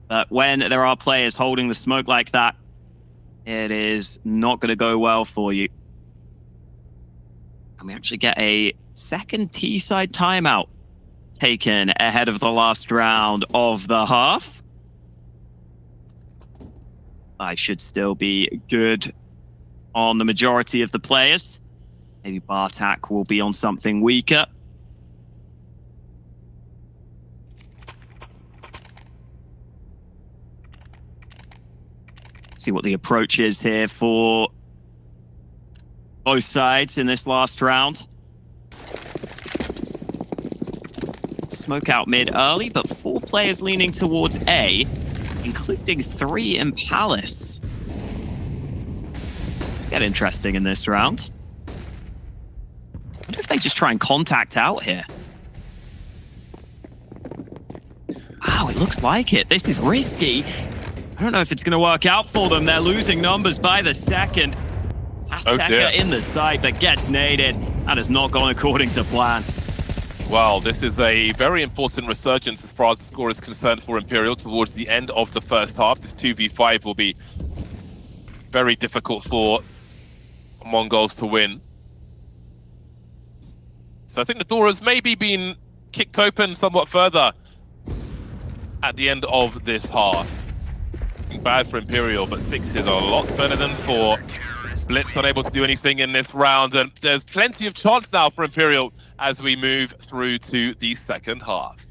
But when there are players holding the smoke like that, it is not going to go well for you. And we actually get a second T-side timeout taken ahead of the last round of the half. I should still be good on the majority of the players. Maybe Bartak will be on something weaker. See what the approach is here for both sides in this last round. Smoke out mid early, but 4 players leaning towards A, including 3 in Palace. Let's get interesting in this round. I wonder if they just try and contact out here. Wow, it looks like it. This is risky. I don't know if it's going to work out for them. They're losing numbers by the second. Azteca in the site, but gets naded. That has not gone according to plan. Well, this is a very important resurgence as far as the score is concerned for Imperial towards the end of the first half. This 2v5 will be very difficult for Mongols to win. So I think the door has maybe been kicked open somewhat further at the end of this half. Bad for Imperial, but 6 is a lot better than 4. Blitz not able to do anything in this round, and there's plenty of chance now for Imperial as we move through to the second half.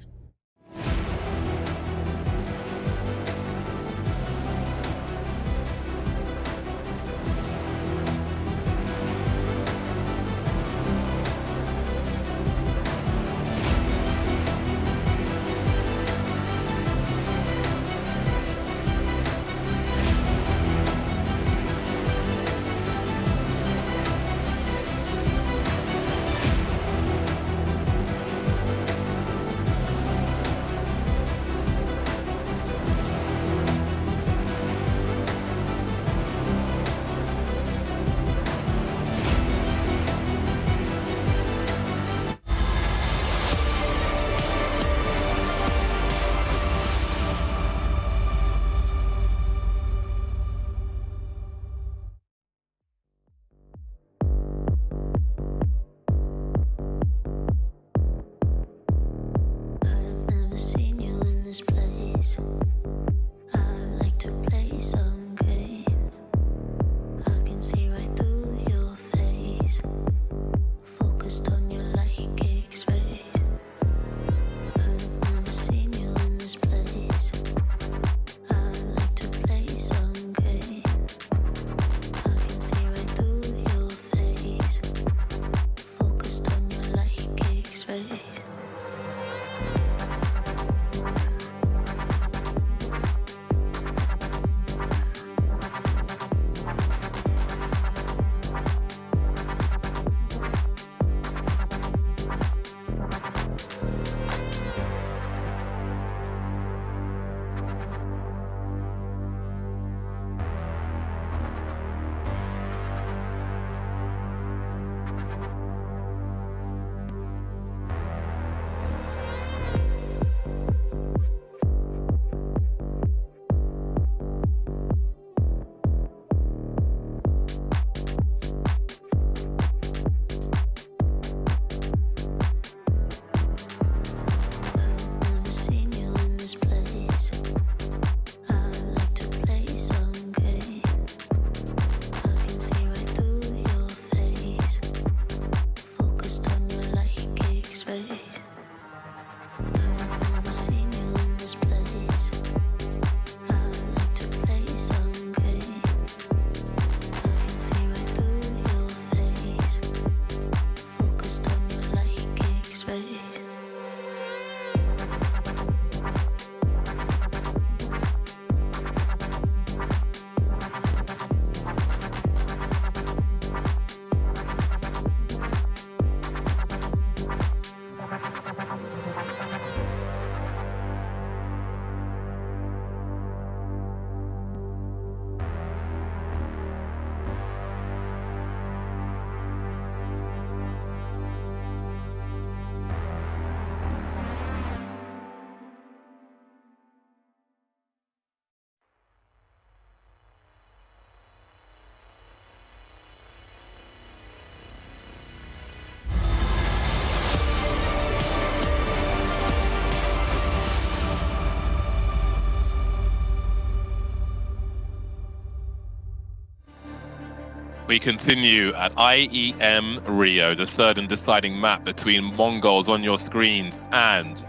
We continue at IEM Rio, the third and deciding map between MongolZ on your screens and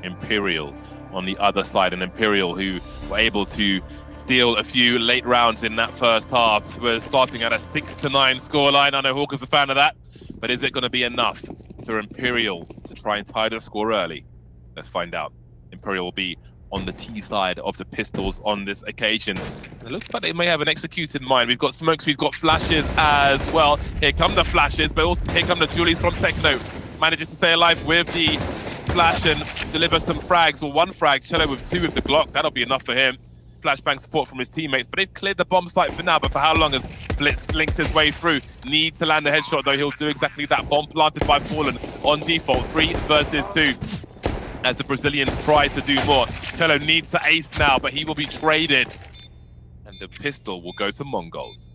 Imperial on the other side. And Imperial, who were able to steal a few late rounds in that first half. We're starting at a 6-9 scoreline. I know Hawker's a fan of that, but is it going to be enough for Imperial to try and tie the score early? Let's find out. Imperial will be on the T side of the pistols on this occasion. It looks like they may have an execute in mind. We've got smokes, we've got flashes as well. Here come the flashes, but also here come the Julies from Techno. Manages to stay alive with the flash and deliver some frags, or one frag. Cello with 2 with the Glock. That'll be enough for him. Flashbang support from his teammates, but they've cleared the bomb site for now. But for how long as Blitz slinks his way through? Needs to land the headshot, though. He'll do exactly that. Bomb planted by Fallen on default. 3 versus 2. As the Brazilians try to do more. Cello needs to ace now, but he will be traded. And the pistol will go to MongolZ.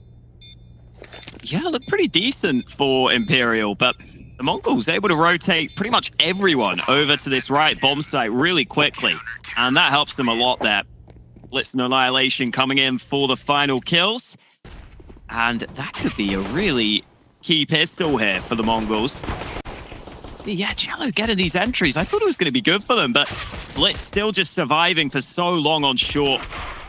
Yeah, look pretty decent for Imperial, but the MongolZ able to rotate pretty much everyone over to this right bomb site really quickly. And that helps them a lot there. Blitz and Annihilation coming in for the final kills. And that could be a really key pistol here for the MongolZ. See, yeah, Cello getting these entries. I thought it was going to be good for them, but Blitz still just surviving for so long on short.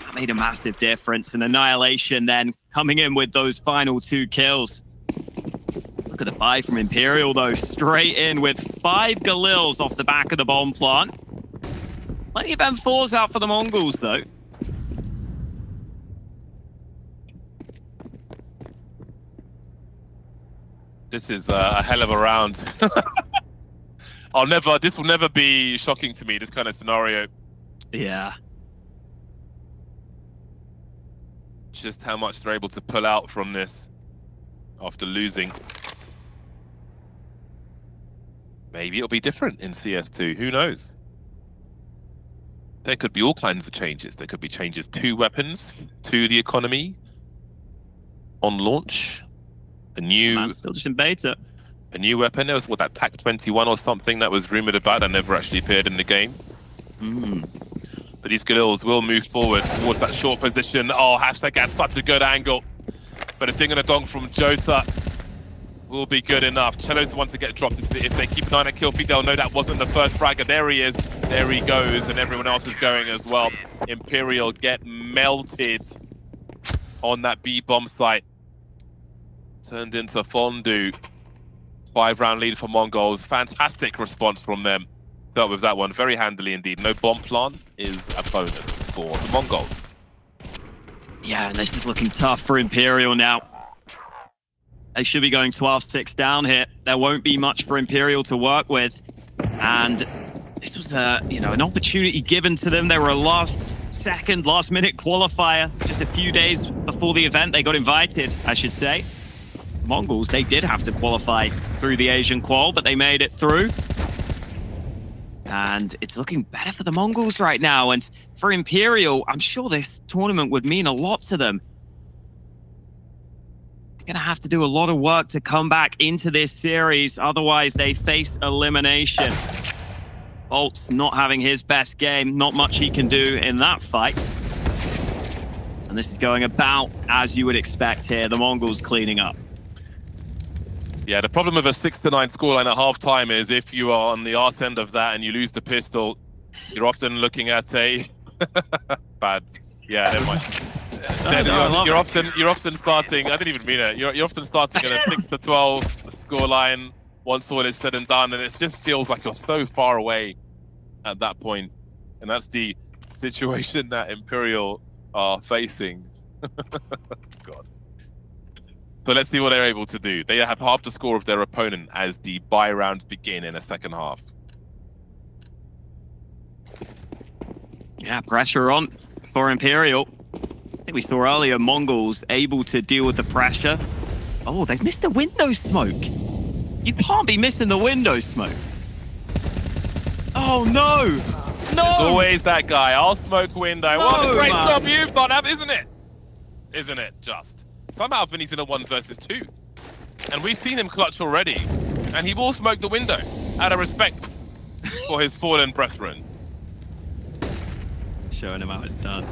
That made a massive difference. And Annihilation then coming in with those final 2 kills. Look at the buy from Imperial, though. Straight in with 5 Galils off the back of the bomb plant. Plenty of M4s out for the MongolZ, though. This is a hell of a round. This will never be shocking to me, this kind of scenario. Yeah. Just how much they're able to pull out from this after losing. Maybe it'll be different in CS2, who knows? There could be all kinds of changes. There could be changes to weapons, to the economy, on launch. A new, still just in beta. A new weapon. It was what, that TAC-21 or something that was rumored about that never actually appeared in the game. But these Galils will move forward towards that short position. Oh, Hashtag had such a good angle. But a ding and a dong from Jota will be good enough. Cello's the one to get dropped. If they keep an eye on a kill feed, they'll know that wasn't the first fragger. There he is. There he goes. And everyone else is going as well. Imperial get melted on that B bomb site. Turned into fondue. 5-round lead for MongolZ. Fantastic response from them. Dealt with that one very handily indeed. No bomb plant is a bonus for the MongolZ. Yeah, and this is looking tough for Imperial now. They should be going 12-6 down here. There won't be much for Imperial to work with. And this was an opportunity given to them. They were a last-minute qualifier. Just a few days before the event, they got invited, I should say. MongolZ, they did have to qualify through the Asian qual, but they made it through. And it's looking better for the MongolZ right now. And for Imperial, I'm sure this tournament would mean a lot to them. They're going to have to do a lot of work to come back into this series. Otherwise, they face elimination. Bolt's not having his best game. Not much he can do in that fight. And this is going about as you would expect here. The MongolZ cleaning up. Yeah, the problem with a 6-9 scoreline at halftime is if you are on the arse end of that and you lose the pistol, you're often looking at a bad. Yeah, never mind. You're often starting. I didn't even mean it. You're often starting at a 6-12 scoreline once all is said and done, and it just feels like you're so far away at that point, and that's the situation that Imperial are facing. God. So let's see what they're able to do. They have half the score of their opponent as the buy rounds begin in a second half. Yeah, pressure on for Imperial. I think we saw earlier MongolZ able to deal with the pressure. Oh, they've missed the window smoke. You can't be missing the window smoke. Oh, no. No. There's always that guy. I'll smoke window. No, what a great man. job you've done, isn't it? Isn't it just? Somehow Vinny's in a 1 versus 2. And we've seen him clutch already. And he will smoke the window out of respect for his fallen brethren. Showing him how it's done.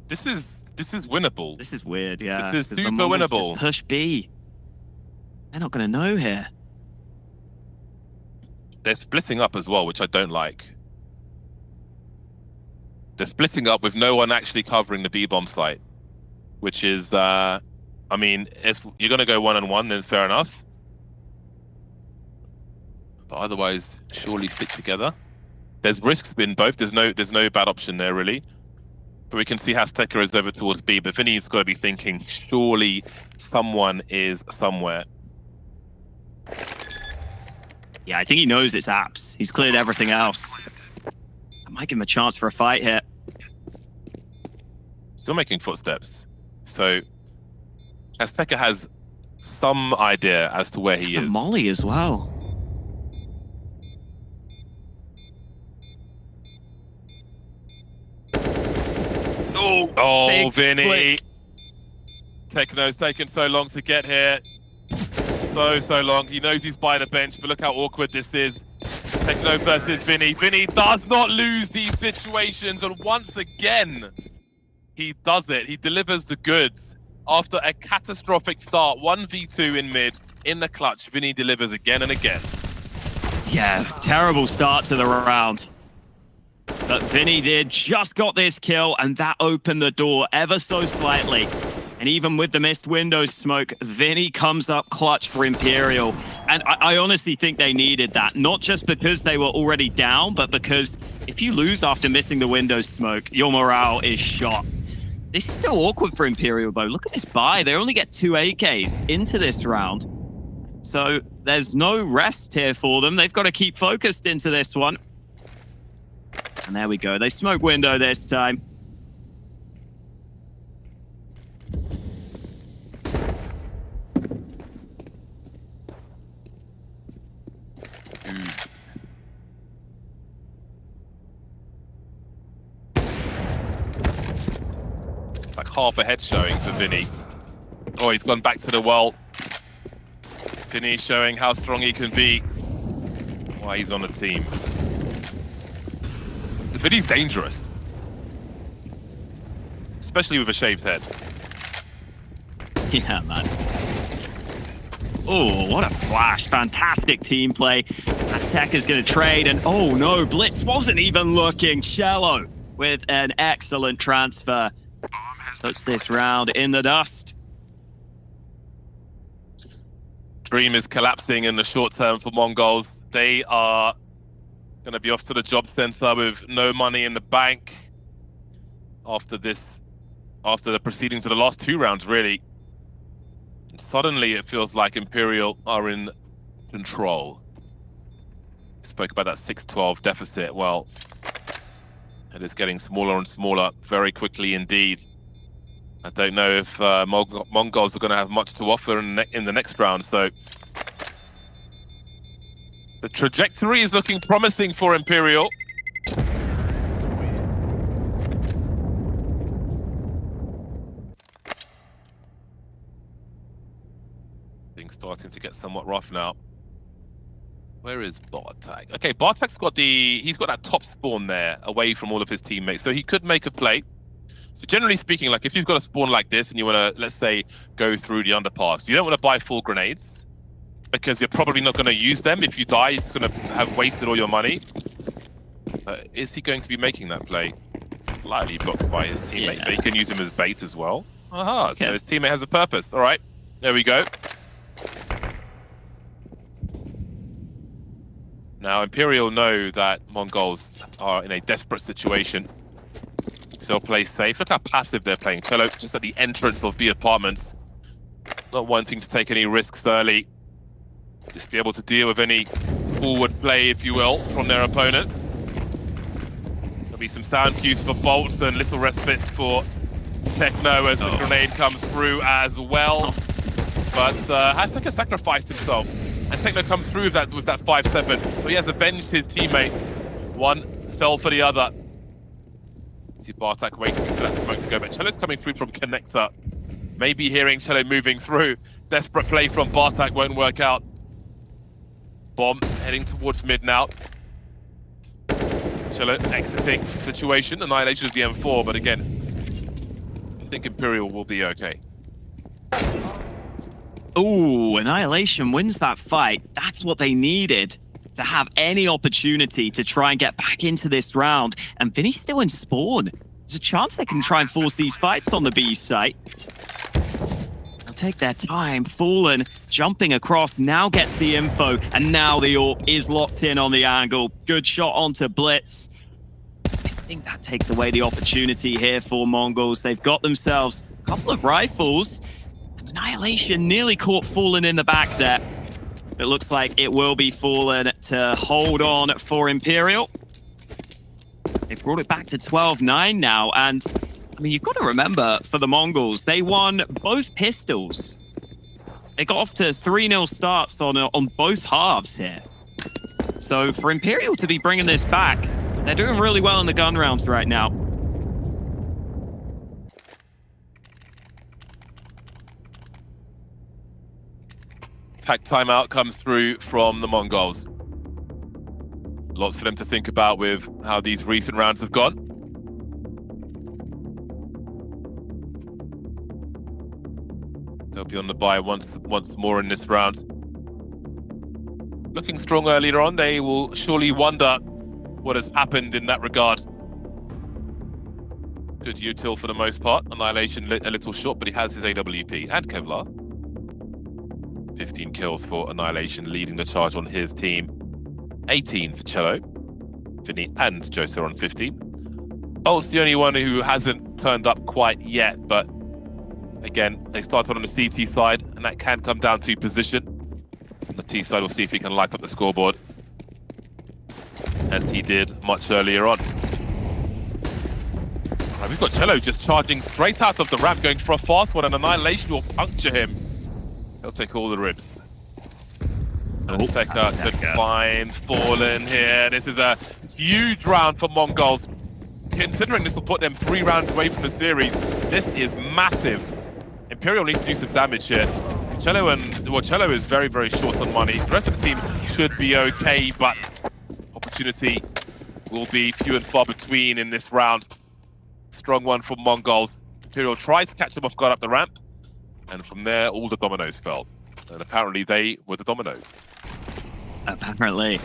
This is winnable. This is weird, yeah. This is 'Cause the super Mongols winnable. just push B. They're not going to know here. They're splitting up as well, which I don't like. They're splitting up with no one actually covering the B-bomb site, which is, I mean, if you're going to go one-on-one, then fair enough. But otherwise, surely stick together. There's risks in both. There's no bad option there, really. But we can see Azteca is over towards B, but Vinny's got to be thinking, surely someone is somewhere. Yeah, I think he knows it's apps. He's cleared everything else. I might give him a chance for a fight here. Still making footsteps. So Azteca has some idea as to where he is. It's a molly as well. Oh, Vinny. Techno's taken so long to get here. So long. He knows he's by the bench, but look how awkward this is. Techno versus Vinny. Vinny does not lose these situations, and once again, he does it. He delivers the goods. After a catastrophic start, 1v2 in mid, in the clutch, Vinny delivers again and again. Yeah, terrible start to the round. But Vinny did just got this kill, and that opened the door ever so slightly. And even with the missed window smoke, Vinny comes up clutch for Imperial. And I honestly think they needed that, not just because they were already down, but because if you lose after missing the window smoke, your morale is shot. This is still awkward for Imperial, though. Look at this buy. They only get 2 AKs into this round. So there's no rest here for them. They've got to keep focused into this one. And there we go. They smoke window this time. It's like half a head showing for Vinny. Oh, he's gone back to the well. Vinny showing how strong he can be. Why he's on the team. Vinny's dangerous. Especially with a shaved head. Yeah, man. Oh, what a flash. Fantastic team play. Azteca's going to trade, and oh no, Blitz wasn't even looking. Cello with an excellent transfer. Puts this round in the dust. Dream is collapsing in the short term for MongolZ. They are going to be off to the job center with no money in the bank after the proceedings of the last 2 rounds, really. And suddenly it feels like Imperial are in control. We spoke about that 6-12 deficit. Well, it is getting smaller and smaller very quickly indeed. I don't know if MongolZ are going to have much to offer in the next round, so the trajectory is looking promising for Imperial. Things starting to get somewhat rough now. Where is Bartak? Okay, Bartak's got he's got that top spawn there away from all of his teammates, so he could make a play. So generally speaking, like if you've got a spawn like this and you want to, let's say, go through the underpass, you don't want to buy full grenades because you're probably not going to use them. If you die, it's going to have wasted all your money. Is he going to be making that play? Slightly blocked by his teammate, but he can use him as bait as well. Aha, okay. So his teammate has a purpose. All right, there we go. Now, Imperial know that MongolZ are in a desperate situation. They'll play safe. Look how passive they're playing. Cello just at the entrance of B apartments. Not wanting to take any risks early. Just be able to deal with any forward play, if you will, from their opponent. There'll be some sound cues for bolts and little respite for Techno as the grenade comes through as well. But Azteca sacrificed himself. And Techno comes through with that 5-7. So he has avenged his teammate. One fell for the other. See Bartak waiting for that smoke to go, but Cello's coming through from connector. Maybe hearing Cello moving through. Desperate play from Bartak won't work out. Bomb heading towards mid now. Cello exiting situation. Annihilation is the M4, but again, think Imperial will be okay. Ooh, Annihilation wins that fight. That's what they needed to have any opportunity to try and get back into this round. And Vinny's still in spawn. There's a chance they can try and force these fights on the B site. They'll take their time. Fallen jumping across, now gets the info, and now the AWP is locked in on the angle. Good shot onto Blitz. I think that takes away the opportunity here for MongolZ. They've got themselves a couple of rifles. Annihilation nearly caught Fallen in the back there. It looks like it will be Fallen to hold on for Imperial. They brought it back to 12-9 now. And, I mean, you've got to remember, for the MongolZ, they won both pistols. They got off to 3-0 starts on both halves here. So for Imperial to be bringing this back, they're doing really well in the gun rounds right now. Attack timeout comes through from the MongolZ. Lots for them to think about with how these recent rounds have gone. They'll be on the bye once more in this round. Looking strong earlier on, they will surely wonder what has happened in that regard. Good util for the most part. Annihilation a little short, but he has his AWP and Kevlar. 15 kills for Annihilation, leading the charge on his team. 18 for Cello, Vinny and Joser on 15. Bolt's the only one who hasn't turned up quite yet, but again, they started on the CT side, and that can come down to position. On the T side, we'll see if he can light up the scoreboard, as he did much earlier on. Right, we've got Cello just charging straight out of the ramp, going for a fast one, and Annihilation will puncture him. He'll take all the ribs. And Tekka could find Fallen here. This is a huge round for MongolZ. Considering this will put them 3 rounds away from the series, this is massive. Imperial needs to do some damage here. Cello is very, very short on money. The rest of the team should be okay, but opportunity will be few and far between in this round. Strong one from MongolZ. Imperial tries to catch them off guard up the ramp, and from there, all the dominoes fell. And apparently they were the dominoes. Apparently.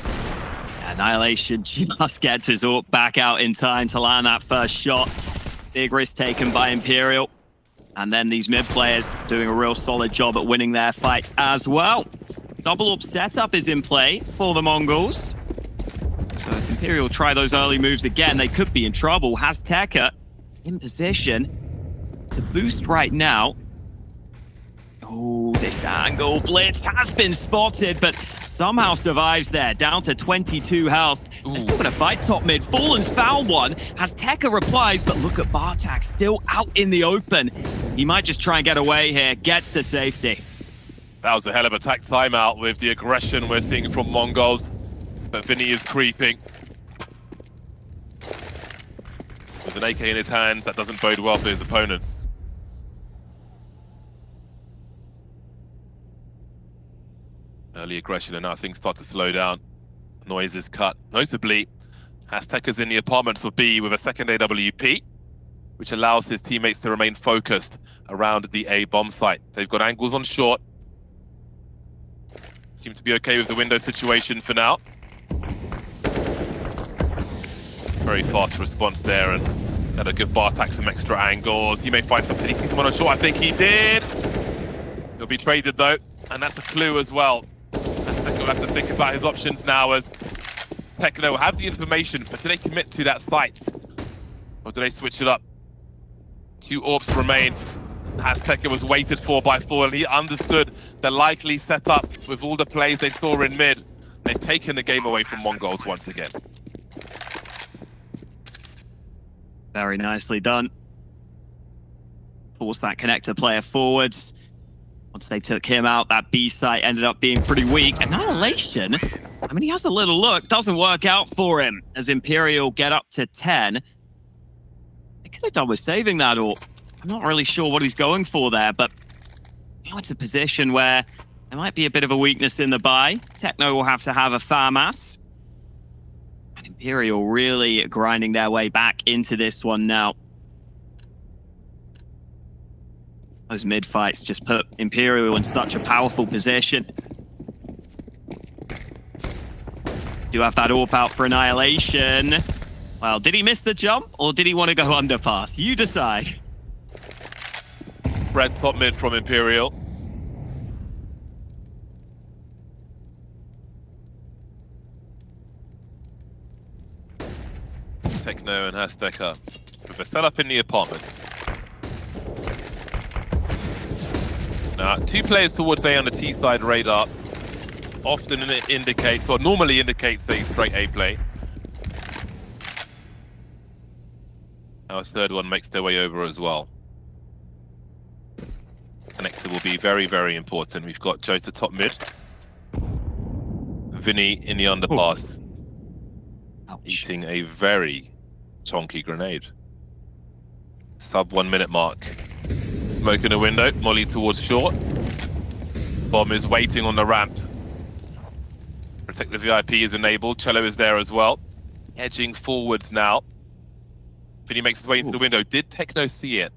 Annihilation just gets his AWP back out in time to land that first shot. Big risk taken by Imperial. And then these mid players doing a real solid job at winning their fights as well. Double AWP setup is in play for the MongolZ. So if Imperial try those early moves again, they could be in trouble. Has Tekka in position to boost right now. Oh, this angle. Blitz has been spotted, but somehow survives there, down to 22 health. They're still gonna fight top mid. Fallen's found one, has Tekka replies, but look at Bartak still out in the open. He might just try and get away here, gets to safety. That was a hell of a attack timeout with the aggression we're seeing from MongolZ, but Vinny is creeping. With an AK in his hands, that doesn't bode well for his opponents. Early aggression, and now things start to slow down. Noise is cut. Notably, Tekka's in the apartments of B with a second AWP, which allows his teammates to remain focused around the A bomb site. They've got angles on short. Seem to be okay with the window situation for now. Very fast response there, and that'll give Bartak some extra angles. He may find something. Did he see someone on short? I think he did. He'll be traded though, and that's a clue as well. Tekka will have to think about his options now, as Tekno will have the information, but do they commit to that site? Or do they switch it up? 2 AWPs remain. Tekka was waited for by Fallen. He understood the likely setup with all the plays they saw in mid. They've taken the game away from MongolZ once again. Very nicely done. Force that connector player forwards. Once they took him out, that B site ended up being pretty weak. Annihilation, I mean, he has a little look. Doesn't work out for him as Imperial get up to 10. They could have done with saving that, or I'm not really sure what he's going for there, but now it's a position where there might be a bit of a weakness in the buy. Techno will have to have a FAMAS. And Imperial really grinding their way back into this one now. Those mid fights just put Imperial in such a powerful position. Do have that AWP out for Annihilation. Well, did he miss the jump or did he want to go underpass? You decide. Spread top mid from Imperial. Techno and Azteca with a setup in the apartment. Now, 2 players towards A on the T side radar. Often it indicates, or normally indicates, a straight A play. Now a third one makes their way over as well. Connector will be very, very important. We've got Jota top mid. Vinny in the underpass. Eating a very chonky grenade. Sub 1 minute mark. Smoke in a window, molly towards short. Bomb is waiting on the ramp. Protect the VIP is enabled. Cello is there as well. Edging forwards now. Vinny makes his way into the window. Did Techno see it?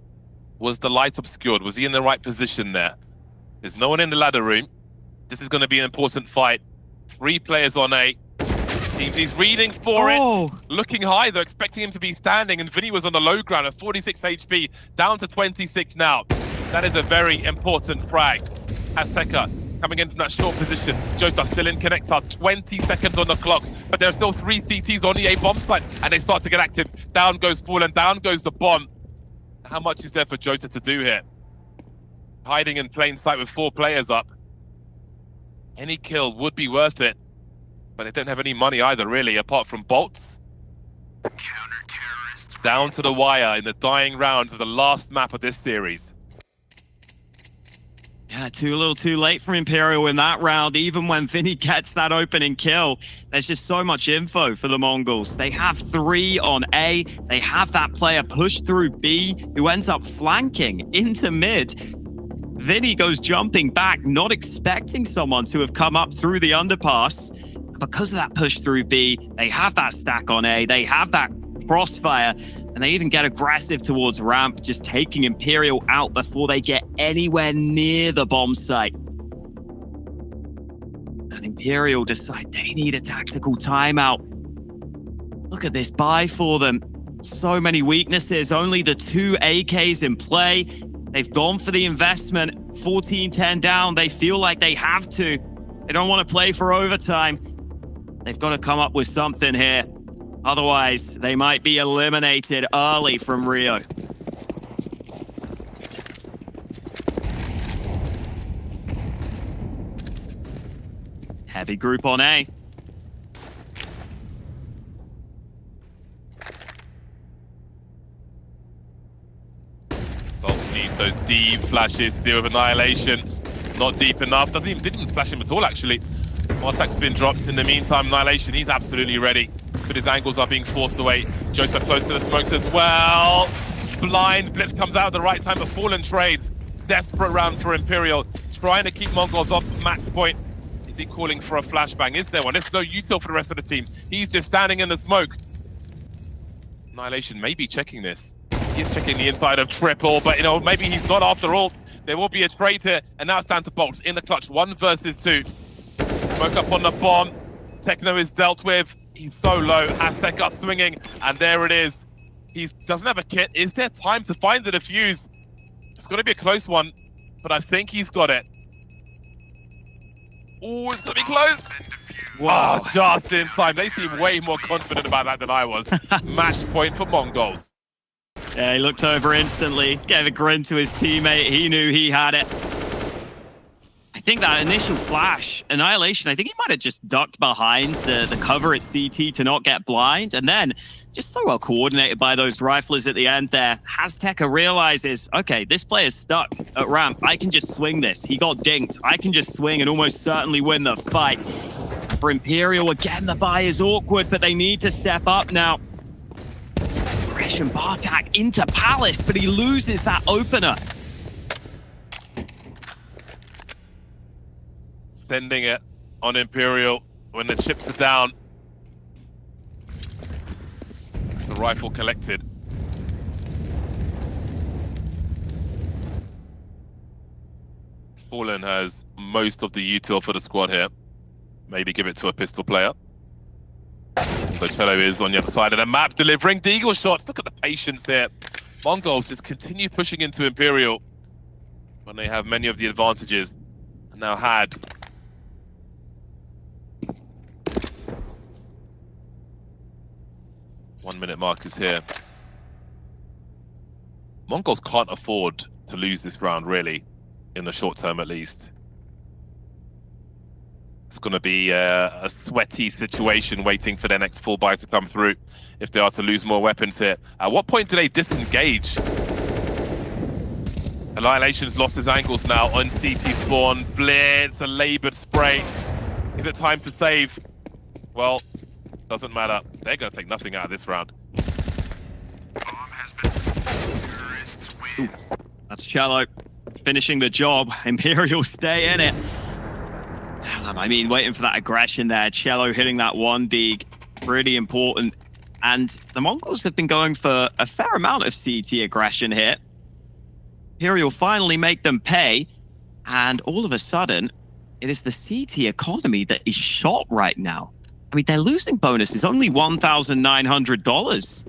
Was the light obscured? Was he in the right position there? There's no one in the ladder room. This is going to be an important fight. 3 players on A. He's reading for it. Looking high, though, expecting him to be standing. And Vinny was on the low ground at 46 HP, down to 26 now. That is a very important frag. Azteca coming in from that short position. Jota still in connector, 20 seconds on the clock. But there are still 3 CTs on the A bomb site, and they start to get active. Down goes Fallen, down goes the bomb. How much is there for Jota to do here? Hiding in plain sight with 4 players up. Any kill would be worth it. But they don't have any money either, really, apart from bolts. Down to the wire in the dying rounds of the last map of this series. Yeah, a little too late for Imperial in that round. Even when Vinny gets that opening kill, there's just so much info for the Mongols. They have 3 on A. They have that player push through B, who ends up flanking into mid. Vinny goes jumping back, not expecting someone to have come up through the underpass. Because of that push through B, they have that stack on A, they have that crossfire, and they even get aggressive towards ramp, just taking Imperial out before they get anywhere near the bomb site. And Imperial decide they need a tactical timeout. Look at this buy for them. So many weaknesses, only the 2 AKs in play. They've gone for the investment, 14-10 down. They feel like they have to. They don't want to play for overtime. They've got to come up with something here. Otherwise, they might be eliminated early from Rio. Heavy group on A. Bolt needs those deep flashes to deal with Annihilation. Not deep enough. Didn't even flash him at all, actually. Artak's been dropped. In the meantime, Annihilation, he's absolutely ready. But his angles are being forced away. Jota close to the smokes as well. Blind. Blitz comes out at the right time, but Fallen trades. Desperate round for Imperial. Trying to keep MongolZ off match point. Is he calling for a flashbang? Is there one? There's no util for the rest of the team. He's just standing in the smoke. Annihilation may be checking this. He is checking the inside of Triple, but maybe he's not after all. There will be a trade here, and now it's down to Bolts in the clutch. 1 versus 2. Smoke up on the bomb. Techno is dealt with. He's so low. Azteca swinging, and there it is. He doesn't have a kit. Is there time to find the defuse? It's going to be a close one, but I think he's got it. Oh, it's going to be close. Wow, just in time. They seem way more confident about that than I was. Match point for MongolZ. Yeah, he looked over instantly, gave a grin to his teammate. He knew he had it. I think that initial flash, Annihilation, I think he might have just ducked behind the cover at CT to not get blind. And then, just so well coordinated by those riflers at the end there, Azteca realizes, okay, this player's stuck at ramp. I can just swing this. He got dinked. I can just swing and almost certainly win the fight. For Imperial, again, the buy is awkward, but they need to step up now. Aggression Bartak into Palace, but he loses that opener. Sending it on Imperial when the chips are down. It's the rifle collected. Fallen has most of the util for the squad here. Maybe give it to a pistol player. So Cello is on the other side of the map, delivering deagle shots. Look at the patience here. MongolZ just continue pushing into Imperial when they have many of the advantages. And now had. One-minute mark is here. MongolZ can't afford to lose this round, really, in the short term at least. It's going to be a sweaty situation waiting for their next full buy to come through if they are to lose more weapons here. At what point do they disengage? Annihilation's lost his angles now on CT spawn. Blitz, a labored spray. Is it time to save? Well, doesn't matter. They're going to take nothing out of this round. Ooh, that's Cello finishing the job. Imperial stay in it. I mean, waiting for that aggression there. Cello hitting that one dig, really important. And the Mongols have been going for a fair amount of CT aggression here. Imperial finally make them pay. And all of a sudden, it is the CT economy that is shot right now. I mean, their losing bonus is only $1,900.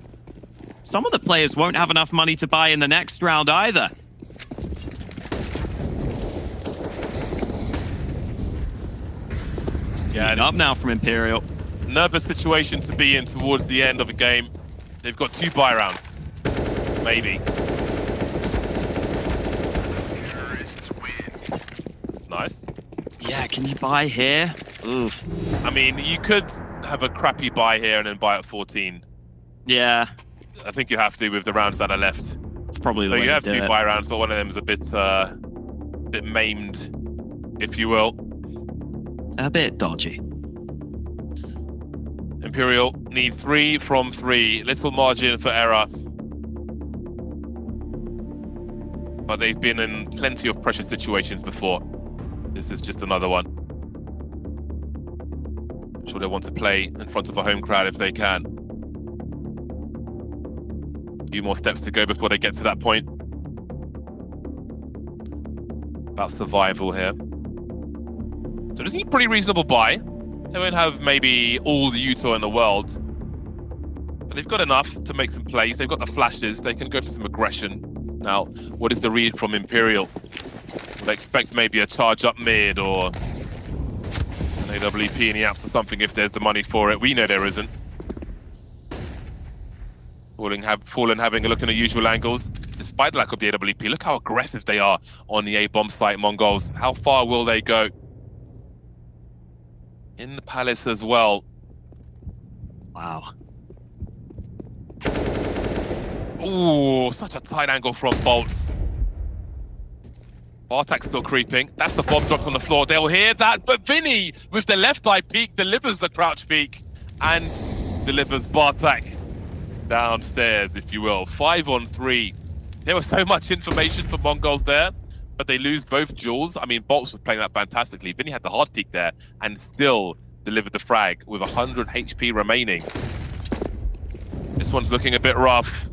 Some of the players won't have enough money to buy in the next round either. Yeah, up now from Imperial. Nervous situation to be in towards the end of a game. They've got 2 buy rounds. Maybe. Nice. Yeah, can you buy here? Oof. I mean, you could have a crappy buy here and then buy at 14. Yeah. I think you have to with the rounds that are left. It's probably the way you have to do 2 it. buy rounds, but one of them is a bit maimed, if you will. A bit dodgy. Imperial need 3 from 3. Little margin for error. But they've been in plenty of pressure situations before. This is just another one. I'm sure they want to play in front of a home crowd if they can. A few more steps to go before they get to that point. About survival here. So this is a pretty reasonable buy. They won't have maybe all the util in the world, but they've got enough to make some plays. They've got the flashes. They can go for some aggression. Now, what is the read from Imperial? They expect maybe a charge up mid or an AWP in the apps or something if there's the money for it. We know there isn't. Fallen having a look in the usual angles. Despite the lack of the AWP, look how aggressive they are on the A-bomb site, MongolZ. How far will they go? In the palace as well. Wow. Ooh, such a tight angle from Bolts. Bartak's still creeping. That's the bomb drops on the floor. They'll hear that, but Vinny, with the left eye peek, delivers the crouch peek and delivers Bartak downstairs, if you will. 5 on 3. There was so much information for MongolZ there, but they lose both duels. I mean, Bolts was playing that fantastically. Vinny had the hard peek there and still delivered the frag with 100 HP remaining. This one's looking a bit rough.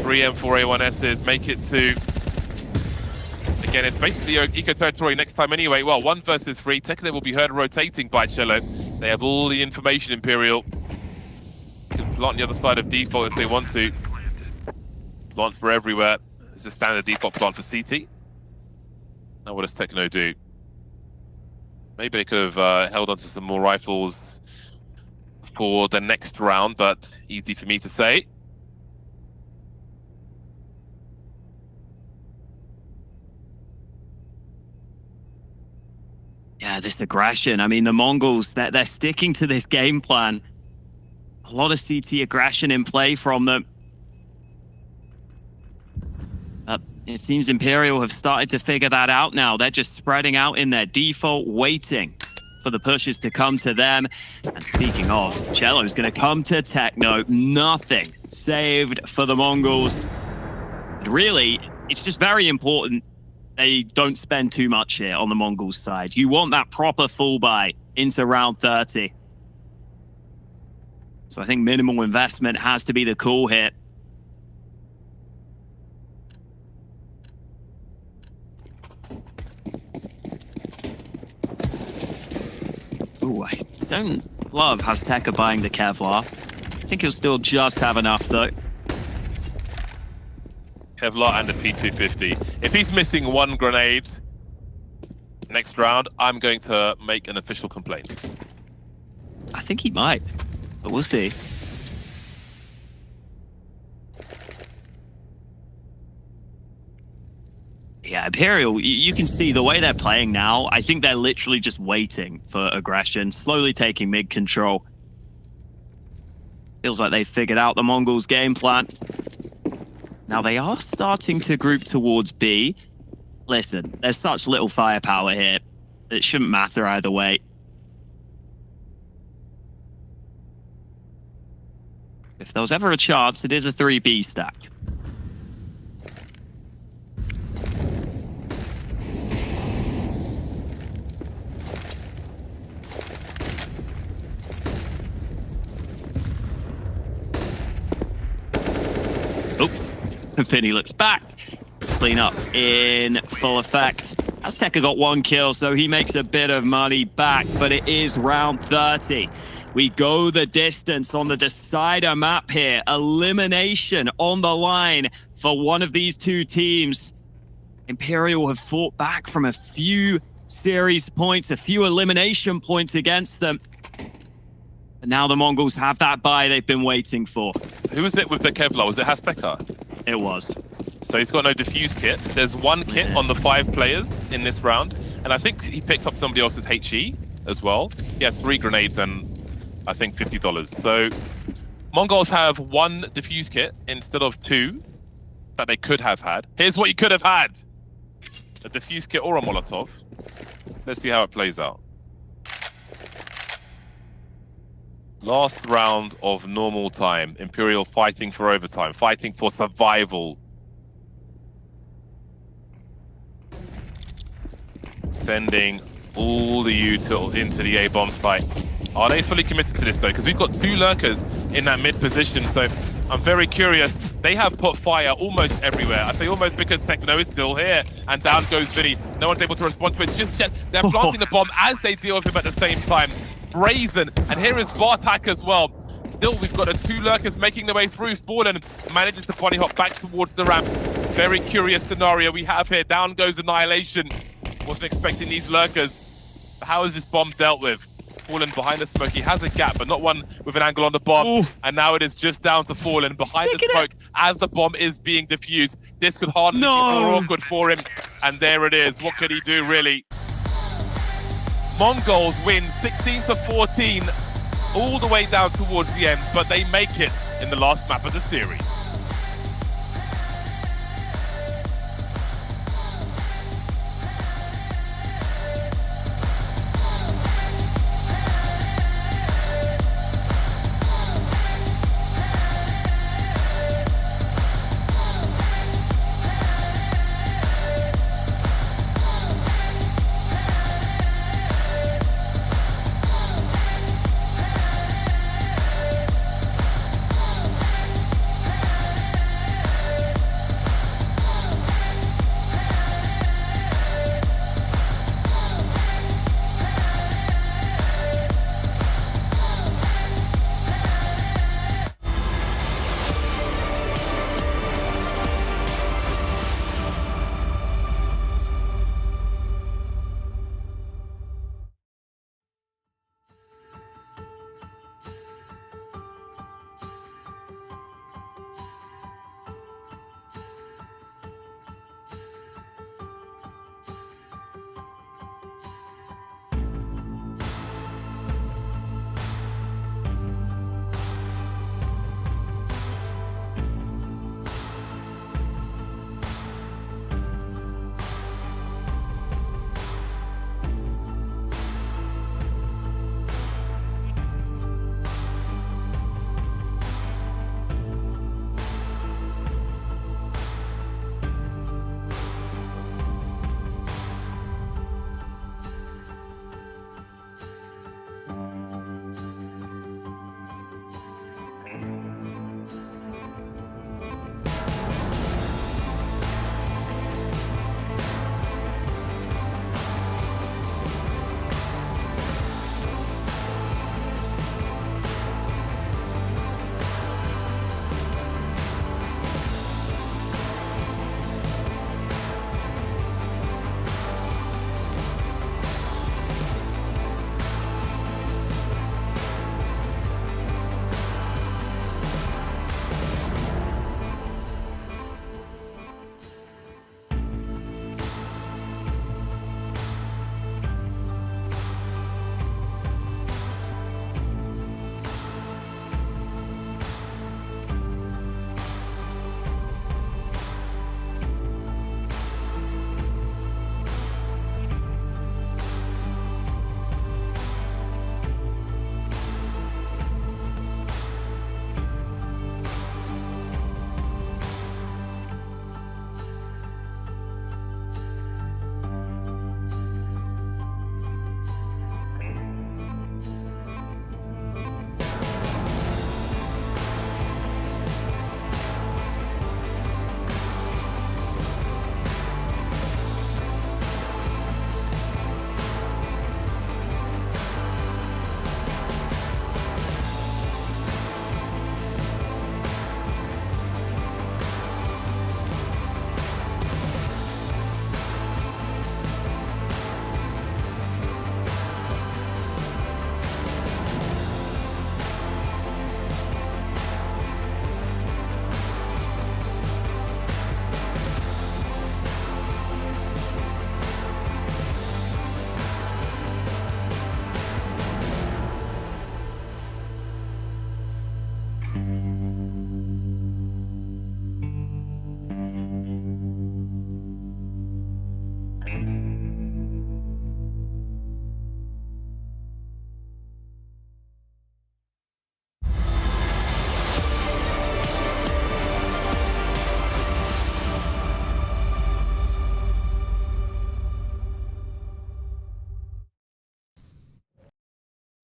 3 M4A1Ss make it to... Again, it's basically eco territory next time anyway. Well, 1 versus 3. Technically will be heard rotating by Cello. They have all the information, Imperial. They can plant the other side of default if they want to. Plant for everywhere. This is a standard default plant for CT. Now what does Techno do? Maybe they could have held onto some more rifles for the next round, but easy for me to say. Yeah, this aggression. I mean, the Mongols, they're sticking to this game plan. A lot of CT aggression in play from them. It seems Imperial have started to figure that out now. They're just spreading out in their default, waiting for the pushes to come to them. And speaking of, Cello's going to come to Techno. Nothing saved for the Mongols. But really, it's just very important they don't spend too much here on the Mongols side. You want that proper full buy into round 30. So I think minimal investment has to be the call here. Ooh, I don't love Azteca buying the Kevlar. I think he'll still just have enough, though. Kevlar and a P250. If he's missing one grenade next round, I'm going to make an official complaint. I think he might, but we'll see. Yeah, Imperial, you can see the way they're playing now. I think they're literally just waiting for aggression, slowly taking mid control. Feels like they've figured out the Mongols' game plan. Now, they are starting to group towards B. Listen, there's such little firepower here. It shouldn't matter either way. If there was ever a chance, it is a 3B stack. Finny looks back. Clean up in full effect. Azteca got 1 kill, so he makes a bit of money back, but it is round 30. We go the distance on the decider map here. Elimination on the line for one of these two teams. Imperial have fought back from a few series points, a few elimination points against them. But now the Mongols have that buy they've been waiting for. Who was it with the Kevlar? Was it Azteca? It was. So he's got no diffuse kit. There's 1 kit on the 5 players in this round. And I think he picked up somebody else's HE as well. He has 3 grenades and I think $50. So Mongols have 1 diffuse kit instead of 2 that they could have had. Here's what you could have had. A diffuse kit or a Molotov. Let's see how it plays out. Last round of normal time. Imperial fighting for overtime, fighting for survival. Sending all the util into the A-bomb site. Are they fully committed to this though? Because we've got 2 lurkers in that mid position, so I'm very curious. They have put fire almost everywhere. I say almost because Techno is still here, and down goes Vinny. No one's able to respond to it just yet. They're planting the bomb as they deal with him at the same time. Brazen, and here is Vartak as well. Still, we've got 2 lurkers making their way through. Fallen manages to bunny hop back towards the ramp. Very curious scenario we have here. Down goes Annihilation. Wasn't expecting these lurkers. But how is this bomb dealt with? Fallen behind the smoke. He has a gap, but not one with an angle on the bomb. Ooh. And now it is just down to Fallen behind the smoke as the bomb is being defused. This could hardly be more awkward for him. And there it is. What could he do, really? Mongols win 16-14 all the way down towards the end, but they make it in the last map of the series.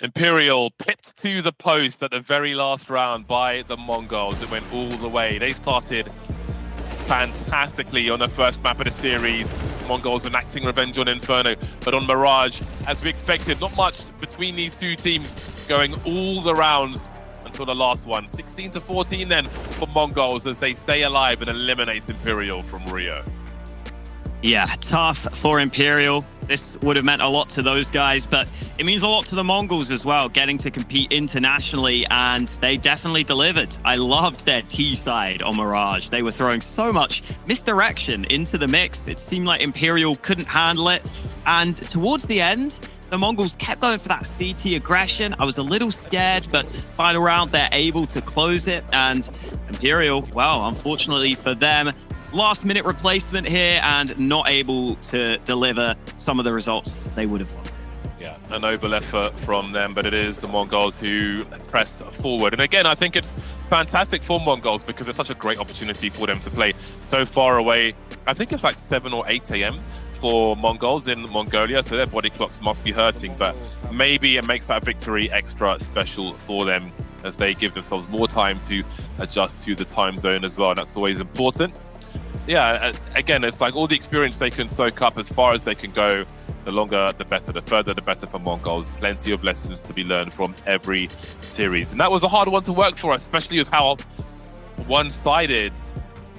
Imperial pipped to the post at the very last round by the MongolZ. It went all the way. They started fantastically on the first map of the series. MongolZ enacting revenge on Inferno, but on Mirage, as we expected, not much between these two teams, going all the rounds until the last one. 16-14 then for MongolZ as they stay alive and eliminates Imperial from Rio. Yeah, tough for Imperial. This would have meant a lot to those guys, but it means a lot to the MongolZ as well, getting to compete internationally, and they definitely delivered. I loved their T side on Mirage. They were throwing so much misdirection into the mix. It seemed like Imperial couldn't handle it, and towards the end, the MongolZ kept going for that CT aggression. I was a little scared, but final round, they're able to close it, and Imperial, well, unfortunately for them, last-minute replacement here and not able to deliver some of the results they would have wanted. Yeah, a noble effort from them, but it is the MongolZ who press forward. And again, I think it's fantastic for MongolZ because it's such a great opportunity for them to play so far away. I think it's like 7 or 8 a.m. for MongolZ in Mongolia, so their body clocks must be hurting, but maybe it makes that victory extra special for them as they give themselves more time to adjust to the time zone as well. And that's always important. Yeah, again, it's like all the experience they can soak up as far as they can go, the longer, the better, the further, the better for MongolZ. Plenty of lessons to be learned from every series. And that was a hard one to work for, especially with how one-sided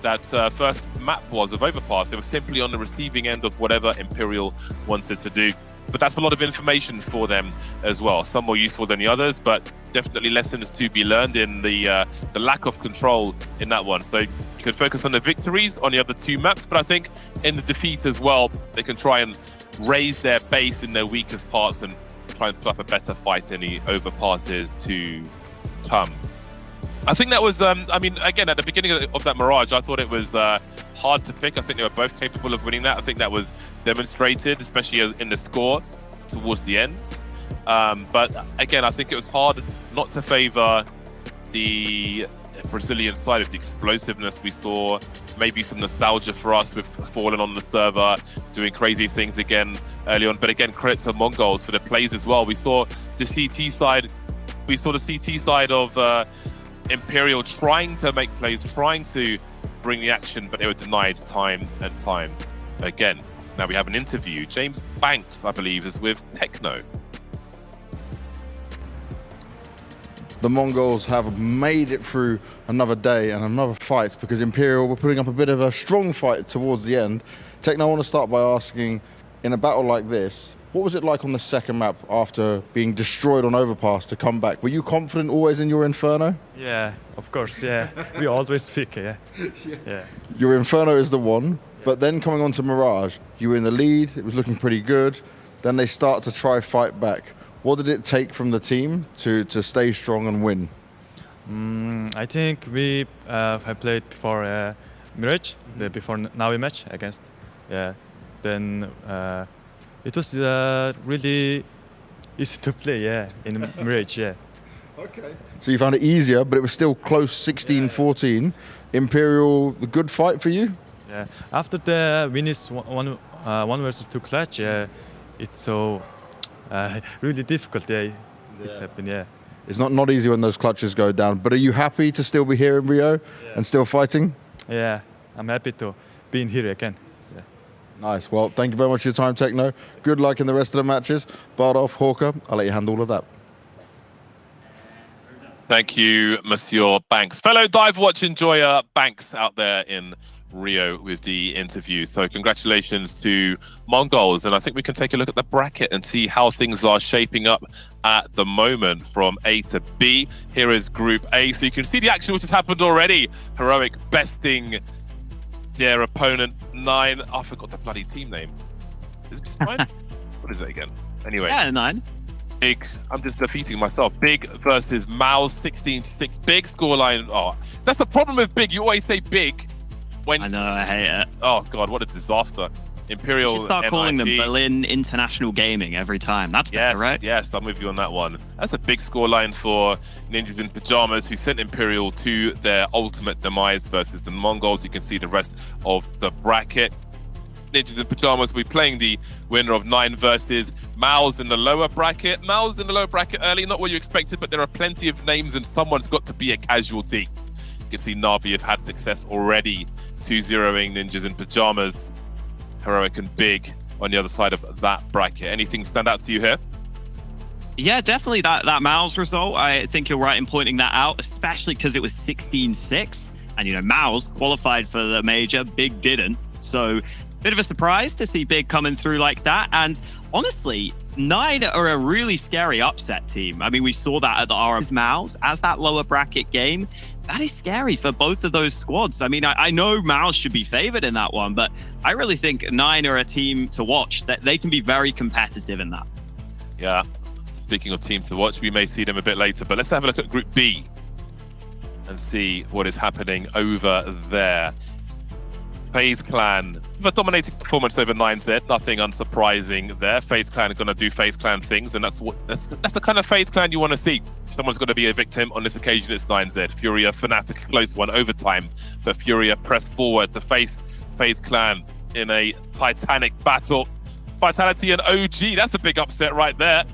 that first map was of Overpass. It was simply on the receiving end of whatever Imperial wanted to do. But that's a lot of information for them as well. Some more useful than the others, but definitely lessons to be learned in the lack of control in that one. So you can focus on the victories on the other two maps, but I think in the defeat as well, they can try and raise their base in their weakest parts and try and put up a better fight in the overpasses to come. I think that was, I mean, again, at the beginning of that Mirage, I thought it was hard to pick. I think they were both capable of winning that. I think that was demonstrated, especially in the score towards the end. But again, I think it was hard not to favor the Brazilian side of the explosiveness we saw. Maybe some nostalgia for us with Fallen on the server, doing crazy things again early on. But again, credit to MongolZ for the plays as well. We saw the CT side. We saw the CT side of Imperial trying to make plays, trying to bring the action, but they were denied time and time again. Now we have an interview. James Banks, I believe, is with Techno. The MongolZ have made it through another day and another fight because Imperial were putting up a bit of a strong fight towards the end. Techno, I want to start by asking, in a battle like this, what was it like on the second map after being destroyed on Overpass to come back? Were you confident always in your Inferno? Yeah, of course, yeah. We always pick, yeah. Yeah. Your Inferno is the one, but then coming on to Mirage, you were in the lead, it was looking pretty good. Then they start to try fight back. What did it take from the team to stay strong and win? I think we have played before Mirage, before NAVI match against, yeah. Then it was really easy to play, yeah, in Mirage, yeah. Okay. So you found it easier, but it was still close, 16-14. Imperial, the good fight for you? Yeah. After the win is one versus 2 clutch, yeah, it's so really difficult, yeah. It happened, yeah. It's not easy when those clutches go down, but are you happy to still be here in Rio and still fighting? Yeah, I'm happy to be in here again. Yeah. Nice. Well, thank you very much for your time, Techno. Good luck in the rest of the matches. Bardolph, Hawker, I'll let you handle all of that. Thank you, Monsieur Banks. Fellow Dive Watch enjoyer Banks out there in Rio with the interview. So congratulations to MongolZ. And I think we can take a look at the bracket and see how things are shaping up at the moment from A to B. Here is Group A. So you can see the action which has happened already. Heroic besting their opponent 9. I forgot the bloody team name. Is it 9? What is it again? Anyway. Yeah, 9. Big, I'm just defeating myself. Big versus MOUZ, 16-6. Big scoreline. Oh, that's the problem with Big. You always say Big when... I know, I hate it. Oh, God, what a disaster. Imperial, you should start calling them Berlin International Gaming every time. That's better, right? Yes, I'm with you on that one. That's a big scoreline for Ninjas in Pajamas, who sent Imperial to their ultimate demise versus the MongolZ. You can see the rest of the bracket. Ninjas in Pajamas will be playing the winner of 9 versus MOUZ in the lower bracket. MOUZ in the lower bracket early, not what you expected, but there are plenty of names and someone's got to be a casualty. You can see NAVI have had success already 2-0ing Ninjas in Pajamas. Heroic and Big on the other side of that bracket. Anything stand out to you here? Yeah, definitely that MOUZ result. I think you're right in pointing that out, especially because it was 16-6. And, you know, MOUZ qualified for the major, Big didn't. So, bit of a surprise to see Big coming through like that. And honestly, 9 are a really scary upset team. I mean, we saw that at the RM MOUZ as that lower bracket game. That is scary for both of those squads. I mean, I know MOUZ should be favored in that one, but I really think 9 are a team to watch. That they can be very competitive in that. Yeah. Speaking of teams to watch, we may see them a bit later, but let's have a look at Group B and see what is happening over there. FaZe Clan with a dominating performance over 9Z, nothing unsurprising there. FaZe Clan are going to do FaZe Clan things, and that's the kind of FaZe Clan you want to see. Someone's going to be a victim. On this occasion, it's 9Z. Furia, Fnatic, close one, overtime, but Furia press forward to face FaZe Clan in a titanic battle. Vitality and OG, that's a big upset right there.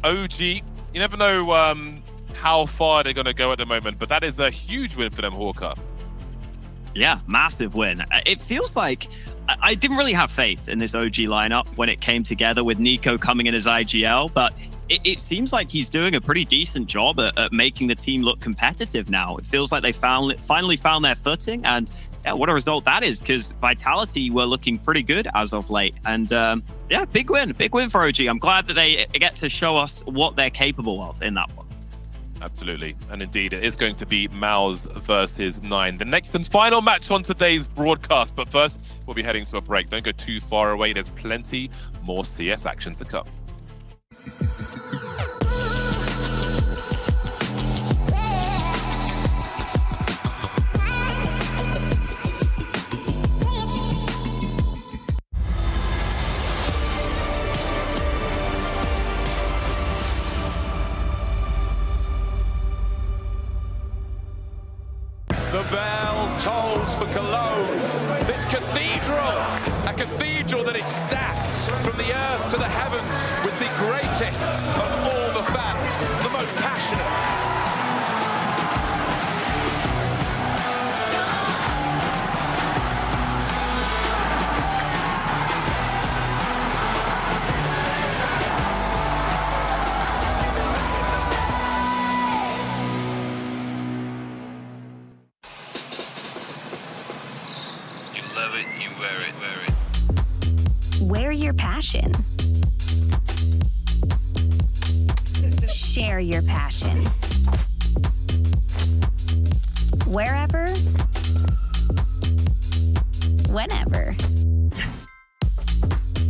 OG, you never know how far they're going to go at the moment, but that is a huge win for them, Hawker. Yeah, massive win. It feels like I didn't really have faith in this OG lineup when it came together with Nico coming in as IGL, but it seems like he's doing a pretty decent job at making the team look competitive now. It feels like they finally found their footing, and yeah, what a result that is, because Vitality were looking pretty good as of late. And yeah, big win for OG. I'm glad that they get to show us what they're capable of in that one. Absolutely. And indeed, it is going to be MOUZ versus 9. The next and final match on today's broadcast. But first, we'll be heading to a break. Don't go too far away. There's plenty more CS action to come. The bell tolls for Cologne. This cathedral, a cathedral that is stacked from the earth to the heavens with the greatest of all the fans, the most passionate. Wear your passion. Share your passion. Wherever, whenever.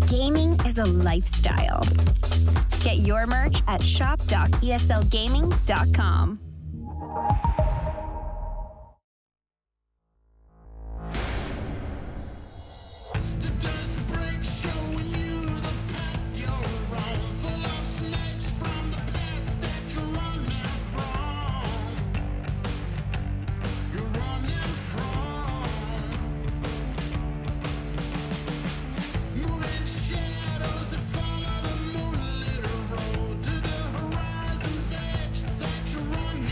Gaming is a lifestyle. Get your merch at shop.eslgaming.com. Run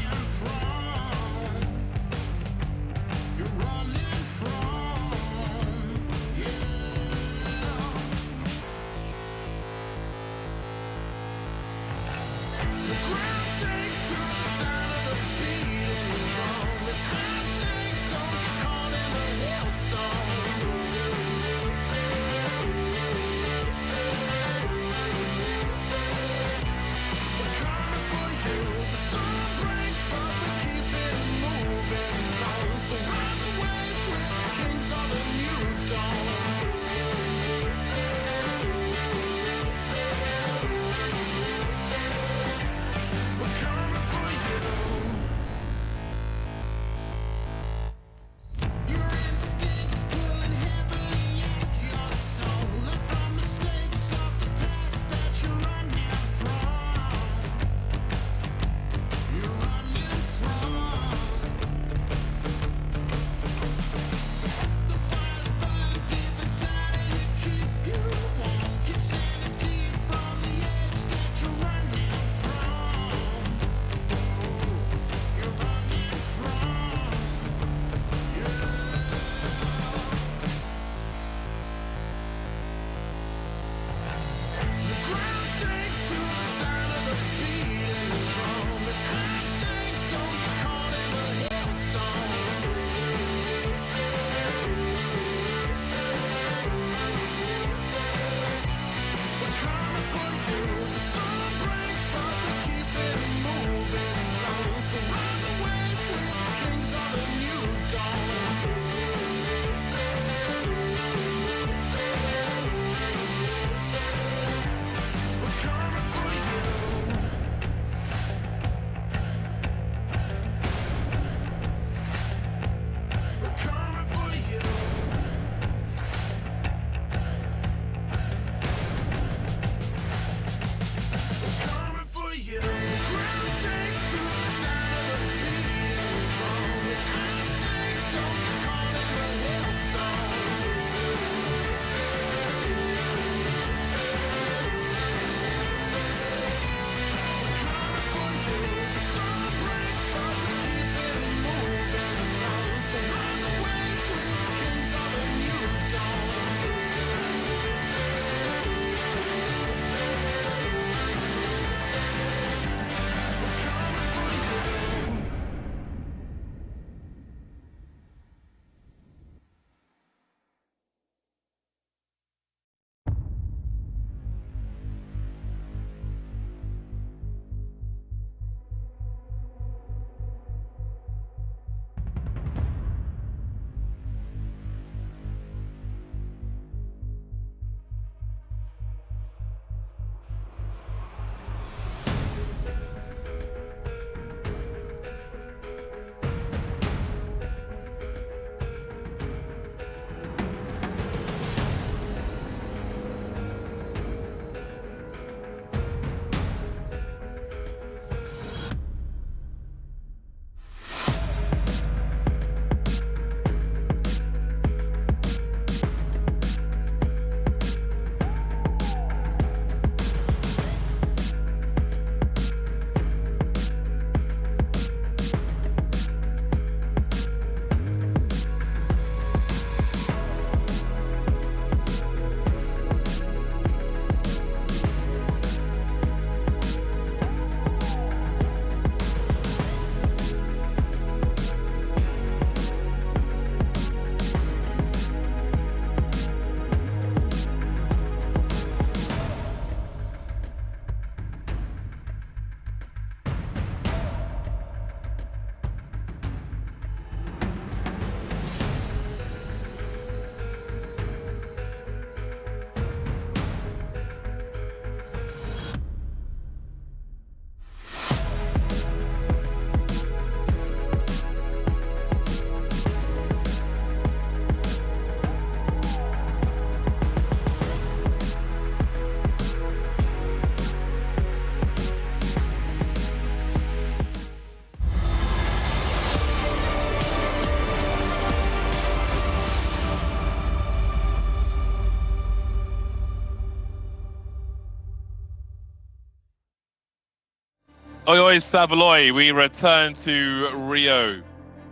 Oi, oi, Savaloy. We return to Rio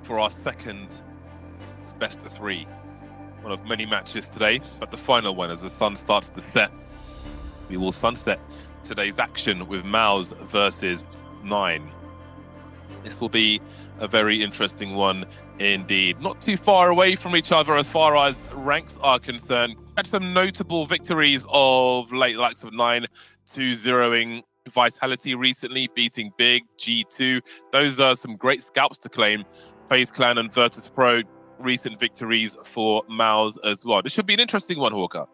for our second best of 3. One of many matches today, but the final one as the sun starts to set. We will sunset today's action with MOUZ versus 9. This will be a very interesting one indeed. Not too far away from each other as far as ranks are concerned. Had some notable victories of late, likes of 9 2-0ing Vitality recently, beating Big, G2. Those are some great scalps to claim. FaZe Clan and Virtus Pro, recent victories for MOUZ as well. This should be an interesting one, Hawker.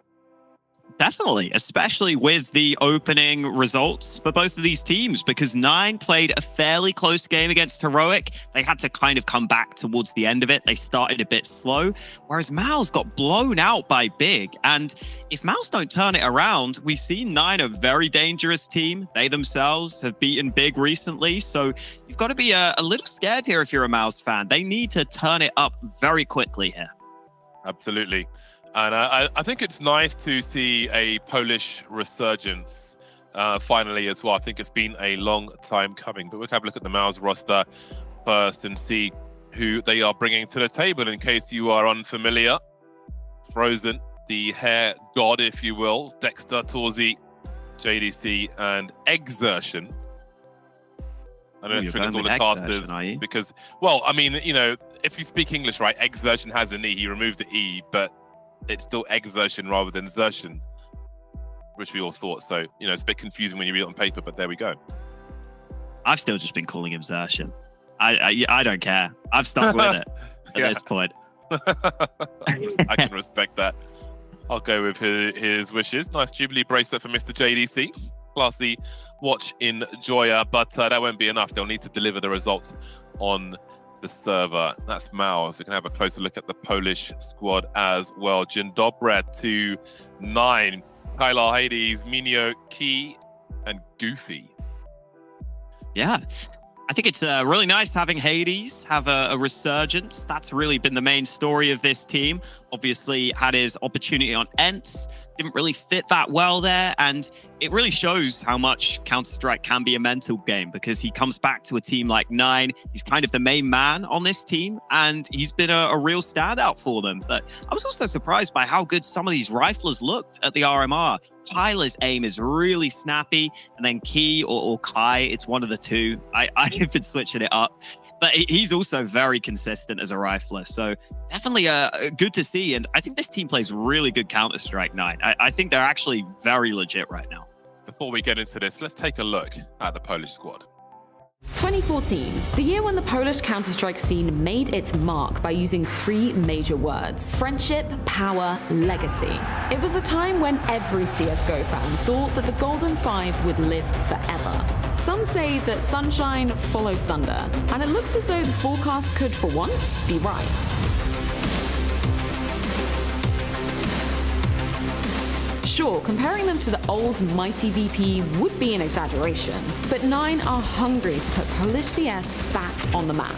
Definitely, especially with the opening results for both of these teams, because 9 played a fairly close game against Heroic. They had to kind of come back towards the end of it. They started a bit slow, whereas MOUZ got blown out by Big. And if MOUZ don't turn it around, we've seen 9 a very dangerous team. They themselves have beaten Big recently, so you've got to be a little scared here if you're a MOUZ fan. They need to turn it up very quickly here. Absolutely. And I think it's nice to see a Polish resurgence finally as well. I think it's been a long time coming. But we'll have a look at the MOUZ roster first and see who they are bringing to the table. In case you are unfamiliar, Frozen, the hair god, if you will, Dexter, Torzi, JDC, and Exertion. I don't think it's all the casters because, well, I mean, you know, if you speak English, right, Exertion has an E. He removed the E, but it's still Exertion rather than Zertion, which we all thought. So, you know, it's a bit confusing when you read it on paper, but there we go. I've still just been calling him Zertion. I don't care. I've stuck with it at this point. I can respect that. I'll go with his wishes. Nice Jubilee bracelet for Mr. JDC. Classy watch enjoyer, but that won't be enough. They'll need to deliver the results on the server. That's MOUZ. We can have a closer look at the Polish squad as well. Dzień dobry to 9. Kylar, Hades, Minio, Key, and Goofy. Yeah. I think it's really nice having Hades have a resurgence. That's really been the main story of this team. Obviously had his opportunity on Ents. Didn't really fit that well there, and it really shows how much Counter-Strike can be a mental game, because he comes back to a team like 9. He's kind of the main man on this team, and he's been a real standout for them. But I was also surprised by how good some of these riflers looked at the RMR. Tyler's aim is really snappy, and then Key or Kai, it's one of the two. I've been switching it up. But he's also very consistent as a rifler. So definitely good to see. And I think this team plays really good Counter-Strike 9. I think they're actually very legit right now. Before we get into this, let's take a look at the Polish squad. 2014, the year when the Polish Counter-Strike scene made its mark by using 3 major words: friendship, power, legacy. It was a time when every CSGO fan thought that the Golden Five would live forever. Some say that sunshine follows thunder, and it looks as though the forecast could, for once, be right. Sure, comparing them to the old mighty VP would be an exaggeration, but 9 are hungry to put Polish CS back on the map.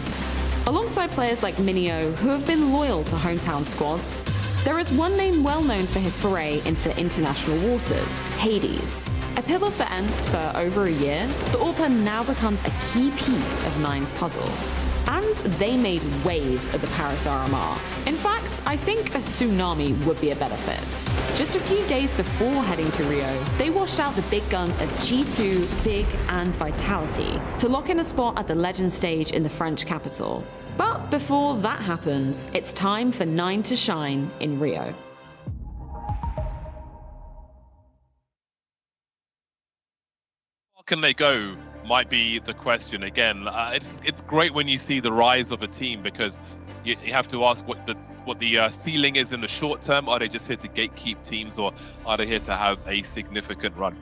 Alongside players like Minio, who have been loyal to hometown squads, there is one name well known for his foray into international waters: Hades. A pillar for Ents for over a year, the AWPer now becomes a key piece of 9's puzzle. And they made waves at the Paris RMR. In fact, I think a tsunami would be a better fit. Just a few days before heading to Rio, they washed out the big guns of G2, Big, and Vitality to lock in a spot at the Legend stage in the French capital. But before that happens, it's time for 9 to shine in Rio. How can they go? Might be the question again. It's great when you see the rise of a team, because you have to ask what the ceiling is in the short term. Are they just here to gatekeep teams, or are they here to have a significant run?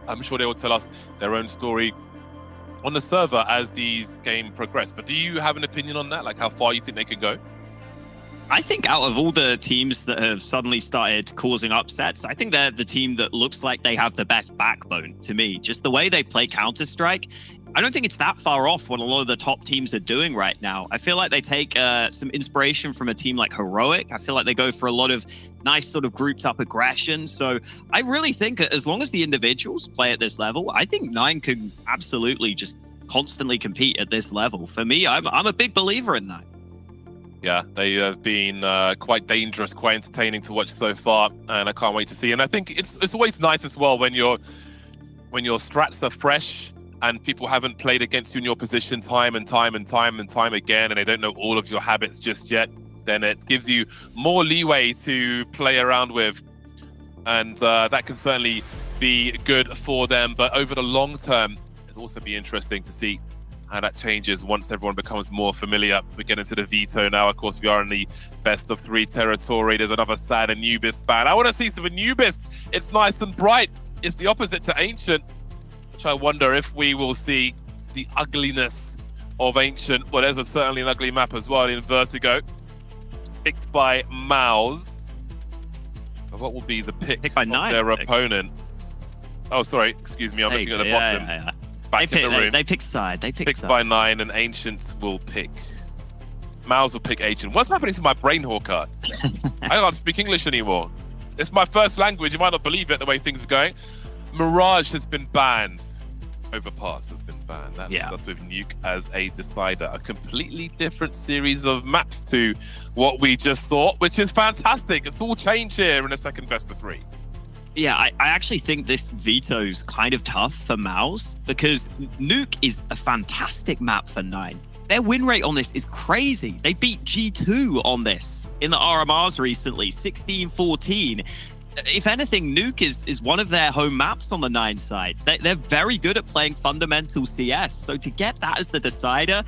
I'm sure they will tell us their own story on the server as these games progress. But do you have an opinion on that? Like how far you think they could go? I think out of all the teams that have suddenly started causing upsets, I think they're the team that looks like they have the best backbone to me. Just the way they play Counter-Strike, I don't think it's that far off what a lot of the top teams are doing right now. I feel like they take some inspiration from a team like Heroic. I feel like they go for a lot of nice sort of grouped up aggression. So I really think as long as the individuals play at this level, I think 9 could absolutely just constantly compete at this level. For me, I'm a big believer in that. Yeah, they have been quite dangerous, quite entertaining to watch so far, and I can't wait to see. And I think it's always nice as well when your strats are fresh and people haven't played against you in your position time and time again, and they don't know all of your habits just yet. Then it gives you more leeway to play around with, and that can certainly be good for them. But over the long term, it'll also be interesting to see how that changes once everyone becomes more familiar. We get into the veto now. Of course, we are in the best of 3 territory. There's another sad Anubis ban. I want to see some Anubis. It's nice and bright. It's the opposite to Ancient, which I wonder if we will see the ugliness of Ancient. Well, there's certainly an ugly map as well in Vertigo, picked by MOUZ. What will be the pick by of Nine, their opponent? Oh, sorry. Excuse me. I'm looking at the bottom. Back in the room. They pick side. They pick Picked side. by 9, and Ancient will pick. MOUZ will pick Ancient. What's happening to my brain, Hawker? I can't speak English anymore. It's my first language. You might not believe it the way things are going. Mirage has been banned. Overpass has been banned. That leaves us with Nuke as a decider. A completely different series of maps to what we just saw, which is fantastic. It's all changed here in the second best of 3. Yeah, I actually think this veto's kind of tough for MOUZ because Nuke is a fantastic map for 9. Their win rate on this is crazy. They beat G2 on this in the RMRs recently, 16-14. If anything, Nuke is one of their home maps on the 9 side. They're very good at playing fundamental CS. So to get that as the decider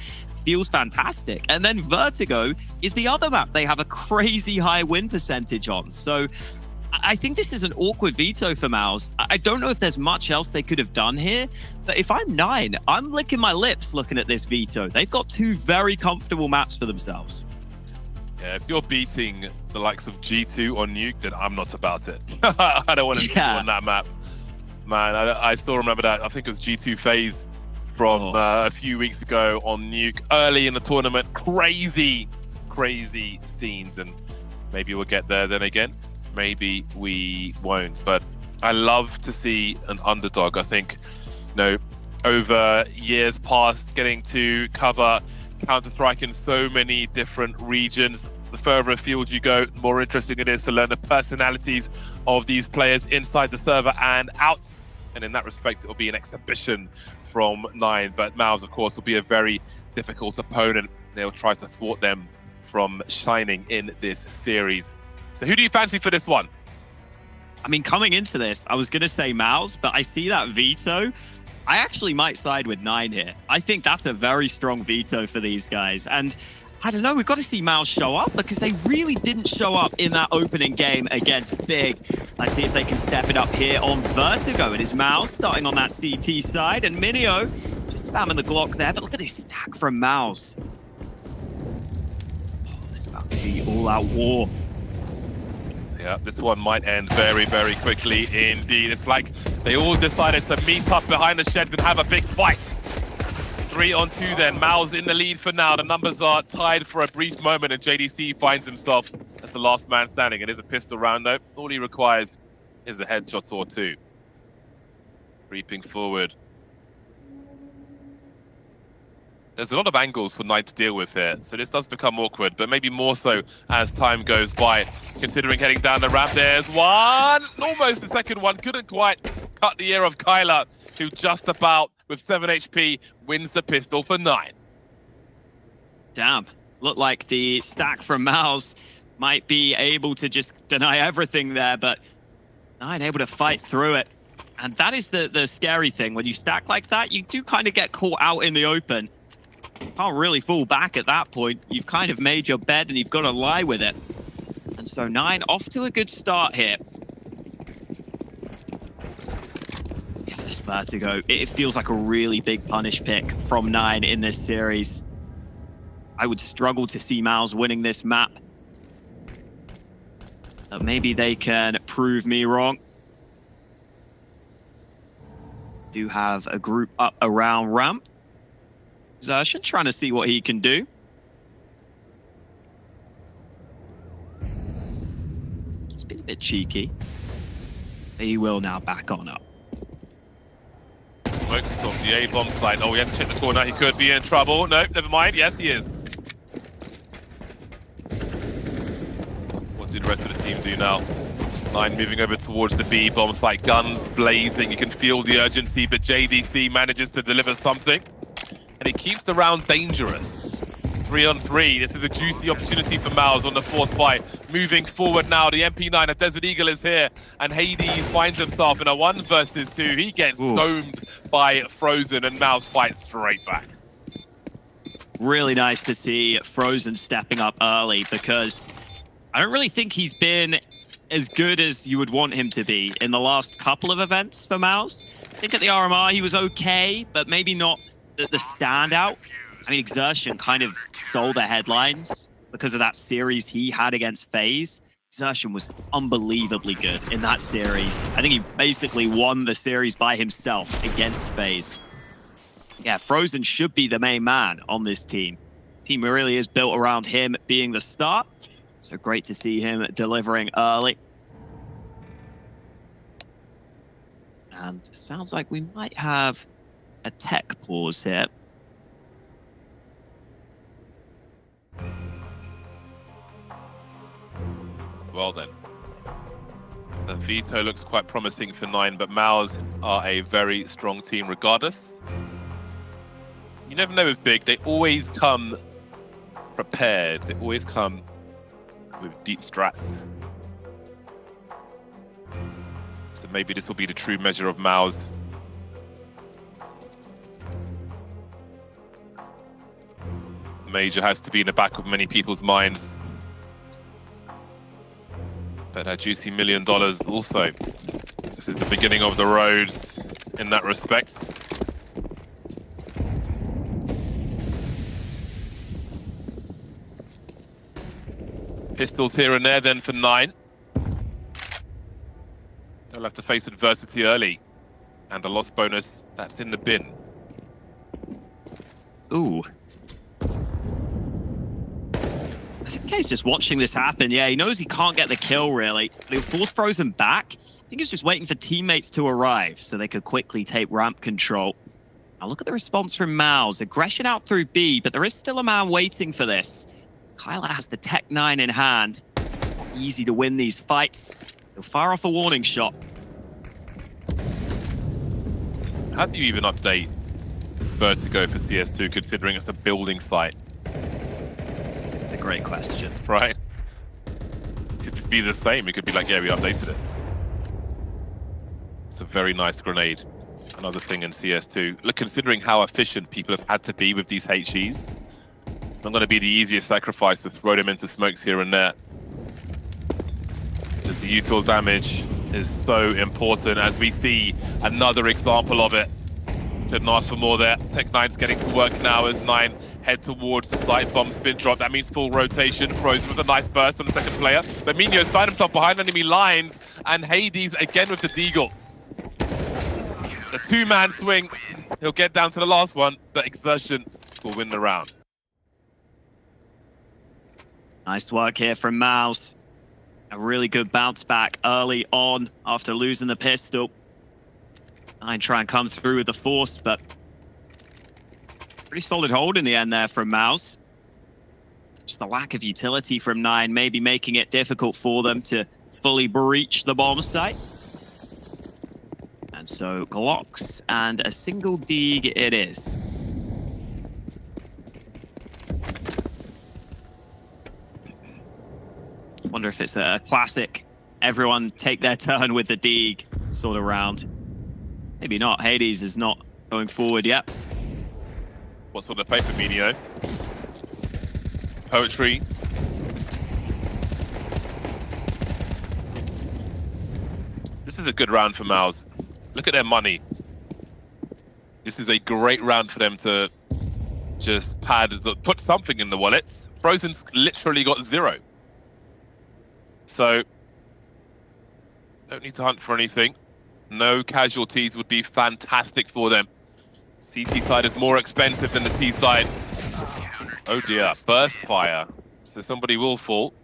feels fantastic. And then Vertigo is the other map they have a crazy high win percentage on. So I think this is an awkward veto for MOUZ. I don't know if there's much else they could have done here, but if I'm 9, I'm licking my lips looking at this veto. They've got 2 very comfortable maps for themselves. Yeah, if you're beating the likes of G2 or Nuke, then I'm not about it. I don't want to be on that map. Man, I still remember that. I think it was G2 FaZe from a few weeks ago on Nuke. Early in the tournament, crazy scenes, and maybe we'll get there then again. Maybe we won't, but I love to see an underdog. I think, over years past, getting to cover Counter-Strike in so many different regions, the further afield you go, the more interesting it is to learn the personalities of these players inside the server and out. And in that respect, it will be an exhibition from 9. But MOUZ, of course, will be a very difficult opponent. They'll try to thwart them from shining in this series. So who do you fancy for this one? I mean, coming into this, I was going to say MOUZ, but I see that veto. I actually might side with 9 here. I think that's a very strong veto for these guys. And I don't know, we've got to see MOUZ show up because they really didn't show up in that opening game against Big. Let's see if they can step it up here on Vertigo. It is MOUZ starting on that CT side, and Minio just spamming the Glock there. But look at this stack from MOUZ. Oh, this is about to be all-out war. Yeah, this one might end very, very quickly indeed. It's like they all decided to meet up behind the sheds and have a big fight. 3-on-2 then. MOUZ in the lead for now. The numbers are tied for a brief moment, and JDC finds himself as the last man standing. It is a pistol round, though. All he requires is a headshot or 2. Creeping forward. There's a lot of angles for 9 to deal with here, so this does become awkward, but maybe more so as time goes by. Considering heading down the ramp, there's one! Almost the second one, couldn't quite cut the ear of Kyler, who just about, with 7 HP, wins the pistol for 9. Damn, looked like the stack from MOUZ might be able to just deny everything there, but 9 able to fight through it. And that is the scary thing. When you stack like that, you do kind of get caught out in the open. Can't really fall back at that point. You've kind of made your bed and you've got to lie with it. And so 9 off to a good start here. Yeah, this Vertigo, it feels like a really big punish pick from 9 in this series. I would struggle to see MOUZ winning this map. But maybe they can prove me wrong. Do have a group up around ramp. Xerxon trying to see what he can do. It's been a bit cheeky. But he will now back on up. Smokes off the A-bomb side. Oh, we have to check the corner. He could be in trouble. No, never mind. Yes, he is. What did the rest of the team do now? 9 moving over towards the B bomb site. Guns blazing. You can feel the urgency, but JDC manages to deliver something. And it keeps the round dangerous. 3-on-3. This is a juicy opportunity for MOUZ on the force fight. Moving forward now, the MP9, a Desert Eagle is here, and Hades finds himself in a 1 versus 2. He gets domed by Frozen, and MOUZ fights straight back. Really nice to see Frozen stepping up early, because I don't really think he's been as good as you would want him to be in the last couple of events for MOUZ. I think at the RMR he was okay, but maybe not the standout. I mean, Exertion kind of stole the headlines because of that series he had against FaZe. Exertion was unbelievably good in that series. I think he basically won the series by himself against FaZe. Yeah, Frozen should be the main man on this team. Team really is built around him being the star. So great to see him delivering early. And it sounds like we might have a tech pause here. Well then. The veto looks quite promising for 9, but MOUZ are a very strong team regardless. You never know with Big, they always come prepared. They always come with deep strats. So maybe this will be the true measure of MOUZ. Major has to be in the back of many people's minds. But a juicy $1 million also. This is the beginning of the road in that respect. Pistols here and there then for 9. They'll have to face adversity early. And a loss bonus, that's in the bin. Ooh. I think he's just watching this happen. Yeah, he knows he can't get the kill, really. He'll force Frozen back. I think he's just waiting for teammates to arrive so they could quickly take ramp control. Now look at the response from MOUZ. Aggression out through B, but there is still a man waiting for this. Kyler has the Tech 9 in hand. Easy to win these fights. He'll fire off a warning shot. How do you even update Vertigo for CS2 considering it's a building site? It's a great question. Right? It could just be the same. It could be like, yeah, we updated it. It's a very nice grenade. Another thing in CS2. Look, considering how efficient people have had to be with these HEs, it's not going to be the easiest sacrifice to throw them into smokes here and there. Just the util damage is so important, as we see another example of it. Couldn't ask for more there. Tech 9's getting to work now as 9 head towards the site. Bomb's been dropped. That means full rotation. Frozen with a nice burst on the second player. But Minio's found himself behind enemy lines, and Hades again with the deagle. The 2-man swing. He'll get down to the last one, but Exertion will win the round. Nice work here from MOUZ. A really good bounce back early on after losing the pistol. 9 try and come through with the force, but pretty solid hold in the end there from MOUZ. Just the lack of utility from 9 maybe making it difficult for them to fully breach the bomb site. And so Glocks and a single dig it is. Wonder if it's a classic everyone take their turn with the dig sort of round. Maybe not. Hades is not going forward yet. What's on the paper, Minio? Poetry. This is a good round for MOUZ. Look at their money. This is a great round for them to just put something in the wallets. Frozen's literally got 0. So, don't need to hunt for anything. No casualties would be fantastic for them. CT side is more expensive than the T side. Oh dear, burst fire. So somebody will fall.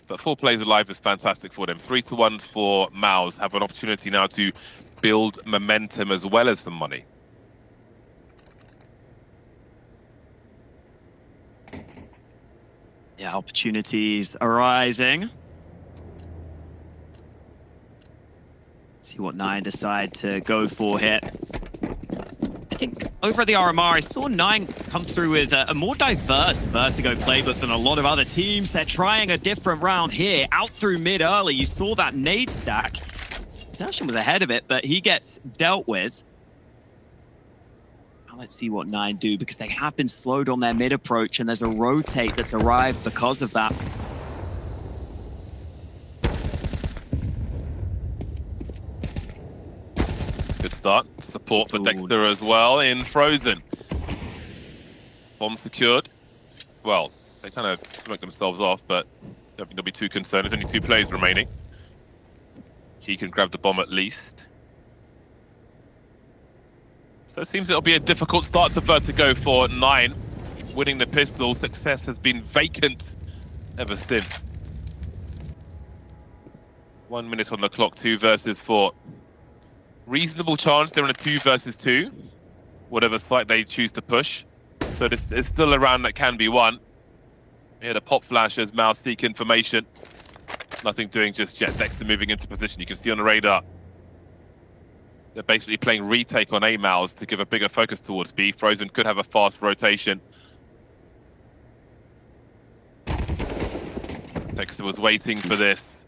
But 4 players alive is fantastic for them. 3-1 for MOUZ. Have an opportunity now to build momentum as well as some money. Yeah, opportunities arising. See what 9 decide to go for here. I think over at the RMR, I saw 9 come through with a more diverse Vertigo playbook than a lot of other teams. They're trying a different round here. Out through mid early, you saw that nade stack. Session was ahead of it, but he gets dealt with. Now let's see what 9 do, because they have been slowed on their mid approach, and there's a rotate that's arrived because of that. Good start. Support for Dexter as well in Frozen. Bomb secured. Well, they kind of smoked themselves off, but I don't think they'll be too concerned. There's only 2 players remaining. He can grab the bomb at least. So it seems it'll be a difficult start to Vertigo for 9. Winning the pistol, success has been vacant ever since. 1 minute on the clock, 2 versus 4. Reasonable chance they're in a 2 versus 2, whatever site they choose to push. So it's still a round that can be won. Yeah, the pop flash as MOUZ seek information. Nothing doing just yet. Dexter moving into position. You can see on the radar. They're basically playing retake on A MOUZ to give a bigger focus towards B. Frozen could have a fast rotation. Dexter was waiting for this.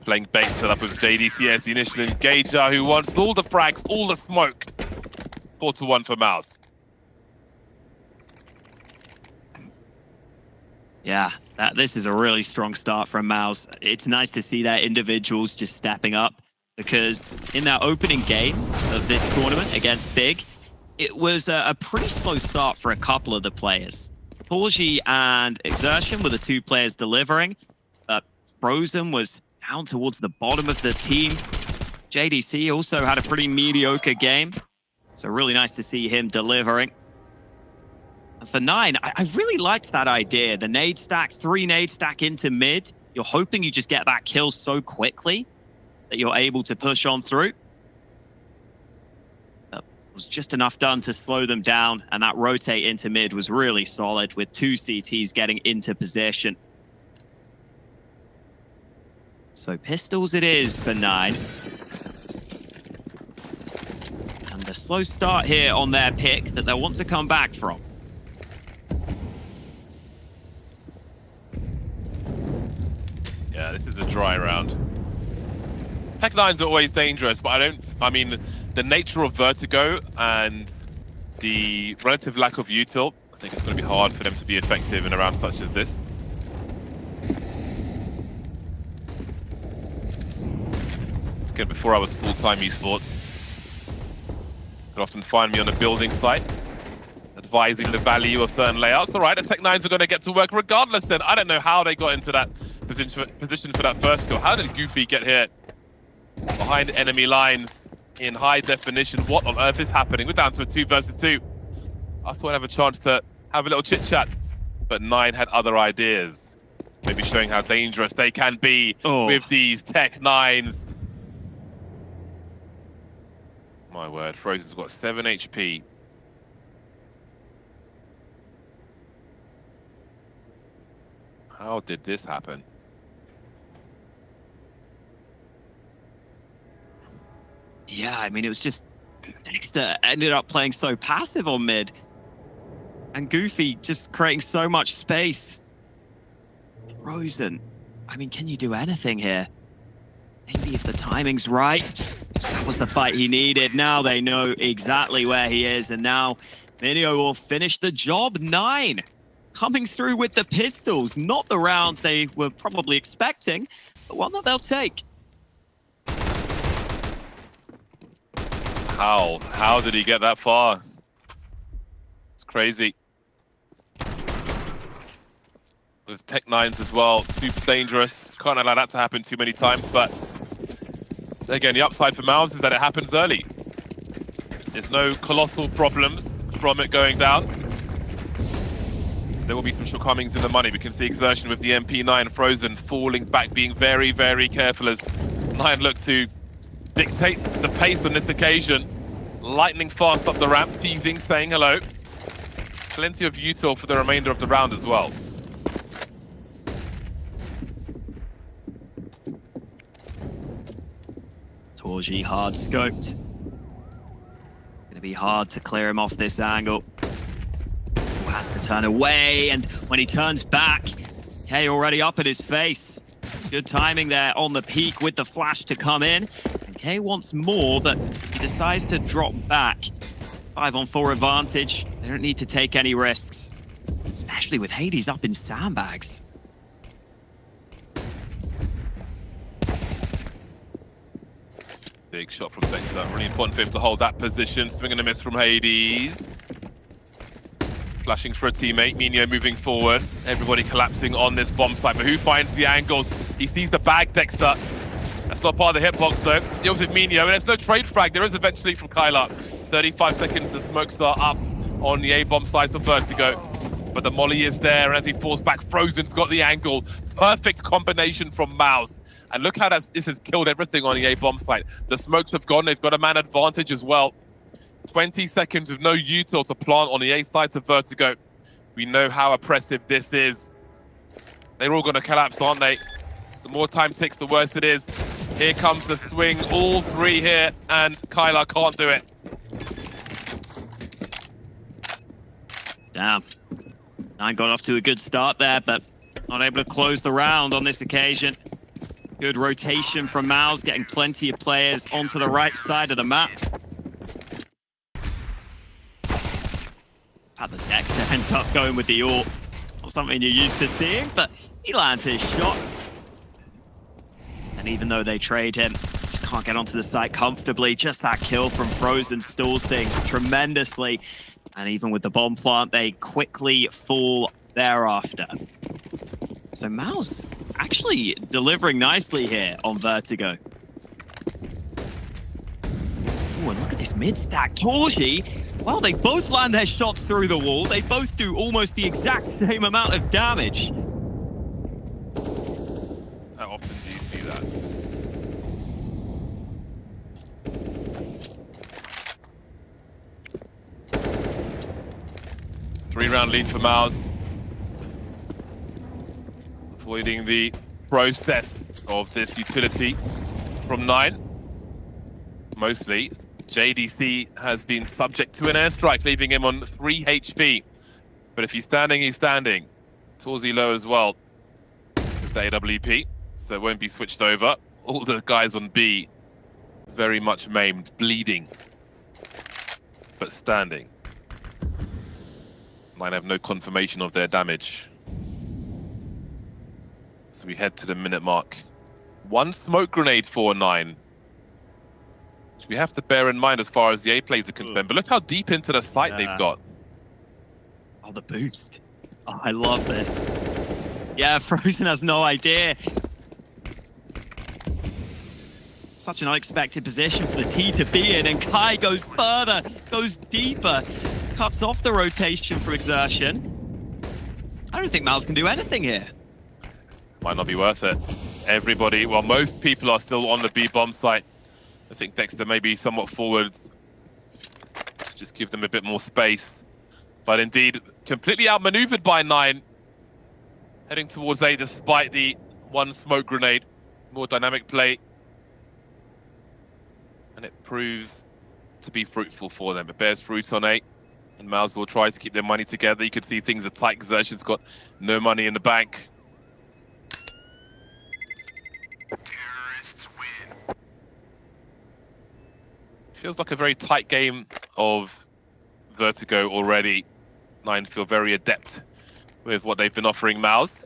Playing base set up with JDC as the initial engager, who wants all the frags, all the smoke. 4-1 for MOUZ. Yeah, this is a really strong start from MOUZ. It's nice to see that individuals just stepping up, because in that opening game of this tournament against Big, it was a pretty slow start for a couple of the players. Porgy and Exertion were the 2 players delivering, but Frozen was down towards the bottom of the team. JDC also had a pretty mediocre game, so really nice to see him delivering. And for 9, I really liked that idea. The nade stack, 3 nade stack into mid. You're hoping you just get that kill so quickly that you're able to push on through. That was just enough done to slow them down, and that rotate into mid was really solid with 2 CTs getting into position. So pistols it is for 9. And the slow start here on their pick that they'll want to come back from. Yeah, this is a dry round. Pack 9s are always dangerous, but I mean, the nature of Vertigo and the relative lack of util, I think it's going to be hard for them to be effective in a round such as this. Again, before I was full-time esports, could often find me on a building site, advising the value of certain layouts. All right, the Tech 9s are going to get to work regardless then. I don't know how they got into that position for that first kill. How did Goofy get hit behind enemy lines in high definition? What on earth is happening? We're down to a 2 versus 2. I thought I'd have a chance to have a little chit-chat, but 9 had other ideas. Maybe showing how dangerous they can be with these Tech 9s. My word, Frozen's got 7 HP. How did this happen? Yeah, I mean, it was just Dexter ended up playing so passive on mid. And Goofy just creating so much space. Frozen. I mean, can you do anything here? Maybe if the timing's right. That was the fight he needed. Now they know exactly where he is. And now Minio will finish the job. 9 coming through with the pistols. Not the round they were probably expecting, but one that they'll take. How did he get that far? It's crazy. Those Tech 9s as well, super dangerous. Can't allow that to happen too many times, but again, the upside for MOUZ is that it happens early. There's no colossal problems from it going down. there will be some shortcomings in the money. We can see Exertion with the MP9 frozen, falling back, being very, very careful as 9 look to dictate the pace on this occasion. Lightning fast up the ramp, teasing, saying hello. Plenty of util for the remainder of the round as well. Torji hard scoped. Gonna be hard to clear him off this angle. Has to turn away, and when he turns back, K already up at his face. Good timing there on the peak with the flash to come in. And K wants more, but he decides to drop back. 5-on-4 advantage. They don't need to take any risks, especially with Hades up in sandbags. Big shot from Dexter. Really important for him to hold that position. Swing and a miss from Hades. Flashing for a teammate. Minio moving forward. Everybody collapsing on this bomb site. But who finds the angles? He sees the bag, Dexter. That's not part of the hitbox though. Deals with Minio. And there's no trade frag. There is eventually from Kyla. 35 seconds. The smokes are up on the A-bomb side for Vertigo. But the molly is there. And as he falls back, Frozen's got the angle. Perfect combination from MOUZ. And look how this has killed everything on the A-bomb site. The smokes have gone. They've got a man advantage as well. 20 seconds with no util to plant on the A side to Vertigo. We know how oppressive this is. They're all going to collapse, aren't they? The more time ticks, the worse it is. Here comes the swing. All three here, and Kyla can't do it. Damn. 9 got off to a good start there, but not able to close the round on this occasion. Good rotation from MOUZ, getting plenty of players onto the right side of the map. At the Dexter ends up going with the AWP. Not something you're used to seeing, but he lands his shot. And even though they trade him, just can't get onto the site comfortably. Just that kill from Frozen stalls things tremendously. And even with the bomb plant, they quickly fall thereafter. So MOUZ actually delivering nicely here on Vertigo. Ooh, and look at this mid-stack. Torji, well, they both land their shots through the wall. They both do almost the exact same amount of damage. How often do you see that? Three-round lead for MOUZ. Avoiding the process of this utility from 9. Mostly, JDC has been subject to an airstrike, leaving him on 3 HP. But if he's standing, he's standing. Torzi low as well with the AWP, so it won't be switched over. All the guys on B, very much maimed, bleeding, but standing. Might have no confirmation of their damage. So we head to the minute mark. 1 smoke grenade for 9. Which we have to bear in mind as far as the A plays are concerned. But look how deep into the site they've got. Oh, the boost. Oh, I love this. Yeah, Frozen has no idea. Such an unexpected position for the T to be in, and Kai goes further, goes deeper, cuts off the rotation for Exertion. I don't think MOUZ can do anything here. Might not be worth it. Everybody, well, most people are still on the B bomb site. I think Dexter may be somewhat forward. Just give them a bit more space. But indeed, completely outmaneuvered by 9. Heading towards A despite the 1 smoke grenade. More dynamic play. And it proves to be fruitful for them. It bears fruit on A. And MOUZ will try to keep their money together. You can see things are tight. Exertion's got no money in the bank. Terrorists win. Feels like a very tight game of Vertigo already. 9 feel very adept with what they've been offering MOUZ.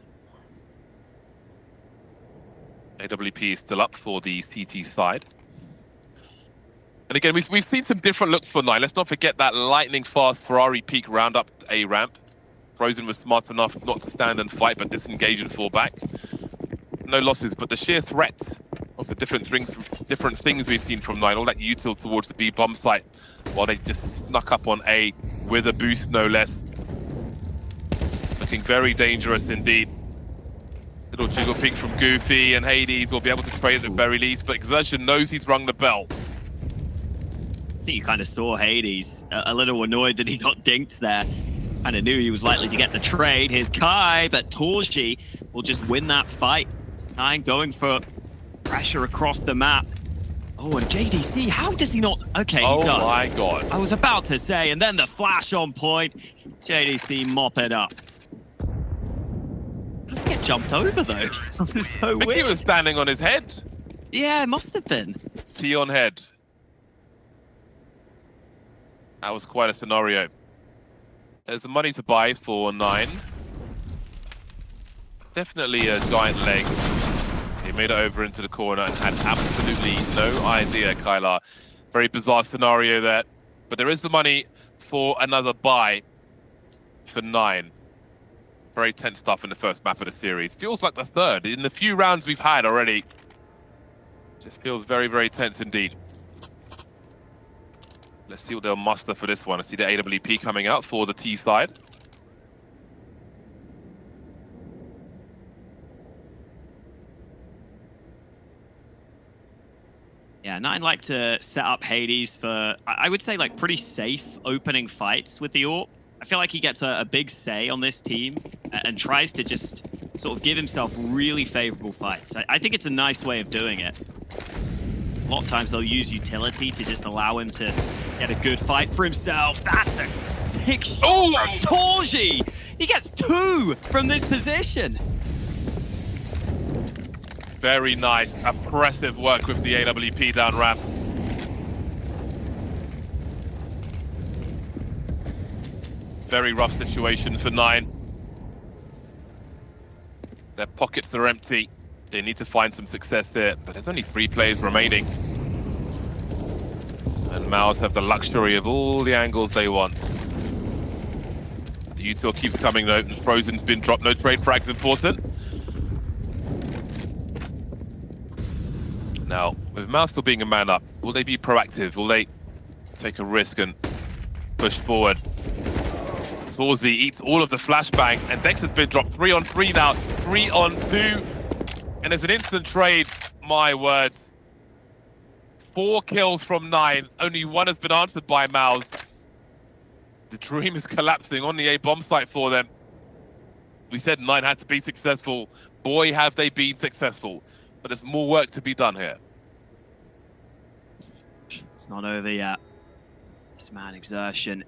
AWP is still up for the CT side. And again, we've seen some different looks for 9. Let's not forget that lightning fast Ferrari peak round up A ramp. Frozen was smart enough not to stand and fight, but disengage and fall back. No losses, but the sheer threat of the different things we've seen from 9, all that util towards the B bomb site, while they just snuck up on A with a boost, no less. looking very dangerous indeed. Little jiggle peek from Goofy, and Hades will be able to trade at the very least, but Exertion knows he's rung the bell. I think you kind of saw Hades a little annoyed that he got dinked there. Kind of knew he was likely to get the trade. Here's Kai, but Torji will just win that fight. Nine going for pressure across the map. Oh, and JDC, how does he not? Okay, he does. Oh my god. I was about to say, and then the flash on point. JDC mop it up. Doesn't get jumped over though. It's so I think weird. he was standing on his head. Yeah, it must have been. T on head. That was quite a scenario. There's the money to buy for 9. Definitely a giant leg. He made it over into the corner and had absolutely no idea, Kylar. Very bizarre scenario there. But there is the money for another buy for 9. Very tense stuff in the first map of the series. Feels like the third. In the few rounds we've had already, just feels very, very tense indeed. Let's see what they'll muster for this one. I see the AWP coming out for the T side. Yeah, Nine like to set up Hades for, I would say, like pretty safe opening fights with the AWP. I feel like he gets a big say on this team and tries to just sort of give himself really favorable fights. I think it's a nice way of doing it. A lot of times they'll use utility to just allow him to get a good fight for himself. That's a sick shot from Torji. He gets 2 from this position. Very nice, impressive work with the AWP down ramp. Very rough situation for 9. Their pockets are empty. They need to find some success there, but there's only 3 players remaining. And MOUZ have the luxury of all the angles they want. The util keeps coming though, and Frozen's been dropped. No trade frags important. Now, with MOUZ still being a man up, will they be proactive? Will they take a risk and push forward? Swarzy eats all of the flashbang, and Dex has been dropped 3 on 3 now, 3 on 2. And there's an instant trade, my word. 4 kills from 9, only 1 has been answered by MOUZ. The dream is collapsing on the A bomb site for them. We said 9 had to be successful. Boy, have they been successful. But there's more work to be done here. It's not over yet. This man, Exertion,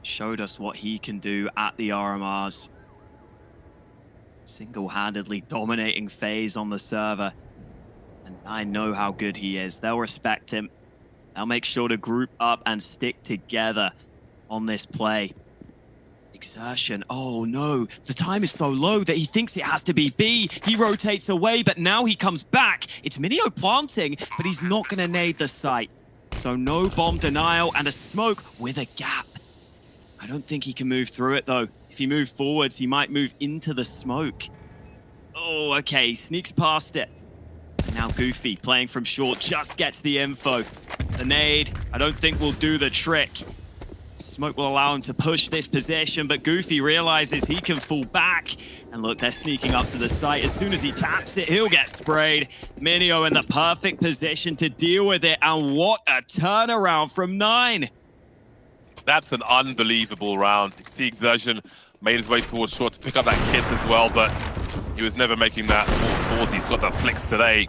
showed us what he can do at the RMRs. Single-handedly dominating FaZe on the server. And I know how good he is. They'll respect him. They'll make sure to group up and stick together on this play. Exertion, oh no, the time is so low that he thinks it has to be B. He rotates away, but now he comes back. It's Minio planting, but he's not gonna nade the site. So no bomb denial and a smoke with a gap. I don't think he can move through it though. If he moves forwards, he might move into the smoke. Oh, okay, sneaks past it. Now Goofy, playing from short, just gets the info. The nade, I don't think will do the trick. Smoke will allow him to push this position, but Goofy realizes he can fall back. And look, they're sneaking up to the site. As soon as he taps it, he'll get sprayed. Minio in the perfect position to deal with it. And what a turnaround from 9. That's an unbelievable round. You can see Exertion made his way towards short to pick up that kit as well, but he was never making that towards. He's got the flicks today.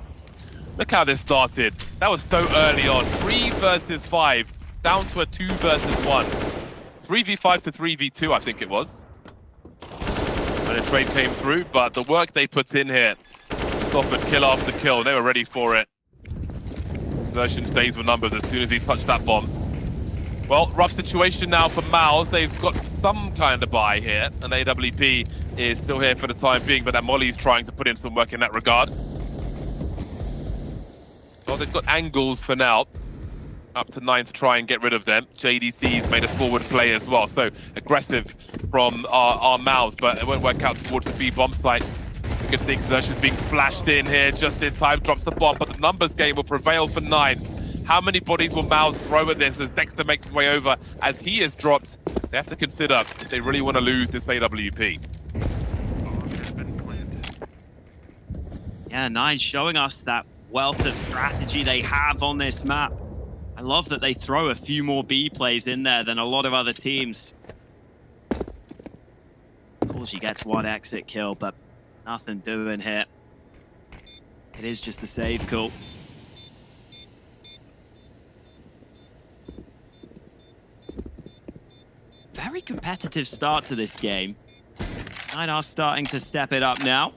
Look how this started. That was so early on. 3 versus 5, down to a 2 versus 1. 3v5 to 3v2, I think it was. And a trade came through, but the work they put in here, offered kill after kill, they were ready for it. Exertion stays with numbers as soon as he touched that bomb. Well, rough situation now for MOUZ. They've got some kind of buy here, and AWP is still here for the time being, but that Molly's trying to put in some work in that regard. Well, they've got angles for now. Up to 9 to try and get rid of them. JDC's made a forward play as well, so aggressive from our MOUZ, but it won't work out towards the B bomb site. You can see Exertion's being flashed in here just in time, drops the bomb, but the numbers game will prevail for 9. How many bodies will MOUZ throw at this as Dexter makes his way over as he is dropped? They have to consider if they really want to lose this AWP. Yeah, Nine showing us that wealth of strategy they have on this map. I love that they throw a few more B plays in there than a lot of other teams. Of course, she gets one exit kill, but nothing doing here. It is just a save call. Very competitive start to this game. Nine are starting to step it up now.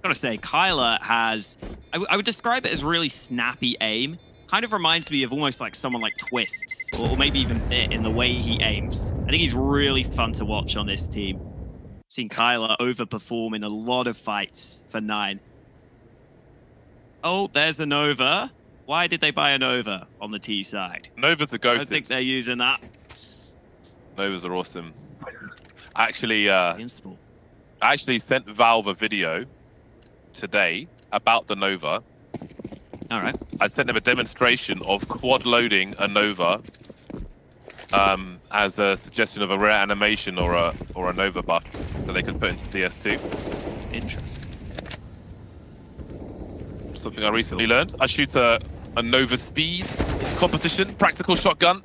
Gotta say, Kyler has, I would describe it as really snappy aim. Kind of reminds me of almost like someone like Twists, or maybe even Bit in the way he aims. I think he's really fun to watch on this team. Seen Kyler overperform in a lot of fights for Nine. Oh, there's a Nova. Why did they buy a Nova on the T side? Novas are ghosted. I don't think they're using that. Novas are awesome. I actually sent Valve a video today about the Nova. All right. I sent them a demonstration of quad loading a Nova as a suggestion of a rare animation or a Nova buff that they could put into CS2. Interesting. Something I recently learned. I shoot a Nova speed competition, practical shotgun.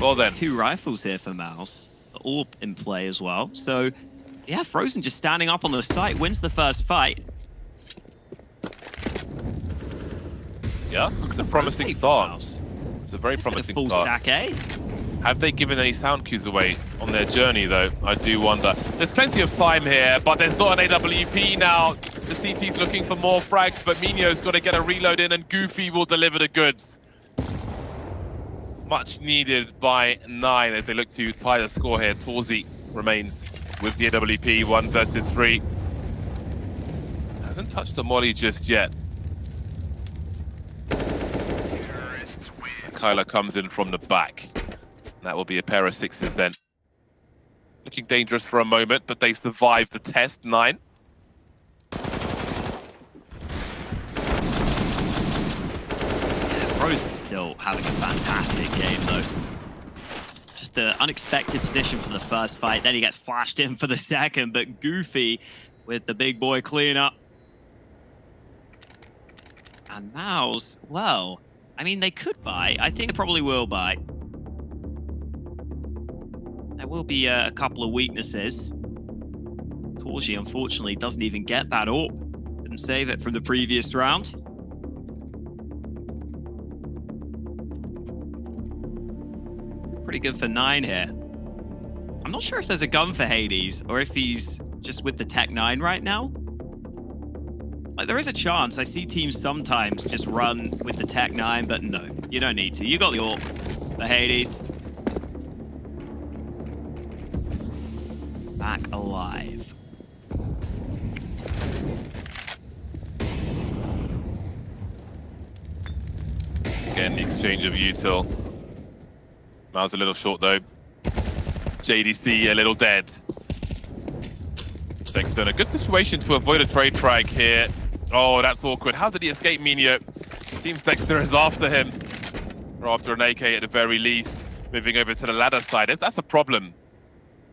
Well then. 2 rifles here for MOUZ. All in play as well. So, yeah, Frozen just standing up on the site, wins the first fight. Yeah, it's a promising start. It's a very promising full start. stack A. Have they given any sound cues away on their journey, though? I do wonder. There's plenty of time here, but there's not an AWP now. The CT's looking for more frags, but Minio's got to get a reload in, and Goofy will deliver the goods. Much needed by 9 as they look to tie the score here. Torzi remains with the AWP, 1 versus 3. Hasn't touched the molly just yet. Kyler comes in from the back. That will be a pair of 6s then. Looking dangerous for a moment, but they survive the test. 9. Frozen's still having a fantastic game, though. Just an unexpected position for the first fight. Then he gets flashed in for the second, but Goofy with the big boy cleanup. And MOUZ, well, I mean, they could buy. I think they probably will buy. There will be a couple of weaknesses. Corgi, unfortunately, doesn't even get that AWP. Didn't save it from the previous round. Pretty good for 9 here. I'm not sure if there's a gun for Hades or if he's just with the Tech 9 right now. Like, there is a chance. I see teams sometimes just run with the Tech 9, but no, you don't need to. You got the AWP for Hades. Back alive. Again, the exchange of util. MOUZ a little short though. JDC a little dead. Dexter in a good situation to avoid a trade frag here. Oh, that's awkward. How did he escape Minio? Seems Dexter is after him. Or after an AK at the very least. Moving over to the ladder side. That's the problem.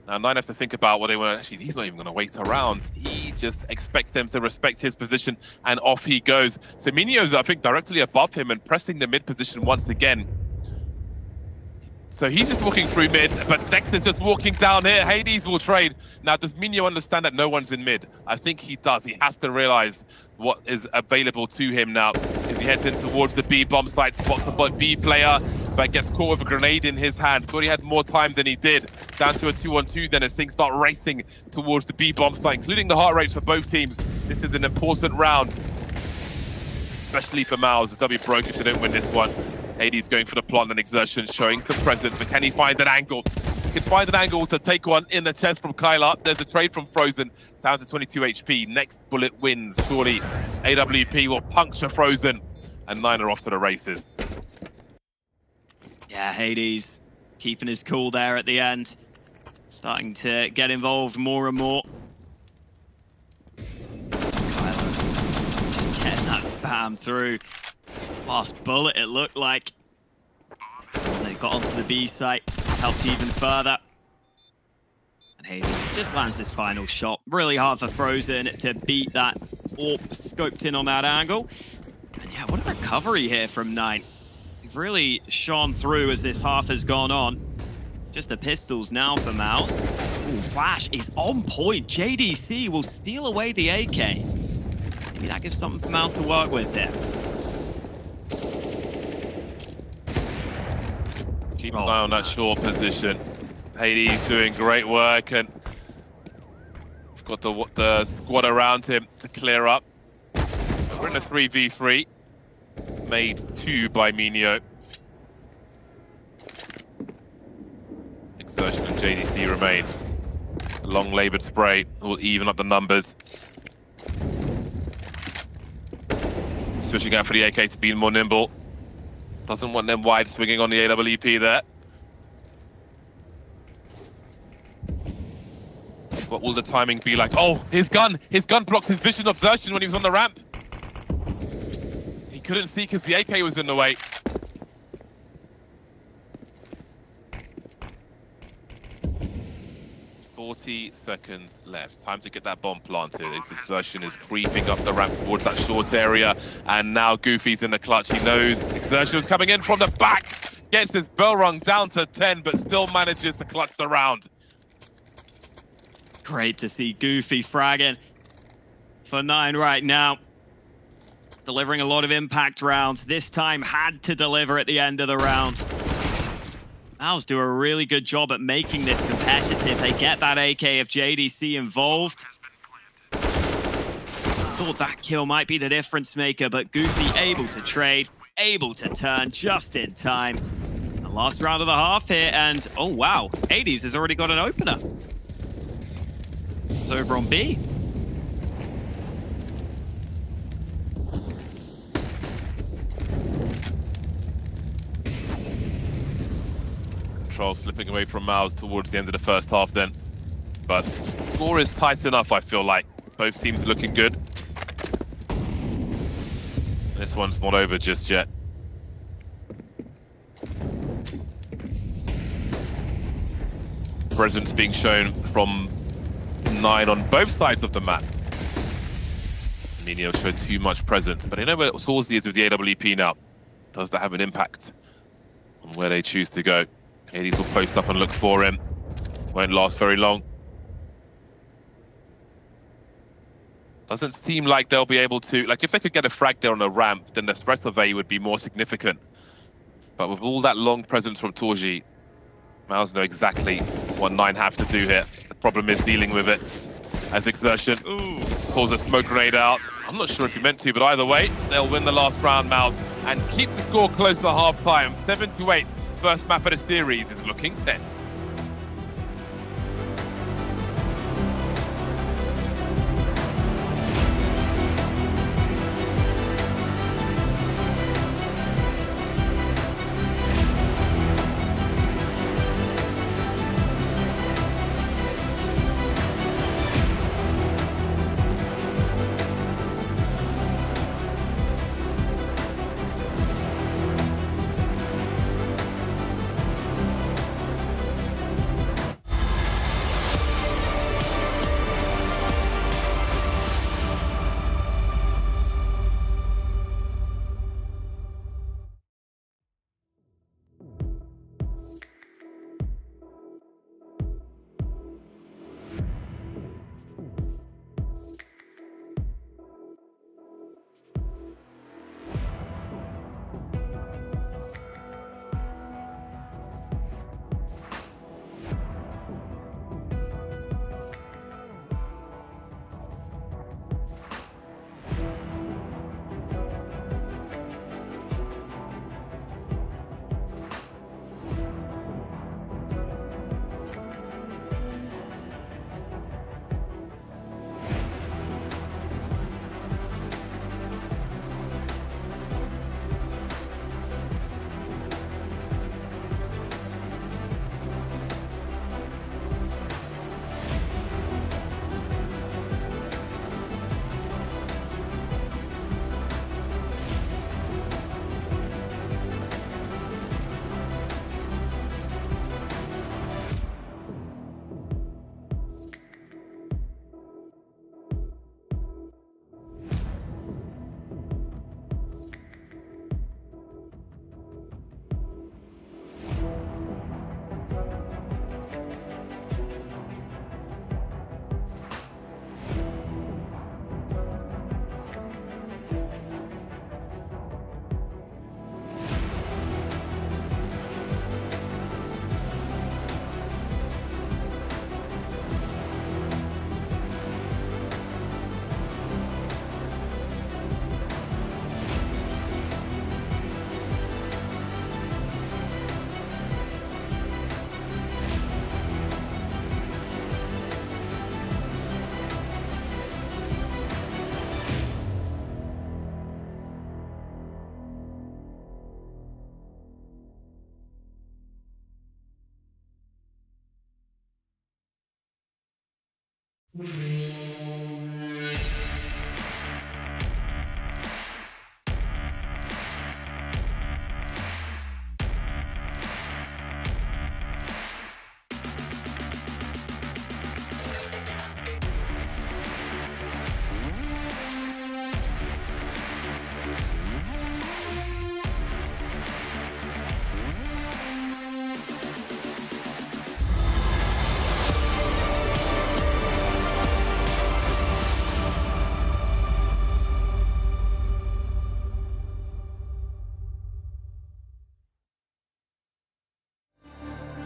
Now, 9 have to think about what they want. Actually, he's not even going to wait around. He just expects them to respect his position, and off he goes. So Minio's, I think, directly above him and pressing the mid position once again. So he's just walking through mid, but Dexter's just walking down here. Hades will trade. Now, does Minio understand that no one's in mid? I think he does. He has to realize what is available to him now as he heads in towards the B bomb site, spots the B player, but gets caught with a grenade in his hand. Thought he had more time than he did. Down to a 2-on-2 then as things start racing towards the B bomb site, including the heart rates for both teams. This is an important round, especially for MOUZ. The W broke if they don't win this one. Hades going for the plot and exertion, showing some presence, but can he find an angle? He can find an angle to take one in the chest from Kyler. There's a trade from Frozen, down to 22 HP. Next bullet wins, surely. AWP will puncture Frozen, and 9 are off to the races. Yeah, Hades keeping his cool there at the end. Starting to get involved more and more. Kyler just getting that spam through. Last bullet, it looked like. They got onto the B site, helped even further. And Hades just lands this final shot. Really hard for Frozen to beat that AWP scoped in on that angle. And yeah, what a recovery here from 9. They've really shone through as this half has gone on. Just the pistols now for MOUZ. Ooh, Flash is on point. JDC will steal away the AK. Maybe that gives something for MOUZ to work with here. Keep an eye on that short position. Hades doing great work, and we've got the squad around him to clear up. We're in a 3v3. Made 2 by Minio. Exertion and JDC remain. A long-laboured spray will even up the numbers. Switching out for the AK to be more nimble. Doesn't want them wide swinging on the AWP there. What will the timing be like? Oh, his gun blocked his vision of Exertion when he was on the ramp. He couldn't see because the AK was in the way. "40 seconds left. Time to get that bomb planted. Exertion is creeping up the ramp towards that short area, and now Goofy's in the clutch. He knows Exertion was coming in from the back. Gets his bell rung down to 10, but still manages to clutch the round. Great to see Goofy fragging for 9 right now. Delivering a lot of impact rounds. This time had to deliver at the end of the round. MOUZ do a really good job at making this competitive. They get that AK of JDC involved. I thought that kill might be the difference maker, but Goofy able to trade, able to turn just in time. The last round of the half here, and oh wow, Hades has already got an opener. It's over on B. Control slipping away from MOUZ towards the end of the first half then. But the score is tight enough, I feel like. Both teams looking good. This one's not over just yet. Presence being shown from 9 on both sides of the map. Minio showed too much presence, but I know where MongolZ is with the AWP now. Does that have an impact on where they choose to go? Hades will post up and look for him. Won't last very long. Doesn't seem like they'll be able to... Like, if they could get a frag there on a ramp, then the threat of A would be more significant. But with all that long presence from Torji, MOUZ know exactly what 9 have to do here. The problem is dealing with it. As Exertion pulls a smoke grenade out. I'm not sure if he meant to, but either way, they'll win the last round, MOUZ, and keep the score close to half-time. 7-8. First map of the series is looking tense.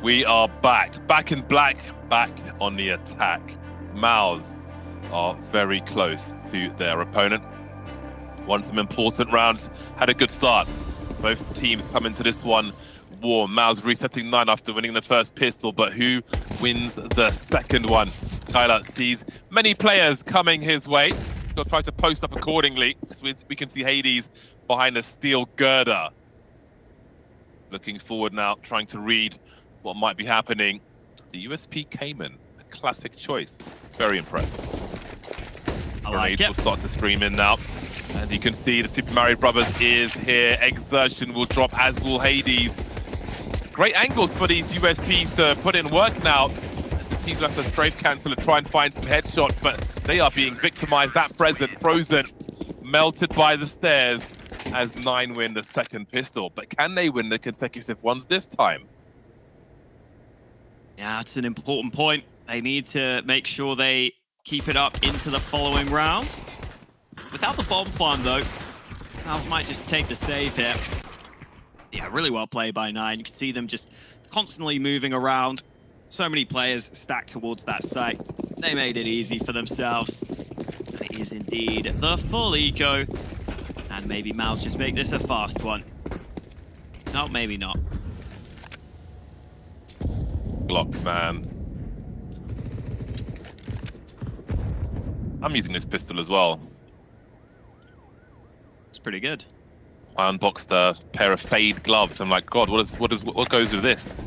We are back in black, back on the attack. MOUZ are very close to their opponent. Won some important rounds, had a good start. Both teams come into this one warm. MOUZ resetting 9 after winning the first pistol, but who wins the second one? Tyler sees many players coming his way. He'll try to post up accordingly. We can see Hades behind a steel girder. Looking forward now, trying to read what might be happening. The USP Cayman, a classic choice. Very impressive. I like it. Will start to stream in now. And you can see the Super Mario Brothers is here. Exertion will drop, as will Hades. Great angles for these USPs to put in work now. As the teams have to strafe cancel and try and find some headshots, but they are being victimized at present, frozen, melted by the stairs as 9 win the second pistol. But can they win the consecutive ones this time? Yeah, that's an important point. They need to make sure they keep it up into the following round. Without the bomb farm, though, MOUZ might just take the save here. Yeah, really well played by 9. You can see them just constantly moving around. So many players stacked towards that site. They made it easy for themselves. It is indeed the full eco. And maybe MOUZ just make this a fast one. No, maybe not. Blocks, man. I'm using this pistol as well. It's pretty good. I unboxed a pair of Fade gloves. I'm like, God, what goes with this?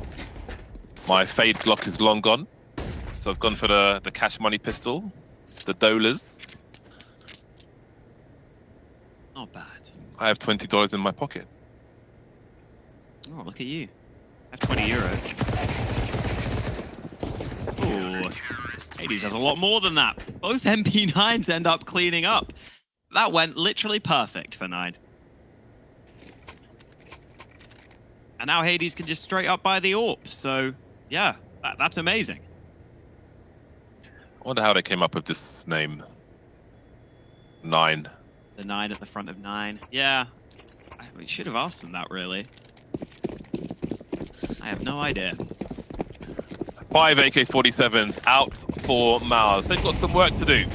My Fade Glock is long gone, so I've gone for the cash money pistol, the Dollars. Not bad. I have $20 in my pocket. Oh, look at you. I have 20 euro. Ooh. Hades has a lot more than that. Both MP9s end up cleaning up. That went literally perfect for 9. And now Hades can just straight up buy the AWP. So, yeah, that's amazing. I wonder how they came up with this name. 9. The 9 at the front of 9. Yeah, we should have asked them that, really. I have no idea. 5 AK-47s out for MOUZ. They've got some work to do.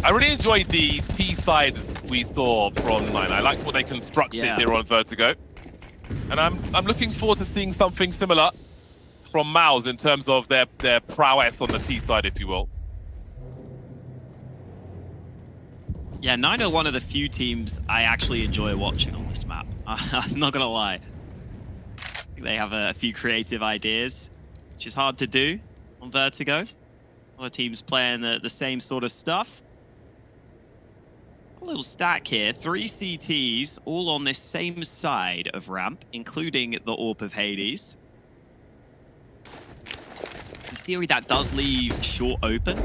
I really enjoyed the T-sides we saw from 9. I liked what they constructed here on Vertigo. And I'm looking forward to seeing something similar from MOUZ in terms of their prowess on the T-side, if you will. Yeah, 9 are one of the few teams I actually enjoy watching on this map. I'm not gonna lie. I think they have a few creative ideas, which is hard to do on Vertigo. A lot of teams playing the same sort of stuff. A little stack here, 3 CTs, all on this same side of ramp, including the AWP of Hades. In theory, that does leave short open.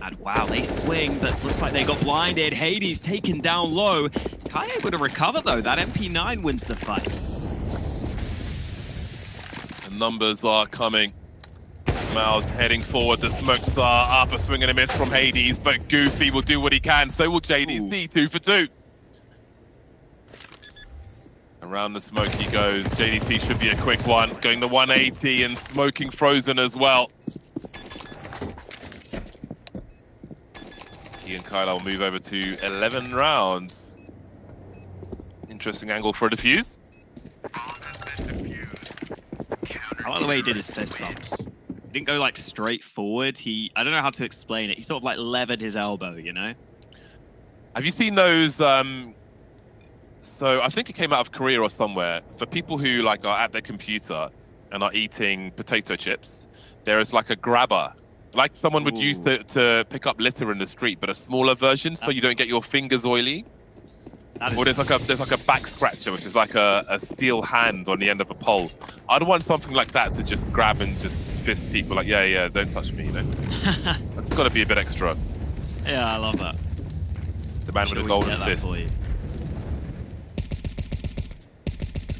And wow, they swing, but looks like they got blinded. Hades taken down low. Kind of able to recover, though. That MP9 wins the fight. The numbers are coming. MOUZ heading forward. The smokes are up. A swing and a miss from Hades, but Goofy will do what he can. So will JDC. 2 for 2. Around the smoke he goes. JDC should be a quick one. Going the 180 and smoking Frozen as well. He and Kyla will move over to 11 rounds. Interesting angle for a defuse. I like the way he did his fist bumps. He didn't go like straight forward. I don't know how to explain it. He sort of like levered his elbow, you know? Have you seen those? So I think it came out of Korea or somewhere. For people who like are at their computer and are eating potato chips, there is like a grabber, like someone would use to pick up litter in the street, but a smaller version, so you don't get your fingers oily. Or there's like a back scratcher, which is like a steel hand on the end of a pole. I'd want something like that to just grab and just fist people like, yeah, don't touch me, you know. That's got to be a bit extra. Yeah, I love that. The man with a golden fist.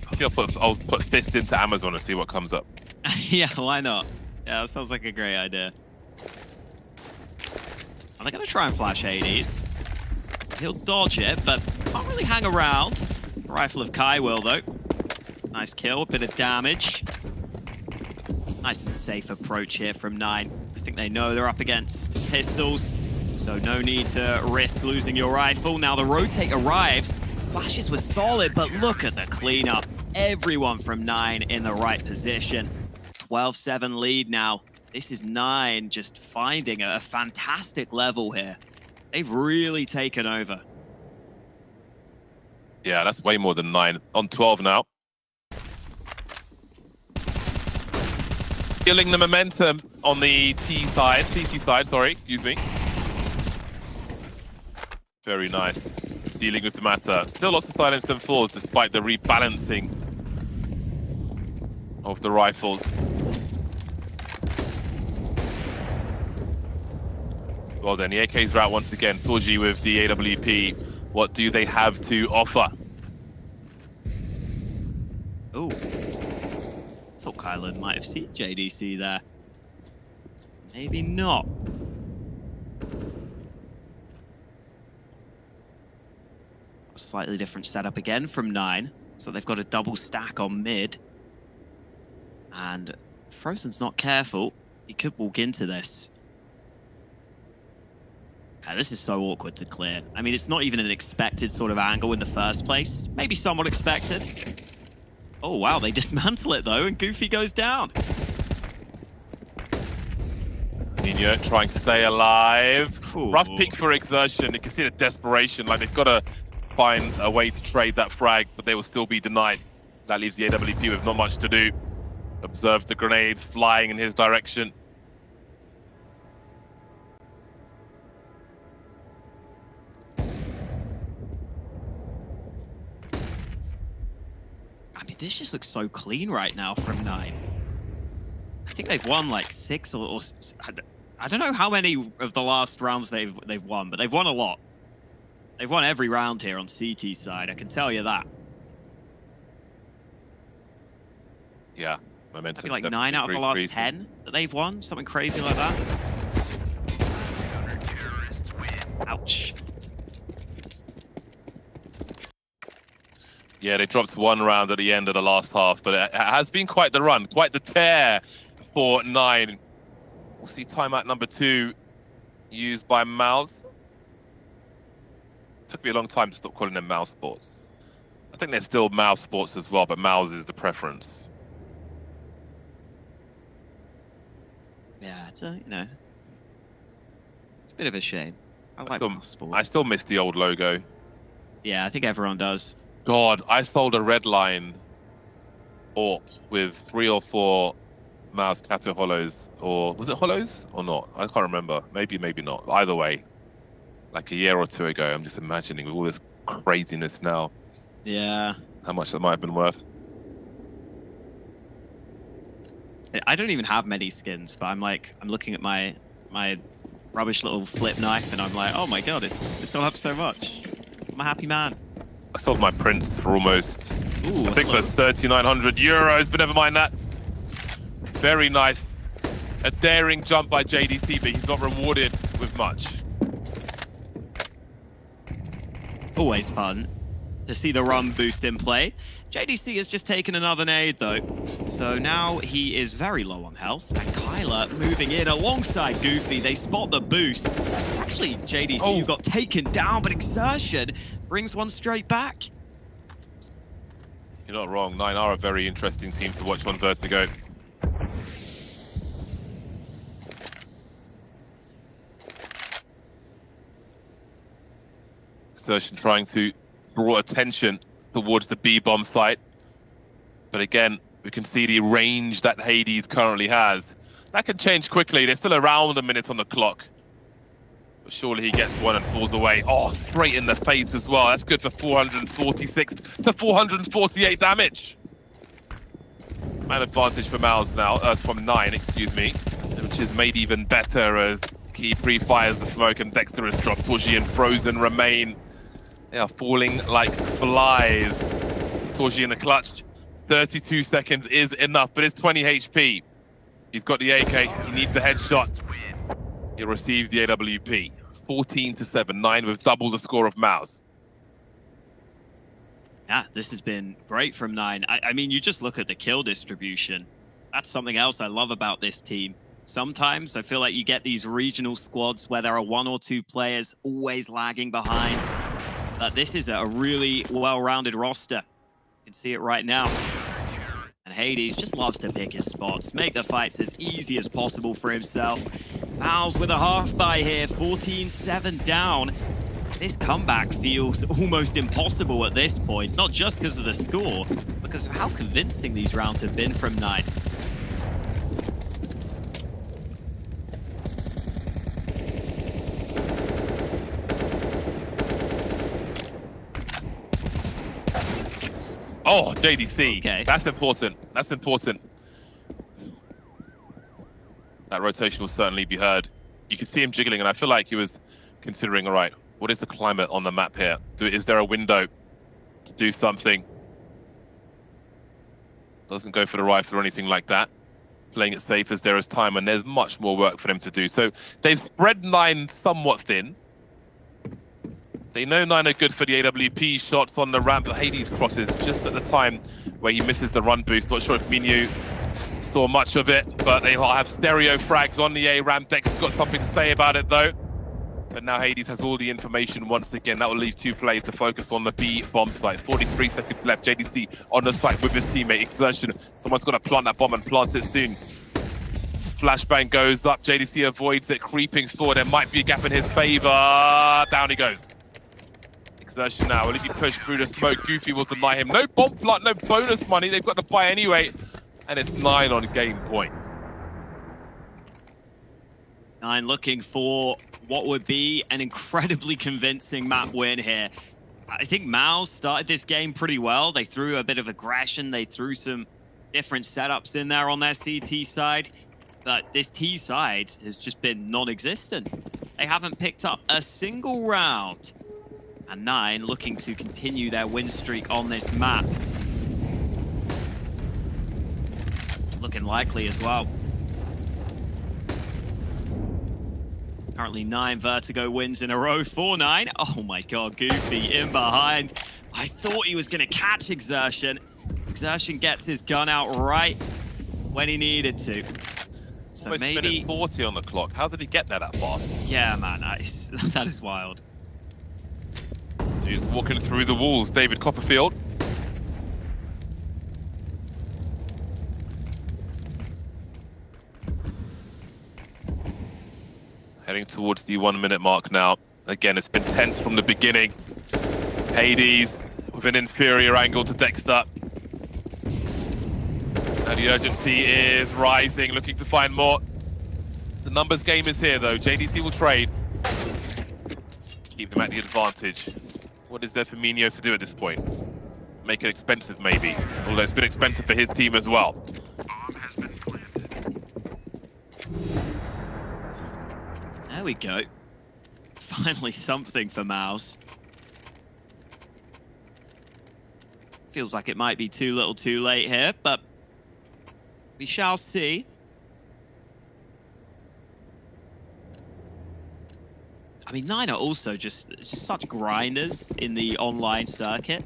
I think I'll put fist into Amazon and see what comes up. Yeah, why not? Yeah, that sounds like a great idea. Are they going to try and flash Hades? He'll dodge it, but can't really hang around. Rifle of Kai will, though. Nice kill, a bit of damage. Nice and safe approach here from 9. I think they know they're up against pistols, so no need to risk losing your rifle. Now the rotate arrives. Flashes were solid, but look at the cleanup. Everyone from 9 in the right position. 12-7 lead now. This is 9 just finding a fantastic level here. They've really taken over. Yeah, that's way more than 9. On 12 now. Feeling the momentum on the CT side, sorry, excuse me. Very nice. Dealing with the matter. Still lots of silence and falls despite the rebalancing of the rifles. Well then, the AKs are out once again. Torji with the AWP. What do they have to offer? Oh. Thought Kylan might have seen JDC there. Maybe not. A slightly different setup again from 9. So they've got a double stack on mid. And Frozen's not careful. He could walk into this. Yeah, this is so awkward to clear. I mean, it's not even an expected sort of angle in the first place. Maybe somewhat expected. Oh, wow, they dismantle it, though, and Goofy goes down. Nino trying to stay alive. Ooh. Rough pick for exertion. You can see the desperation. Like, they've got to find a way to trade that frag, but they will still be denied. That leaves the AWP with not much to do. Observe the grenades flying in his direction. I mean, this just looks so clean right now from 9. I think they've won like 6 or I don't know how many of the last rounds they've won, but they've won a lot. They've won every round here on CT side, I can tell you that. Yeah, momentum. I think like 9 out of the last 10 that they've won, something crazy like that. Ouch. Yeah, they dropped 1 round at the end of the last half, but it has been quite the run, quite the tear for 9. We'll see timeout number 2 used by MOUZ. Took me a long time to stop calling them MOUZ Sports. I think they're still MOUZ Sports as well, but MOUZ is the preference. Yeah, it's a, you know, it's a bit of a shame. I like MOUZ Sports. I still miss the old logo. Yeah, I think everyone does. God, I sold a red line AWP with 3 or 4 MOUZ Kato Hollows, or was it Hollows or not? I can't remember. Maybe, maybe not. Either way, like a year or 2 ago, I'm just imagining with all this craziness now. Yeah. How much that might have been worth. I don't even have many skins, but I'm looking at my rubbish little flip knife, and I'm like, oh my god, it's gone up so much. I'm a happy man. I sold my prints for almost, Ooh, I think for 3,900 euros, but never mind that. Very nice. A daring jump by JDC, but he's not rewarded with much. Always fun to see the run boost in play. JDC has just taken another nade, though. So now he is very low on health. And Kyler moving in alongside Goofy. They spot the boost. Actually, JDC, you got taken down, but Exertion brings one straight back. You're not wrong. 9 are a very interesting team to watch on Vertigo. Exertion trying to draw attention towards the B-bomb site. But again, We can see the range that Hades currently has. That can change quickly. There's still around a minute on the clock. But surely he gets one and falls away. Oh, straight in the face as well. That's good for 446 to 448 damage. Man advantage for MOUZ now, from 9, excuse me, which is made even better as Key pre-fires the smoke and Dexterous drops. Torji and Frozen remain. They are falling like flies. Torji in the clutch. 32 seconds is enough, but it's 20 HP. He's got the AK. He needs a headshot. He receives the AWP. 14-7, 9 with double the score of MOUZ. Yeah, this has been great from 9. I mean, you just look at the kill distribution. That's something else I love about this team. Sometimes I feel like you get these regional squads where there are 1 or 2 players always lagging behind. But this is a really well-rounded roster. You can see it right now. And Hades just loves to pick his spots, make the fights as easy as possible for himself. MOUZ with a half buy here, 14-7 down. This comeback feels almost impossible at this point, not just because of the score, but because of how convincing these rounds have been from 9. Oh, JDC. Okay. That's important. That's important. That rotation will certainly be heard. You could see him jiggling, and I feel like he was considering, all right, what is the climate on the map here? Is there a window to do something? Doesn't go for the rifle or anything like that. Playing it safe as there is time, and there's much more work for them to do. So they've spread 9 somewhat thin. They know 9 are good for the AWP shots on the ramp, but Hades crosses just at the time where he misses the run boost. Not sure if Minyu saw much of it, but they have stereo frags on the A ramp. Dex has got something to say about it though. But now Hades has all the information once again. That will leave 2 players to focus on the B bomb site. 43 seconds left. JDC on the site with his teammate. Exertion. Someone's got to plant that bomb and plant it soon. Flashbang goes up. JDC avoids it, creeping forward. There might be a gap in his favor. Down he goes. Exertion now. Will he be pushed through the smoke? Goofy will deny him. No bomb plant, no bonus money. They've got to buy anyway. And it's 9 on game points. 9 looking for what would be an incredibly convincing map win here. I think MOUZ started this game pretty well. They threw a bit of aggression. They threw some different setups in there on their CT side. But this T side has just been non-existent. They haven't picked up a single round. And 9 looking to continue their win streak on this map. Looking likely as well. Currently 9 Vertigo wins in a row for 9. Oh my god, Goofy in behind. I thought he was going to catch Exertion. Exertion gets his gun out right when he needed to. So almost maybe minute 40 on the clock. How did he get there that fast? Yeah, man, that is wild. He's walking through the walls. David Copperfield. Heading towards the 1 minute mark now. Again, it's been tense from the beginning. Hades with an inferior angle to Dexter. Now the urgency is rising, looking to find more. The numbers game is here though. JDC will trade. Keep them at the advantage. What is there for Minyu to do at this point? Make it expensive maybe. Although it's been expensive for his team as well. There we go. Finally something for MOUZ. Feels like it might be too little too late here, but we shall see. I mean, 9 are also just such grinders in the online circuit.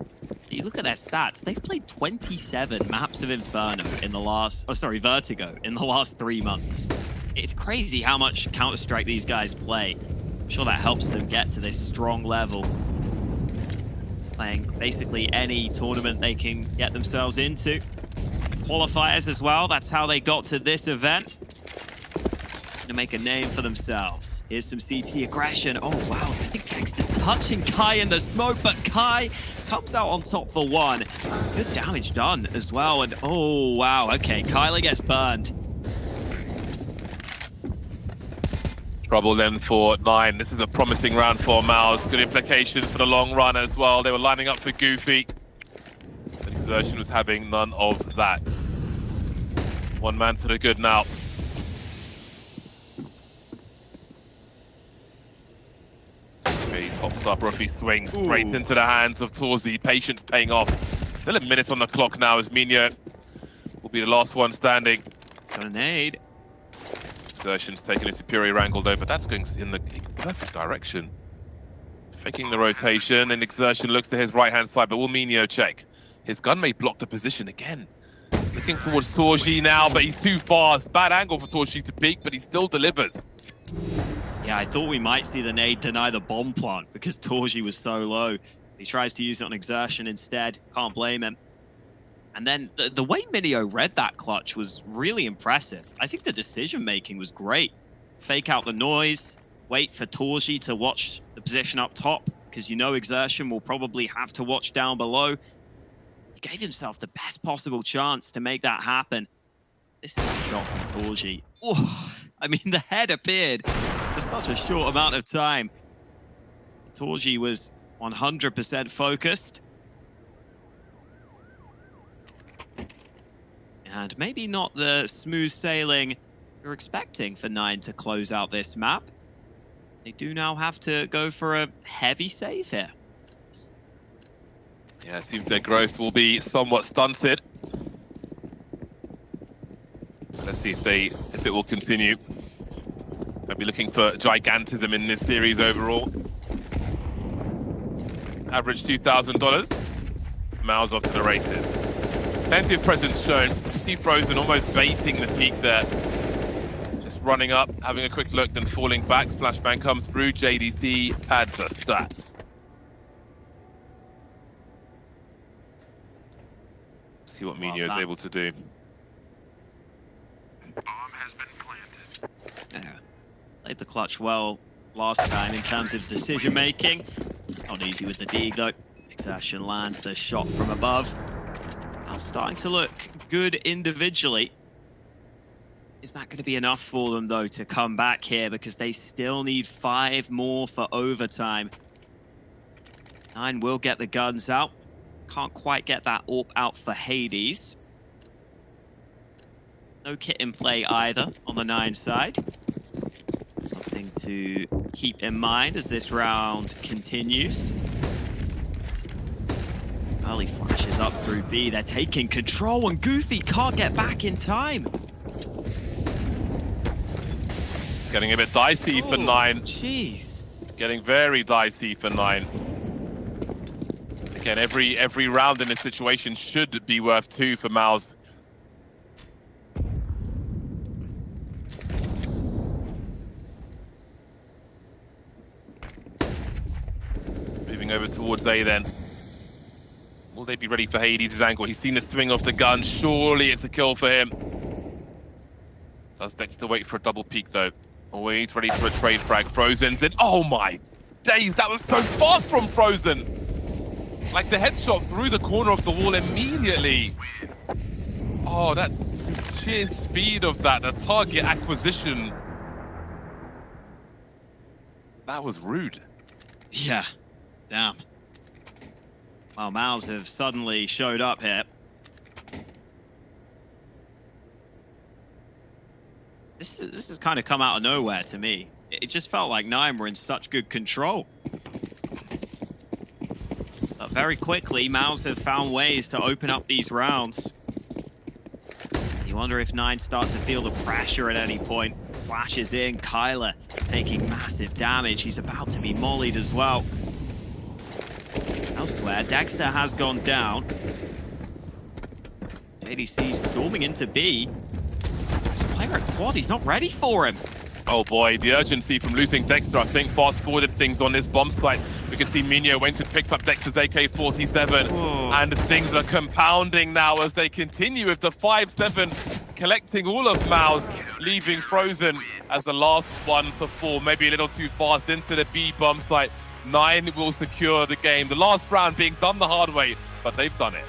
You look at their stats, they've played 27 maps of Inferno in the last, Vertigo in the last 3 months. It's crazy how much Counter-Strike these guys play. I'm sure that helps them get to this strong level. Playing basically any tournament they can get themselves into. Qualifiers as well, that's how they got to this event. To make a name for themselves. Here's some CT aggression. Oh, wow. I think Dexter's touching Kai in the smoke, but Kai comes out on top for one. Good damage done as well. And oh, wow. Okay, Kyler gets burned. Trouble then for 9. This is a promising round for MOUZ. Good implications for the long run as well. They were lining up for Goofy. And Exertion was having none of that. One man to the good now. FaZe hops up, Ruffy swings straight into the hands of Torzi. Patience paying off. Still a minute on the clock now as Minho will be the last one standing. Got a nade. Exertion's taking a superior angled over. That's going in the perfect direction. Faking the rotation, and Exertion looks to his right-hand side, but will Minho check? His gun may block the position again. Looking towards Torji now, but he's too fast. Bad angle for Torji to peek, but he still delivers. Yeah, I thought we might see the nade deny the bomb plant because Torji was so low. He tries to use it on Exertion instead. Can't blame him. And then the way Minio read that clutch was really impressive. I think the decision-making was great. Fake out the noise, wait for Torji to watch the position up top, because you know Exertion will probably have to watch down below. He gave himself the best possible chance to make that happen. This is a shot from Torji. Oh, I mean, the head appeared for such a short amount of time. Torji was 100% focused. And maybe not the smooth sailing you're expecting for 9 to close out this map. They do now have to go for a heavy save here. Yeah, it seems their growth will be somewhat stunted. Let's see if it will continue. They'll be looking for gigantism in this series overall. Average $2,000. MOUZ off to the races. Plenty of presence shown. See Frozen almost baiting the peak there. Just running up, having a quick look, then falling back. Flashbang comes through. JDC adds the stats. See what Minho is able to do. Bomb has been planted. Yeah. Played the clutch well last time in terms of decision making. Not easy with the dig though. Exertion lands the shot from above. Now starting to look good individually. Is that going to be enough for them though to come back here, because they still need 5 more for overtime. 9 will get the guns out. Can't quite get that AWP out for Hades. No kit in play either on the 9 side. Something to keep in mind as this round continues. Early flashes up through B. They're taking control and Goofy can't get back in time. It's getting a bit dicey for 9. Jeez. Getting very dicey for 9. Again, every round in this situation should be worth 2 for MOUZ. Moving over towards A then. Will they be ready for Hades' angle? He's seen the swing of the gun. Surely it's a kill for him. Does Dexter wait for a double peek though? Always ready for a trade frag. Frozen's in. Oh my days, that was so fast from Frozen. Like the headshot through the corner of the wall immediately. Oh, that sheer speed of that, the target acquisition. That was rude. Yeah, damn. Well, MOUZ have suddenly showed up here. This has kind of come out of nowhere to me. It just felt like 9 were in such good control. But very quickly, MOUZ have found ways to open up these rounds. You wonder if 9 starts to feel the pressure at any point. Flashes in, Kyler taking massive damage. He's about to be mollied as well. Elsewhere, Dexter has gone down. JDC storming into B. There's a player at quad, he's not ready for him. Oh boy, the urgency from losing Dexter, I think, fast-forwarded things on this bomb site. We can see Minho went and picked up Dexter's AK-47, and things are compounding now as they continue with the 5-7, collecting all of MOUZ, leaving Frozen as the last one to fall. Maybe a little too fast into the B bomb site. 9 will secure the game. The last round being done the hard way, but they've done it.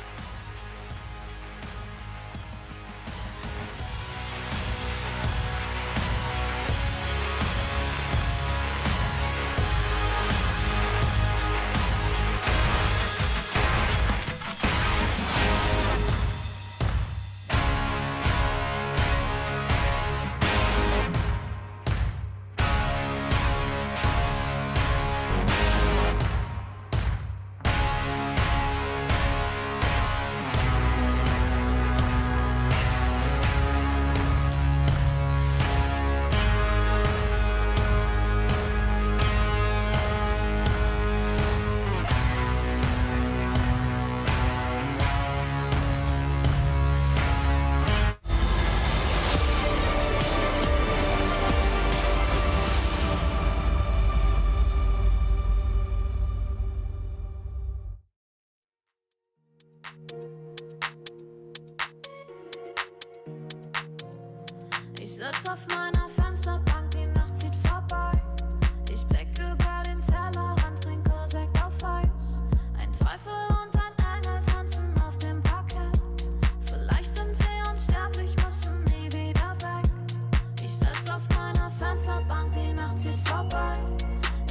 Ich sitz auf meiner Fensterbank, die Nacht zieht vorbei. Ich blick über den Tellerrand, trinke Sekt auf Eis. Ein Teufel und ein Engel tanzen auf dem Parkett. Vielleicht sind wir unsterblich, müssen nie wieder weg. Ich sitz auf meiner Fensterbank, die Nacht zieht vorbei.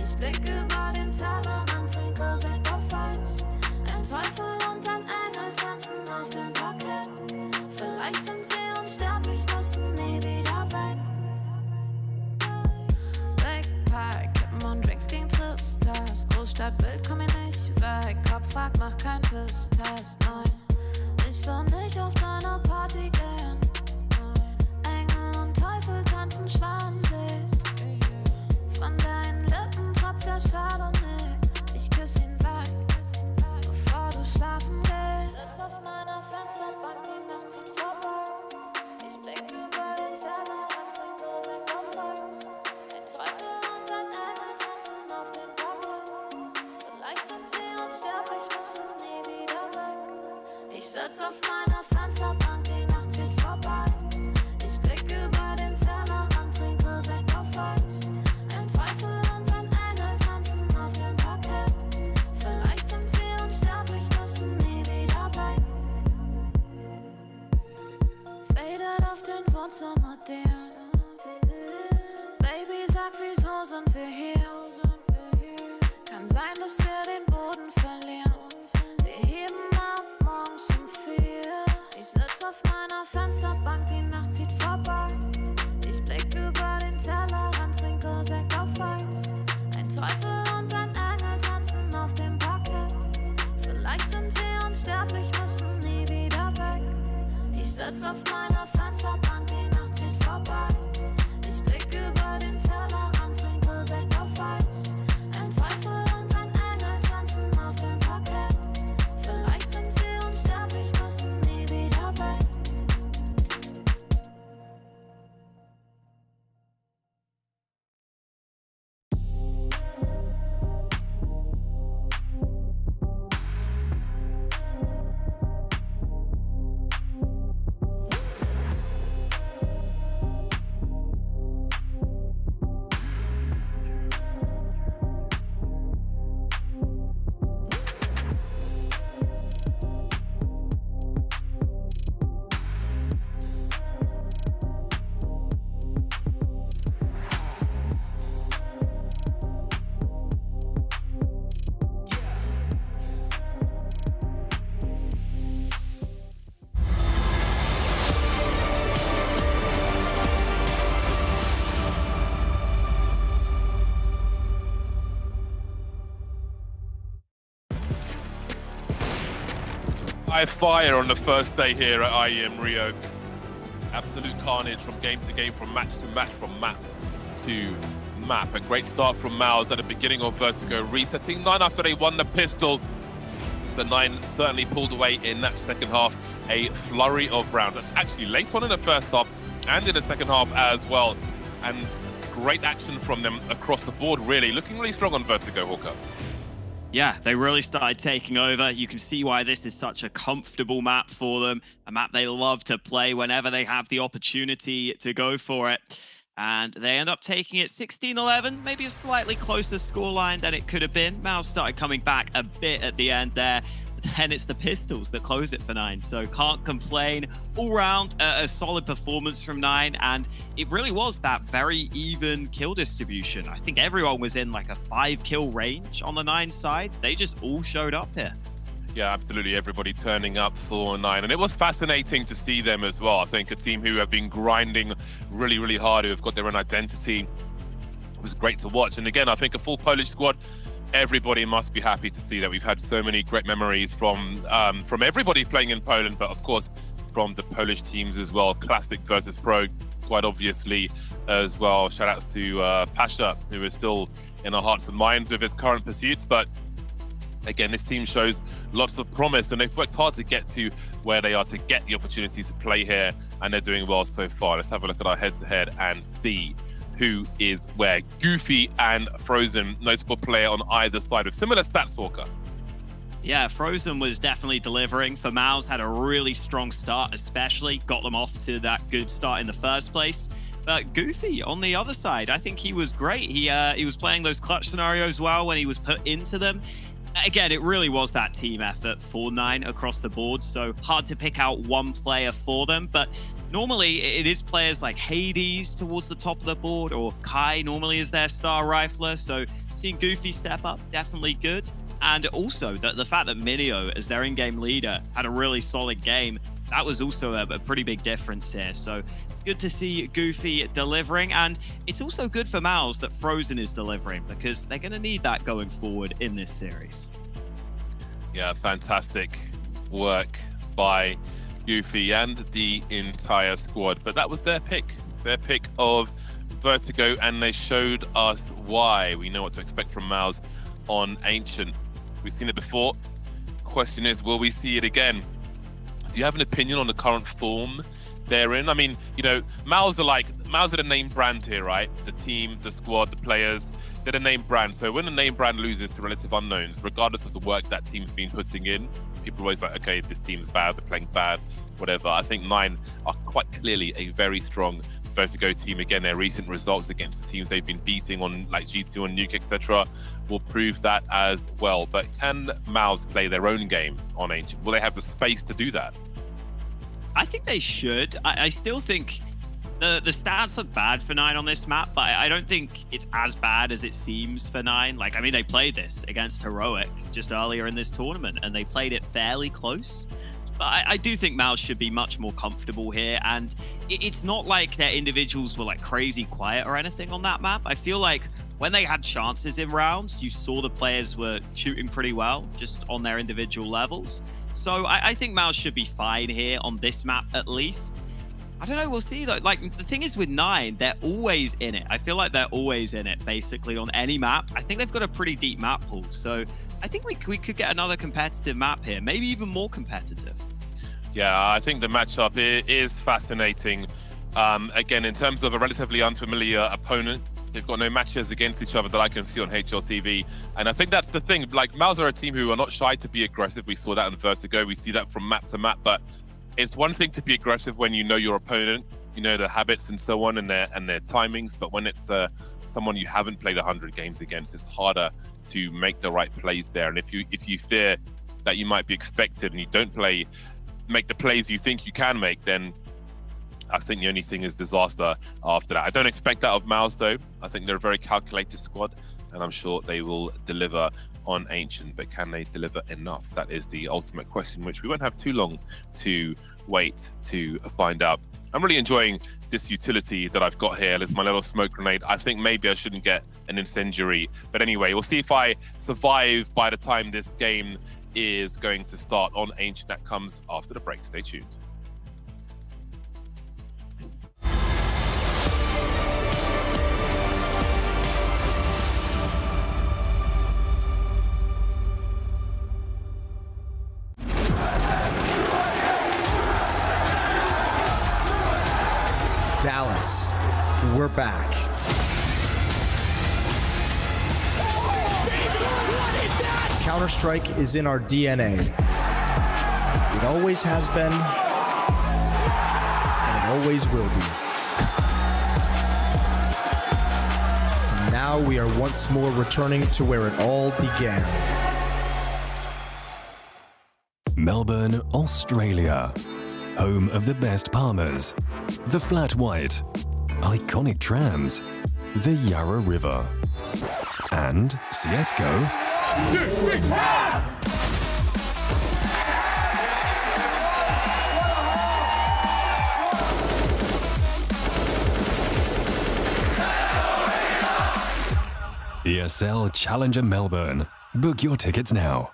Ich blick über den Tellerrand, trinke Sekt auf Eis. Ein Teufel und ein Engel tanzen auf dem Parkett. Vielleicht sind wir unsterblich, müssen nie wieder weg. Backpack, Kippen und Drinks gegen Tristesse. Großstadtbild, komm mir nicht weg. Kopf fragt, mach kein Pisstest, nein. Ich will nicht auf deine Party gehen. Engel und Teufel tanzen schwansee. Von deinen Lippen tropft der Chardonnay. Ich küss ihn weg, bevor du schlafen gehst. Sitz auf meiner Fensterbank, die Nacht zieht vorbei. Ich blick über den Tellerrand, trinke Sekt auf Eis. Ein Teufel und ein Engel tanzen auf dem Parkett. Vielleicht sind wir unsterblich, müssen nie wieder weg. Ich sitz auf meiner Fensterbank, die Nacht zieht vorbei. Ich blick über den Tellerrand, trinke Sekt auf Eis. Ein Teufel und ein Engel tanzen auf dem Parkett. Vielleicht sind wir unsterblich, müssen nie wieder weg. Fadet auf den Wohnzimmerdeal. Baby, sag, wieso sind wir hier? Kann sein, dass wir den Boden verlieren. Wir heben ab morgens um 4. Ich sitz auf meiner Fensterbank, die Nacht zieht vorbei. Ich blick über den Tellerrand, trinke Sekt auf Eis. Ein Teufel und ein Engel tanzen auf dem Parkett. Vielleicht sind wir unsterblich, müssen nie wieder weg. Ich sitz auf meiner Fensterbank, die Nacht zieht vorbei. Ich blick über den Tellerrand, trinke Sekt auf Eis. Ein Teufel und ein Engel tanzen auf dem Parkett. Vielleicht sind wir unsterblich, müssen nie wieder weg. Fire on the first day here at IEM Rio. Absolute carnage from game to game, from match to match, from map to map. A great start from MOUZ at the beginning of Vertigo, resetting 9 after they won the pistol. The 9 certainly pulled away in that second half. A flurry of rounds. That's actually late on in the first half and in the second half as well. And great action from them across the board, really. Looking really strong on Vertigo, Hawker. Yeah, they really started taking over. You can see why this is such a comfortable map for them, a map they love to play whenever they have the opportunity to go for it. And they end up taking it 16-11, maybe a slightly closer scoreline than it could have been. MOUZ started coming back a bit at the end there. Then it's the Pistols that close it for 9. So can't complain. All round, a solid performance from 9. And it really was that very even kill distribution. I think everyone was in like a 5-kill range on the 9 side. They just all showed up here. Yeah, absolutely. Everybody turning up for 9. And it was fascinating to see them as well. I think a team who have been grinding really, really hard, who have got their own identity. It was great to watch. And again, I think a full Polish squad, everybody must be happy to see that. We've had so many great memories from everybody playing in Poland, but of course from the Polish teams as well. Classic versus Pro, quite obviously as well. Shout outs to Pasha, who is still in our hearts and minds with his current pursuits. But again, this team shows lots of promise, and they've worked hard to get to where they are, to get the opportunity to play here, and they're doing well so far. Let's have a look at our head-to-head and see who is where. Goofy and Frozen, notable player on either side with similar stats, Walker. Yeah, Frozen was definitely delivering. For MOUZ, had a really strong start, especially got them off to that good start in the first place. But Goofy on the other side, I think he was great. He was playing those clutch scenarios well when he was put into them. Again, it really was that team effort for 9 across the board, so hard to pick out one player for them. But normally it is players like Hades towards the top of the board, or Kai normally is their star rifler. So seeing Goofy step up, definitely good. And also the fact that Minio, as their in-game leader, had a really solid game, that was also a pretty big difference here. So good to see Goofy delivering. And it's also good for MOUZ that Frozen is delivering, because they're going to need that going forward in this series. Yeah, fantastic work by Goofy and the entire squad. But that was their pick of Vertigo, and they showed us why. We know what to expect from MOUZ on Ancient. We've seen it before. Question is, will we see it again? Do you have an opinion on the current form they're in? I mean, you know, MOUZ are the name brand here, right? The team, the squad, the players, they're the name brand. So when a name brand loses to relative unknowns, regardless of the work that team's been putting in, people are always like, okay, this team's bad, they're playing bad, whatever. I think 9 are quite clearly a very strong Vertigo team. Again, their recent results against the teams they've been beating on like G2 and Nuke, etc., will prove that as well. But can MOUZ play their own game on Ancient? Will they have the space to do that? I think they should. I still think the stats look bad for 9 on this map, but I don't think it's as bad as it seems for 9. Like, I mean, they played this against Heroic just earlier in this tournament, and they played it fairly close. But I do think MOUZ should be much more comfortable here, and it's not like their individuals were like crazy quiet or anything on that map. I feel like when they had chances in rounds, you saw the players were shooting pretty well, just on their individual levels. So I think MOUZ should be fine here on this map at least. I don't know, we'll see though. Like, the thing is with 9, they're always in it. I feel like they're always in it, basically, on any map. I think they've got a pretty deep map pool. So I think we could get another competitive map here, maybe even more competitive. Yeah, I think the matchup is fascinating. Again, in terms of a relatively unfamiliar opponent, they've got no matches against each other that I can see on HLTV. And I think that's the thing. Like, MOUZ are a team who are not shy to be aggressive. We saw that in Vertigo. We see that from map to map. But it's one thing to be aggressive when you know your opponent, you know their habits and so on, and their timings. But when it's someone you haven't played 100 games against, it's harder to make the right plays there. And if you fear that you might be expected and you don't make the plays you think you can make, then I think the only thing is disaster after that. I don't expect that of MOUZ though. I think they're a very calculated squad, and I'm sure they will deliver on Ancient, but can they deliver enough? That is the ultimate question, which we won't have too long to wait to find out. I'm really enjoying this utility that I've got here. It's my little smoke grenade. I think maybe I shouldn't get an incendiary, but anyway, we'll see if I survive by the time this game is going to start on Ancient. That comes after the break. Stay tuned. Dallas, we're back. Counter-Strike is in our DNA. It always has been, and it always will be. now we are once more returning to where it all began. Melbourne, Australia. Home of the best Palmers, the Flat White, iconic trams, the Yarra River, and CSGO. 1, 2, 3, ESL Challenger Melbourne. Book your tickets now.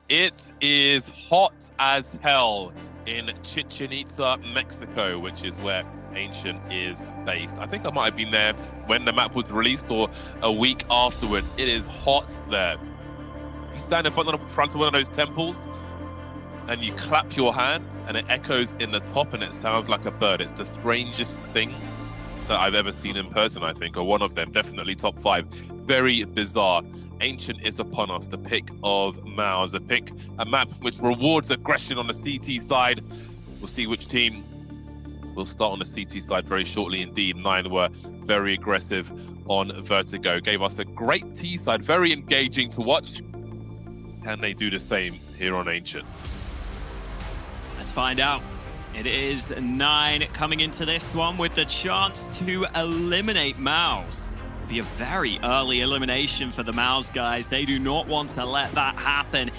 It is hot as hell in Chichen Itza, Mexico, which is where Ancient is based. I think I might have been there when the map was released or a week afterwards. It is hot there. You stand in front of one of those temples and you clap your hands and it echoes in the top and it sounds like a bird. It's the strangest thing that I've ever seen in person, I think, or one of them, definitely top 5. Very bizarre. Ancient is upon us, the pick of MOUZ, a map which rewards aggression on the CT side. We'll see which team We'll start on the CT side very shortly indeed. 9 were very aggressive on Vertigo. Gave us a great T side, very engaging to watch. Can they do the same here on Ancient? Let's find out. It is 9 coming into this one with the chance to eliminate MOUZ. Be a very early elimination for the MOUZ guys. They do not want to let that happen.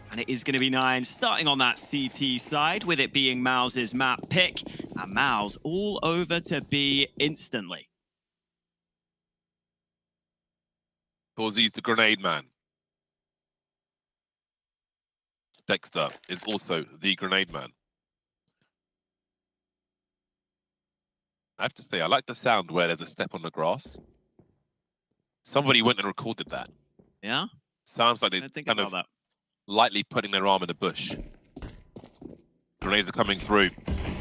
And it is going to be 9 starting on that CT side, with it being MOUZ's map pick. And MOUZ all over to B instantly. MongolZ's the grenade man. Dexter is also the grenade man. I have to say, I like the sound where there's a step on the grass. Somebody went and recorded that. Yeah? Sounds like they're kind of lightly putting their arm in the bush. Grenades are coming through.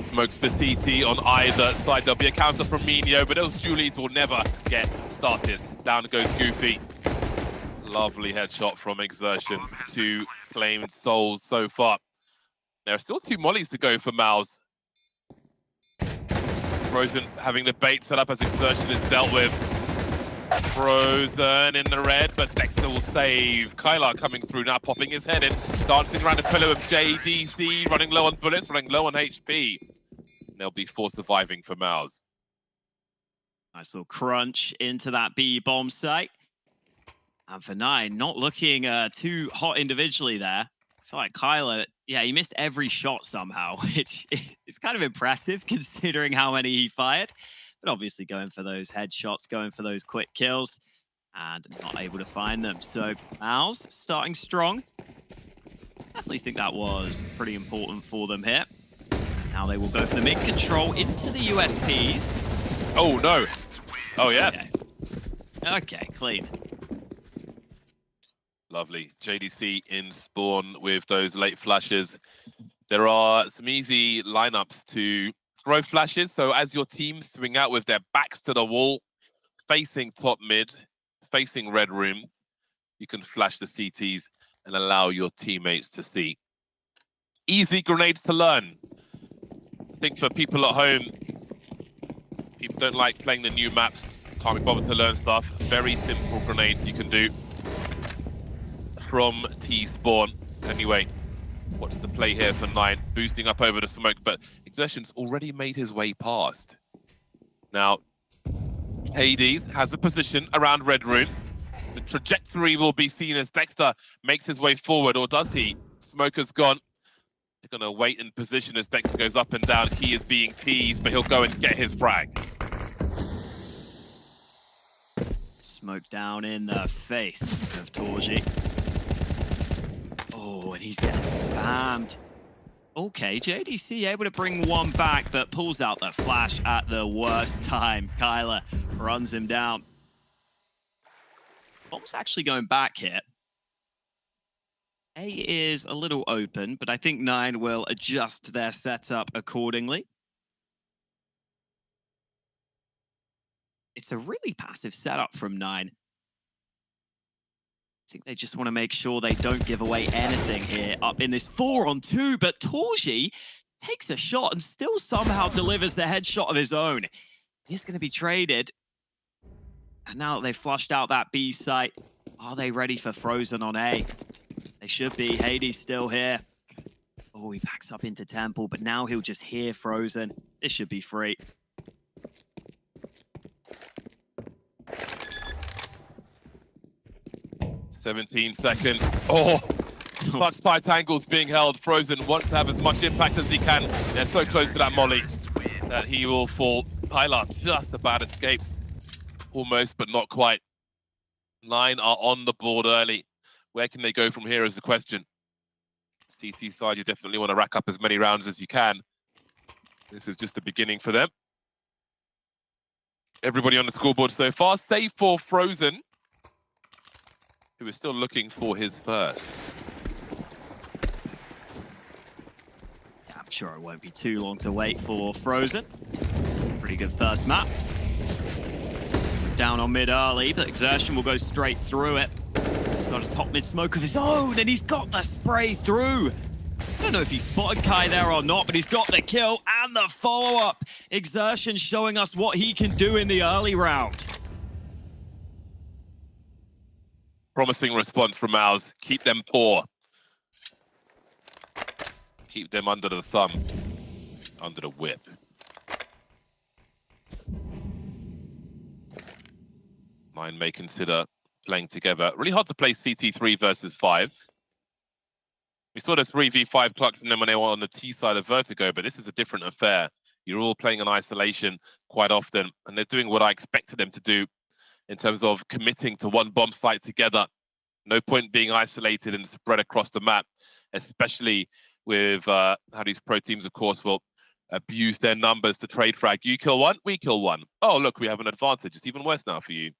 Smokes for CT on either side. There'll be a counter from Minio, but those Julies will never get started. Down goes Goofy. Lovely headshot from Exertion. 2 claimed souls so far. There are still 2 mollies to go for MOUZ. Frozen having the bait set up as Exertion is dealt with. Frozen in the red, but Dexter will save. Kylar coming through now, popping his head in, dancing around the pillar of JDC, running low on bullets, running low on HP. And there'll be 4 surviving for MOUZ. Nice little crunch into that B bomb site. And for 9, not looking too hot individually there. I feel like Kyler, yeah, he missed every shot somehow, which is kind of impressive considering how many he fired. But obviously going for those headshots, going for those quick kills, and not able to find them. So MOUZ starting strong. Definitely think that was pretty important for them here. Now they will go for the mid control into the USPs. Oh no! Oh yes. Okay, clean. Lovely. JDC in spawn with those late flashes. There are some easy lineups to throw flashes. So as your team swing out with their backs to the wall, facing top mid, facing red room, you can flash the CTs and allow your teammates to see. Easy grenades to learn. I think for people at home, people don't like playing the new maps, can't be bothered to learn stuff. Very simple grenades you can do from T-Spawn. Anyway, what's the play here for 9? Boosting up over the smoke, but Exertion's already made his way past. Now, Hades has the position around Red Room. The trajectory will be seen as Dexter makes his way forward, or does he? Smoker's gone. They're going to wait in position as Dexter goes up and down. He is being teased, but he'll go and get his frag. Smoke down in the face of Torji. Oh, and he's getting spammed. Okay, JDC able to bring one back, but pulls out the flash at the worst time. Kyler runs him down. Bomb's actually going back here. A is a little open, but I think 9 will adjust their setup accordingly. It's a really passive setup from 9. I think they just want to make sure they don't give away anything here up in this 4-on-2, but Torji takes a shot and still somehow delivers the headshot of his own. He's going to be traded. And now that they've flushed out that B site, are they ready for Frozen on A? They should be. Hades still here. Oh, he backs up into Temple, but now he'll just hear Frozen. This should be free. "17 seconds. Oh, much tight angles being held. Frozen wants to have as much impact as he can. They're so close to that molly that he will fall. Hylar just about escapes. Almost, but not quite. 9 are on the board early. Where can they go from here is the question. CT side, you definitely want to rack up as many rounds as you can. This is just the beginning for them. Everybody on the scoreboard so far, save for Frozen, who is still looking for his first. I'm sure it won't be too long to wait for Frozen. Pretty good first map. Down on mid early, but Exertion will go straight through it. He's got a top mid smoke of his own, and he's got the spray through. I don't know if he spotted Kai there or not, but he's got the kill and the follow-up. Exertion showing us what he can do in the early round. Promising response from MOUZ. Keep them poor. Keep them under the thumb, under the whip. Nine may consider playing together. Really hard to play CT3 versus 5. We saw the 3v5 clucks and then when they were on the T side of Vertigo, but this is a different affair. You're all playing in isolation quite often, and they're doing what I expected them to do in terms of committing to one bomb site together. No point being isolated and spread across the map, especially with how these pro teams, of course, will abuse their numbers to trade frag. You kill one, we kill one. Oh, look, we have an advantage. It's even worse now for you.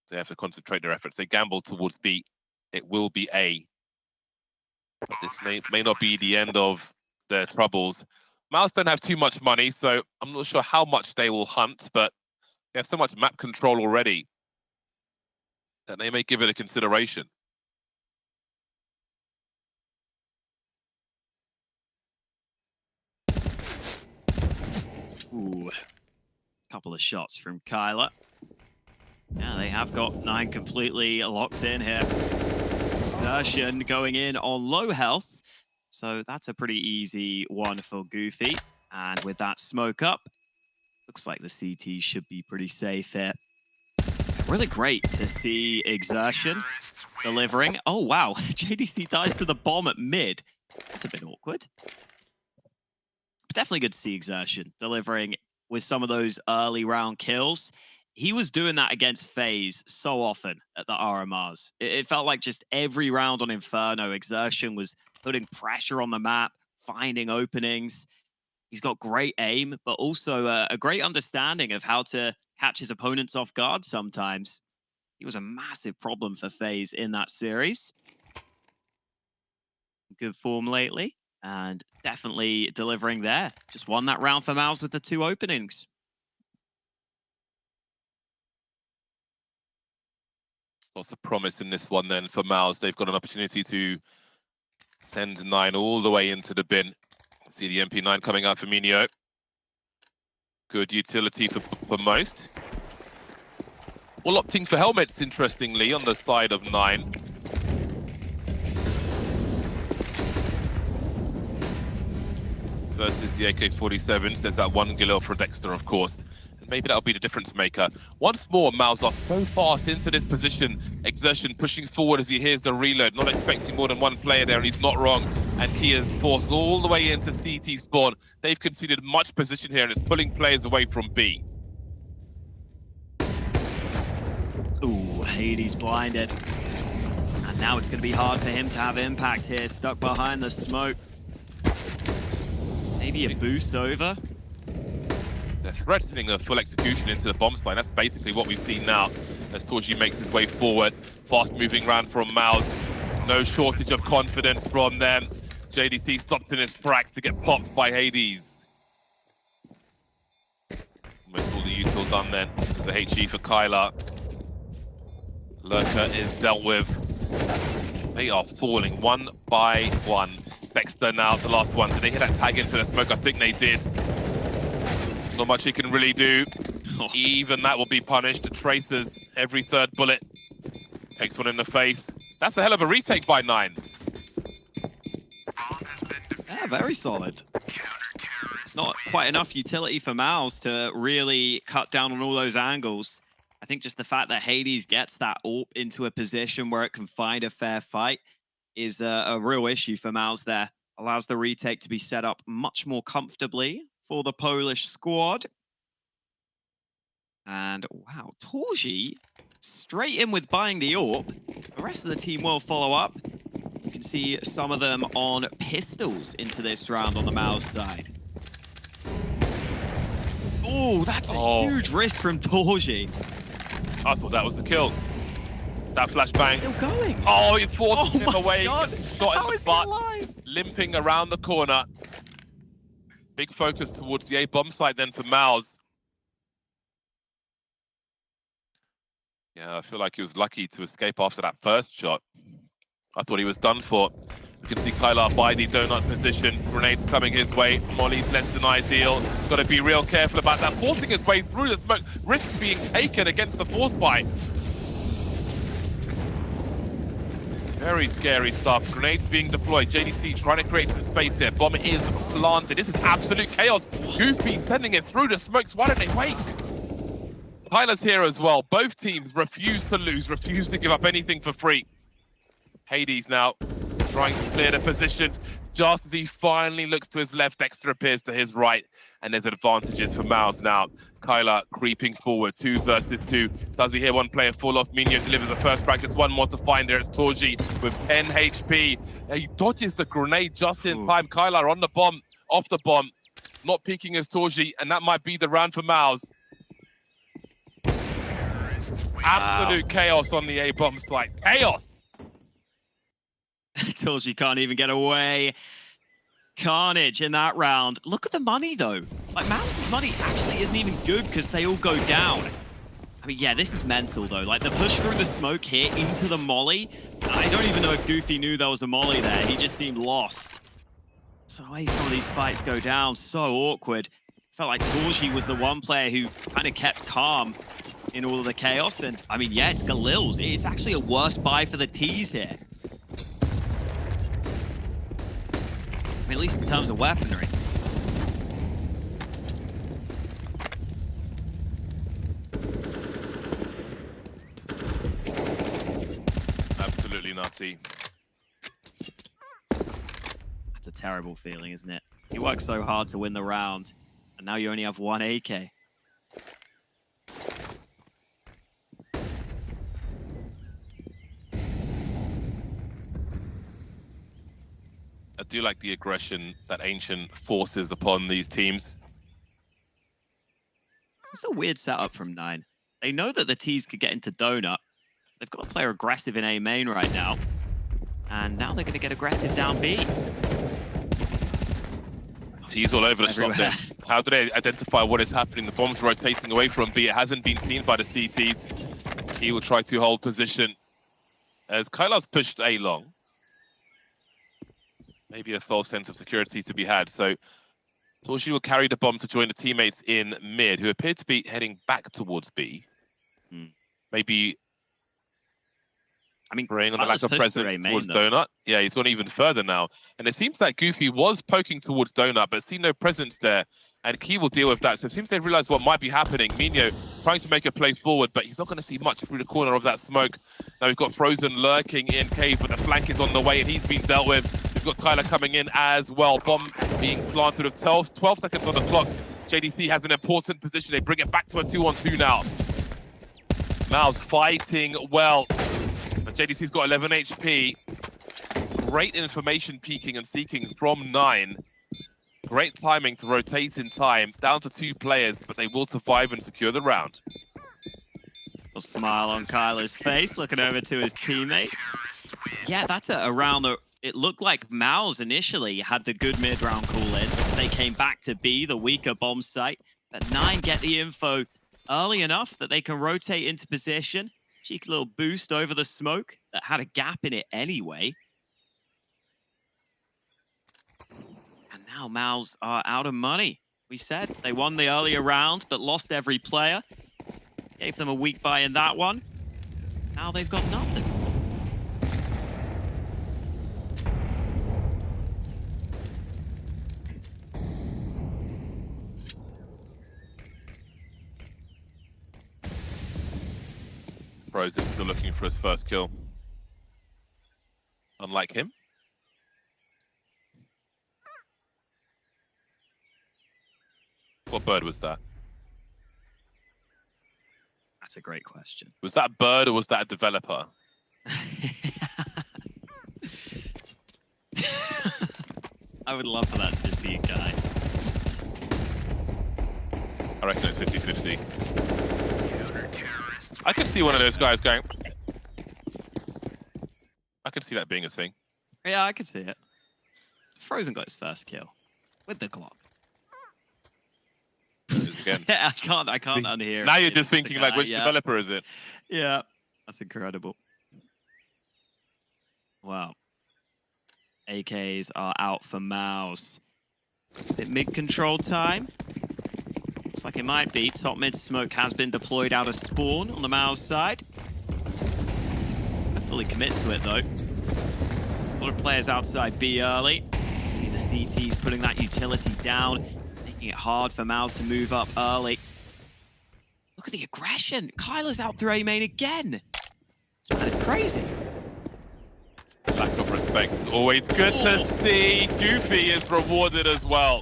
They have to concentrate their efforts. They gamble towards B. It will be A. But this may not be the end of their troubles. MOUZ don't have too much money, so I'm not sure how much they will hunt, but they have so much map control already that they may give it a consideration. Ooh, couple of shots from Kyler. Yeah, they have got 9 completely locked in here. Exertion going in on low health. So that's a pretty easy one for Goofy. And with that smoke up, looks like the CT should be pretty safe here. Really great to see Exertion delivering. Oh, wow. JDC dies to the bomb at mid. That's a bit awkward. But definitely good to see Exertion delivering with some of those early round kills. He was doing that against FaZe so often at the RMRs. It felt like just every round on Inferno, Exertion was putting pressure on the map, finding openings. He's got great aim, but also a great understanding of how to catch his opponents off guard sometimes. He was a massive problem for FaZe in that series. Good form lately, and definitely delivering there. Just won that round for MOUZ with the 2 openings. Lots of promise in this one then for MOUZ. They've got an opportunity to send 9 all the way into the bin. See the MP9 coming out for Minio. Good utility for most. All opting for helmets, interestingly, on the side of 9. Versus the AK-47s. There's that 1 Galil for Dexter, of course. Maybe that'll be the difference maker. Once more, MOUZ are so fast into this position. Exertion pushing forward as he hears the reload, not expecting more than 1 player there, and he's not wrong. And Kia's forced all the way into CT spawn. They've conceded much position here, and it's pulling players away from B. Ooh, Hades blinded. And now it's going to be hard for him to have impact here, stuck behind the smoke. Maybe a boost over. They're threatening a full execution into the bomb site. That's basically what we've seen now as Torji makes his way forward. Fast moving round from MOUZ. No shortage of confidence from them. JDC stopped in his tracks to get popped by Hades. Almost all the util done then. There's a HE for Kyler. Lurker is dealt with. They are falling 1 by 1. Bexter now, the last one. Did they hit that tag into the smoke? I think they did. Not much he can really do. Even that will be punished. The Tracers, every 3rd bullet takes one in the face. That's a hell of a retake by 9. Yeah, very solid. Not quite enough utility for MOUZ to really cut down on all those angles. I think just the fact that Hades gets that AWP into a position where it can find a fair fight is a real issue for MOUZ there. Allows the retake to be set up much more comfortably for the Polish squad. And wow, Torji straight in with buying the AWP. The rest of the team will follow up. You can see some of them on pistols into this round on the MOUZ side. Oh, that's a huge risk from Torji. I thought that was the kill. That flashbang. Still going. Oh, he forced him away. God. Shot How in is the he butt. alive? Limping around the corner. Big focus towards the A bomb site then for MOUZ. Yeah, I feel like he was lucky to escape after that first shot. I thought he was done for. You can see Kylar by the donut position. Grenades coming his way. Molly's less than ideal. Got to be real careful about that. Forcing his way through the smoke. Risks being taken against the force buy. Very scary stuff. Grenades being deployed. JDC trying to create some space here. Bomb is planted. This is absolute chaos. Goofy sending it through the smokes. Why don't they wait? Kylar's here as well. Both teams refuse to lose, refuse to give up anything for free. Hades now trying to clear the position just as he finally looks to his left. Dexter appears to his right, and there's advantages for MOUZ now. Kylar creeping forward, 2 versus 2. Does he hear one player fall off? Minio delivers a first frag. There's one more to find there. It's Torji with 10 HP. He dodges the grenade just in time. Kylar on the bomb, off the bomb, not peeking as Torji, and that might be the round for MOUZ. Absolute chaos on the A-bomb site. Chaos! Torji can't even get away. Carnage in that round. Look at the money, though. Like, MOUZ's money actually isn't even good because they all go down. I mean, yeah, this is mental, though. Like, the push through the smoke here into the molly. I don't even know if Goofy knew there was a molly there. He just seemed lost. So the way some of these fights go down, so awkward. Felt like Torji was the one player who kind of kept calm in all of the chaos. And, I mean, yeah, it's Galil's. It's actually a worse buy for the T's here. At least in terms of weaponry. Absolutely nutty. That's a terrible feeling, isn't it? You worked so hard to win the round, and now you only have 1 AK. I do like the aggression that Ancient forces upon these teams. It's a weird setup from 9. They know that the T's could get into Donut. They've got to play aggressive in A main right now. And now they're going to get aggressive down B. T's all over the shop there. How do they identify what is happening? The bomb's rotating away from B. It hasn't been seen by the CTs. He will try to hold position as Kylar's pushed A long. Maybe a false sense of security to be had. So Torji will carry the bomb to join the teammates in mid, who appear to be heading back towards B. Maybe, I mean, preying on the lack of presence towards Donut. Yeah, he's gone even further now. And it seems like Goofy was poking towards Donut, but see no presence there. And Key will deal with that. So it seems they've realized what might be happening. Minio trying to make a play forward, but he's not going to see much through the corner of that smoke. Now we've got Frozen lurking in cave, but the flank is on the way and he's been dealt with. We've got Kylar coming in as well. Bomb being planted with 12 seconds on the clock. JDC has an important position. They bring it back to a 2-on-2 now. MOUZ fighting well. But JDC's got 11 HP. Great information peeking and seeking from 9. Great timing to rotate in time. Down to 2 players, but they will survive and secure the round. A smile on Kylar's face, looking over to his teammates. Yeah, that's a round that it looked like MOUZ initially had the good mid-round call-in. They came back to B, the weaker bomb site. But 9 get the info early enough that they can rotate into position. Cheeky little boost over the smoke that had a gap in it anyway. And now MOUZ are out of money. We said they won the earlier round, but lost every player. Gave them a weak buy in that one. Now they've got nothing. Frozen still looking for his first kill. Unlike him. What bird was that? That's a great question. Was that a bird or was that a developer? I would love for that to just be a guy. I reckon it's 50-50. I could see one of those guys going... I could see that being a thing. Yeah, I could see it. Frozen got his first kill with the Glock. Again. I can't unhear. Now you're just thinking like, which developer is it? Yeah, that's incredible. Wow. AKs are out for MOUZ. Is it mid-control time? Looks like it might be. Top mid smoke has been deployed out of spawn on the MOUZ side. I fully commit to it, though. A lot of players outside B early. See the CTs putting that utility down, making it hard for MOUZ to move up early. Look at the aggression. Kyler's out through A main again. This man is crazy. Lack of respect is always good to see. Goofy is rewarded as well.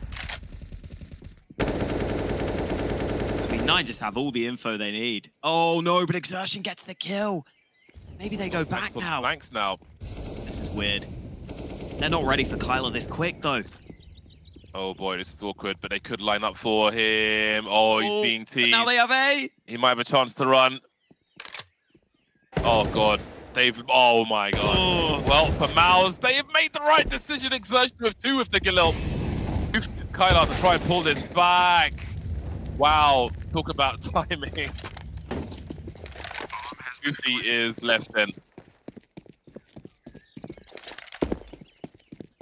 I mean, Nine just have all the info they need. Oh no, but Exertion gets the kill. Maybe they go back now. Thanks now. This is weird. They're not ready for Kyler this quick though. Oh boy, this is awkward, but they could line up for him. Oh, he's being teased. Now they have A. He might have a chance to run. Oh god. Oh my god. Oh. Well, for MOUZ, they have made the right decision. Exertion with 2 with the Galil. Kyler to try and pull this back. Wow, talk about timing. Goofy is left in.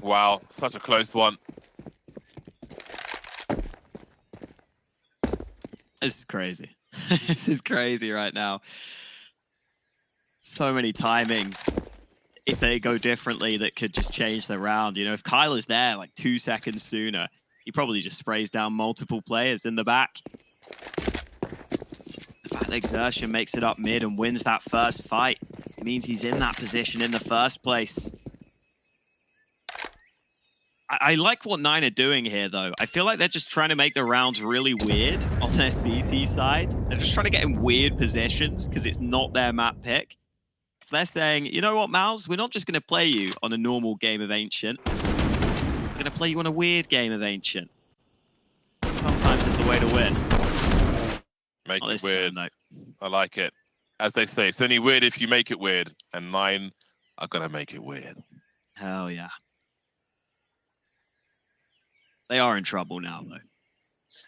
Wow, such a close one. This is crazy. This is crazy right now. So many timings, if they go differently, that could just change the round. You know, if Kyler's there like 2 seconds sooner, he probably just sprays down multiple players in the back. The fact that Exertion makes it up mid and wins that first fight means he's in that position in the first place. I like what Nine are doing here, though. I feel like they're just trying to make the rounds really weird on their CT side. They're just trying to get in weird positions because it's not their map pick. So they're saying, you know what, MOUZ? We're not just going to play you on a normal game of Ancient. We're going to play you on a weird game of Ancient. Sometimes it's the way to win. Make it weird. I like it. As they say, it's only weird if you make it weird. And Nine are going to make it weird. Hell yeah. They are in trouble now, though.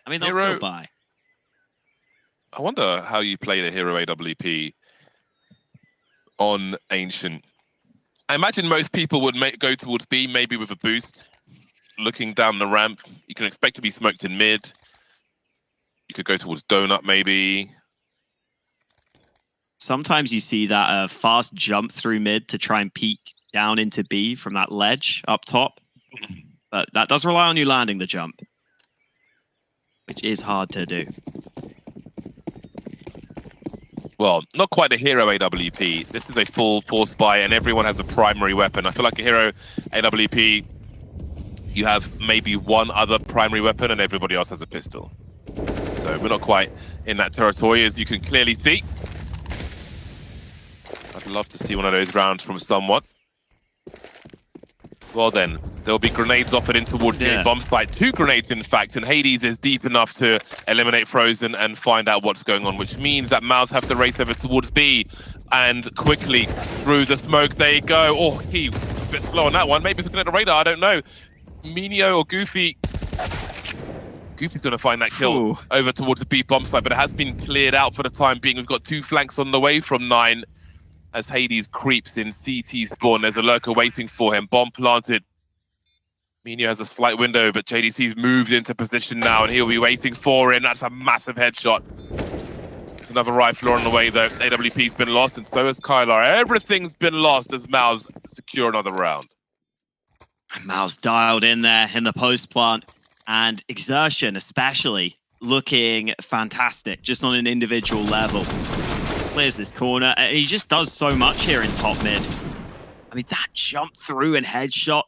I mean, they'll still buy. I wonder how you play the Hero AWP on Ancient. I imagine most people would go towards B, maybe with a boost. Looking down the ramp, you can expect to be smoked in mid. You could go towards Donut, maybe. Sometimes you see that fast jump through mid to try and peek down into B from that ledge up top. But that does rely on you landing the jump, which is hard to do. Well, not quite a Hero AWP. This is a full force buy, and everyone has a primary weapon. I feel like a Hero AWP, you have maybe one other primary weapon, and everybody else has a pistol. So we're not quite in that territory, as you can clearly see. I'd love to see one of those rounds from someone. Well then, there'll be grenades offered in towards the bomb site. 2 grenades, in fact, and Hades is deep enough to eliminate Frozen and find out what's going on, which means that MOUZ have to race over towards B and quickly through the smoke they go. Oh, he a bit slow on that one. Maybe he's looking at the radar, I don't know. Minio or Goofy. Goofy's going to find that kill over towards the B bomb site, but it has been cleared out for the time being. We've got 2 flanks on the way from Nine. As Hades creeps in CT spawn, there's a lurker waiting for him. Bomb planted. Minio has a slight window, but JDC's moved into position now, and he'll be waiting for him. That's a massive headshot. It's another rifler on the way, though. AWP's been lost, and so has Kyler. Everything's been lost as MOUZ secure another round. MOUZ dialed in there in the post plant, and Exertion especially looking fantastic, just on an individual level. Clears this corner, and he just does so much here in top mid. I mean, that jump through and headshot,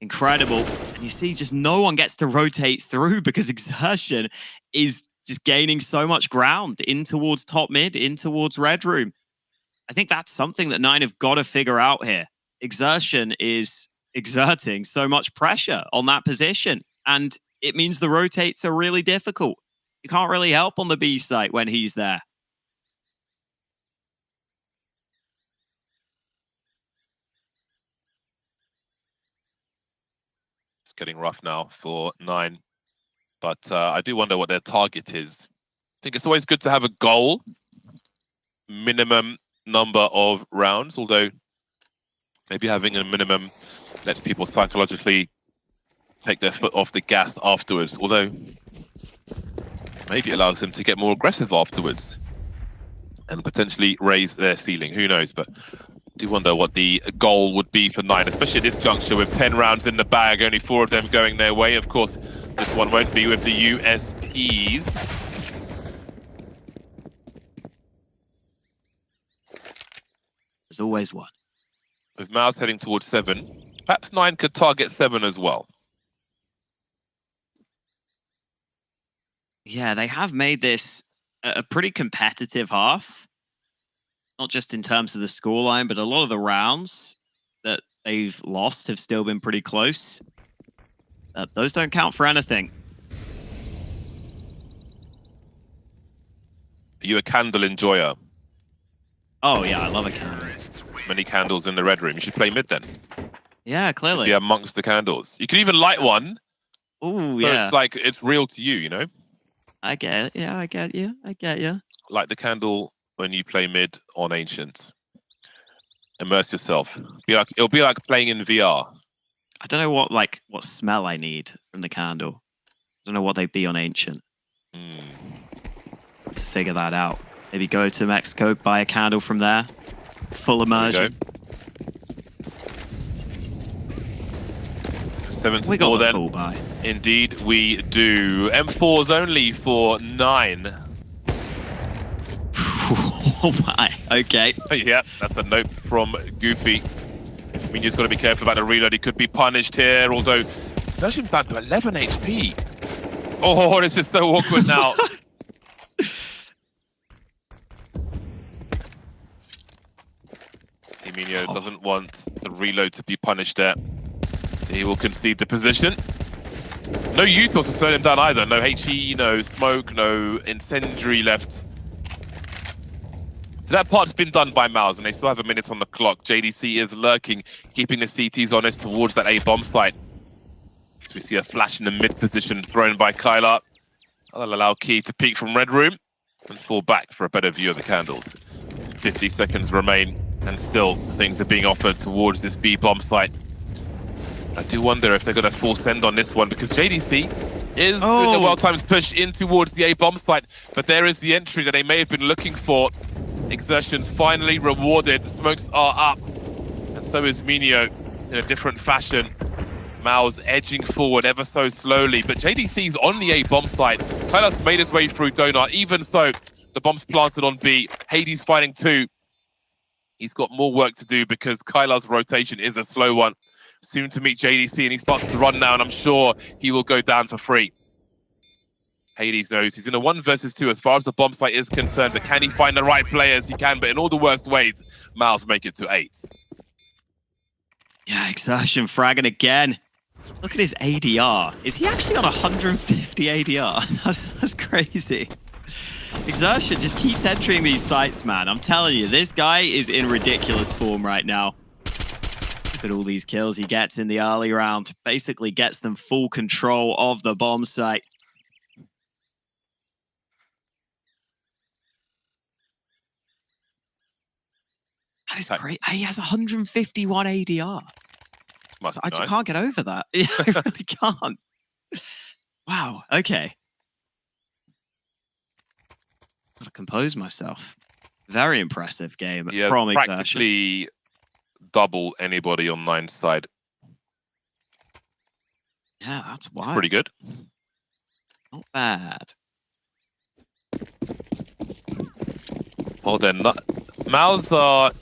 incredible. And you see just no one gets to rotate through because Exertion is just gaining so much ground in towards top mid, in towards red room. I think that's something that Nine have got to figure out here. Exertion is exerting so much pressure on that position, and it means the rotates are really difficult. You can't really help on the B site when he's there. Getting rough now for Nine, but I do wonder what their target is. I think it's always good to have a goal, minimum number of rounds, although maybe having a minimum lets people psychologically take their foot off the gas afterwards, although maybe it allows them to get more aggressive afterwards and potentially raise their ceiling. Who knows? But I do wonder what the goal would be for 9, especially at this juncture with 10 rounds in the bag, only 4 of them going their way. Of course, this one won't be with the USPs. There's always one. With MOUZ heading towards 7, perhaps 9 could target 7 as well. Yeah, they have made this a pretty competitive half. Not just in terms of the scoreline, but a lot of the rounds that they've lost have still been pretty close. Those don't count for anything. Are you a candle enjoyer? Oh yeah, I love a candle. Many candles in the red room. You should play mid then. Yeah, clearly. Be amongst the candles. You can even light one. Ooh, so yeah. It's like it's real to you, you know? I get it. Yeah, I get you. I get you. Light the candle when you play mid on Ancient. Immerse yourself. It'll be like playing in VR. I don't know what smell I need from the candle. I don't know what they'd be on Ancient. To figure that out. Maybe go to Mexico, buy a candle from there. Full immersion. 7 to We got 4 the then. full buy. Indeed, we do. M4s only for 9. Oh my, okay. Yeah, that's a note from Goofy. Minio's got to be careful about the reload. He could be punished here, although Session's down to 11 HP. Oh, this is so awkward now. Minio doesn't want the reload to be punished there. He will concede the position. No Uthor to slow him down either. No HE, no smoke, no incendiary left. So that part's been done by MOUZ, and they still have a minute on the clock. JDC is lurking, keeping the CTs honest towards that A bomb site. As we see a flash in the mid position thrown by Kyla. That'll allow Key to peek from Red Room and fall back for a better view of the candles. 50 seconds remain, and still things are being offered towards this B bomb site. I do wonder if they're going to full send on this one, because JDC is doing a well-timed push in towards the A bomb site, but there is the entry that they may have been looking for. Exertions finally rewarded. The smokes are up, and so is Minio in a different fashion. MOUZ edging forward ever so slowly, but JDC's on the A bomb site. Kyla's made his way through Donut. Even so, the bomb's planted on B. Hades fighting 2. He's got more work to do because Kyla's rotation is a slow one. Soon to meet JDC, and he starts to run now, and I'm sure he will go down for free. Hades knows he's in a 1 versus 2 as far as the bomb site is concerned, but can he find the right players? He can, but in all the worst ways, MOUZ make it to 8. Yeah, Exertion fragging again. Look at his ADR. Is he actually on 150 ADR? That's crazy. Exertion just keeps entering these sites, man. I'm telling you, this guy is in ridiculous form right now. Look at all these kills he gets in the early round. Basically gets them full control of the bomb site. That is great. He has 151 ADR. I just can't get over that. Yeah, I really can't. Wow, okay. Gotta compose myself. Very impressive game from Exertion. Practically double anybody on 9's side. Yeah, that's wild. It's pretty good. Not bad. Well then, MOUZ are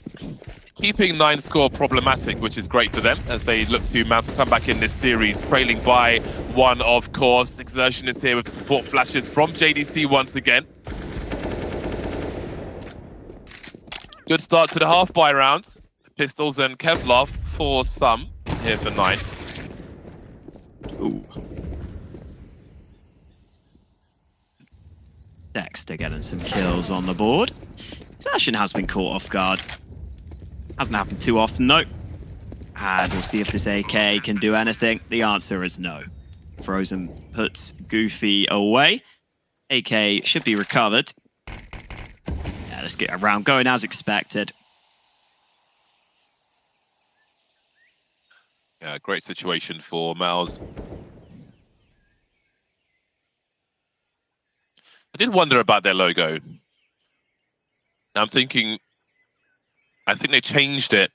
keeping 9's score problematic, which is great for them as they look to mount to come back in this series, trailing by 1, of course. Exertion is here with the support flashes from JDC once again. Good start to the half-buy round. Pistols and Kevlar for some here for 9. Ooh. Dexter getting some kills on the board. Exertion has been caught off guard. Hasn't happened too often, though. And we'll see if this AK can do anything. The answer is no. Frozen puts Goofy away. AK should be recovered. Yeah, let's get a round going as expected. Yeah, great situation for MOUZ. I did wonder about their logo. I'm thinking, I think they changed it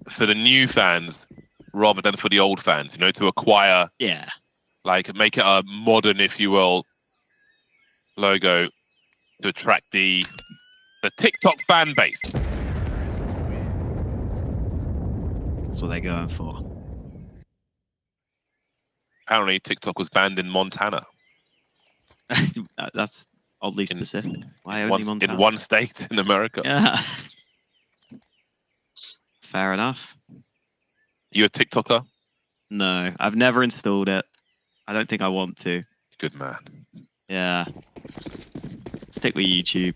for the new fans rather than for the old fans, you know, to acquire, like make it a modern, if you will, logo to attract the TikTok fan base. That's what they're going for. Apparently TikTok was banned in Montana. That's oddly specific. Why only Montana? In one state in America. Yeah. Fair enough. You a TikToker? No, I've never installed it. I don't think I want to. Good man. Yeah. Stick with YouTube.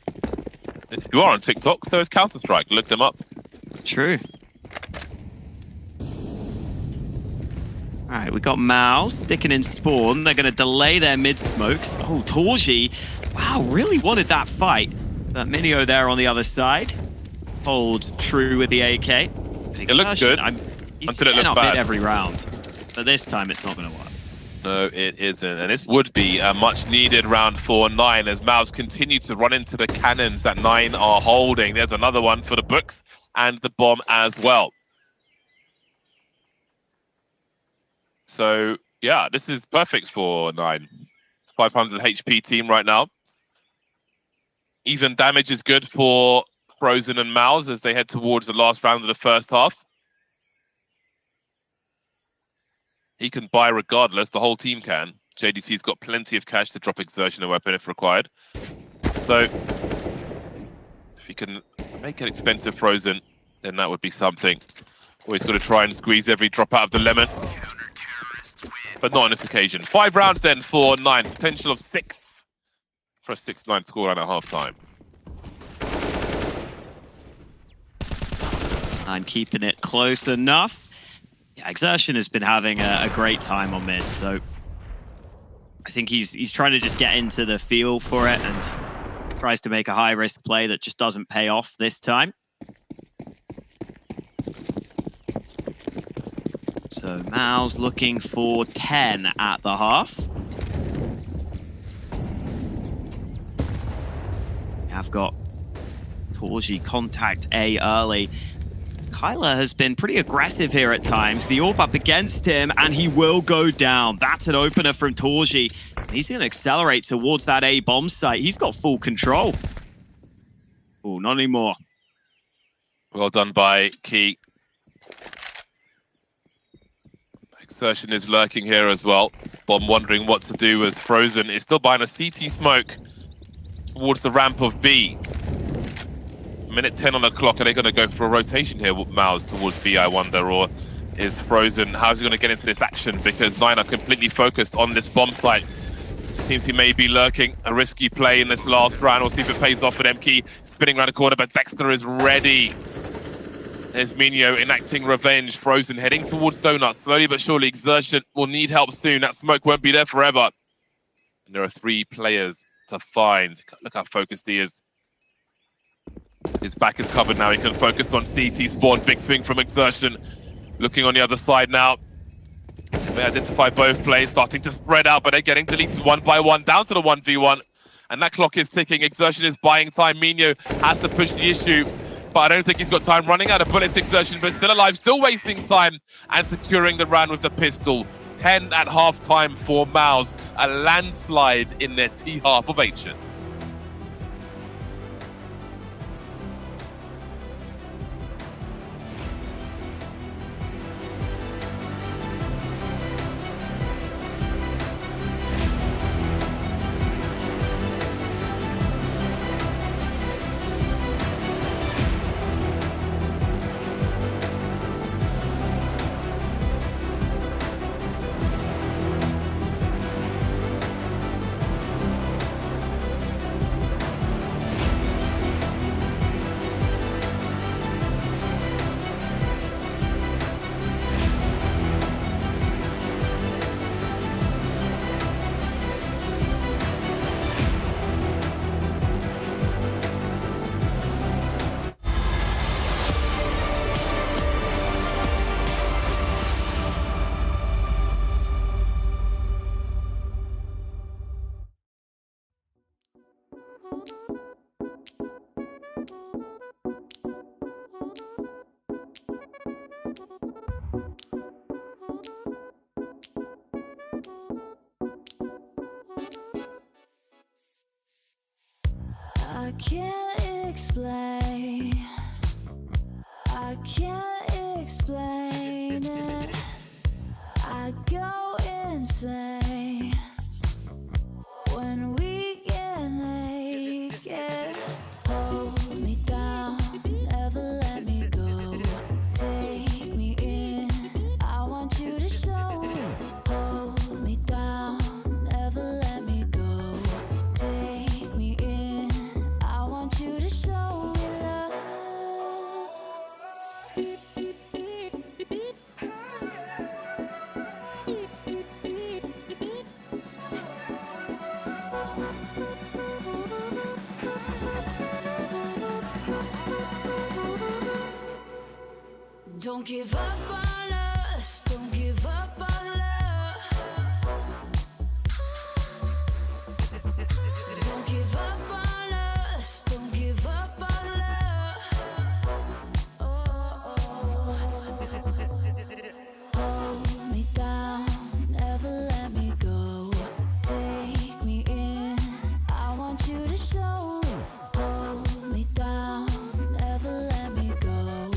You are on TikTok, so is Counter-Strike. Look them up. True. All right, we got MOUZ sticking in spawn. They're going to delay their mid-smokes. Oh, Torji, wow, really wanted that fight. But Minio there on the other side. Hold true with the AK. It looked good until it looked bad. Every round. But this time it's not going to work. No, it isn't. And this would be a much-needed round 4-9 as MOUZ continue to run into the cannons that 9 are holding. There's another one for the books and the bomb as well. So, yeah, this is perfect for 9. It's 500 HP team right now. Even damage is good for Frozen and MOUZ as they head towards the last round of the first half. He can buy regardless, the whole team can. JDC's got plenty of cash to drop Exertion and weapon if required. So, if he can make an expensive Frozen, then that would be something. Always got to try and squeeze every drop out of the lemon. But not on this occasion. 5 rounds then for 9. Potential of 6 for a 6-9 scoreline at half-time. 9 keeping it close enough. Yeah, Exertion has been having a great time on mid, so I think he's trying to just get into the feel for it and tries to make a high-risk play that just doesn't pay off this time. So MOUZ looking for 10 at the half. We have got Torji contact A early. Kyler has been pretty aggressive here at times. The AWP up against him, and he will go down. That's an opener from Torji. He's going to accelerate towards that A bomb site. He's got full control. Oh, not anymore. Well done by Key. Exertion is lurking here as well. Bomb wondering what to do as Frozen is still buying a CT smoke towards the ramp of B. Minute 10 on the clock. Are they going to go for a rotation here with MOUZ towards B, I wonder? Or is Frozen, how's he going to get into this action? Because 9 are completely focused on this bomb site. Seems he may be lurking. A risky play in this last round. We'll see if it pays off with MKey spinning around the corner, but Dexter is ready. There's Minio enacting revenge. Frozen heading towards Donut. Slowly but surely, Exertion will need help soon. That smoke won't be there forever. And there are 3 players to find. Look how focused he is. His back is covered now. He can focus on CT spawn. Big swing from Exertion. Looking on the other side now. They identify both plays, starting to spread out, but they're getting deleted one by one, down to the 1v1. And that clock is ticking. Exertion is buying time. Minio has to push the issue. But I don't think he's got time. Running out of bullets, Exertion, but still alive, still wasting time and securing the round with the pistol. 10 at half-time for MOUZ. A landslide in their T-half of Ancient. can't explain. I can't explain it. I go insane when we get naked. Hold me down, never let me go. Take me in, I want you to show. Hold me down, never let me go. Take me in, I want you to show me love. Don't give up on us, don't give up on love. Don't give up on us, don't give up on love. Hold me down, never let me go. Take me in, I want you to show. Hold me down, never let me go.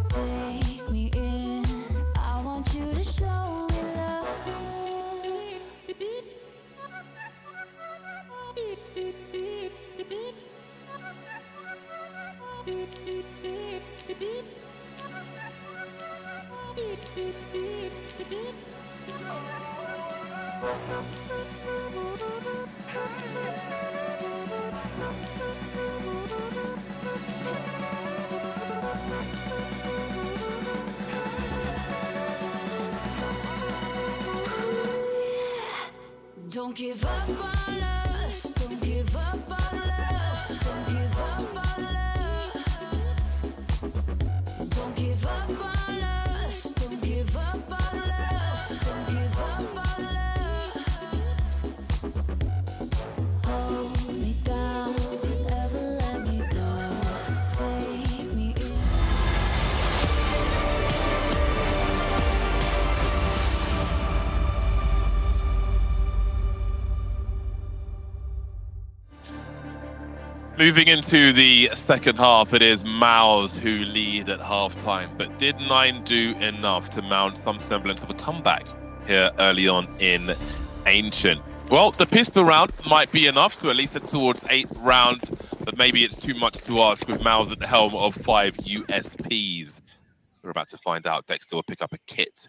Take me in, I want you to show me love. Don't give up on us, don't give up on us, don't give up on love. Don't give up on us, don't give up on us, don't give up on love. Hold me down, never let me go. Take me in. Moving into the second half, it is MOUZ who lead at halftime. But did 9 do enough to mount some semblance of a comeback here early on in Ancient? Well, the pistol round might be enough to at least head towards 8 rounds, but maybe it's too much to ask with MOUZ at the helm of 5 USPs. We're about to find out. Dexter will pick up a kit.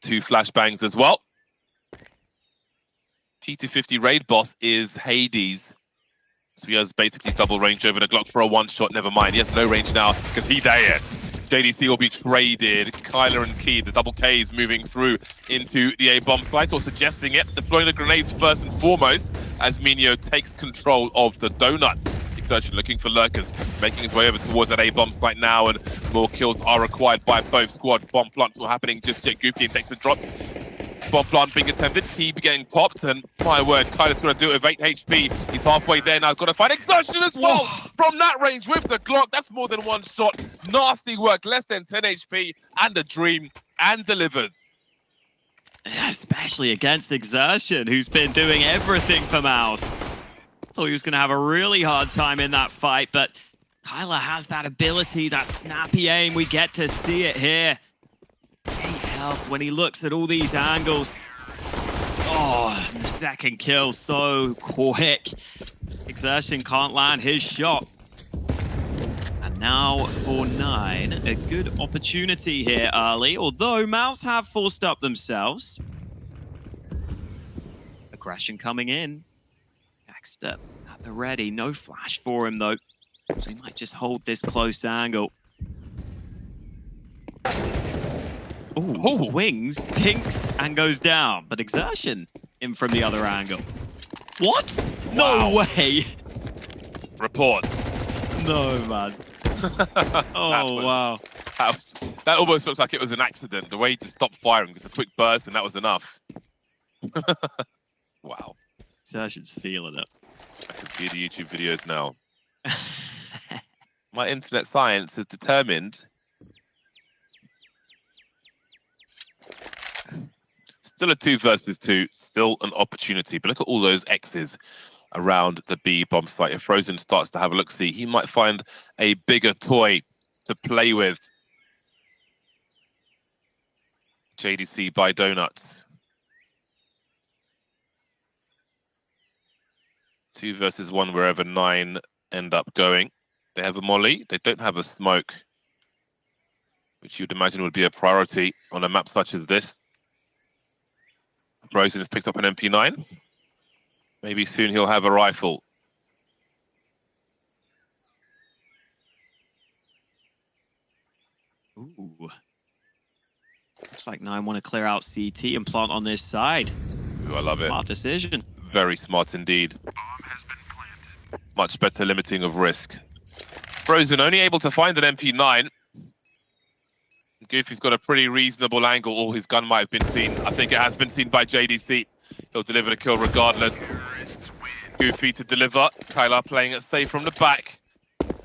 2 flashbangs as well. P250 raid boss is Hades. So he has basically double range over the Glock for a one-shot. Never mind, he has no range now because he died. JDC will be traded. Kyler and Key, the double Ks moving through into the A-bomb site, or suggesting it. Deploying the grenades first and foremost as Minio takes control of the donut. Exertion looking for lurkers, making his way over towards that A-bomb site now, and more kills are required by both squad. Bomb plants were happening just yet. Goofy and Dexter dropped. Bomb plant being attempted, T getting popped, and my word, Kyler's going to do it with 8 HP. He's halfway there now, he's got to find Exertion as well from that range with the Glock. That's more than one shot. Nasty work, less than 10 HP, and a dream, and delivers. Especially against Exertion, who's been doing everything for MOUZ. Thought he was going to have a really hard time in that fight, but Kyler has that ability, that snappy aim. We get to see it here. 8 health when he looks at all these angles. Oh, the second kill so quick. Exertion can't land his shot. And now for 9, a good opportunity here early, although MOUZ have forced up themselves. Aggression coming in. Dexter at the ready. No flash for him though. So he might just hold this close angle. Ooh, wings, pinks, and goes down. But Exertion in from the other angle. What? No way. Report. No, man. Oh, wow. That almost looks like it was an accident. The way he just stopped firing, just a quick burst, and that was enough. Wow. Exertion's feeling it. I can see the YouTube videos now. My internet science has determined still a 2 versus 2, still an opportunity. But look at all those X's around the B bomb site. If Frozen starts to have a look-see, he might find a bigger toy to play with. JDC by Donuts. 2 versus 1 wherever 9 end up going. They have a molly, they don't have a smoke, which you'd imagine would be a priority on a map such as this. Frozen has picked up an MP9. Maybe soon he'll have a rifle. Ooh. Looks like 9 want to clear out CT and plant on this side. Ooh, I love it. Smart decision. Very smart indeed. Much better limiting of risk. Frozen only able to find an MP9. Goofy's got a pretty reasonable angle. Oh, his gun might have been seen. I think it has been seen by JDC. He'll deliver the kill regardless. Goofy to deliver. Kyler playing it safe from the back.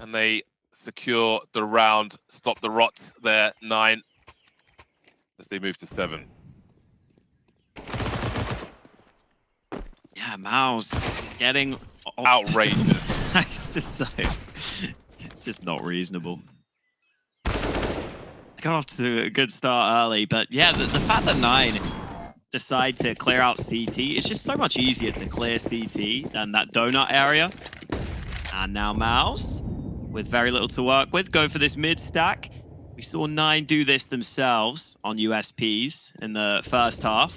And they secure the round. Stop the rot there, 9. As they move to 7. Yeah, MOUZ getting outrageous. It's just not reasonable. Got off to a good start early, but yeah, the fact that 9 decide to clear out CT, it's just so much easier to clear CT than that donut area. And now MOUZ, with very little to work with, go for this mid stack. We saw 9 do this themselves on USPs in the first half,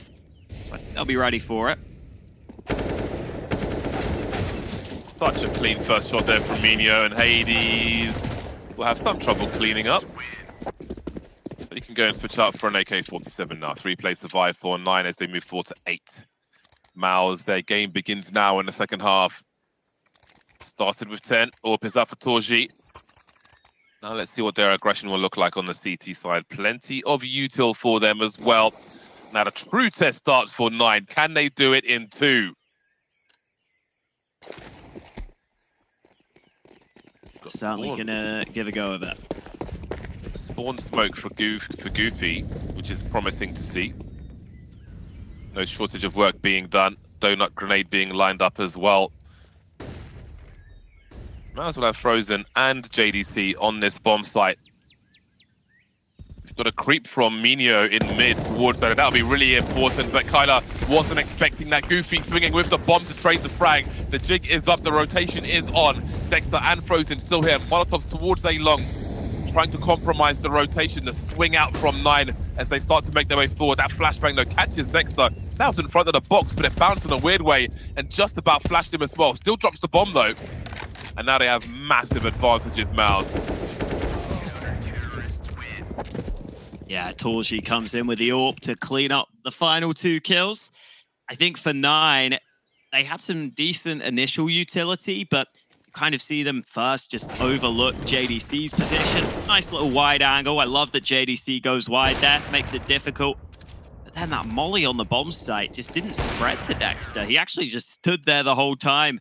so I think they'll be ready for it. Such a clean first shot there from Minio, and Hades will have some trouble cleaning up. But he can go and switch up for an AK-47 now. 3 plays survive for 9 as they move forward to 8. MOUZ, their game begins now in the second half. Started with 10. Orp is up for Torji. Now let's see what their aggression will look like on the CT side. Plenty of util for them as well. Now the true test starts for 9. Can they do it in 2? Certainly gonna give a go of it. Spawn smoke for Goofy, which is promising to see. No shortage of work being done. Donut grenade being lined up as well. Might as well have Frozen and JDC on this bomb site. We've got a creep from Minio in mid towards that. That'll be really important, but Kyler wasn't expecting that. Goofy swinging with the bomb to trade the frag. The jig is up, the rotation is on. Dexter and Frozen still here. Molotovs towards A long, trying to compromise the rotation. The swing out from 9 as they start to make their way forward. That flashbang though catches Dexter. That was in front of the box, but it bounced in a weird way and just about flashed him as well. Still drops the bomb though. And now they have massive advantages, MOUZ. Yeah, Torji comes in with the AWP to clean up the final 2 kills. I think for 9, they had some decent initial utility, but you kind of see them first just overlook JDC's position. Nice little wide angle. I love that JDC goes wide there, makes it difficult. But then that molly on the bomb site just didn't spread to Dexter. He actually just stood there the whole time.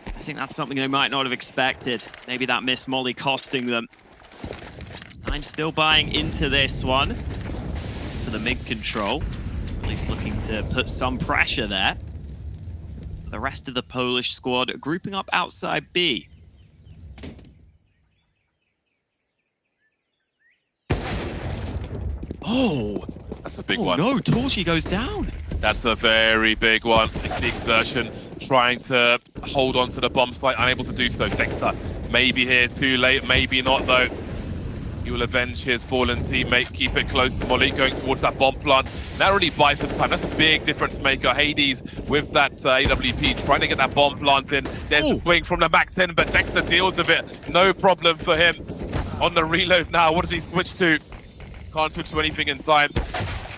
I think that's something they might not have expected. Maybe that missed molly costing them. 9 still buying into this one for the mid control. At least looking to put some pressure there. The rest of the Polish squad grouping up outside B. Oh, that's a big one. No, Torji goes down. That's a very big one. It's the exertion, trying to hold on to the bomb site, unable to do so. Dexter maybe here too late, maybe not though. He will avenge his fallen teammate, keep it close to Molly, going towards that bomb plant. That really buys some time. That's a big difference maker. Hades with that AWP, trying to get that bomb plant in. There's the swing from the Mac 10, but Dexter deals with it. No problem for him. On the reload now, what does he switch to? Can't switch to anything in time.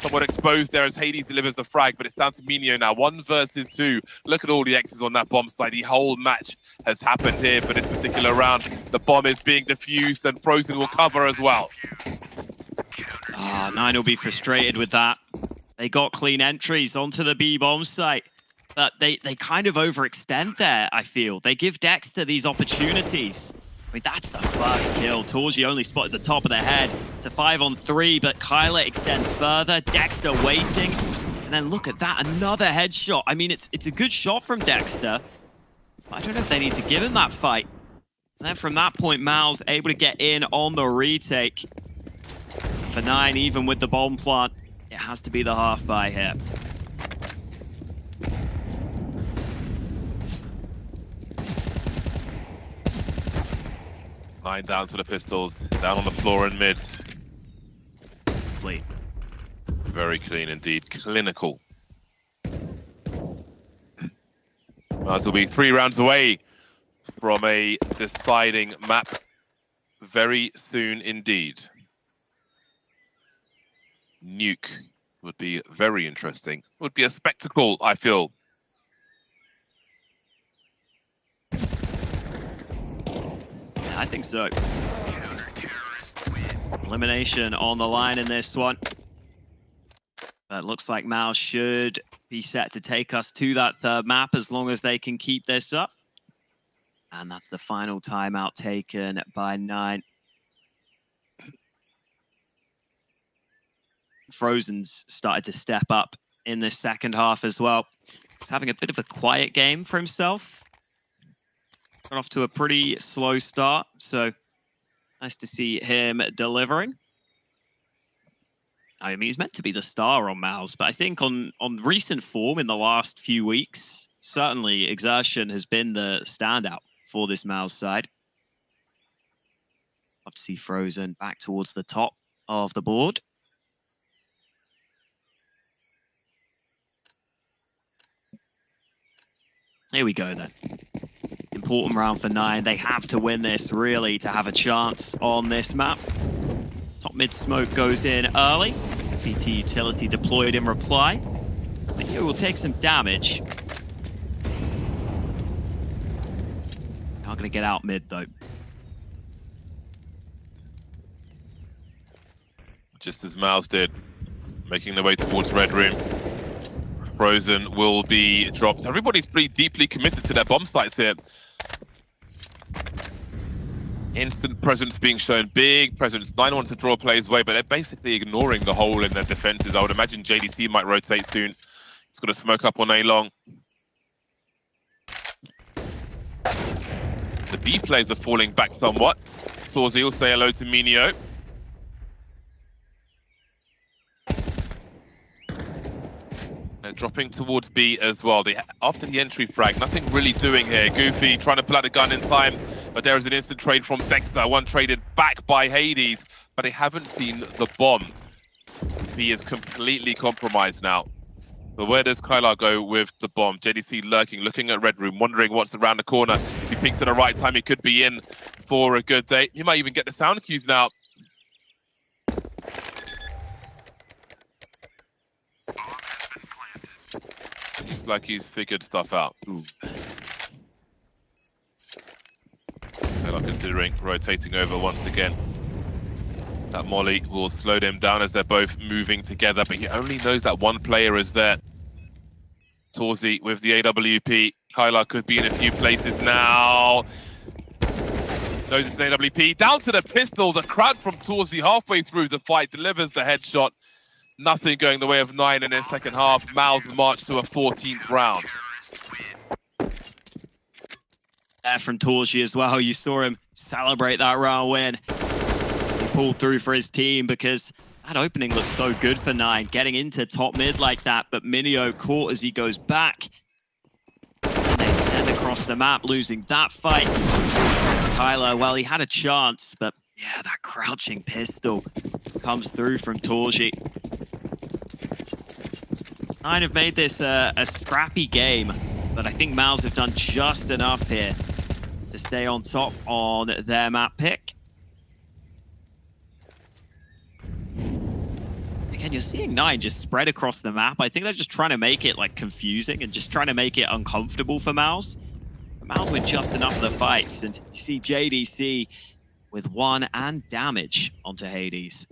Somewhat exposed there as Hades delivers the frag, but it's down to Minio now. 1 versus 2. Look at all the X's on that bomb site. The whole match has happened here for this particular round. The bomb is being defused and Frozen will cover as well. 9 will be frustrated with that. They got clean entries onto the B bomb site, but they kind of overextend there, I feel. They give Dexter these opportunities. I mean, that's the first kill. Torji only spotted the top of the head. It's a 5-on-3, but Kyler extends further. Dexter waiting. And then look at that, another headshot. I mean, it's a good shot from Dexter, I don't know if they need to give him that fight. And then from that point, MOUZ able to get in on the retake. For 9, even with the bomb plant, it has to be the half buy here. Nine down to the pistols, down on the floor in mid. Clean. Very clean indeed, clinical. MOUZ will be 3 rounds away from a deciding map very soon indeed. Nuke would be very interesting. Would be a spectacle, I feel. Yeah, I think so. Elimination on the line in this one. But it looks like MOUZ should be set to take us to that third map as long as they can keep this up. And that's the final timeout taken by 9. Frozen's started to step up in this second half as well. He's having a bit of a quiet game for himself. Got off to a pretty slow start, so nice to see him delivering. I mean, he's meant to be the star on MOUZ, but I think on recent form in the last few weeks, certainly Exertion has been the standout for this MOUZ side. Love to see Frozen back towards the top of the board. Here we go then. Important round for 9. They have to win this really to have a chance on this map. Top mid smoke goes in early. CT utility deployed in reply. Minio will take some damage. Not gonna get out mid though. Just as MOUZ did, making their way towards Red Room. Frozen will be dropped. Everybody's pretty deeply committed to their bomb sites here. Instant presence being shown, big presence. 9 wants to draw plays away, but they're basically ignoring the hole in their defenses. I would imagine JDC might rotate soon. He's got to smoke up on A long. The B players are falling back somewhat. Sorzy will say hello to Minio. They're dropping towards B as well. After the entry frag, nothing really doing here. Goofy trying to pull out the gun in time, but there is an instant trade from Dexter. One traded back by Hades, but they haven't seen the bomb. B is completely compromised now. But where does Kylar go with the bomb? JDC lurking, looking at Red Room, wondering what's around the corner. If he picks at the right time, he could be in for a good day. He might even get the sound cues now. Seems like he's figured stuff out. Ooh. Kylar considering rotating over once again. That molly will slow them down as they're both moving together, but he only knows that one player is there. Sorzy with the AWP. Kylar could be in a few places now. Knows it's an AWP. Down to the pistol. The crowd from Sorzy halfway through the fight delivers the headshot. Nothing going the way of 9 in the second half. MOUZ march to a 14th round. There from Torji as well. You saw him celebrate that round win. He pulled through for his team because that opening looked so good for 9, getting into top mid like that, but Minio caught as he goes back. And they send across the map, losing that fight. Kylar, well, he had a chance, but yeah, that crouching pistol comes through from Torji. 9 have made this a scrappy game, but I think MOUZ have done just enough here to stay on top on their map pick. Again, you're seeing 9 just spread across the map. I think they're just trying to make it like confusing and just trying to make it uncomfortable for MOUZ. But MOUZ with just enough of the fights, and you see JDC with 1 and damage onto Hades.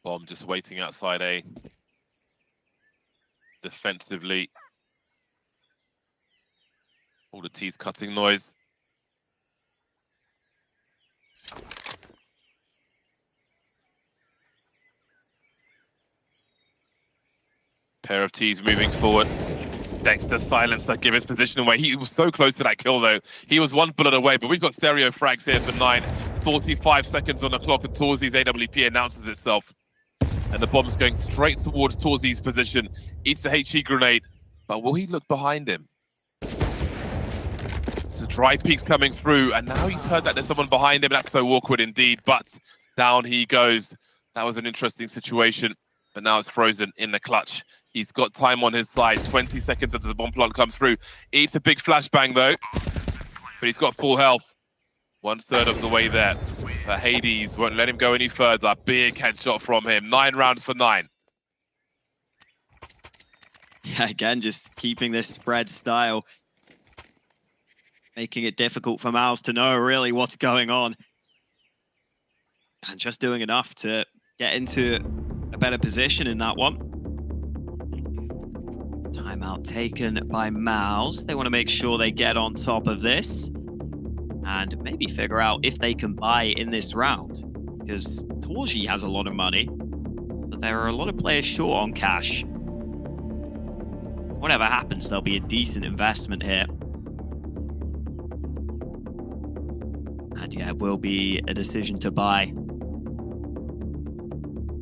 Bomb just waiting outside A. Defensively. All the teeth cutting noise. Pair of T's moving forward. Dexter silenced that, give his position away. He was so close to that kill though. He was one bullet away, but we've got stereo frags here for 9. 45 seconds on the clock and Torzi's AWP announces itself. And the bomb's going straight towards Torzi's position. Eats a HE grenade, but will he look behind him? So dry peek's coming through, and now he's heard that there's someone behind him. That's so awkward indeed, but down he goes. That was an interesting situation, but now it's Frozen in the clutch. He's got time on his side, 20 seconds until the bomb plant comes through. Eats a big flashbang though, but he's got full health. 1/3 of the way there. But Hades won't let him go any further. Big headshot from him. 9 rounds for 9. Yeah, again, just keeping this spread style. Making it difficult for MOUZ to know really what's going on. And just doing enough to get into a better position in that one. Timeout taken by MOUZ. They want to make sure they get on top of this. And maybe figure out if they can buy in this round. Because Torji has a lot of money, but there are a lot of players short on cash. Whatever happens, there'll be a decent investment here. And yeah, it will be a decision to buy.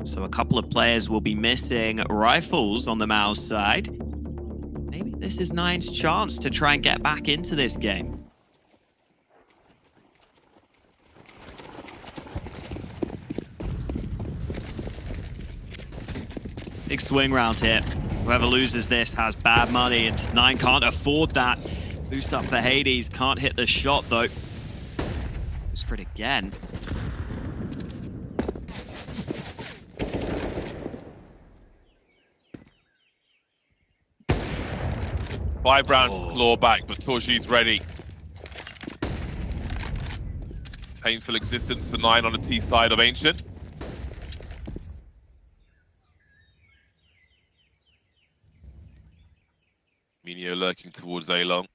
So a couple of players will be missing rifles on the MOUZ side. Maybe this is Nine's chance to try and get back into this game. Big swing round here. Whoever loses this has bad money, and Nine can't afford that. Boost up for Hades, can't hit the shot though. Goes for it again. Five rounds to claw back, but Torji's ready. Painful existence for 9 on the T side of Ancient. Minio lurking towards A-Long.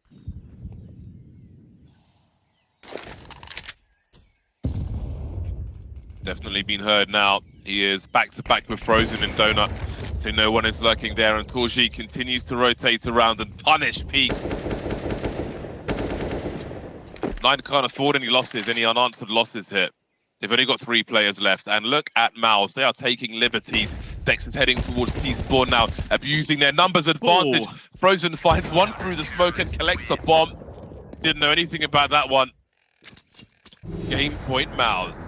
Definitely been heard now. He is back to back with Frozen and Donut, so no one is lurking there, and Torji continues to rotate around and punish peaks. 9 can't afford any losses, any unanswered losses here. They've only got 3 players left, and look at MOUZ. They are taking liberties. Dex is heading towards T spawn now, abusing their numbers advantage. Oh. Frozen finds one through the smoke and collects the bomb. Didn't know anything about that one. Game point MOUZ.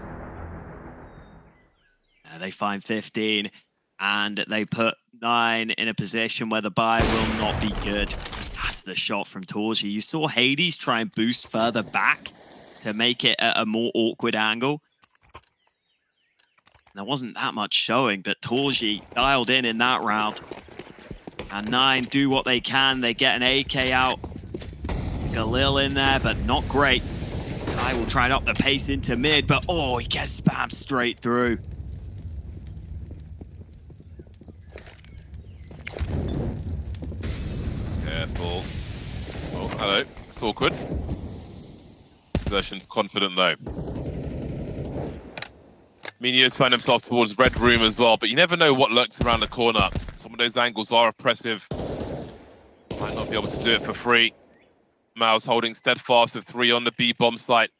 They find 15, and they put 9 in a position where the buy will not be good. That's the shot from Torji. You saw Hades try and boost further back to make it a more awkward angle. There wasn't that much showing, but Torji dialed in that round. And 9 do what they can. They get an AK out. Galil in there, but not great. I will try and up the pace into mid, but oh, he gets spammed straight through. Careful. Oh, hello. It's awkward. Possession's confident though. Minio's found himself towards Red Room as well, but you never know what lurks around the corner. Some of those angles are oppressive. Might not be able to do it for free. MOUZ holding steadfast with 3 on the B bomb site.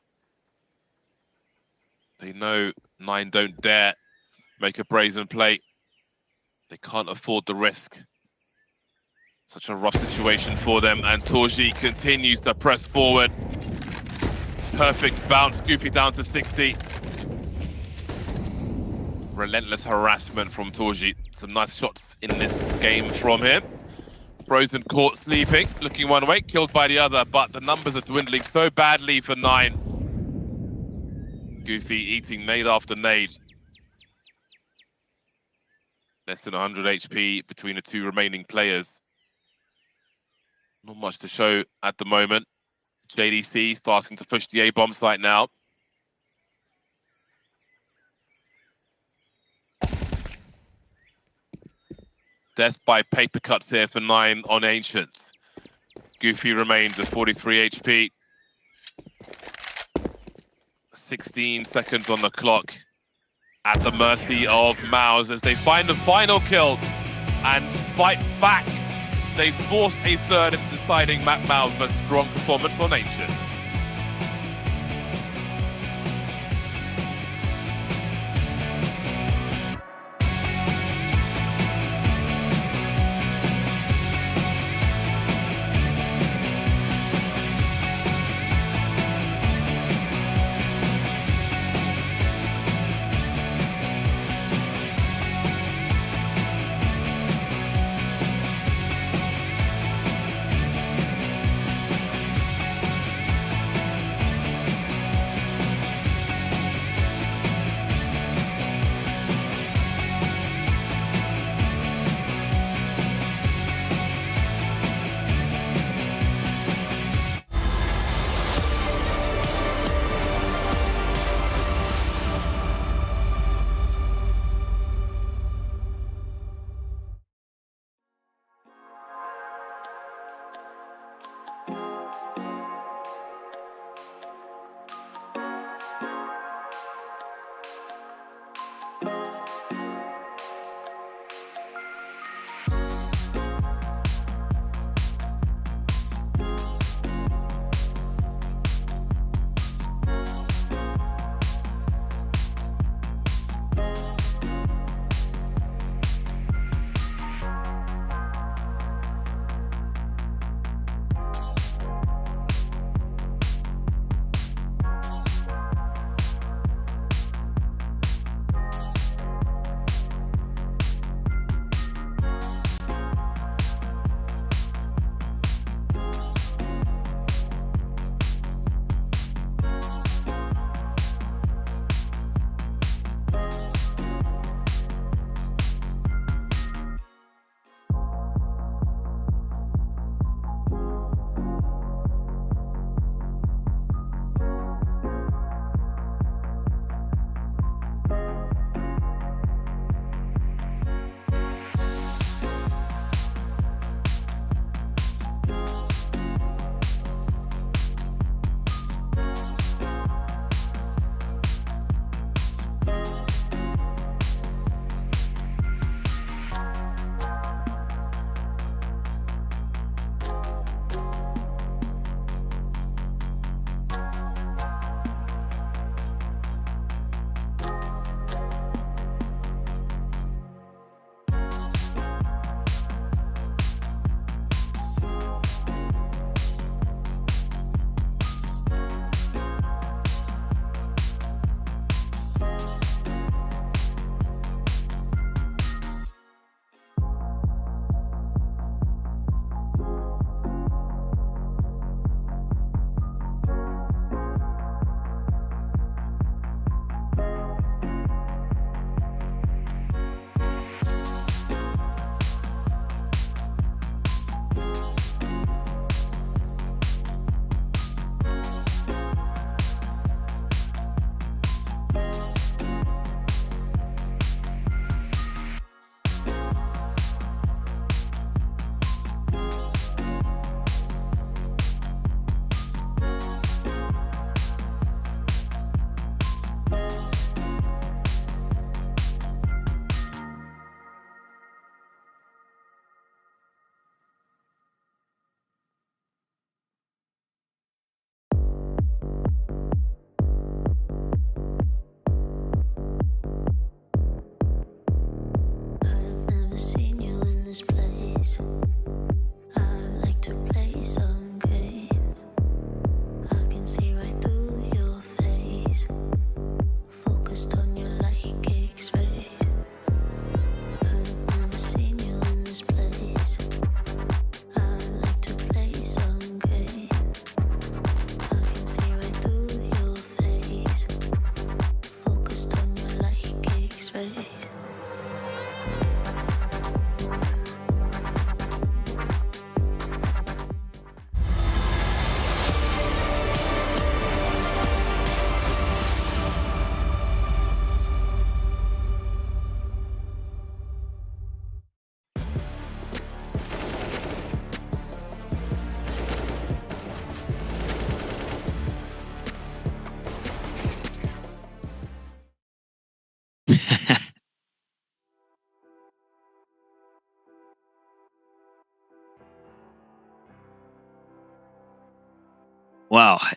They know 9 don't dare make a brazen play. They can't afford the risk. Such a rough situation for them, and Torji continues to press forward. Perfect bounce, Goofy down to 60. Relentless harassment from Torji. Some nice shots in this game from him. Frozen caught sleeping, looking one way, killed by the other, but the numbers are dwindling so badly for 9. Goofy eating nade after nade. Less than 100 HP between the 2 remaining players. Not much to show at the moment. JDC starting to push the A-bomb site now. Death by paper cuts here for 9 on Ancient. Goofy remains at 43 HP. 16 seconds on the clock. At the mercy of MOUZ as they find the final kill. And fight back. They forced a third in deciding MOUZ for a strong performance on Ancient.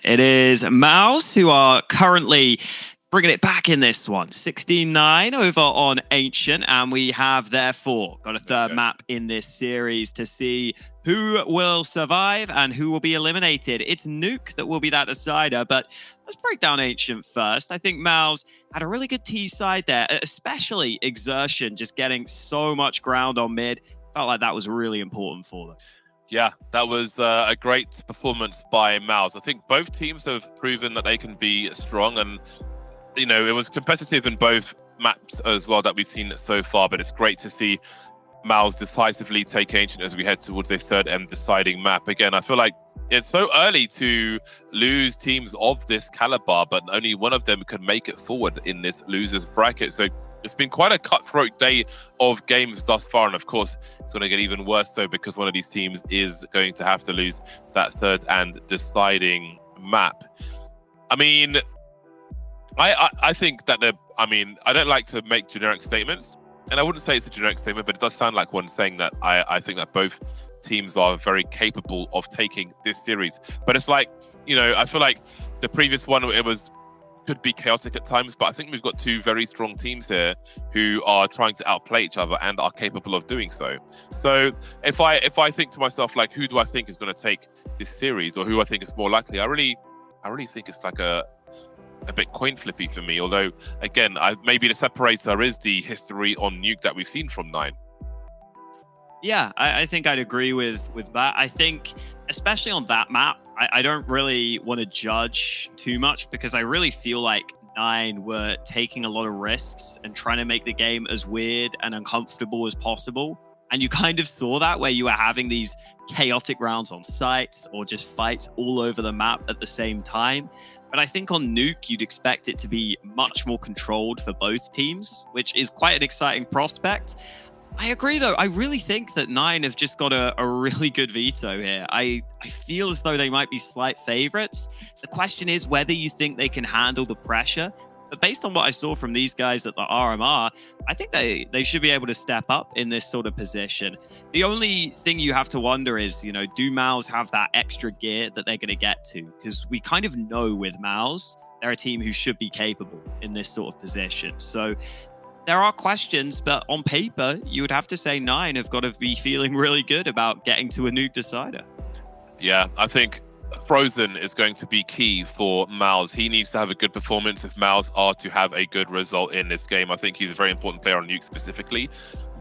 it is MOUZ who are currently bringing it back in this one. 16-9 over on Ancient, and we have therefore got a third map in this series to see who will survive and who will be eliminated. It's Nuke that will be that decider, but let's break down Ancient first. I think MOUZ had a really good T side there, especially Exertion just getting so much ground on mid. Felt like that was really important for them. Yeah, that was a great performance by MOUZ. I think both teams have proven that they can be strong, and you know, it was competitive in both maps as well that we've seen so far, but it's great to see MOUZ decisively take Ancient as we head towards a third M deciding map. Again, I feel like it's so early to lose teams of this caliber, but only one of them could make it forward in this losers bracket. So it's been quite a cutthroat day of games thus far, and of course it's going to get even worse so because one of these teams is going to have to lose that third and deciding map. I mean, I think that I don't like to make generic statements, and I wouldn't say it's a generic statement, but it does sound like one saying that I think that both teams are very capable of taking this series. But it's like, you know, I feel like the previous one, could be chaotic at times, but I think we've got two very strong teams here who are trying to outplay each other and are capable of doing so. So if I think to myself, like, who do I think is going to take this series, or who I think is more likely, I really think it's like a bit coin flippy for me. Although, again, maybe the separator is the history on Nuke that we've seen from 9. Yeah, I think I'd agree with that. I think, especially on that map, I don't really want to judge too much because I really feel like 9 were taking a lot of risks and trying to make the game as weird and uncomfortable as possible. And you kind of saw that where you were having these chaotic rounds on sites or just fights all over the map at the same time. But I think on Nuke, you'd expect it to be much more controlled for both teams, which is quite an exciting prospect. I agree, though. I really think that 9 have just got a really good veto here. I feel as though they might be slight favorites. The question is whether you think they can handle the pressure. But based on what I saw from these guys at the RMR, I think they should be able to step up in this sort of position. The only thing you have to wonder is, you know, do MOUZ have that extra gear that they're going to get to? Because we kind of know with MOUZ, they're a team who should be capable in this sort of position. So there are questions, but on paper, you would have to say 9 have got to be feeling really good about getting to a Nuke decider. Yeah, I think Frozen is going to be key for MOUZ. He needs to have a good performance if MOUZ are to have a good result in this game. I think he's a very important player on Nuke specifically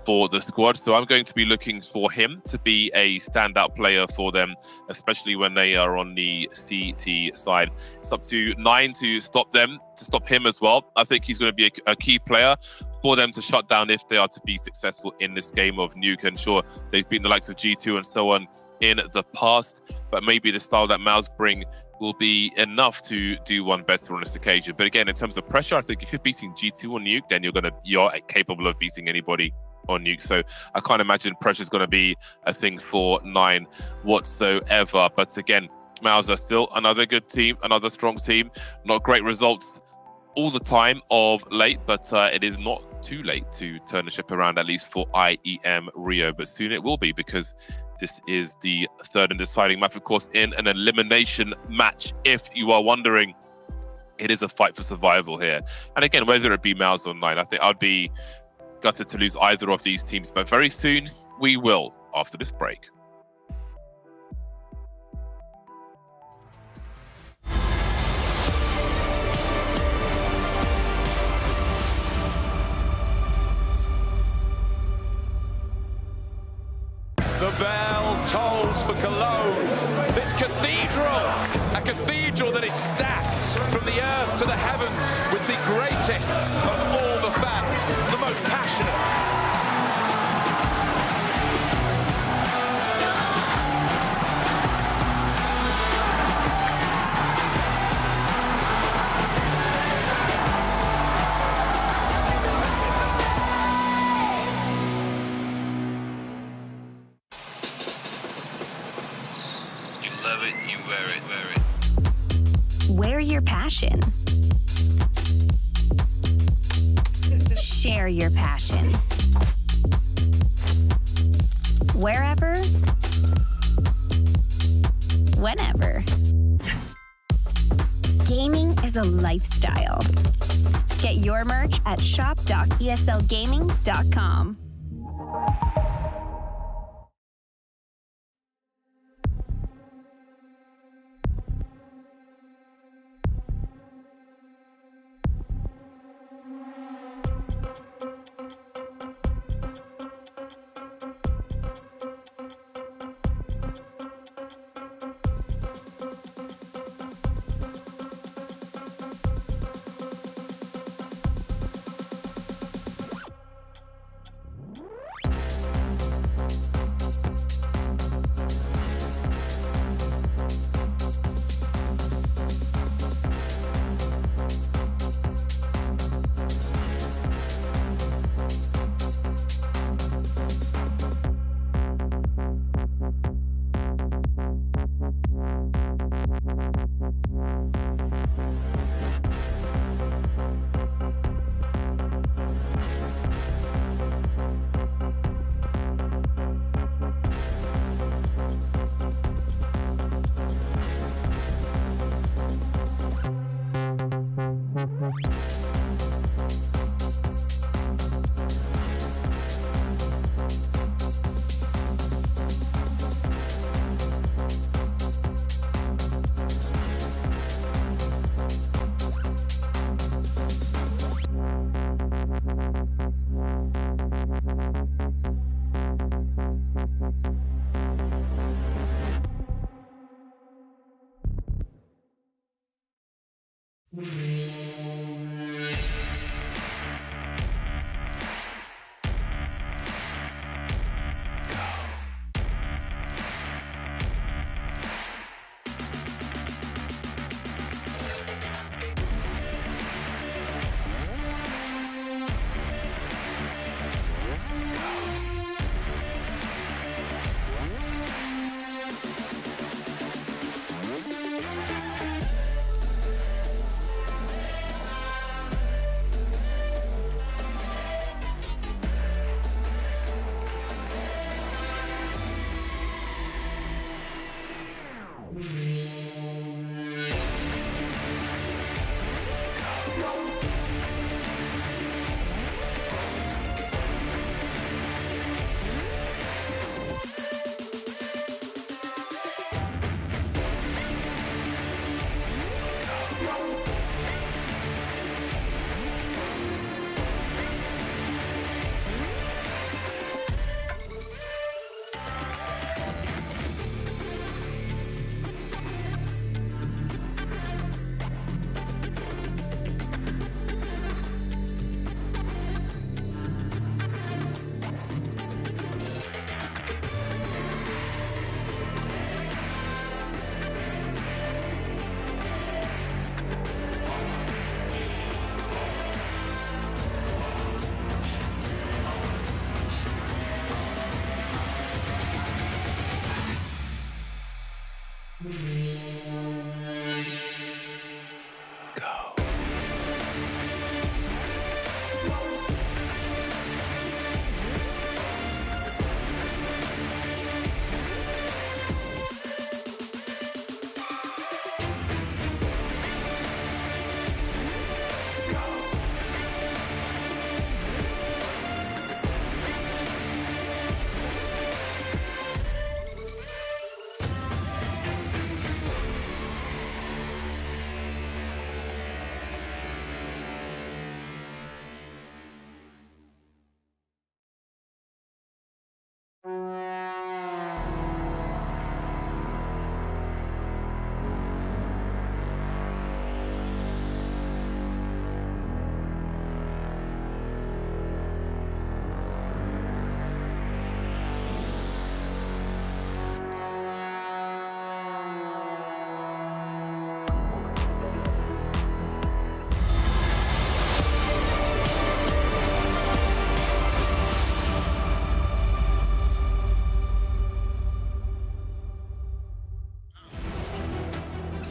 for the squad. So I'm going to be looking for him to be a standout player for them, especially when they are on the CT side. It's up to 9 to stop them, to stop him as well. I think he's going to be a key player for them to shut down if they are to be successful in this game of Nuke. And sure, they've beaten the likes of G2 and so on in the past, but maybe the style that MOUZ bring will be enough to do one better on this occasion. But again, in terms of pressure, I think if you're beating G2 on Nuke, then you're capable of beating anybody on Nuke. So I can't imagine pressure is going to be a thing for 9 whatsoever. But again, MOUZ are still another good team, another strong team. Not great results all the time of late, but it is not too late to turn the ship around, at least for IEM Rio. But soon it will be, because this is the third and deciding match, of course, in an elimination match. If you are wondering, it is a fight for survival here. And again, whether it be MOUZ or 9, I think I'd be gutted to lose either of these teams. But very soon, we will, after this break. The bell tolls for Cologne. This cathedral, a cathedral that is stacked from the earth to the heavens with the greatest of all the fans, the most passionate. Wear your passion. Share your passion. Wherever, whenever. Gaming is a lifestyle. Get your merch at shop.eslgaming.com.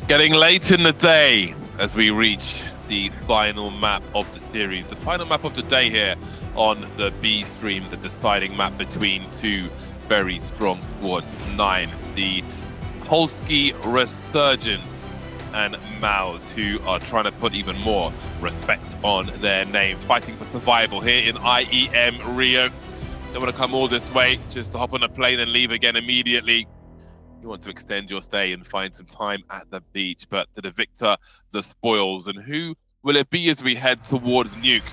Getting late in the day as we reach the final map of the series, the final map of the day here on the B stream, the deciding map between two very strong squads. 9, the Polski Resurgence and MOUZ, who are trying to put even more respect on their name, fighting for survival here in IEM Rio. Don't want to come all this way just to hop on a plane and leave again immediately. You want to extend your stay and find some time at the beach, but to the victor, the spoils. And who will it be as we head towards Nuke?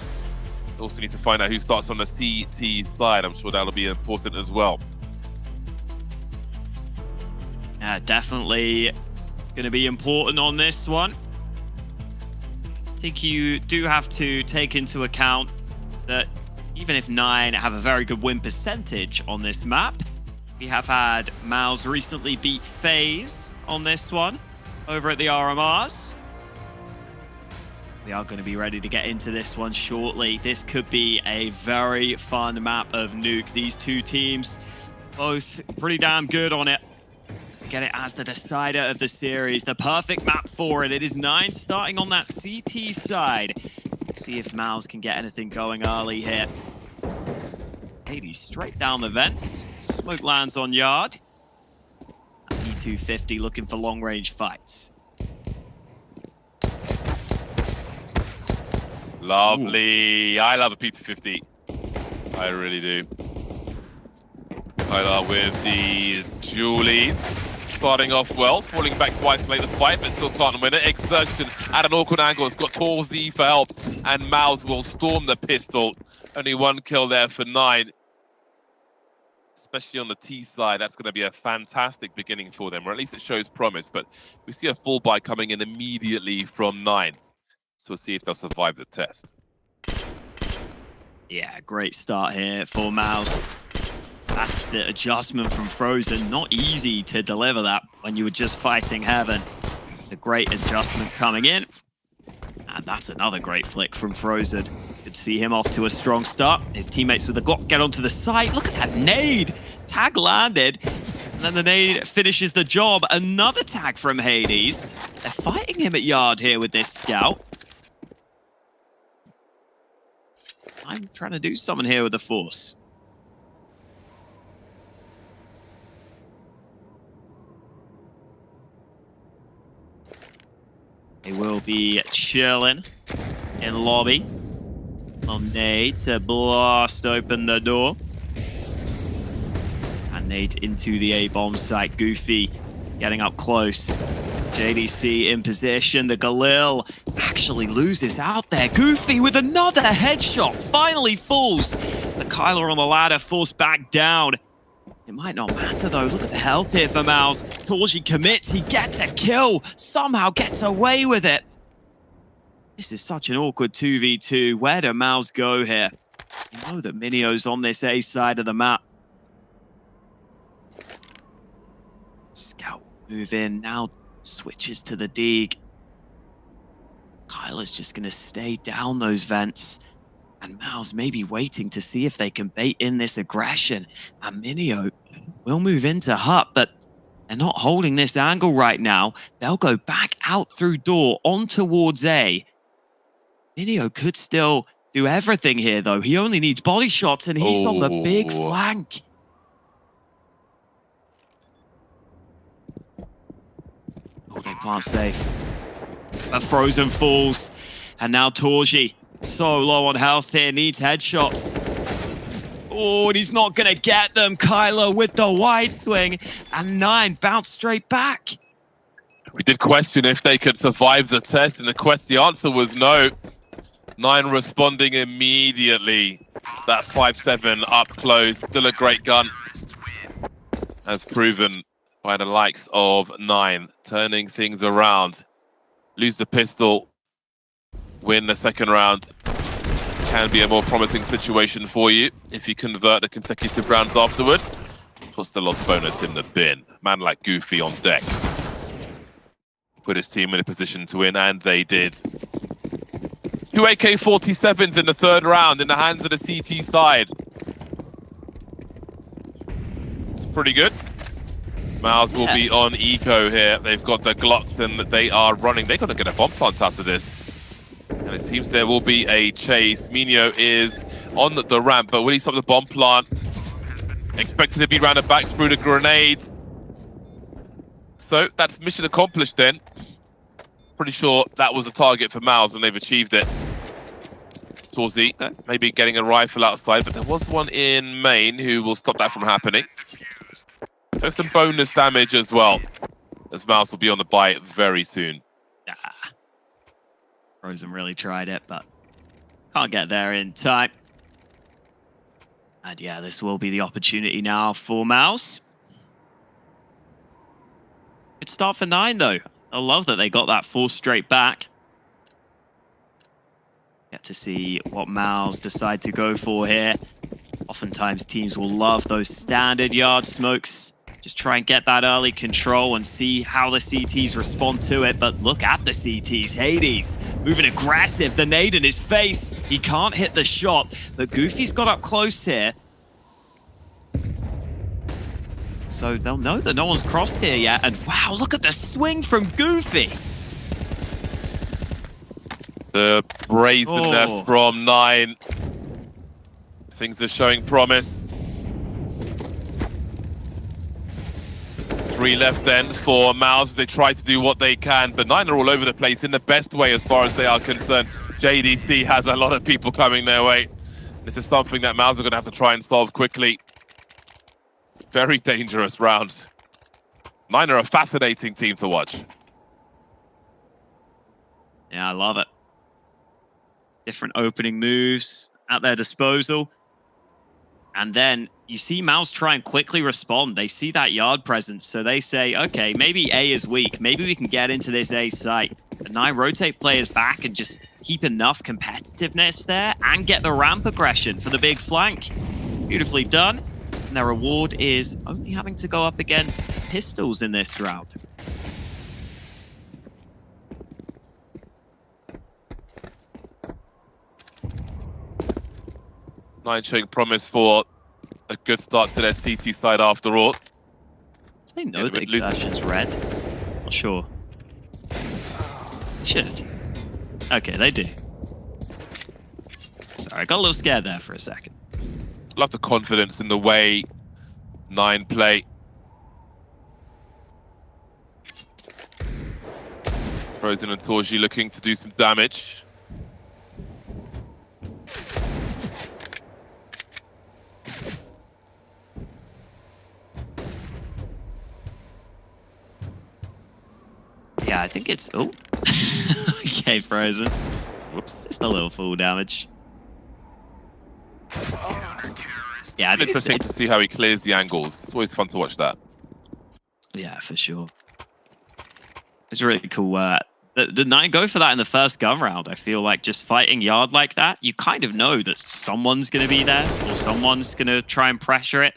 Also need to find out who starts on the CT side. I'm sure that'll be important as well. Yeah, definitely going to be important on this one. I think you do have to take into account that even if 9 have a very good win percentage on this map, we have had MOUZ recently beat FaZe on this one over at the RMRs. We are going to be ready to get into this one shortly. This could be a very fun map of Nuke. These two teams, both pretty damn good on it. Get it as the decider of the series. The perfect map for it. It is 9 starting on that CT side. See if MOUZ can get anything going early here. 80 straight down the vents. Smoke lands on yard. E250 looking for long-range fights. Lovely. Ooh. I love a P250. I really do. Kyler with the Julie. Starting off well, falling back to isolate the fight, but still can't win it. Exertion at an awkward angle. It's got MongolZ for help, and MOUZ will storm the pistol. Only 1 kill there for 9. Especially on the T side, that's going to be a fantastic beginning for them, or at least it shows promise. But we see a full buy coming in immediately from 9. So we'll see if they'll survive the test. Yeah, great start here for MOUZ. That's the adjustment from Frozen. Not easy to deliver that when you were just fighting Heaven. The great adjustment coming in. And that's another great flick from Frozen. Good to see him off to a strong start. His teammates with the Glock get onto the side. Look at that nade. Tag landed. And then the nade finishes the job. Another tag from Hades. They're fighting him at yard here with this scout. I'm trying to do something here with the Force. They will be chilling in lobby. On Nate to blast open the door. And Nate into the A-bomb site. Goofy getting up close. JDC in position. The Galil actually loses out there. Goofy with another headshot. Finally falls. The Kyler on the ladder forced back down. It might not matter though. Look at the health here for MOUZ. Torji commits. He gets a kill. Somehow gets away with it. This is such an awkward 2v2. Where do MOUZ go here? You know that Minio's on this A side of the map. Scout move in. Now switches to the Deeg. Kyler's just going to stay down those vents. And MOUZ may be waiting to see if they can bait in this aggression. And Minio will move into hut, but they're not holding this angle right now. They'll go back out through door on towards A. Minio could still do everything here, though. He only needs body shots, and he's on the big flank. Oh, they plant safe. But Frozen falls. And now Torji. So low on health here, needs headshots. Oh, and he's not going to get them. Kyler with the wide swing, and 9 bounce straight back. We did question if they could survive the test, and the answer was no. 9 responding immediately. That 5-7 up close, still a great gun. As proven by the likes of 9, turning things around. Lose the pistol. Win the second round. Can be a more promising situation for you if you convert the consecutive rounds afterwards. Plus the loss bonus in the bin. Man like Goofy on deck. Put his team in a position to win, and they did. 2 AK-47s in the third round in the hands of the CT side. It's pretty good. MOUZ will be on eco here. They've got the Glocks and they are running. They've got to get a bomb plant out of this. And it seems there will be a chase. Minio is on the ramp, but will he stop the bomb plant? Expected to be rounded back through the grenade. So that's mission accomplished then. Pretty sure that was a target for MOUZ, and they've achieved it. MongolZ maybe getting a rifle outside, but there was one in main who will stop that from happening. So some bonus damage as well, as MOUZ will be on the buy very soon. Frozen really tried it, but can't get there in time. And yeah, this will be the opportunity now for MOUZ. Good start for 9, though. I love that they got that 4 straight back. Get to see what MOUZ decide to go for here. Oftentimes, teams will love those standard yard smokes. Just try and get that early control and see how the CTs respond to it. But look at the CTs. Hades moving aggressive. The nade in his face. He can't hit the shot, but Goofy's got up close here. So they'll know that no one's crossed here yet. And wow, look at the swing from Goofy. The brazenness from 9. Things are showing promise. 3 left then for MOUZ. They try to do what they can, but 9 are all over the place in the best way as far as they are concerned. JDC has a lot of people coming their way. This is something that MOUZ are going to have to try and solve quickly. Very dangerous round. 9 are a fascinating team to watch. Yeah, I love it. Different opening moves at their disposal. And then you see MOUZ try and quickly respond. They see that yard presence, so they say, okay, maybe A is weak. Maybe we can get into this A site. And 9 rotate players back and just keep enough competitiveness there and get the ramp aggression for the big flank. Beautifully done. And their reward is only having to go up against pistols in this round. Nine showing promise for a good start to their CT side after all. Do they know the exertion's red? Not sure. Should. Okay, they do. Sorry, I got a little scared there for a second. Love the confidence in the way 9 play. Frozen and Torji looking to do some damage. Yeah, I think it's... Oh. Okay, Frozen. Whoops. Just a little full damage. Yeah, I think interesting to see how he clears the angles. It's always fun to watch that. Yeah, for sure. It's really cool. The 9 go for that in the first gun round. I feel like just fighting yard like that, you kind of know that someone's going to be there or someone's going to try and pressure it.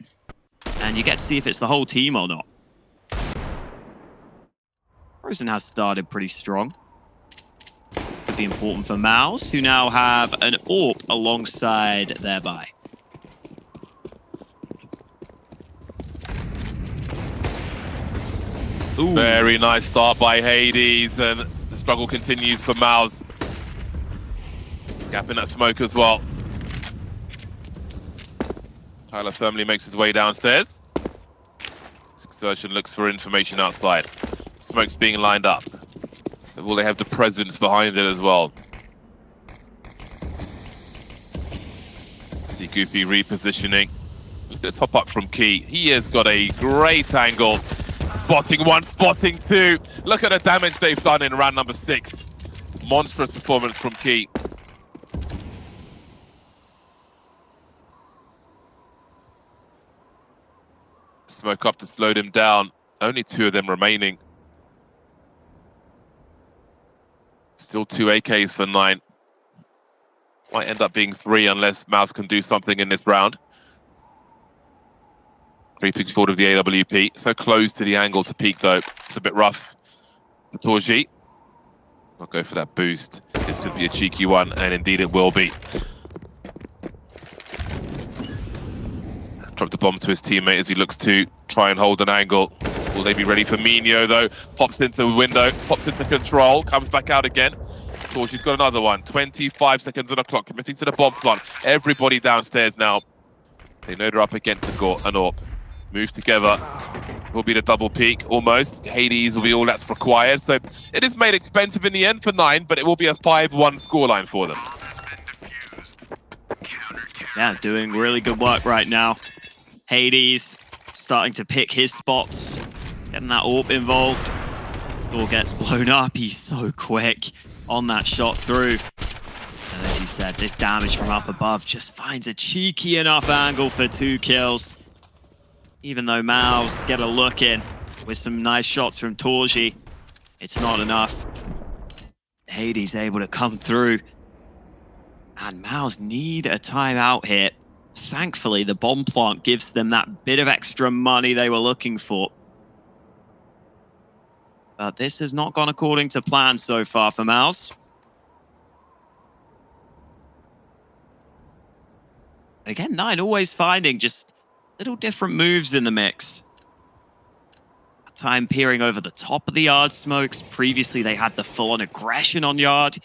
And you get to see if it's the whole team or not. Frozen has started pretty strong. Could be important for MOUZ, who now have an AWP alongside their buy. Ooh. Very nice start by Hades, and the struggle continues for MOUZ. Gap in that smoke as well. Tyler firmly makes his way downstairs. Exertion looks for information outside. Smoke's being lined up. Will they have the presence behind it as well? See Goofy repositioning. Look at this hop up from Key. He has got a great angle. Spotting 1, spotting 2. Look at the damage they've done in round number 6. Monstrous performance from Key. Smoke up to slow them down. Only 2 of them remaining. Still 2 AKs for 9. Might end up being 3 unless MOUZ can do something in this round. Creeping forward of the AWP. So close to the angle to peek though. It's a bit rough for Torji. I'll go for that boost. This could be a cheeky one, and indeed it will be. Dropped the bomb to his teammate as he looks to try and hold an angle. Will they be ready for Minio though? Pops into the window, pops into control, comes back out again. Torji's got another one. 25 seconds on the clock, committing to the bomb plant. Everybody downstairs now. They know they're up against an AWP. Move together. will be the double peak almost. Hades will be all that's required. So it is made expensive in the end for 9, but it will be a 5-1 scoreline for them. Yeah, doing really good work right now. Hades starting to pick his spots, getting that AWP involved. Door gets blown up. He's so quick on that shot through. And as you said, this damage from up above just finds a cheeky enough angle for 2 kills. Even though MOUZ get a look in with some nice shots from Torji, it's not enough. Hades able to come through. And MOUZ need a timeout here. Thankfully, the bomb plant gives them that bit of extra money they were looking for. But this has not gone according to plan so far for MOUZ. Again, 9 always finding just little different moves in the mix. That time peering over the top of the yard smokes. Previously, they had the full-on aggression on yard.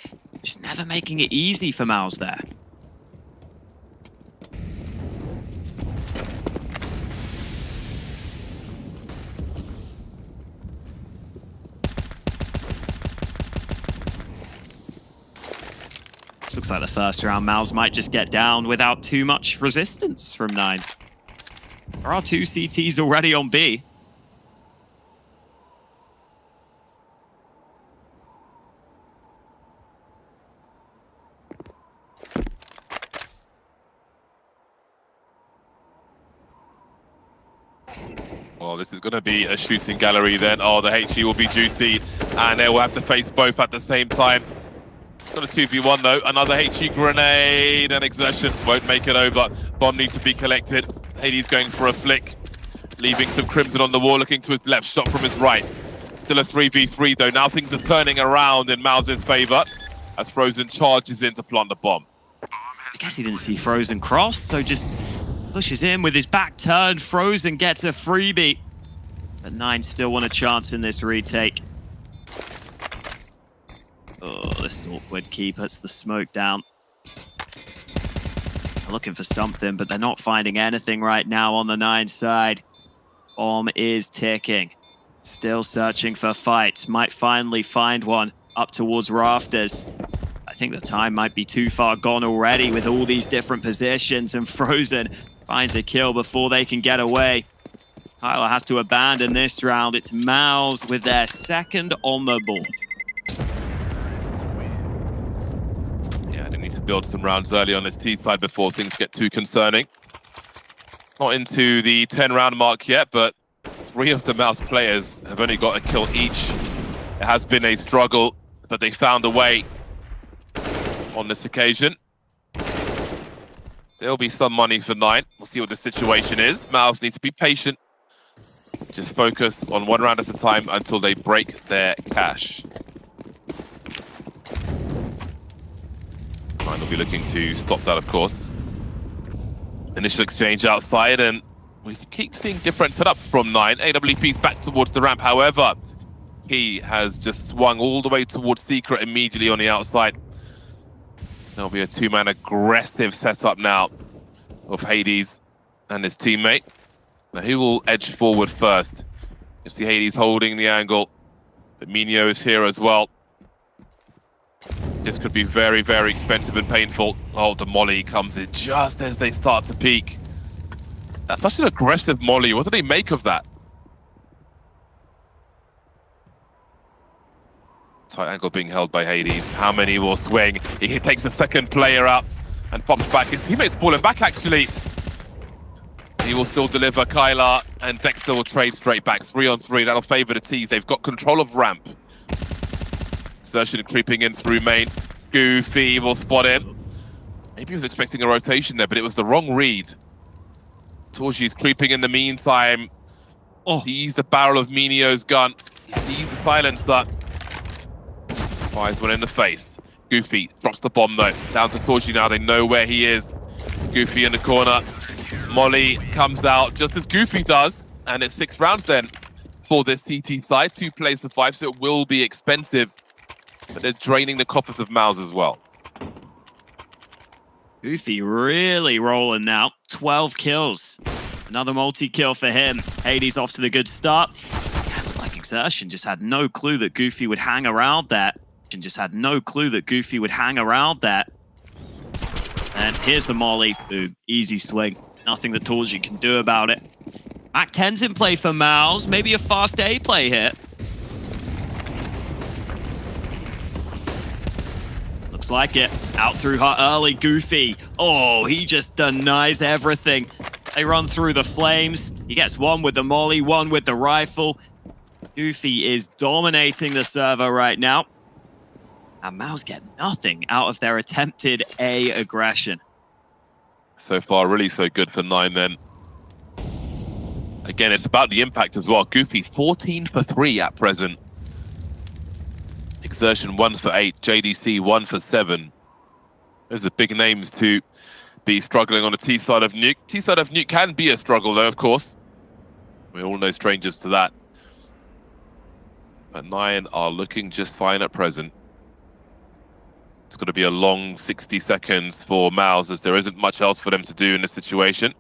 Just never making it easy for MOUZ there. This looks like the first round MOUZ might just get down without too much resistance from 9. There are 2 CTs already on B. Well, this is going to be a shooting gallery then. Oh, the HE will be juicy, and they will have to face both at the same time. Got a 2v1 though. Another HE grenade and exertion won't make it over. Bomb needs to be collected. Hades going for a flick, leaving some Crimson on the wall, looking to his left, shot from his right. Still a 3v3 though. Now things are turning around in MOUZ's favor as Frozen charges in to plant the bomb. I guess he didn't see Frozen cross, so just pushes in with his back turned. Frozen gets a freebie, but 9 still want a chance in this retake. Oh, this is awkward. Key puts the smoke down. They're looking for something, but they're not finding anything right now on the 9 side. Bomb is ticking. Still searching for fights. Might finally find one up towards rafters. I think the time might be too far gone already with all these different positions, and Frozen finds a kill before they can get away. Tyler has to abandon this round. It's MOUZ with their second on the board. Yeah, they need to build some rounds early on this T side before things get too concerning. Not into the 10-round mark yet, but 3 of the MOUZ players have only got a kill each. It has been a struggle, but they found a way on this occasion. There'll be some money for 9. We'll see what the situation is. MOUZ needs to be patient. Just focus on 1 round at a time until they break their cash. 9 will be looking to stop that, of course. Initial exchange outside, and we keep seeing different setups from 9. AWP's back towards the ramp, however, he has just swung all the way towards Secret immediately on the outside. There'll be a 2-man aggressive setup now of Hades and his teammate. Now, who will edge forward first? You see Hades holding the angle, but Minio is here as well. This could be very, very expensive and painful. Oh, the molly comes in just as they start to peak. That's such an aggressive molly. What do they make of that? Tight angle being held by Hades. How many will swing? He takes the second player up and pops back. His teammate's falling back, actually. He will still deliver. Kylar and Dexter will trade straight back. 3-on-3. That'll favor the T's. They've got control of ramp. Insertion creeping in through main. Goofy will spot him. Maybe he was expecting a rotation there, but it was the wrong read. Torji's creeping in the meantime. Oh, he used the barrel of Minio's gun. He sees the silencer. Fires one in the face. Goofy drops the bomb though. Down to Torji now. They know where he is. Goofy in the corner. Molly comes out just as Goofy does. And it's 6 rounds then for this CT side. 2 plays to 5, so it will be expensive. But they're draining the coffers of MOUZ as well. Goofy really rolling now. 12 kills. Another multi-kill for him. Hades off to the good start. Yeah, but like Exertion just had no clue that Goofy would hang around there. And here's the molly. Boom. Easy swing. Nothing that Torji can do about it. Act 10's in play for MOUZ. Maybe a fast A play here. Looks like it. Out through her early, Goofy. Oh, he just denies everything. They run through the flames. He gets one with the molly, one with the rifle. Goofy is dominating the server right now. And MOUZ get nothing out of their attempted A aggression. So far, really so good for 9 then. Again, it's about the impact as well. Goofy 14 for 3 at present. Exertion 1 for 8. JDC 1 for 7. Those are big names to be struggling on the T side of Nuke. T side of Nuke can be a struggle though, of course. We're all no strangers to that. But 9 are looking just fine at present. It's going to be a long 60 seconds for MOUZ as there isn't much else for them to do in this situation.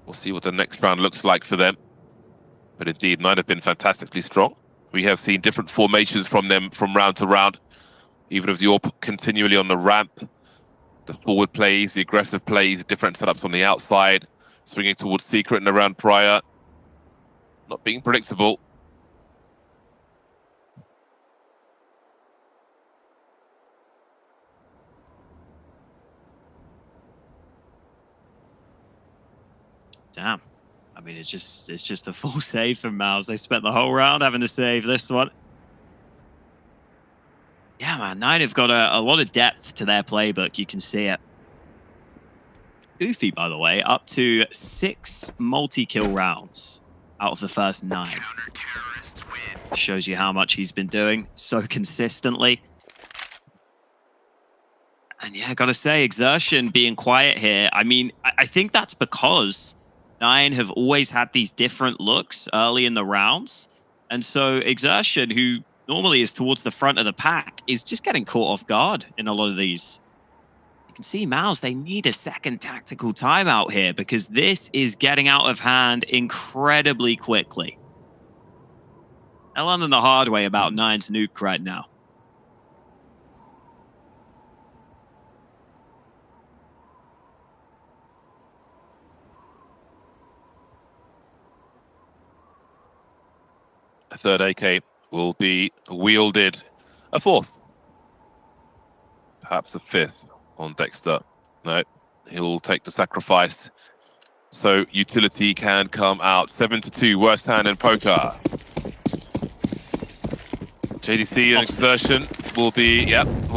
We'll see what the next round looks like for them. But indeed, 9 have been fantastically strong. We have seen different formations from them from round to round. Even if you're continually on the ramp, the forward plays, the aggressive plays, different setups on the outside, swinging towards Secret in the round prior. Not being predictable. Damn. I mean, it's just a full save from MOUZ. They spent the whole round having to save this one. Yeah, man, 9 have got a lot of depth to their playbook. You can see it. Goofy, by the way, up to 6 multi-kill rounds out of the first 9. Shows you how much he's been doing so consistently. And yeah, gotta say, Exertion being quiet here. I mean, I think that's because 9 have always had these different looks early in the rounds. And so Exertion, who normally is towards the front of the pack, is just getting caught off guard in a lot of these. You can see MOUZ, they need a second tactical timeout here because this is getting out of hand incredibly quickly. They're learning the hard way about 9's nuke right now. A third AK will be wielded. A fourth. Perhaps a fifth on Dexter. No, he'll take the sacrifice. So utility can come out. 7-2, worst hand in poker. JDC and Exertion will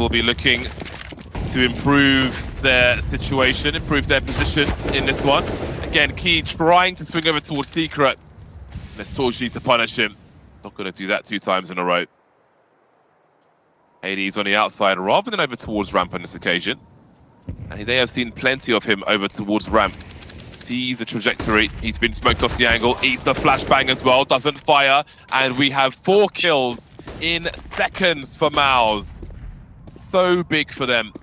be looking to improve their situation, improve their position in this one. Again, Key trying to swing over towards Secret. Let's Torji to punish him. Not going to do that 2 times in a row. Hades on the outside rather than over towards ramp on this occasion. And they have seen plenty of him over towards ramp. Sees the trajectory. He's been smoked off the angle. Eats the flashbang as well. Doesn't fire. And we have 4 kills in seconds for MOUZ. So big for them.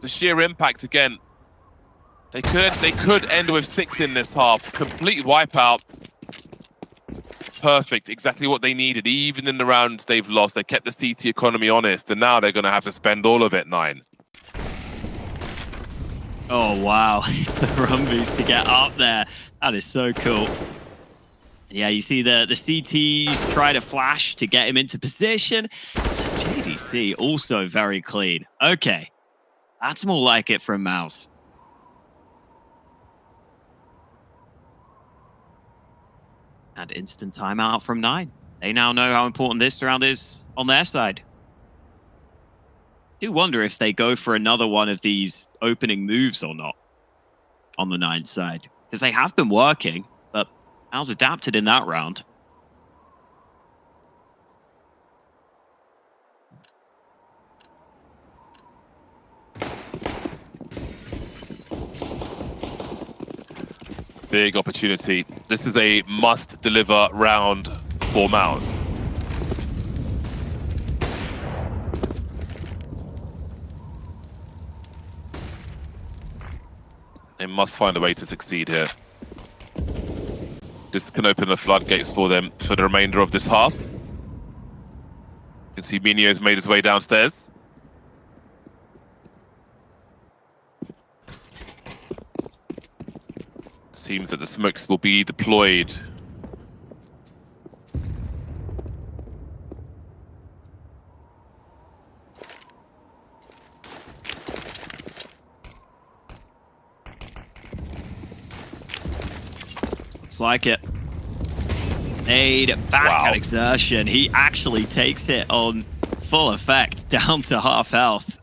The sheer impact again. They could end with 6 in this half. Complete wipeout. Perfect, exactly what they needed. Even in the rounds they've lost, they kept the CT economy honest, and now they're going to have to spend all of it, 9. Oh, wow. It's the rumbies to get up there. That is so cool. Yeah, you see the CTs try to flash to get him into position. JDC also very clean. Okay, that's more like it from MOUZ. And instant timeout from 9. They now know how important this round is on their side. Do wonder if they go for another one of these opening moves or not on the 9 side. Because they have been working, but MOUZ adapted in that round. Big opportunity. This is a must-deliver round for MOUZ. They must find a way to succeed here. This can open the floodgates for them for the remainder of this half. You can see Minio's made his way downstairs. Seems that the smokes will be deployed. Looks like it. Made back at exertion. He actually takes it on full effect down to half health.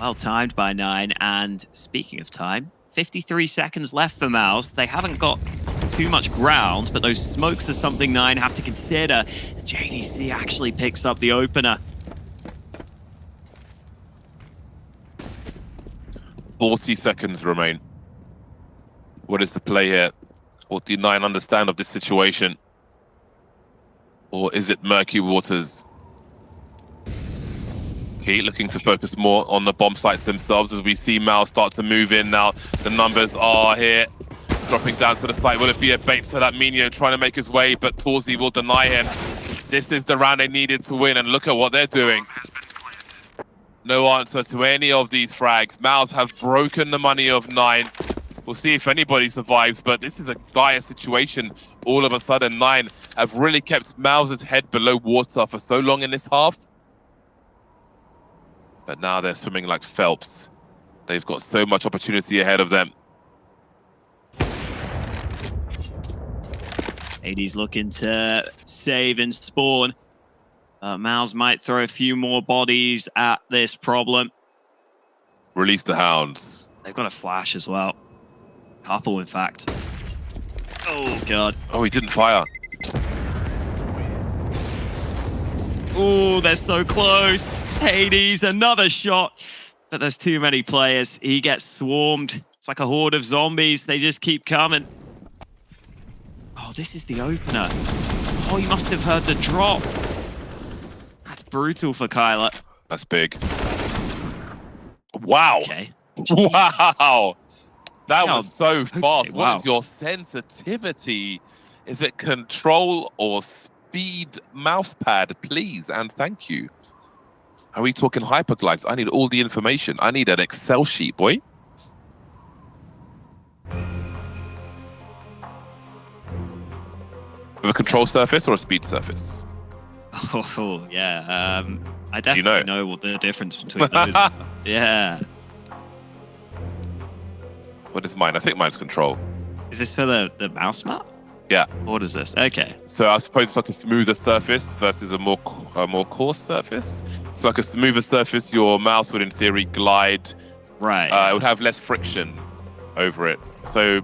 Well timed by 9. And speaking of time, 53 seconds left for MOUZ. They haven't got too much ground, but those smokes are something 9 have to consider. JDC actually picks up the opener. 40 seconds remain. What is the play here? What do 9 understand of this situation? Or is it murky waters? Okay, looking to focus more on the bomb sites themselves as we see MOUZ start to move in now. The numbers are here, dropping down to the site. Will it be a bait for that Minio trying to make his way, but Torzi will deny him. This is the round they needed to win, and look at what they're doing. No answer to any of these frags. MOUZ have broken the money of 9. We'll see if anybody survives, but this is a dire situation. All of a sudden, 9 have really kept MOUZ's head below water for so long in this half. But now they're swimming like Phelps. They've got so much opportunity ahead of them. AD's looking to save and spawn. MOUZ might throw a few more bodies at this problem. Release the hounds. They've got a flash as well. Couple, in fact. Oh, God. Oh, he didn't fire. Oh, they're so close. Hades, another shot. But there's too many players. He gets swarmed. It's like a horde of zombies. They just keep coming. Oh, this is the opener. Oh, you must have heard the drop. That's brutal for Kyler. That's big. Wow. Okay. Wow. That was so fast. Okay, What is your sensitivity? Is it control or speed mouse pad, please? And thank you. Are we talking hyperglides? I need all the information. I need an Excel sheet, boy. With a control surface or a speed surface? Oh, yeah. I definitely know what the difference between those are. Yeah. What is mine? I think mine's control. Is this for the mouse map? Yeah. What is this? Okay. So I suppose it's like a smoother surface versus a more coarse surface. So like a smoother surface, your mouse would in theory glide. Right. It would have less friction over it. So,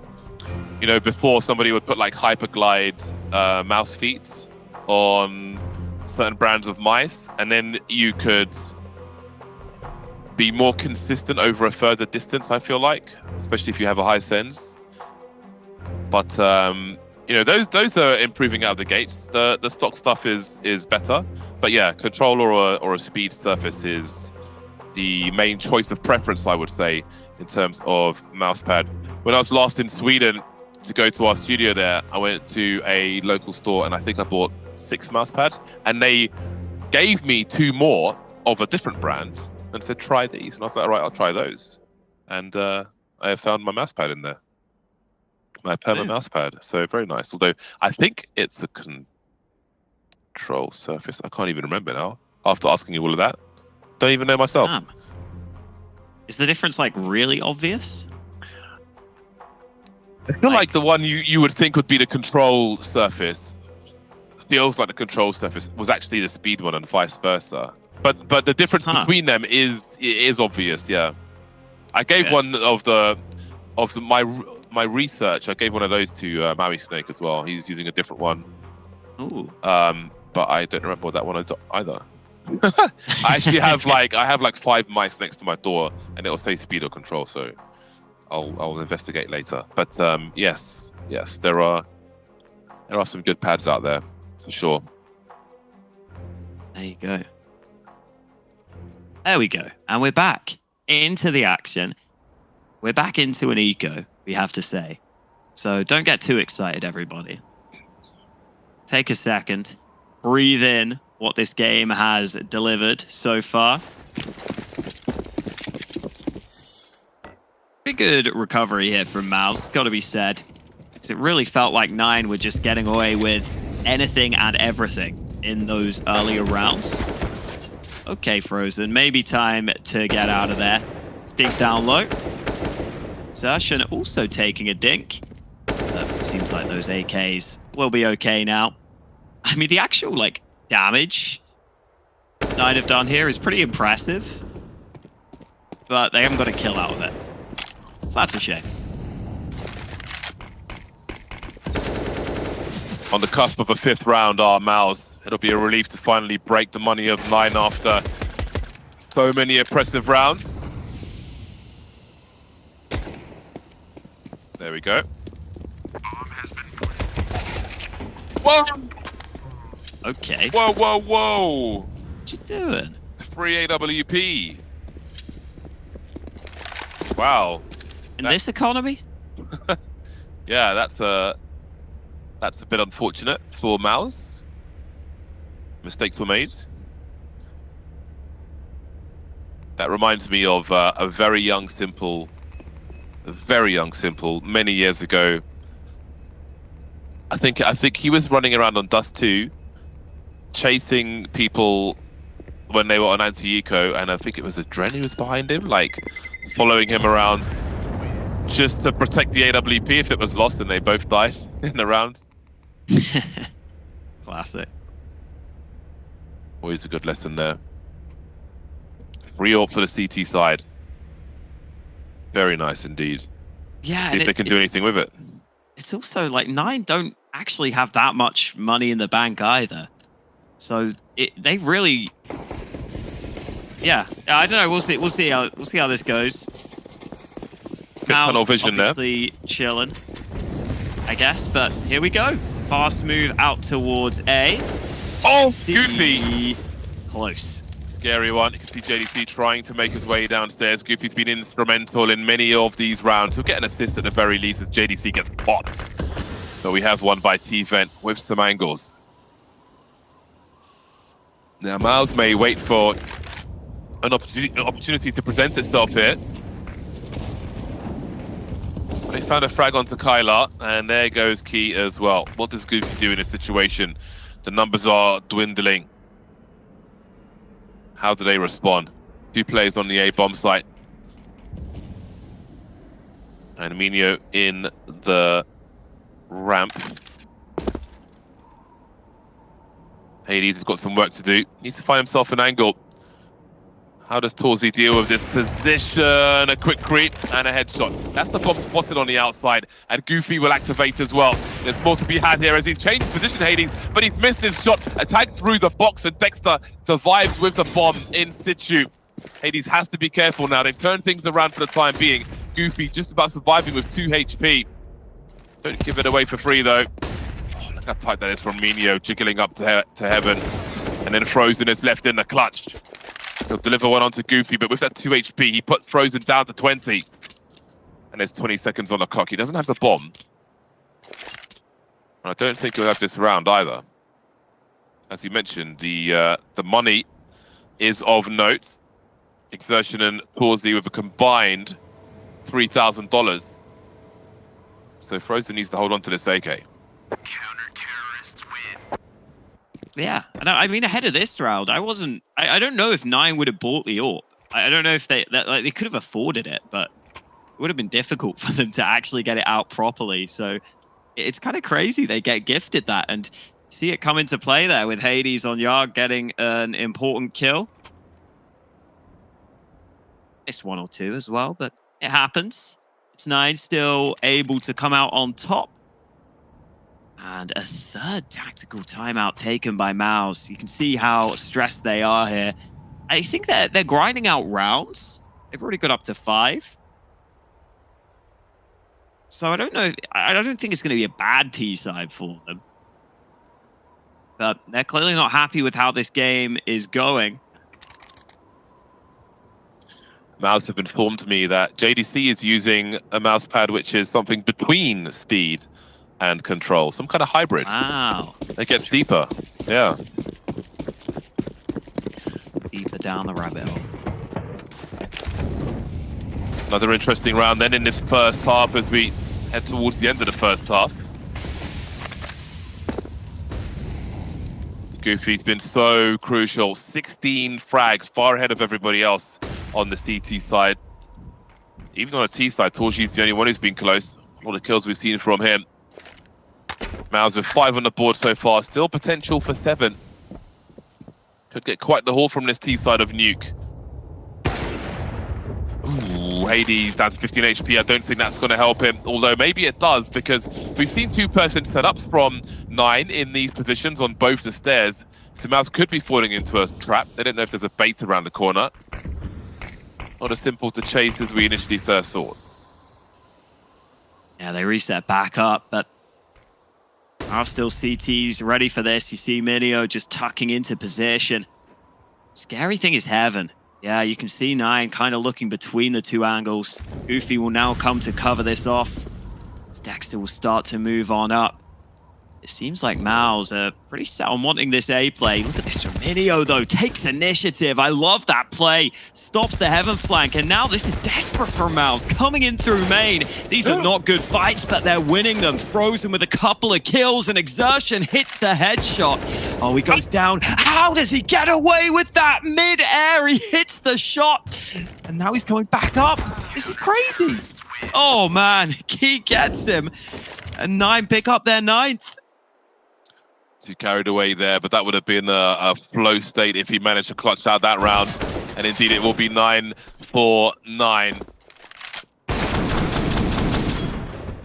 you know, before somebody would put like hyperglide mouse feet on certain brands of mice, and then you could be more consistent over a further distance, I feel like, especially if you have a high sense. But you know, those are improving out of the gates. The stock stuff is better, but yeah, controller or a speed surface is the main choice of preference, I would say, in terms of mousepad. When I was last in Sweden to go to our studio there, I went to a local store and I think I bought 6 mousepads, and they gave me 2 more of a different brand and said, try these. And I was like, all right, I'll try those. And I have found my mousepad in there. My perma mousepad. So very nice. Although I think it's a control surface. I can't even remember now. After asking you all of that. Don't even know myself. Is the difference like really obvious? I feel like the one you would think would be the control surface feels like the control surface was actually the speed one and vice versa. But the difference between them is obvious, yeah. I gave one of my research. I gave one of those to Maui Snake as well. He's using a different one. Ooh. But I don't remember what that one is either. I actually have like 5 mice next to my door, and it'll say speed or control. So I'll investigate later. But yes, there are some good pads out there for sure. There you go. There we go, and we're back into the action. we're back into an eco, we have to say. So don't get too excited, everybody. Take a second, breathe in what this game has delivered so far. Pretty good recovery here from MOUZ, got to be said. It really felt like 9 were just getting away with anything and everything in those earlier rounds. Okay, Frozen, maybe time to get out of there. Dink down low. Zertian also taking a dink. Seems like those AKs will be okay now. I mean, the actual, like, damage 9 have done here is pretty impressive. But they haven't got a kill out of it. So that's a shame. On the cusp of a 5th round are MOUZ. It'll be a relief to finally break the money of 9 after so many oppressive rounds. There we go. Whoa! Okay. Whoa, whoa, whoa! What you doing? Free AWP. Wow. In this economy? Yeah, that's a bit unfortunate for MOUZ. Mistakes were made. That reminds me of a very young Simple, many years ago. I think he was running around on Dust 2, chasing people when they were on anti-eco, and I think it was Adren who was behind him, like following him around just to protect the AWP if it was lost and they both died in the round. Classic. Always a good lesson there. Reorp for the CT side. Very nice indeed. Yeah, see if they can do anything with it. It's also like 9 don't actually have that much money in the bank either. So they really, yeah. I don't know. We'll see how this goes. Good tunnel vision there. Obviously chilling, I guess. But here we go. Fast move out towards A. Oh, Goofy! Close. Scary one. You can see JDC trying to make his way downstairs. Goofy's been instrumental in many of these rounds. He'll get an assist at the very least as JDC gets popped. So we have one by T-Vent with some angles. Now MOUZ may wait for an opportunity to present itself here. They found a frag onto Kyla, and there goes Key as well. What does Goofy do in this situation? The numbers are dwindling. How do they respond? 2 players on the A bomb site. And Minio in the ramp. Hades has got some work to do. Needs to find himself an angle. How does Torzi deal with this position? A quick creep and a headshot. That's the bomb spotted on the outside, and Goofy will activate as well. There's more to be had here as he changed position, Hades, but he's missed his shot. Attacked through the box, and Dexter survives with the bomb in situ. Hades has to be careful now. They've turned things around for the time being. Goofy just about surviving with 2 HP. Don't give it away for free, though. Oh, look how tight that is from Minio, jiggling up to heaven. And then Frozen is left in the clutch. He'll deliver one onto Goofy, but with that 2 HP, he put Frozen down to 20. And there's 20 seconds on the clock. He doesn't have the bomb. And I don't think he'll have this round either. As you mentioned, the money is of note. Exertion and Torzi with a combined $3,000. So Frozen needs to hold on to this AK. Yeah, and I mean, ahead of this round, I don't know if 9 would have bought the AWP. I don't know if they could have afforded it, but it would have been difficult for them to actually get it out properly. So it's kind of crazy they get gifted that, and see it come into play there with Hades on Yard getting an important kill. Missed 1 or 2 as well, but it happens. It's 9 still able to come out on top. And a 3rd tactical timeout taken by MOUZ. You can see how stressed they are here. I think they're grinding out rounds. They've already got up to 5. So I don't know. I don't think it's going to be a bad T side for them. But they're clearly not happy with how this game is going. MOUZ have informed me that JDC is using a mouse pad which is something between speed and control, some kind of hybrid. Wow. It gets deeper, yeah. Deeper down the rabbit hole. Another interesting round then in this first half as we head towards the end of the first half. Goofy's been so crucial. 16 frags, far ahead of everybody else on the CT side. Even on the T side, Torshi's the only one who's been close. All the kills we've seen from him. MOUZ with 5 on the board so far. Still potential for 7. Could get quite the haul from this T side of Nuke. Ooh, Hades down to 15 HP. I don't think that's going to help him. Although maybe it does, because we've seen 2-person setups from 9 in these positions on both the stairs. So MOUZ could be falling into a trap. They don't know if there's a bait around the corner. Not as simple to chase as we initially first thought. Yeah, they reset back up, but are still CTs ready for this. You see Minio just tucking into position. Scary thing is Heaven. Yeah, you can see 9 kind of looking between the 2 angles. Goofy will now come to cover this off. Dexter will start to move on up. It seems like MOUZ are pretty set on wanting this A play. Look at this from Minio, though. Takes initiative. I love that play. Stops the Heaven flank. And now this is desperate for MOUZ. Coming in through main. These are not good fights, but they're winning them. Frozen with a couple of kills. And Exertion hits the headshot. Oh, he goes down. How does he get away with that mid-air? He hits the shot. And now he's going back up. This is crazy. Oh, man. He gets him. And 9 pick up their 9th. Too carried away there, but that would have been a flow state if he managed to clutch out that round. And indeed, it will be 9-4-9.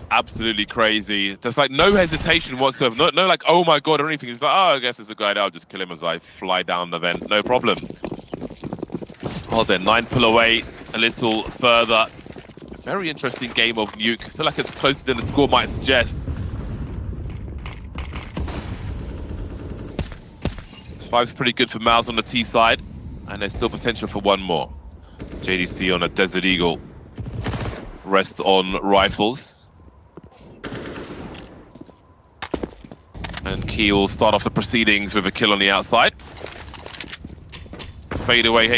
Absolutely crazy. There's like no hesitation whatsoever. No like, oh my god, or anything. It's like, oh, I guess it's a guy now. I'll just kill him as I fly down the vent. No problem. Well then, 9 pull away a little further. Very interesting game of Nuke. I feel like it's closer than the score might suggest. 5's pretty good for MOUZ on the T side, and there's still potential for 1 more. JDC on a Desert Eagle. Rest on rifles. And Key will start off the proceedings with a kill on the outside. Fade away